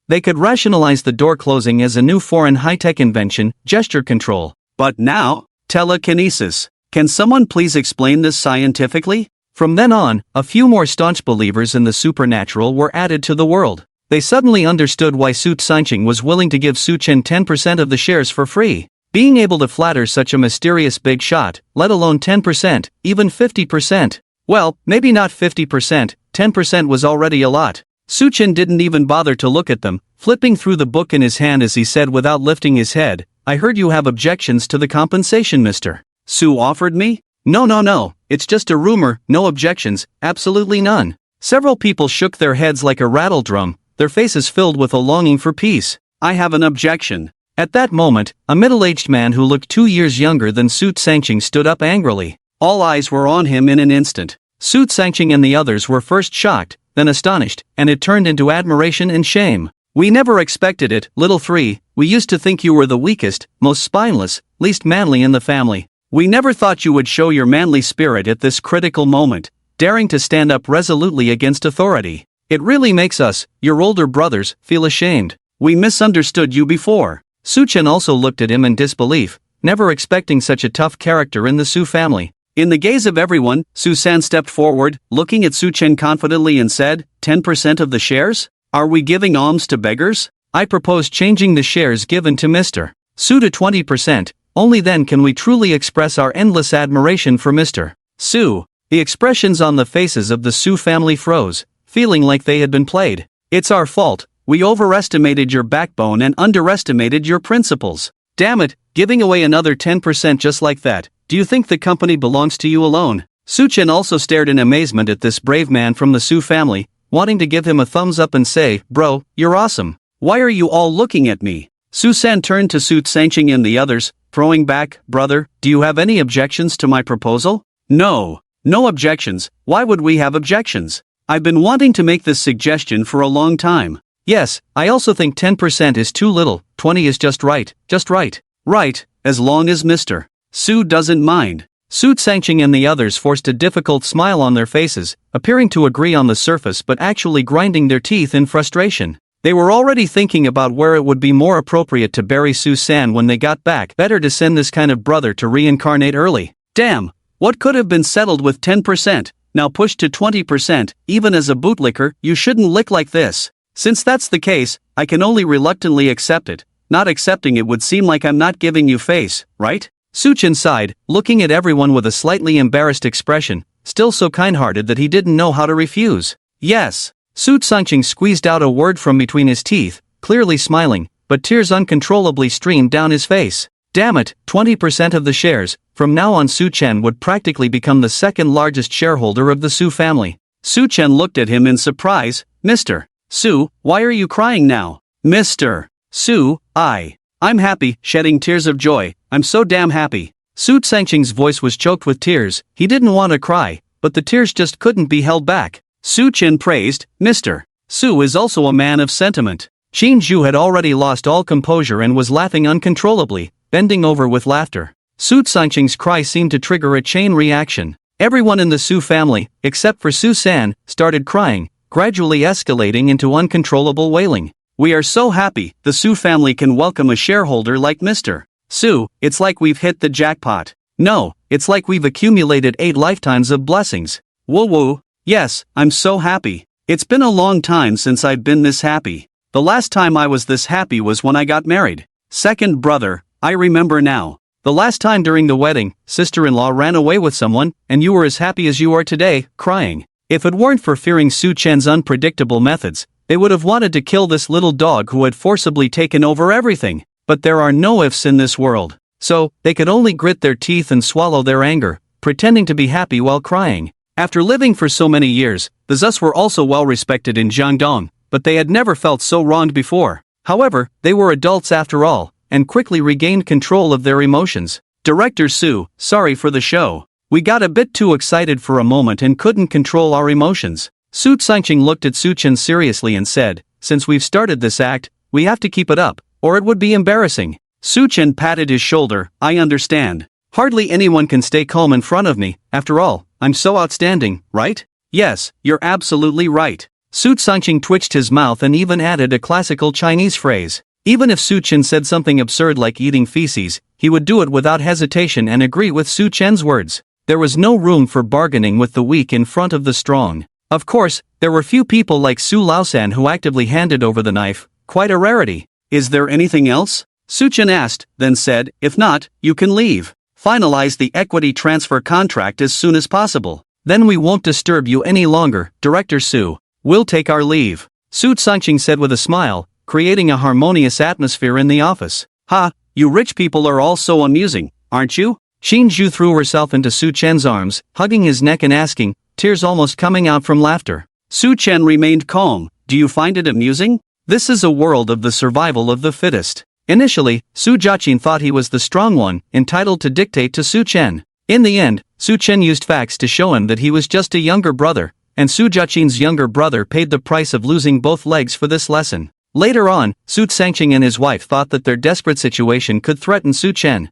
They could rationalize the door closing as a new foreign high-tech invention, gesture control. But now, telekinesis. Can someone please explain this scientifically? From then on, a few more staunch believers in the supernatural were added to the world. They suddenly understood why Su Sangqing was willing to give Su Chen 10% of the shares for free. Being able to flatter such a mysterious big shot, let alone 10%, even 50%. Well, maybe not 50%, 10% was already a lot. Su Chen didn't even bother to look at them, flipping through the book in his hand as he said without lifting his head, I heard you have objections to the compensation, mister. Su offered me? No, it's just a rumor, no objections, absolutely none. Several people shook their heads like a rattle drum, their faces filled with a longing for peace. I have an objection. At that moment, a middle-aged man who looked 2 years younger than Su Sangqing stood up angrily. All eyes were on him in an instant. Su Sangqing and the others were first shocked, then astonished, and it turned into admiration and shame. We never expected it, little 3, we used to think you were the weakest, most spineless, least manly in the family. We never thought you would show your manly spirit at this critical moment, daring to stand up resolutely against authority. It really makes us, your older brothers, feel ashamed. We misunderstood you before. Su Chen also looked at him in disbelief, never expecting such a tough character in the Su family. In the gaze of everyone, Su-san stepped forward, looking at Su-chen confidently and said, 10% of the shares? Are we giving alms to beggars? I propose changing the shares given to Mr. Su to 20%, only then can we truly express our endless admiration for Mr. Su. The expressions on the faces of the Su family froze, feeling like they had been played. It's our fault, we overestimated your backbone and underestimated your principles. Damn it, giving away another 10% just like that. Do you think the company belongs to you alone? Su-chen also stared in amazement at this brave man from the Su family, wanting to give him a thumbs up and say, bro, you're awesome. Why are you all looking at me? Su-san turned to Su Sanqing and the others, throwing back, brother, do you have any objections to my proposal? No. No objections, why would we have objections? I've been wanting to make this suggestion for a long time. Yes, I also think 10% is too little, 20 is just right, just right. Right, as long as Mr. Su doesn't mind. Su Sanqing and the others forced a difficult smile on their faces, appearing to agree on the surface but actually grinding their teeth in frustration. They were already thinking about where it would be more appropriate to bury Su-san when they got back. Better to send this kind of brother to reincarnate early. Damn, what could have been settled with 10%, now pushed to 20%, even as a bootlicker, you shouldn't lick like this. Since that's the case, I can only reluctantly accept it. Not accepting it would seem like I'm not giving you face, right? Su-chen sighed, looking at everyone with a slightly embarrassed expression, still so kind-hearted that he didn't know how to refuse. Yes. Su Sanqing squeezed out a word from between his teeth, clearly smiling, but tears uncontrollably streamed down his face. Damn it, 20% of the shares. From now on Su-chen would practically become the second largest shareholder of the Su family. Su-chen looked at him in surprise. Mr. Su, why are you crying now? Mr. Su, I'm happy, shedding tears of joy, I'm so damn happy. Su Sanqing's voice was choked with tears, he didn't want to cry, but the tears just couldn't be held back. Su-chen praised, Mr. Su is also a man of sentiment. Qin Zhu had already lost all composure and was laughing uncontrollably, bending over with laughter. Su Sanqing's cry seemed to trigger a chain reaction. Everyone in the Su family, except for Su-san, started crying, gradually escalating into uncontrollable wailing. We are so happy, the Su family can welcome a shareholder like Mr. Su, it's like we've hit the jackpot. No, it's like we've accumulated 8 lifetimes of blessings. Woo woo. Yes, I'm so happy. It's been a long time since I've been this happy. The last time I was this happy was when I got married. Second brother, I remember now. The last time during the wedding, sister-in-law ran away with someone, and you were as happy as you are today, crying. If it weren't for fearing Su-chen's unpredictable methods, they would have wanted to kill this little dog who had forcibly taken over everything. But there are no ifs in this world. So, they could only grit their teeth and swallow their anger, pretending to be happy while crying. After living for so many years, the Zus were also well respected in Jiangdong, but they had never felt so wronged before. However, they were adults after all, and quickly regained control of their emotions. Director Su, sorry for the show. We got a bit too excited for a moment and couldn't control our emotions. Su Sanqing looked at Su-chen seriously and said, since we've started this act, we have to keep it up, or it would be embarrassing. Su-chen patted his shoulder, I understand. Hardly anyone can stay calm in front of me, after all, I'm so outstanding, right? Yes, you're absolutely right. Su Sanqing twitched his mouth and even added a classical Chinese phrase. Even if Su-chen said something absurd like eating feces, he would do it without hesitation and agree with Su-chen's words. There was no room for bargaining with the weak in front of the strong. Of course, there were few people like Su Laosan who actively handed over the knife, quite a rarity. Is there anything else? Su-chen asked, then said, if not, you can leave. Finalize the equity transfer contract as soon as possible. Then we won't disturb you any longer, Director Su. We'll take our leave. Su Sanqing said with a smile, creating a harmonious atmosphere in the office. Ha, you rich people are all so amusing, aren't you? Qin Zhu threw herself into Su-chen's arms, hugging his neck and asking, tears almost coming out from laughter. Su-chen remained calm. Do you find it amusing? This is a world of the survival of the fittest. Initially, Su Jiaqin thought he was the strong one, entitled to dictate to Su-chen. In the end, Su-chen used facts to show him that he was just a younger brother, and Su Jiaqin's younger brother paid the price of losing both legs for this lesson. Later on, Su Sanqing and his wife thought that their desperate situation could threaten Su-chen.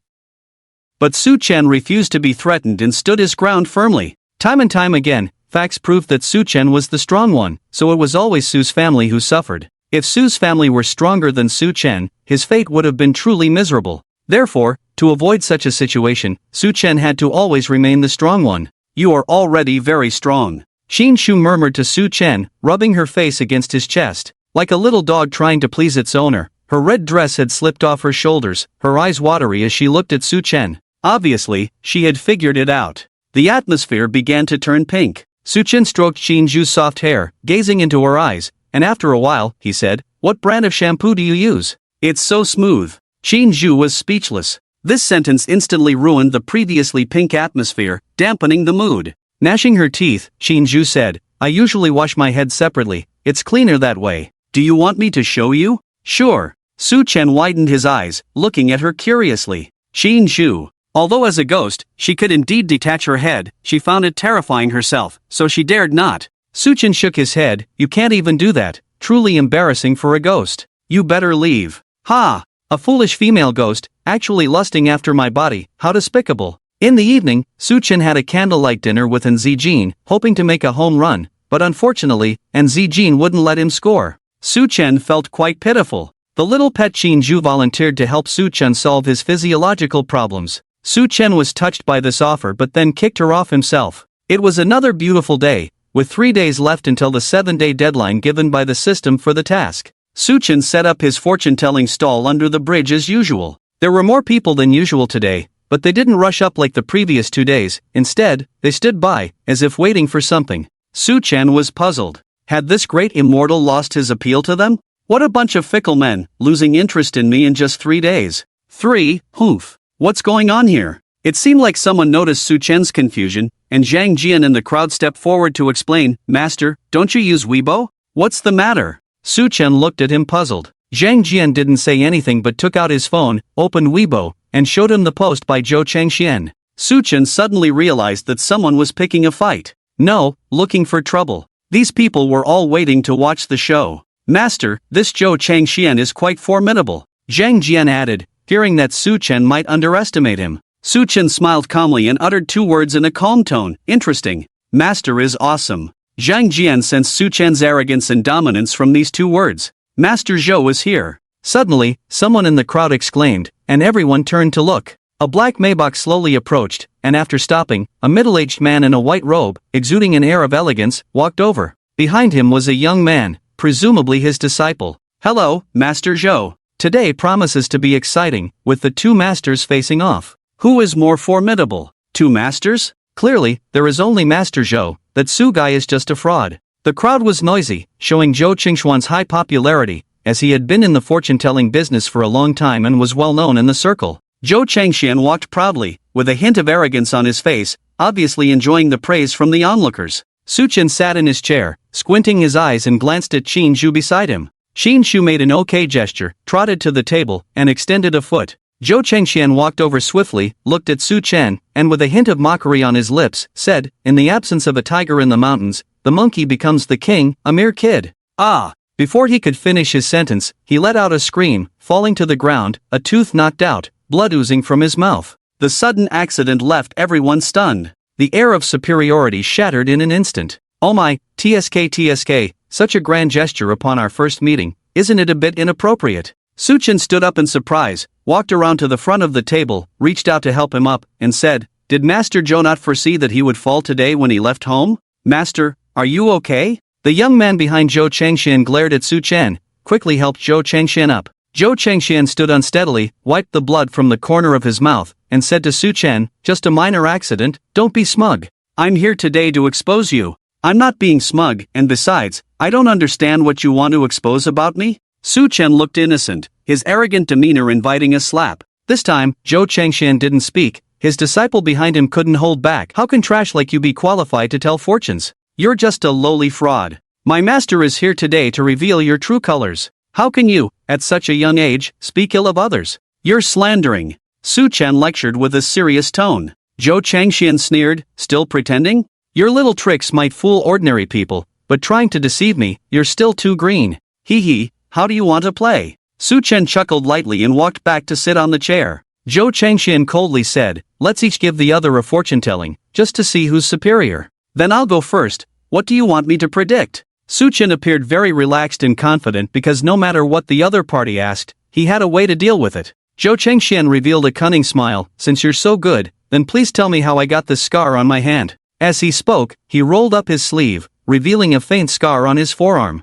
But Su-chen refused to be threatened and stood his ground firmly. Time and time again, facts proved that Su-chen was the strong one, so it was always Su's family who suffered. If Su's family were stronger than Su-chen, his fate would have been truly miserable. Therefore, To avoid such a situation, Su Chen had to always remain the strong one. "You are already very strong," Qin Shu murmured to Su Chen, rubbing her face against his chest. Like a little dog trying to please its owner, her red dress had slipped off her shoulders, her eyes watery as she looked at Su Chen. Obviously, she had figured it out. The atmosphere began to turn pink. Su Chen stroked Qin Shu's soft hair, gazing into her eyes, and after a while, he said, "What brand of shampoo do you use? It's so smooth." Qin Shu was speechless. This sentence instantly ruined the previously pink atmosphere, dampening the mood. Gnashing her teeth, Qin Shu said, "I usually wash my head separately, it's cleaner that way. Do you want me to show you?" "Sure." Su Chen widened his eyes, looking at her curiously. Qin Shu. Although as a ghost, she could indeed detach her head, she found it terrifying herself, so she dared not. Su Chen shook his head, "You can't even do that, truly embarrassing for a ghost. You better leave." "Ha! A foolish female ghost, actually lusting after my body, how despicable." In the evening, Su Chen had a candlelight dinner with An Zijin, hoping to make a home run, but unfortunately, An Zijin wouldn't let him score. Su Chen felt quite pitiful. The little pet Qin Shu volunteered to help Su Chen solve his physiological problems. Su Chen was touched by this offer but then kicked her off himself. It was another beautiful day, with 3 days left until the 7-day deadline given by the system for the task. Su Chen set up his fortune-telling stall under the bridge as usual. There were more people than usual today, but they didn't rush up like the previous 2 days. Instead, they stood by, as if waiting for something. Su Chen was puzzled. Had this great immortal lost his appeal to them? What a bunch of fickle men, losing interest in me in just 3 days. 3, hoof. What's going on here? It seemed like someone noticed Su Chen's confusion, and Zhang Jian in the crowd stepped forward to explain, "Master, don't you use Weibo? What's the matter?" Su Chen looked at him puzzled. Zhang Jian didn't say anything but took out his phone, opened Weibo, and showed him the post by Zhou Changxian. Su Chen suddenly realized that someone was picking a fight. No, looking for trouble. These people were all waiting to watch the show. "Master, this Zhou Changxian is quite formidable," Zhang Jian added, fearing that Su Chen might underestimate him. Su Chen smiled calmly and uttered 2 words in a calm tone, "Interesting. Master is awesome." Zhang Jian sensed Su Chen's arrogance and dominance from these 2 words. Master Zhou is here. Suddenly, someone in the crowd exclaimed, and everyone turned to look. A black Maybach slowly approached, and after stopping, a middle-aged man in a white robe, exuding an air of elegance, walked over. Behind him was a young man, presumably his disciple. "Hello, Master Zhou. Today promises to be exciting, with the 2 masters facing off. Who is more formidable? 2 masters? Clearly, there is only Master Zhou, that Su guy is just a fraud." The crowd was noisy, showing Zhou Qingxuan's high popularity, as he had been in the fortune-telling business for a long time and was well known in the circle. Zhou Changxian walked proudly, with a hint of arrogance on his face, obviously enjoying the praise from the onlookers. Su Chen sat in his chair, squinting his eyes and glanced at Qin Shu beside him. Qin Shu made an okay gesture, trotted to the table, and extended a foot. Zhou Changxian walked over swiftly, looked at Su Chen, and with a hint of mockery on his lips, said, "In the absence of a tiger in the mountains, the monkey becomes the king, a mere kid." Ah! Before he could finish his sentence, he let out a scream, falling to the ground, a tooth knocked out, blood oozing from his mouth. The sudden accident left everyone stunned. The air of superiority shattered in an instant. "Oh my, TSK, such a grand gesture upon our first meeting, isn't it a bit inappropriate?" Su Chen stood up in surprise, walked around to the front of the table, reached out to help him up, and said, "Did Master Zhou not foresee that he would fall today when he left home? Master, are you okay?" The young man behind Zhou Changxian glared at Su Chen, quickly helped Zhou Changxian up. Zhou Changxian stood unsteadily, wiped the blood from the corner of his mouth, and said to Su Chen, "Just a minor accident, don't be smug. I'm here today to expose you." "I'm not being smug, and besides, I don't understand what you want to expose about me." Su Chen looked innocent, his arrogant demeanor inviting a slap. This time, Zhou Changxian didn't speak, his disciple behind him couldn't hold back. "How can trash like you be qualified to tell fortunes? You're just a lowly fraud. My master is here today to reveal your true colors. How can you, at such a young age, speak ill of others? You're slandering." Su Chen lectured with a serious tone. Zhou Changxian sneered, "Still pretending? Your little tricks might fool ordinary people, but trying to deceive me, you're still too green. Hee hee. How do you want to play?" Su Chen chuckled lightly and walked back to sit on the chair. Zhou Changxian coldly said, "Let's each give the other a fortune-telling, just to see who's superior. Then I'll go first. What do you want me to predict?" Su Chen appeared very relaxed and confident because no matter what the other party asked, he had a way to deal with it. Zhou Chengxian revealed a cunning smile. Since you're so good, then please tell me how I got this scar on my hand. As he spoke, he rolled up his sleeve, revealing a faint scar on his forearm.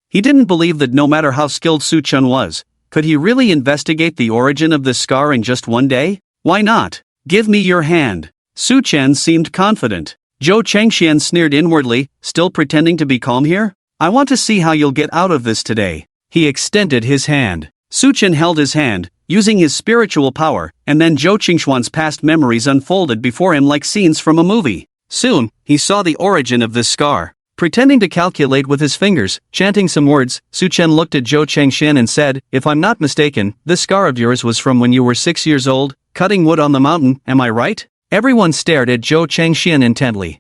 He didn't believe that no matter how skilled Su Chen was, could he really investigate the origin of this scar in just one day? Why not? Give me your hand. Su Chen seemed confident. Zhou Chengxian sneered inwardly, still pretending to be calm here? I want to see how you'll get out of this today. He extended his hand. Su Chen held his hand, using his spiritual power, and then Zhou Qingxuan's past memories unfolded before him like scenes from a movie. Soon, he saw the origin of this scar. Pretending to calculate with his fingers, chanting some words, Su Chen looked at Zhou Chengxian and said, if I'm not mistaken, this scar of yours was from when you were 6 years old, cutting wood on the mountain, am I right? Everyone stared at Zhou Chengxian intently.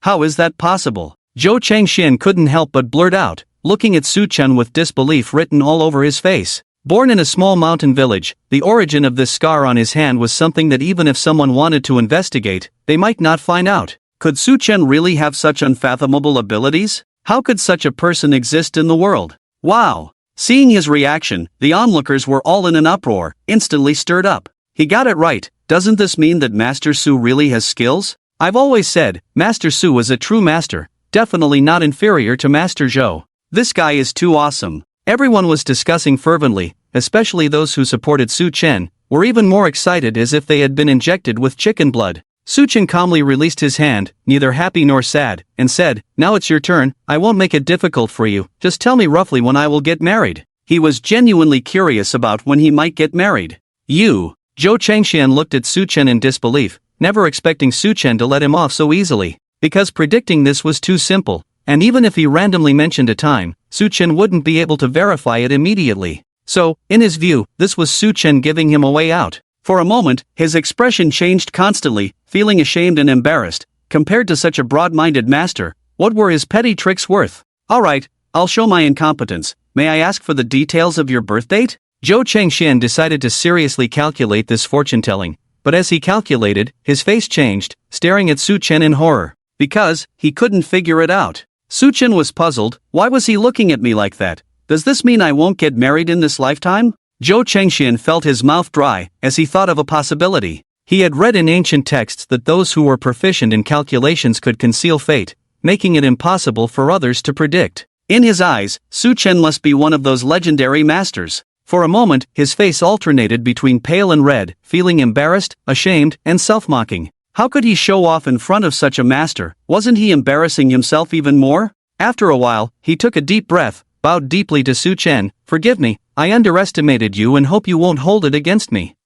How is that possible? Zhou Chengxian couldn't help but blurt out, looking at Su Chen with disbelief written all over his face. Born in a small mountain village, the origin of this scar on his hand was something that even if someone wanted to investigate, they might not find out. Could Su Chen really have such unfathomable abilities? How could such a person exist in the world? Wow! Seeing his reaction, the onlookers were all in an uproar, instantly stirred up. He got it right. Doesn't this mean that Master Su really has skills? I've always said, Master Su is a true master, definitely not inferior to Master Zhou. This guy is too awesome. Everyone was discussing fervently, especially those who supported Su Chen, were even more excited as if they had been injected with chicken blood. Su Chen calmly released his hand, neither happy nor sad, and said, now it's your turn, I won't make it difficult for you, just tell me roughly when I will get married. He was genuinely curious about when he might get married. You. Zhou Chengxian looked at Su Chen in disbelief, never expecting Su Chen to let him off so easily. Because predicting this was too simple, and even if he randomly mentioned a time, Su Chen wouldn't be able to verify it immediately. So, in his view, this was Su Chen giving him a way out. For a moment, his expression changed constantly, feeling ashamed and embarrassed. Compared to such a broad-minded master, what were his petty tricks worth? Alright, I'll show my incompetence. May I ask for the details of your birth date? Zhou Chengxian decided to seriously calculate this fortune-telling, but as he calculated, his face changed, staring at Su Chen in horror. Because, he couldn't figure it out. Su Chen was puzzled. Why was he looking at me like that? Does this mean I won't get married in this lifetime? Zhou Chengxian felt his mouth dry, as he thought of a possibility. He had read in ancient texts that those who were proficient in calculations could conceal fate, making it impossible for others to predict. In his eyes, Su Chen must be one of those legendary masters. For a moment, his face alternated between pale and red, feeling embarrassed, ashamed, and self-mocking. How could he show off in front of such a master? Wasn't he embarrassing himself even more? After a while, he took a deep breath, bowed deeply to Su Chen. Forgive me, I underestimated you and hope you won't hold it against me.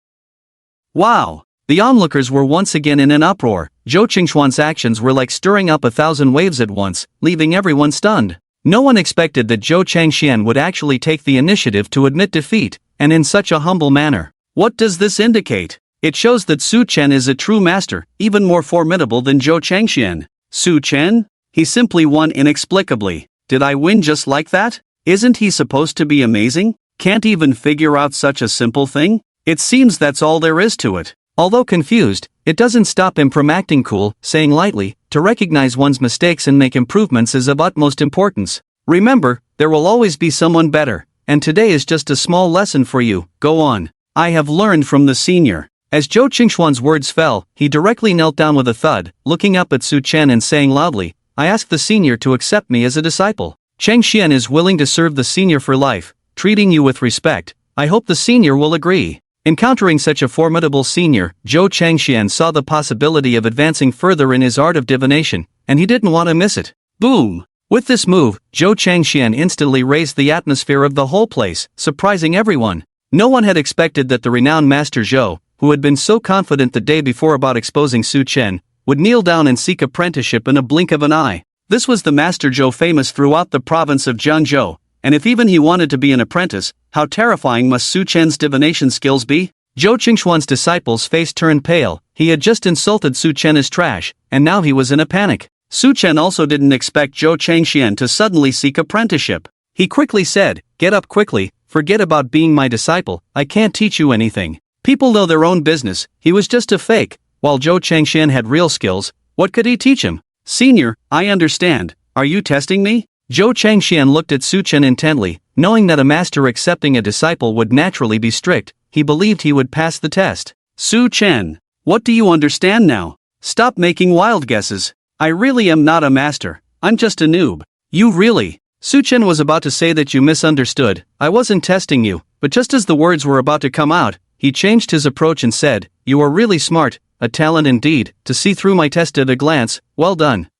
Wow! The onlookers were once again in an uproar. Zhou Qingxuan's actions were like stirring up 1,000 waves at once, leaving everyone stunned. No one expected that Zhou Chengxian would actually take the initiative to admit defeat, and in such a humble manner. What does this indicate? It shows that Su Chen is a true master, even more formidable than Zhou Chengxian. Su Chen? He simply won inexplicably. Did I win just like that? Isn't he supposed to be amazing? Can't even figure out such a simple thing? It seems that's all there is to it. Although confused, it doesn't stop him from acting cool, saying lightly, to recognize one's mistakes and make improvements is of utmost importance. Remember, there will always be someone better, and today is just a small lesson for you. Go on. I have learned from the senior. As Zhou Qingxuan's words fell, he directly knelt down with a thud, looking up at Su Chen and saying loudly, I ask the senior to accept me as a disciple. Chengxian is willing to serve the senior for life, treating you with respect. I hope the senior will agree. Encountering such a formidable senior, Zhou Chengxian saw the possibility of advancing further in his art of divination, and he didn't want to miss it. Boom! With this move, Zhou Chengxian instantly raised the atmosphere of the whole place, surprising everyone. No one had expected that the renowned Master Zhou, who had been so confident the day before about exposing Su Chen, would kneel down and seek apprenticeship in a blink of an eye. This was the Master Zhou famous throughout the province of Jiangzhou, and if even he wanted to be an apprentice, how terrifying must Su Chen's divination skills be? Zhou Qingxuan's disciple's face turned pale. He had just insulted Su Chen as trash, and now he was in a panic. Su Chen also didn't expect Zhou Chengxian to suddenly seek apprenticeship. He quickly said, get up quickly, forget about being my disciple, I can't teach you anything. People know their own business, he was just a fake. While Zhou Chengxian had real skills, what could he teach him? Senior, I understand. Are you testing me? Zhou Changxian looked at Su Chen intently, knowing that a master accepting a disciple would naturally be strict. He believed he would pass the test. Su Chen, what do you understand now? Stop making wild guesses. I really am not a master. I'm just a noob. You really? Su Chen was about to say that you misunderstood. I wasn't testing you, but just as the words were about to come out, he changed his approach and said, you are really smart, a talent indeed, to see through my test at a glance. Well done.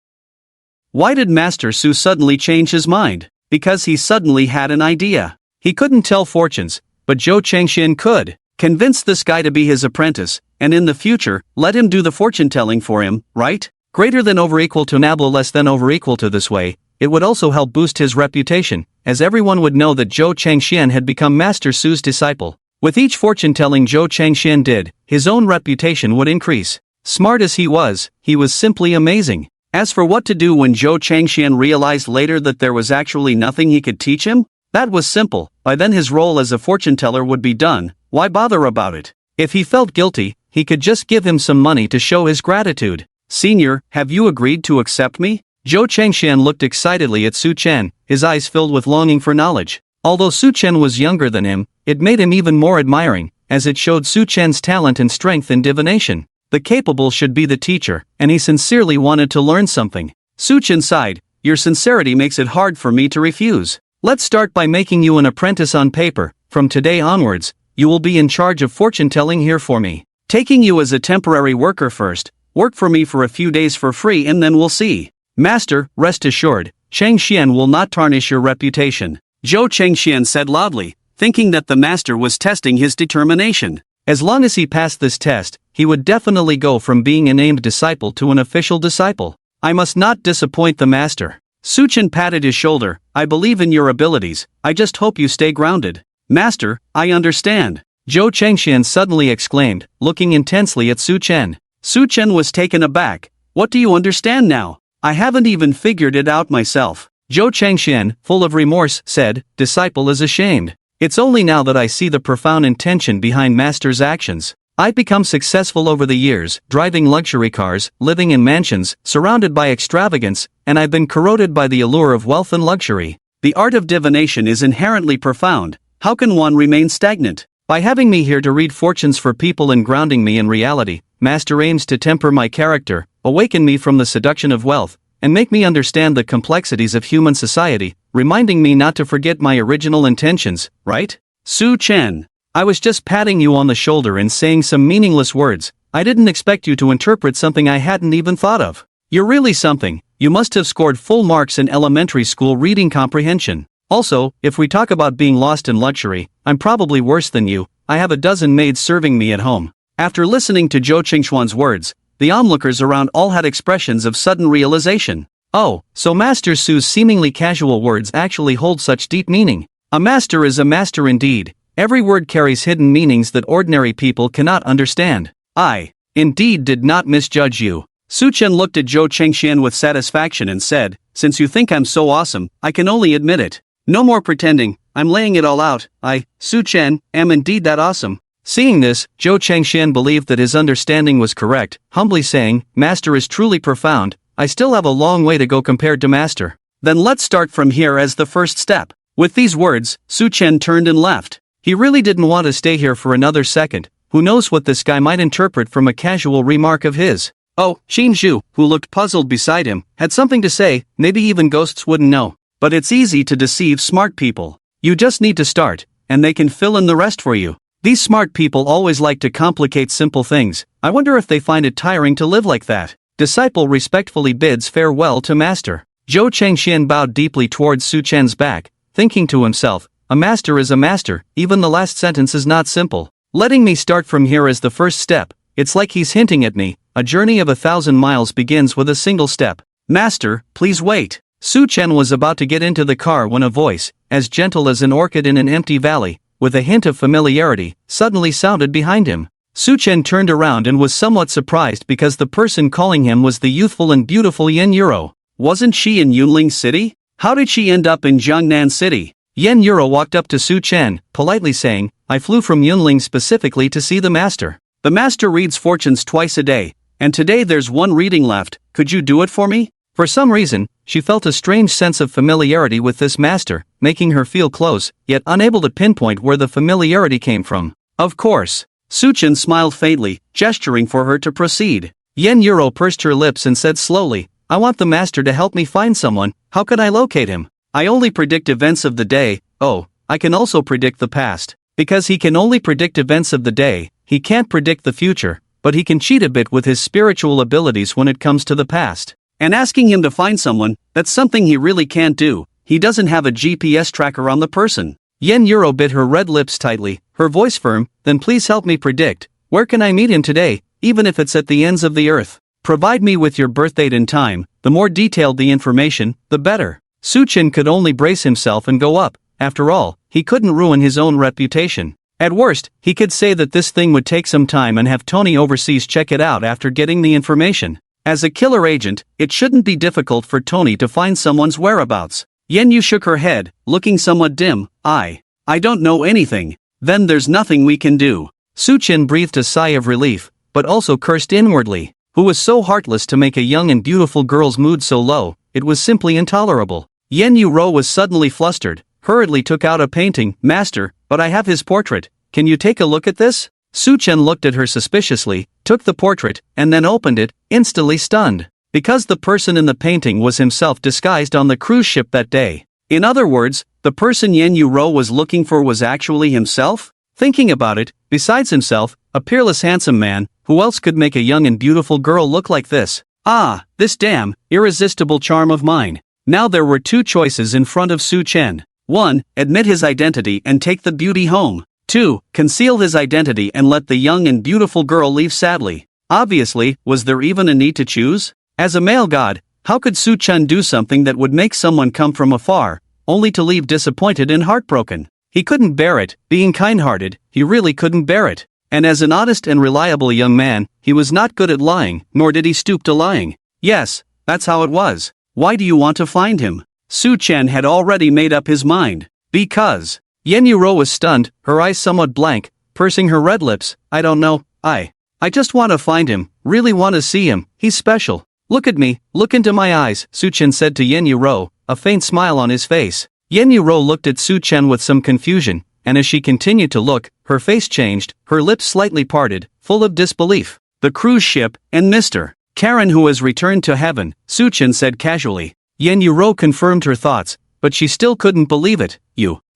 Why did Master Su suddenly change his mind? Because he suddenly had an idea. He couldn't tell fortunes, but Zhou Changxian could. Convince this guy to be his apprentice, and in the future, let him do the fortune-telling for him, right? Greater than over equal to nabla less than over equal to this way, it would also help boost his reputation, as everyone would know that Zhou Changxian had become Master Su's disciple. With each fortune-telling Zhou Changxian did, his own reputation would increase. Smart as he was simply amazing. As for what to do when Zhou Changxian realized later that there was actually nothing he could teach him, that was simple. By then his role as a fortune-teller would be done. Why bother about it? If he felt guilty, he could just give him some money to show his gratitude. Senior, have you agreed to accept me? Zhou Changxian looked excitedly at Su Chen, his eyes filled with longing for knowledge. Although Su Chen was younger than him, it made him even more admiring, as it showed Su Chen's talent and strength in divination. The capable should be the teacher, and he sincerely wanted to learn something. Su Chen sighed, your sincerity makes it hard for me to refuse. Let's start by making you an apprentice on paper. From today onwards, you will be in charge of fortune-telling here for me. Taking you as a temporary worker first, work for me for a few days for free and then we'll see. Master, rest assured, Changxian will not tarnish your reputation. Zhou Changxian said loudly, thinking that the master was testing his determination. As long as he passed this test, he would definitely go from being a named disciple to an official disciple. I must not disappoint the master. Su Chen patted his shoulder, I believe in your abilities, I just hope you stay grounded. Master, I understand. Zhou Changxian suddenly exclaimed, looking intensely at Su Chen. Su Chen was taken aback. What do you understand now? I haven't even figured it out myself. Zhou Changxian, full of remorse, said, disciple is ashamed. It's only now that I see the profound intention behind Master's actions. I've become successful over the years, driving luxury cars, living in mansions, surrounded by extravagance, and I've been corroded by the allure of wealth and luxury. The art of divination is inherently profound. How can one remain stagnant? By having me here to read fortunes for people and grounding me in reality, Master aims to temper my character, awaken me from the seduction of wealth, and make me understand the complexities of human society, reminding me not to forget my original intentions, right? Su Chen, I was just patting you on the shoulder and saying some meaningless words. I didn't expect you to interpret something I hadn't even thought of. You're really something. You must have scored full marks in elementary school reading comprehension. Also, if we talk about being lost in luxury, I'm probably worse than you. I have a dozen maids serving me at home. After listening to Zhou Changxuan's words, the onlookers around all had expressions of sudden realization. Oh, so Master Su's seemingly casual words actually hold such deep meaning. A master is a master indeed. Every word carries hidden meanings that ordinary people cannot understand. I, indeed, did not misjudge you. Su Chen looked at Zhou Changxian with satisfaction and said, since you think I'm so awesome, I can only admit it. No more pretending, I'm laying it all out. I, Su Chen, am indeed that awesome. Seeing this, Zhou Changxian believed that his understanding was correct, humbly saying, Master is truly profound, I still have a long way to go compared to Master. Then let's start from here as the first step. With these words, Su Chen turned and left. He really didn't want to stay here for another second. Who knows what this guy might interpret from a casual remark of his. Oh, Xin Zhu, who looked puzzled beside him, had something to say. Maybe even ghosts wouldn't know. But it's easy to deceive smart people. You just need to start, and they can fill in the rest for you. These smart people always like to complicate simple things. I wonder if they find it tiring to live like that. Disciple respectfully bids farewell to Master. Zhou Changxian bowed deeply towards Su Chen's back, thinking to himself, a master is a master, even the last sentence is not simple. Letting me start from here is the first step. It's like he's hinting at me, a journey of 1,000 miles begins with a single step. Master, please wait. Su Chen was about to get into the car when a voice, as gentle as an orchid in an empty valley, with a hint of familiarity, suddenly sounded behind him. Su Chen turned around and was somewhat surprised because the person calling him was the youthful and beautiful Yen Yuro. Wasn't she in Yunling City? How did she end up in Jiangnan City? Yen Yuro walked up to Su Chen, politely saying, I flew from Yunling specifically to see the master. The master reads fortunes twice a day, and today there's one reading left. Could you do it for me? For some reason, she felt a strange sense of familiarity with this master, making her feel close, yet unable to pinpoint where the familiarity came from. Of course. Suchin smiled faintly, gesturing for her to proceed. Yen Yuro pursed her lips and said slowly, I want the master to help me find someone. How could I locate him? I only predict events of the day. Oh, I can also predict the past. Because he can only predict events of the day, he can't predict the future, but he can cheat a bit with his spiritual abilities when it comes to the past. And asking him to find someone, that's something he really can't do. He doesn't have a GPS tracker on the person. Yen Yuro bit her red lips tightly, her voice firm. Then please help me predict. Where can I meet him today, even if it's at the ends of the earth? Provide me with your birthdate and time. The more detailed the information, the better. Suchin could only brace himself and go up. After all, he couldn't ruin his own reputation. At worst, he could say that this thing would take some time and have Tony overseas check it out after getting the information. As a killer agent, it shouldn't be difficult for Tony to find someone's whereabouts. Yen Yu shook her head, looking somewhat dim. I don't know anything. Then there's nothing we can do. Suchin breathed a sigh of relief, but also cursed inwardly. Who was so heartless to make a young and beautiful girl's mood so low? It was simply intolerable. Yen Yuro was suddenly flustered, hurriedly took out a painting. Master, but I have his portrait. Can you take a look at this? Suchin looked at her suspiciously, took the portrait, and then opened it, instantly stunned. Because the person in the painting was himself disguised on the cruise ship that day. In other words, the person Yen Yuro was looking for was actually himself? Thinking about it, besides himself, a peerless handsome man, who else could make a young and beautiful girl look like this? Ah, this damn, irresistible charm of mine. Now there were two choices in front of Suchin. 1. Admit his identity and take the beauty home. 2. Conceal his identity and let the young and beautiful girl leave sadly. Obviously, was there even a need to choose? As a male god, how could Suchin do something that would make someone come from afar, only to leave disappointed and heartbroken? He couldn't bear it, being kind-hearted, he really couldn't bear it. And as an honest and reliable young man, he was not good at lying, nor did he stoop to lying. Yes, that's how it was. Why do you want to find him? Suchin had already made up his mind. Because. Yen Yuro was stunned, her eyes somewhat blank, pursing her red lips. I don't know, I just want to find him, really want to see him, he's special. Look at me, look into my eyes, Suchin said to Yen Yuro, a faint smile on his face. Yen Yuro looked at Suchin with some confusion, and as she continued to look, her face changed, her lips slightly parted, full of disbelief. The cruise ship, and Mr. Karen who has returned to heaven, Suchin said casually. Yen Yuro confirmed her thoughts, but she still couldn't believe it.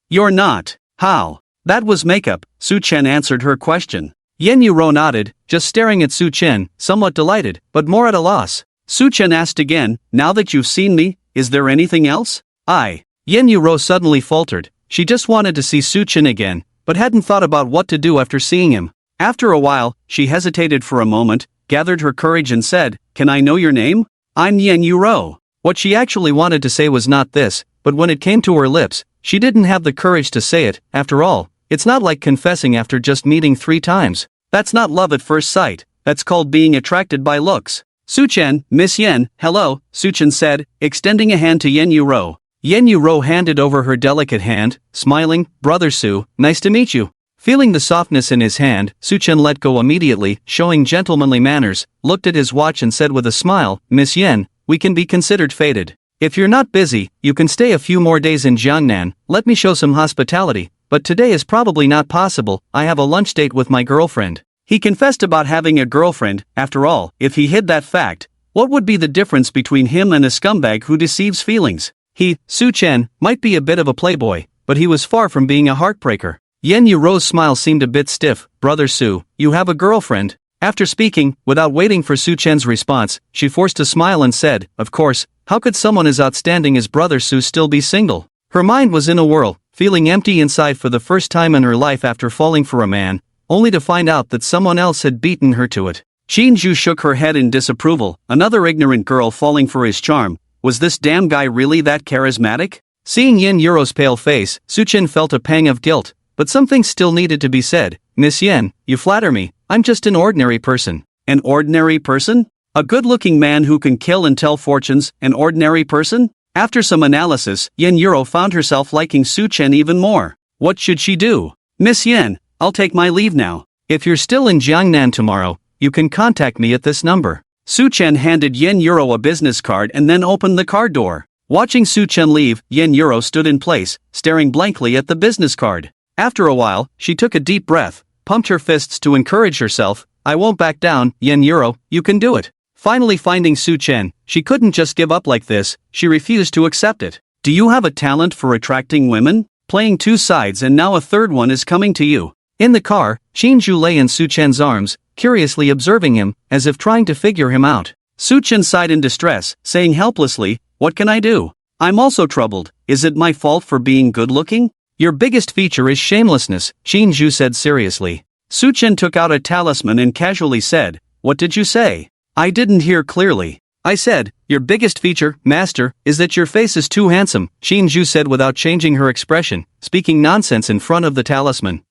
You're not. How? That was makeup, Suchin answered her question. Yen Yuro nodded, just staring at Suchin, somewhat delighted, but more at a loss. Suchin asked again, now that you've seen me, is there anything else? Yen Yuro suddenly faltered. She just wanted to see Suchin again, but hadn't thought about what to do after seeing him. After a while, she hesitated for a moment, gathered her courage and said, Can I know your name? I'm Yen Yuro. What she actually wanted to say was not this, but when it came to her lips, she didn't have the courage to say it. After all, it's not like confessing after just meeting 3 times. That's not love at first sight, that's called being attracted by looks. Suchin, Miss Yen, hello, Suchin said, extending a hand to Yen Yuro. Yen Yuro handed over her delicate hand, smiling. Brother Su, nice to meet you. Feeling the softness in his hand, Suchin let go immediately, showing gentlemanly manners, looked at his watch and said with a smile, Miss Yen, we can be considered fated. If you're not busy, you can stay a few more days in Jiangnan, let me show some hospitality, but today is probably not possible, I have a lunch date with my girlfriend. He confessed about having a girlfriend. After all, if he hid that fact, what would be the difference between him and a scumbag who deceives feelings? He, Suchin, might be a bit of a playboy, but he was far from being a heartbreaker. Yen Yuro's smile seemed a bit stiff. Brother Su, you have a girlfriend? After speaking, without waiting for Suchin's response, she forced a smile and said, of course, how could someone as outstanding as Brother Su still be single? Her mind was in a whirl, feeling empty inside for the first time in her life after falling for a man, only to find out that someone else had beaten her to it. Chinju shook her head in disapproval, another ignorant girl falling for his charm. Was this damn guy really that charismatic? Seeing Yen Yuro's pale face, Suchin felt a pang of guilt, but something still needed to be said. Miss Yen, you flatter me, I'm just an ordinary person. An ordinary person? A good-looking man who can kill and tell fortunes, an ordinary person? After some analysis, Yen Yuro found herself liking Suchin even more. What should she do? Miss Yen, I'll take my leave now. If you're still in Jiangnan tomorrow, you can contact me at this number. Su Chen handed Yen Euro a business card and then opened the car door. Watching Su Chen leave, Yen Euro stood in place, staring blankly at the business card. After a while, she took a deep breath, pumped her fists to encourage herself. I won't back down, Yen Euro, you can do it. Finally finding Su Chen, she couldn't just give up like this, she refused to accept it. Do you have a talent for attracting women? Playing two sides and now a third one is coming to you. In the car, Qinju lay in Su Chen's arms, curiously observing him, as if trying to figure him out. Su Chen sighed in distress, saying helplessly, what can I do? I'm also troubled. Is it my fault for being good-looking? Your biggest feature is shamelessness, Qinju said seriously. Su Chen took out a talisman and casually said, what did you say? I didn't hear clearly. I said, your biggest feature, master, is that your face is too handsome, Qinju said without changing her expression, speaking nonsense in front of the talisman.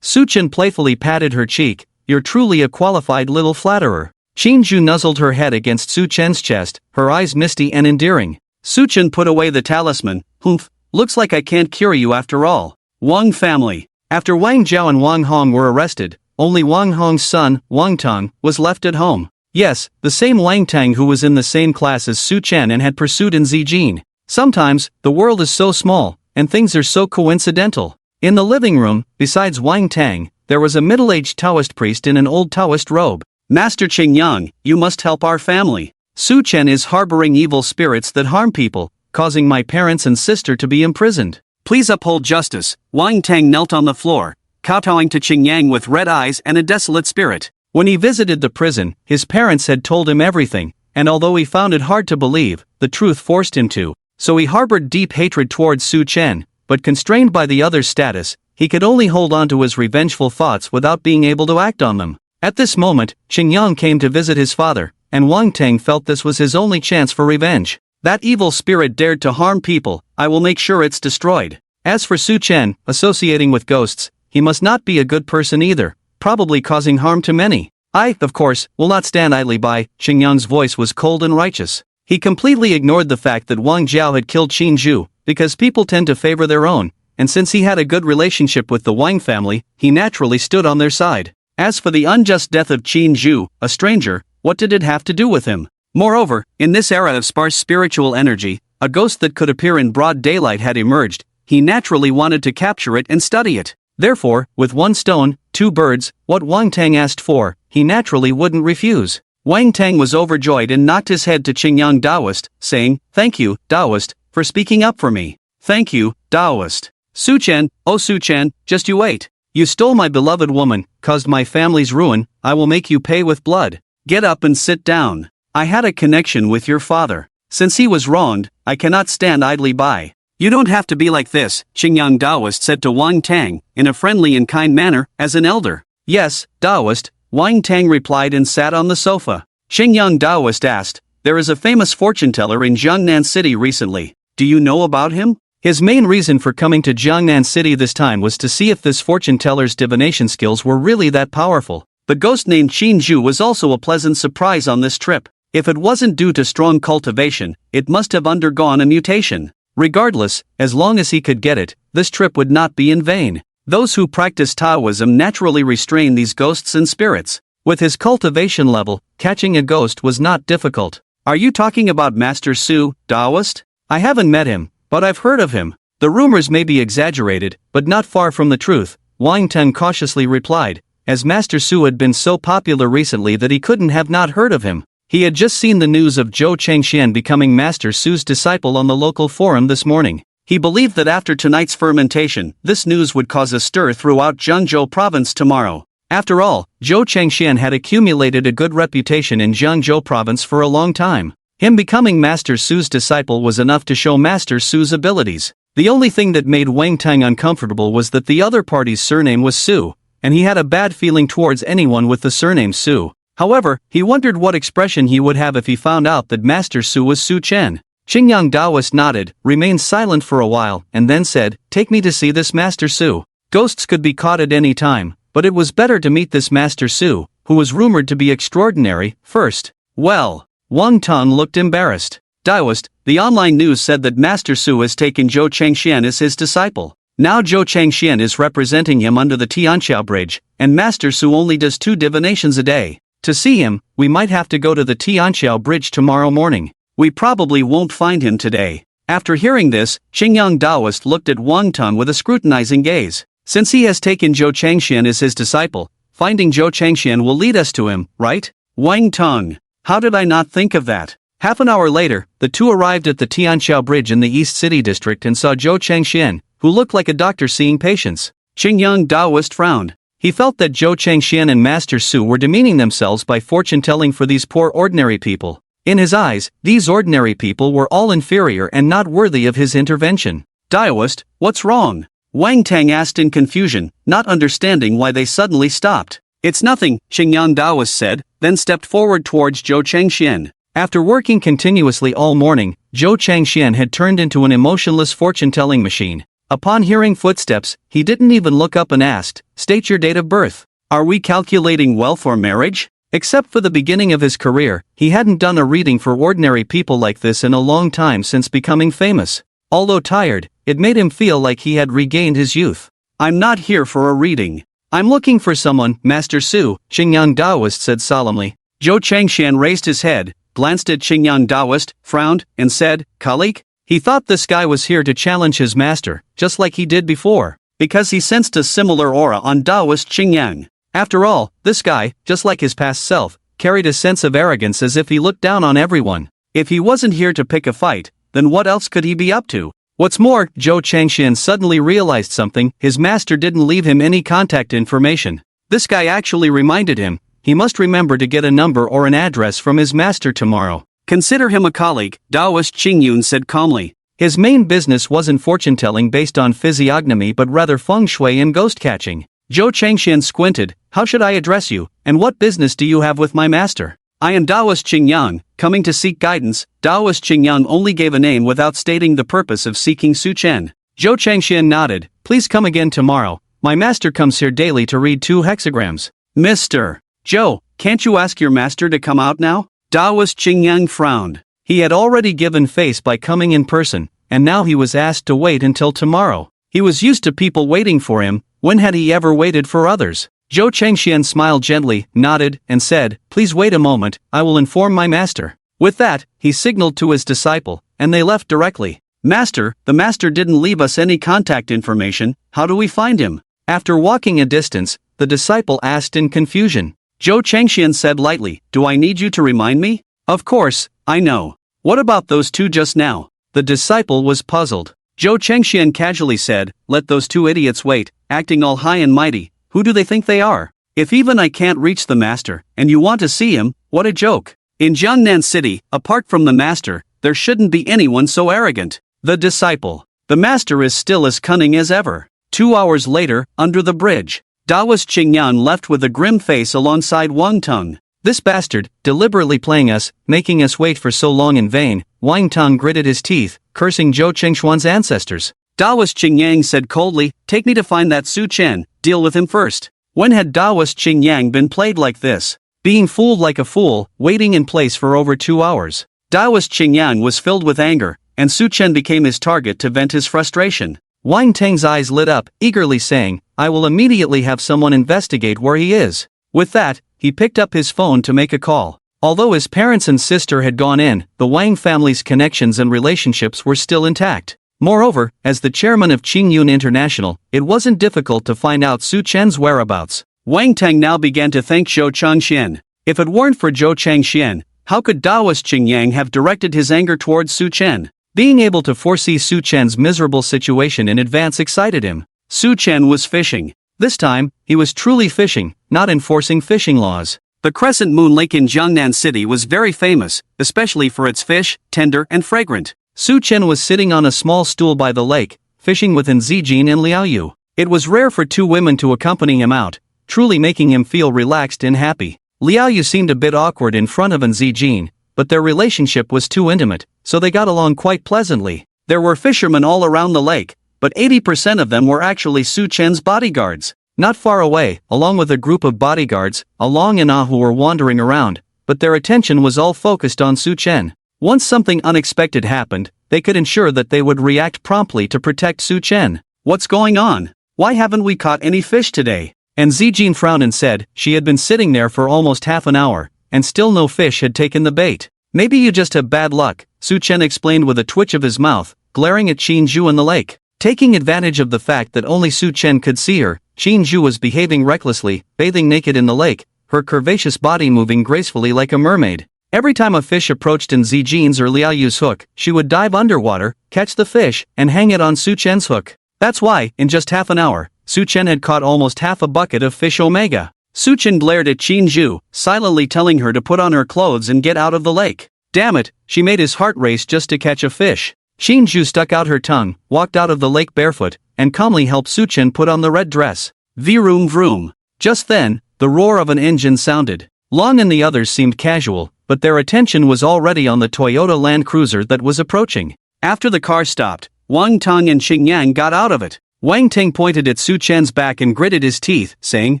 Su Chen playfully patted her cheek, you're truly a qualified little flatterer. Qinju nuzzled her head against Su Chen's chest, her eyes misty and endearing. Su Chen put away the talisman, humph, looks like I can't cure you after all. Wang family. After Wang Zhao and Wang Hong were arrested, only Wang Hong's son, Wang Tang, was left at home. Yes, the same Wang Tang who was in the same class as Su Chen and had pursued in Zijin. Sometimes, the world is so small, and things are so coincidental. In the living room, besides Wang Tang, there was a middle-aged Taoist priest in an old Taoist robe. Master Qingyang, you must help our family. Su Chen is harboring evil spirits that harm people, causing my parents and sister to be imprisoned. Please uphold justice. Wang Tang knelt on the floor, kowtowing to Qingyang with red eyes and a desolate spirit. When he visited the prison, his parents had told him everything, and although he found it hard to believe, the truth forced him to. So he harbored deep hatred towards Su Chen, but constrained by the other's status, he could only hold on to his revengeful thoughts without being able to act on them. At this moment, Qingyang came to visit his father, and Wang Tang felt this was his only chance for revenge. That evil spirit dared to harm people, I will make sure it's destroyed. As for Su Chen, associating with ghosts, he must not be a good person either, probably causing harm to many. I, of course, will not stand idly by. Qingyang's voice was cold and righteous. He completely ignored the fact that Wang Zhao had killed Qin Zhu, because people tend to favor their own, and since he had a good relationship with the Wang family, he naturally stood on their side. As for the unjust death of Qin Zhu, a stranger, what did it have to do with him? Moreover, in this era of sparse spiritual energy, a ghost that could appear in broad daylight had emerged. He naturally wanted to capture it and study it. Therefore, with one stone, two birds, what Wang Tang asked for, he naturally wouldn't refuse. Wang Tang was overjoyed and knocked his head to Qingyang Taoist, saying, thank you, Taoist, for speaking up for me. Thank you, Taoist. Su Chen, oh Su Chen, just you wait. You stole my beloved woman, caused my family's ruin, I will make you pay with blood. Get up and sit down. I had a connection with your father. Since he was wronged, I cannot stand idly by. You don't have to be like this, Qingyang Taoist said to Wang Tang, in a friendly and kind manner, as an elder. Yes, Taoist, Wang Tang replied and sat on the sofa. Qingyang Taoist asked, there is a famous fortune teller in Jiangnan City recently. Do you know about him? His main reason for coming to Jiangnan City this time was to see if this fortune teller's divination skills were really that powerful. The ghost named Qin Zhu was also a pleasant surprise on this trip. If it wasn't due to strong cultivation, it must have undergone a mutation. Regardless, as long as he could get it, this trip would not be in vain. Those who practice Taoism naturally restrain these ghosts and spirits. With his cultivation level, catching a ghost was not difficult. Are you talking about Master Su, Taoist? I haven't met him, but I've heard of him. The rumors may be exaggerated, but not far from the truth, Wang Tang cautiously replied, as Master Su had been so popular recently that he couldn't have not heard of him. He had just seen the news of Zhou Chengxian becoming Master Su's disciple on the local forum this morning. He believed that after tonight's fermentation, this news would cause a stir throughout Zhengzhou province tomorrow. After all, Zhou Chengxian had accumulated a good reputation in Zhengzhou province for a long time. Him becoming Master Su's disciple was enough to show Master Su's abilities. The only thing that made Wang Tang uncomfortable was that the other party's surname was Su, and he had a bad feeling towards anyone with the surname Su. However, he wondered what expression he would have if he found out that Master Su was Su Chen. Qingyang Taoist nodded, remained silent for a while, and then said, take me to see this Master Su. Ghosts could be caught at any time, but it was better to meet this Master Su, who was rumored to be extraordinary, first. Well, Wang Tang looked embarrassed. Taoist, the online news said that Master Su has taken Zhou Chengxian as his disciple. Now Zhou Chengxian is representing him under the Tianqiao bridge, and Master Su only does 2 divinations a day. To see him, we might have to go to the Tianqiao Bridge tomorrow morning. We probably won't find him today. After hearing this, Qingyang Daoist looked at Wang Tong with a scrutinizing gaze. Since he has taken Zhou Changxian as his disciple, finding Zhou Changxian will lead us to him, right? Wang Tong. How did I not think of that? Half an hour later, the two arrived at the Tianqiao Bridge in the East City District and saw Zhou Changxian, who looked like a doctor seeing patients. Qingyang Daoist frowned. He felt that Zhou Changxian and Master Su were demeaning themselves by fortune-telling for these poor ordinary people. In his eyes, these ordinary people were all inferior and not worthy of his intervention. Daoist, what's wrong? Wang Tang asked in confusion, not understanding why they suddenly stopped. It's nothing, Qingyang Daoist said, then stepped forward towards Zhou Changxian. After working continuously all morning, Zhou Changxian had turned into an emotionless fortune-telling machine. Upon hearing footsteps, he didn't even look up and asked, "State your date of birth. Are we calculating wealth or marriage?" Except for the beginning of his career, he hadn't done a reading for ordinary people like this in a long time since becoming famous. Although tired, it made him feel like he had regained his youth. "I'm not here for a reading. I'm looking for someone, Master Su," Qingyang Daoist said solemnly. Zhou Changxian raised his head, glanced at Qingyang Daoist, frowned, and said, "Colleague?" He thought this guy was here to challenge his master, just like he did before, because he sensed a similar aura on Daoist Qingyang. After all, this guy, just like his past self, carried a sense of arrogance as if he looked down on everyone. If he wasn't here to pick a fight, then what else could he be up to? What's more, Zhou Changxian suddenly realized something: his master didn't leave him any contact information. This guy actually reminded him, he must remember to get a number or an address from his master tomorrow. "Consider him a colleague," Daoist Qingyun said calmly. His main business wasn't fortune-telling based on physiognomy but rather feng shui and ghost-catching. Zhou Changxian squinted. "How should I address you, and what business do you have with my master?" "I am Daoist Qingyang, coming to seek guidance." Daoist Qingyang only gave a name without stating the purpose of seeking Su Chen. Zhou Changxian nodded. "Please come again tomorrow. My master comes here daily to read 2 hexagrams. "Mr. Zhou, can't you ask your master to come out now?" Daoist Qingyang frowned. He had already given face by coming in person, and now he was asked to wait until tomorrow. He was used to people waiting for him. When had he ever waited for others? Zhou Changxian smiled gently, nodded, and said, "Please wait a moment, I will inform my master." With that, he signaled to his disciple, and they left directly. "Master, the master didn't leave us any contact information. How do we find him?" After walking a distance, the disciple asked in confusion. Zhou Changxian said lightly, "Do I need you to remind me?" "Of course, I know. What about those 2 just now?" The disciple was puzzled. Zhou Changxian casually said, "Let those 2 idiots wait, acting all high and mighty. Who do they think they are? If even I can't reach the master, and you want to see him, what a joke. In Jiangnan City, apart from the master, there shouldn't be anyone so arrogant." The disciple. "The master is still as cunning as ever." 2 hours later, under the bridge, Daoist Qingyang left with a grim face alongside Wang Tong. "This bastard, deliberately playing us, making us wait for so long in vain." Wang Tong gritted his teeth, cursing Zhou Chengxuan's ancestors. Daoist Qingyang said coldly, "Take me to find that Su Chen, deal with him first." When had Daoist Qingyang been played like this? Being fooled like a fool, waiting in place for over 2 hours. Daoist Qingyang was filled with anger, and Su Chen became his target to vent his frustration. Wang Tang's eyes lit up, eagerly saying, "I will immediately have someone investigate where he is." With that, he picked up his phone to make a call. Although his parents and sister had gone in, the Wang family's connections and relationships were still intact. Moreover, as the chairman of Qingyun International, it wasn't difficult to find out Su Chen's whereabouts. Wang Tang now began to thank Zhou Changxian. If it weren't for Zhou Changxian, how could Daoist Qingyang have directed his anger towards Su Chen? Being able to foresee Su Chen's miserable situation in advance excited him. Su Chen was fishing. This time, he was truly fishing, not enforcing fishing laws. The Crescent Moon Lake in Jiangnan City was very famous, especially for its fish, tender and fragrant. Su Chen was sitting on a small stool by the lake, fishing with Zijin and Liaoyu. It was rare for 2 women to accompany him out, truly making him feel relaxed and happy. Liaoyu seemed a bit awkward in front of Zijin, but their relationship was too intimate, so they got along quite pleasantly. There were fishermen all around the lake, but 80% of them were actually Su Chen's bodyguards. Not far away, along with a group of bodyguards, Along and Ahu were wandering around, but their attention was all focused on Su Chen. Once something unexpected happened, they could ensure that they would react promptly to protect Su Chen. "What's going on? Why haven't we caught any fish today? And Zijin frowned and said, she had been sitting there for almost half an hour, and still no fish had taken the bait. Maybe you just have bad luck, Su Chen explained with a twitch of his mouth, glaring at Qin Zhu in the lake. Taking advantage of the fact that only Su Chen could see her, Qin Zhu was behaving recklessly, bathing naked in the lake, her curvaceous body moving gracefully like a mermaid. Every time a fish approached in Zijin's or Liao Yu's hook, she would dive underwater, catch the fish, and hang it on Su Chen's hook. That's why, in just half an hour, Su Chen had caught almost half a bucket of fish omega. Su Chen glared at Qin Zhu, silently telling her to put on her clothes and get out of the lake. Damn it, she made his heart race just to catch a fish. Qin Zhu stuck out her tongue, walked out of the lake barefoot, and calmly helped Su Chen put on the red dress. Vroom vroom. Just then, the roar of an engine sounded. Long and the others seemed casual, but their attention was already on the Toyota Land Cruiser that was approaching. After the car stopped, Wang Tang and Xingyang got out of it. Wang Ting pointed at Su Chen's back and gritted his teeth, saying,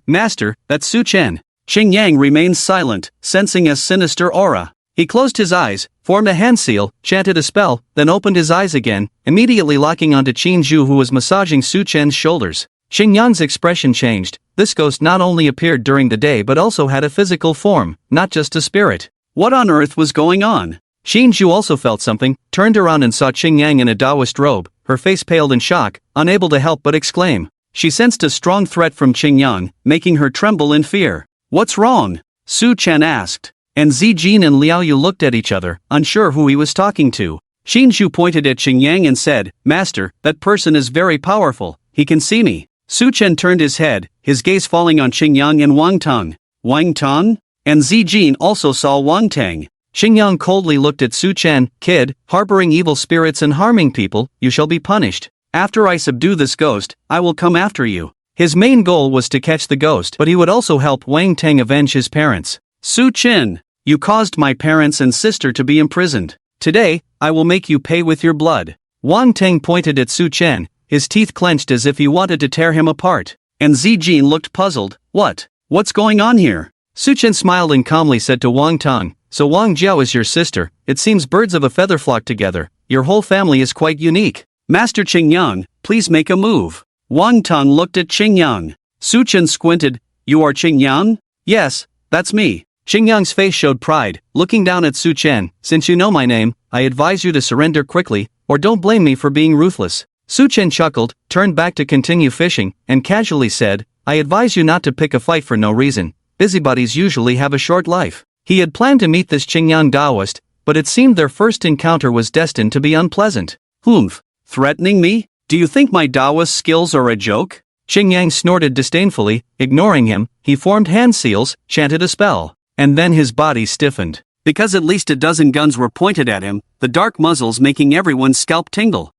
"Master, that's Su Chen." Xingyang remained silent, sensing a sinister aura. He closed his eyes, formed a hand seal, chanted a spell, then opened his eyes again, immediately locking onto Qin Zhu who was massaging Su Chen's shoulders. Xingyang's expression changed. This ghost not only appeared during the day but also had a physical form, not just a spirit. What on earth was going on? Qin Zhu also felt something, turned around and saw Xingyang in a Taoist robe, her face paled in shock, unable to help but exclaim. She sensed a strong threat from Xingyang, making her tremble in fear. "What's wrong?" Su Chen asked. And Zijin and Liao Yu looked at each other, unsure who he was talking to. Qin Zhu pointed at Xingyang and said, "Master, that person is very powerful, he can see me." Su Chen turned his head, his gaze falling on Xingyang and Wang Tang. Wang Tang? And Zijin also saw Wang Tang. Xingyang coldly looked at Su Chen. "Kid, harboring evil spirits and harming people, you shall be punished. After I subdue this ghost, I will come after you." His main goal was to catch the ghost, but he would also help Wang Tang avenge his parents. "Su Chen, you caused my parents and sister to be imprisoned. Today, I will make you pay with your blood." Wang Tang pointed at Su Chen, his teeth clenched as if he wanted to tear him apart. And Zijin looked puzzled. What's going on here? Su Chen smiled and calmly said to Wang Tang, "So Wang Jiao is your sister, it seems birds of a feather flock together, your whole family is quite unique. Master Xingyang, please make a move." Wang Tang looked at Xingyang. Su Chen squinted, "You are Xingyang?" "Yes, that's me." Xingyang's face showed pride, looking down at Su Chen. "Since you know my name, I advise you to surrender quickly, or don't blame me for being ruthless." Su Chen chuckled, turned back to continue fishing, and casually said, "I advise you not to pick a fight for no reason. Busybodies usually have a short life." He had planned to meet this Xingyang Taoist, but it seemed their first encounter was destined to be unpleasant. "Humph, threatening me? Do you think my Taoist skills are a joke?" Xingyang snorted disdainfully, ignoring him. He formed hand seals, chanted a spell, and then his body stiffened. Because at least a dozen guns were pointed at him, the dark muzzles making everyone's scalp tingle.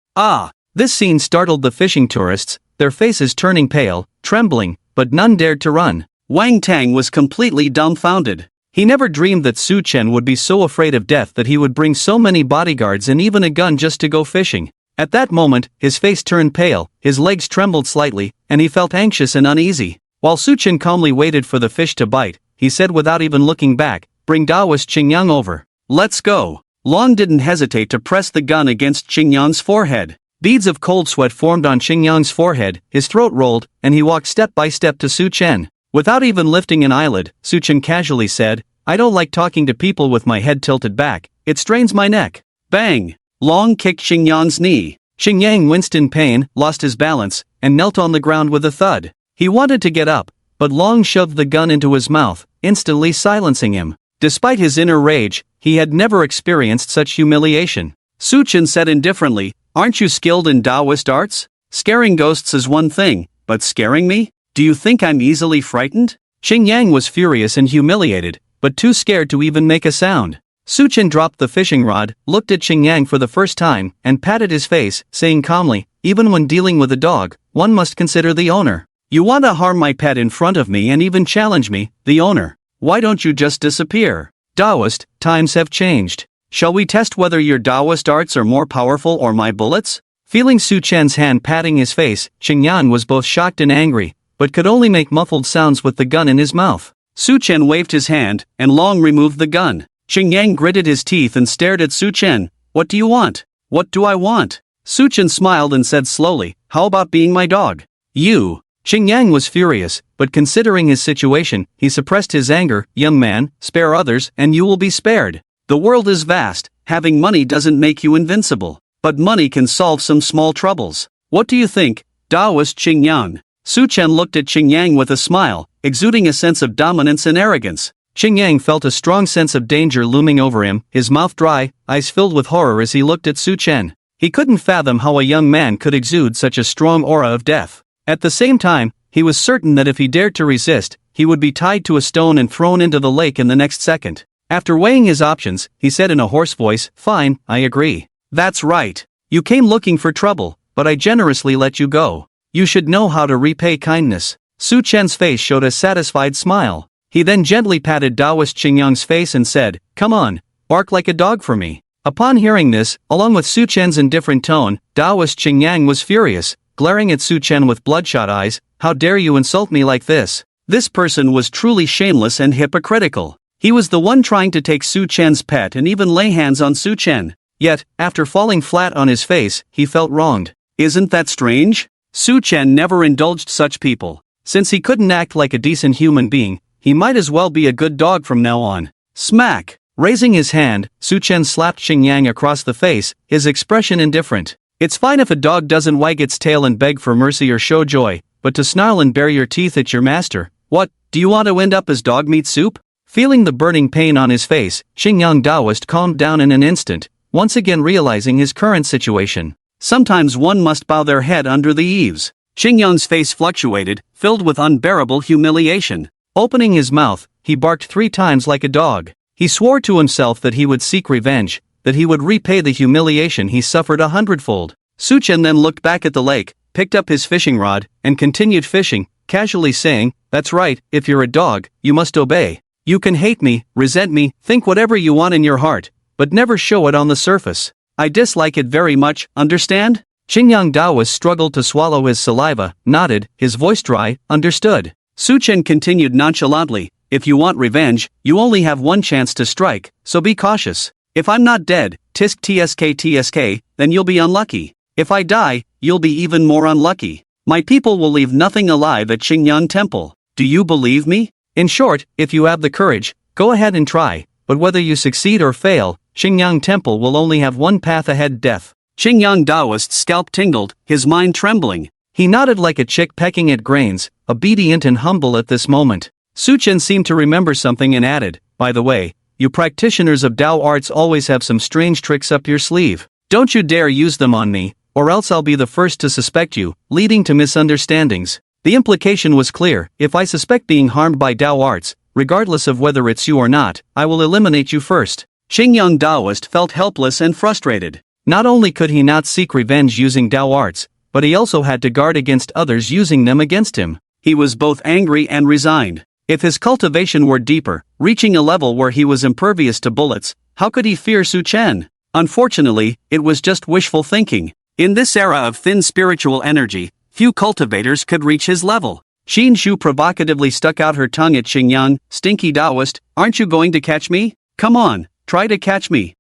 This scene startled the fishing tourists, their faces turning pale, trembling, but none dared to run. Wang Tang was completely dumbfounded. He never dreamed that Su Chen would be so afraid of death that he would bring so many bodyguards and even a gun just to go fishing. At that moment, his face turned pale, his legs trembled slightly, and he felt anxious and uneasy. While Su Chen calmly waited for the fish to bite, he said without even looking back, "Bring Taoist Xingyang over. Let's go." Long didn't hesitate to press the gun against Xingyang's forehead. Beads of cold sweat formed on Xingyang's forehead, his throat rolled, and he walked step by step to Su Chen. Without even lifting an eyelid, Su Chen casually said, "I don't like talking to people with my head tilted back, it strains my neck." Bang! Long kicked Xingyang's knee. Xingyang winced in pain, lost his balance, and knelt on the ground with a thud. He wanted to get up, but Long shoved the gun into his mouth, instantly silencing him. Despite his inner rage, he had never experienced such humiliation. Su Chen said indifferently, "Aren't you skilled in Taoist arts? Scaring ghosts is one thing, but scaring me? Do you think I'm easily frightened?" Xingyang was furious and humiliated, but too scared to even make a sound. Su Chen dropped the fishing rod, looked at Xingyang for the first time, and patted his face, saying calmly, "Even when dealing with a dog, one must consider the owner. You want to harm my pet in front of me and even challenge me, the owner. Why don't you just disappear? Taoist, times have changed. Shall we test whether your Taoist arts are more powerful or my bullets?" Feeling Su Chen's hand patting his face, Xingyang was both shocked and angry, but could only make muffled sounds with the gun in his mouth. Su Chen waved his hand, and Long removed the gun. Xingyang gritted his teeth and stared at Su Chen. "What do you want?" "What do I want?" Su Chen smiled and said slowly, "How about being my dog?" "You." Qing Yang was furious, but considering his situation, he suppressed his anger. Young man, spare others and you will be spared. The world is vast, having money doesn't make you invincible, but money can solve some small troubles. What do you think, Taoist Qing Yang? Su Chen looked at Qing Yang with a smile, exuding a sense of dominance and arrogance. Qing Yang felt a strong sense of danger looming over him, his mouth dry, eyes filled with horror as he looked at Su Chen. He couldn't fathom how a young man could exude such a strong aura of death. At the same time, he was certain that if he dared to resist, he would be tied to a stone and thrown into the lake in the next second. After weighing his options, he said in a hoarse voice, "Fine, I agree. That's right. You came looking for trouble, but I generously let you go. You should know how to repay kindness." Su Chen's face showed a satisfied smile. He then gently patted Taoist Qing Yang's face and said, "Come on, bark like a dog for me." Upon hearing this, along with Su Chen's indifferent tone, Taoist Qing Yang was furious, glaring at Su Chen with bloodshot eyes. "How dare you insult me like this?" This person was truly shameless and hypocritical. He was the one trying to take Su Chen's pet and even lay hands on Su Chen. Yet, after falling flat on his face, he felt wronged. Isn't that strange? Su Chen never indulged such people. Since he couldn't act like a decent human being, he might as well be a good dog from now on. Smack! Raising his hand, Su Chen slapped Qing Yang across the face, his expression indifferent. It's fine if a dog doesn't wag its tail and beg for mercy or show joy, but to snarl and bare your teeth at your master, what, do you want to end up as dog meat soup? Feeling the burning pain on his face, Qing Yang Taoist calmed down in an instant, once again realizing his current situation. Sometimes one must bow their head under the eaves. Qing Yang's face fluctuated, filled with unbearable humiliation. Opening his mouth, he barked 3 times like a dog. He swore to himself that he would seek revenge, that he would repay the humiliation he suffered 100-fold. Su Chen then looked back at the lake, picked up his fishing rod, and continued fishing, casually saying, "That's right, if you're a dog, you must obey. You can hate me, resent me, think whatever you want in your heart, but never show it on the surface. I dislike it very much, understand?" Qing Yang Taoist struggled to swallow his saliva, nodded, his voice dry, understood. Su Chen continued nonchalantly, "If you want revenge, you only have one chance to strike, so be cautious. If I'm not dead, tisk tsk, then you'll be unlucky. If I die, you'll be even more unlucky. My people will leave nothing alive at Qingyang Temple. Do you believe me? In short, if you have the courage, go ahead and try, but whether you succeed or fail, Qingyang Temple will only have one path ahead: death." Qingyang Taoist's scalp tingled, his mind trembling. He nodded like a chick pecking at grains, obedient and humble at this moment. Su Chen seemed to remember something and added, "By the way, you practitioners of Tao arts always have some strange tricks up your sleeve. Don't you dare use them on me, or else I'll be the first to suspect you, leading to misunderstandings." The implication was clear: if I suspect being harmed by Tao arts, regardless of whether it's you or not, I will eliminate you first. Qingyang Taoist felt helpless and frustrated. Not only could he not seek revenge using Tao arts, but he also had to guard against others using them against him. He was both angry and resigned. If his cultivation were deeper, reaching a level where he was impervious to bullets, how could he fear Su Chen? Unfortunately, it was just wishful thinking. In this era of thin spiritual energy, few cultivators could reach his level. Xin Shu provocatively stuck out her tongue at Qingyang. "Stinky Taoist, aren't you going to catch me? Come on, try to catch me."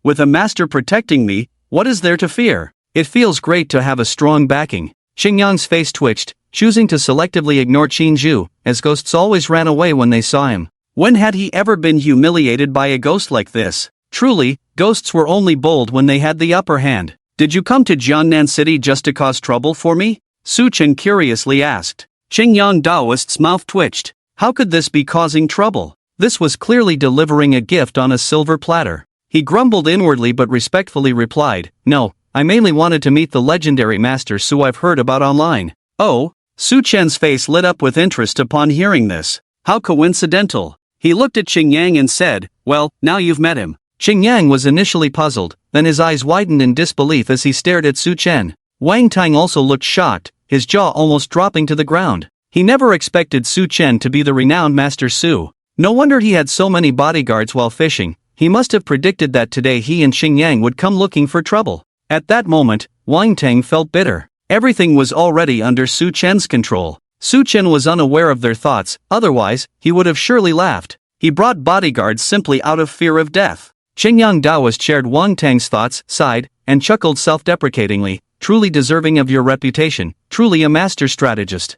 With a master protecting me, what is there to fear? It feels great to have a strong backing. Qingyang's face twitched, choosing to selectively ignore Qin Zhu, as ghosts always ran away when they saw him. When had he ever been humiliated by a ghost like this? Truly, ghosts were only bold when they had the upper hand. "Did you come to Jiangnan City just to cause trouble for me?" Su Chen curiously asked. Qingyang Taoist's mouth twitched. How could this be causing trouble? This was clearly delivering a gift on a silver platter. He grumbled inwardly but respectfully replied, "No, I mainly wanted to meet the legendary Master Su I've heard about online." "Oh?" Su Chen's face lit up with interest upon hearing this. How coincidental. He looked at Qing Yang and said, "Well, now you've met him." Qing Yang was initially puzzled, then his eyes widened in disbelief as he stared at Su Chen. Wang Tang also looked shocked, his jaw almost dropping to the ground. He never expected Su Chen to be the renowned Master Su. No wonder he had so many bodyguards while fishing. He must have predicted that today he and Qing Yang would come looking for trouble. At that moment, Wang Tang felt bitter. Everything was already under Su Chen's control. Su Chen was unaware of their thoughts, otherwise, he would have surely laughed. He brought bodyguards simply out of fear of death. Qingyang Taoist shared Wang Tang's thoughts, sighed, and chuckled self-deprecatingly, "Truly deserving of your reputation, truly a master strategist."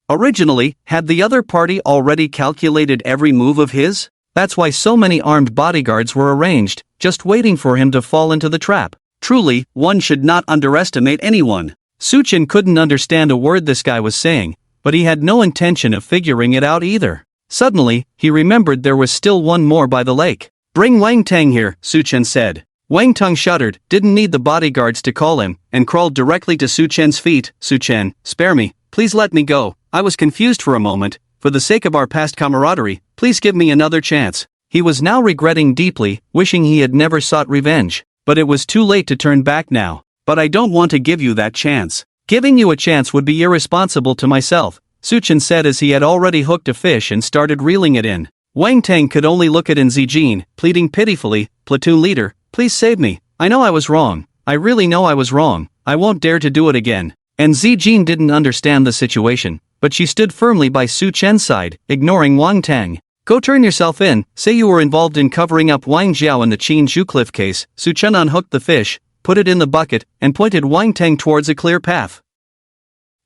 Originally, had the other party already calculated every move of his? That's why so many armed bodyguards were arranged, just waiting for him to fall into the trap. Truly, one should not underestimate anyone. Suchin couldn't understand a word this guy was saying, but he had no intention of figuring it out either. Suddenly, he remembered there was still one more by the lake. "Bring Wang Tang here," Suchen said. Wang Tang shuddered, didn't need the bodyguards to call him, and crawled directly to Suchen's feet. "Suchen, spare me, please let me go. I was confused for a moment. For the sake of our past camaraderie, please give me another chance." He was now regretting deeply, wishing he had never sought revenge. But it was too late to turn back now. "But I don't want to give you that chance. Giving you a chance would be irresponsible to myself," Suchen said as he had already hooked a fish and started reeling it in. Wang Tang could only look at Zijin, pleading pitifully, "Platoon leader, please save me. I know I was wrong. I really know I was wrong. I won't dare to do it again." And Zijin didn't understand the situation, but she stood firmly by Suchen's side, ignoring Wang Tang. "Go turn yourself in, say you were involved in covering up Wang Jiao in the Qin Zhucliff case." Suchen unhooked the fish, put it in the bucket, and pointed Wang Tang towards a clear path.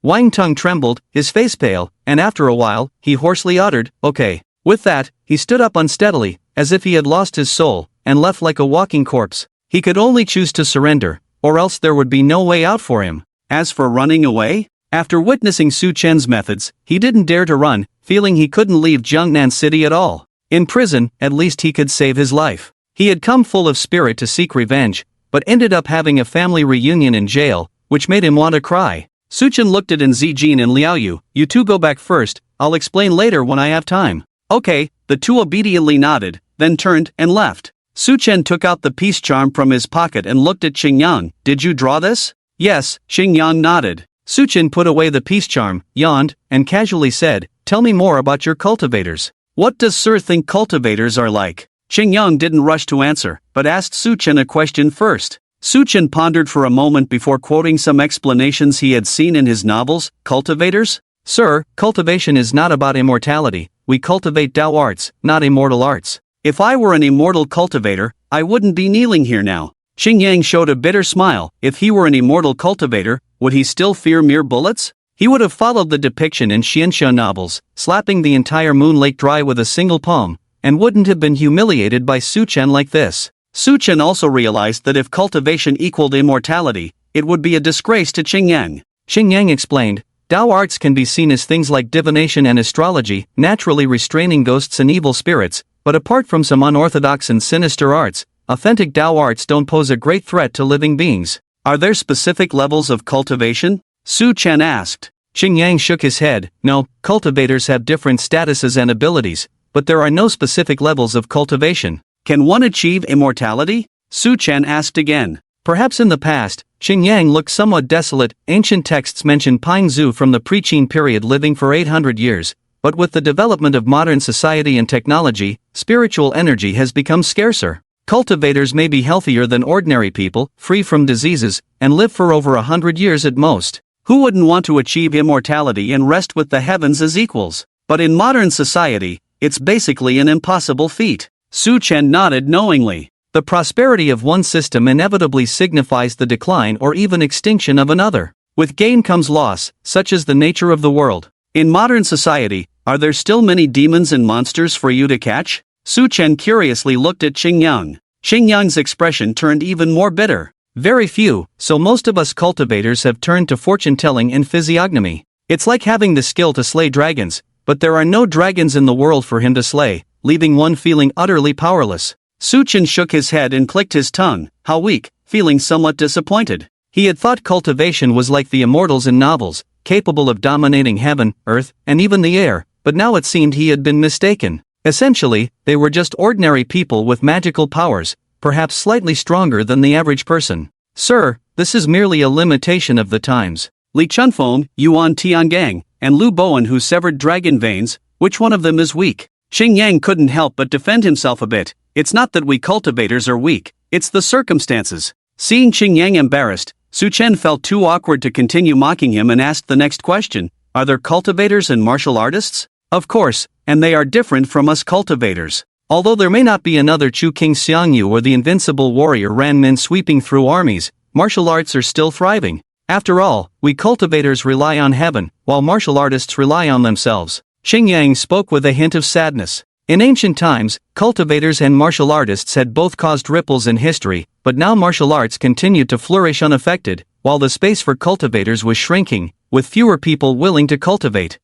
Wang Tang trembled, his face pale, and after a while, he hoarsely uttered, "Okay." With that, he stood up unsteadily, as if he had lost his soul, and left like a walking corpse. He could only choose to surrender, or else there would be no way out for him. As for running away, after witnessing Suchen's methods, he didn't dare to run, feeling he couldn't leave Jiangnan City at all. In prison, at least he could save his life. He had come full of spirit to seek revenge, but ended up having a family reunion in jail, which made him want to cry. Suchen looked at Zijin and Liaoyu. "You two go back first, I'll explain later when I have time." "Okay," the two obediently nodded, then turned and left. Suchen took out the peace charm from his pocket and looked at Qingyang. "Did you draw this?" "Yes," Qingyang nodded. Suchen put away the peace charm, yawned, and casually said, "Tell me more about your cultivators. What does Sir think cultivators are like?" Qingyang didn't rush to answer, but asked Suchen a question first. Suchen pondered for a moment before quoting some explanations he had seen in his novels. "Cultivators? Sir, cultivation is not about immortality. We cultivate Tao arts, not immortal arts. If I were an immortal cultivator, I wouldn't be kneeling here now." Qingyang showed a bitter smile. If he were an immortal cultivator, would he still fear mere bullets? He would have followed the depiction in Xianxia novels, slapping the entire Moon Lake dry with a single palm, and wouldn't have been humiliated by Suchen like this. Suchen also realized that if cultivation equaled immortality, it would be a disgrace to Qingyang. Qingyang explained, "Tao arts can be seen as things like divination and astrology, naturally restraining ghosts and evil spirits, but apart from some unorthodox and sinister arts, authentic Tao arts don't pose a great threat to living beings." "Are there specific levels of cultivation?" Suchen asked. Qingyang shook his head. "No, cultivators have different statuses and abilities, but there are no specific levels of cultivation." "Can one achieve immortality?" Suchen asked again. Perhaps in the past, Qingyang looked somewhat desolate. Ancient texts mention Ping Zhu from the pre-Qin period living for 800 years, but with the development of modern society and technology, spiritual energy has become scarcer. Cultivators may be healthier than ordinary people, free from diseases, and live for over 100 years at most. Who wouldn't want to achieve immortality and rest with the heavens as equals? But in modern society, it's basically an impossible feat. Suchen nodded knowingly. The prosperity of one system inevitably signifies the decline or even extinction of another. With gain comes loss, such is the nature of the world. In modern society, are there still many demons and monsters for you to catch? Suchen curiously looked at Qingyang. Qingyang's expression turned even more bitter. "Very few, so most of us cultivators have turned to fortune-telling and physiognomy. It's like having the skill to slay dragons, but there are no dragons in the world for him to slay, leaving one feeling utterly powerless." Suchen shook his head and clicked his tongue. How weak, feeling somewhat disappointed. He had thought cultivation was like the immortals in novels, capable of dominating heaven, earth, and even the air, but now it seemed he had been mistaken. Essentially, they were just ordinary people with magical powers, perhaps slightly stronger than the average person. "Sir, this is merely a limitation of the times. Li Chunfeng, Yuan Tiangang, and Lu Bowen who severed dragon veins, which one of them is weak?" Qingyang couldn't help but defend himself a bit. "It's not that we cultivators are weak, it's the circumstances." Seeing Qingyang embarrassed, Suchen felt too awkward to continue mocking him and asked the next question. "Are there cultivators and martial artists?" "Of course, and they are different from us cultivators. Although there may not be another Chu King Xiangyu or the invincible warrior Ran Min sweeping through armies, martial arts are still thriving. After all, we cultivators rely on heaven, while martial artists rely on themselves. Qing Yang spoke with a hint of sadness. In ancient times, cultivators and martial artists had both caused ripples in history, but now martial arts continued to flourish unaffected, while the space for cultivators was shrinking, with fewer people willing to cultivate.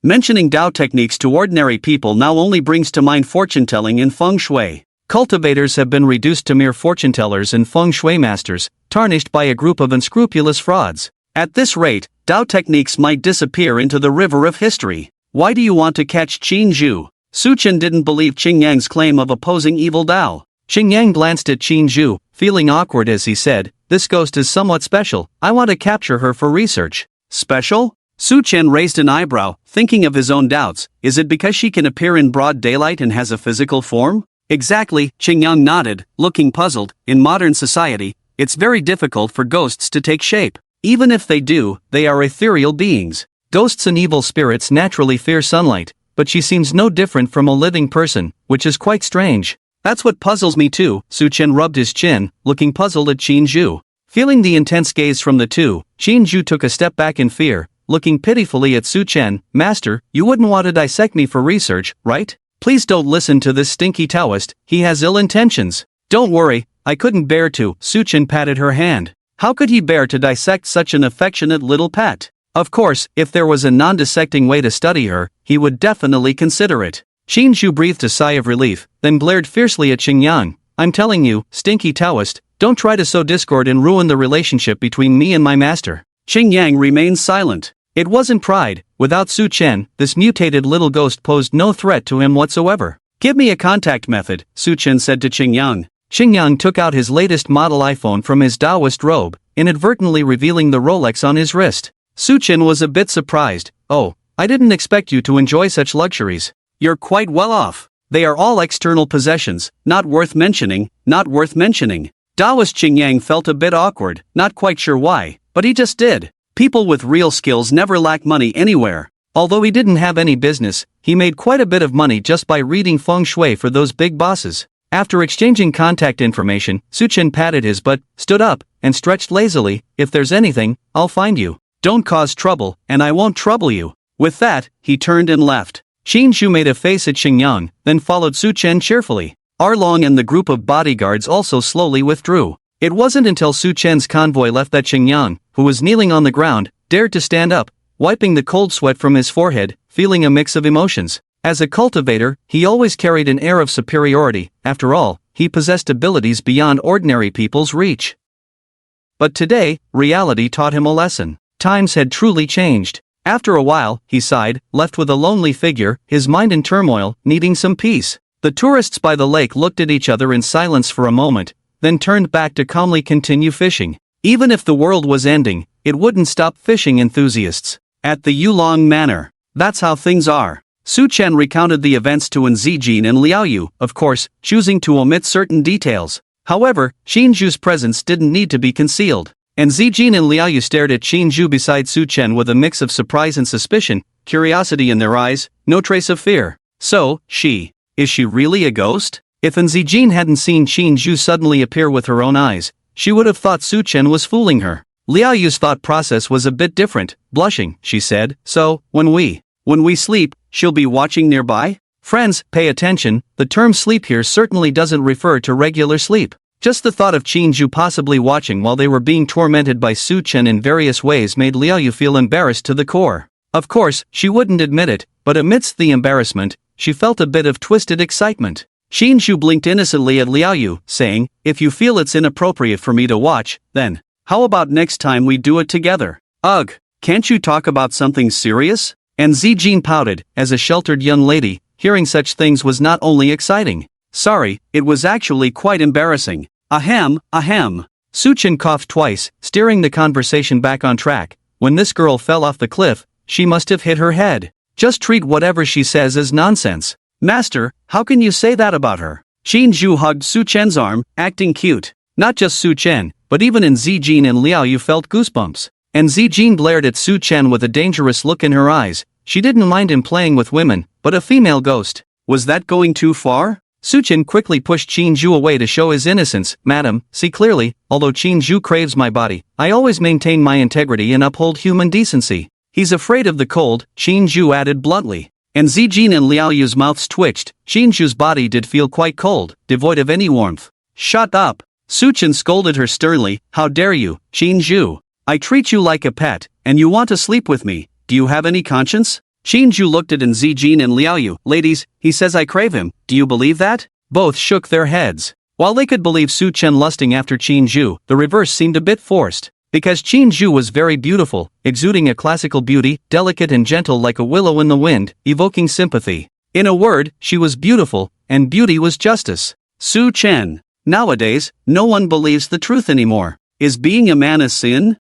Mentioning Tao techniques to ordinary people now only brings to mind fortune-telling in feng shui. Cultivators have been reduced to mere fortune-tellers and feng shui masters, tarnished by a group of unscrupulous frauds. At this rate, Tao techniques might disappear into the river of history. Why do you want to catch Qin Zhu? Su Chen didn't believe Qing Yang's claim of opposing evil Tao. Qing Yang glanced at Qin Zhu, feeling awkward as he said, "This ghost is somewhat special, I want to capture her for research." Special? Su Chen raised an eyebrow, thinking of his own doubts. Is it because she can appear in broad daylight and has a physical form? Exactly, Qing Yang nodded, looking puzzled. In modern society, it's very difficult for ghosts to take shape. Even if they do, they are ethereal beings. Ghosts and evil spirits naturally fear sunlight, but she seems no different from a living person, which is quite strange. That's what puzzles me too. Su Chen rubbed his chin, looking puzzled at Qin Zhu. Feeling the intense gaze from the two, Qin Zhu took a step back in fear, looking pitifully at Su Chen. "Master, you wouldn't want to dissect me for research, right? Please don't listen to this stinky Taoist, he has ill intentions." "Don't worry, I couldn't bear to." Su Chen patted her hand. How could he bear to dissect such an affectionate little pet? Of course, if there was a non-dissecting way to study her, he would definitely consider it. Qin Zhu breathed a sigh of relief, then glared fiercely at Qing Yang. "I'm telling you, stinky Taoist, don't try to sow discord and ruin the relationship between me and my master." Qing Yang remained silent. It wasn't pride. Without Su Chen, this mutated little ghost posed no threat to him whatsoever. "Give me a contact method," Su Chen said to Qing Yang. Qing Yang took out his latest model iPhone from his Taoist robe, inadvertently revealing the Rolex on his wrist. Su Chen was a bit surprised. "Oh, I didn't expect you to enjoy such luxuries. You're quite well off. They are all external possessions, not worth mentioning, not worth mentioning." Taoist Qing Yang felt a bit awkward, not quite sure why, but he just did. People with real skills never lack money anywhere. Although he didn't have any business, he made quite a bit of money just by reading feng shui for those big bosses. After exchanging contact information, Su Chen patted his butt, stood up, and stretched lazily. "If there's anything, I'll find you. Don't cause trouble, and I won't trouble you." With that, he turned and left. Qin Zhu made a face at Qing Yang, then followed Su Chen cheerfully. Arlong and the group of bodyguards also slowly withdrew. It wasn't until Su Chen's convoy left that Qing Yang, who was kneeling on the ground, dared to stand up, wiping the cold sweat from his forehead, feeling a mix of emotions. As a cultivator, he always carried an air of superiority. After all, he possessed abilities beyond ordinary people's reach. But today, reality taught him a lesson. Times had truly changed. After a while, he sighed, left with a lonely figure, his mind in turmoil, needing some peace. The tourists by the lake looked at each other in silence for a moment, then turned back to calmly continue fishing. Even if the world was ending, it wouldn't stop fishing enthusiasts. At the Yulong Manor. That's how things are. Su Chen recounted the events to Zijin and Liaoyu, of course, choosing to omit certain details. However, Qin Zhu's presence didn't need to be concealed. And Zijin and Liaoyu stared at Qin Zhu beside Su Chen with a mix of surprise and suspicion, curiosity in their eyes, no trace of fear. So, is she really a ghost? If Zijin hadn't seen Qin Zhu suddenly appear with her own eyes, she would have thought Su Chen was fooling her. Liaoyu's thought process was a bit different. Blushing, she said, "So, when we sleep, she'll be watching nearby?" Friends, pay attention, the term sleep here certainly doesn't refer to regular sleep. Just the thought of Qin Zhu possibly watching while they were being tormented by Su Chen in various ways made Liaoyu feel embarrassed to the core. Of course, she wouldn't admit it, but amidst the embarrassment, she felt a bit of twisted excitement. Qin Zhu blinked innocently at Liaoyu, saying, "If you feel it's inappropriate for me to watch, then, how about next time we do it together?" "Ugh, can't you talk about something serious?" And Zijin pouted, as a sheltered young lady, hearing such things was not only exciting. "Sorry, it was actually quite embarrassing. Ahem, ahem." Su Chen coughed twice, steering the conversation back on track. When this girl fell off the cliff, she must have hit her head. Just treat whatever she says as nonsense. "Master, how can you say that about her?" Qin Zhu hugged Su Chen's arm, acting cute. Not just Su Chen, but even Zijin and Liaoyu felt goosebumps. And Zijin glared at Su Chen with a dangerous look in her eyes. She didn't mind him playing with women, but a female ghost. Was that going too far? Suchin quickly pushed Qin Zhu away to show his innocence. Madam, see clearly, although Qin Zhu craves my body, I always maintain my integrity and uphold human decency. He's afraid of the cold, Qin Zhu added bluntly. And Zijin and Liao Yu's mouths twitched. Qin Zhu's body did feel quite cold, devoid of any warmth. Shut up! Suchin scolded her sternly. How dare you, Qin Zhu? I treat you like a pet, and you want to sleep with me. Do you have any conscience? Qin Zhu looked at Zijin and Liao Yu. Ladies, he says I crave him. Do you believe that? Both shook their heads. While they could believe Suchen lusting after Qin Zhu, the reverse seemed a bit forced. Because Qin Zhu was very beautiful, exuding a classical beauty, delicate and gentle like a willow in the wind, evoking sympathy. In a word, she was beautiful, and beauty was justice. Su Chen. Nowadays, no one believes the truth anymore. Is being a man a sin?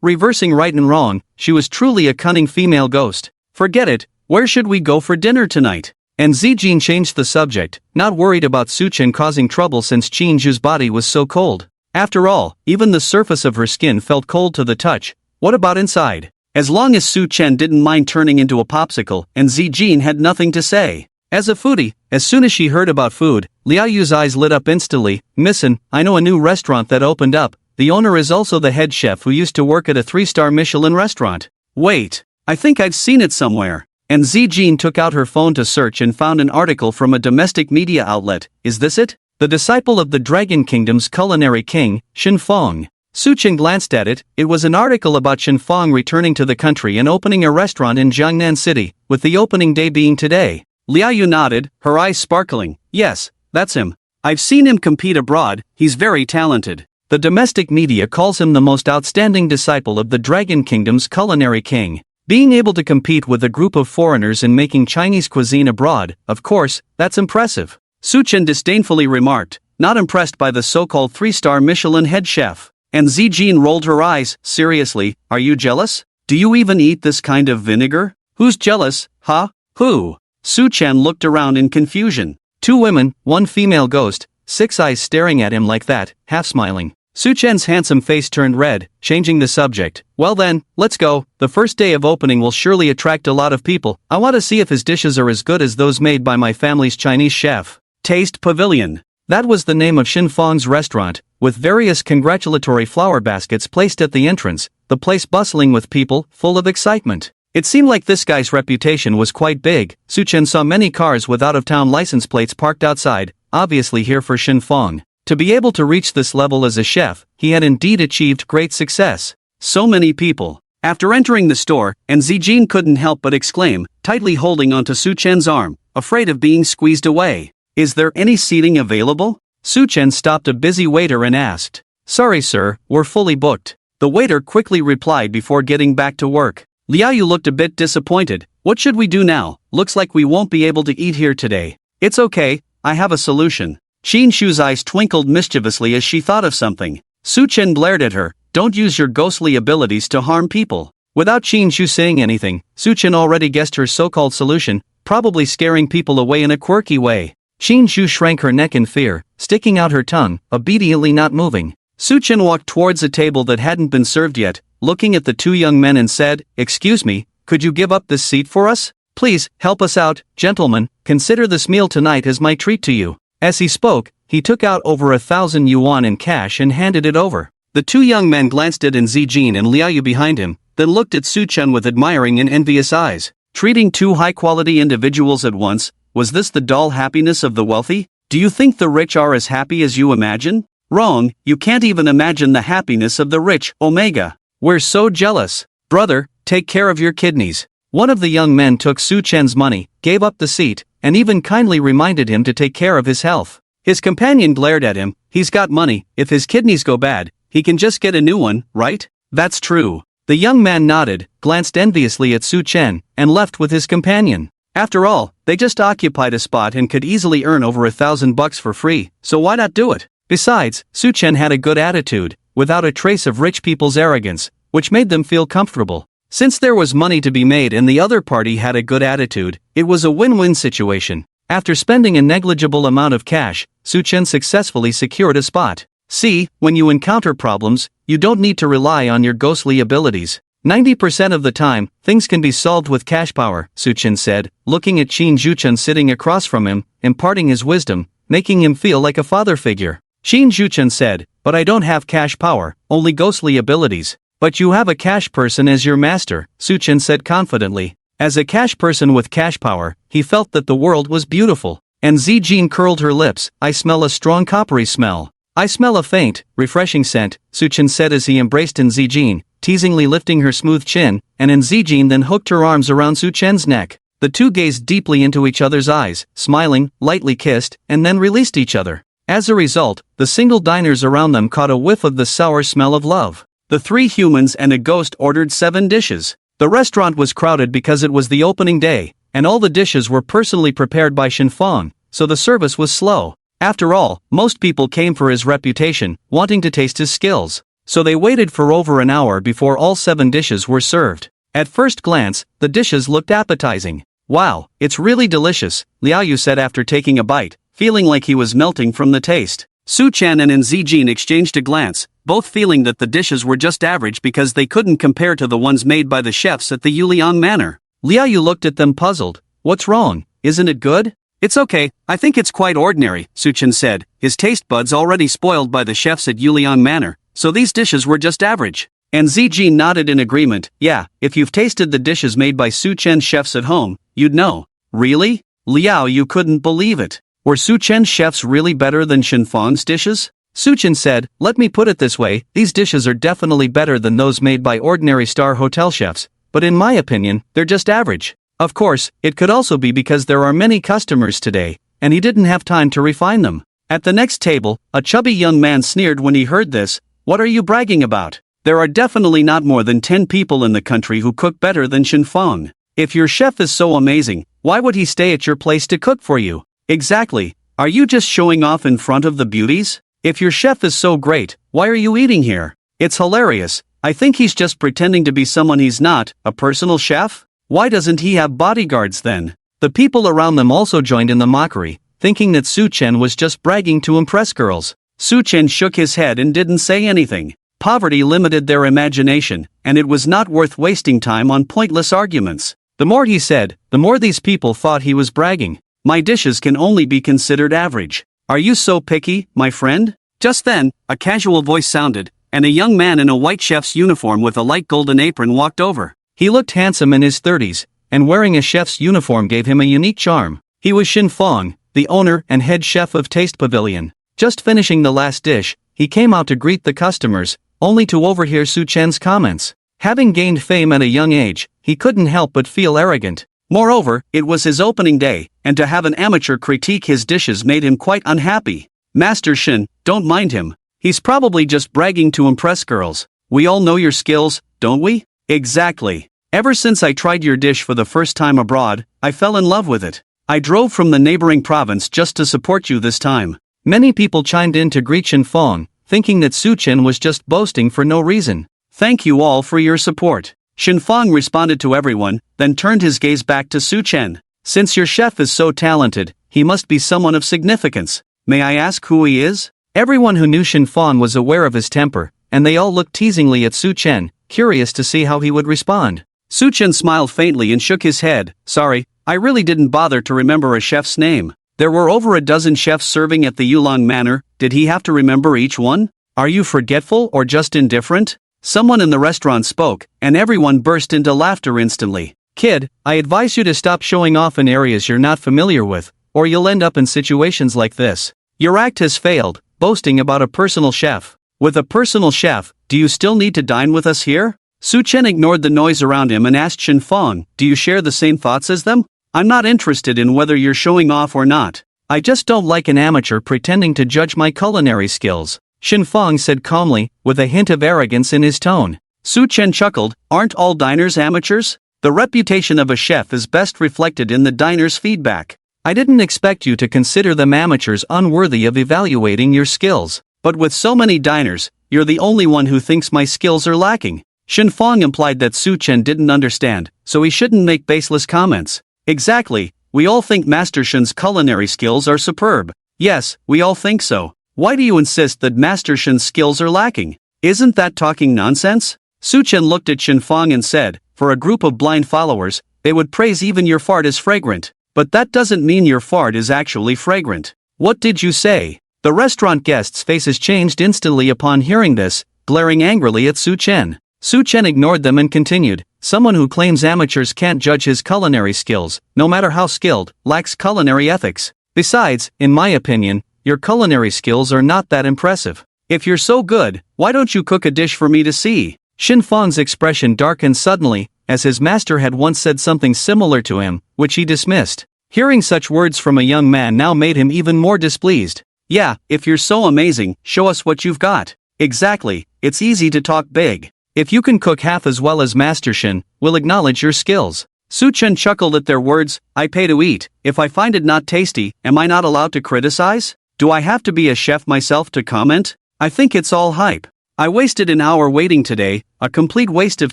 Reversing right and wrong, she was truly a cunning female ghost. Forget it, where should we go for dinner tonight? And Zijin changed the subject, not worried about Suchen causing trouble since Qin Zhu's body was so cold. After all, even the surface of her skin felt cold to the touch. What about inside? As long as Su Chen didn't mind turning into a popsicle, and Zijin had nothing to say. As a foodie, as soon as she heard about food, Liao Yu's eyes lit up instantly. Missin, I know a new restaurant that opened up. The owner is also the head chef who used to work at a 3-star Michelin restaurant. Wait, I think I've seen it somewhere. And Zijin took out her phone to search and found an article from a domestic media outlet. Is this it? The disciple of the Dragon Kingdom's culinary king, Shenfeng. Suchen glanced at it. It was an article about Shenfeng returning to the country and opening a restaurant in Jiangnan City, with the opening day being today. Liao Yu nodded, her eyes sparkling. Yes, that's him. I've seen him compete abroad, he's very talented. The domestic media calls him the most outstanding disciple of the Dragon Kingdom's culinary king. Being able to compete with a group of foreigners in making Chinese cuisine abroad, of course, that's impressive. Suchen disdainfully remarked, not impressed by the so-called 3-star Michelin head chef. And Zijin rolled her eyes. Seriously, are you jealous? Do you even eat this kind of vinegar? Who's jealous, huh? Who? Suchen looked around in confusion. 2 women, 1 female ghost, 6 eyes staring at him like that, half smiling. Suchen's handsome face turned red, changing the subject. Well then, let's go. The first day of opening will surely attract a lot of people. I want to see if his dishes are as good as those made by my family's Chinese chef. Taste Pavilion. That was the name of Shenfeng's restaurant, with various congratulatory flower baskets placed at the entrance, the place bustling with people, full of excitement. It seemed like this guy's reputation was quite big. Suchen saw many cars with out-of-town license plates parked outside, obviously here for Shenfeng. To be able to reach this level as a chef, he had indeed achieved great success. So many people. After entering the store, and Zijin couldn't help but exclaim, tightly holding onto Suchen's arm, afraid of being squeezed away. Is there any seating available? Suchen stopped a busy waiter and asked. Sorry sir, we're fully booked. The waiter quickly replied before getting back to work. Liao Yu looked a bit disappointed. What should we do now? Looks like we won't be able to eat here today. It's okay, I have a solution. Qin Shu's eyes twinkled mischievously as she thought of something. Suchen blared at her, don't use your ghostly abilities to harm people. Without Qin Shu saying anything, Suchen already guessed her so-called solution, probably scaring people away in a quirky way. Qin Shu shrank her neck in fear, sticking out her tongue, obediently not moving. Suchen walked towards a table that hadn't been served yet, looking at the 2 young men and said, Excuse me, could you give up this seat for us? Please, help us out, gentlemen, consider this meal tonight as my treat to you. As he spoke, he took out over 1,000 yuan in cash and handed it over. The 2 young men glanced at Zijin and Liao Yu behind him, then looked at Suchen with admiring and envious eyes. Treating 2 high-quality individuals at once, was this the dull happiness of the wealthy? Do you think the rich are as happy as you imagine? Wrong, you can't even imagine the happiness of the rich, Omega. We're so jealous. Brother, take care of your kidneys. One of the young men took Suchen's money, gave up the seat, and even kindly reminded him to take care of his health. His companion glared at him. He's got money, if his kidneys go bad, he can just get a new one, right? That's true. The young man nodded, glanced enviously at Suchen, and left with his companion. After all, they just occupied a spot and could easily earn over $1,000 for free, so why not do it? Besides, Suchen had a good attitude, without a trace of rich people's arrogance, which made them feel comfortable. Since there was money to be made and the other party had a good attitude, it was a win-win situation. After spending a negligible amount of cash, Suchen successfully secured a spot. See, when you encounter problems, you don't need to rely on your ghostly abilities. 90% of the time, things can be solved with cash power, Suchen said, looking at Qin Zhuchen sitting across from him, imparting his wisdom. making him feel like a father figure. Shin Juchen said, "But I don't have cash power, only ghostly abilities." "But you have a cash person as your master," Suchen said confidently. As a cash person with cash power, he felt that the world was beautiful. And Zijin curled her lips. "I smell a strong coppery smell." "I smell a faint, refreshing scent," Suchen said as he embraced Zijin, teasingly lifting her smooth chin, and Zijin then hooked her arms around Suchen's neck. The two gazed deeply into each other's eyes, smiling, lightly kissed, and then released each other. As a result, the single diners around them caught a whiff of the sour smell of love. The three humans and a ghost ordered 7 dishes. The restaurant was crowded because it was the opening day, and all the dishes were personally prepared by Shinfang, so the service was slow. After all, most people came for his reputation, wanting to taste his skills. So they waited for over an hour before all 7 dishes were served. At first glance, the dishes looked appetizing. "Wow, it's really delicious," Liaoyu said after taking a bite, feeling like he was melting from the taste. Su Chen and Zijin exchanged a glance, both feeling that the dishes were just average because they couldn't compare to the ones made by the chefs at the Yuliang Manor. Liaoyu looked at them puzzled. "What's wrong? Isn't it good?" "It's okay, I think it's quite ordinary," Su Chen said, his taste buds already spoiled by the chefs at Yuliang Manor, so these dishes were just average. And Zijin nodded in agreement. "Yeah, if you've tasted the dishes made by Su Chen's chefs at home, you'd know." "Really?" Liaoyu couldn't believe it. Were Su Chen's chefs really better than Shinfang's dishes? Su Chen said, "Let me put it this way, these dishes are definitely better than those made by ordinary star hotel chefs, but in my opinion, they're just average." Of course, it could also be because there are many customers today, and he didn't have time to refine them. At the next table, a chubby young man sneered when he heard this. "What are you bragging about? There are definitely not more than 10 people in the country who cook better than Shinfang. If your chef is so amazing, why would he stay at your place to cook for you?" "Exactly. Are you just showing off in front of the beauties? If your chef is so great, why are you eating here? It's hilarious. I think he's just pretending to be someone he's not, a personal chef? Why doesn't he have bodyguards then?" The people around them also joined in the mockery, thinking that Su Chen was just bragging to impress girls. Su Chen shook his head and didn't say anything. Poverty limited their imagination, and it was not worth wasting time on pointless arguments. The more he said, the more these people thought he was bragging. "My dishes can only be considered average. Are you so picky, my friend?" Just then, a casual voice sounded, and a young man in a white chef's uniform with a light golden apron walked over. He looked handsome in his 30s, and wearing a chef's uniform gave him a unique charm. He was Shinfang, the owner and head chef of Taste Pavilion. Just finishing the last dish, he came out to greet the customers, only to overhear Su Chen's comments. Having gained fame at a young age, he couldn't help but feel arrogant. Moreover, it was his opening day, and to have an amateur critique his dishes made him quite unhappy. "Master Shin, don't mind him. He's probably just bragging to impress girls. We all know your skills, don't we?" "Exactly. Ever since I tried your dish for the first time abroad, I fell in love with it. I drove from the neighboring province just to support you this time." Many people chimed in to greet Shinfang, thinking that Su Chen was just boasting for no reason. "Thank you all for your support." Shinfang responded to everyone, then turned his gaze back to Su Chen. "Since your chef is so talented, he must be someone of significance. May I ask who he is?" Everyone who knew Shinfang was aware of his temper, and they all looked teasingly at Su Chen, curious to see how he would respond. Su Chen smiled faintly and shook his head. "Sorry, I really didn't bother to remember a chef's name. There were over a dozen chefs serving at the Yulang Manor. Did he have to remember each one? Are you forgetful or just indifferent?" Someone in the restaurant spoke, and everyone burst into laughter instantly. "Kid, I advise you to stop showing off in areas you're not familiar with, or you'll end up in situations like this. Your act has failed, boasting about a personal chef. With a personal chef, do you still need to dine with us here?" Su Chen ignored the noise around him and asked Shinfang, "Do you share the same thoughts as them? I'm not interested in whether you're showing off or not. I just don't like an amateur pretending to judge my culinary skills," Shinfang said calmly, with a hint of arrogance in his tone. Su Chen chuckled. "Aren't all diners amateurs? The reputation of a chef is best reflected in the diner's feedback. I didn't expect you to consider them amateurs unworthy of evaluating your skills. But with so many diners, you're the only one who thinks my skills are lacking." Shinfang implied that Su Chen didn't understand, so he shouldn't make baseless comments. "Exactly, we all think Master Shin's culinary skills are superb." "Yes, we all think so. Why do you insist that Master Shin's skills are lacking? Isn't that talking nonsense?" Su Chen looked at Shinfang and said, "For a group of blind followers, they would praise even your fart as fragrant. But that doesn't mean your fart is actually fragrant. What did you say? The restaurant guests' faces changed instantly upon hearing this, glaring angrily at Su Chen. Su Chen ignored them and continued, someone who claims amateurs can't judge his culinary skills, no matter how skilled, lacks culinary ethics. Besides, in my opinion, your culinary skills are not that impressive. If you're so good, why don't you cook a dish for me to see? Xin Fang's expression darkened suddenly, as his master had once said something similar to him, which he dismissed. Hearing such words from a young man now made him even more displeased. Yeah, if you're so amazing, show us what you've got. Exactly, it's easy to talk big. If you can cook half as well as Master Shin, we'll acknowledge your skills. Su Chen chuckled at their words. I pay to eat. If I find it not tasty, am I not allowed to criticize? Do I have to be a chef myself to comment? I think it's all hype. I wasted an hour waiting today, a complete waste of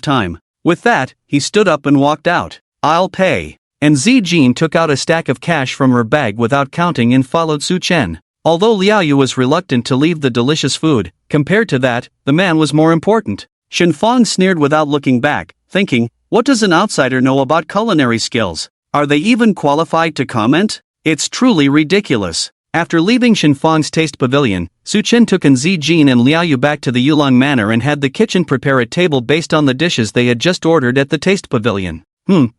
time. With that, he stood up and walked out. I'll pay. And Zijin took out a stack of cash from her bag without counting and followed Su Chen. Although Liao Yu was reluctant to leave the delicious food, compared to that, the man was more important. Xin Fang sneered without looking back, thinking, what does an outsider know about culinary skills? Are they even qualified to comment? It's truly ridiculous. After leaving Xin Fang's taste pavilion, Su Chen took Zijin and Liao Yu back to the Yulong Manor and had the kitchen prepare a table based on the dishes they had just ordered at the taste pavilion.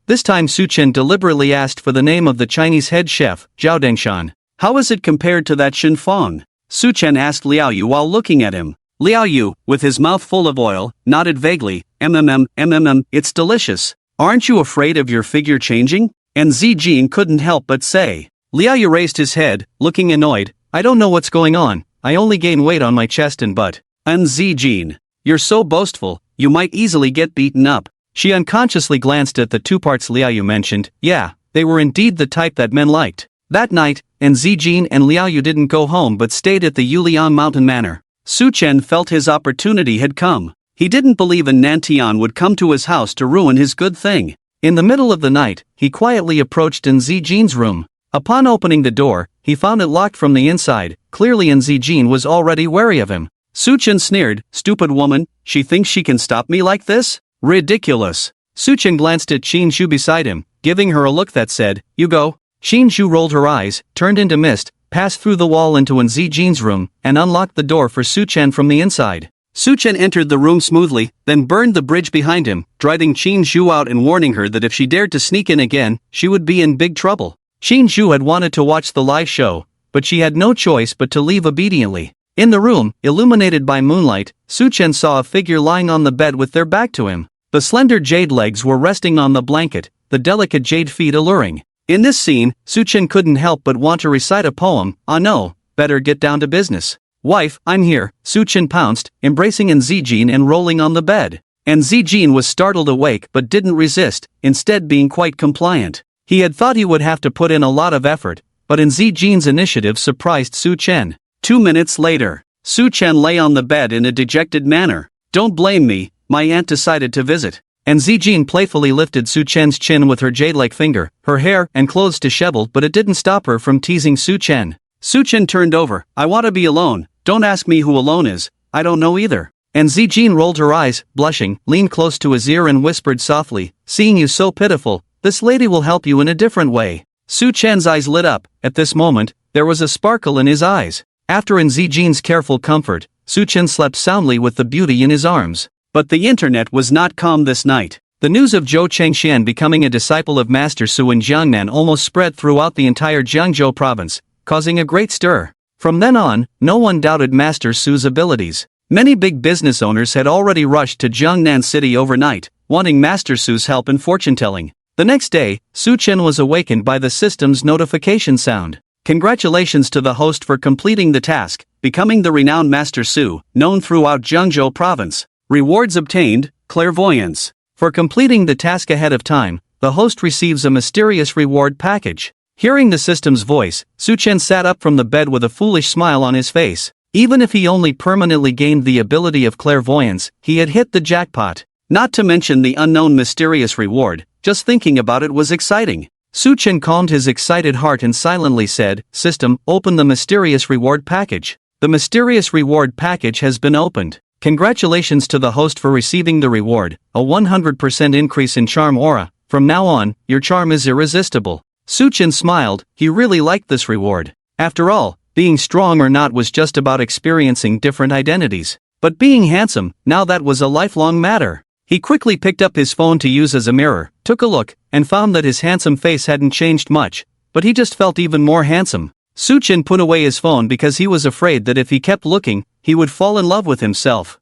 This time Su Chen deliberately asked for the name of the Chinese head chef, Zhao Dengshan. How is it compared to that Xin Fang? Su Chen asked Liao Yu while looking at him. Liao Yu, with his mouth full of oil, nodded vaguely, it's delicious. Aren't you afraid of your figure changing? And Zijin couldn't help but say. Liao Yu raised his head, looking annoyed. I don't know what's going on, I only gain weight on my chest and butt. And Zijin, you're so boastful, you might easily get beaten up. She unconsciously glanced at the two parts Liao Yu mentioned. Yeah, they were indeed the type that men liked. That night, Zijin and Liao Yu didn't go home but stayed at the Yuliang Mountain Manor. Su Chen felt his opportunity had come. He didn't believe an Nantian would come to his house to ruin his good thing. In the middle of the night, he quietly approached Zijin's room. Upon opening the door, he found it locked from the inside. Clearly Zijin was already wary of him. Su Chen sneered, stupid woman, she thinks she can stop me like this? Ridiculous. Su Chen glanced at Qin Zhu beside him, giving her a look that said, you go. Qin Zhu rolled her eyes, turned into mist, passed through the wall into Zijin's room, and unlocked the door for Su Chen from the inside. Su Chen entered the room smoothly, then burned the bridge behind him, driving Qin Zhu out and warning her that if she dared to sneak in again, she would be in big trouble. Qin Zhu had wanted to watch the live show, but she had no choice but to leave obediently. In the room, illuminated by moonlight, Su Chen saw a figure lying on the bed with their back to him. The slender jade legs were resting on the blanket, the delicate jade feet alluring. In this scene, Su Chen couldn't help but want to recite a poem. Ah no, better get down to business. Wife, I'm here, Su Chen pounced, embracing Zijin and rolling on the bed. Zijin was startled awake but didn't resist, instead being quite compliant. He had thought he would have to put in a lot of effort, but Zijin's initiative surprised Su Chen. 2 minutes later, Su Chen lay on the bed in a dejected manner. Don't blame me, my aunt decided to visit. Zijin playfully lifted Su Chen's chin with her jade-like finger, her hair and clothes disheveled, but it didn't stop her from teasing Su Chen. Su Chen turned over. I want to be alone, don't ask me who alone is, I don't know either. Zijin rolled her eyes, blushing, leaned close to his ear and whispered softly, seeing you so pitiful, this lady will help you in a different way. Su Chen's eyes lit up. At this moment, there was a sparkle in his eyes. After Zijin's careful comfort, Su Chen slept soundly with the beauty in his arms. But the internet was not calm this night. The news of Zhou Chengxian becoming a disciple of Master Su in Jiangnan almost spread throughout the entire Jiangzhou province, causing a great stir. From then on, no one doubted Master Su's abilities. Many big business owners had already rushed to Jiangnan City overnight, wanting Master Su's help in fortune-telling. The next day, Su Chen was awakened by the system's notification sound. Congratulations to the host for completing the task, becoming the renowned Master Su, known throughout Jiangzhou province. Rewards obtained, clairvoyance. For completing the task ahead of time, the host receives a mysterious reward package. Hearing the system's voice, Su Chen sat up from the bed with a foolish smile on his face. Even if he only permanently gained the ability of clairvoyance, he had hit the jackpot. Not to mention the unknown mysterious reward, just thinking about it was exciting. Su Chen calmed his excited heart and silently said, System, open the mysterious reward package. The mysterious reward package has been opened. Congratulations to the host for receiving the reward, a 100% increase in charm aura. From now on, your charm is irresistible. Su Chen smiled, he really liked this reward. After all, being strong or not was just about experiencing different identities. But being handsome, now that was a lifelong matter. He quickly picked up his phone to use as a mirror, took a look, and found that his handsome face hadn't changed much, but he just felt even more handsome. Suchin put away his phone because he was afraid that if he kept looking, he would fall in love with himself.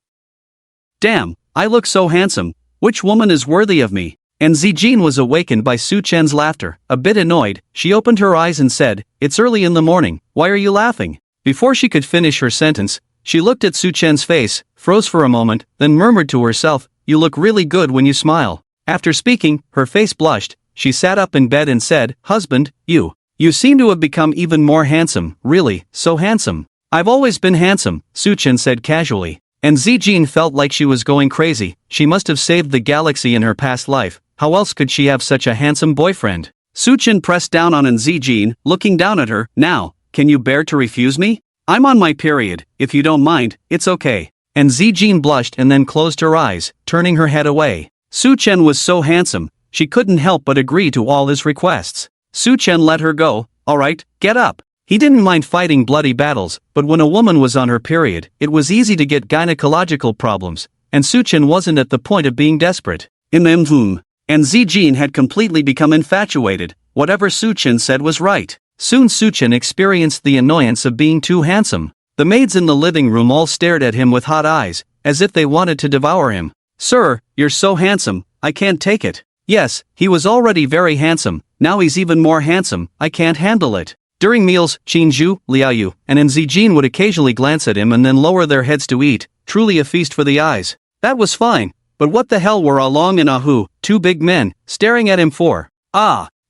Damn, I look so handsome, which woman is worthy of me? And Zijin was awakened by Suchen's laughter. A bit annoyed, she opened her eyes and said, "It's early in the morning, why are you laughing?" Before she could finish her sentence, she looked at Suchen's face, froze for a moment, then murmured to herself, "You look really good when you smile." After speaking, her face blushed, she sat up in bed and said, "Husband, you seem to have become even more handsome, really, so handsome." "I've always been handsome," Suchen said casually. And Zijin felt like she was going crazy. She must have saved the galaxy in her past life. How else could she have such a handsome boyfriend? Suchen pressed down on Zijin, looking down at her. "Now, can you bear to refuse me? I'm on my period, if you don't mind, it's okay." And Zijin blushed and then closed her eyes, turning her head away. Suchen was so handsome, she couldn't help but agree to all his requests. Suchen let her go. "Alright, get up." He didn't mind fighting bloody battles, but when a woman was on her period, it was easy to get gynecological problems, and Suchen wasn't at the point of being desperate. And Zijin had completely become infatuated. Whatever Suchen said was right. Soon Suchen experienced the annoyance of being too handsome. The maids in the living room all stared at him with hot eyes, as if they wanted to devour him. "Sir, you're so handsome, I can't take it." Yes, he was already very handsome, now he's even more handsome, I can't handle it. During meals, Qinzhu, Liaoyu, and Zijin would occasionally glance at him and then lower their heads to eat, truly a feast for the eyes. That was fine, but what the hell were Along and Ahu, two big men, staring at him for?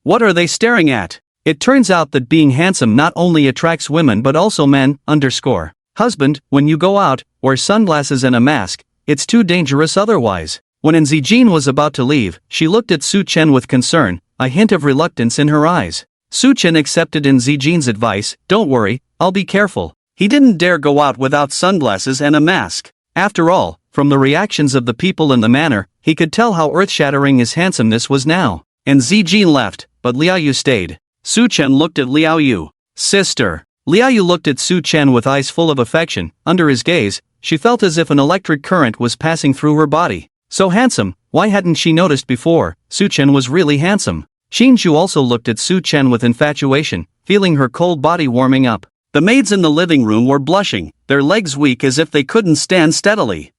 What are they staring at? It turns out that being handsome not only attracts women but also men, Husband, when you go out, wear sunglasses and a mask, it's too dangerous otherwise. When Zijin was about to leave, she looked at Suchen with concern, a hint of reluctance in her eyes. Suchen accepted Zijin's advice, "Don't worry, I'll be careful." He didn't dare go out without sunglasses and a mask. After all, from the reactions of the people in the manor, he could tell how earth-shattering his handsomeness was now. And Zijin left, but Liaoyu stayed. Suchen looked at Liaoyu. "Sister." Liaoyu looked at Suchen with eyes full of affection. Under his gaze, she felt as if an electric current was passing through her body. So handsome, why hadn't she noticed before? Suchen was really handsome. Qinzhu also looked at Suchen with infatuation, feeling her cold body warming up. The maids in the living room were blushing, their legs weak as if they couldn't stand steadily.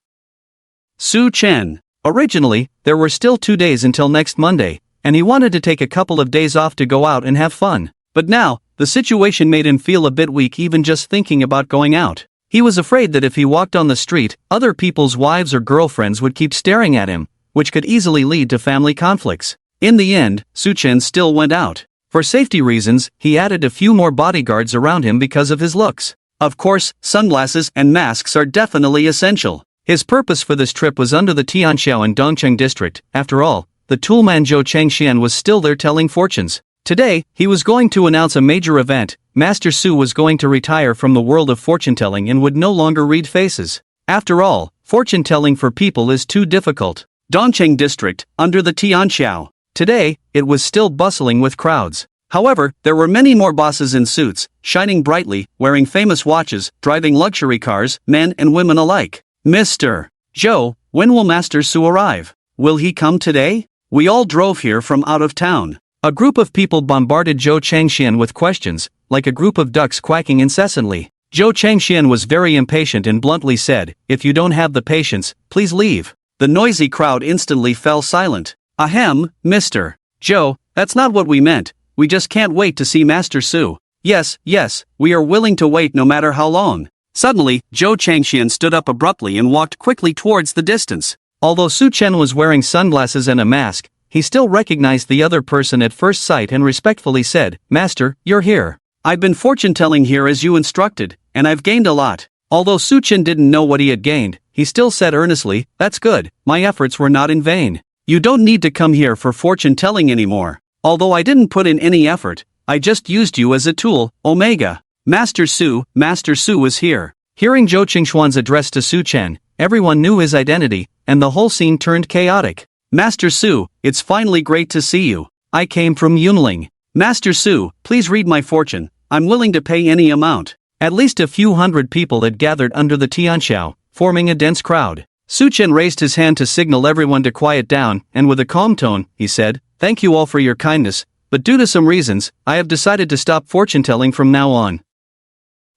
Suchen. Originally, there were still 2 days until next Monday, and he wanted to take a couple of days off to go out and have fun. But now, the situation made him feel a bit weak even just thinking about going out. He was afraid that if he walked on the street, other people's wives or girlfriends would keep staring at him, which could easily lead to family conflicts. In the end, Suchen still went out. For safety reasons, he added a few more bodyguards around him because of his looks. Of course, sunglasses and masks are definitely essential. His purpose for this trip was under the Tianxiao and Dongcheng district. After all, the toolman Zhou Chengxian was still there telling fortunes. Today, he was going to announce a major event. Master Su was going to retire from the world of fortune-telling and would no longer read faces. After all, fortune-telling for people is too difficult. Dongcheng district, under the Tianxiao. Today, it was still bustling with crowds. However, there were many more bosses in suits, shining brightly, wearing famous watches, driving luxury cars, men and women alike. "Mr. Zhou, when will Master Su arrive? Will he come today? We all drove here from out of town." A group of people bombarded Zhou Chengxian with questions, like a group of ducks quacking incessantly. Zhou Chengxian was very impatient and bluntly said, "If you don't have the patience, please leave." The noisy crowd instantly fell silent. "Ahem, Mr. Zhou, that's not what we meant. We just can't wait to see Master Su." Yes, we are willing to wait no matter how long." Suddenly, Zhou Chengxian stood up abruptly and walked quickly towards the distance. Although Suchen was wearing sunglasses and a mask, he still recognized the other person at first sight and respectfully said, "Master, you're here. I've been fortune-telling here as you instructed, and I've gained a lot." Although Suchen didn't know what he had gained, he still said earnestly, "That's good, my efforts were not in vain. You don't need to come here for fortune-telling anymore. Although I didn't put in any effort, I just used you as a tool, Omega." Master Su was here. Hearing Zhou Qingxuan's address to Suchen, everyone knew his identity, and the whole scene turned chaotic. "Master Su, it's finally great to see you. I came from Yunling. Master Su, please read my fortune. I'm willing to pay any amount. At least a few hundred people had gathered under the Tianxiao, forming a dense crowd. Su Chen raised his hand to signal everyone to quiet down, and with a calm tone, he said, "Thank you all for your kindness, but due to some reasons, I have decided to stop fortune-telling from now on.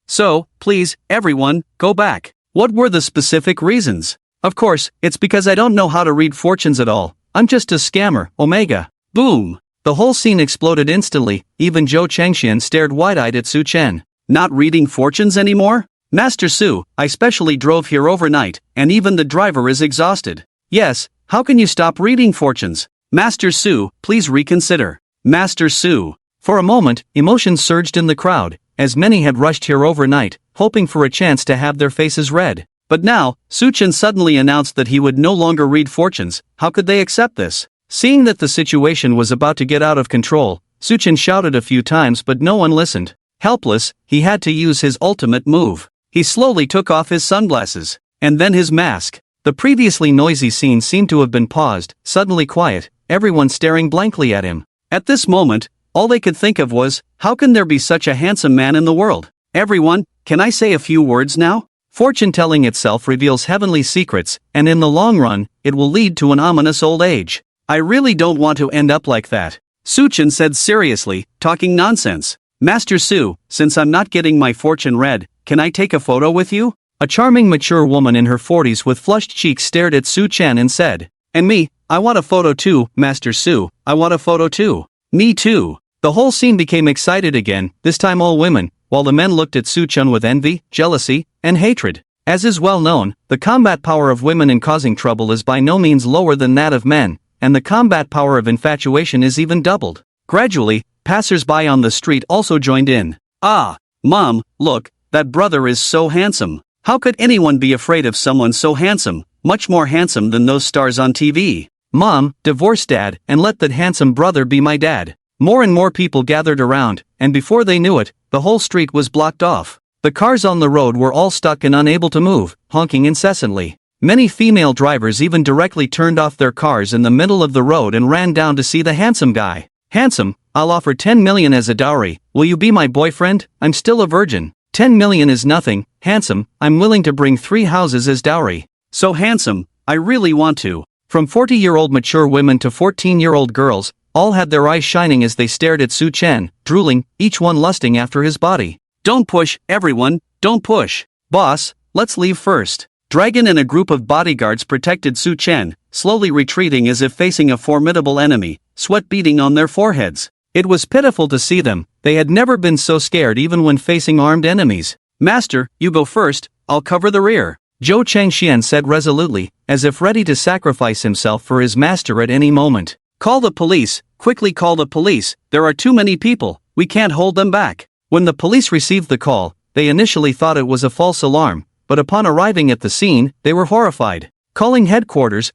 So, please, everyone, go back." What were the specific reasons? Of course, it's because I don't know how to read fortunes at all. I'm just a scammer, Omega. Boom! The whole scene exploded instantly. Even Zhou Changxian stared wide-eyed at Su Chen. Not reading fortunes anymore? Master Su, I specially drove here overnight, and even the driver is exhausted. Yes, how can you stop reading fortunes? Master Su, please reconsider. Master Su. For a moment, emotions surged in the crowd, as many had rushed here overnight, hoping for a chance to have their faces read. But now, Su Chen suddenly announced that he would no longer read fortunes. How could they accept this? Seeing that the situation was about to get out of control, Su Chen shouted a few times but no one listened. Helpless, he had to use his ultimate move. He slowly took off his sunglasses, and then his mask. The previously noisy scene seemed to have been paused, suddenly quiet, everyone staring blankly at him. At this moment, all they could think of was, how can there be such a handsome man in the world? Everyone, can I say a few words now? Fortune-telling itself reveals heavenly secrets, and in the long run, it will lead to an ominous old age. I really don't want to end up like that. Su Chen said seriously, talking nonsense. Master Su, since I'm not getting my fortune read, can I take a photo with you? A charming mature woman in her 40s with flushed cheeks stared at Su Chen and said, "And me, I want a photo too, Master Su, I want a photo too." Me too. The whole scene became excited again, this time all women, while the men looked at Su Chen with envy, jealousy, and hatred. As is well known, the combat power of women in causing trouble is by no means lower than that of men, and the combat power of infatuation is even doubled. Gradually, passers-by on the street also joined in. "Ah, Mom, look, that brother is so handsome. How could anyone be afraid of someone so handsome, much more handsome than those stars on TV? Mom, divorce Dad, and let that handsome brother be my dad." More and more people gathered around, and before they knew it, the whole street was blocked off. The cars on the road were all stuck and unable to move, honking incessantly. Many female drivers even directly turned off their cars in the middle of the road and ran down to see the handsome guy. "Handsome, I'll offer 10 million as a dowry, will you be my boyfriend? I'm still a virgin." 10 million is nothing. "Handsome, I'm willing to bring 3 houses as dowry." "So handsome, I really want to." From 40-year-old mature women to 14-year-old girls, all had their eyes shining as they stared at Su Chen, drooling, each one lusting after his body. "Don't push, everyone, don't push. Boss, let's leave first." Dragon and a group of bodyguards protected Su Chen, slowly retreating as if facing a formidable enemy, sweat beading on their foreheads. It was pitiful to see them, they had never been so scared even when facing armed enemies. "Master, you go first, I'll cover the rear," Zhou Changxian said resolutely, as if ready to sacrifice himself for his master at any moment. "Call the police, quickly call the police, there are too many people, we can't hold them back." When the police received the call, they initially thought it was a false alarm, but upon arriving at the scene, they were horrified. Calling headquarters,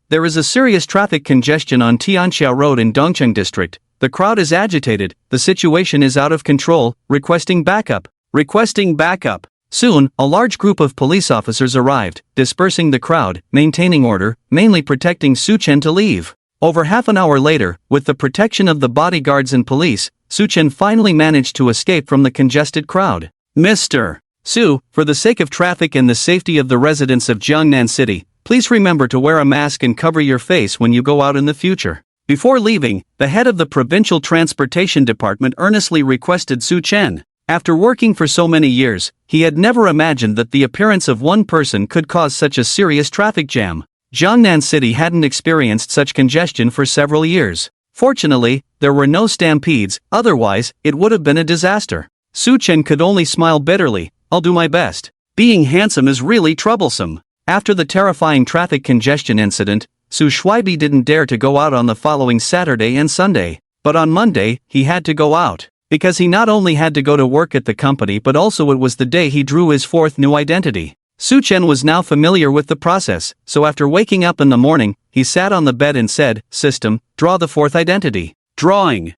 there is a serious traffic congestion on Tianxia Road in Dongcheng District. The crowd is agitated, the situation is out of control, requesting backup. Soon, a large group of police officers arrived, dispersing the crowd, maintaining order, mainly protecting Su Chen to leave. Over half an hour later, with the protection of the bodyguards and police, Su Chen finally managed to escape from the congested crowd. "Mr. Su, for the sake of traffic and the safety of the residents of Jiangnan City, please remember to wear a mask and cover your face when you go out in the future." Before leaving, the head of the Provincial Transportation Department earnestly requested Su Chen. After working for so many years, he had never imagined that the appearance of one person could cause such a serious traffic jam. Jiangnan City hadn't experienced such congestion for several years. Fortunately, there were no stampedes, otherwise, it would have been a disaster. Su Chen could only smile bitterly. "I'll do my best. Being handsome is really troublesome." After the terrifying traffic congestion incident, Su Shuaibi didn't dare to go out on the following Saturday and Sunday. But on Monday, he had to go out. Because he not only had to go to work at the company but also it was the day he drew his 4th new identity. Su Chen was now familiar with the process, so after waking up in the morning, he sat on the bed and said, "System, draw the 4th identity." Drawing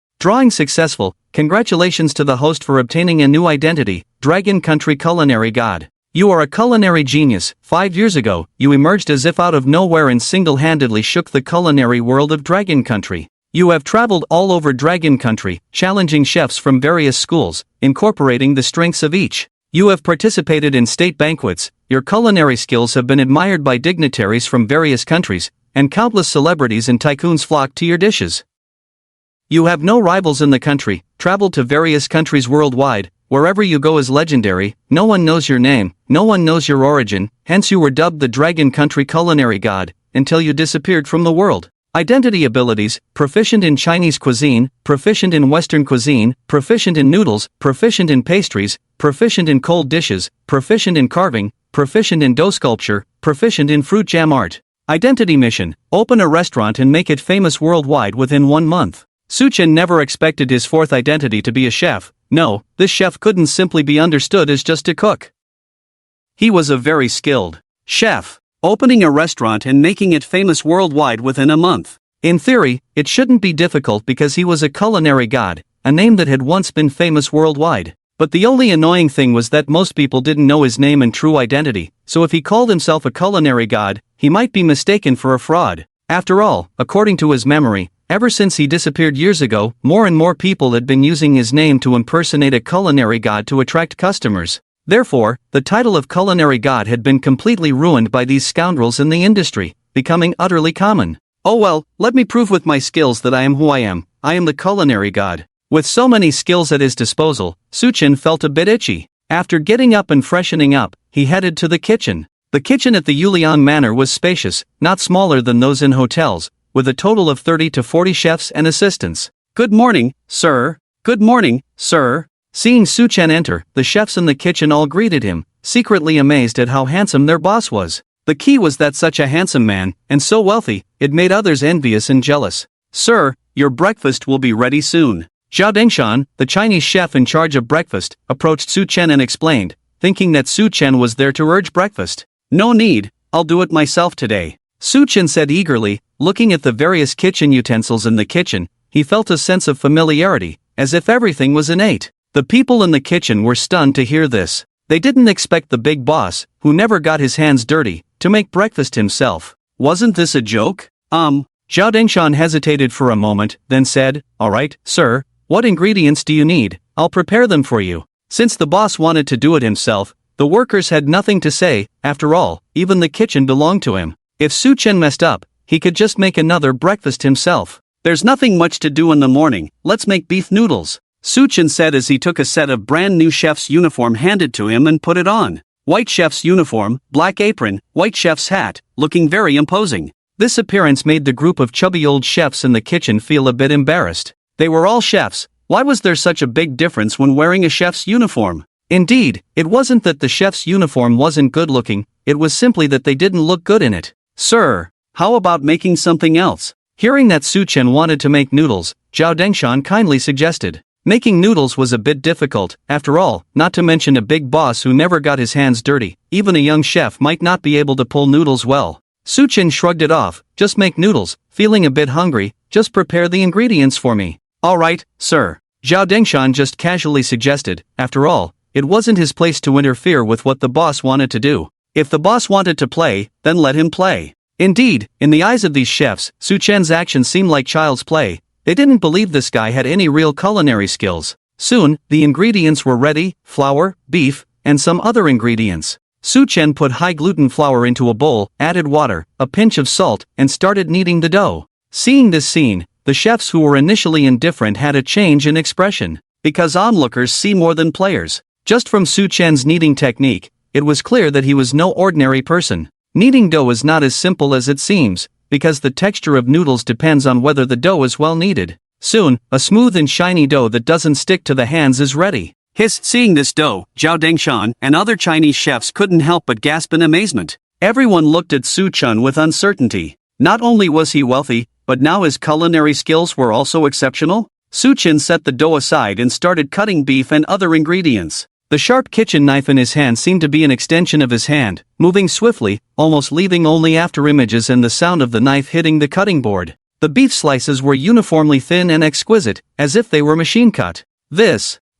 successful. Congratulations to the host for obtaining a new identity, Dragon Country Culinary God. You are a culinary genius. 5 years ago, you emerged as if out of nowhere and single-handedly shook the culinary world of Dragon Country. You have traveled all over Dragon Country, challenging chefs from various schools, incorporating the strengths of each. You have participated in state banquets, your culinary skills have been admired by dignitaries from various countries, and countless celebrities and tycoons flock to your dishes. You have no rivals in the country, traveled to various countries worldwide, wherever you go is legendary, no one knows your name, no one knows your origin, hence you were dubbed the Dragon Country Culinary God, until you disappeared from the world. Identity abilities: proficient in Chinese cuisine, proficient in Western cuisine, proficient in noodles, proficient in pastries, proficient in cold dishes, proficient in carving, proficient in dough sculpture, proficient in fruit jam art. Identity mission: open a restaurant and make it famous worldwide within 1 month. Suchen never expected his fourth identity to be a chef. No, this chef couldn't simply be understood as just a cook. He was a very skilled chef, opening a restaurant and making it famous worldwide within a month. In theory, it shouldn't be difficult because he was a culinary god, a name that had once been famous worldwide. But the only annoying thing was that most people didn't know his name and true identity, so if he called himself a culinary god, he might be mistaken for a fraud. After all, according to his memory, ever since he disappeared years ago, more and more people had been using his name to impersonate a culinary god to attract customers. Therefore, the title of culinary god had been completely ruined by these scoundrels in the industry, becoming utterly common. Oh well, let me prove with my skills that I am who I am the culinary god. With so many skills at his disposal, Suchen felt a bit itchy. After getting up and freshening up, he headed to the kitchen. The kitchen at the Yuliang Manor was spacious, not smaller than those in hotels, with a total of 30 to 40 chefs and assistants. Good morning, sir. Good morning, sir. Seeing Suchen enter, the chefs in the kitchen all greeted him, secretly amazed at how handsome their boss was. The key was that such a handsome man, and so wealthy, it made others envious and jealous. Sir, your breakfast will be ready soon. Zhao Dengshan, the Chinese chef in charge of breakfast, approached Suchen and explained, thinking that Suchen was there to urge breakfast. No need, I'll do it myself today. Suchen said eagerly, looking at the various kitchen utensils in the kitchen. He felt a sense of familiarity, as if everything was innate. The people in the kitchen were stunned to hear this. They didn't expect the big boss, who never got his hands dirty, to make breakfast himself. Wasn't this a joke? Zhao Dengshan hesitated for a moment, then said, alright, sir, what ingredients do you need? I'll prepare them for you. Since the boss wanted to do it himself, the workers had nothing to say. After all, even the kitchen belonged to him. If Suchen messed up, he could just make another breakfast himself. There's nothing much to do in the morning, let's make beef noodles. Suchen said as he took a set of brand new chef's uniform handed to him and put it on. White chef's uniform, black apron, white chef's hat, looking very imposing. This appearance made the group of chubby old chefs in the kitchen feel a bit embarrassed. They were all chefs, why was there such a big difference when wearing a chef's uniform? Indeed, it wasn't that the chef's uniform wasn't good looking, it was simply that they didn't look good in it. Sir, how about making something else? Hearing that Suchen wanted to make noodles, Zhao Dengshan kindly suggested. Making noodles was a bit difficult, after all, not to mention a big boss who never got his hands dirty. Even a young chef might not be able to pull noodles well. Suchen shrugged it off, just make noodles, feeling a bit hungry, just prepare the ingredients for me. Alright, sir. Zhao Dengshan just casually suggested. After all, it wasn't his place to interfere with what the boss wanted to do. If the boss wanted to play, then let him play. Indeed, in the eyes of these chefs, Suchen's actions seemed like child's play. They didn't believe this guy had any real culinary skills. Soon, the ingredients were ready: flour, beef, and some other ingredients. Suchen put high-gluten flour into a bowl, added water, a pinch of salt, and started kneading the dough. Seeing this scene, the chefs who were initially indifferent had a change in expression. Because onlookers see more than players. Just from Suchen's kneading technique, it was clear that he was no ordinary person. Kneading dough is not as simple as it seems, because the texture of noodles depends on whether the dough is well kneaded. Soon, a smooth and shiny dough that doesn't stick to the hands is ready. Seeing this dough, Zhao Dengshan and other Chinese chefs couldn't help but gasp in amazement. Everyone looked at Suchen with uncertainty. Not only was he wealthy, but now his culinary skills were also exceptional. Suchen set the dough aside and started cutting beef and other ingredients. The sharp kitchen knife in his hand seemed to be an extension of his hand, moving swiftly, almost leaving only after images and the sound of the knife hitting the cutting board. The beef slices were uniformly thin and exquisite, as if they were machine cut.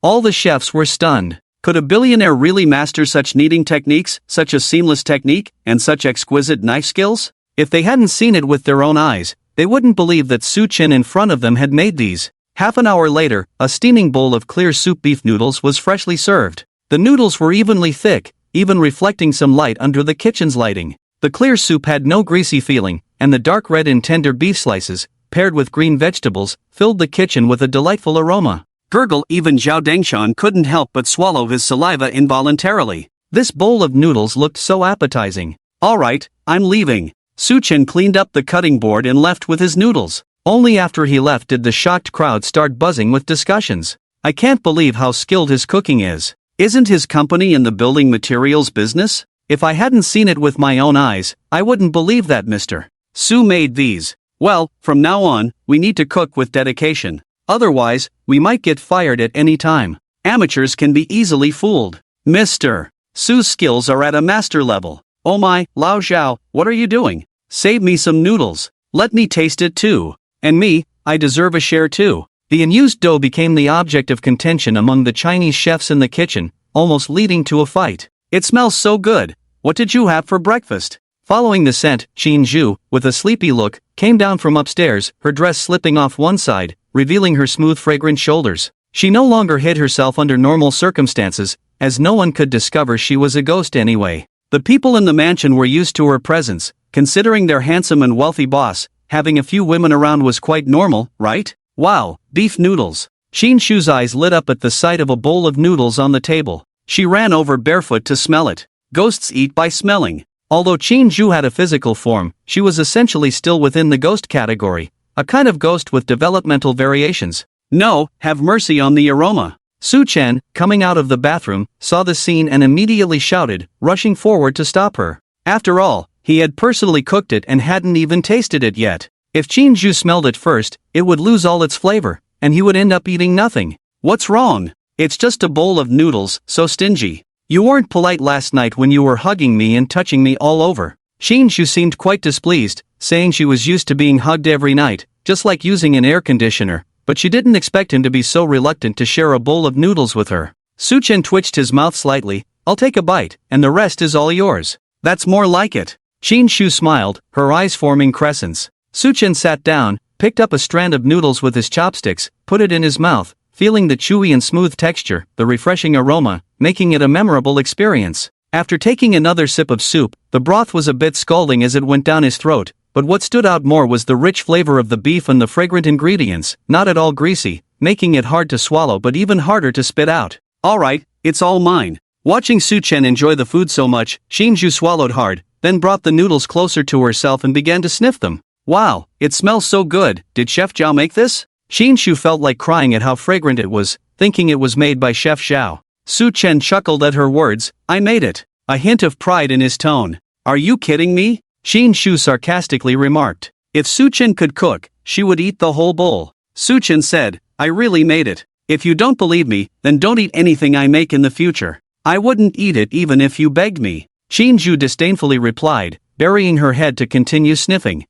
All the chefs were stunned. Could a billionaire really master such kneading techniques, such a seamless technique, and such exquisite knife skills? If they hadn't seen it with their own eyes, They wouldn't believe that Su Chen in front of them had made these. Half an hour later, a steaming bowl of clear soup beef noodles was freshly served. The noodles were evenly thick, even reflecting some light under the kitchen's lighting. The clear soup had no greasy feeling, and the dark red and tender beef slices, paired with green vegetables, filled the kitchen with a delightful aroma. Gurgle, even Zhao Dangshan couldn't help but swallow his saliva involuntarily. This bowl of noodles looked so appetizing. All right, I'm leaving. Su Chen cleaned up the cutting board and left with his noodles. Only after he left did the shocked crowd start buzzing with discussions. I can't believe how skilled his cooking is. Isn't his company in the building materials business? If I hadn't seen it with my own eyes, I wouldn't believe that Mr. Su made these. Well, from now on, we need to cook with dedication. Otherwise, we might get fired at any time. Amateurs can be easily fooled. Mr. Su's skills are at a master level. Oh my, Lao Zhao, what are you doing? Save me some noodles. Let me taste it too. And me, I deserve a share too. The unused dough became the object of contention among the Chinese chefs in the kitchen, almost leading to a fight. It smells so good. What did you have for breakfast? Following the scent, Qin Zhu, with a sleepy look, came down from upstairs, her dress slipping off one side, revealing her smooth fragrant shoulders. She no longer hid herself under normal circumstances, as no one could discover she was a ghost anyway. The people in the mansion were used to her presence, considering their handsome and wealthy boss. Having a few women around was quite normal, right? Wow, beef noodles. Qin Zhu's eyes lit up at the sight of a bowl of noodles on the table. She ran over barefoot to smell it. Ghosts eat by smelling. Although Qin Zhu had a physical form, she was essentially still within the ghost category, a kind of ghost with developmental variations. No, have mercy on the aroma. Su Chen, coming out of the bathroom, saw the scene and immediately shouted, rushing forward to stop her. After all, he had personally cooked it and hadn't even tasted it yet. If Qin Zhu smelled it first, it would lose all its flavor, and he would end up eating nothing. What's wrong? It's just a bowl of noodles, so stingy. You weren't polite last night when you were hugging me and touching me all over. Qin Zhu seemed quite displeased, saying she was used to being hugged every night, just like using an air conditioner, but she didn't expect him to be so reluctant to share a bowl of noodles with her. Su Chen twitched his mouth slightly. I'll take a bite, and the rest is all yours. That's more like it. Qin Zhu smiled, her eyes forming crescents. Su Chen sat down, picked up a strand of noodles with his chopsticks, put it in his mouth, feeling the chewy and smooth texture, the refreshing aroma, making it a memorable experience. After taking another sip of soup, the broth was a bit scalding as it went down his throat, but what stood out more was the rich flavor of the beef and the fragrant ingredients, not at all greasy, making it hard to swallow but even harder to spit out. Alright, it's all mine. Watching Su Chen enjoy the food so much, Qin Zhu swallowed hard, then brought the noodles closer to herself and began to sniff them. Wow, it smells so good. Did Chef Zhao make this? Qin Zhu felt like crying at how fragrant it was, thinking it was made by Chef Zhao. Su Chen chuckled at her words. I made it. A hint of pride in his tone. Are you kidding me? Qin Zhu sarcastically remarked. If Su Chen could cook, she would eat the whole bowl. Su Chen said, I really made it. If you don't believe me, then don't eat anything I make in the future. I wouldn't eat it even if you begged me. Qin Zhu disdainfully replied, burying her head to continue sniffing.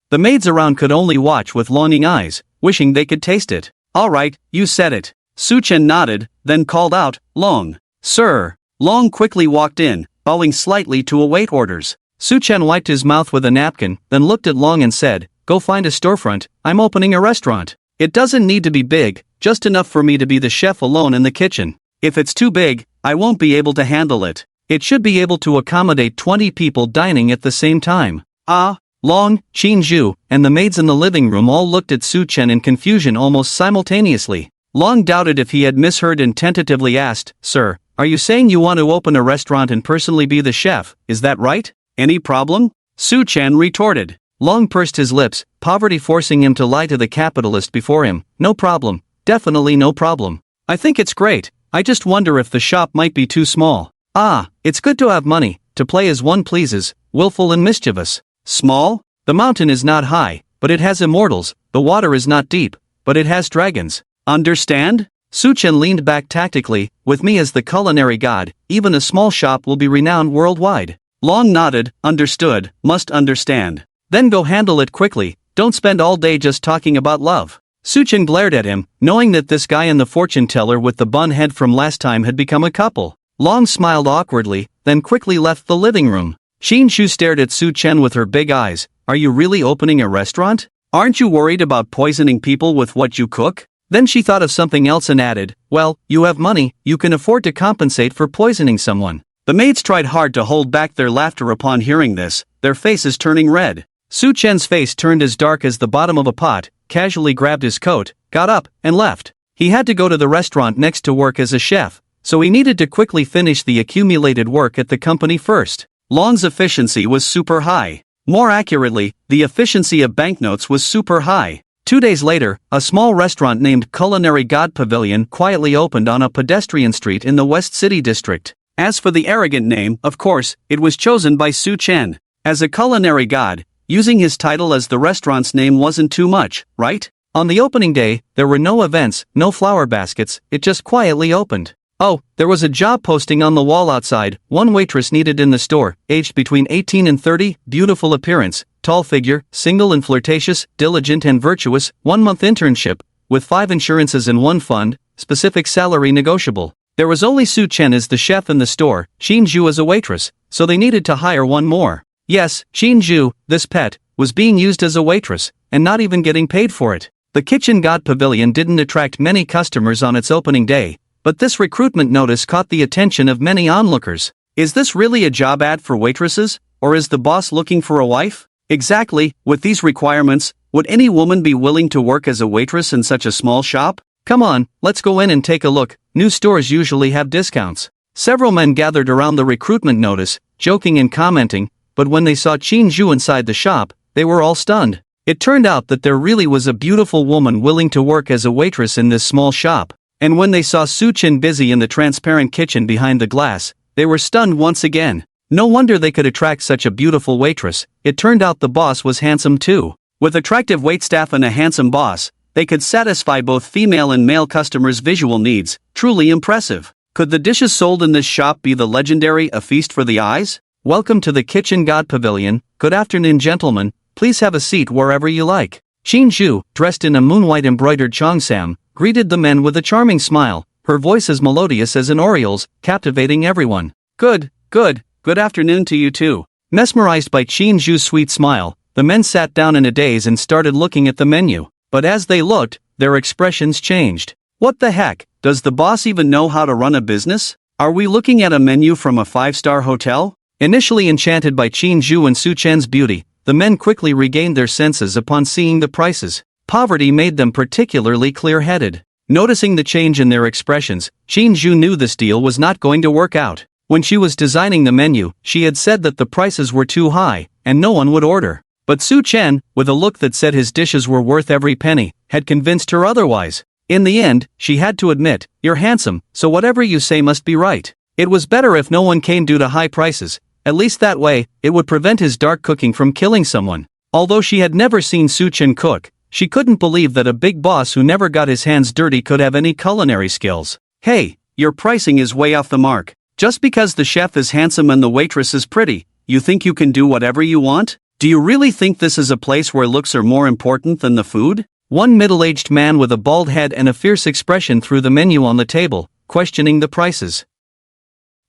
The maids around could only watch with longing eyes, wishing they could taste it. All right, you said it. Su Chen nodded, then called out, Long. Sir. Long quickly walked in, bowing slightly to await orders. Su Chen wiped his mouth with a napkin, then looked at Long and said, Go find a storefront, I'm opening a restaurant. It doesn't need to be big, just enough for me to be the chef alone in the kitchen. If it's too big, I won't be able to handle it. It should be able to accommodate 20 people dining at the same time. Ah. Long, Qin Zhu, and the maids in the living room all looked at Su Chen in confusion almost simultaneously. Long doubted if he had misheard and tentatively asked, Sir, are you saying you want to open a restaurant and personally be the chef, is that right? Any problem? Su Chen retorted. Long pursed his lips, poverty forcing him to lie to the capitalist before him. No problem, definitely no problem. I think it's great, I just wonder if the shop might be too small. Ah, it's good to have money, to play as one pleases, willful and mischievous. Small? The mountain is not high, but it has immortals, the water is not deep, but it has dragons. Understand? Su Chen leaned back tactically, with me as the culinary god, even a small shop will be renowned worldwide. Long nodded, understood, must understand. Then go handle it quickly, don't spend all day just talking about love. Su Chen glared at him, knowing that this guy and the fortune teller with the bun head from last time had become a couple. Long smiled awkwardly, then quickly left the living room. Qin Zhu stared at Su Chen with her big eyes, are you really opening a restaurant? Aren't you worried about poisoning people with what you cook? Then she thought of something else and added, well, you have money, you can afford to compensate for poisoning someone. The maids tried hard to hold back their laughter upon hearing this, their faces turning red. Su Chen's face turned as dark as the bottom of a pot, casually grabbed his coat, got up, and left. He had to go to the restaurant next to work as a chef, so he needed to quickly finish the accumulated work at the company first. Lon's efficiency was super high. More accurately, the efficiency of banknotes was super high. 2 days later, a small restaurant named Culinary God Pavilion quietly opened on a pedestrian street in the West City district. As for the arrogant name, of course, it was chosen by Su Chen. As a culinary god, using his title as the restaurant's name wasn't too much, right? On the opening day, there were no events, no flower baskets, it just quietly opened. Oh, there was a job posting on the wall outside, one waitress needed in the store, aged between 18 and 30, beautiful appearance, tall figure, single and flirtatious, diligent and virtuous, 1-month internship, with 5 insurances and 1 fund, specific salary negotiable. There was only Su Chen as the chef in the store, Xin Zhu as a waitress, so they needed to hire one more. Yes, Xin Zhu, this pet, was being used as a waitress, and not even getting paid for it. The Kitchen God Pavilion didn't attract many customers on its opening day, but this recruitment notice caught the attention of many onlookers. Is this really a job ad for waitresses, or is the boss looking for a wife? Exactly, with these requirements, would any woman be willing to work as a waitress in such a small shop? Come on, let's go in and take a look, new stores usually have discounts. Several men gathered around the recruitment notice, joking and commenting, but when they saw Qin Zhu inside the shop, they were all stunned. It turned out that there really was a beautiful woman willing to work as a waitress in this small shop. And when they saw Su Chen busy in the transparent kitchen behind the glass, they were stunned once again. No wonder they could attract such a beautiful waitress, it turned out the boss was handsome too. With attractive waitstaff and a handsome boss, they could satisfy both female and male customers' visual needs, truly impressive. Could the dishes sold in this shop be the legendary A Feast for the Eyes? Welcome to the Kitchen God Pavilion, good afternoon gentlemen, please have a seat wherever you like. Xin Zhu, dressed in a moonwhite embroidered cheongsam, greeted the men with a charming smile, her voice as melodious as an oriole's, captivating everyone. Good afternoon to you too. Mesmerized by Qin Zhu's sweet smile, the men sat down in a daze and started looking at the menu. But as they looked, their expressions changed. What the heck, does the boss even know how to run a business? Are we looking at a menu from a 5-star hotel? Initially enchanted by Qin Zhu and Su Chen's beauty, the men quickly regained their senses upon seeing the prices. Poverty made them particularly clear-headed. Noticing the change in their expressions, Qin Zhu knew this deal was not going to work out. When she was designing the menu, she had said that the prices were too high, and no one would order. But Su Chen, with a look that said his dishes were worth every penny, had convinced her otherwise. In the end, she had to admit, "You're handsome, so whatever you say must be right." It was better if no one came due to high prices, at least that way, it would prevent his dark cooking from killing someone. Although she had never seen Su Chen cook, she couldn't believe that a big boss who never got his hands dirty could have any culinary skills. Hey, your pricing is way off the mark. Just because the chef is handsome and the waitress is pretty, you think you can do whatever you want? Do you really think this is a place where looks are more important than the food? One middle-aged man with a bald head and a fierce expression threw the menu on the table, questioning the prices.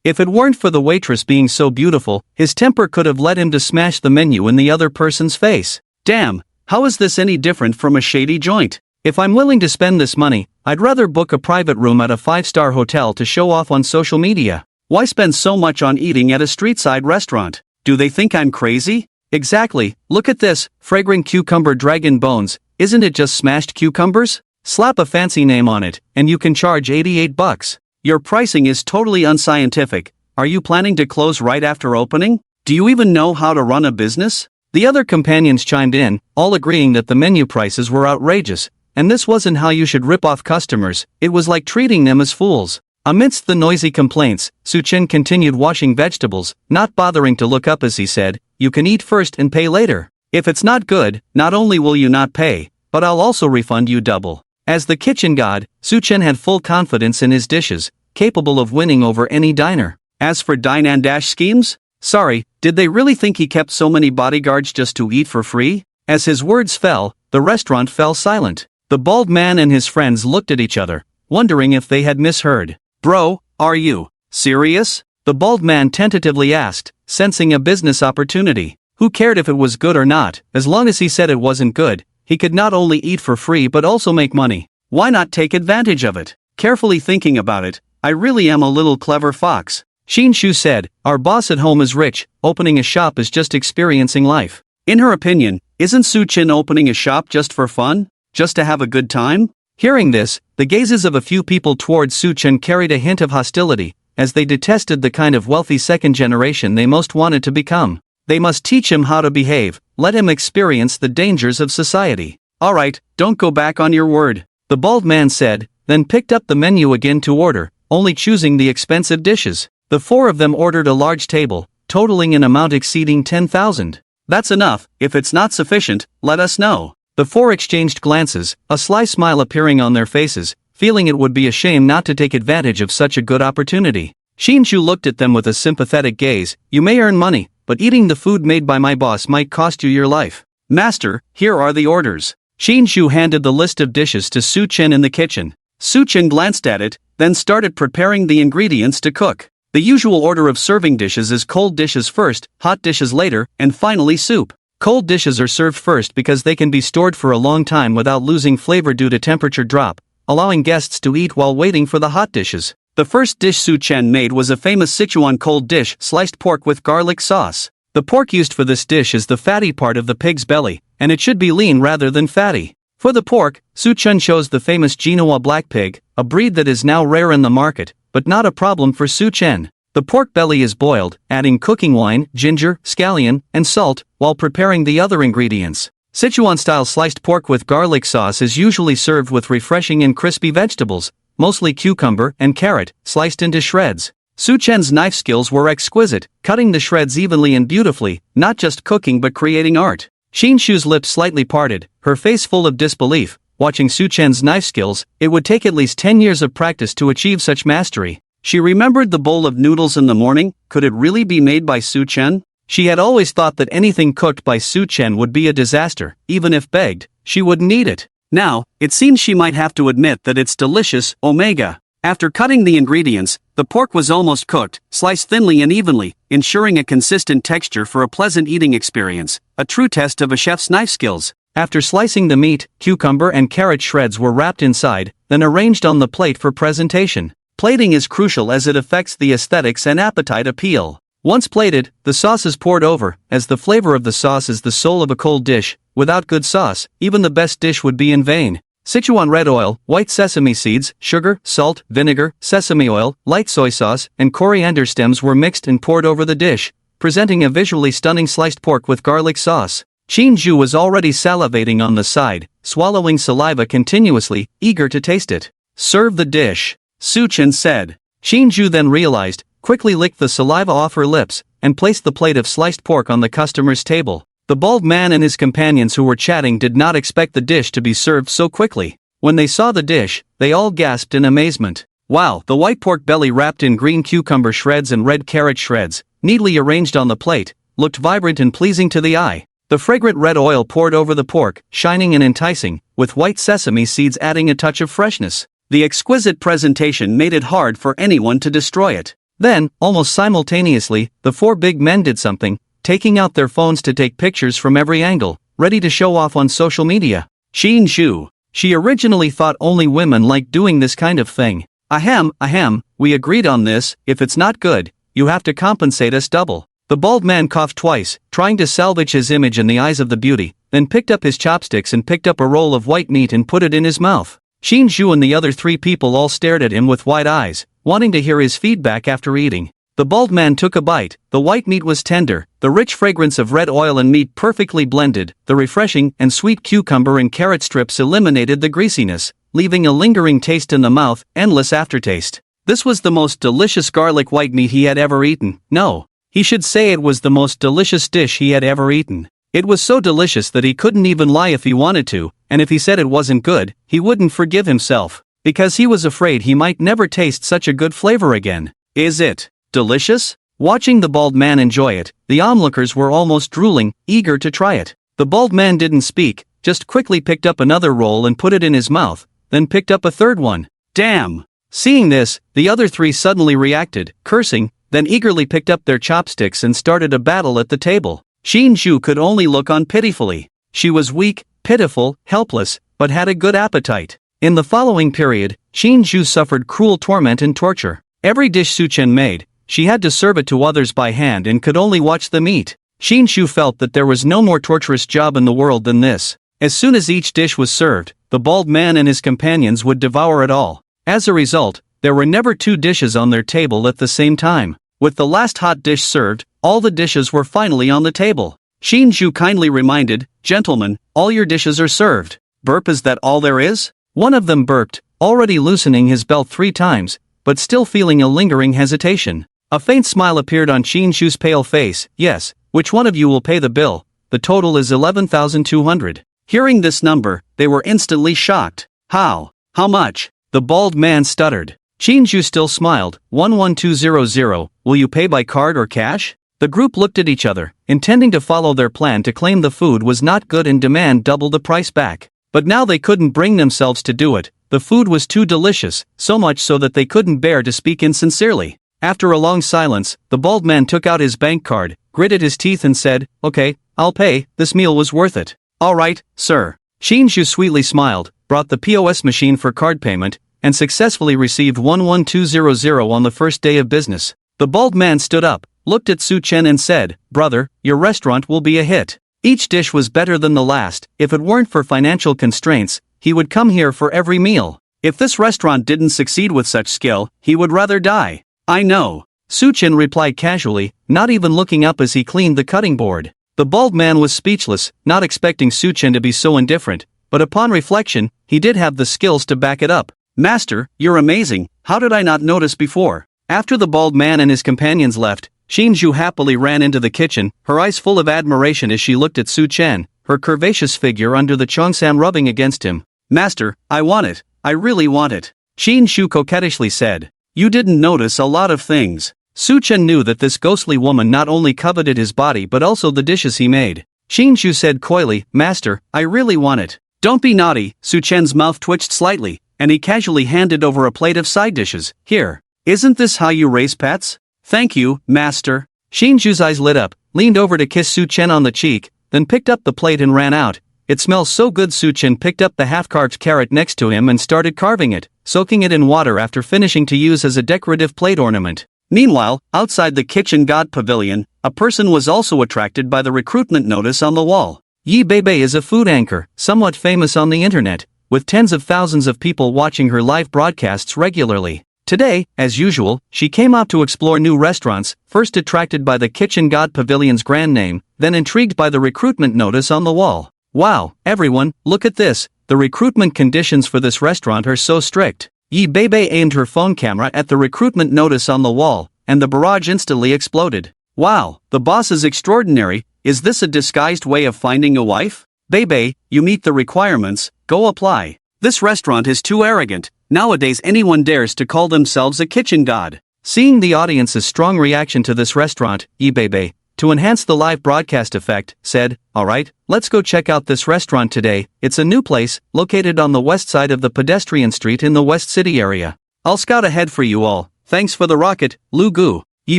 If it weren't for the waitress being so beautiful, his temper could have led him to smash the menu in the other person's face. Damn, how is this any different from a shady joint? If I'm willing to spend this money, I'd rather book a private room at a 5-star hotel to show off on social media. Why spend so much on eating at a street-side restaurant? Do they think I'm crazy? Exactly, look at this, fragrant cucumber dragon bones, isn't it just smashed cucumbers? Slap a fancy name on it, and you can charge $88. Your pricing is totally unscientific. Are you planning to close right after opening? Do you even know how to run a business? The other companions chimed in, all agreeing that the menu prices were outrageous, and this wasn't how you should rip off customers, it was like treating them as fools. Amidst the noisy complaints, Su Chen continued washing vegetables, not bothering to look up as he said, "You can eat first and pay later. If it's not good, not only will you not pay, but I'll also refund you double." As the kitchen god, Su Chen had full confidence in his dishes, capable of winning over any diner. As for dine and dash schemes? Sorry, did they really think he kept so many bodyguards just to eat for free? As his words fell, the restaurant fell silent. The bald man and his friends looked at each other, wondering if they had misheard. "Bro, are you serious?" the bald man tentatively asked, sensing a business opportunity. Who cared if it was good or not? As long as he said it wasn't good, he could not only eat for free but also make money. Why not take advantage of it? Carefully thinking about it, I really am a little clever fox. Shinshu said, our boss at home is rich, opening a shop is just experiencing life. In her opinion, isn't Su-chin opening a shop just for fun? Just to have a good time? Hearing this, the gazes of a few people towards Su-chin carried a hint of hostility, as they detested the kind of wealthy second generation they most wanted to become. They must teach him how to behave, let him experience the dangers of society. Alright, don't go back on your word, the bald man said, then picked up the menu again to order, only choosing the expensive dishes. The four of them ordered a large table, totaling an amount exceeding 10,000. That's enough. If it's not sufficient, let us know. The four exchanged glances, a sly smile appearing on their faces, feeling it would be a shame not to take advantage of such a good opportunity. Shinshu looked at them with a sympathetic gaze. You may earn money, but eating the food made by my boss might cost you your life. Master, here are the orders. Shinshu handed the list of dishes to Su-chin in the kitchen. Su-chin glanced at it, then started preparing the ingredients to cook. The usual order of serving dishes is cold dishes first, hot dishes later, and finally soup. Cold dishes are served first because they can be stored for a long time without losing flavor due to temperature drop, allowing guests to eat while waiting for the hot dishes. The first dish Su-chin made was a famous Sichuan cold dish, sliced pork with garlic sauce. The pork used for this dish is the fatty part of the pig's belly, and it should be lean rather than fatty. For the pork, Su-chin chose the famous Genoa black pig, a breed that is now rare in the market, but not a problem for Su-chin. The pork belly is boiled, adding cooking wine, ginger, scallion, and salt, while preparing the other ingredients. Sichuan-style sliced pork with garlic sauce is usually served with refreshing and crispy vegetables, mostly cucumber and carrot, sliced into shreds. Su-chin's knife skills were exquisite, cutting the shreds evenly and beautifully, not just cooking but creating art. Shinshu's lips slightly parted, her face full of disbelief. Watching Su-chin's knife skills, it would take at least 10 years of practice to achieve such mastery. She remembered the bowl of noodles in the morning. Could it really be made by Su-chin? She had always thought that anything cooked by Su-chin would be a disaster. Even if begged, she wouldn't eat it. Now, it seems she might have to admit that it's delicious. Omega. After cutting the ingredients, the pork was almost cooked, sliced thinly and evenly, ensuring a consistent texture for a pleasant eating experience, a true test of a chef's knife skills. After slicing the meat, cucumber and carrot shreds were wrapped inside, then arranged on the plate for presentation. Plating is crucial as it affects the aesthetics and appetite appeal. Once plated, the sauce is poured over, as the flavor of the sauce is the soul of a cold dish. Without good sauce, even the best dish would be in vain. Sichuan red oil, white sesame seeds, sugar, salt, vinegar, sesame oil, light soy sauce, and coriander stems were mixed and poured over the dish, presenting a visually stunning sliced pork with garlic sauce. Shinshu was already salivating on the side, swallowing saliva continuously, eager to taste it. Serve the dish, Su-chin said. Shinshu then realized, quickly licked the saliva off her lips, and placed the plate of sliced pork on the customer's table. The bald man and his companions who were chatting did not expect the dish to be served so quickly. When they saw the dish, they all gasped in amazement. Wow! The white pork belly wrapped in green cucumber shreds and red carrot shreds, neatly arranged on the plate, looked vibrant and pleasing to the eye. The fragrant red oil poured over the pork, shining and enticing, with white sesame seeds adding a touch of freshness. The exquisite presentation made it hard for anyone to destroy it. Then, almost simultaneously, the four big men did something, taking out their phones to take pictures from every angle, ready to show off on social media. Shinshu. She originally thought only women liked doing this kind of thing. Ahem, we agreed on this. If it's not good, you have to compensate us double. The bald man coughed twice, trying to salvage his image in the eyes of the beauty, then picked up his chopsticks and picked up a roll of white meat and put it in his mouth. Shinshu and the other three people all stared at him with wide eyes, wanting to hear his feedback after eating. The bald man took a bite. The white meat was tender, the rich fragrance of red oil and meat perfectly blended, the refreshing and sweet cucumber and carrot strips eliminated the greasiness, leaving a lingering taste in the mouth, endless aftertaste. This was the most delicious garlic white meat he had ever eaten. No. He should say it was the most delicious dish he had ever eaten. It was so delicious that he couldn't even lie if he wanted to, and if he said it wasn't good, he wouldn't forgive himself, because he was afraid he might never taste such a good flavor again. Is it delicious? Watching the bald man enjoy it, the onlookers were almost drooling, eager to try it. The bald man didn't speak, just quickly picked up another roll and put it in his mouth, then picked up a third one. Damn! Seeing this, the other three suddenly reacted, cursing, then eagerly picked up their chopsticks and started a battle at the table. Shin-ju could only look on pitifully. She was weak, pitiful, helpless, but had a good appetite. In the following period, Shin-ju suffered cruel torment and torture. Every dish Su-chen made, she had to serve it to others by hand and could only watch them eat. Shin-ju felt that there was no more torturous job in the world than this. As soon as each dish was served, the bald man and his companions would devour it all. As a result, there were never 2 dishes on their table at the same time. With the last hot dish served, all the dishes were finally on the table. Shin-ju kindly reminded, "Gentlemen, all your dishes are served." "Burp, is that all there is?" One of them burped, already loosening his belt 3 times, but still feeling a lingering hesitation. A faint smile appeared on Shin-ju's pale face. "Yes, which one of you will pay the bill? The total is 11,200. Hearing this number, they were instantly shocked. How much?" The bald man stuttered. Shin-ju still smiled. 11200, will you pay by card or cash? The group looked at each other, intending to follow their plan to claim the food was not good and demand double the price back. But now they couldn't bring themselves to do it. The food was too delicious, so much so that they couldn't bear to speak insincerely. After a long silence, the bald man took out his bank card, gritted his teeth and said, "Okay, I'll pay, this meal was worth it." "All right, sir." Shin-ju sweetly smiled, brought the POS machine for card payment, and successfully received 11200 on the first day of business. The bald man stood up, looked at Su-chen and said, "Brother, your restaurant will be a hit." Each dish was better than the last. If it weren't for financial constraints, he would come here for every meal. If this restaurant didn't succeed with such skill, he would rather die. "I know," Su-chen replied casually, not even looking up as he cleaned the cutting board. The bald man was speechless, not expecting Su-chen to be so indifferent, but upon reflection, he did have the skills to back it up. "Master, you're amazing, how did I not notice before?" After the bald man and his companions left, Shin-ju happily ran into the kitchen, her eyes full of admiration as she looked at Su-chen, her curvaceous figure under the cheongsam rubbing against him. "Master, I want it, I really want it," Shin-ju coquettishly said. "You didn't notice a lot of things." Su-chen knew that this ghostly woman not only coveted his body but also the dishes he made. Shin-ju said coyly, "Master, I really want it." "Don't be naughty." Su-chen's mouth twitched slightly, and he casually handed over a plate of side dishes. "Here. Isn't this how you raise pets?" "Thank you, master." Shin-ju's eyes lit up, leaned over to kiss Su-chen on the cheek, then picked up the plate and ran out. "It smells so good." Su-chen picked up the half-carved carrot next to him and started carving it, soaking it in water after finishing to use as a decorative plate ornament. Meanwhile, outside the kitchen god pavilion, a person was also attracted by the recruitment notice on the wall. Yi Beibei is a food anchor, somewhat famous on the internet, with tens of thousands of people watching her live broadcasts regularly. Today, as usual, she came out to explore new restaurants, first attracted by the kitchen god pavilion's grand name, then intrigued by the recruitment notice on the wall. "Wow, everyone, look at this, the recruitment conditions for this restaurant are so strict." Yi Beibei aimed her phone camera at the recruitment notice on the wall, and the barrage instantly exploded. "Wow, the boss is extraordinary, is this a disguised way of finding a wife? Beibei, you meet the requirements, go apply. This restaurant is too arrogant, nowadays anyone dares to call themselves a kitchen god." Seeing the audience's strong reaction to this restaurant, Yi Beibei, to enhance the live broadcast effect, said, "Alright, let's go check out this restaurant today. It's a new place, located on the west side of the pedestrian street in the West City area. I'll scout ahead for you all. Thanks for the rocket, Lu Gu." Yi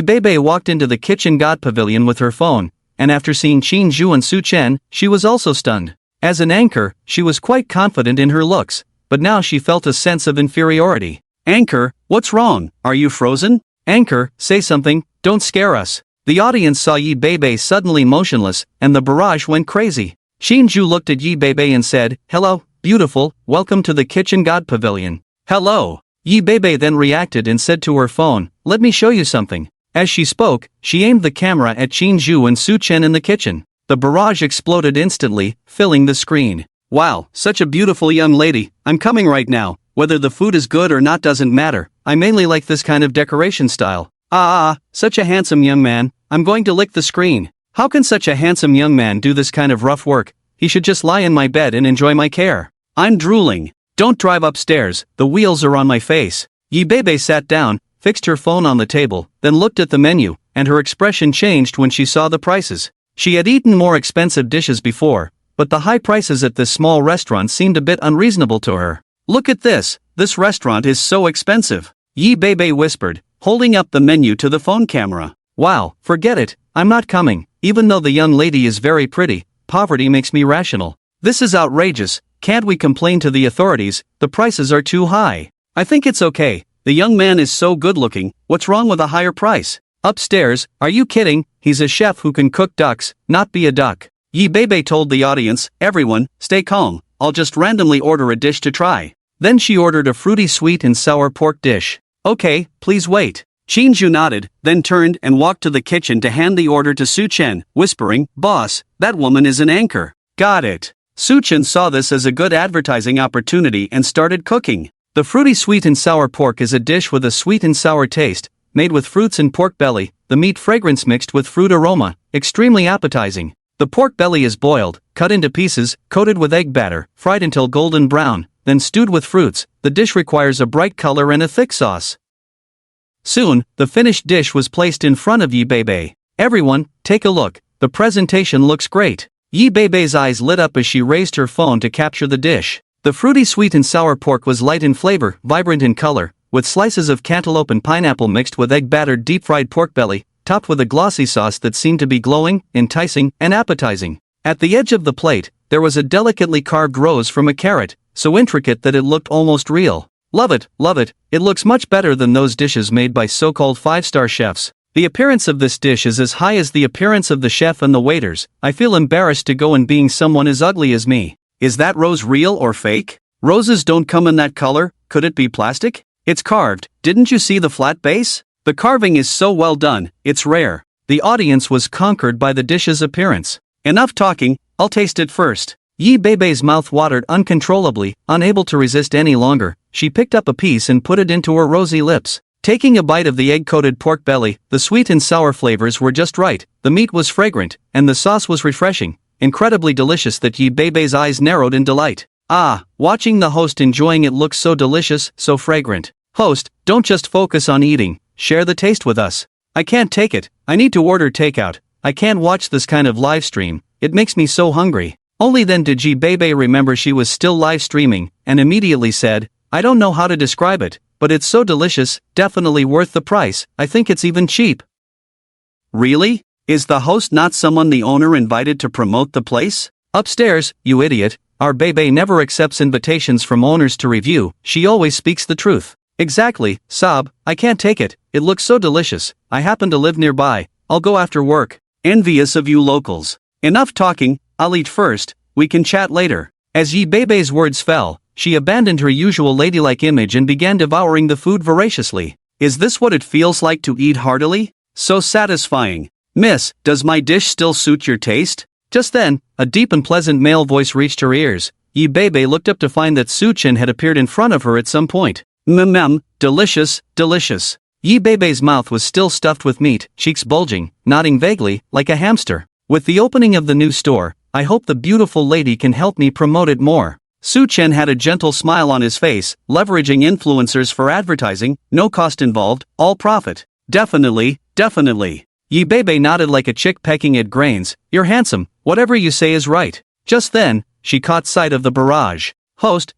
Beibei walked into the kitchen god pavilion with her phone, and after seeing Shin-ju and Su-chen, she was also stunned. As an anchor, she was quite confident in her looks, but now she felt a sense of inferiority. "Anchor, what's wrong? Are you frozen? Anchor, say something, don't scare us." The audience saw Yi Beibei suddenly motionless, and the barrage went crazy. Shin-ju looked at Yi Beibei and said, "Hello, beautiful, welcome to the kitchen god pavilion." "Hello." Yi Beibei then reacted and said to her phone, "Let me show you something." As she spoke, she aimed the camera at Shin-ju and Su-chen in the kitchen. The barrage exploded instantly, filling the screen. "Wow, such a beautiful young lady, I'm coming right now. Whether the food is good or not doesn't matter, I mainly like this kind of decoration style. Such a handsome young man, I'm going to lick the screen. How can such a handsome young man do this kind of rough work? He should just lie in my bed and enjoy my care. I'm drooling. Don't drive upstairs, the wheels are on my face." Yi Beibei sat down, fixed her phone on the table, then looked at the menu, and her expression changed when she saw the prices. She had eaten more expensive dishes before, but the high prices at this small restaurant seemed a bit unreasonable to her. "Look at this restaurant is so expensive," Yi Beibei whispered, holding up the menu to the phone camera. "Wow, forget it, I'm not coming, Even though the young lady is very pretty, poverty makes me rational. This is outrageous, can't we complain to the authorities, the prices are too high. I think it's okay, the young man is so good looking, what's wrong with a higher price? Upstairs, are you kidding, he's a chef who can cook ducks, not be a duck. Yi Bebe told the audience, everyone, stay calm, I'll just randomly order a dish to try. Then she ordered a fruity sweet and sour pork dish. Okay, please wait. Chinju nodded, then turned and walked to the kitchen to hand the order to Su Chen, whispering, boss, that woman is an anchor. Got it. Su Chen saw this as a good advertising opportunity and started cooking. The fruity sweet and sour pork is a dish with a sweet and sour taste, made with fruits and pork belly, the meat fragrance mixed with fruit aroma, extremely appetizing. The pork belly is boiled, cut into pieces, coated with egg batter, fried until golden brown, then stewed with fruits. The dish requires a bright color and a thick sauce. Soon, the finished dish was placed in front of Yi Bebe. Everyone, take a look, the presentation looks great. Yi Bebe's eyes lit up as she raised her phone to capture the dish. The fruity sweet and sour pork was light in flavor, vibrant in color, with slices of cantaloupe and pineapple mixed with egg-battered deep-fried pork belly, topped with a glossy sauce that seemed to be glowing, enticing, and appetizing. At the edge of the plate, there was a delicately carved rose from a carrot, so intricate that it looked almost real. Love it, it looks much better than those dishes made by so-called five-star chefs. The appearance of this dish is as high as the appearance of the chef and the waiters. I feel embarrassed to go in being someone as ugly as me. Is that rose real or fake? Roses don't come in that color, could it be plastic? It's carved, didn't you see the flat base? The carving is so well done, it's rare. The audience was conquered by the dish's appearance. Enough talking, I'll taste it first. Yi Bebe's mouth watered uncontrollably, unable to resist any longer. She picked up a piece and put it into her rosy lips. Taking a bite of the egg-coated pork belly, the sweet and sour flavors were just right, the meat was fragrant, and the sauce was refreshing, incredibly delicious that Yi Bebe's eyes narrowed in delight. Ah, watching the host enjoying it looks so delicious, so fragrant. Host, don't just focus on eating, share the taste with us. I can't take it, I need to order takeout, I can't watch this kind of live stream, it makes me so hungry. Only then did Yi Bebe remember she was still live streaming, and immediately said, I don't know how to describe it, but it's so delicious, definitely worth the price, I think it's even cheap. Really? Is the host not someone the owner invited to promote the place? Upstairs, you idiot, our Bebe never accepts invitations from owners to review, she always speaks the truth. Exactly, Sob, I can't take it, it looks so delicious, I happen to live nearby, I'll go after work. Envious of you locals. Enough talking, I'll eat first, we can chat later. As Yi Bebe's words fell, she abandoned her usual ladylike image and began devouring the food voraciously. Is this what it feels like to eat heartily? So satisfying. Miss, does my dish still suit your taste? Just then, a deep and pleasant male voice reached her ears. Yi Bebe looked up to find that Su Chen had appeared in front of her at some point. Delicious, delicious. Yi Bebe's mouth was still stuffed with meat, cheeks bulging, nodding vaguely, like a hamster. With the opening of the new store, I hope the beautiful lady can help me promote it more. Su Chen had a gentle smile on his face, leveraging influencers for advertising, no cost involved, all profit. Definitely. Yi Bebe nodded like a chick pecking at grains. You're handsome, whatever you say is right. Just then, she caught sight of the barrage. Host,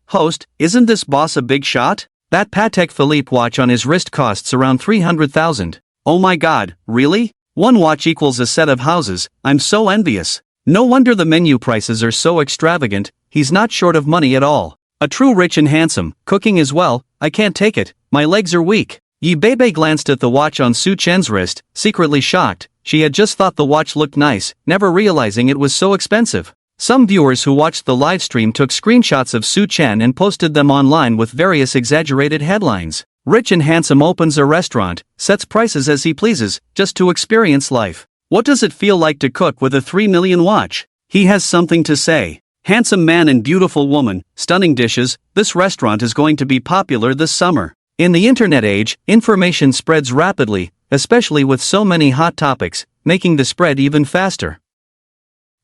isn't this boss a big shot? That Patek Philippe watch on his wrist costs around 300,000. Oh my god, really? One watch equals a set of houses, I'm so envious. No wonder the menu prices are so extravagant, he's not short of money at all. A true rich and handsome, cooking as well, I can't take it, my legs are weak. Yi Bebe glanced at the watch on Su Chen's wrist, secretly shocked. She had just thought the watch looked nice, never realizing it was so expensive. Some viewers who watched the livestream took screenshots of Su Chen and posted them online with various exaggerated headlines. Rich and handsome opens a restaurant, sets prices as he pleases, just to experience life. What does it feel like to cook with a 3 million watch? He has something to say. Handsome man and beautiful woman, stunning dishes, this restaurant is going to be popular this summer. In the internet age, information spreads rapidly, especially with so many hot topics, making the spread even faster.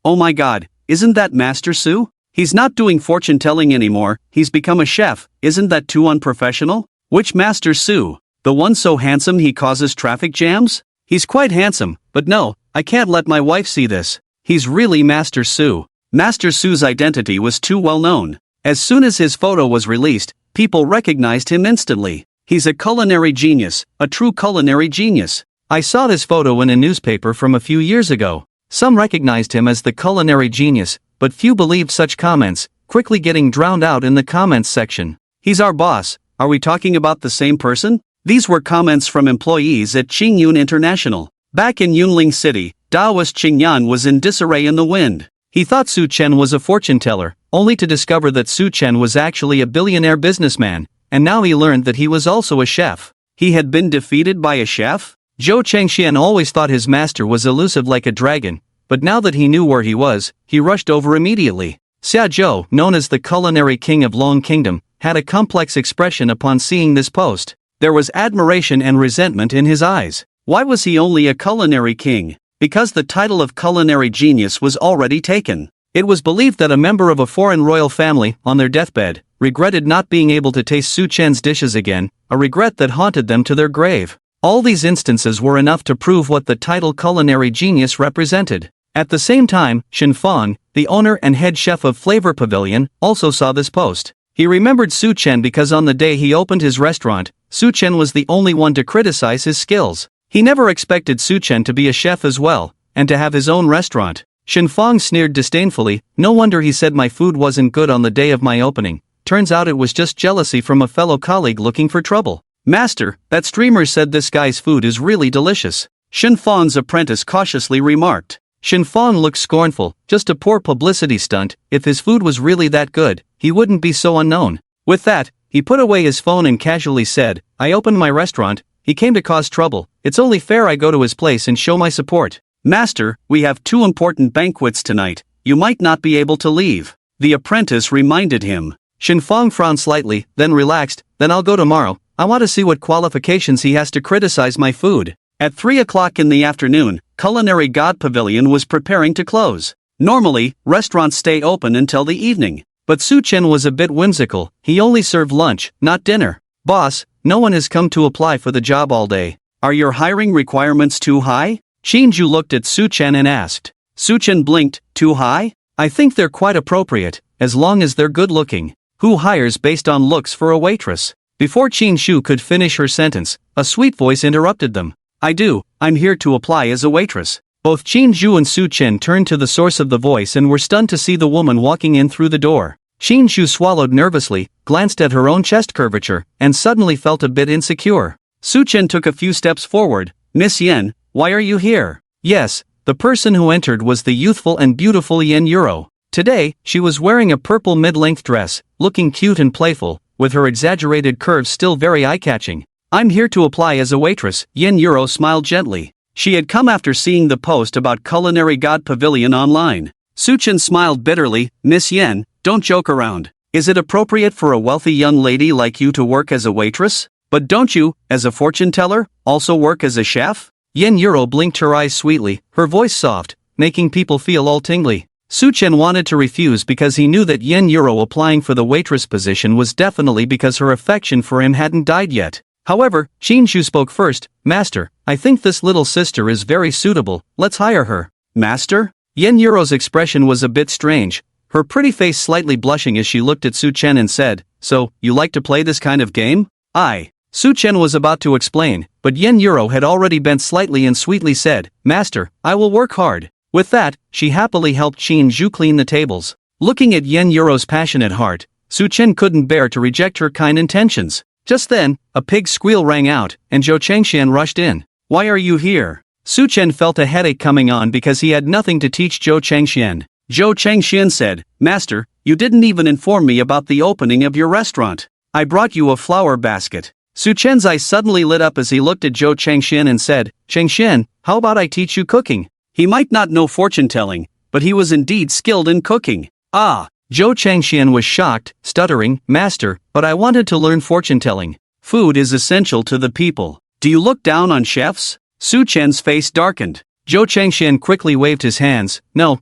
Oh my god, isn't that Master Su? He's not doing fortune-telling anymore, he's become a chef, isn't that too unprofessional? Which Master Su? The one so handsome he causes traffic jams? He's quite handsome, but no, I can't let my wife see this. He's really Master Su. Master Su's identity was too well known. As soon as his photo was released, people recognized him instantly. He's a culinary genius, a true culinary genius. I saw this photo in a newspaper from a few years ago. Some recognized him as the culinary genius, but few believed such comments, quickly getting drowned out in the comments section. "He's our boss, are we talking about the same person?" These were comments from employees at Qingyun International. Back in Yunling City, Daoist Qingyan was in disarray in the wind. He thought Su Chen was a fortune teller, only to discover that Su Chen was actually a billionaire businessman, and now he learned that he was also a chef. He had been defeated by a chef? Zhou Chengxian always thought his master was elusive like a dragon, but now that he knew where he was, he rushed over immediately. Xia Zhou, known as the culinary king of Long Kingdom, had a complex expression upon seeing this post. There was admiration and resentment in his eyes. Why was he only a culinary king? Because the title of culinary genius was already taken. It was believed that a member of a foreign royal family, on their deathbed, regretted not being able to taste Su Chen's dishes again, a regret that haunted them to their grave. All these instances were enough to prove what the title culinary genius represented. At the same time, Shen Fang, the owner and head chef of Flavor Pavilion, also saw this post. He remembered Su Chen because on the day he opened his restaurant, Su Chen was the only one to criticize his skills. He never expected Su Chen to be a chef as well, and to have his own restaurant. Shen Fang sneered disdainfully, "No wonder he said my food wasn't good on the day of my opening. Turns out it was just jealousy from a fellow colleague looking for trouble." "Master, that streamer said this guy's food is really delicious," Shen Fang's apprentice cautiously remarked. Shen Fang looked scornful, just a poor publicity stunt. If his food was really that good, he wouldn't be so unknown. With that, he put away his phone and casually said, "I opened my restaurant. He came to cause trouble. It's only fair I go to his place and show my support." "Master, we have 2 important banquets tonight. You might not be able to leave," the apprentice reminded him. Shen Fang frowned slightly, then relaxed. "Then I'll go tomorrow. I want to see what qualifications he has to criticize my food." At 3 o'clock in the afternoon, Culinary God Pavilion was preparing to close. Normally, restaurants stay open until the evening. But Su Chen was a bit whimsical. He only served lunch, not dinner. "Boss, no one has come to apply for the job all day. Are your hiring requirements too high?" Qin Ju looked at Su Chen and asked. Su Chen blinked. "Too high? I think they're quite appropriate, as long as they're good looking. Who hires based on looks for a waitress?" Before Qin Shu could finish her sentence, a sweet voice interrupted them. "I do, I'm here to apply as a waitress." Both Qin Zhu and Su Chen turned to the source of the voice and were stunned to see the woman walking in through the door. Qin Shu swallowed nervously, glanced at her own chest curvature, and suddenly felt a bit insecure. Su Chen took a few steps forward. "Miss Yen, why are you here?" Yes, the person who entered was the youthful and beautiful Yen Euro. Today, she was wearing a purple mid-length dress, looking cute and playful, with her exaggerated curves still very eye-catching. "I'm here to apply as a waitress," Yen Euro smiled gently. She had come after seeing the post about Culinary God Pavilion online. Su Chen smiled bitterly. "Miss Yen, don't joke around. Is it appropriate for a wealthy young lady like you to work as a waitress? But don't you, as a fortune teller, also work as a chef?" Yen Euro blinked her eyes sweetly, her voice soft, making people feel all tingly. Su Chen wanted to refuse because he knew that Yen Euro applying for the waitress position was definitely because her affection for him hadn't died yet. However, Qin Shu spoke first. "Master, I think this little sister is very suitable, let's hire her." "Master?" Yen Euro's expression was a bit strange, her pretty face slightly blushing as she looked at Su Chen and said, "So, you like to play this kind of game?" Su Chen was about to explain, but Yen Euro had already bent slightly and sweetly said, "Master, I will work hard." With that, she happily helped Qin Zhu clean the tables. Looking at Yen Euro's passionate heart, Su Chen couldn't bear to reject her kind intentions. Just then, a pig's squeal rang out, and Zhou Chengxian rushed in. "Why are you here?" Su Chen felt a headache coming on because he had nothing to teach Zhou Chengxian. Zhou Chengxian said, "Master, you didn't even inform me about the opening of your restaurant. I brought you a flower basket." Su Chen's eyes suddenly lit up as he looked at Zhou Chengxian and said, "Chengxian, how about I teach you cooking?" He might not know fortune-telling, but he was indeed skilled in cooking. Zhou Chengxian was shocked, stuttering, "Master, but I wanted to learn fortune-telling. Food is essential to the people. Do you look down on chefs?" Su Chen's face darkened. Zhou Chengxian quickly waved his hands. No,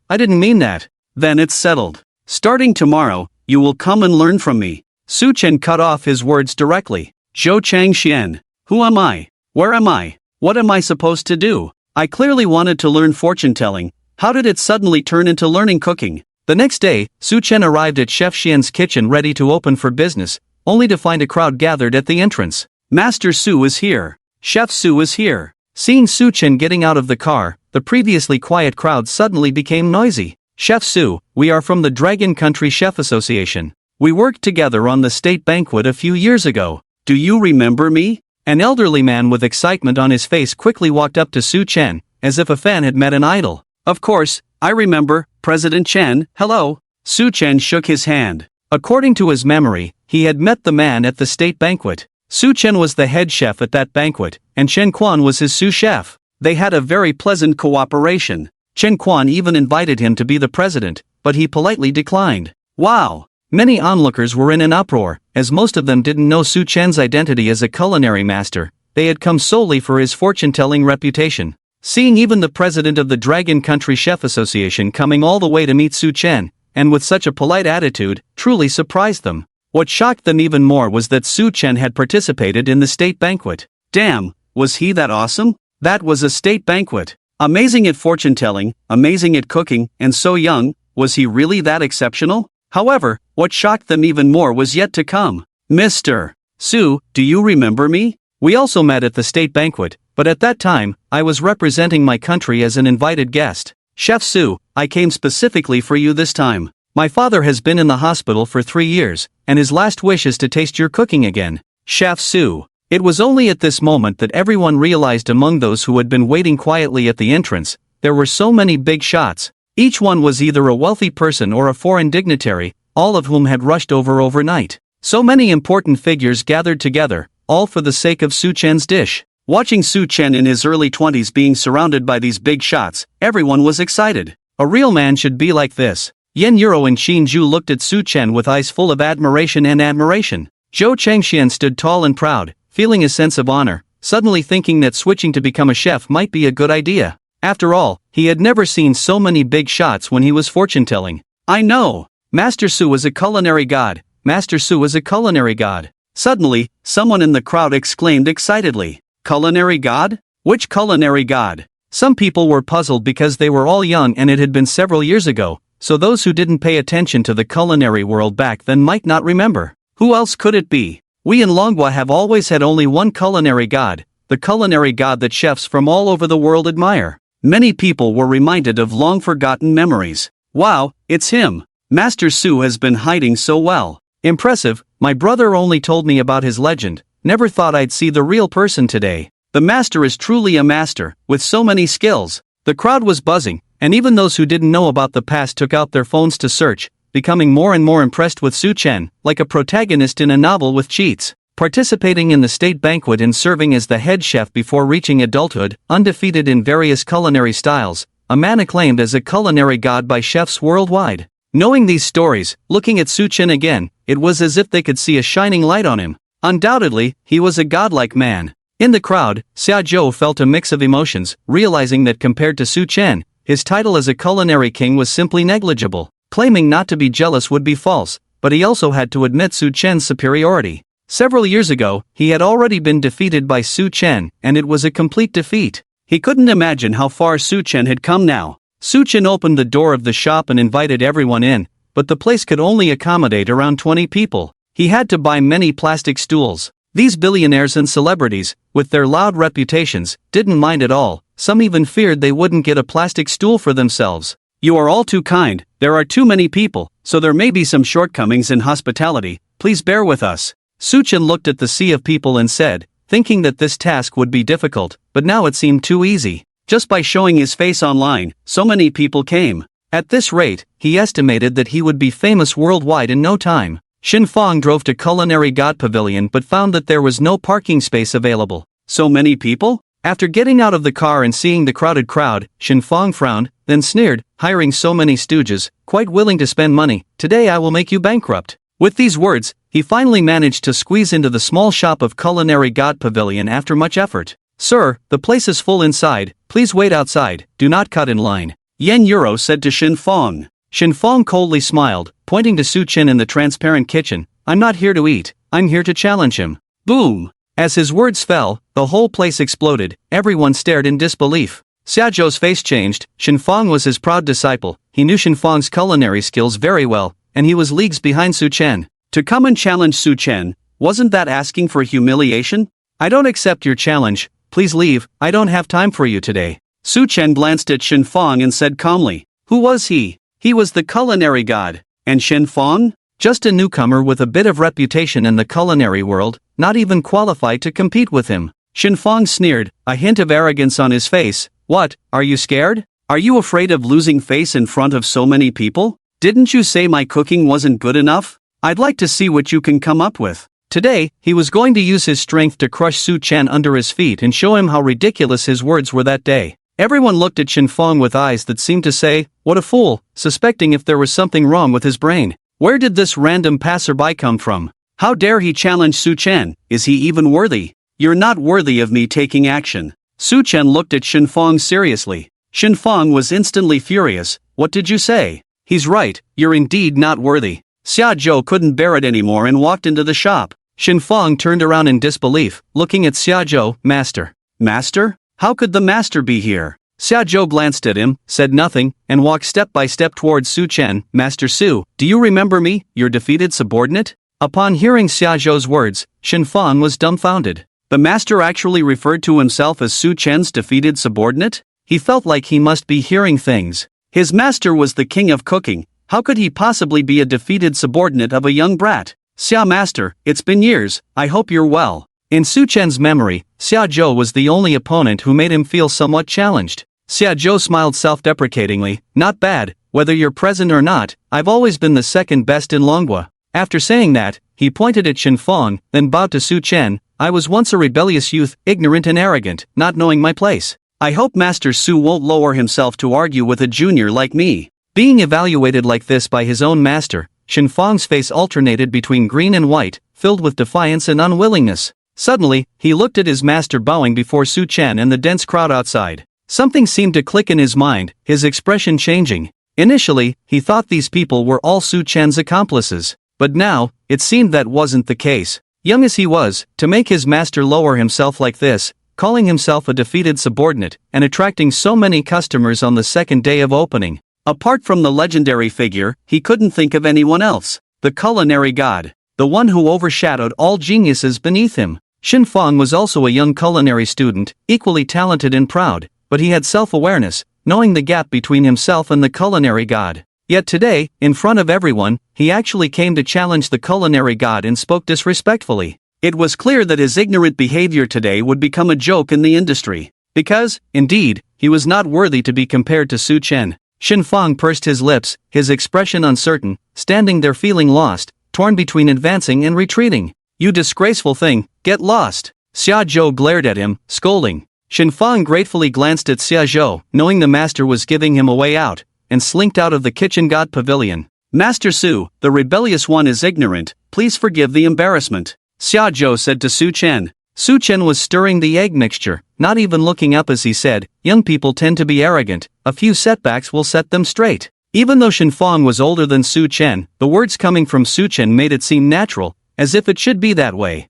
I didn't mean that." "Then it's settled. Starting tomorrow, you will come and learn from me." Su Chen cut off his words directly. "Zhou Chengxian, who am I? Where am I? What am I supposed to do? I clearly wanted to learn fortune-telling. How did it suddenly turn into learning cooking?" The next day, Su Chen arrived at Chef Xian's kitchen ready to open for business, only to find a crowd gathered at the entrance. "Master Su is here. Chef Su is here." Seeing Su Chen getting out of the car, the previously quiet crowd suddenly became noisy. "Chef Su, we are from the Dragon Country Chef Association. We worked together on the state banquet a few years ago. Do you remember me?" An elderly man with excitement on his face quickly walked up to Su Chen, as if a fan had met an idol. "Of course, I remember, President Chen, hello." Su Chen shook his hand. According to his memory, he had met the man at the state banquet. Su Chen was the head chef at that banquet, and Chen Quan was his sous chef. They had a very pleasant cooperation. Chen Quan even invited him to be the president, but he politely declined. Wow! Many onlookers were in an uproar, as most of them didn't know Su Chen's identity as a culinary master. They had come solely for his fortune-telling reputation. Seeing even the president of the Dragon Country Chef Association coming all the way to meet Su Chen, and with such a polite attitude, truly surprised them. What shocked them even more was that Su Chen had participated in the state banquet. Damn, was he that awesome? That was a state banquet. Amazing at fortune-telling, amazing at cooking, and so young, was he really that exceptional? However, what shocked them even more was yet to come. Mr. Su, do you remember me? We also met at the state banquet, but at that time, I was representing my country as an invited guest. Chef Su, I came specifically for you this time. My father has been in the hospital for 3 years, and his last wish is to taste your cooking again. Chef Su. It was only at this moment that everyone realized among those who had been waiting quietly at the entrance, there were so many big shots. Each one was either a wealthy person or a foreign dignitary, all of whom had rushed over overnight. So many important figures gathered together, all for the sake of Su Chen's dish. Watching Su Chen in his early 20s being surrounded by these big shots, everyone was excited. A real man should be like this. Yen Yuro and Xin Zhu looked at Su Chen with eyes full of admiration and admiration. Zhou Chengxian stood tall and proud, feeling a sense of honor, suddenly thinking that switching to become a chef might be a good idea. After all, he had never seen so many big shots when he was fortune-telling. I know! Master Su is a culinary god! Master Su is a culinary god! Suddenly, someone in the crowd exclaimed excitedly. Culinary god? Which culinary god? Some people were puzzled because they were all young and it had been several years ago, so those who didn't pay attention to the culinary world back then might not remember. Who else could it be? We in Longhua have always had only one culinary god, the culinary god that chefs from all over the world admire. Many people were reminded of long-forgotten memories. Wow, it's him! Master Su has been hiding so well. Impressive, my brother only told me about his legend, never thought I'd see the real person today. The master is truly a master, with so many skills. The crowd was buzzing, and even those who didn't know about the past took out their phones to search, becoming more and more impressed with Su Chen, like a protagonist in a novel with cheats. Participating in the state banquet and serving as the head chef before reaching adulthood, undefeated in various culinary styles, a man acclaimed as a culinary god by chefs worldwide. Knowing these stories, looking at Su Chen again, it was as if they could see a shining light on him. Undoubtedly, he was a godlike man. In the crowd, Xia Zhou felt a mix of emotions, realizing that compared to Su Chen, his title as a culinary king was simply negligible. Claiming not to be jealous would be false, but he also had to admit Su Chen's superiority. Several years ago, he had already been defeated by Su Chen, and it was a complete defeat. He couldn't imagine how far Su Chen had come now. Su Chen opened the door of the shop and invited everyone in, but the place could only accommodate around 20 people. He had to buy many plastic stools. These billionaires and celebrities, with their loud reputations, didn't mind at all. Some even feared they wouldn't get a plastic stool for themselves. You are all too kind, there are too many people, so there may be some shortcomings in hospitality, please bear with us. Su Chen looked at the sea of people and said, thinking that this task would be difficult, but now it seemed too easy. Just by showing his face online, so many people came. At this rate, he estimated that he would be famous worldwide in no time. Xin Fang drove to Culinary God Pavilion but found that there was no parking space available. So many people? After getting out of the car and seeing the crowded crowd, Xin Fang frowned, then sneered, hiring so many stooges, quite willing to spend money, today I will make you bankrupt. With these words, he finally managed to squeeze into the small shop of Culinary God Pavilion after much effort. Sir, the place is full inside, please wait outside, do not cut in line. Yen Yuro said to Xin Fang. Xin Fang coldly smiled, pointing to Su Chen in the transparent kitchen, I'm not here to eat, I'm here to challenge him. Boom! As his words fell, the whole place exploded, everyone stared in disbelief. Xia Zhou's face changed, Xin Fang was his proud disciple, he knew Xin Fang's culinary skills very well, and he was leagues behind Su Chen. To come and challenge Su Chen, wasn't that asking for humiliation? I don't accept your challenge, please leave, I don't have time for you today. Su Chen glanced at Shen Fong and said calmly, "Who was he?" "He was the culinary god." "And Shen Fong?" "Just a newcomer with a bit of reputation in the culinary world, not even qualified to compete with him." Shen Fong sneered, a hint of arrogance on his face. "What, are you scared? Are you afraid of losing face in front of so many people? Didn't you say my cooking wasn't good enough? I'd like to see what you can come up with." Today, he was going to use his strength to crush Su Chen under his feet and show him how ridiculous his words were that day. Everyone looked at Shen Fong with eyes that seemed to say, "What a fool," suspecting if there was something wrong with his brain. Where did this random passerby come from? How dare he challenge Su Chen? Is he even worthy? "You're not worthy of me taking action." Su Chen looked at Shen Fong seriously. Shen Fong was instantly furious. "What did you say?" "He's right, you're indeed not worthy." Xia Zhou couldn't bear it anymore and walked into the shop. Shen Fong turned around in disbelief, looking at Xia Zhou. "Master? Master? How could the master be here?" Xia Zhou glanced at him, said nothing, and walked step by step towards Su Chen. "Master Su, do you remember me, your defeated subordinate?" Upon hearing Xia Zhou's words, Shen Fong was dumbfounded. The master actually referred to himself as Su Chen's defeated subordinate? He felt like he must be hearing things. His master was the king of cooking. How could he possibly be a defeated subordinate of a young brat? "Xia Master, it's been years, I hope you're well." In Su Chen's memory, Xia Zhou was the only opponent who made him feel somewhat challenged. Xia Zhou smiled self-deprecatingly. "Not bad, whether you're present or not, I've always been the second best in Longwa." After saying that, he pointed at Shen Fong, then bowed to Su Chen. "I was once a rebellious youth, ignorant and arrogant, not knowing my place. I hope Master Su won't lower himself to argue with a junior like me." Being evaluated like this by his own master, Shen Fong's face alternated between green and white, filled with defiance and unwillingness. Suddenly, he looked at his master bowing before Su Chen and the dense crowd outside. Something seemed to click in his mind, his expression changing. Initially, he thought these people were all Su Chen's accomplices. But now, it seemed that wasn't the case. Young as he was, to make his master lower himself like this, calling himself a defeated subordinate, and attracting so many customers on the second day of opening. Apart from the legendary figure, he couldn't think of anyone else. The culinary god. The one who overshadowed all geniuses beneath him. Shen Fong was also a young culinary student, equally talented and proud, but he had self-awareness, knowing the gap between himself and the culinary god. Yet today, in front of everyone, he actually came to challenge the culinary god and spoke disrespectfully. It was clear that his ignorant behavior today would become a joke in the industry. Because, indeed, he was not worthy to be compared to Su Chen. Shen Fong pursed his lips, his expression uncertain, standing there feeling lost, torn between advancing and retreating. "You disgraceful thing, get lost!" Xia Zhou glared at him, scolding. Shen Fong gratefully glanced at Xia Zhou, knowing the master was giving him a way out, and slinked out of the kitchen god pavilion. "Master Su, the rebellious one is ignorant, please forgive the embarrassment," Xia Zhou said to Su Chen. Su Chen was stirring the egg mixture, not even looking up as he said, "Young people tend to be arrogant, a few setbacks will set them straight." Even though Shen Fong was older than Su Chen, the words coming from Su Chen made it seem natural, as if it should be that way.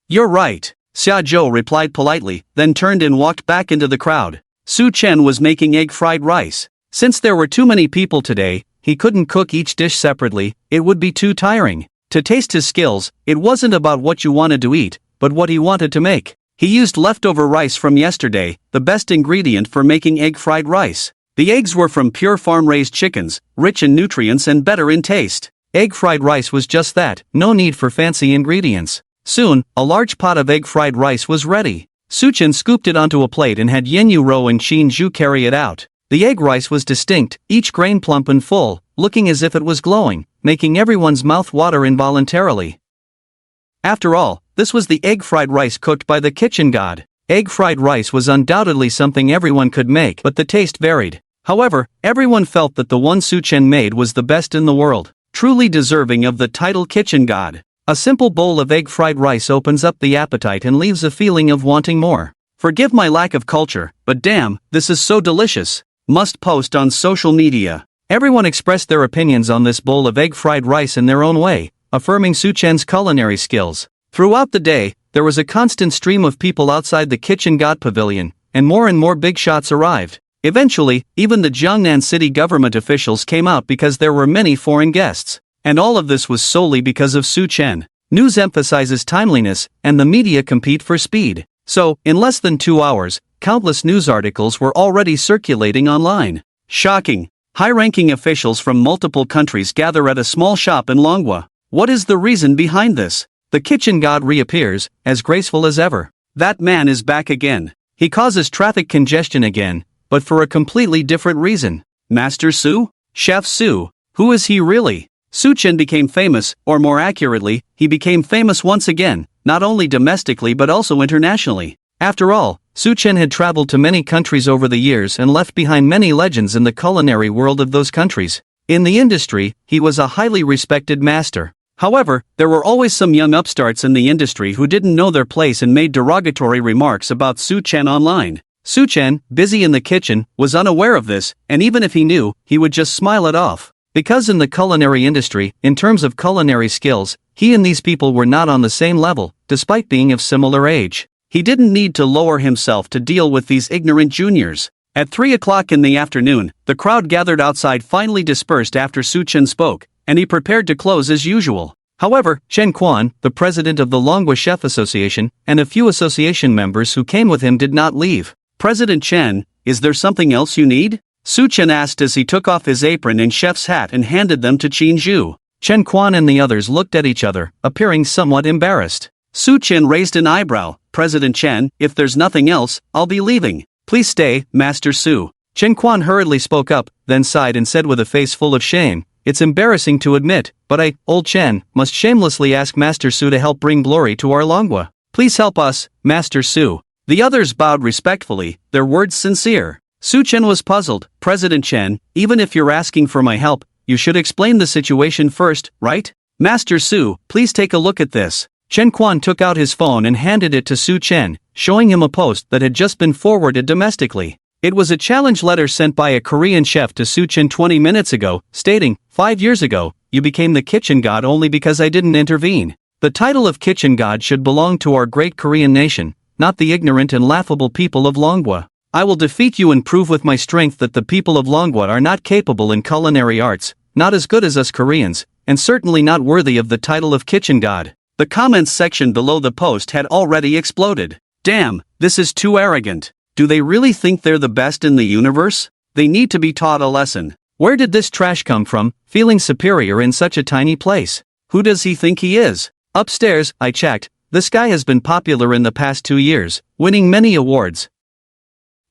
"You're right," Xia Zhou replied politely, then turned and walked back into the crowd. Su Chen was making egg fried rice. Since there were too many people today, he couldn't cook each dish separately, it would be too tiring. To taste his skills, it wasn't about what you wanted to eat, but what he wanted to make. He used leftover rice from yesterday, the best ingredient for making egg fried rice. The eggs were from pure farm-raised chickens, rich in nutrients and better in taste. Egg fried rice was just that, no need for fancy ingredients. Soon, a large pot of egg fried rice was ready. Su Chen scooped it onto a plate and had Yen Yu Rou and Qin Zhu carry it out. The egg rice was distinct, each grain plump and full, looking as if it was glowing, making everyone's mouth water involuntarily. After all, this was the egg fried rice cooked by the kitchen god. Egg fried rice was undoubtedly something everyone could make, but the taste varied. However, everyone felt that the one Su Chen made was the best in the world, truly deserving of the title kitchen god. A simple bowl of egg fried rice opens up the appetite and leaves a feeling of wanting more. Forgive my lack of culture, but damn, this is so delicious. Must post on social media. Everyone expressed their opinions on this bowl of egg fried rice in their own way, affirming Su Chen's culinary skills. Throughout the day, there was a constant stream of people outside the kitchen god pavilion, and more big shots arrived. Eventually, even the Jiangnan city government officials came out because there were many foreign guests. And all of this was solely because of Su Chen. News emphasizes timeliness, and the media compete for speed. So, in less than 2 hours, countless news articles were already circulating online. Shocking! High-ranking officials from multiple countries gather at a small shop in Manhwa. What is the reason behind this? The kitchen god reappears, as graceful as ever. That man is back again. He causes traffic congestion again, but for a completely different reason. Master Su? Chef Su? Who is he really? Su Chen became famous, or more accurately, he became famous once again, not only domestically but also internationally. After all, Su Chen had traveled to many countries over the years and left behind many legends in the culinary world of those countries. In the industry, he was a highly respected master. However, there were always some young upstarts in the industry who didn't know their place and made derogatory remarks about Su Chen online. Su Chen, busy in the kitchen, was unaware of this, and even if he knew, he would just smile it off. Because in the culinary industry, in terms of culinary skills, he and these people were not on the same level, despite being of similar age. He didn't need to lower himself to deal with these ignorant juniors. At 3 o'clock in the afternoon, the crowd gathered outside finally dispersed after Su Chen spoke, and he prepared to close as usual. However, Chen Quan, the president of the Manhwa Chef Association, and a few association members who came with him did not leave. President Chen, is there something else you need? Su Chen asked as he took off his apron and chef's hat and handed them to Qin Zhu. Chen Quan and the others looked at each other, appearing somewhat embarrassed. Su Chen raised an eyebrow. President Chen, if there's nothing else, I'll be leaving. Please stay, Master Su. Chen Quan hurriedly spoke up, then sighed and said with a face full of shame, it's embarrassing to admit, but I, old Chen, must shamelessly ask Master Su to help bring glory to our Manhwa. Please help us, Master Su. The others bowed respectfully, their words sincere. Su Chen was puzzled. President Chen, even if you're asking for my help, you should explain the situation first, right? Master Su, please take a look at this. Chen Quan took out his phone and handed it to Su Chen, showing him a post that had just been forwarded domestically. It was a challenge letter sent by a Korean chef to Su Chen 20 minutes ago, stating, 5 years ago, you became the kitchen god only because I didn't intervene. The title of kitchen god should belong to our great Korean nation, not the ignorant and laughable people of Manhwa. I will defeat you and prove with my strength that the people of Manhwa are not capable in culinary arts, not as good as us Koreans, and certainly not worthy of the title of kitchen god. The comments section below the post had already exploded. Damn, this is too arrogant. Do they really think they're the best in the universe? They need to be taught a lesson. Where did this trash come from, feeling superior in such a tiny place? Who does he think he is? Upstairs, I checked, this guy has been popular in the past 2 years, winning many awards.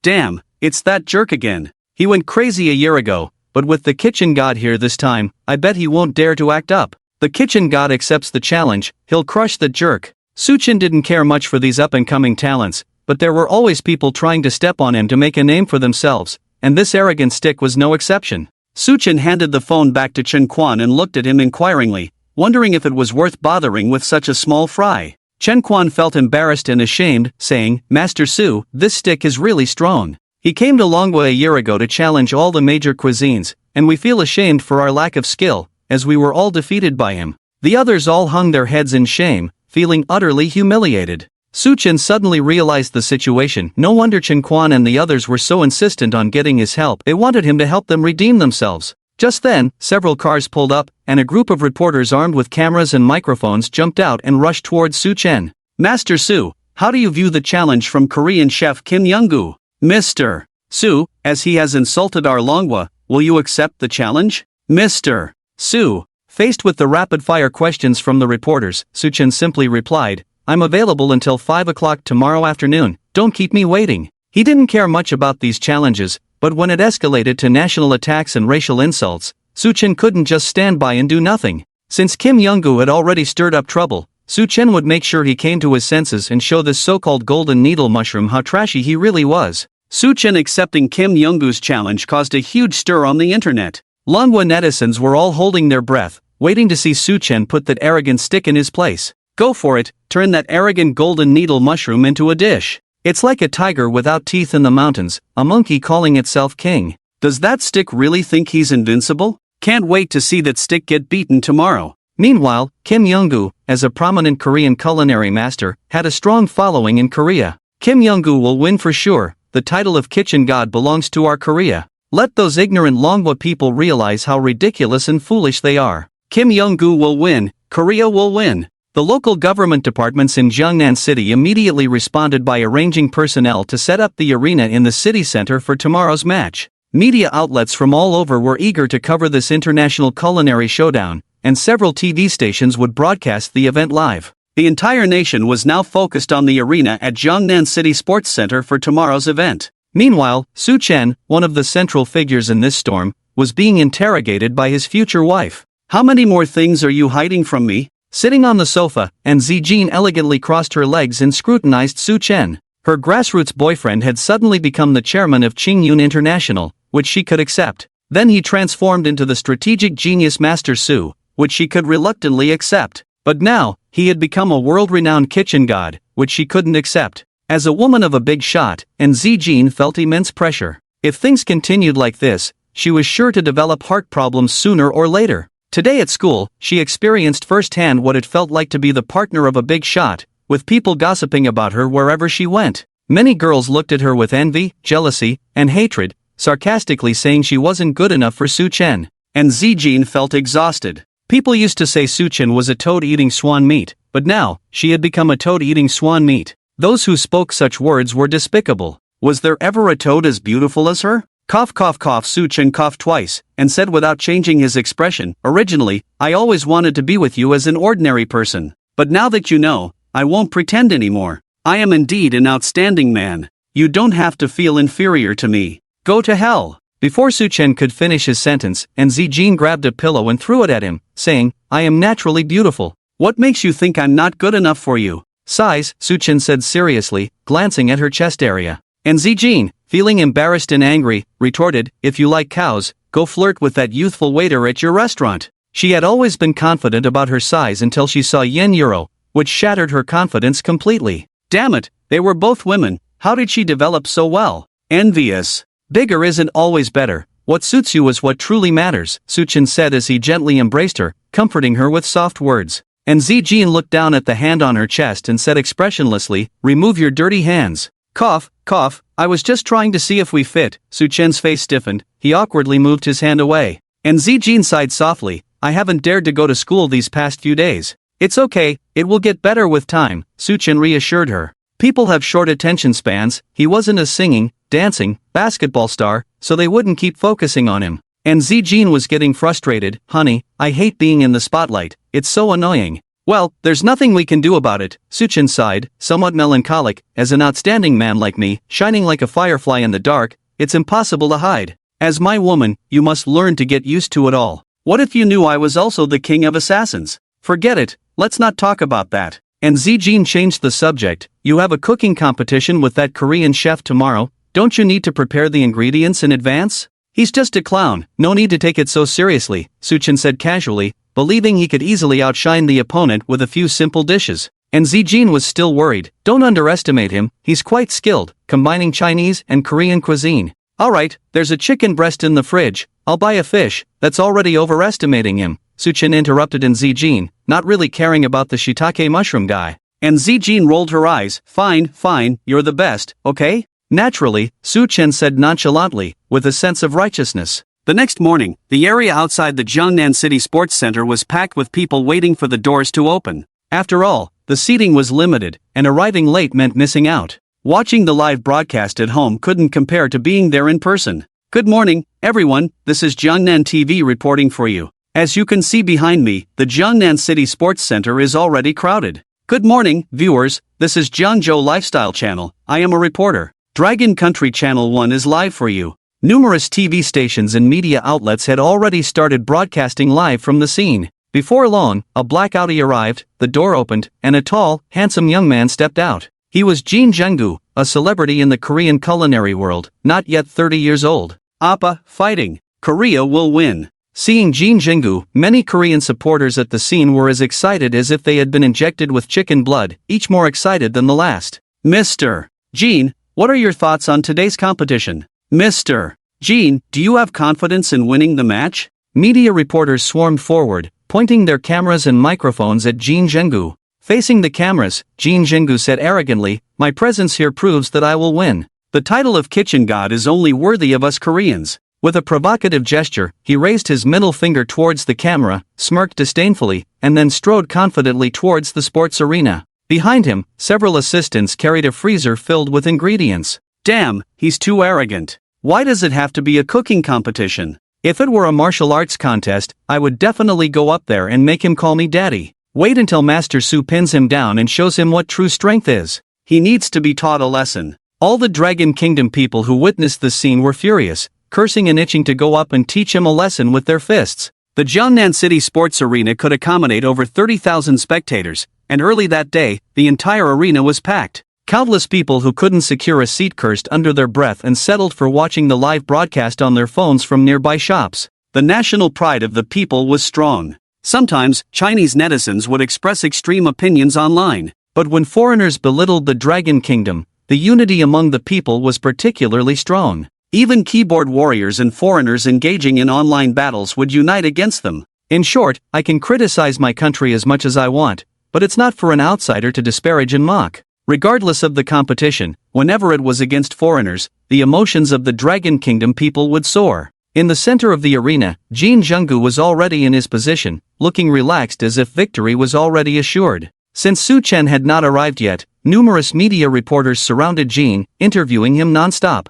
Damn, it's that jerk again. He went crazy a year ago, but with the kitchen god here this time, I bet he won't dare to act up. The kitchen god accepts the challenge, he'll crush the jerk. Su Chen didn't care much for these up-and-coming talents, but there were always people trying to step on him to make a name for themselves, and this arrogant stick was no exception. Su Chen handed the phone back to Chen Quan and looked at him inquiringly, wondering if it was worth bothering with such a small fry. Chen Quan felt embarrassed and ashamed, saying, Master Su, this stick is really strong. He came to Manhwa a year ago to challenge all the major cuisines, and we feel ashamed for our lack of skill, as we were all defeated by him. The others all hung their heads in shame, feeling utterly humiliated. Su Chen suddenly realized the situation. No wonder Chen Quan and the others were so insistent on getting his help. They wanted him to help them redeem themselves. Just then, several cars pulled up, and a group of reporters armed with cameras and microphones jumped out and rushed towards Su Chen. Master Su, how do you view the challenge from Korean chef Kim Young-gu? Mr. Su, as he has insulted our Manhwa, will you accept the challenge? Mr. Su. Faced with the rapid-fire questions from the reporters, Su Chen simply replied, I'm available until 5 o'clock tomorrow afternoon, don't keep me waiting. He didn't care much about these challenges, but when it escalated to national attacks and racial insults, Su Chen couldn't just stand by and do nothing. Since Kim Young-gu had already stirred up trouble, Su Chen would make sure he came to his senses and show this so-called golden needle mushroom how trashy he really was. Su Chen accepting Kim Young-gu's challenge caused a huge stir on the internet. Manhwa netizens were all holding their breath, waiting to see Su Chen put that arrogant stick in his place. Go for it, turn that arrogant golden needle mushroom into a dish. It's like a tiger without teeth in the mountains, a monkey calling itself king. Does that stick really think he's invincible? Can't wait to see that stick get beaten tomorrow. Meanwhile, Kim Young-gu, as a prominent Korean culinary master, had a strong following in Korea. Kim Young-gu will win for sure, the title of kitchen god belongs to our Korea. Let those ignorant Manhwa people realize how ridiculous and foolish they are. Kim Young-gu will win, Korea will win. The local government departments in Jiangnan City immediately responded by arranging personnel to set up the arena in the city center for tomorrow's match. Media outlets from all over were eager to cover this international culinary showdown, and several TV stations would broadcast the event live. The entire nation was now focused on the arena at Jiangnan City Sports Center for tomorrow's event. Meanwhile, Su Chen, one of the central figures in this storm, was being interrogated by his future wife. "How many more things are you hiding from me?" Sitting on the sofa, and Zijin elegantly crossed her legs and scrutinized Su Chen. Her grassroots boyfriend had suddenly become the chairman of Qingyun International, which she could accept. Then he transformed into the strategic genius Master Su, which she could reluctantly accept. But now, he had become a world-renowned kitchen god, which she couldn't accept. As a woman of a big shot, and Zijin felt immense pressure. If things continued like this, she was sure to develop heart problems sooner or later. Today at school, she experienced firsthand what it felt like to be the partner of a big shot, with people gossiping about her wherever she went. Many girls looked at her with envy, jealousy, and hatred, sarcastically saying she wasn't good enough for Su Chen. And Zijin felt exhausted. People used to say Su Chen was a toad-eating swan meat, but now, she had become a toad-eating swan meat. Those who spoke such words were despicable. Was there ever a toad as beautiful as her? Cough cough cough. Su Chen coughed twice, and said without changing his expression, "Originally, I always wanted to be with you as an ordinary person. But now that you know, I won't pretend anymore. I am indeed an outstanding man. You don't have to feel inferior to me. Go to hell." Before Su Chen could finish his sentence, and Zijin grabbed a pillow and threw it at him, saying, "I am naturally beautiful. What makes you think I'm not good enough for you?" "Size," Su Chen said seriously, glancing at her chest area. And Zijin, feeling embarrassed and angry, retorted, "If you like cows, go flirt with that youthful waiter at your restaurant." She had always been confident about her size until she saw Yen Euro, which shattered her confidence completely. Damn it, they were both women. How did she develop so well? Envious. "Bigger isn't always better. What suits you is what truly matters," Su Chen said as he gently embraced her, comforting her with soft words. And Zijin looked down at the hand on her chest and said expressionlessly, "Remove your dirty hands." Cough, cough, "I was just trying to see if we fit." Su Chen's face stiffened, he awkwardly moved his hand away. And Zijin sighed softly, "I haven't dared to go to school these past few days." "It's okay, it will get better with time," Su Chen reassured her. People have short attention spans. He wasn't a singing, dancing, basketball star, so they wouldn't keep focusing on him. And Zijin was getting frustrated. "Honey, I hate being in the spotlight, it's so annoying." "Well, there's nothing we can do about it," Su Chen sighed, somewhat melancholic. "As an outstanding man like me, shining like a firefly in the dark, it's impossible to hide. As my woman, you must learn to get used to it all. What if you knew I was also the king of assassins?" "Forget it, let's not talk about that." And Zijin changed the subject. "You have a cooking competition with that Korean chef tomorrow. Don't you need to prepare the ingredients in advance?" "He's just a clown, no need to take it so seriously," Su Chen said casually, believing he could easily outshine the opponent with a few simple dishes. And Zijin was still worried. "Don't underestimate him, he's quite skilled, combining Chinese and Korean cuisine." "Alright, there's a chicken breast in the fridge, I'll buy a fish." "That's already overestimating him," Su Chen interrupted and Zijin, not really caring about the shiitake mushroom guy. And Zijin rolled her eyes. Fine, you're the best, okay?" "Naturally," Su Chen said nonchalantly, with a sense of righteousness. The next morning, the area outside the Jiangnan City Sports Center was packed with people waiting for the doors to open. After all, the seating was limited, and arriving late meant missing out. Watching the live broadcast at home couldn't compare to being there in person. "Good morning, everyone, this is Jiangnan TV reporting for you. As you can see behind me, the Jiangnan City Sports Center is already crowded. Good morning, viewers, this is Jiangzhou Lifestyle Channel, I am a reporter. Dragon Country Channel 1 is live for you." Numerous TV stations and media outlets had already started broadcasting live from the scene. Before long, a black Audi arrived, the door opened, and a tall, handsome young man stepped out. He was Jin Junggu, a celebrity in the Korean culinary world, not yet 30 years old. "Appa, fighting. Korea will win." Seeing Jin Junggu, many Korean supporters at the scene were as excited as if they had been injected with chicken blood, each more excited than the last. "Mr. Jin, what are your thoughts on today's competition?" "Mr. Jin, do you have confidence in winning the match?" Media reporters swarmed forward, pointing their cameras and microphones at Jin Junggu. Facing the cameras, Jin Junggu said arrogantly, "My presence here proves that I will win. The title of kitchen god is only worthy of us Koreans. With a provocative gesture, he raised his middle finger towards the camera, smirked disdainfully, and then strode confidently towards the sports arena. Behind him, several assistants carried a freezer filled with ingredients. Damn, he's too arrogant. Why does it have to be a cooking competition? If it were a martial arts contest, I would definitely go up there and make him call me daddy. Wait until Master Su pins him down and shows him what true strength is. He needs to be taught a lesson. All the Dragon Kingdom people who witnessed the scene were furious, cursing and itching to go up and teach him a lesson with their fists. The Jiangnan City Sports Arena could accommodate over 30,000 spectators, and early that day, the entire arena was packed. Countless people who couldn't secure a seat cursed under their breath and settled for watching the live broadcast on their phones from nearby shops. The national pride of the people was strong. Sometimes, Chinese netizens would express extreme opinions online, but when foreigners belittled the Dragon Kingdom, the unity among the people was particularly strong. Even keyboard warriors and foreigners engaging in online battles would unite against them. In short, I can criticize my country as much as I want, but it's not for an outsider to disparage and mock. Regardless of the competition, whenever it was against foreigners, the emotions of the Dragon Kingdom people would soar. In the center of the arena, Jin Zhenggu was already in his position, looking relaxed as if victory was already assured. Since Su Chen had not arrived yet, numerous media reporters surrounded Jin, interviewing him non-stop.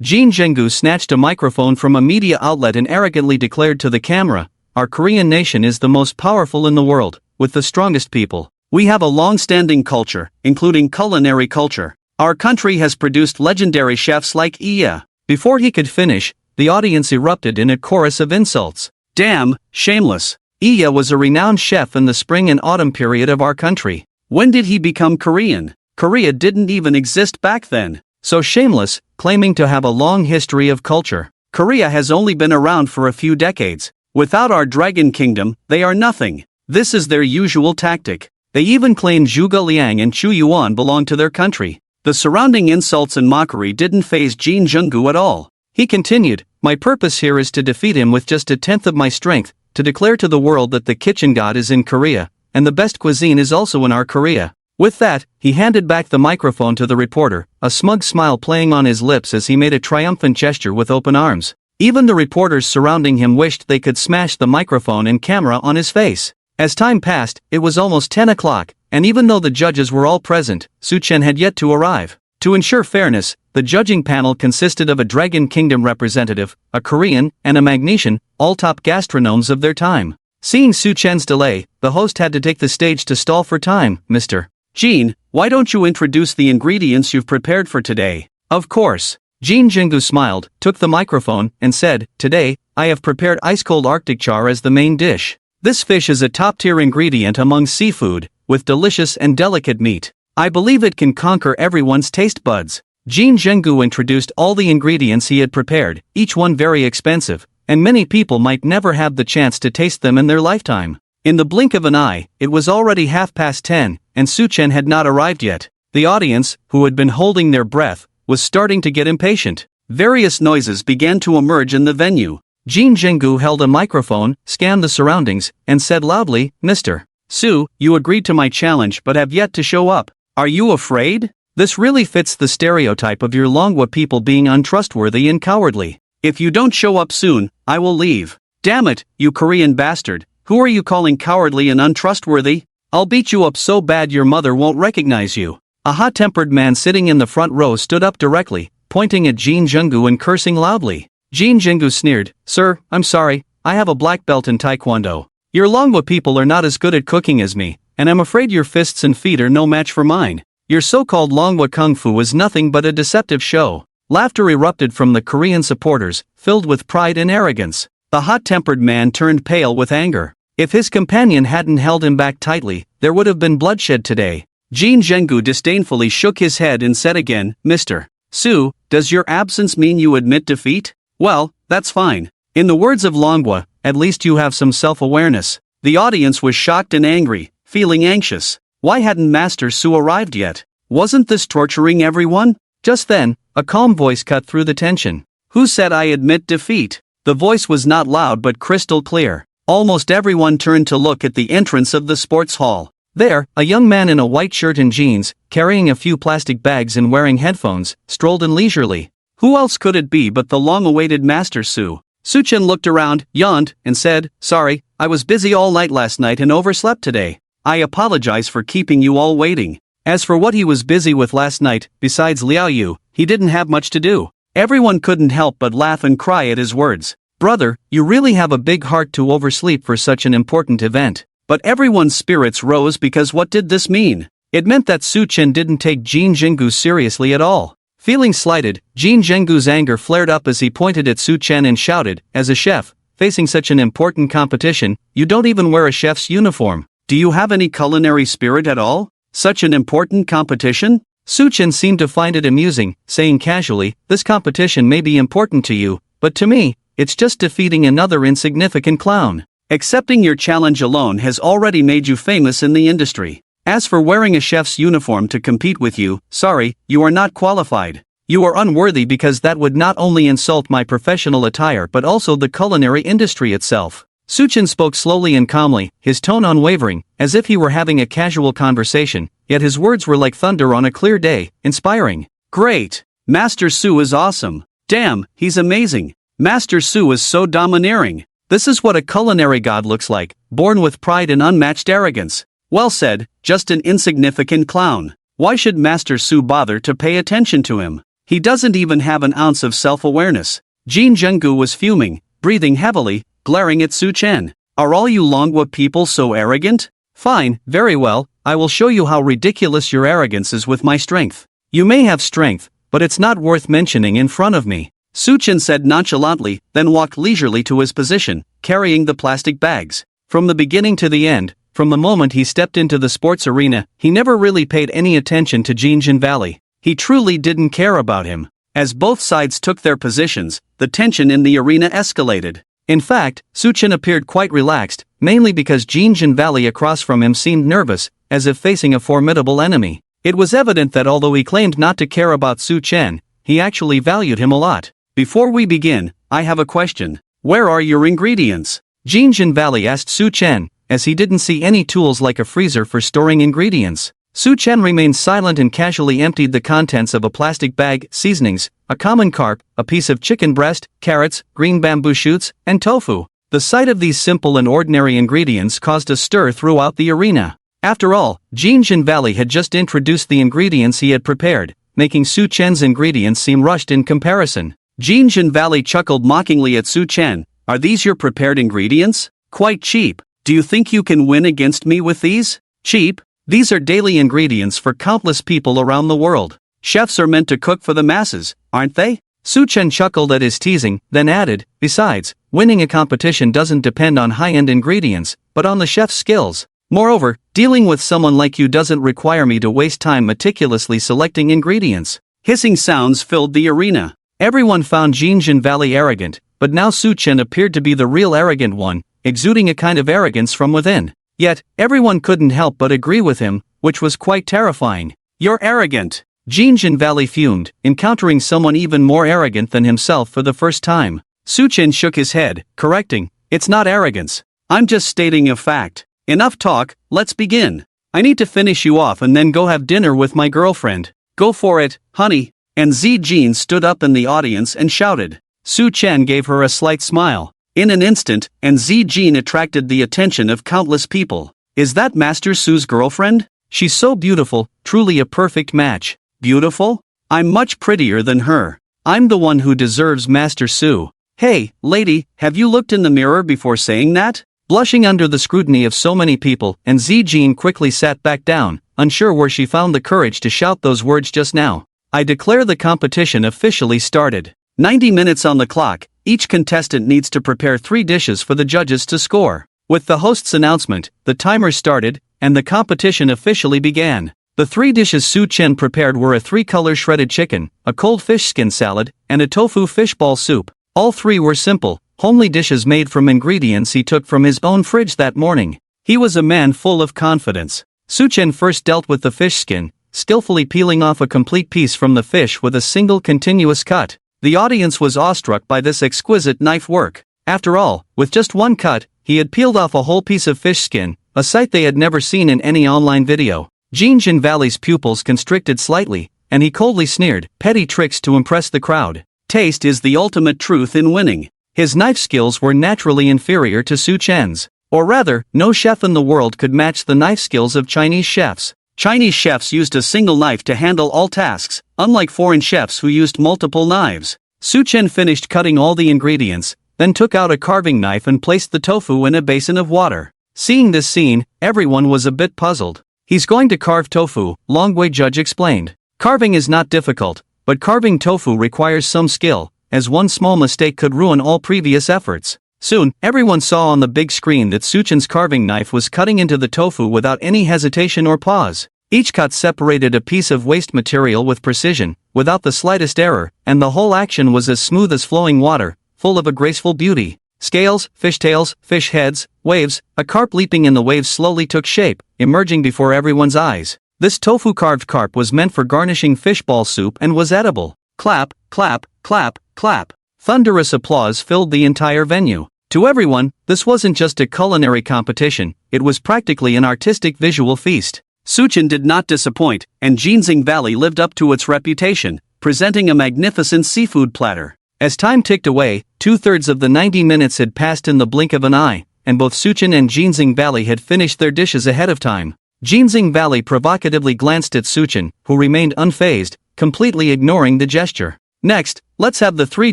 Jin Zhenggu snatched a microphone from a media outlet and arrogantly declared to the camera, "Our Korean nation is the most powerful in the world, with the strongest people. We have a long-standing culture, including culinary culture. Our country has produced legendary chefs like Iya." Before he could finish, the audience erupted in a chorus of insults. Damn, shameless. Iya was a renowned chef in the spring and autumn period of our country. When did he become Korean? Korea didn't even exist back then. So shameless, claiming to have a long history of culture. Korea has only been around for a few decades. Without our Dragon Kingdom, they are nothing. This is their usual tactic. They even claim Zhuge Liang and Chu Yuan belong to their country. The surrounding insults and mockery didn't faze Jin Zhenggu at all. He continued, "My purpose here is to defeat him with just a tenth of my strength, to declare to the world that the kitchen god is in Korea, and the best cuisine is also in our Korea." With that, he handed back the microphone to the reporter, a smug smile playing on his lips as he made a triumphant gesture with open arms. Even the reporters surrounding him wished they could smash the microphone and camera on his face. As time passed, it was almost 10 o'clock, and even though the judges were all present, Su Chen had yet to arrive. To ensure fairness, the judging panel consisted of a Dragon Kingdom representative, a Korean, and a Magnesian, all top gastronomes of their time. Seeing Su Chen's delay, the host had to take the stage to stall for time. "Mr. Jin, why don't you introduce the ingredients you've prepared for today?" "Of course." Jin Zhenggu smiled, took the microphone, and said, "Today, I have prepared ice-cold Arctic char as the main dish. This fish is a top-tier ingredient among seafood, with delicious and delicate meat. I believe it can conquer everyone's taste buds." Jin Zhenggu introduced all the ingredients he had prepared, each one very expensive, and many people might never have the chance to taste them in their lifetime. In the blink of an eye, it was already 10:30, and Su Chen had not arrived yet. The audience, who had been holding their breath, was starting to get impatient. Various noises began to emerge in the venue. Jin Zhenggu held a microphone, scanned the surroundings, and said loudly, "Mr. Su, you agreed to my challenge but have yet to show up. Are you afraid? This really fits the stereotype of your Longwa people being untrustworthy and cowardly. If you don't show up soon, I will leave. Damn it, you Korean bastard. Who are you calling cowardly and untrustworthy? I'll beat you up so bad your mother won't recognize you." A hot-tempered man sitting in the front row stood up directly, pointing at Jin Zhenggu and cursing loudly. Jin Zhenggu sneered, "Sir, I'm sorry, I have a black belt in Taekwondo. Your Longwa people are not as good at cooking as me, and I'm afraid your fists and feet are no match for mine. Your so-called Longwa Kung Fu is nothing but a deceptive show." Laughter erupted from the Korean supporters, filled with pride and arrogance. The hot-tempered man turned pale with anger. If his companion hadn't held him back tightly, there would have been bloodshed today. Jin Zhenggu disdainfully shook his head and said again, "Mr. Su, does your absence mean you admit defeat? Well, that's fine. In the words of Longwa, at least you have some self-awareness." The audience was shocked and angry, feeling anxious. Why hadn't Master Su arrived yet? Wasn't this torturing everyone? Just then, a calm voice cut through the tension. "Who said I admit defeat?" The voice was not loud but crystal clear. Almost everyone turned to look at the entrance of the sports hall. There, a young man in a white shirt and jeans, carrying a few plastic bags and wearing headphones, strolled in leisurely. Who else could it be but the long-awaited Master Su? Su-chen looked around, yawned, and said, "Sorry, I was busy all night last night and overslept today. I apologize for keeping you all waiting." As for what he was busy with last night, besides Liao Yu, he didn't have much to do. Everyone couldn't help but laugh and cry at his words. "Brother, you really have a big heart to oversleep for such an important event." But everyone's spirits rose because what did this mean? It meant that Su-chen didn't take Jin Zhenggu seriously at all. Feeling slighted, Jin Zhenggu's anger flared up as he pointed at Su-chen and shouted, "As a chef, facing such an important competition, you don't even wear a chef's uniform. Do you have any culinary spirit at all? Such an important competition?" Su-chen seemed to find it amusing, saying casually, "This competition may be important to you, but to me, it's just defeating another insignificant clown. Accepting your challenge alone has already made you famous in the industry. As for wearing a chef's uniform to compete with you, sorry, you are not qualified. You are unworthy because that would not only insult my professional attire but also the culinary industry itself." Su-chen spoke slowly and calmly, his tone unwavering, as if he were having a casual conversation, yet his words were like thunder on a clear day, inspiring. "Great! Master Su is awesome. Damn, he's amazing. Master Su is so domineering. This is what a culinary god looks like, born with pride and unmatched arrogance. Well said, just an insignificant clown. Why should Master Su bother to pay attention to him? He doesn't even have an ounce of self-awareness." Jin Zhenggu was fuming, breathing heavily, glaring at Su-chen. "Are all you Longhua people so arrogant? Fine, very well, I will show you how ridiculous your arrogance is with my strength. You may have strength, but it's not worth mentioning in front of me." Su-chen said nonchalantly, then walked leisurely to his position, carrying the plastic bags. From the beginning to the end, from the moment he stepped into the sports arena, he never really paid any attention to Jinjin Valley. He truly didn't care about him. As both sides took their positions, the tension in the arena escalated. In fact, Su-chen appeared quite relaxed, mainly because Jinjin Valley across from him seemed nervous, as if facing a formidable enemy. It was evident that although he claimed not to care about Su-chen, he actually valued him a lot. "Before we begin, I have a question. Where are your ingredients?" Jinjin Valley asked Su-chen, as he didn't see any tools like a freezer for storing ingredients. Su-chen remained silent and casually emptied the contents of a plastic bag, seasonings, a common carp, a piece of chicken breast, carrots, green bamboo shoots, and tofu. The sight of these simple and ordinary ingredients caused a stir throughout the arena. After all, Jinjin Valley had just introduced the ingredients he had prepared, making Su-chen's ingredients seem rushed in comparison. Jinjin Valley chuckled mockingly at Su-chen. "Are these your prepared ingredients? Quite cheap. Do you think you can win against me with these? Cheap? These are daily ingredients for countless people around the world. Chefs are meant to cook for the masses, aren't they?" Su-chen chuckled at his teasing, then added, "Besides, winning a competition doesn't depend on high-end ingredients, but on the chef's skills. Moreover, dealing with someone like you doesn't require me to waste time meticulously selecting ingredients." Hissing sounds filled the arena. Everyone found Jinjin Valley arrogant, but now Su-chen appeared to be the real arrogant one, exuding a kind of arrogance from within. Yet, everyone couldn't help but agree with him, which was quite terrifying. "You're arrogant." Jinjin Valley fumed, encountering someone even more arrogant than himself for the first time. Su-chen shook his head, correcting, "It's not arrogance. I'm just stating a fact. Enough talk, let's begin. I need to finish you off and then go have dinner with my girlfriend." "Go for it, honey." And Jin stood up in the audience and shouted. Su-chen gave her a slight smile. In an instant, and Jin attracted the attention of countless people. "Is that Master Su's girlfriend? She's so beautiful, truly a perfect match." "Beautiful? I'm much prettier than her. I'm the one who deserves Master Su." "Hey, lady, have you looked in the mirror before saying that?" Blushing under the scrutiny of so many people, and Jin quickly sat back down, unsure where she found the courage to shout those words just now. I declare the competition officially started. 90 minutes on the clock, each contestant needs to prepare 3 dishes for the judges to score. With the host's announcement, the timer started, and the competition officially began. The 3 dishes Su-chen prepared were a 3-color shredded chicken, a cold fish skin salad, and a tofu fishball soup. All 3 were simple, homely dishes made from ingredients he took from his own fridge that morning. He was a man full of confidence. Su-chen first dealt with the fish skin, skillfully peeling off a complete piece from the fish with a single continuous cut. The audience was awestruck by this exquisite knife work. After all, with just one cut, he had peeled off a whole piece of fish skin, a sight they had never seen in any online video. Jinjin Valley's pupils constricted slightly, and he coldly sneered, petty tricks to impress the crowd. Taste is the ultimate truth in winning. His knife skills were naturally inferior to Su Chen's. Or rather, no chef in the world could match the knife skills of Chinese chefs. Chinese chefs used a single knife to handle all tasks, unlike foreign chefs who used multiple knives. Su Chen finished cutting all the ingredients, then took out a carving knife and placed the tofu in a basin of water. Seeing this scene, everyone was a bit puzzled. He's going to carve tofu, Longwei Judge explained. Carving is not difficult, but carving tofu requires some skill, as one small mistake could ruin all previous efforts. Soon, everyone saw on the big screen that Su Chen's carving knife was cutting into the tofu without any hesitation or pause. Each cut separated a piece of waste material with precision, without the slightest error, and the whole action was as smooth as flowing water, full of a graceful beauty. Scales, fishtails, fish heads, waves, a carp leaping in the waves slowly took shape, emerging before everyone's eyes. This tofu-carved carp was meant for garnishing fishball soup and was edible. Clap, clap, clap, clap. Thunderous applause filled the entire venue. To everyone, this wasn't just a culinary competition, it was practically an artistic visual feast. Su Chen did not disappoint, and Jinxing Valley lived up to its reputation, presenting a magnificent seafood platter. As time ticked away, 2/3 of the 90 minutes had passed in the blink of an eye, and both Su Chen and Jinxing Valley had finished their dishes ahead of time. Jinxing Valley provocatively glanced at Su Chen, who remained unfazed, completely ignoring the gesture. Next, let's have the three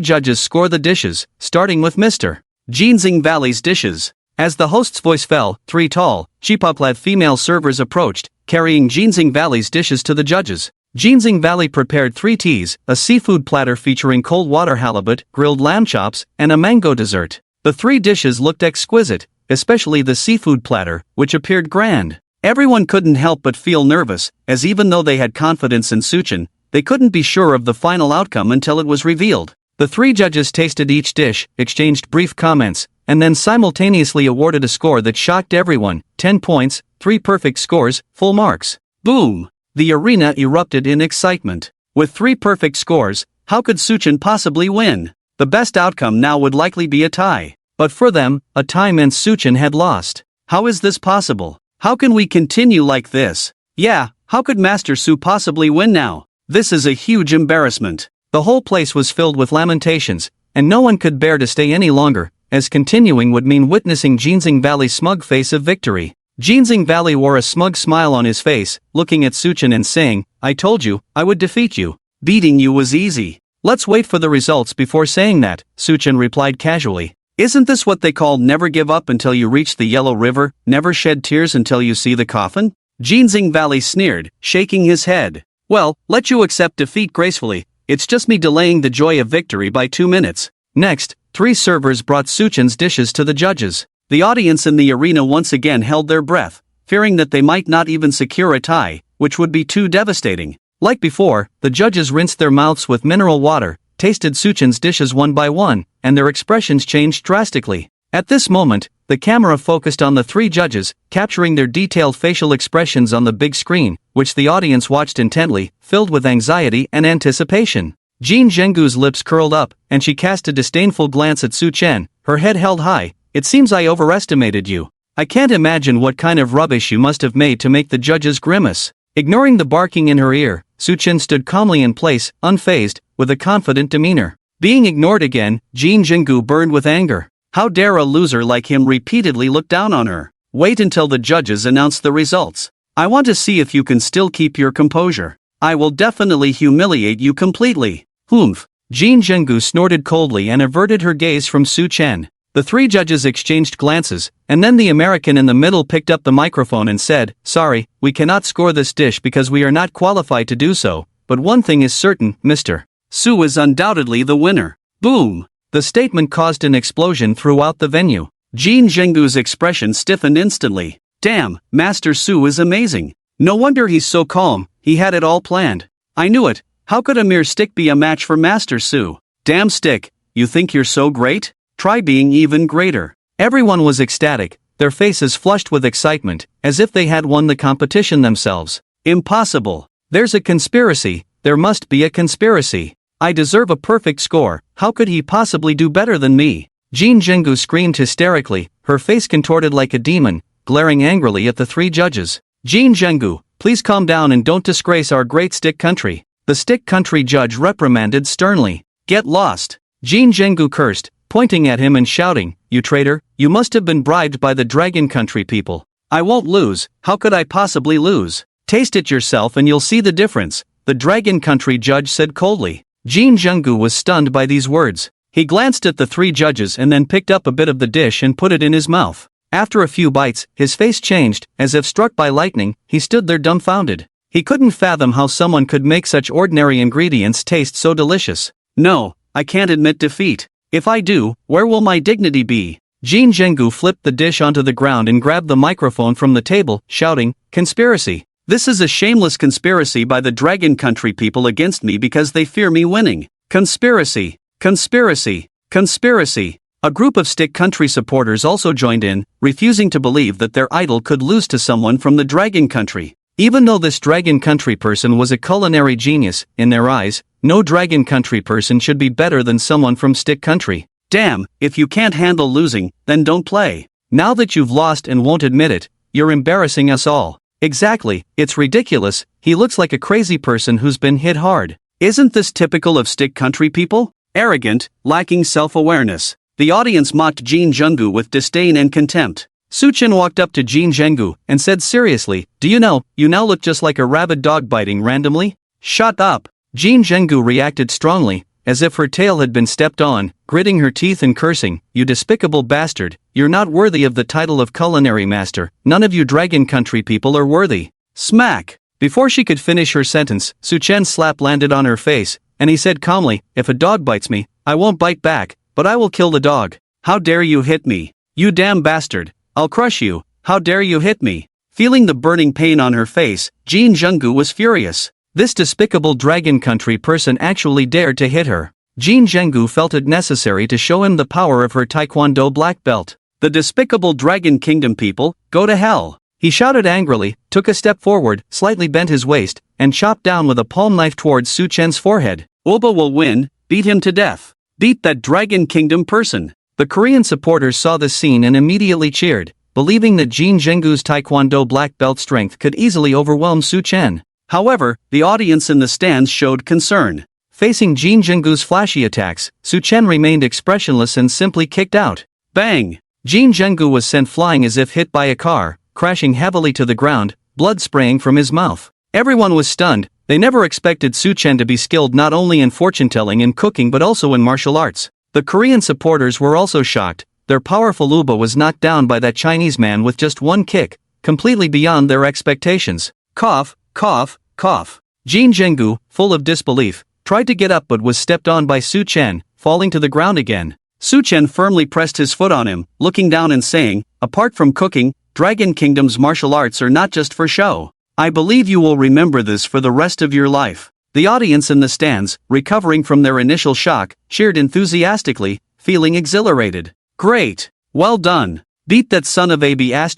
judges score the dishes, starting with Mr. Jinxing Valley's dishes. As the host's voice fell, 3 tall, cheapop-clad female servers approached, carrying Jinxing Valley's dishes to the judges. Jinxing Valley prepared 3 teas, a seafood platter featuring cold water halibut, grilled lamb chops, and a mango dessert. The 3 dishes looked exquisite, especially the seafood platter, which appeared grand. Everyone couldn't help but feel nervous, as even though they had confidence in Su Chen, they couldn't be sure of the final outcome until it was revealed. The 3 judges tasted each dish, exchanged brief comments, and then simultaneously awarded a score that shocked everyone: 10 points, 3 perfect scores, full marks. Boom! The arena erupted in excitement. With 3 perfect scores, how could Su Chen possibly win? The best outcome now would likely be a tie. But for them, a tie meant Su Chen had lost. How is this possible? How can we continue like this? Yeah, how could Master Su possibly win now? This is a huge embarrassment. The whole place was filled with lamentations, and no one could bear to stay any longer, as continuing would mean witnessing Jinxing Valley's smug face of victory. Jinxing Valley wore a smug smile on his face, looking at Su Chen and saying, "I told you, I would defeat you. Beating you was easy." "Let's wait for the results before saying that," Su Chen replied casually. "Isn't this what they call never give up until you reach the Yellow River, never shed tears until you see the coffin?" Jinxing Valley sneered, shaking his head. "Well, let you accept defeat gracefully, it's just me delaying the joy of victory by 2 minutes." Next, 3 servers brought Su Chen's dishes to the judges. The audience in the arena once again held their breath, fearing that they might not even secure a tie, which would be too devastating. Like before, the judges rinsed their mouths with mineral water, tasted Su Chen's dishes one by one, and their expressions changed drastically. At this moment, the camera focused on the 3 judges, capturing their detailed facial expressions on the big screen, which the audience watched intently, filled with anxiety and anticipation. Jin Zhengu's lips curled up, and she cast a disdainful glance at Su Chen, her head held high. "It seems I overestimated you. I can't imagine what kind of rubbish you must have made to make the judges grimace." Ignoring the barking in her ear, Su Chen stood calmly in place, unfazed, with a confident demeanor. Being ignored again, Jin Zhengu burned with anger. How dare a loser like him repeatedly look down on her? Wait until the judges announce the results. I want to see if you can still keep your composure. I will definitely humiliate you completely. Humph. Jin Zhengu snorted coldly and averted her gaze from Su Chen. The 3 judges exchanged glances, and then the American in the middle picked up the microphone and said, "Sorry, we cannot score this dish because we are not qualified to do so, but one thing is certain, Mr. Su is undoubtedly the winner." Boom! The statement caused an explosion throughout the venue. Jin Zhengu's expression stiffened instantly. Damn, Master Su is amazing. No wonder he's so calm, he had it all planned. I knew it. How could a mere stick be a match for Master Su? Damn stick, you think you're so great? Try being even greater. Everyone was ecstatic, their faces flushed with excitement, as if they had won the competition themselves. Impossible. There's a conspiracy, there must be a conspiracy. I deserve a perfect score, how could he possibly do better than me? Jin Zhengu screamed hysterically, her face contorted like a demon, glaring angrily at the 3 judges. Jin Zhengu, please calm down and don't disgrace our great stick country. The stick country judge reprimanded sternly. Get lost. Jin Zhengu cursed, pointing at him and shouting, "You traitor, you must have been bribed by the Dragon Country people. I won't lose, how could I possibly lose? Taste it yourself and you'll see the difference," the Dragon Country judge said coldly. Jin Zhengu was stunned by these words. He glanced at the three judges and then picked up a bit of the dish and put it in his mouth. After a few bites, his face changed, as if struck by lightning. He stood there dumbfounded. He couldn't fathom how someone could make such ordinary ingredients taste so delicious. "No, I can't admit defeat. If I do, where will my dignity be?" Jin Zhengu flipped the dish onto the ground and grabbed the microphone from the table, shouting, "Conspiracy. This is a shameless conspiracy by the Dragon Country people against me because they fear me winning. Conspiracy. Conspiracy. Conspiracy." A group of Stick Country supporters also joined in, refusing to believe that their idol could lose to someone from the Dragon Country. Even though this Dragon Country person was a culinary genius, in their eyes, no Dragon Country person should be better than someone from Stick Country. Damn, if you can't handle losing, then don't play. Now that you've lost and won't admit it, you're embarrassing us all. Exactly, it's ridiculous. He looks like a crazy person who's been hit hard. Isn't this typical of Stick Country people? Arrogant, lacking self-awareness. The audience mocked Jin Zhengu with disdain and contempt. Suchen walked up to Jin Zhengu and said seriously, "Do you know, you now look just like a rabid dog biting randomly?" "Shut up." Jin Zhengu reacted strongly, as if her tail had been stepped on, gritting her teeth and cursing, "You despicable bastard, you're not worthy of the title of culinary master. None of you Dragon Country people are worthy." Smack! Before she could finish her sentence, Suchen's slap landed on her face, and he said calmly, "If a dog bites me, I won't bite back, but I will kill the dog. How dare you hit me? You damn bastard. I'll crush you. How dare you hit me?" Feeling the burning pain on her face, Jin Zhengu was furious. This despicable Dragon Country person actually dared to hit her. Jin Zhengu felt it necessary to show him the power of her Taekwondo black belt. "The despicable Dragon Kingdom people, go to hell!" He shouted angrily, took a step forward, slightly bent his waist, and chopped down with a palm knife towards Suchen's forehead. "Oba will win, beat him to death. Beat that Dragon Kingdom person." The Korean supporters saw the scene and immediately cheered, believing that Jin Zhengu's Taekwondo black belt strength could easily overwhelm Suchen. However, the audience in the stands showed concern. Facing Jin Zhengu's flashy attacks, Suchen remained expressionless and simply kicked out. Bang! Jin Zhengu was sent flying as if hit by a car, crashing heavily to the ground, blood spraying from his mouth. Everyone was stunned. They never expected Suchen to be skilled not only in fortune-telling and cooking but also in martial arts. The Korean supporters were also shocked. Their powerful Uba was knocked down by that Chinese man with just one kick, completely beyond their expectations. Cough, cough, cough. Jin Zhengu, full of disbelief, tried to get up but was stepped on by Suchen, falling to the ground again. Suchen firmly pressed his foot on him, looking down and saying, "Apart from cooking, Dragon Kingdom's martial arts are not just for show. I believe you will remember this for the rest of your life." The audience in the stands, recovering from their initial shock, cheered enthusiastically, feeling exhilarated. "Great! Well done! Beat that son of a b***********.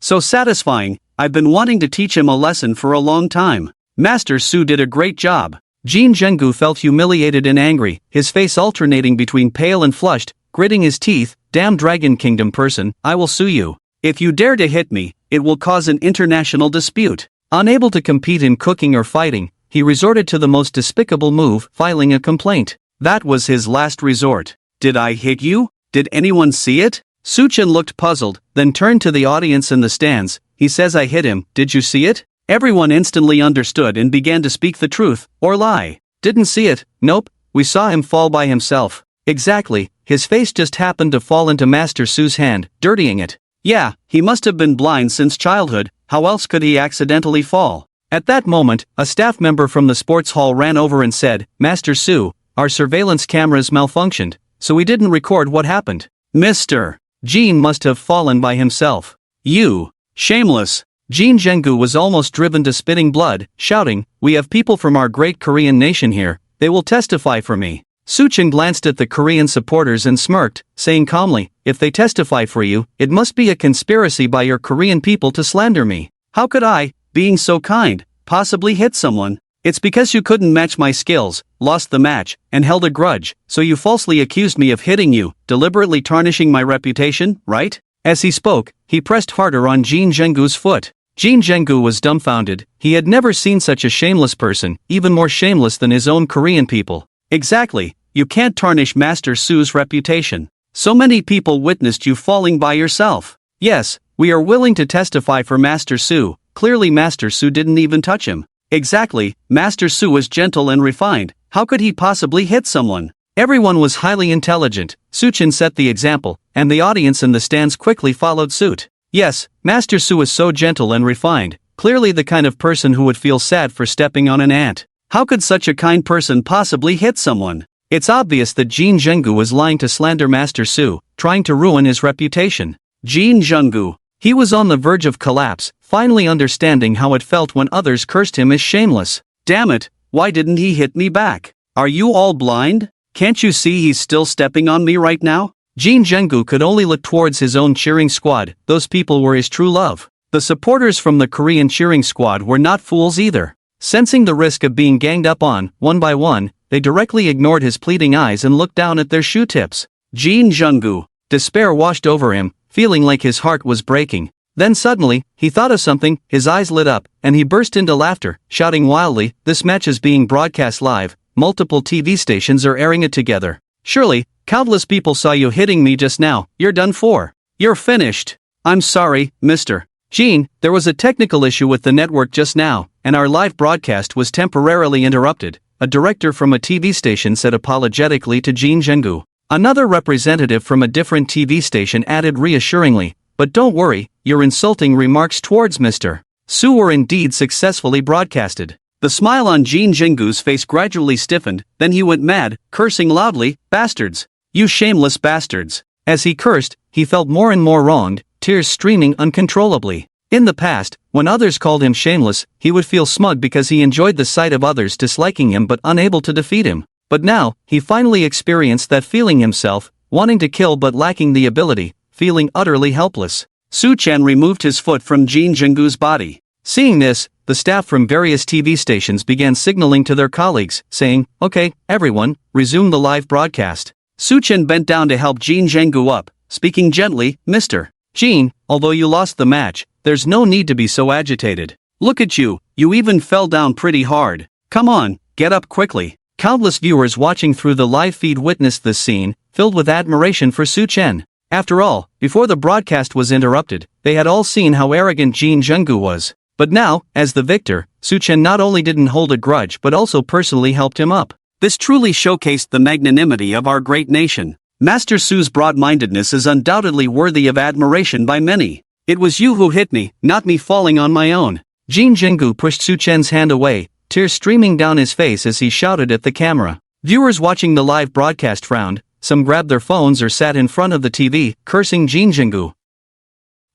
So satisfying, I've been wanting to teach him a lesson for a long time. Master Su did a great job." Jin Zhengu felt humiliated and angry, his face alternating between pale and flushed, gritting his teeth. "Damn Dragon Kingdom person, I will sue you. If you dare to hit me, it will cause an international dispute." Unable to compete in cooking or fighting, he resorted to the most despicable move, filing a complaint. That was his last resort. "Did I hit you? Did anyone see it?" Suchen looked puzzled, then turned to the audience in the stands. "He says I hit him, did you see it?" Everyone instantly understood and began to speak the truth, or lie. "Didn't see it, nope, we saw him fall by himself." Exactly, his face just happened to fall into Master Su's hand, dirtying it. Yeah, he must have been blind since childhood, how else could he accidentally fall? At that moment, a staff member from the sports hall ran over and said, "Master Su, our surveillance cameras malfunctioned, so we didn't record what happened." Mr. Jin must have fallen by himself. "You, shameless." Jin Zhengu was almost driven to spitting blood, shouting, "We have people from our great Korean nation here, they will testify for me." Suchen glanced at the Korean supporters and smirked, saying calmly, "If they testify for you, it must be a conspiracy by your Korean people to slander me. How could I, being so kind, possibly hit someone? It's because you couldn't match my skills, lost the match, and held a grudge, so you falsely accused me of hitting you, deliberately tarnishing my reputation, right?" As he spoke, he pressed harder on Jin Zhengu's foot. Jin Jenggu was dumbfounded. He had never seen such a shameless person, even more shameless than his own Korean people. Exactly, you can't tarnish Master Su's reputation. So many people witnessed you falling by yourself. Yes, we are willing to testify for Master Su. Clearly Master Su didn't even touch him. Exactly, Master Su was gentle and refined. How could he possibly hit someone? Everyone was highly intelligent. Suchin set the example, and the audience in the stands quickly followed suit. Yes, Master Su is so gentle and refined, clearly the kind of person who would feel sad for stepping on an ant. How could such a kind person possibly hit someone? It's obvious that Jin Jenggu was lying to slander Master Su, trying to ruin his reputation. Jin Jenggu. He was on the verge of collapse, finally understanding how it felt when others cursed him as shameless. Damn it, why didn't he hit me back? Are you all blind? Can't you see he's still stepping on me right now? Jin Jenggu could only look towards his own cheering squad. Those people were his true love. The supporters from the Korean cheering squad were not fools either. Sensing the risk of being ganged up on, one by one, they directly ignored his pleading eyes and looked down at their shoe tips. Jin Jenggu. Despair washed over him, feeling like his heart was breaking. Then suddenly, he thought of something, his eyes lit up, and he burst into laughter, shouting wildly, "This match is being broadcast live, multiple TV stations are airing it together. Surely, countless people saw you hitting me just now, you're done for. You're finished. I'm sorry, Mr. Jin, there was a technical issue with the network just now, and our live broadcast was temporarily interrupted," a director from a TV station said apologetically to Jin Jenggu. Another representative from a different TV station added reassuringly, "But don't worry, your insulting remarks towards Mr. Su were indeed successfully broadcasted." The smile on Jin Jenggu's face gradually stiffened, then he went mad, cursing loudly, "Bastards! You shameless bastards!" As he cursed, he felt more and more wronged, tears streaming uncontrollably. In the past, when others called him shameless, he would feel smug because he enjoyed the sight of others disliking him but unable to defeat him. But now, he finally experienced that feeling himself, wanting to kill but lacking the ability, feeling utterly helpless. Su Chen removed his foot from Jin Jenggu's body. Seeing this, the staff from various TV stations began signaling to their colleagues, saying, "Okay, everyone, resume the live broadcast." Su Chen bent down to help Jin Jenggu up, speaking gently, "Mr. Jin, although you lost the match, there's no need to be so agitated. Look at you, you even fell down pretty hard. Come on, get up quickly." Countless viewers watching through the live feed witnessed this scene, filled with admiration for Su Chen. After all, before the broadcast was interrupted, they had all seen how arrogant Jin Jenggu was. But now, as the victor, Su Chen not only didn't hold a grudge but also personally helped him up. This truly showcased the magnanimity of our great nation. Master Su's broad-mindedness is undoubtedly worthy of admiration by many. "It was you who hit me, not me falling on my own." Jin Jenggu pushed Su Chen's hand away, tears streaming down his face as he shouted at the camera. Viewers watching the live broadcast frowned, some grabbed their phones or sat in front of the TV, cursing Jin Jenggu.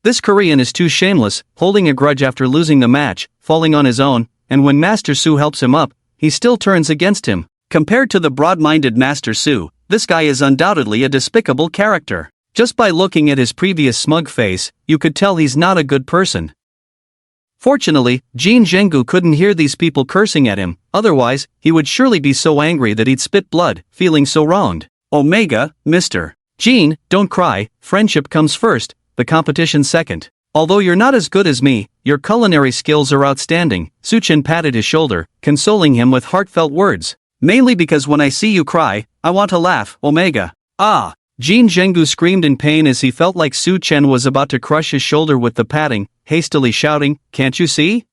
This Korean is too shameless, holding a grudge after losing the match, falling on his own, and when Master Su helps him up, he still turns against him. Compared to the broad-minded Master Su, this guy is undoubtedly a despicable character. Just by looking at his previous smug face, you could tell he's not a good person. Fortunately, Jin Jenggu couldn't hear these people cursing at him, otherwise, he would surely be so angry that he'd spit blood, feeling so wronged. Omega, Mr. Jin, don't cry, friendship comes first, the competition second. Although you're not as good as me, your culinary skills are outstanding, Su Chen patted his shoulder, consoling him with heartfelt words. Mainly because when I see you cry, I want to laugh, Omega. Ah! Jin Jenggu screamed in pain as he felt like Su Chen was about to crush his shoulder with the patting, hastily shouting, "Can't you see?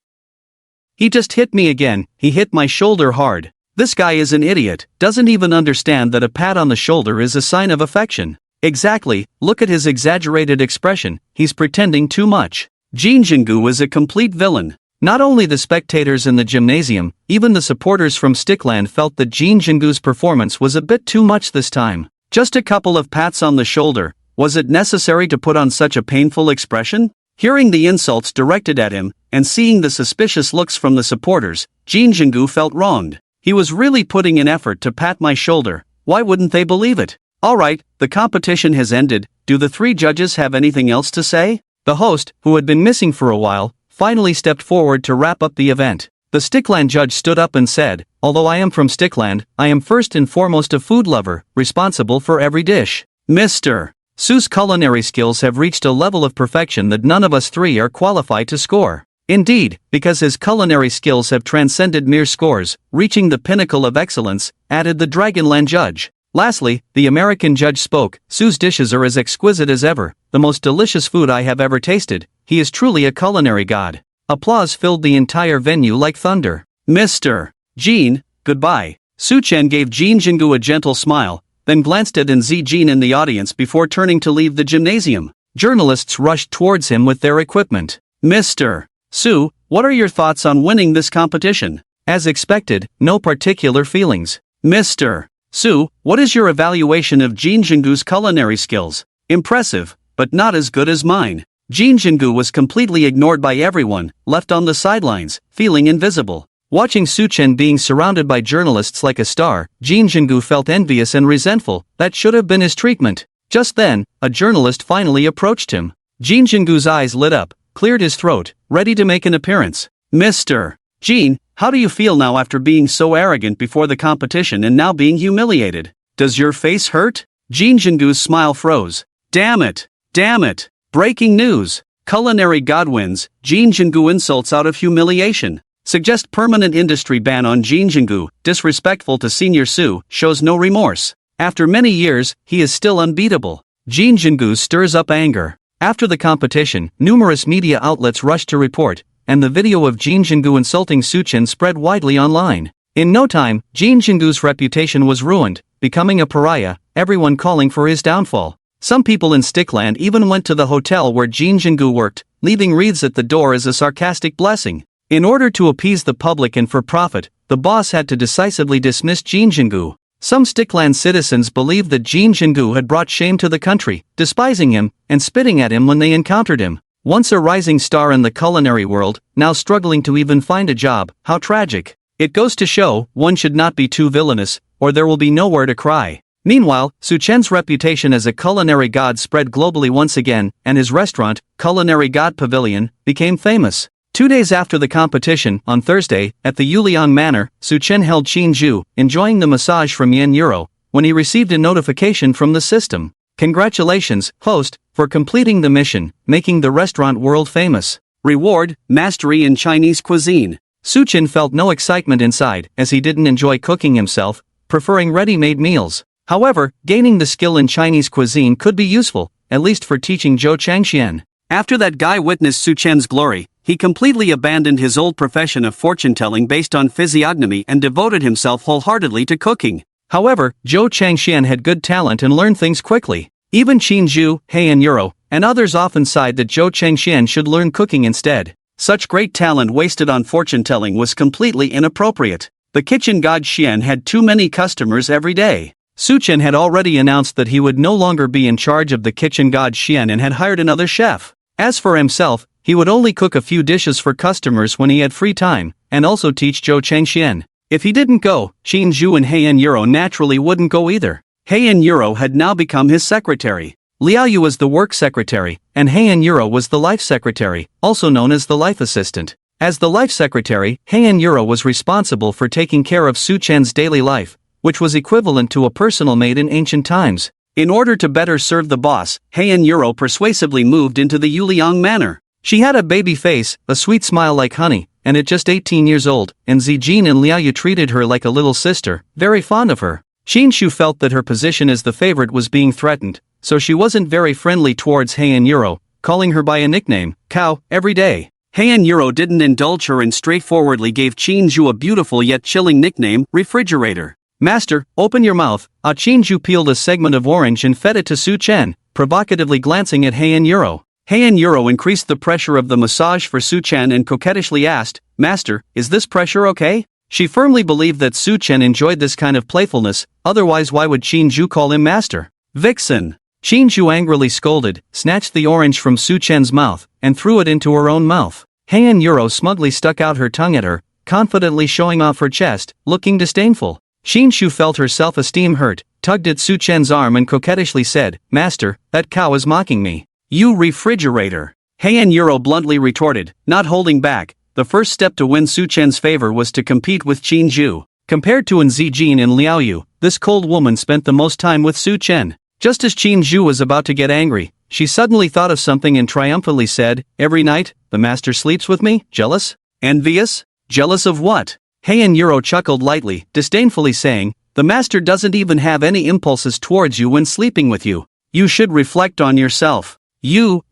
He just hit me again, he hit my shoulder hard. This guy is an idiot, doesn't even understand that a pat on the shoulder is a sign of affection." Exactly, look at his exaggerated expression, he's pretending too much. Jin Jenggu is a complete villain. Not only the spectators in the gymnasium, even the supporters from Stickland felt that Jin Jenggu's performance was a bit too much this time. Just a couple of pats on the shoulder, was it necessary to put on such a painful expression? Hearing the insults directed at him, and seeing the suspicious looks from the supporters, Jin Jenggu felt wronged. He was really putting in effort to pat my shoulder, why wouldn't they believe it? Alright, the competition has ended, do the three judges have anything else to say? The host, who had been missing for a while, finally stepped forward to wrap up the event. The Stickland judge stood up and said, "Although I am from Stickland, I am first and foremost a food lover, responsible for every dish. Mr. Su's culinary skills have reached a level of perfection that none of us three are qualified to score. Indeed, because his culinary skills have transcended mere scores, reaching the pinnacle of excellence, added the Dragonland judge. Lastly, the American judge spoke, Su's dishes are as exquisite as ever, the most delicious food I have ever tasted, he is truly a culinary god. Applause filled the entire venue like thunder. Mr. Jin, goodbye. Su Chen gave Jin Jingu a gentle smile, then glanced at Nzi Jin in the audience before turning to leave the gymnasium. Journalists rushed towards him with their equipment. Mr. Su, what are your thoughts on winning this competition? As expected, no particular feelings. Mr. Su, what is your evaluation of Jin Jingu's culinary skills? Impressive, but not as good as mine. Jin Jingu was completely ignored by everyone, left on the sidelines, feeling invisible. Watching Su Chen being surrounded by journalists like a star, Jin Jingu felt envious and resentful. That should have been his treatment. Just then, a journalist finally approached him. Jin Jingu's eyes lit up, cleared his throat, ready to make an appearance. Mr. Jin, how do you feel now after being so arrogant before the competition and now being humiliated? Does your face hurt? Jin Jingu's smile froze. Damn it! Damn it! Breaking news! Culinary god wins, Jin Jingu insults out of humiliation. Suggest permanent industry ban on Jin Jingu, disrespectful to Senior Su, shows no remorse. After many years, he is still unbeatable. Jin Jingu stirs up anger. After the competition, numerous media outlets rushed to report, and the video of Jin Jingu insulting Su Chen spread widely online. In no time, Jin Jingu's reputation was ruined, becoming a pariah, everyone calling for his downfall. Some people in Stickland even went to the hotel where Jin Jingu worked, leaving wreaths at the door as a sarcastic blessing. In order to appease the public and for profit, the boss had to decisively dismiss Jin Jingu. Some Stickland citizens believed that Jin Jingu had brought shame to the country, despising him, and spitting at him when they encountered him. Once a rising star in the culinary world, now struggling to even find a job, how tragic. It goes to show, one should not be too villainous, or there will be nowhere to cry. Meanwhile, Su Chen's reputation as a culinary god spread globally once again, and his restaurant, Culinary God Pavilion, became famous. 2 days after the competition, on Thursday, at the Yuliang Manor, Su Chen held Qin Zhu, enjoying the massage from Yen Euro, when he received a notification from the system. Congratulations, host, for completing the mission, making the restaurant world famous. Reward, mastery in Chinese cuisine. Su Chen felt no excitement inside, as he didn't enjoy cooking himself, preferring ready-made meals. However, gaining the skill in Chinese cuisine could be useful, at least for teaching Zhou Changxian. After that guy witnessed Su Chen's glory, he completely abandoned his old profession of fortune-telling based on physiognomy and devoted himself wholeheartedly to cooking. However, Zhou Changxian had good talent and learned things quickly. Even Qin Zhu, Heian Euro, and others often sighed that Zhou Changxian should learn cooking instead. Such great talent wasted on fortune-telling was completely inappropriate. The kitchen god Xian had too many customers every day. Su Chen had already announced that he would no longer be in charge of the kitchen god Xian and had hired another chef. As for himself, he would only cook a few dishes for customers when he had free time, and also teach Zhou Changxian. If he didn't go, Qin Zhu and Heian Euro naturally wouldn't go either. Heian Euro had now become his secretary. Liao Yu was the work secretary, and Heian Euro was the life secretary, also known as the life assistant. As the life secretary, Heian Euro was responsible for taking care of Su Chen's daily life, which was equivalent to a personal maid in ancient times. In order to better serve the boss, Heian Euro persuasively moved into the Yuliang Manor. She had a baby face, a sweet smile like honey, and at just 18 years old, and Zijin and Liao Yu treated her like a little sister, very fond of her. Qin Shu felt that her position as the favorite was being threatened, so she wasn't very friendly towards Heian Euro, calling her by a nickname, Cow, every day. Heian Euro didn't indulge her and straightforwardly gave Qin Zhu a beautiful yet chilling nickname, Refrigerator. Master, open your mouth. Qin Zhu peeled a segment of orange and fed it to Su Chen, provocatively glancing at Heian Euro. Heian Euro increased the pressure of the massage for Su Chen and coquettishly asked, Master, is this pressure okay? She firmly believed that Su Chen enjoyed this kind of playfulness, otherwise why would Qin Zhu call him master? Vixen! Qin Zhu angrily scolded, snatched the orange from Su Chen's mouth, and threw it into her own mouth. Heian Euro smugly stuck out her tongue at her, confidently showing off her chest, looking disdainful. Qin Shu felt her self-esteem hurt, tugged at Su Chen's arm and coquettishly said, Master, that cow is mocking me. You refrigerator! Heian Euro bluntly retorted, not holding back. The first step to win Su Chen's favor was to compete with Qin Zhu. Compared to Nzi Jin and Liao Yu, this cold woman spent the most time with Su Chen. Just as Qin Zhu was about to get angry, she suddenly thought of something and triumphantly said, "Every night, the master sleeps with me? Jealous? Envious? Jealous of what?" Heian Yuro chuckled lightly, disdainfully saying, "The master doesn't even have any impulses towards you when sleeping with you. You should reflect on yourself. You.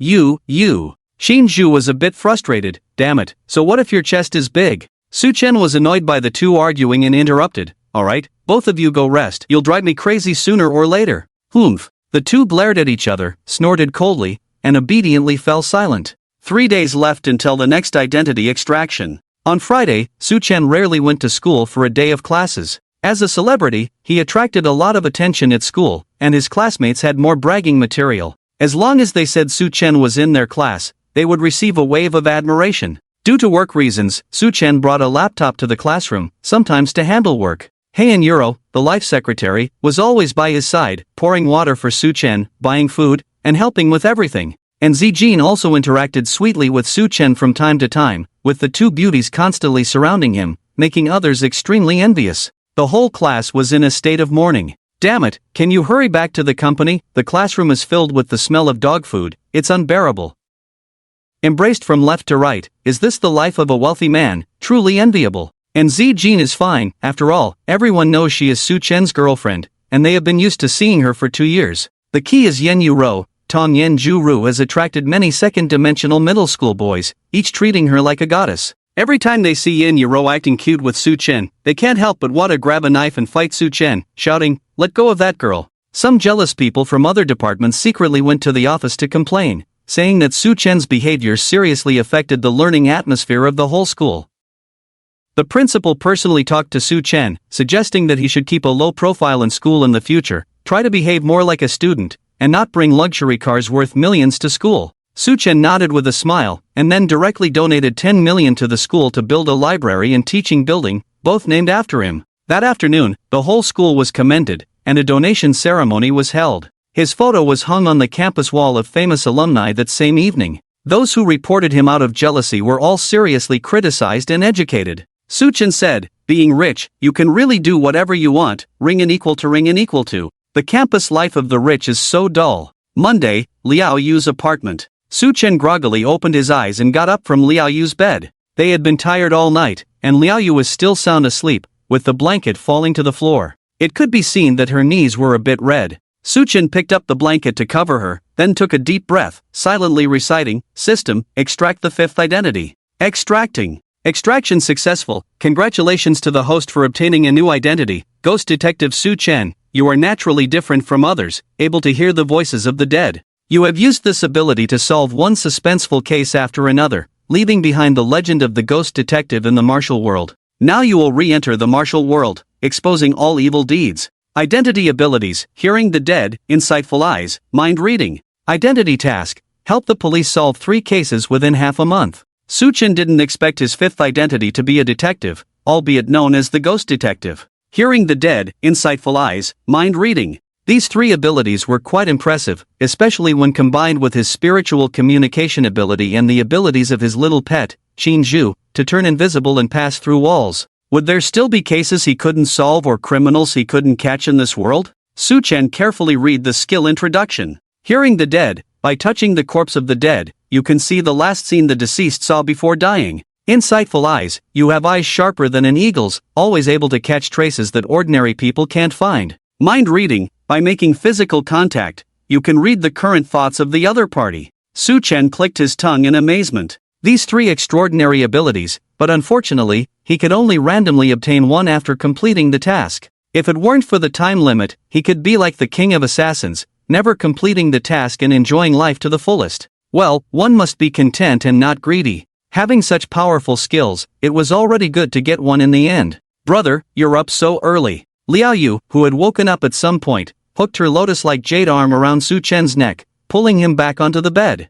Shinju was a bit frustrated. Damn it, so what if your chest is big? Suchen was annoyed by the two arguing and interrupted. Alright, both of you go rest, you'll drive me crazy sooner or later. Humph. The two glared at each other, snorted coldly, and obediently fell silent. 3 days left until the next identity extraction. On Friday, Suchen rarely went to school for a day of classes. As a celebrity, he attracted a lot of attention at school, and his classmates had more bragging material. As long as they said Suchen was in their class, they would receive a wave of admiration. Due to work reasons, Suchen brought a laptop to the classroom, sometimes to handle work. Heian Yuro, the life secretary, was always by his side, pouring water for Suchen, buying food, and helping with everything. And Zijin also interacted sweetly with Suchen from time to time, with the two beauties constantly surrounding him, making others extremely envious. The whole class was in a state of mourning. Damn it, can you hurry back to the company? The classroom is filled with the smell of dog food, it's unbearable. Embraced from left to right, is this the life of a wealthy man? Truly enviable. And Zijin is fine, after all, everyone knows she is Suchen's girlfriend, and they have been used to seeing her for 2 years. The key is Yen Yuro. Tong Yen Juru has attracted many second-dimensional middle school boys, each treating her like a goddess. Every time they see Yen Yuro acting cute with Suchen, they can't help but want to grab a knife and fight Suchen, shouting, "Let go of that girl." Some jealous people from other departments secretly went to the office to complain, saying that Suchen's behavior seriously affected the learning atmosphere of the whole school. The principal personally talked to Suchen, suggesting that he should keep a low profile in school in the future, try to behave more like a student, and not bring luxury cars worth millions to school. Suchen nodded with a smile, and then directly donated 10 million to the school to build a library and teaching building, both named after him. That afternoon, the whole school was commended, and a donation ceremony was held. His photo was hung on the campus wall of famous alumni that same evening. Those who reported him out of jealousy were all seriously criticized and educated. Suchen said, "Being rich, you can really do whatever you want, ring and equal to ring and equal to. The campus life of the rich is so dull." Monday, Liao Yu's apartment. Suchen groggily opened his eyes and got up from Liao Yu's bed. They had been tired all night, and Liao Yu was still sound asleep, with the blanket falling to the floor. It could be seen that her knees were a bit red. Suchen picked up the blanket to cover her, then took a deep breath, silently reciting, "System, extract the fifth identity." Extracting. Extraction successful. Congratulations to the host for obtaining a new identity, Ghost Detective Suchen. You are naturally different from others, able to hear the voices of the dead. You have used this ability to solve one suspenseful case after another, leaving behind the legend of the ghost detective in the martial world. Now you will re-enter the martial world, exposing all evil deeds. Identity abilities: hearing the dead, insightful eyes, mind reading. Identity task: help the police solve 3 cases within half a month. Suchen didn't expect his 5th identity to be a detective, albeit known as the ghost detective. Hearing the dead, insightful eyes, mind reading. These 3 abilities were quite impressive, especially when combined with his spiritual communication ability and the abilities of his little pet, Shinju, to turn invisible and pass through walls. Would there still be cases he couldn't solve or criminals he couldn't catch in this world? Suchen carefully read the skill introduction. Hearing the dead: by touching the corpse of the dead, you can see the last scene the deceased saw before dying. Insightful eyes: you have eyes sharper than an eagle's, always able to catch traces that ordinary people can't find. Mind reading: by making physical contact, you can read the current thoughts of the other party. Suchen clicked his tongue in amazement. These 3 extraordinary abilities, but unfortunately, he could only randomly obtain one after completing the task. If it weren't for the time limit, he could be like the king of assassins, never completing the task and enjoying life to the fullest. Well, one must be content and not greedy. Having such powerful skills, it was already good to get one in the end. "Brother, you're up so early." Liao Yu, who had woken up at some point, hooked her lotus-like jade arm around Suchen's neck, pulling him back onto the bed.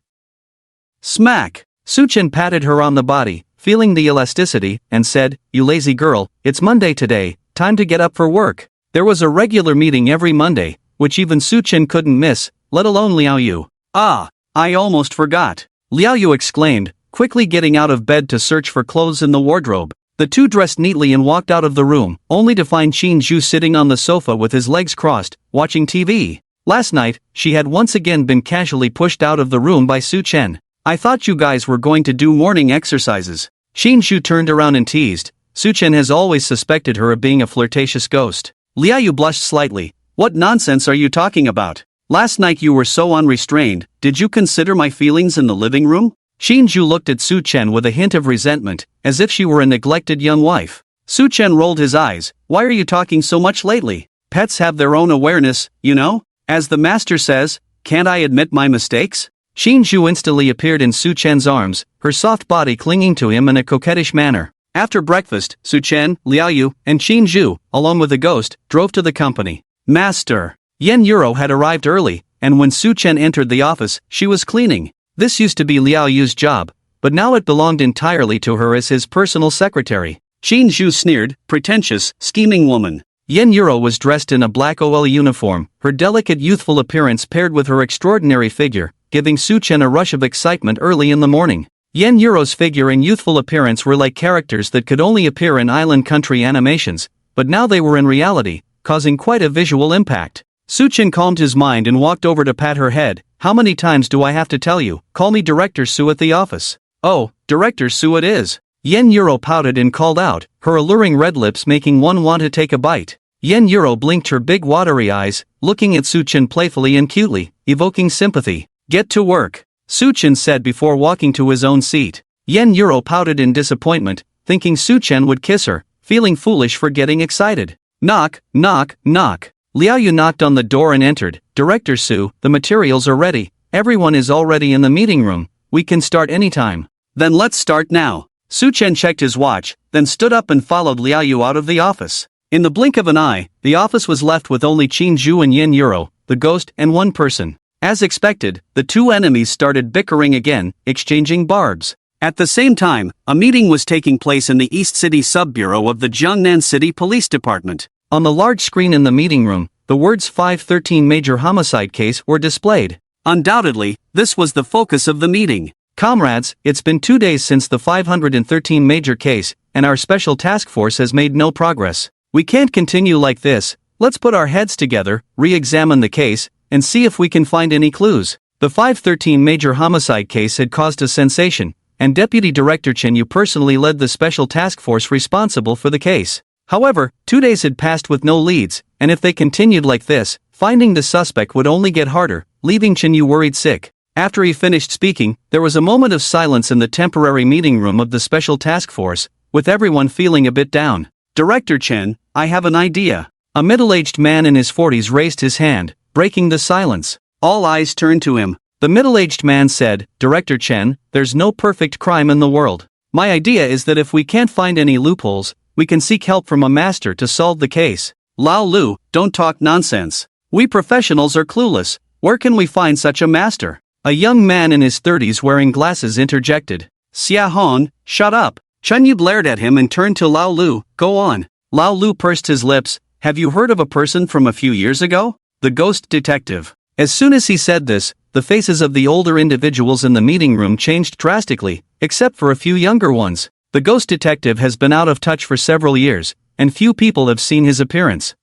Smack! Suchen patted her on the body, feeling the elasticity, and said, "You lazy girl, it's Monday today, time to get up for work." There was a regular meeting every Monday, which even Suchen couldn't miss, let alone Liao Yu. "Ah, I almost forgot," Liao Yu exclaimed, quickly getting out of bed to search for clothes in the wardrobe. The two dressed neatly and walked out of the room, only to find Shinju sitting on the sofa with his legs crossed, watching TV. Last night, she had once again been casually pushed out of the room by Su Chen. I thought you guys were going to do morning exercises. Shinju turned around and teased. Su Chen has always suspected her of being a flirtatious ghost. Liaoyu blushed slightly. What nonsense are you talking about? Last night you were so unrestrained, did you consider my feelings in the living room? Shinju looked at Su Chen with a hint of resentment, as if she were a neglected young wife. Su Chen rolled his eyes. Why are you talking so much lately? Pets have their own awareness, you know? As the master says, can't I admit my mistakes? Shinju instantly appeared in Su Chen's arms, her soft body clinging to him in a coquettish manner. After breakfast, Su Chen, Liaoyu, and Shinju, along with the ghost, drove to the company. Master. Yen Yuro had arrived early, and when Su Chen entered the office, she was cleaning. This used to be Liaoyu's job, but now it belonged entirely to her as his personal secretary. Shinju sneered, pretentious, scheming woman. Yen Yuro was dressed in a black OL uniform, her delicate youthful appearance paired with her extraordinary figure, giving Su Chen a rush of excitement early in the morning. Yen Yuro's figure and youthful appearance were like characters that could only appear in island country animations, but now they were in reality, causing quite a visual impact. Su Chen calmed his mind and walked over to pat her head. How many times do I have to tell you? Call me Director Su at the office. Oh, Director Su it is. Yen Yuro pouted and called out, her alluring red lips making one want to take a bite. Yen Yuro blinked her big watery eyes, looking at Su Chen playfully and cutely, evoking sympathy. Get to work, Su Chen said before walking to his own seat. Yen Yuro pouted in disappointment, thinking Su Chen would kiss her, feeling foolish for getting excited. Knock, knock, knock. Liaoyu knocked on the door and entered. Director Su, the materials are ready. Everyone is already in the meeting room. We can start anytime. Then let's start now. Su Chen checked his watch, then stood up and followed Liaoyu out of the office. In the blink of an eye, the office was left with only Shinju and Yen Yuro, the ghost, and one person. As expected, the two enemies started bickering again, exchanging barbs. At the same time, a meeting was taking place in the East City Sub-Bureau of the Jiangnan City Police Department. On the large screen in the meeting room, the words 513 Major Homicide Case were displayed. Undoubtedly, this was the focus of the meeting. Comrades, it's been 2 days since the 513 Major Case, and our special task force has made no progress. We can't continue like this. Let's put our heads together, re-examine the case, and see if we can find any clues. The 513 Major Homicide Case had caused a sensation, and Deputy Director Chen Yu personally led the special task force responsible for the case. However, 2 days had passed with no leads, and if they continued like this, finding the suspect would only get harder, leaving Chen Yu worried sick. After he finished speaking, there was a moment of silence in the temporary meeting room of the special task force, with everyone feeling a bit down. Director Chen, I have an idea. A middle-aged man in his 40s raised his hand, breaking the silence. All eyes turned to him. The middle-aged man said, Director Chen, there's no perfect crime in the world. My idea is that if we can't find any loopholes, we can seek help from a master to solve the case. Lao Lu, don't talk nonsense. We professionals are clueless. Where can we find such a master? A young man in his 30s wearing glasses interjected. Xia Hong, shut up. Chen Yu glared at him and turned to Lao Lu. Go on. Lao Lu pursed his lips. Have you heard of a person from a few years ago? The ghost detective. As soon as he said this, the faces of the older individuals in the meeting room changed drastically, except for a few younger ones. The ghost detective has been out of touch for several years, and few people have seen his appearance.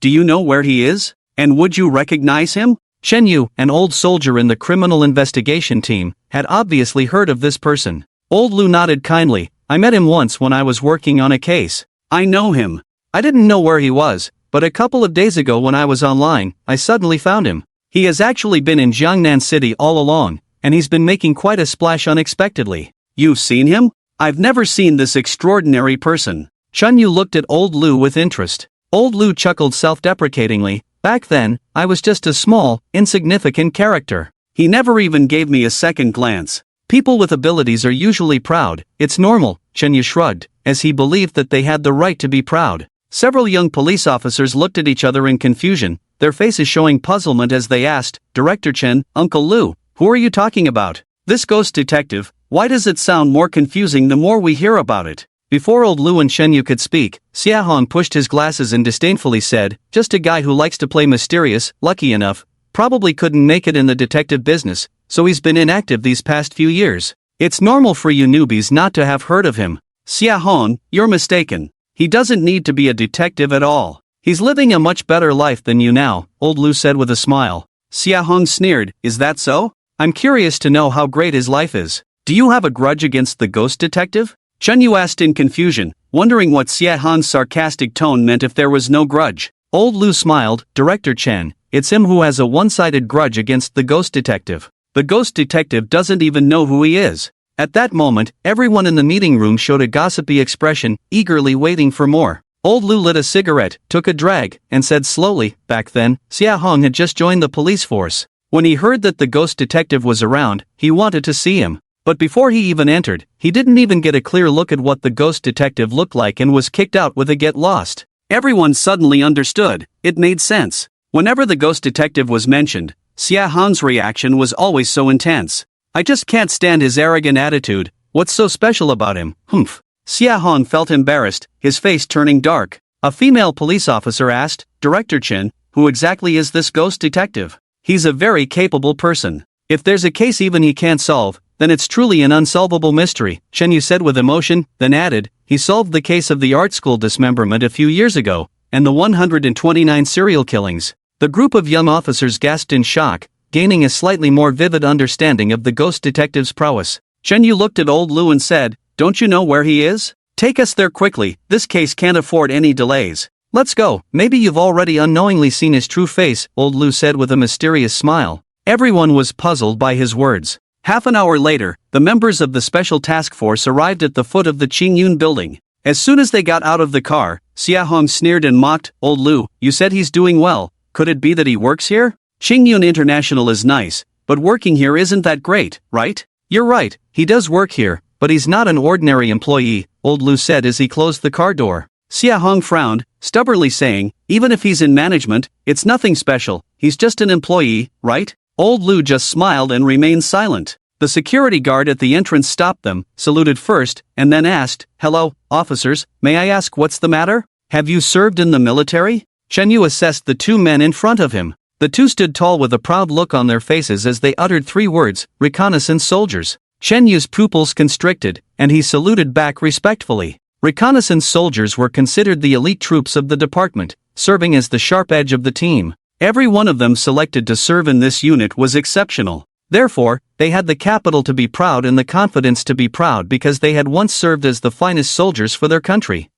Do you know where he is? And would you recognize him? Shen Yu, an old soldier in the criminal investigation team, had obviously heard of this person. Old Lu nodded kindly. I met him once when I was working on a case. I know him. I didn't know where he was, but a couple of days ago when I was online, I suddenly found him. He has actually been in Jiangnan City all along, and he's been making quite a splash unexpectedly. You've seen him? I've never seen this extraordinary person. Chen Yu looked at Old Lu with interest. Old Lu chuckled self-deprecatingly. Back then, I was just a small, insignificant character. He never even gave me a second glance. People with abilities are usually proud. It's normal, Chen Yu shrugged, as he believed that they had the right to be proud. Several young police officers looked at each other in confusion, their faces showing puzzlement as they asked, Director Chen, Uncle Lu, who are you talking about? This ghost detective, why does it sound more confusing the more we hear about it? Before Old Lu and Shen Yu could speak, Xia Hong pushed his glasses and disdainfully said, just a guy who likes to play mysterious, lucky enough, probably couldn't make it in the detective business, so he's been inactive these past few years. It's normal for you newbies not to have heard of him. Xia Hong, you're mistaken. He doesn't need to be a detective at all. He's living a much better life than you now, old Lu said with a smile. Xia Hong sneered, is that so? I'm curious to know how great his life is. Do you have a grudge against the ghost detective? Chen Yu asked in confusion, wondering what Xia Han's sarcastic tone meant if there was no grudge. Old Lu smiled, Director Chen, it's him who has a one-sided grudge against the ghost detective. The ghost detective doesn't even know who he is. At that moment, everyone in the meeting room showed a gossipy expression, eagerly waiting for more. Old Lu lit a cigarette, took a drag, and said slowly, back then, Xia Hong had just joined the police force. When he heard that the ghost detective was around, he wanted to see him. But before he even entered, he didn't even get a clear look at what the ghost detective looked like and was kicked out with a get lost. Everyone suddenly understood. It made sense. Whenever the ghost detective was mentioned, Xia Han's reaction was always so intense. I just can't stand his arrogant attitude. What's so special about him? Humph. Xia Han felt embarrassed, his face turning dark. A female police officer asked, Director Chen, who exactly is this ghost detective? He's a very capable person. If there's a case even he can't solve, then it's truly an unsolvable mystery, Chen Yu said with emotion, then added, he solved the case of the art school dismemberment a few years ago, and the 129 serial killings. The group of young officers gasped in shock, gaining a slightly more vivid understanding of the ghost detective's prowess. Chen Yu looked at old Lu and said, don't you know where he is? Take us there quickly, this case can't afford any delays. Let's go, maybe you've already unknowingly seen his true face, old Lu said with a mysterious smile. Everyone was puzzled by his words. Half an hour later, the members of the special task force arrived at the foot of the Qingyun building. As soon as they got out of the car, Xia Hong sneered and mocked, old Lu, you said he's doing well, could it be that he works here? Qingyun International is nice, but working here isn't that great, right? You're right, he does work here, but he's not an ordinary employee, old Lu said as he closed the car door. Xia Hong frowned, stubbornly saying, even if he's in management, it's nothing special, he's just an employee, right? Old Lu just smiled and remained silent. The security guard at the entrance stopped them, saluted first, and then asked, hello, officers, may I ask what's the matter? Have you served in the military? Chen Yu assessed the two men in front of him. The two stood tall with a proud look on their faces as they uttered three words, reconnaissance soldiers. Chen Yu's pupils constricted, and he saluted back respectfully. Reconnaissance soldiers were considered the elite troops of the department, serving as the sharp edge of the team. Every one of them selected to serve in this unit was exceptional. Therefore, they had the capital to be proud and the confidence to be proud because they had once served as the finest soldiers for their country.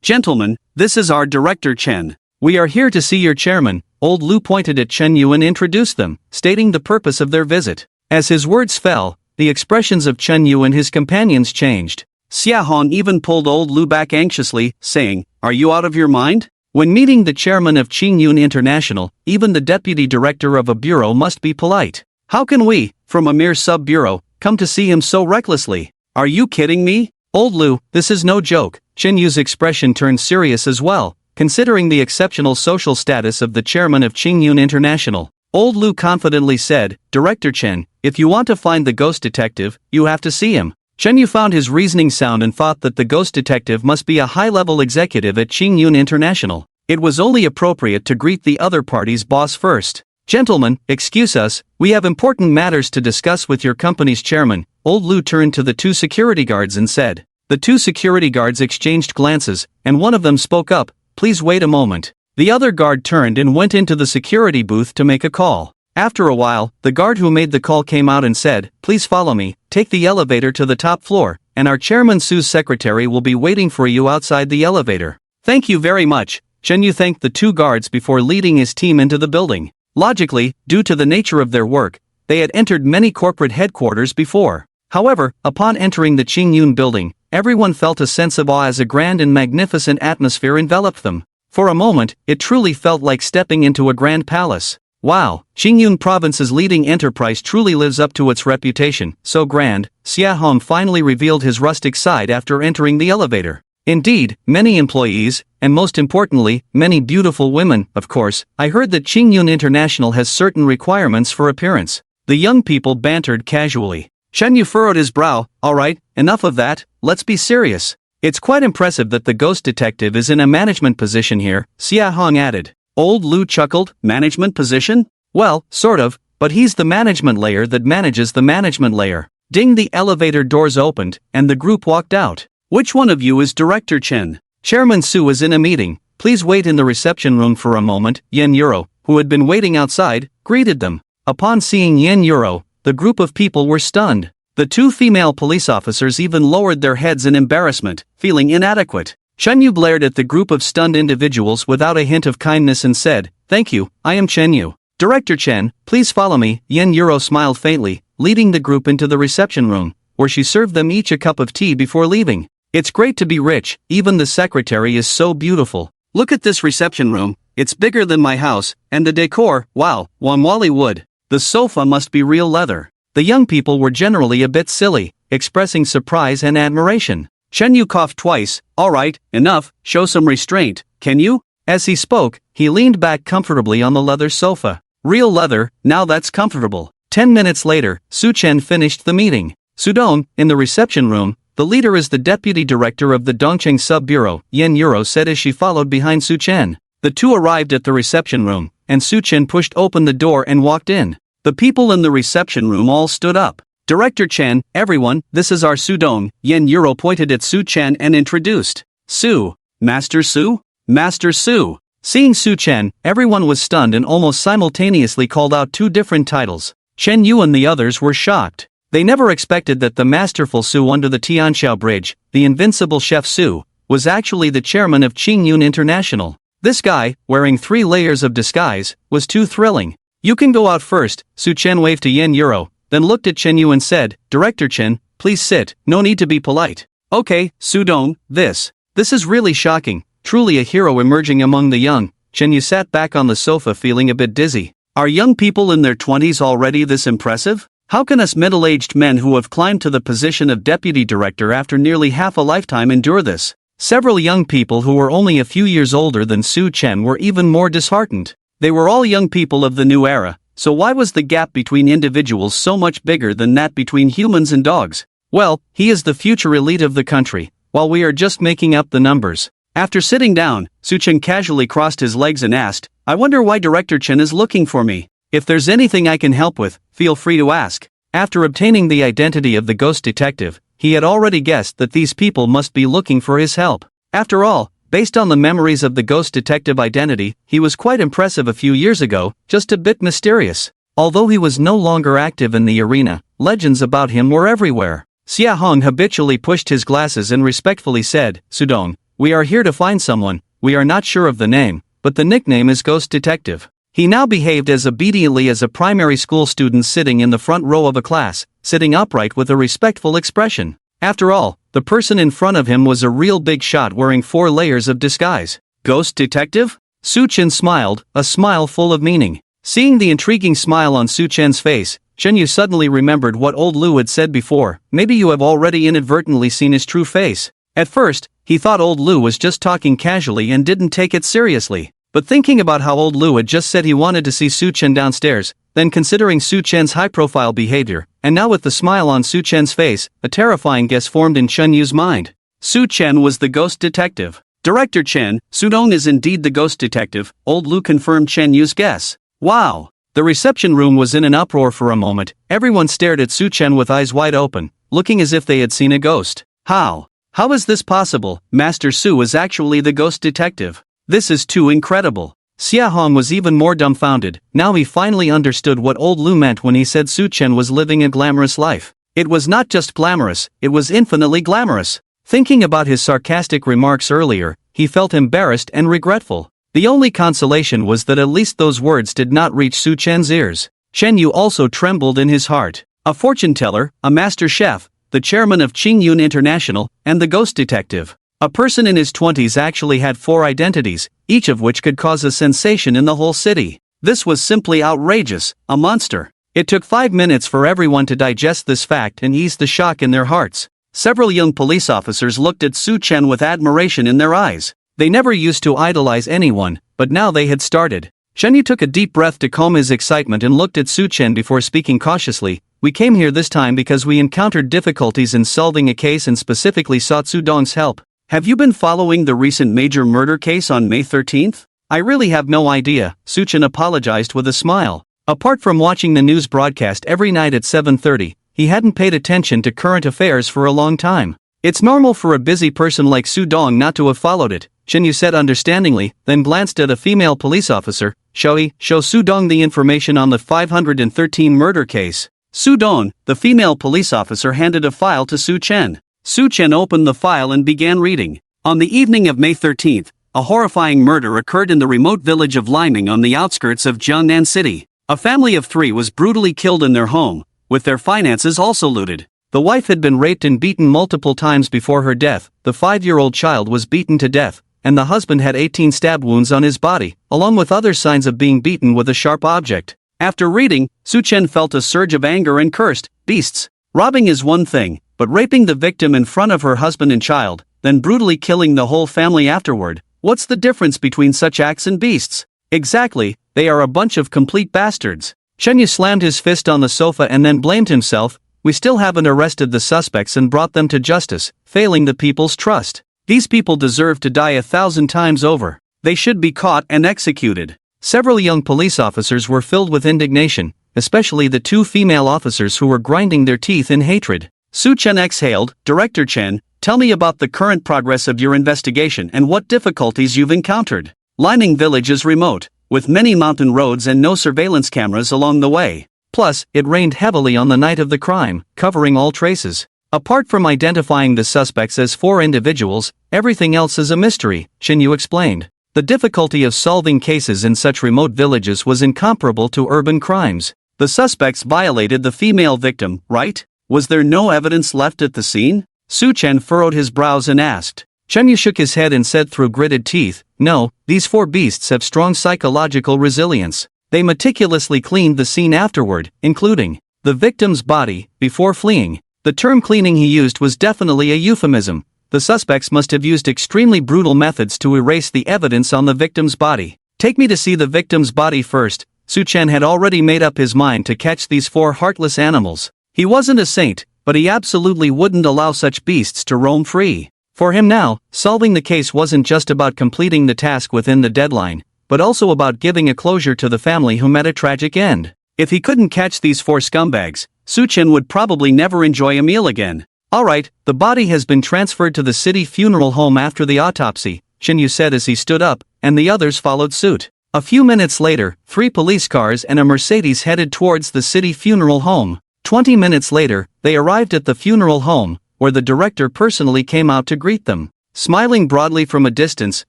Gentlemen, this is our Director Chen. We are here to see your chairman. Old Lu pointed at Chen Yu and introduced them, stating the purpose of their visit. As his words fell, the expressions of Chen Yu and his companions changed. Xia Hong even pulled old Lu back anxiously, saying, are you out of your mind? When meeting the chairman of Qingyun International, even the deputy director of a bureau must be polite. How can we, from a mere sub-bureau, come to see him so recklessly? Are you kidding me? Old Lu, this is no joke. Chen Yu's expression turned serious as well, considering the exceptional social status of the chairman of Qingyun International. Old Lu confidently said, Director Chen, if you want to find the ghost detective, you have to see him. Chen Yu found his reasoning sound and thought that the ghost detective must be a high-level executive at Qingyun International. It was only appropriate to greet the other party's boss first. Gentlemen, excuse us, we have important matters to discuss with your company's chairman. Old Lu turned to the two security guards and said. The two security guards exchanged glances, and one of them spoke up, please wait a moment. The other guard turned and went into the security booth to make a call. After a while, the guard who made the call came out and said, please follow me, take the elevator to the top floor, and our chairman Su's secretary will be waiting for you outside the elevator. Thank you very much. Chen Yu thanked the two guards before leading his team into the building. Logically, due to the nature of their work, they had entered many corporate headquarters before. However, upon entering the Qingyun building, everyone felt a sense of awe as a grand and magnificent atmosphere enveloped them. For a moment, it truly felt like stepping into a grand palace. Wow, Qingyun Province's leading enterprise truly lives up to its reputation, so grand. Xia Hong finally revealed his rustic side after entering the elevator. Indeed, many employees, and most importantly, many beautiful women, of course. I heard that Qingyun International has certain requirements for appearance. The young people bantered casually. Chen Yu furrowed his brow, alright, enough of that, let's be serious. It's quite impressive that the ghost detective is in a management position here, Xia Hong added. Old Lu chuckled, management position? Well, sort of, but he's the management layer that manages the management layer. Ding, the elevator doors opened, and the group walked out. Which one of you is Director Chen? Chairman Su is in a meeting, please wait in the reception room for a moment." Yen Euro, who had been waiting outside, greeted them. Upon seeing Yen Euro, the group of people were stunned. The two female police officers even lowered their heads in embarrassment, feeling inadequate. Chen Yu glared at the group of stunned individuals without a hint of kindness and said, "Thank you, I am Chen Yu. Director Chen, please follow me." Yen Euro smiled faintly, leading the group into the reception room, where she served them each a cup of tea before leaving. "It's great to be rich, even the secretary is so beautiful. Look at this reception room, it's bigger than my house, and the decor, wow, Wanwali wood. The sofa must be real leather." The young people were generally a bit silly, expressing surprise and admiration. Chen Yu coughed twice. "Alright, enough, show some restraint, can you?" As he spoke, he leaned back comfortably on the leather sofa. "Real leather, now that's comfortable." 10 minutes later, Su Chen finished the meeting. Sudong, in the reception room, the leader is the deputy director of the Dongqing Sub-Bureau, Yen Euro said as she followed behind Su Chen. The two arrived at the reception room, and Su Chen pushed open the door and walked in. The people in the reception room all stood up. "Director Chen, everyone, this is our Sudong." Yen Euro pointed at Su Chen and introduced. "Su. Master Su? Master Su." Seeing Su Chen, everyone was stunned and almost simultaneously called out two different titles. Chen Yu and the others were shocked. They never expected that the masterful Su under the Tianxiao Bridge, the invincible chef Su, was actually the chairman of Qingyun International. This guy, wearing 3 layers of disguise, was too thrilling. "You can go out first." Su Chen waved to Yen Euro, then looked at Chen Yu and said, "Director Chen, please sit, no need to be polite." "Okay, Sudong, this is really shocking, truly a hero emerging among the young." Chen Yu sat back on the sofa feeling a bit dizzy. "Are young people in their 20s already this impressive? How can us middle-aged men who have climbed to the position of deputy director after nearly half a lifetime endure this?" Several young people who were only a few years older than Su Chen were even more disheartened. They were all young people of the new era, so why was the gap between individuals so much bigger than that between humans and dogs? "Well, he is the future elite of the country, while we are just making up the numbers." After sitting down, Su Chen casually crossed his legs and asked, "I wonder why Director Chen is looking for me. If there's anything I can help with, feel free to ask." After obtaining the identity of the ghost detective, he had already guessed that these people must be looking for his help. After all, based on the memories of the ghost detective identity, he was quite impressive a few years ago, just a bit mysterious. Although he was no longer active in the arena, legends about him were everywhere. Xia Hong habitually pushed his glasses and respectfully said, "Sudong, we are here to find someone, we are not sure of the name, but the nickname is Ghost Detective." He now behaved as obediently as a primary school student sitting in the front row of a class, sitting upright with a respectful expression. After all, the person in front of him was a real big shot wearing 4 layers of disguise. "Ghost Detective?" Su Chen smiled, a smile full of meaning. Seeing the intriguing smile on Su Chen's face, Chen Yu suddenly remembered what old Lu had said before, "Maybe you have already inadvertently seen his true face." At first, he thought old Lu was just talking casually and didn't take it seriously. But thinking about how old Lu had just said he wanted to see Su Chen downstairs, then considering Su Chen's high-profile behavior, and now with the smile on Su Chen's face, a terrifying guess formed in Chen Yu's mind. Su Chen was the ghost detective. "Director Chen, Sudong is indeed the ghost detective," old Lu confirmed Chen Yu's guess. "Wow!" The reception room was in an uproar for a moment. Everyone stared at Su Chen with eyes wide open, looking as if they had seen a ghost. How is this possible? Master Su is actually the ghost detective. This is too incredible. Xia Hong was even more dumbfounded. Now he finally understood what old Lu meant when he said Su Chen was living a glamorous life. It was not just glamorous, it was infinitely glamorous. Thinking about his sarcastic remarks earlier, he felt embarrassed and regretful. The only consolation was that at least those words did not reach Su Chen's ears. Chen Yu also trembled in his heart. A fortune teller, a master chef, the chairman of Qingyun International, and the ghost detective. A person in his 20s actually had 4 identities, each of which could cause a sensation in the whole city. This was simply outrageous, a monster. It took 5 minutes for everyone to digest this fact and ease the shock in their hearts. Several young police officers looked at Su Chen with admiration in their eyes. They never used to idolize anyone, but now they had started. Chen Yu took a deep breath to calm his excitement and looked at Su Chen before speaking cautiously. "We came here this time because we encountered difficulties in solving a case and specifically sought Sudong's help. Have you been following the recent major murder case on May 13th? "I really have no idea," Su Chen apologized with a smile. Apart from watching the news broadcast every night at 7:30, he hadn't paid attention to current affairs for a long time. It's normal for a busy person like Su Dong not to have followed it, Chen Yu said understandingly, then glanced at a female police officer. Show Sudong the information on the 513 murder case. Sudong, the female police officer, handed a file to Su Chen. Su Chen opened the file and began reading. On the evening of May 13th, a horrifying murder occurred in the remote village of Liming on the outskirts of Jiangnan City. A family of 3 was brutally killed in their home, with their finances also looted. The wife had been raped and beaten multiple times before her death, the 5-year-old child was beaten to death, and the husband had 18 stab wounds on his body, along with other signs of being beaten with a sharp object. After reading, Su Chen felt a surge of anger and cursed, "Beasts! Robbing is one thing, but raping the victim in front of her husband and child, then brutally killing the whole family afterward, what's the difference between such acts and beasts? Exactly, they are a bunch of complete bastards." Chen Yu slammed his fist on the sofa and then blamed himself. "We still haven't arrested the suspects and brought them to justice, failing the people's trust. These people deserve to die 1,000 times over. They should be caught and executed." Several young police officers were filled with indignation, especially the 2 female officers who were grinding their teeth in hatred. Su Chen exhaled. "Director Chen, tell me about the current progress of your investigation and what difficulties you've encountered." Liming village is remote, with many mountain roads and no surveillance cameras along the way. Plus, it rained heavily on the night of the crime, covering all traces. Apart from identifying the suspects as 4 individuals, everything else is a mystery, Chen Yu explained. The difficulty of solving cases in such remote villages was incomparable to urban crimes. The suspects violated the female victim, right? Was there no evidence left at the scene? Su Chen furrowed his brows and asked. Chen Yu shook his head and said through gritted teeth, "No, these 4 beasts have strong psychological resilience. They meticulously cleaned the scene afterward, including the victim's body, before fleeing." The term cleaning he used was definitely a euphemism. The suspects must have used extremely brutal methods to erase the evidence on the victim's body. "Take me to see the victim's body first." Su Chen had already made up his mind to catch these 4 heartless animals. He wasn't a saint, but he absolutely wouldn't allow such beasts to roam free. For him now, solving the case wasn't just about completing the task within the deadline, but also about giving a closure to the family who met a tragic end. If he couldn't catch these 4 scumbags, Su Chen would probably never enjoy a meal again. "Alright, the body has been transferred to the city funeral home after the autopsy," Chen Yu said as he stood up, and the others followed suit. A few minutes later, 3 police cars and a Mercedes headed towards the city funeral home. 20 minutes later, they arrived at the funeral home, where the director personally came out to greet them. Smiling broadly from a distance,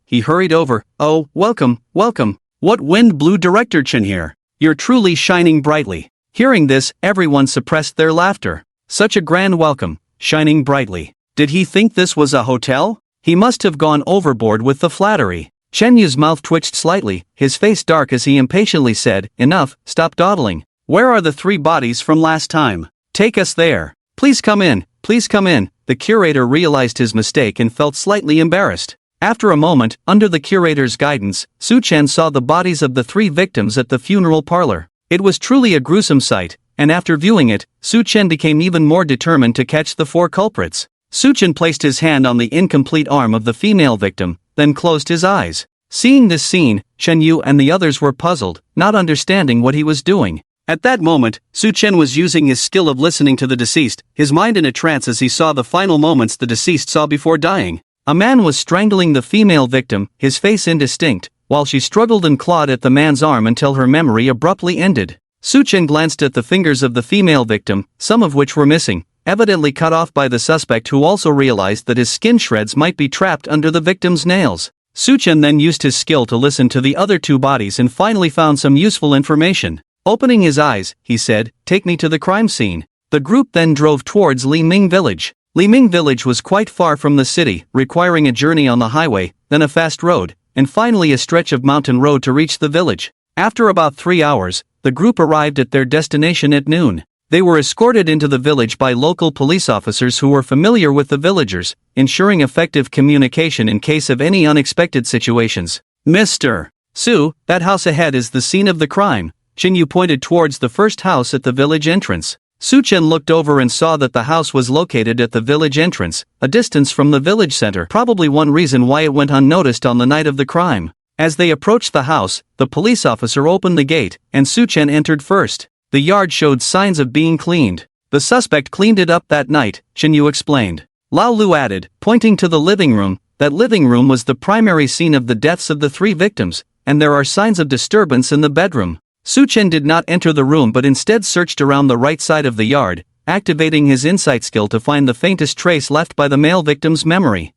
he hurried over. "Oh, welcome, welcome. What wind blew Director Chen here? You're truly shining brightly." Hearing this, everyone suppressed their laughter. Such a grand welcome, shining brightly. Did he think this was a hotel? He must have gone overboard with the flattery. Chen Yu's mouth twitched slightly, his face dark as he impatiently said, "Enough, stop dawdling. Where are the 3 bodies from last time? Take us there. Please come in, please come in." The curator realized his mistake and felt slightly embarrassed. After a moment, under the curator's guidance, Su Chen saw the bodies of the 3 victims at the funeral parlor. It was truly a gruesome sight, and after viewing it, Su Chen became even more determined to catch the 4 culprits. Su Chen placed his hand on the incomplete arm of the female victim, then closed his eyes. Seeing this scene, Chen Yu and the others were puzzled, not understanding what he was doing. At that moment, Su Chen was using his skill of listening to the deceased, his mind in a trance as he saw the final moments the deceased saw before dying. A man was strangling the female victim, his face indistinct, while she struggled and clawed at the man's arm until her memory abruptly ended. Su Chen glanced at the fingers of the female victim, some of which were missing, evidently cut off by the suspect, who also realized that his skin shreds might be trapped under the victim's nails. Su Chen then used his skill to listen to the other 2 bodies and finally found some useful information. Opening his eyes, he said, "Take me to the crime scene." The group then drove towards Liming village. Liming village was quite far from the city, requiring a journey on the highway, then a fast road, and finally a stretch of mountain road to reach the village. After about 3 hours, the group arrived at their destination at noon. They were escorted into the village by local police officers who were familiar with the villagers, ensuring effective communication in case of any unexpected situations. "Mr. Su, that house ahead is the scene of the crime." Chen Yu pointed towards the first house at the village entrance. Su Chen looked over and saw that the house was located at the village entrance, a distance from the village center, probably one reason why it went unnoticed on the night of the crime. As they approached the house, the police officer opened the gate, and Su Chen entered first. The yard showed signs of being cleaned. The suspect cleaned it up that night, Chen Yu explained. Lao Lu added, pointing to the living room, that living room was the primary scene of the deaths of the 3 victims, and there are signs of disturbance in the bedroom. Su-chen did not enter the room but instead searched around the right side of the yard, activating his insight skill to find the faintest trace left by the male victim's memory.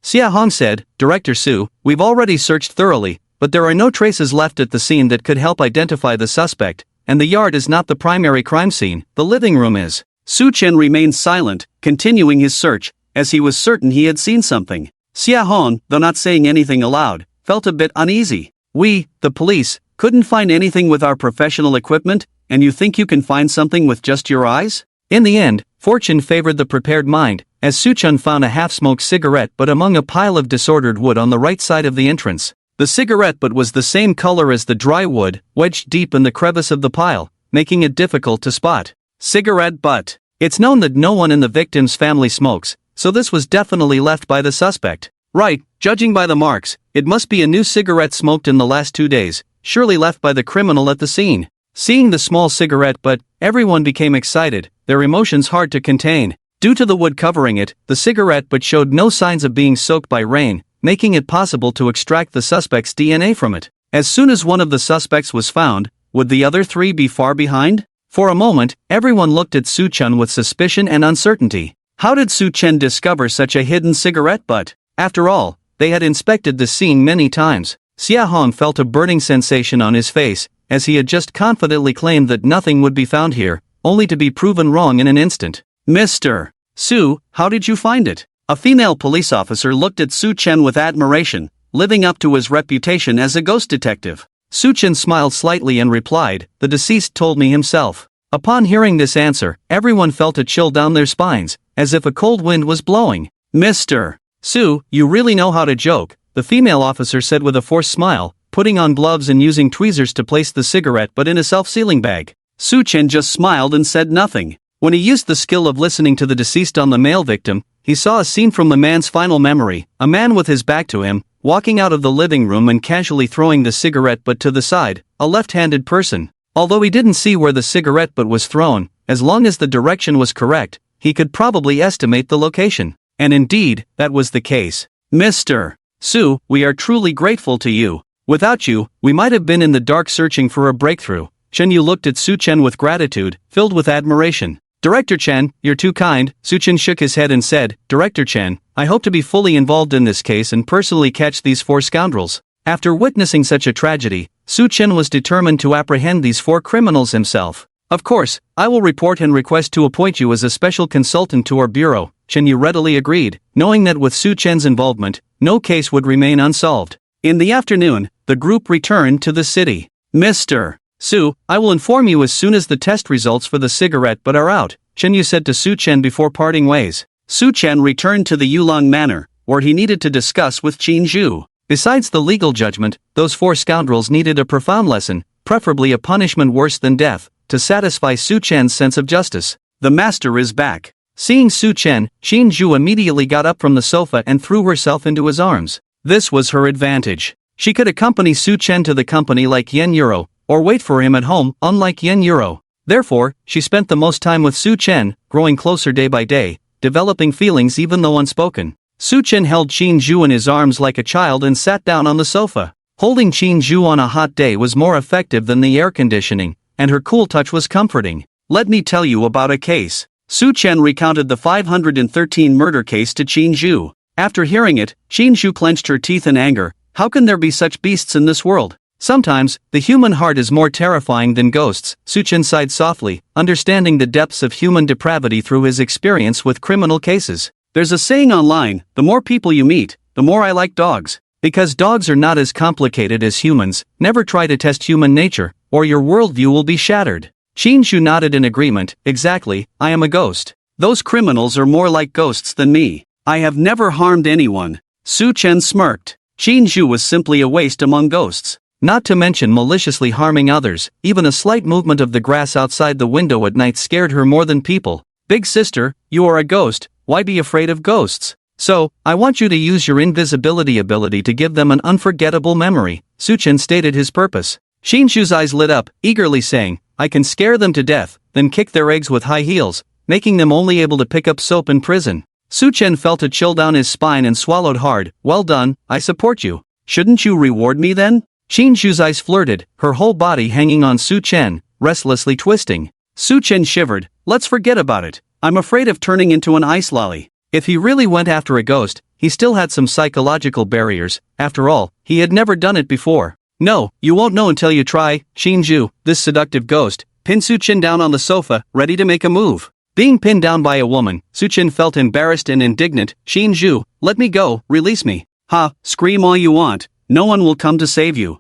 Xia Hong said, "Director Su, we've already searched thoroughly, but there are no traces left at the scene that could help identify the suspect, and the yard is not the primary crime scene, the living room is." Su-chen remained silent, continuing his search, as he was certain he had seen something. Xia Hong, though not saying anything aloud, felt a bit uneasy. "We, the police, couldn't find anything with our professional equipment, and you think you can find something with just your eyes?" In the end, fortune favored the prepared mind, as Su-chen found a half-smoked cigarette butt among a pile of disordered wood on the right side of the entrance. The cigarette butt was the same color as the dry wood, wedged deep in the crevice of the pile, making it difficult to spot. Cigarette butt. It's known that no one in the victim's family smokes, so this was definitely left by the suspect. Right, judging by the marks, it must be a new cigarette smoked in the last 2 days, surely left by the criminal at the scene. Seeing the small cigarette butt, everyone became excited, their emotions hard to contain. Due to the wood covering it, the cigarette butt showed no signs of being soaked by rain, making it possible to extract the suspect's DNA from it. As soon as one of the suspects was found, would the other 3 be far behind? For a moment, everyone looked at Su-chen with suspicion and uncertainty. How did Su-chen discover such a hidden cigarette butt? After all, they had inspected the scene many times. Xia Hong felt a burning sensation on his face, as he had just confidently claimed that nothing would be found here, only to be proven wrong in an instant. "Mr. Su, how did you find it?" A female police officer looked at Su-chen with admiration, living up to his reputation as a ghost detective. Su-chen smiled slightly and replied, "The deceased told me himself." Upon hearing this answer, everyone felt a chill down their spines, as if a cold wind was blowing. "Mr. Su, you really know how to joke," the female officer said with a forced smile, putting on gloves and using tweezers to place the cigarette butt in a self-sealing bag. Su-chen just smiled and said nothing. When he used the skill of listening to the deceased on the male victim, he saw a scene from the man's final memory, a man with his back to him, walking out of the living room and casually throwing the cigarette butt to the side, a left-handed person. Although he didn't see where the cigarette butt was thrown, as long as the direction was correct, he could probably estimate the location. And indeed, that was the case. "Mr. Su, we are truly grateful to you. Without you, we might have been in the dark searching for a breakthrough." Chen Yu looked at Su-chen with gratitude, filled with admiration. "Director Chen, you're too kind." Su-chen shook his head and said, "Director Chen, I hope to be fully involved in this case and personally catch these 4 scoundrels." After witnessing such a tragedy, Su-chen was determined to apprehend these 4 criminals himself. "Of course, I will report and request to appoint you as a special consultant to our bureau," Chen Yu readily agreed, knowing that with Su-chen's involvement, no case would remain unsolved. In the afternoon, the group returned to the city. "Mr. Su, I will inform you as soon as the test results for the cigarette butt are out," Chen Yu said to Su-chen before parting ways. Su-chen returned to the Yulong Manor, where he needed to discuss with Qin Zhu. Besides the legal judgment, those 4 scoundrels needed a profound lesson, preferably a punishment worse than death, to satisfy Su-chen's sense of justice. "The master is back." Seeing Su-chen, Qin Zhu immediately got up from the sofa and threw herself into his arms. This was her advantage. She could accompany Su-chen to the company like Yen Euro, or wait for him at home, unlike Yen Euro. Therefore, she spent the most time with Su-chen, growing closer day by day, developing feelings even though unspoken. Su-chen held Qin Zhu in his arms like a child and sat down on the sofa. Holding Qin Zhu on a hot day was more effective than the air conditioning, and her cool touch was comforting. "Let me tell you about a case." Su-chen recounted the 513 murder case to Qin Zhu. After hearing it, Qin Zhu clenched her teeth in anger. How can there be such beasts in this world? Sometimes, the human heart is more terrifying than ghosts, Su-chen sighed softly, understanding the depths of human depravity through his experience with criminal cases. "There's a saying online, the more people you meet, the more I like dogs. Because dogs are not as complicated as humans, never try to test human nature, or your worldview will be shattered." Qin Zhu nodded in agreement. "Exactly, I am a ghost. Those criminals are more like ghosts than me. I have never harmed anyone." Su-chen smirked. Qin Zhu was simply a waste among ghosts. Not to mention maliciously harming others, even a slight movement of the grass outside the window at night scared her more than people. "Big sister, you are a ghost, why be afraid of ghosts? So, I want you to use your invisibility ability to give them an unforgettable memory," Su-chen stated his purpose. Qin Zhu's eyes lit up, eagerly saying, "I can scare them to death, then kick their eggs with high heels, making them only able to pick up soap in prison." Su Chen felt a chill down his spine and swallowed hard. Well done, I support you. Shouldn't you reward me then? Qingju's eyes flirted, her whole body hanging on Su Chen, restlessly twisting. Su Chen shivered. Let's forget about it. I'm afraid of turning into an ice lolly. If he really went after a ghost, he still had some psychological barriers. After all, he had never done it before. No, you won't know until you try. Qingju, this seductive ghost, pinned Su Chen down on the sofa, ready to make a move. Being pinned down by a woman, Su Chen felt embarrassed and indignant. Qingju, let me go, release me. Ha, scream all you want. No one will come to save you.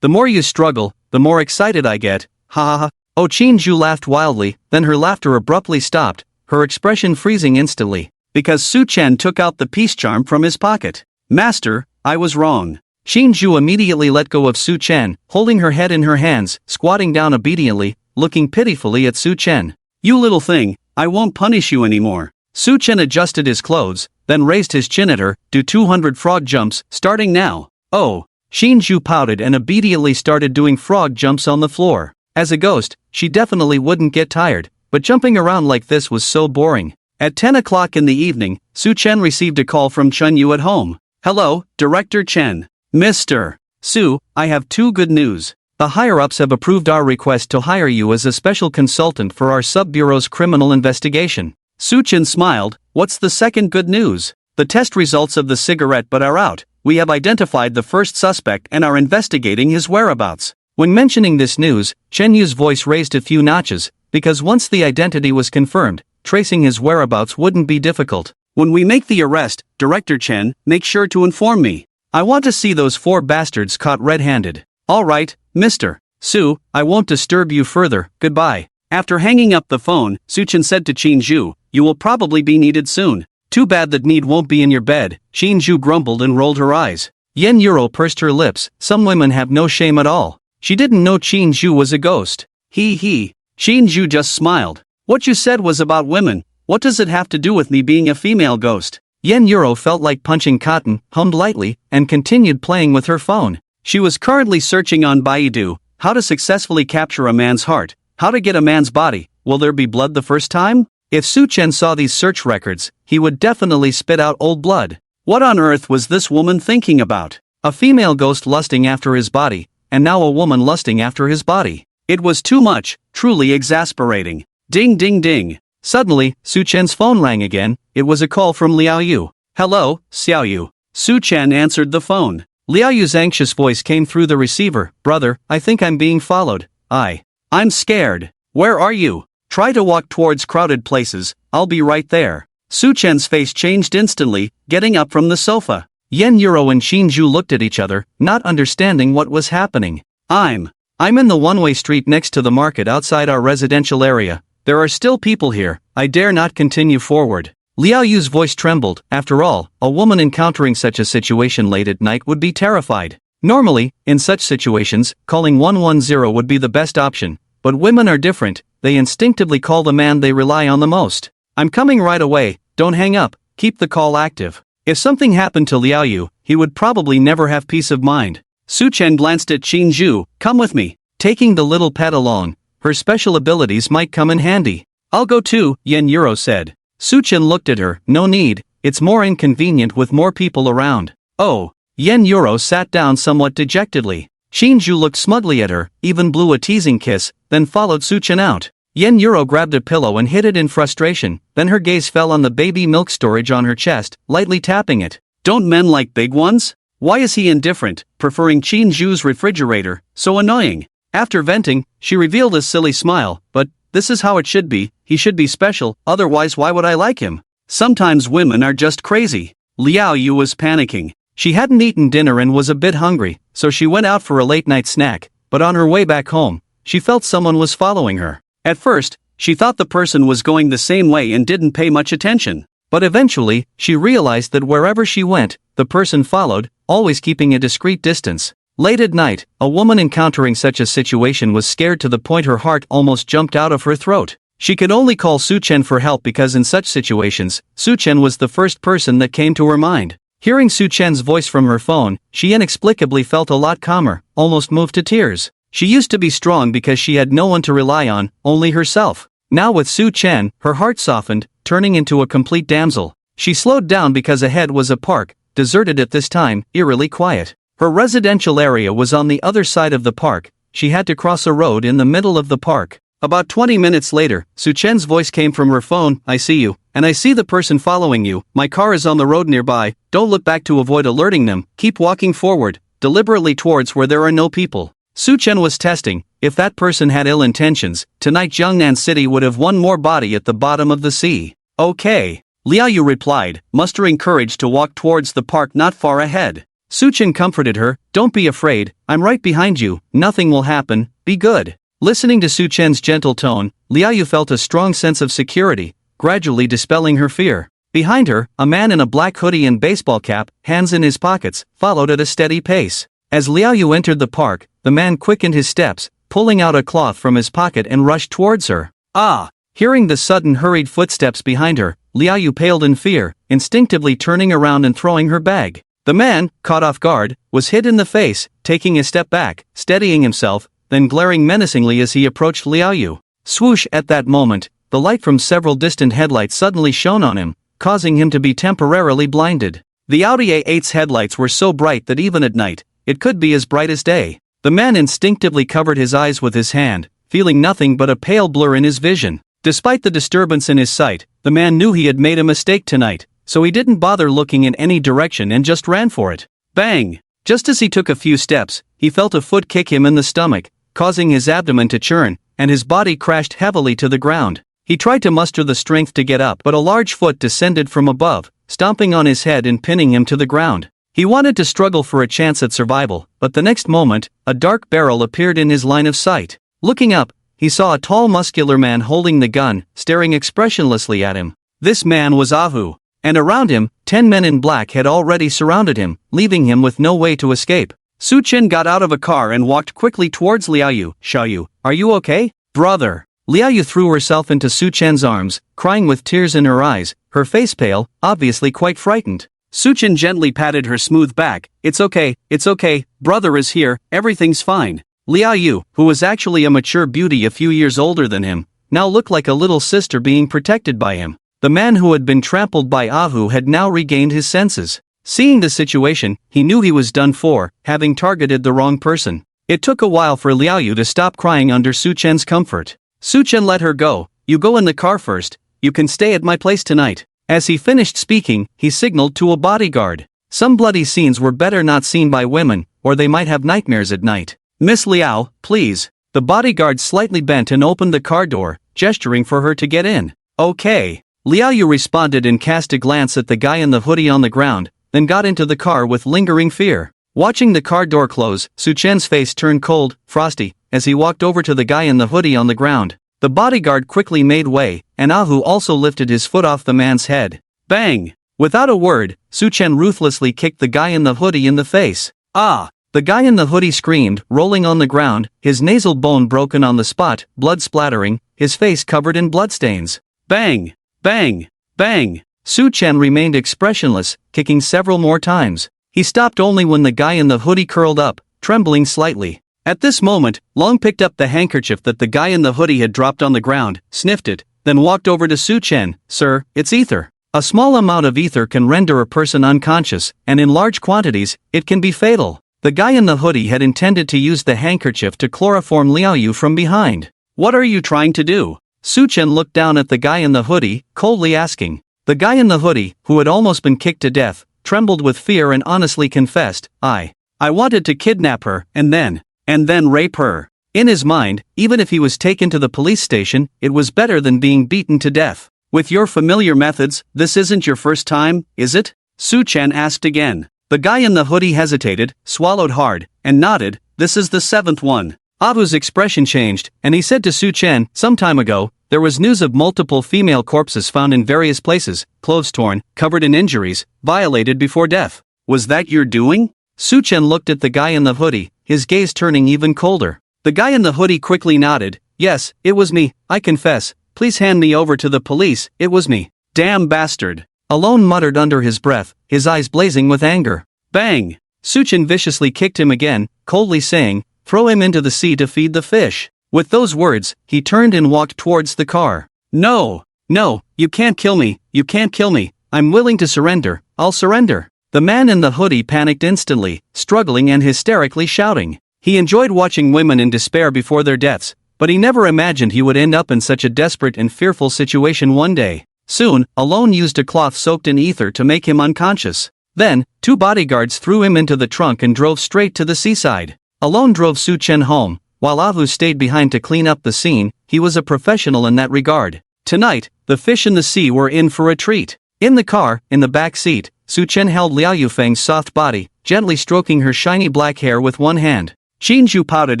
The more you struggle, the more excited I get. Ha ha ha. Oh, Qingju laughed wildly, then her laughter abruptly stopped, her expression freezing instantly, because Su Chen took out the peace charm from his pocket. Master, I was wrong. Qingju immediately let go of Su Chen, holding her head in her hands, squatting down obediently, looking pitifully at Su Chen. You little thing, I won't punish you anymore. Su Chen adjusted his clothes, then raised his chin at her. Do 200 frog jumps, starting now. Oh. Qingju pouted and obediently started doing frog jumps on the floor. As a ghost, she definitely wouldn't get tired, but jumping around like this was so boring. At 10 o'clock in the evening, Su Chen received a call from Chen Yu at home. Hello, Director Chen. Mr. Su, I have two good news. The higher-ups have approved our request to hire you as a special consultant for our sub-bureau's criminal investigation. Su Chen smiled. What's the second good news? The test results of the cigarette butt are out. We have identified the first suspect and are investigating his whereabouts. When mentioning this news, Chen Yu's voice raised a few notches, because once the identity was confirmed, tracing his whereabouts wouldn't be difficult. When we make the arrest, Director Chen, make sure to inform me. I want to see those 4 bastards caught red-handed. All right, Mr. Su, I won't disturb you further, goodbye. After hanging up the phone, Su Chen said to Qingju, you will probably be needed soon. Too bad that need won't be in your bed. Qingju grumbled and rolled her eyes. Yen Euro pursed her lips. Some women have no shame at all. She didn't know Qingju was a ghost. He. Qingju just smiled. What you said was about women. What does it have to do with me being a female ghost? Yen Euro felt like punching cotton, hummed lightly, and continued playing with her phone. She was currently searching on Baidu, how to successfully capture a man's heart, how to get a man's body. Will there be blood the first time? If Su Chen saw these search records, he would definitely spit out old blood. What on earth was this woman thinking about? A female ghost lusting after his body, and now a woman lusting after his body. It was too much, truly exasperating. Ding ding ding. Suddenly, Su Chen's phone rang again. It was a call from Liao Yu. Hello, Xiao Yu. Su Chen answered the phone. Liao Yu's anxious voice came through the receiver. Brother, I think I'm being followed. I'm scared. Where are you? Try to walk towards crowded places, I'll be right there. Su Chen's face changed instantly, getting up from the sofa. Yen Euro and Qingju looked at each other, not understanding what was happening. I'm in the one-way street next to the market outside our residential area. There are still people here, I dare not continue forward. Liao Yu's voice trembled. After all, a woman encountering such a situation late at night would be terrified. Normally, in such situations, calling 110 would be the best option, but women are different. They instinctively call the man they rely on the most. I'm coming right away, don't hang up, keep the call active. If something happened to Liao Yu, he would probably never have peace of mind. Su Chen glanced at Qingju. Come with me. Taking the little pet along, her special abilities might come in handy. I'll go too, Yen Euro said. Su Chen looked at her. No need, it's more inconvenient with more people around. Oh. Yen Euro sat down somewhat dejectedly. Qingju looked smugly at her, even blew a teasing kiss, then followed Su Chen out. Yen Euro grabbed a pillow and hid it in frustration, then her gaze fell on the baby milk storage on her chest, lightly tapping it. Don't men like big ones? Why is he indifferent, preferring Qingju's refrigerator? So annoying. After venting, she revealed a silly smile. But this is how it should be. He should be special, otherwise why would I like him? Sometimes women are just crazy. Liao Yu was panicking. She hadn't eaten dinner and was a bit hungry, so she went out for a late-night snack, but on her way back home, she felt someone was following her. At first, she thought the person was going the same way and didn't pay much attention. But eventually, she realized that wherever she went, the person followed, always keeping a discreet distance. Late at night, a woman encountering such a situation was scared to the point her heart almost jumped out of her throat. She could only call Su Chen for help because in such situations, Su Chen was the first person that came to her mind. Hearing Su Chen's voice from her phone, she inexplicably felt a lot calmer, almost moved to tears. She used to be strong because she had no one to rely on, only herself. Now with Su Chen, her heart softened, turning into a complete damsel. She slowed down because ahead was a park, deserted at this time, eerily quiet. Her residential area was on the other side of the park. She had to cross a road in the middle of the park. About 20 minutes later, Suchen's voice came from her phone. I see you, and I see the person following you. My car is on the road nearby. Don't look back to avoid alerting them. Keep walking forward, deliberately towards where there are no people. Suchen was testing. If that person had ill intentions, tonight Jiangnan City would have one more body at the bottom of the sea. Okay. Liaoyu replied, mustering courage to walk towards the park not far ahead. Suchen comforted her, don't be afraid, I'm right behind you, nothing will happen, be good. Listening to Suchen's gentle tone, Liaoyu felt a strong sense of security, gradually dispelling her fear. Behind her, a man in a black hoodie and baseball cap, hands in his pockets, followed at a steady pace. As Liaoyu entered the park, the man quickened his steps, pulling out a cloth from his pocket and rushed towards her. Ah! Hearing the sudden hurried footsteps behind her, Liaoyu paled in fear, instinctively turning around and throwing her bag. The man, caught off guard, was hit in the face, taking a step back, steadying himself, then glaring menacingly as he approached Liaoyu. Swoosh! At that moment, the light from several distant headlights suddenly shone on him, causing him to be temporarily blinded. The Audi A8's headlights were so bright that even at night, it could be as bright as day. The man instinctively covered his eyes with his hand, feeling nothing but a pale blur in his vision. Despite the disturbance in his sight, the man knew he had made a mistake tonight, so he didn't bother looking in any direction and just ran for it. Bang! Just as he took a few steps, he felt a foot kick him in the stomach, causing his abdomen to churn, and his body crashed heavily to the ground. He tried to muster the strength to get up, but a large foot descended from above, stomping on his head and pinning him to the ground. He wanted to struggle for a chance at survival, but the next moment, a dark barrel appeared in his line of sight. Looking up, he saw a tall muscular man holding the gun, staring expressionlessly at him. This man was Ahu, and around him, 10 men in black had already surrounded him, leaving him with no way to escape. Suchen got out of a car and walked quickly towards Liaoyu. Xiaoyu, are you okay? Brother. Liaoyu threw herself into Suchen's arms, crying with tears in her eyes, her face pale, obviously quite frightened. Suchen gently patted her smooth back. It's okay, brother is here, everything's fine. Liaoyu, who was actually a mature beauty a few years older than him, now looked like a little sister being protected by him. The man who had been trampled by Ahu had now regained his senses. Seeing the situation, he knew he was done for, having targeted the wrong person. It took a while for Liaoyu to stop crying under Suchen's comfort. Suchen let her go. You go in the car first, you can stay at my place tonight. As he finished speaking, he signaled to a bodyguard. Some bloody scenes were better not seen by women, or they might have nightmares at night. Miss Liao, please. The bodyguard slightly bent and opened the car door, gesturing for her to get in. Okay. Liaoyu responded and cast a glance at the guy in the hoodie on the ground, then got into the car with lingering fear. Watching the car door close, Suchen's face turned cold, frosty, as he walked over to the guy in the hoodie on the ground. The bodyguard quickly made way, and Ahu also lifted his foot off the man's head. Bang! Without a word, Suchen ruthlessly kicked the guy in the hoodie in the face. Ah! The guy in the hoodie screamed, rolling on the ground, his nasal bone broken on the spot, blood splattering, his face covered in bloodstains. Bang! Bang! Bang! Suchen remained expressionless, kicking several more times. He stopped only when the guy in the hoodie curled up, trembling slightly. At this moment, Long picked up the handkerchief that the guy in the hoodie had dropped on the ground, sniffed it, then walked over to Suchen. Sir, it's ether. A small amount of ether can render a person unconscious, and in large quantities, it can be fatal. The guy in the hoodie had intended to use the handkerchief to chloroform Liaoyu from behind. What are you trying to do? Suchen looked down at the guy in the hoodie, coldly asking. The guy in the hoodie, who had almost been kicked to death, trembled with fear and honestly confessed, I wanted to kidnap her, and then rape her. In his mind, even if he was taken to the police station, it was better than being beaten to death. With your familiar methods, this isn't your first time, is it? Suchen asked again. The guy in the hoodie hesitated, swallowed hard, and nodded. This is the 7th one. Ahu's expression changed, and he said to Suchen, some time ago, there was news of multiple female corpses found in various places, clothes torn, covered in injuries, violated before death. Was that your doing? Suchen looked at the guy in the hoodie, his gaze turning even colder. The guy in the hoodie quickly nodded. Yes, it was me, I confess. Please hand me over to the police, it was me. Damn bastard. Alone muttered under his breath, his eyes blazing with anger. Bang! Suchen viciously kicked him again, coldly saying, throw him into the sea to feed the fish. With those words, he turned and walked towards the car. No! No, you can't kill me, you can't kill me. I'm willing to surrender, I'll surrender. The man in the hoodie panicked instantly, struggling and hysterically shouting. He enjoyed watching women in despair before their deaths, but he never imagined he would end up in such a desperate and fearful situation one day. Soon, Alone used a cloth soaked in ether to make him unconscious. Then, 2 bodyguards threw him into the trunk and drove straight to the seaside. Alone drove Su Chen home, while Ahu stayed behind to clean up the scene. He was a professional in that regard. Tonight, the fish in the sea were in for a treat. In the car, in the back seat, Su Chen held Liao Yufeng's soft body, gently stroking her shiny black hair with one hand. Qin Zhu pouted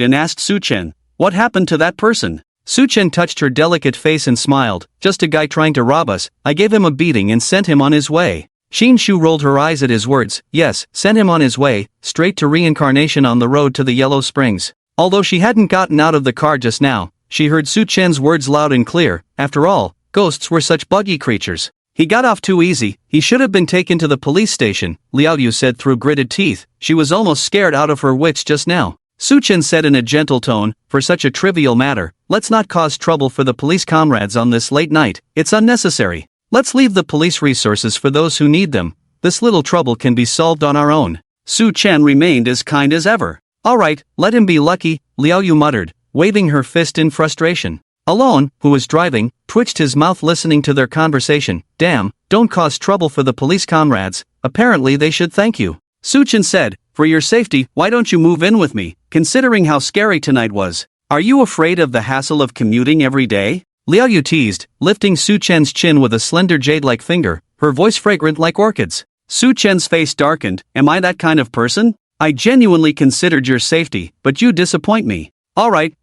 and asked Su Chen, "What happened to that person?" Su Chen touched her delicate face and smiled. "Just a guy trying to rob us. I gave him a beating and sent him on his way." Qin Zhu rolled her eyes at his words. Yes, sent him on his way, straight to reincarnation on the road to the Yellow Springs. Although she hadn't gotten out of the car just now, she heard Su Chen's words loud and clear. After all, ghosts were such buggy creatures. He got off too easy. He should have been taken to the police station, Liao Yu said through gritted teeth. She was almost scared out of her wits just now. Su Chen said in a gentle tone, "For such a trivial matter, let's not cause trouble for the police comrades on this late night. It's unnecessary. Let's leave the police resources for those who need them. This little trouble can be solved on our own." Su Chen remained as kind as ever. "All right, let him be lucky," Liao Yu muttered, waving her fist in frustration. Alone, who was driving, twitched his mouth listening to their conversation. "Damn, don't cause trouble for the police comrades. Apparently they should thank you." Su Chen said, "For your safety, why don't you move in with me, considering how scary tonight was? Are you afraid of the hassle of commuting every day?" Liao Yu teased, lifting Su Chen's chin with a slender jade-like finger, her voice fragrant like orchids. Su Chen's face darkened. "Am I that kind of person? I genuinely considered your safety, but you disappoint me." All right,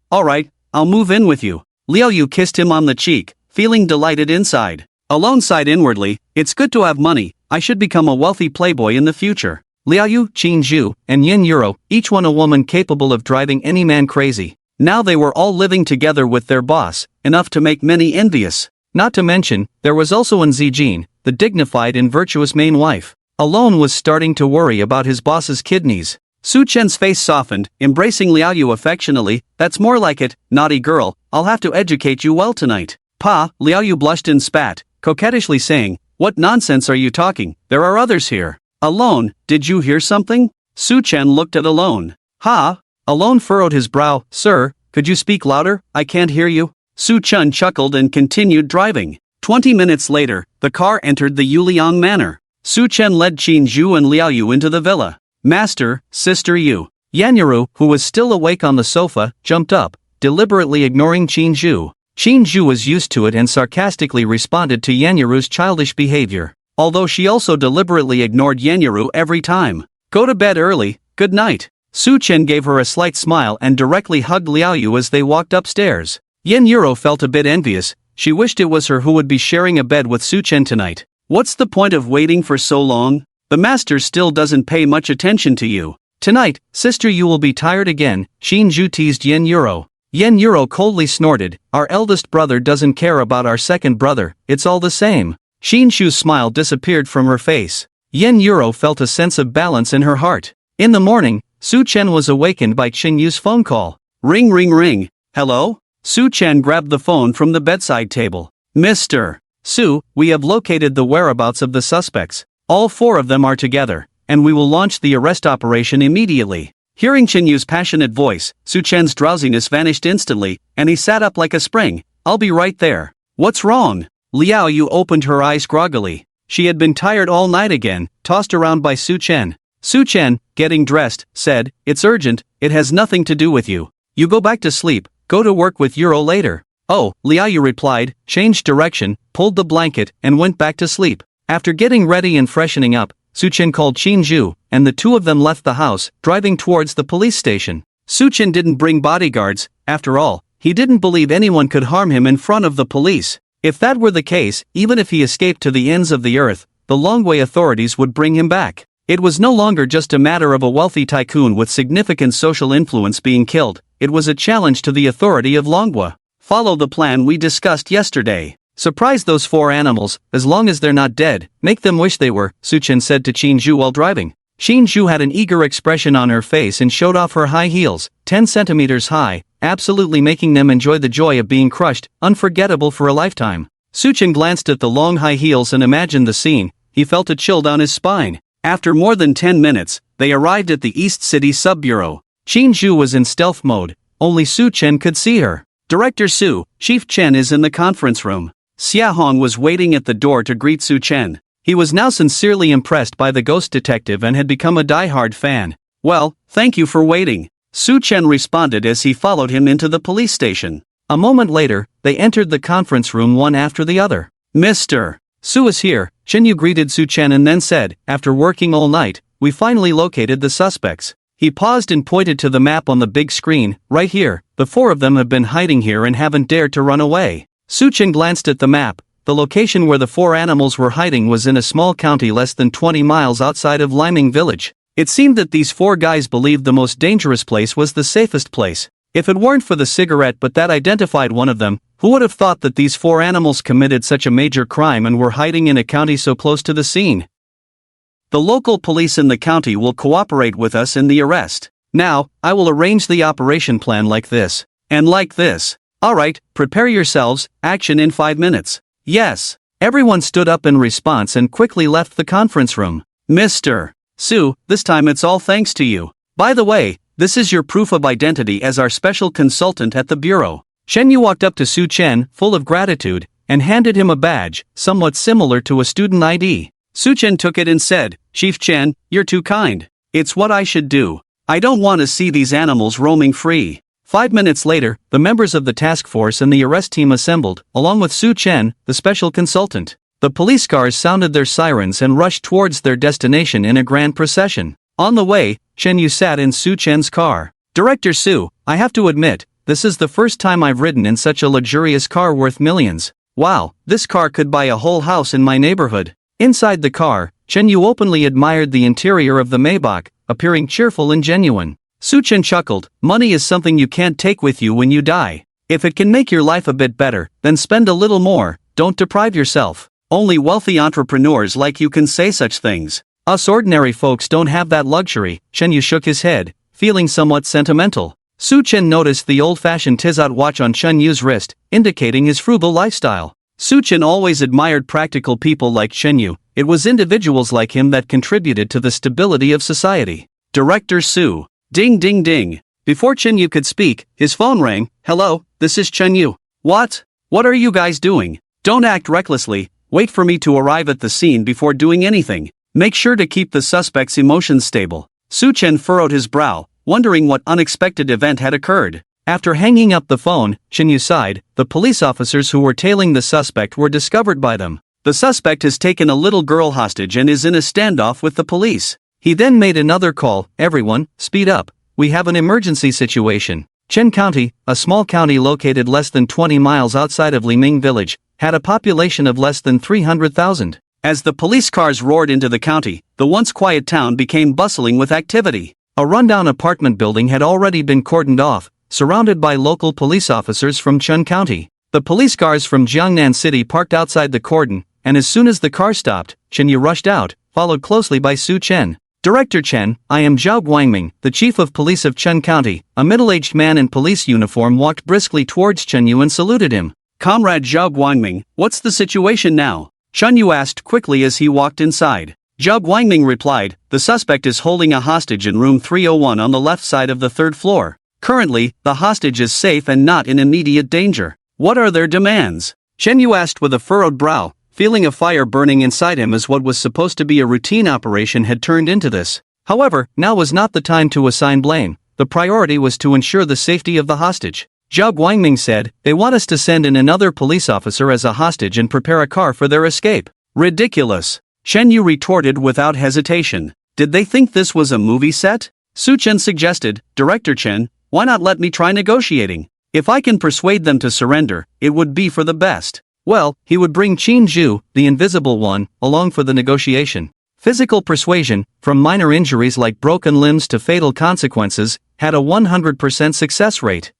I'll move in with you." Liao Yu kissed him on the cheek, feeling delighted inside. Alone sighed inwardly, "It's good to have money. I should become a wealthy playboy in the future." Liao Yu, Qin Zhu, and Yin Yuro, each one a woman capable of driving any man crazy. Now they were all living together with their boss, enough to make many envious. Not to mention, there was also An Zijin, the dignified and virtuous main wife. Alone was starting to worry about his boss's kidneys. Su Chen's face softened, embracing Liao Yu affectionately. "That's more like it, naughty girl. I'll have to educate you well tonight." "Pa," Liao Yu blushed and spat, coquettishly saying, "What nonsense are you talking? There are others here." "Alone, did you hear something?" Su Chen looked at Alone. "Ha?" Alone furrowed his brow. "Sir, could you speak louder? I can't hear you." Su Chen chuckled and continued driving. 20 minutes later, the car entered the Yuliang Manor. Su Chen led Qin Zhu and Liao Yu into the villa. "Master, Sister Yu." Yanyaru, who was still awake on the sofa, jumped up, deliberately ignoring Qin Zhu. Qin Zhu was used to it and sarcastically responded to Yanyaru's childish behavior, although she also deliberately ignored Yanyaru every time. "Go to bed early, good night." Su Chen gave her a slight smile and directly hugged Liao Yu as they walked upstairs. Yin Yuro felt a bit envious. She wished it was her who would be sharing a bed with Su Chen tonight. "What's the point of waiting for so long? The master still doesn't pay much attention to you." "Tonight, Sister Yu will be tired again," Qin Zhu teased Yin Yuro. Yin Yuro coldly snorted, "Our eldest brother doesn't care about our second brother, it's all the same." Qin Zhu's smile disappeared from her face. Yin Yuro felt a sense of balance in her heart. In the morning, Su Chen was awakened by Qin Yu's phone call. Ring ring ring. "Hello?" Su Chen grabbed the phone from the bedside table. "Mr. Su, we have located the whereabouts of the suspects. All 4 of them are together, and we will launch the arrest operation immediately." Hearing Qin Yu's passionate voice, Su Chen's drowsiness vanished instantly, and he sat up like a spring. "I'll be right there." "What's wrong?" Liao Yu opened her eyes groggily. She had been tired all night again, tossed around by Su Chen. Su Chen, getting dressed, said, "It's urgent, it has nothing to do with you. You go back to sleep, go to work with Yuro later." "Oh," Liao Yu replied, changed direction, pulled the blanket, and went back to sleep. After getting ready and freshening up, Su Chen called Qin Zhu, and the 2 of them left the house, driving towards the police station. Su Chen didn't bring bodyguards. After all, he didn't believe anyone could harm him in front of the police. If that were the case, even if he escaped to the ends of the earth, the Longwei authorities would bring him back. It was no longer just a matter of a wealthy tycoon with significant social influence being killed, it was a challenge to the authority of Longwa. "Follow the plan we discussed yesterday. Surprise those 4 animals, as long as they're not dead, make them wish they were," Su Chen said to Qin Zhu while driving. Qin Zhu had an eager expression on her face and showed off her high heels, 10 centimeters high, absolutely making them enjoy the joy of being crushed, unforgettable for a lifetime. Suchin glanced at the long high heels and imagined the scene. He felt a chill down his spine. After more than 10 minutes, they arrived at the East City Sub-Bureau. Qin Zhu was in stealth mode. Only Su Chen could see her. Director Su, Chief Chen is in the conference room. Xia Hong was waiting at the door to greet Su Chen. He was now sincerely impressed by the ghost detective and had become a die-hard fan. Well, thank you for waiting. Su Chen responded as he followed him into the police station. A moment later, they entered the conference room one after the other. Mr. Su is here, Chen Yu greeted Su Chen and then said, after working all night, we finally located the suspects. He paused and pointed to the map on the big screen. Right here, the 4 of them have been hiding here and haven't dared to run away. Su Chen glanced at the map. The location where the 4 animals were hiding was in a small county less than 20 miles outside of Liming Village. It seemed that these 4 guys believed the most dangerous place was the safest place. If it weren't for the cigarette but that identified one of them, who would have thought that these 4 animals committed such a major crime and were hiding in a county so close to the scene? The local police in the county will cooperate with us in the arrest. Now, I will arrange the operation plan like this. And like this. Alright, prepare yourselves, action in 5 minutes. Yes. Everyone stood up in response and quickly left the conference room. Mr. Su, this time it's all thanks to you. By the way, this is your proof of identity as our special consultant at the bureau. Chen Yu walked up to Su Chen, full of gratitude, and handed him a badge, somewhat similar to a student ID. Su Chen took it and said, Chief Chen, you're too kind. It's what I should do. I don't want to see these animals roaming free. 5 minutes later, the members of the task force and the arrest team assembled, along with Su Chen, the special consultant. The police cars sounded their sirens and rushed towards their destination in a grand procession. On the way, Chen Yu sat in Su Chen's car. Director Su, I have to admit, this is the first time I've ridden in such a luxurious car worth millions. Wow, this car could buy a whole house in my neighborhood. Inside the car, Chen Yu openly admired the interior of the Maybach, appearing cheerful and genuine. Su Chen chuckled, money is something you can't take with you when you die. If it can make your life a bit better, then spend a little more, don't deprive yourself. Only wealthy entrepreneurs like you can say such things. Us ordinary folks don't have that luxury. Chen Yu shook his head, feeling somewhat sentimental. Su Chen noticed the old-fashioned Tizot watch on Chen Yu's wrist, indicating his frugal lifestyle. Su Chen always admired practical people like Chen Yu. It was individuals like him that contributed to the stability of society. Director Su. Ding ding ding. Before Chen Yu could speak, his phone rang. Hello, this is Chen Yu. What? What are you guys doing? Don't act recklessly. Wait for me to arrive at the scene before doing anything. Make sure to keep the suspect's emotions stable. Su Chen furrowed his brow, wondering what unexpected event had occurred. After hanging up the phone, Chen Yu sighed. The police officers who were tailing the suspect were discovered by them. The suspect has taken a little girl hostage and is in a standoff with the police. He then made another call. Everyone, speed up. We have an emergency situation. Chen County, a small county located less than 20 miles outside of Liming Village, had a population of less than 300,000. As the police cars roared into the county, the once quiet town became bustling with activity. A rundown apartment building had already been cordoned off, surrounded by local police officers from Chen County. The police cars from Jiangnan City parked outside the cordon, and as soon as the car stopped, Chen Yu rushed out, followed closely by Su Chen. Director Chen, I am Zhao Guangming, the chief of police of Chen County. A middle-aged man in police uniform walked briskly towards Chen Yu and saluted him. Comrade Zhao Guangming, what's the situation now? Chen Yu asked quickly as he walked inside. Zhao Guangming replied, the suspect is holding a hostage in room 301 on the left side of the 3rd floor. Currently, the hostage is safe and not in immediate danger. What are their demands? Chen Yu asked with a furrowed brow, feeling a fire burning inside him as what was supposed to be a routine operation had turned into this. However, now was not the time to assign blame. The priority was to ensure the safety of the hostage. Zhao Guangming said, they want us to send in another police officer as a hostage and prepare a car for their escape. Ridiculous. Chen Yu retorted without hesitation. Did they think this was a movie set? Su Chen suggested, Director Chen, why not let me try negotiating? If I can persuade them to surrender, it would be for the best. Well, he would bring Qin Zhu, the invisible one, along for the negotiation. Physical persuasion, from minor injuries like broken limbs to fatal consequences, had a 100% success rate.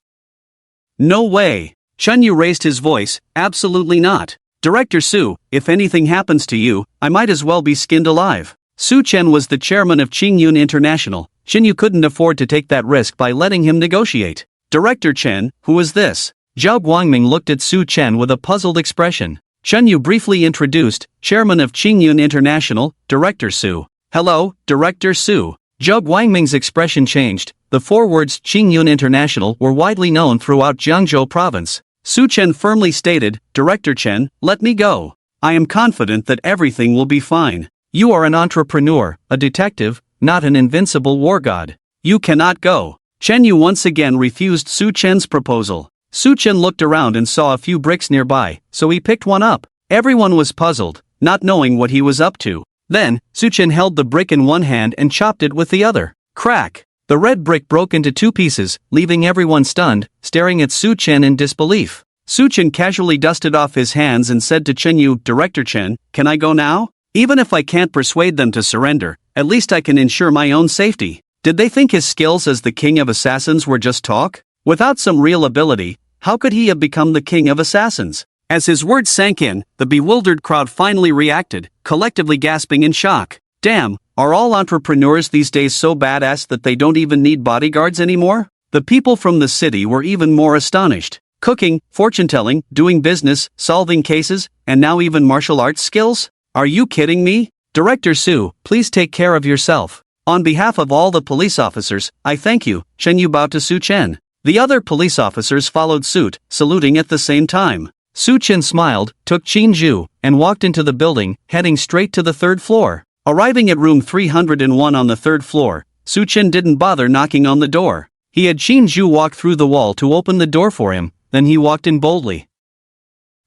No way. Chen Yu raised his voice, absolutely not. Director Su, if anything happens to you, I might as well be skinned alive. Su Chen was the chairman of Qingyun International. Chen Yu couldn't afford to take that risk by letting him negotiate. Director Chen, who is this? Zhao Guangming looked at Su Chen with a puzzled expression. Chen Yu briefly introduced, chairman of Qingyun International, Director Su. Hello, Director Su. Zhou Guangming's expression changed. The 4 words Qingyun International were widely known throughout Jiangzhou province. Su Chen firmly stated, Director Chen, let me go. I am confident that everything will be fine. You are an entrepreneur, a detective, not an invincible war god. You cannot go. Chen Yu once again refused Su Chen's proposal. Su Chen looked around and saw a few bricks nearby, so he picked one up. Everyone was puzzled, not knowing what he was up to. Then, Su Chen held the brick in one hand and chopped it with the other. Crack! The red brick broke into 2 pieces, leaving everyone stunned, staring at Su Chen in disbelief. Su Chen casually dusted off his hands and said to Chen Yu, Director Chen, can I go now? Even if I can't persuade them to surrender, at least I can ensure my own safety. Did they think his skills as the king of assassins were just talk? Without some real ability, how could he have become the king of assassins? As his words sank in, the bewildered crowd finally reacted, collectively gasping in shock. Damn, are all entrepreneurs these days so badass that they don't even need bodyguards anymore? The people from the city were even more astonished. Cooking, fortune-telling, doing business, solving cases, and now even martial arts skills? Are you kidding me? Director Su, please take care of yourself. On behalf of all the police officers, I thank you. Chen Yu bowed to Su Chen. The other police officers followed suit, saluting at the same time. Su Chen smiled, took Qin Zhu, and walked into the building, heading straight to the 3rd floor. Arriving at room 301 on the 3rd floor, Su Chen didn't bother knocking on the door. He had Qin Zhu walk through the wall to open the door for him, then he walked in boldly.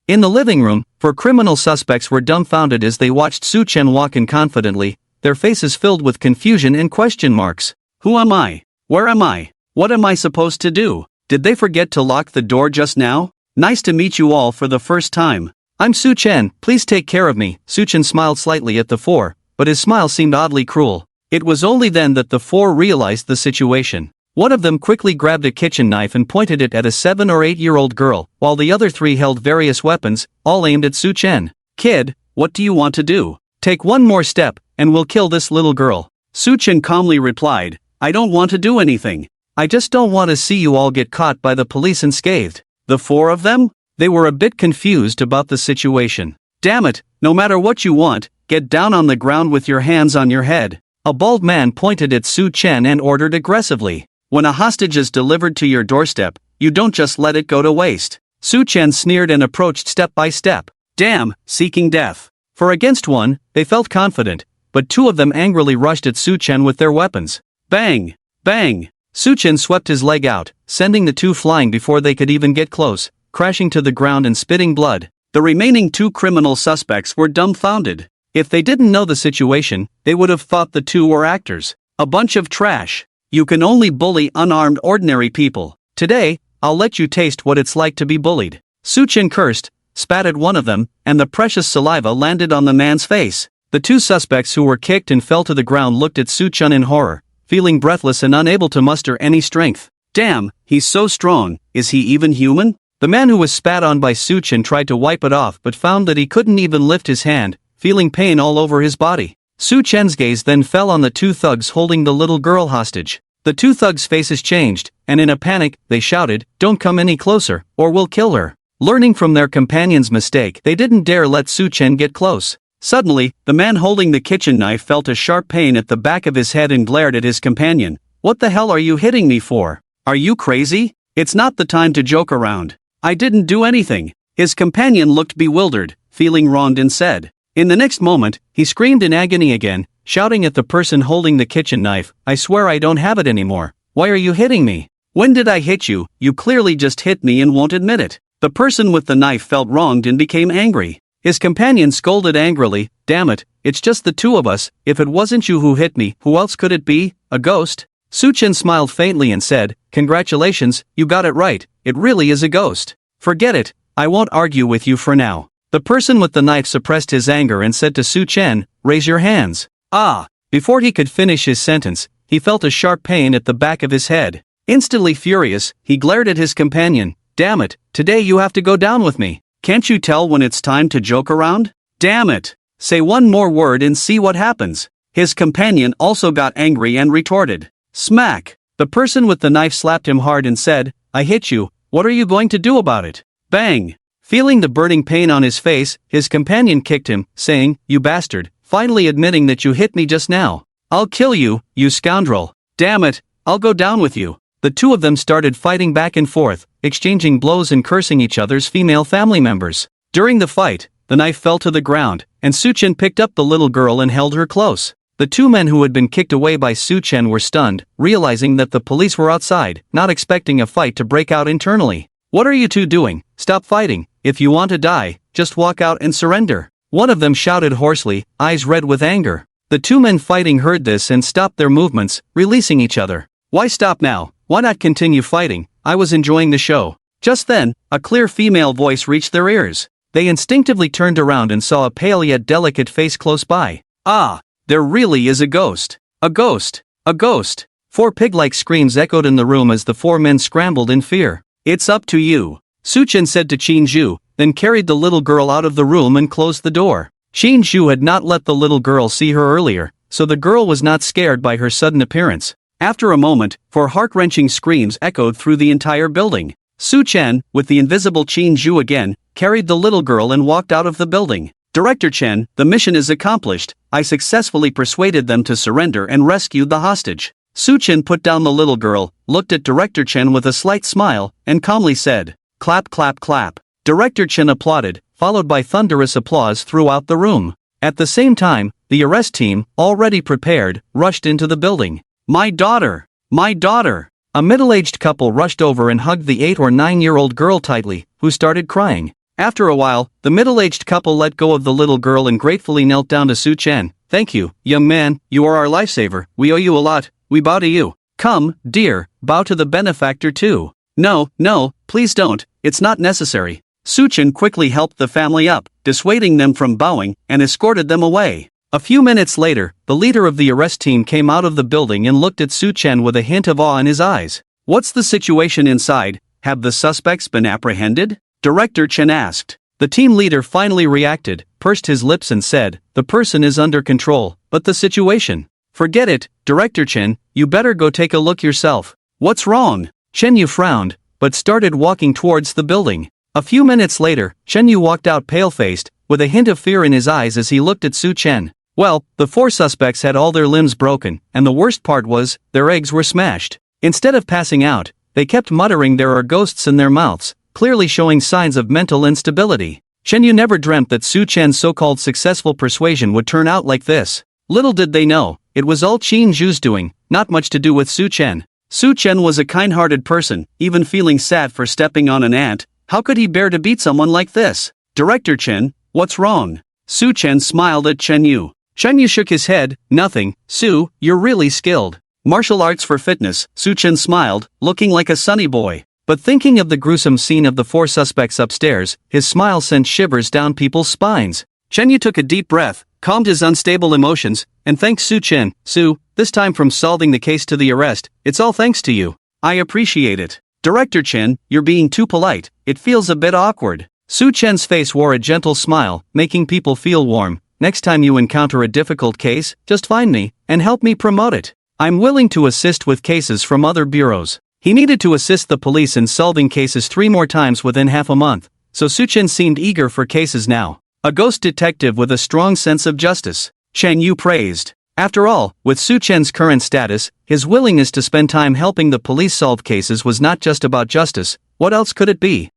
In the living room, 4 criminal suspects were dumbfounded as they watched Su Chen walk in confidently, their faces filled with confusion and question marks. Who am I? Where am I? What am I supposed to do? Did they forget to lock the door just now? Nice to meet you all for the first time. I'm Su Chen, please take care of me. Su Chen smiled slightly at the 4, but his smile seemed oddly cruel. It was only then that the 4 realized the situation. One of them quickly grabbed a kitchen knife and pointed it at a 7 or 8-year-old girl, while the other 3 held various weapons, all aimed at Su Chen. Kid, what do you want to do? Take one more step, and we'll kill this little girl. Su Chen calmly replied, I don't want to do anything. I just don't want to see you all get caught by the police unscathed. The 4 of them? They were a bit confused about the situation. Damn it, no matter what you want, get down on the ground with your hands on your head. A bald man pointed at Su Chen and ordered aggressively. When a hostage is delivered to your doorstep, you don't just let it go to waste. Su Chen sneered and approached step by step. Damn, seeking death. For against 1, they felt confident, but 2 of them angrily rushed at Su Chen with their weapons. Bang! Bang! Su Chen swept his leg out, sending the 2 flying before they could even get close, crashing to the ground and spitting blood. The remaining 2 criminal suspects were dumbfounded. If they didn't know the situation, they would have thought the 2 were actors. A bunch of trash. You can only bully unarmed ordinary people. Today, I'll let you taste what it's like to be bullied. Su Chen cursed, spat at one of them, and the precious saliva landed on the man's face. The 2 suspects who were kicked and fell to the ground looked at Su Chen in horror, feeling breathless and unable to muster any strength. Damn, he's so strong, is he even human? The man who was spat on by Su Chen tried to wipe it off but found that he couldn't even lift his hand, feeling pain all over his body. Su Chen's gaze then fell on the 2 thugs holding the little girl hostage. The 2 thugs' faces changed, and in a panic, they shouted, Don't come any closer, or we'll kill her. Learning from their companion's mistake, they didn't dare let Su Chen get close. Suddenly, the man holding the kitchen knife felt a sharp pain at the back of his head and glared at his companion. What the hell are you hitting me for? Are you crazy? It's not the time to joke around. I didn't do anything. His companion looked bewildered, feeling wronged and said. In the next moment, he screamed in agony again, shouting at the person holding the kitchen knife, I swear I don't have it anymore. Why are you hitting me? When did I hit you? You clearly just hit me and won't admit it. The person with the knife felt wronged and became angry. His companion scolded angrily, Damn it, it's just the 2 of us, if it wasn't you who hit me, who else could it be? A ghost? Su Chen smiled faintly and said, Congratulations, you got it right, it really is a ghost. Forget it, I won't argue with you for now. The person with the knife suppressed his anger and said to Su Chen, Raise your hands. Ah! Before he could finish his sentence, he felt a sharp pain at the back of his head. Instantly furious, he glared at his companion, Damn it, today you have to go down with me. Can't you tell when it's time to joke around? Damn it! Say one more word and see what happens. His companion also got angry and retorted. Smack! The person with the knife slapped him hard and said, I hit you, what are you going to do about it? Bang! Feeling the burning pain on his face, his companion kicked him, saying, "You bastard, finally admitting that you hit me just now. I'll kill you, you scoundrel. Damn it, I'll go down with you." The two of them started fighting back and forth, exchanging blows and cursing each other's female family members. During the fight, the knife fell to the ground, and Su-chen picked up the little girl and held her close. The two men who had been kicked away by Su-chen were stunned, realizing that the police were outside, not expecting a fight to break out internally. "What are you two doing? Stop fighting. If you want to die, just walk out and surrender," one of them shouted hoarsely, eyes red with anger. The two men fighting heard this and stopped their movements, releasing each other. "Why stop now? Why not continue fighting? I was enjoying the show." Just then, a clear female voice reached their ears. They instinctively turned around and saw a pale yet delicate face close by. "Ah, there really is a ghost. A ghost. A ghost." Four pig-like screams echoed in the room as the four men scrambled in fear. "It's up to you," Su-chen said to Qin-ju, then carried the little girl out of the room and closed the door. Qin-ju had not let the little girl see her earlier, so the girl was not scared by her sudden appearance. After a moment, four heart-wrenching screams echoed through the entire building. Su-chen, with the invisible Qin-ju again, carried the little girl and walked out of the building. "Director Chen, the mission is accomplished. I successfully persuaded them to surrender and rescued the hostage." Su-chen put down the little girl, looked at Director Chen with a slight smile, and calmly said, "Clap clap clap." Director Chen applauded, followed by thunderous applause throughout the room. At the same time, the arrest team, already prepared, rushed into the building. "My daughter! My daughter!" A middle-aged couple rushed over and hugged the 8 or 9-year-old girl tightly, who started crying. After a while, the middle-aged couple let go of the little girl and gratefully knelt down to Su-chen. "Thank you, young man, you are our lifesaver. We owe you a lot. We bow to you." "Come, dear, bow to the benefactor too." No, please don't, it's not necessary." Su-chen quickly helped the family up, dissuading them from bowing, and escorted them away. A few minutes later, the leader of the arrest team came out of the building and looked at Su-chen with a hint of awe in his eyes. "What's the situation inside? Have the suspects been apprehended?" Director Chen asked. The team leader finally reacted, pursed his lips and said, "The person is under control, but the situation? Forget it, Director Chen, you better go take a look yourself." "What's wrong?" Chen Yu frowned, but started walking towards the building. A few minutes later, Chen Yu walked out pale-faced, with a hint of fear in his eyes as he looked at Su-chen. Well, the four suspects had all their limbs broken, and the worst part was, their eggs were smashed. Instead of passing out, they kept muttering there are ghosts in their mouths, clearly showing signs of mental instability. Chen Yu never dreamt that Su-chen's so-called successful persuasion would turn out like this. Little did they know, it was all Qin-ju's doing, not much to do with Su-chen. Su-chen was a kind-hearted person, even feeling sad for stepping on an ant. How could he bear to beat someone like this? "Director Chen, what's wrong?" Su-chen smiled at Chen Yu. Chen Yu shook his head. "Nothing, Su, you're really skilled. Martial arts for fitness." Su-chen smiled, looking like a sunny boy. But thinking of the gruesome scene of the four suspects upstairs, his smile sent shivers down people's spines. Chen Yu took a deep breath, calmed his unstable emotions, and thanked Su-chen. "Su, this time from solving the case to the arrest, it's all thanks to you. I appreciate it." "Director Chen, you're being too polite, it feels a bit awkward." Su-chen's face wore a gentle smile, making people feel warm. "Next time you encounter a difficult case, just find me, and help me promote it. I'm willing to assist with cases from other bureaus." He needed to assist the police in solving cases 3 more times within half a month, so Su-chen seemed eager for cases now. A ghost detective with a strong sense of justice. Chen Yu praised. After all, with Su-chen's current status, his willingness to spend time helping the police solve cases was not just about justice. What else could it be?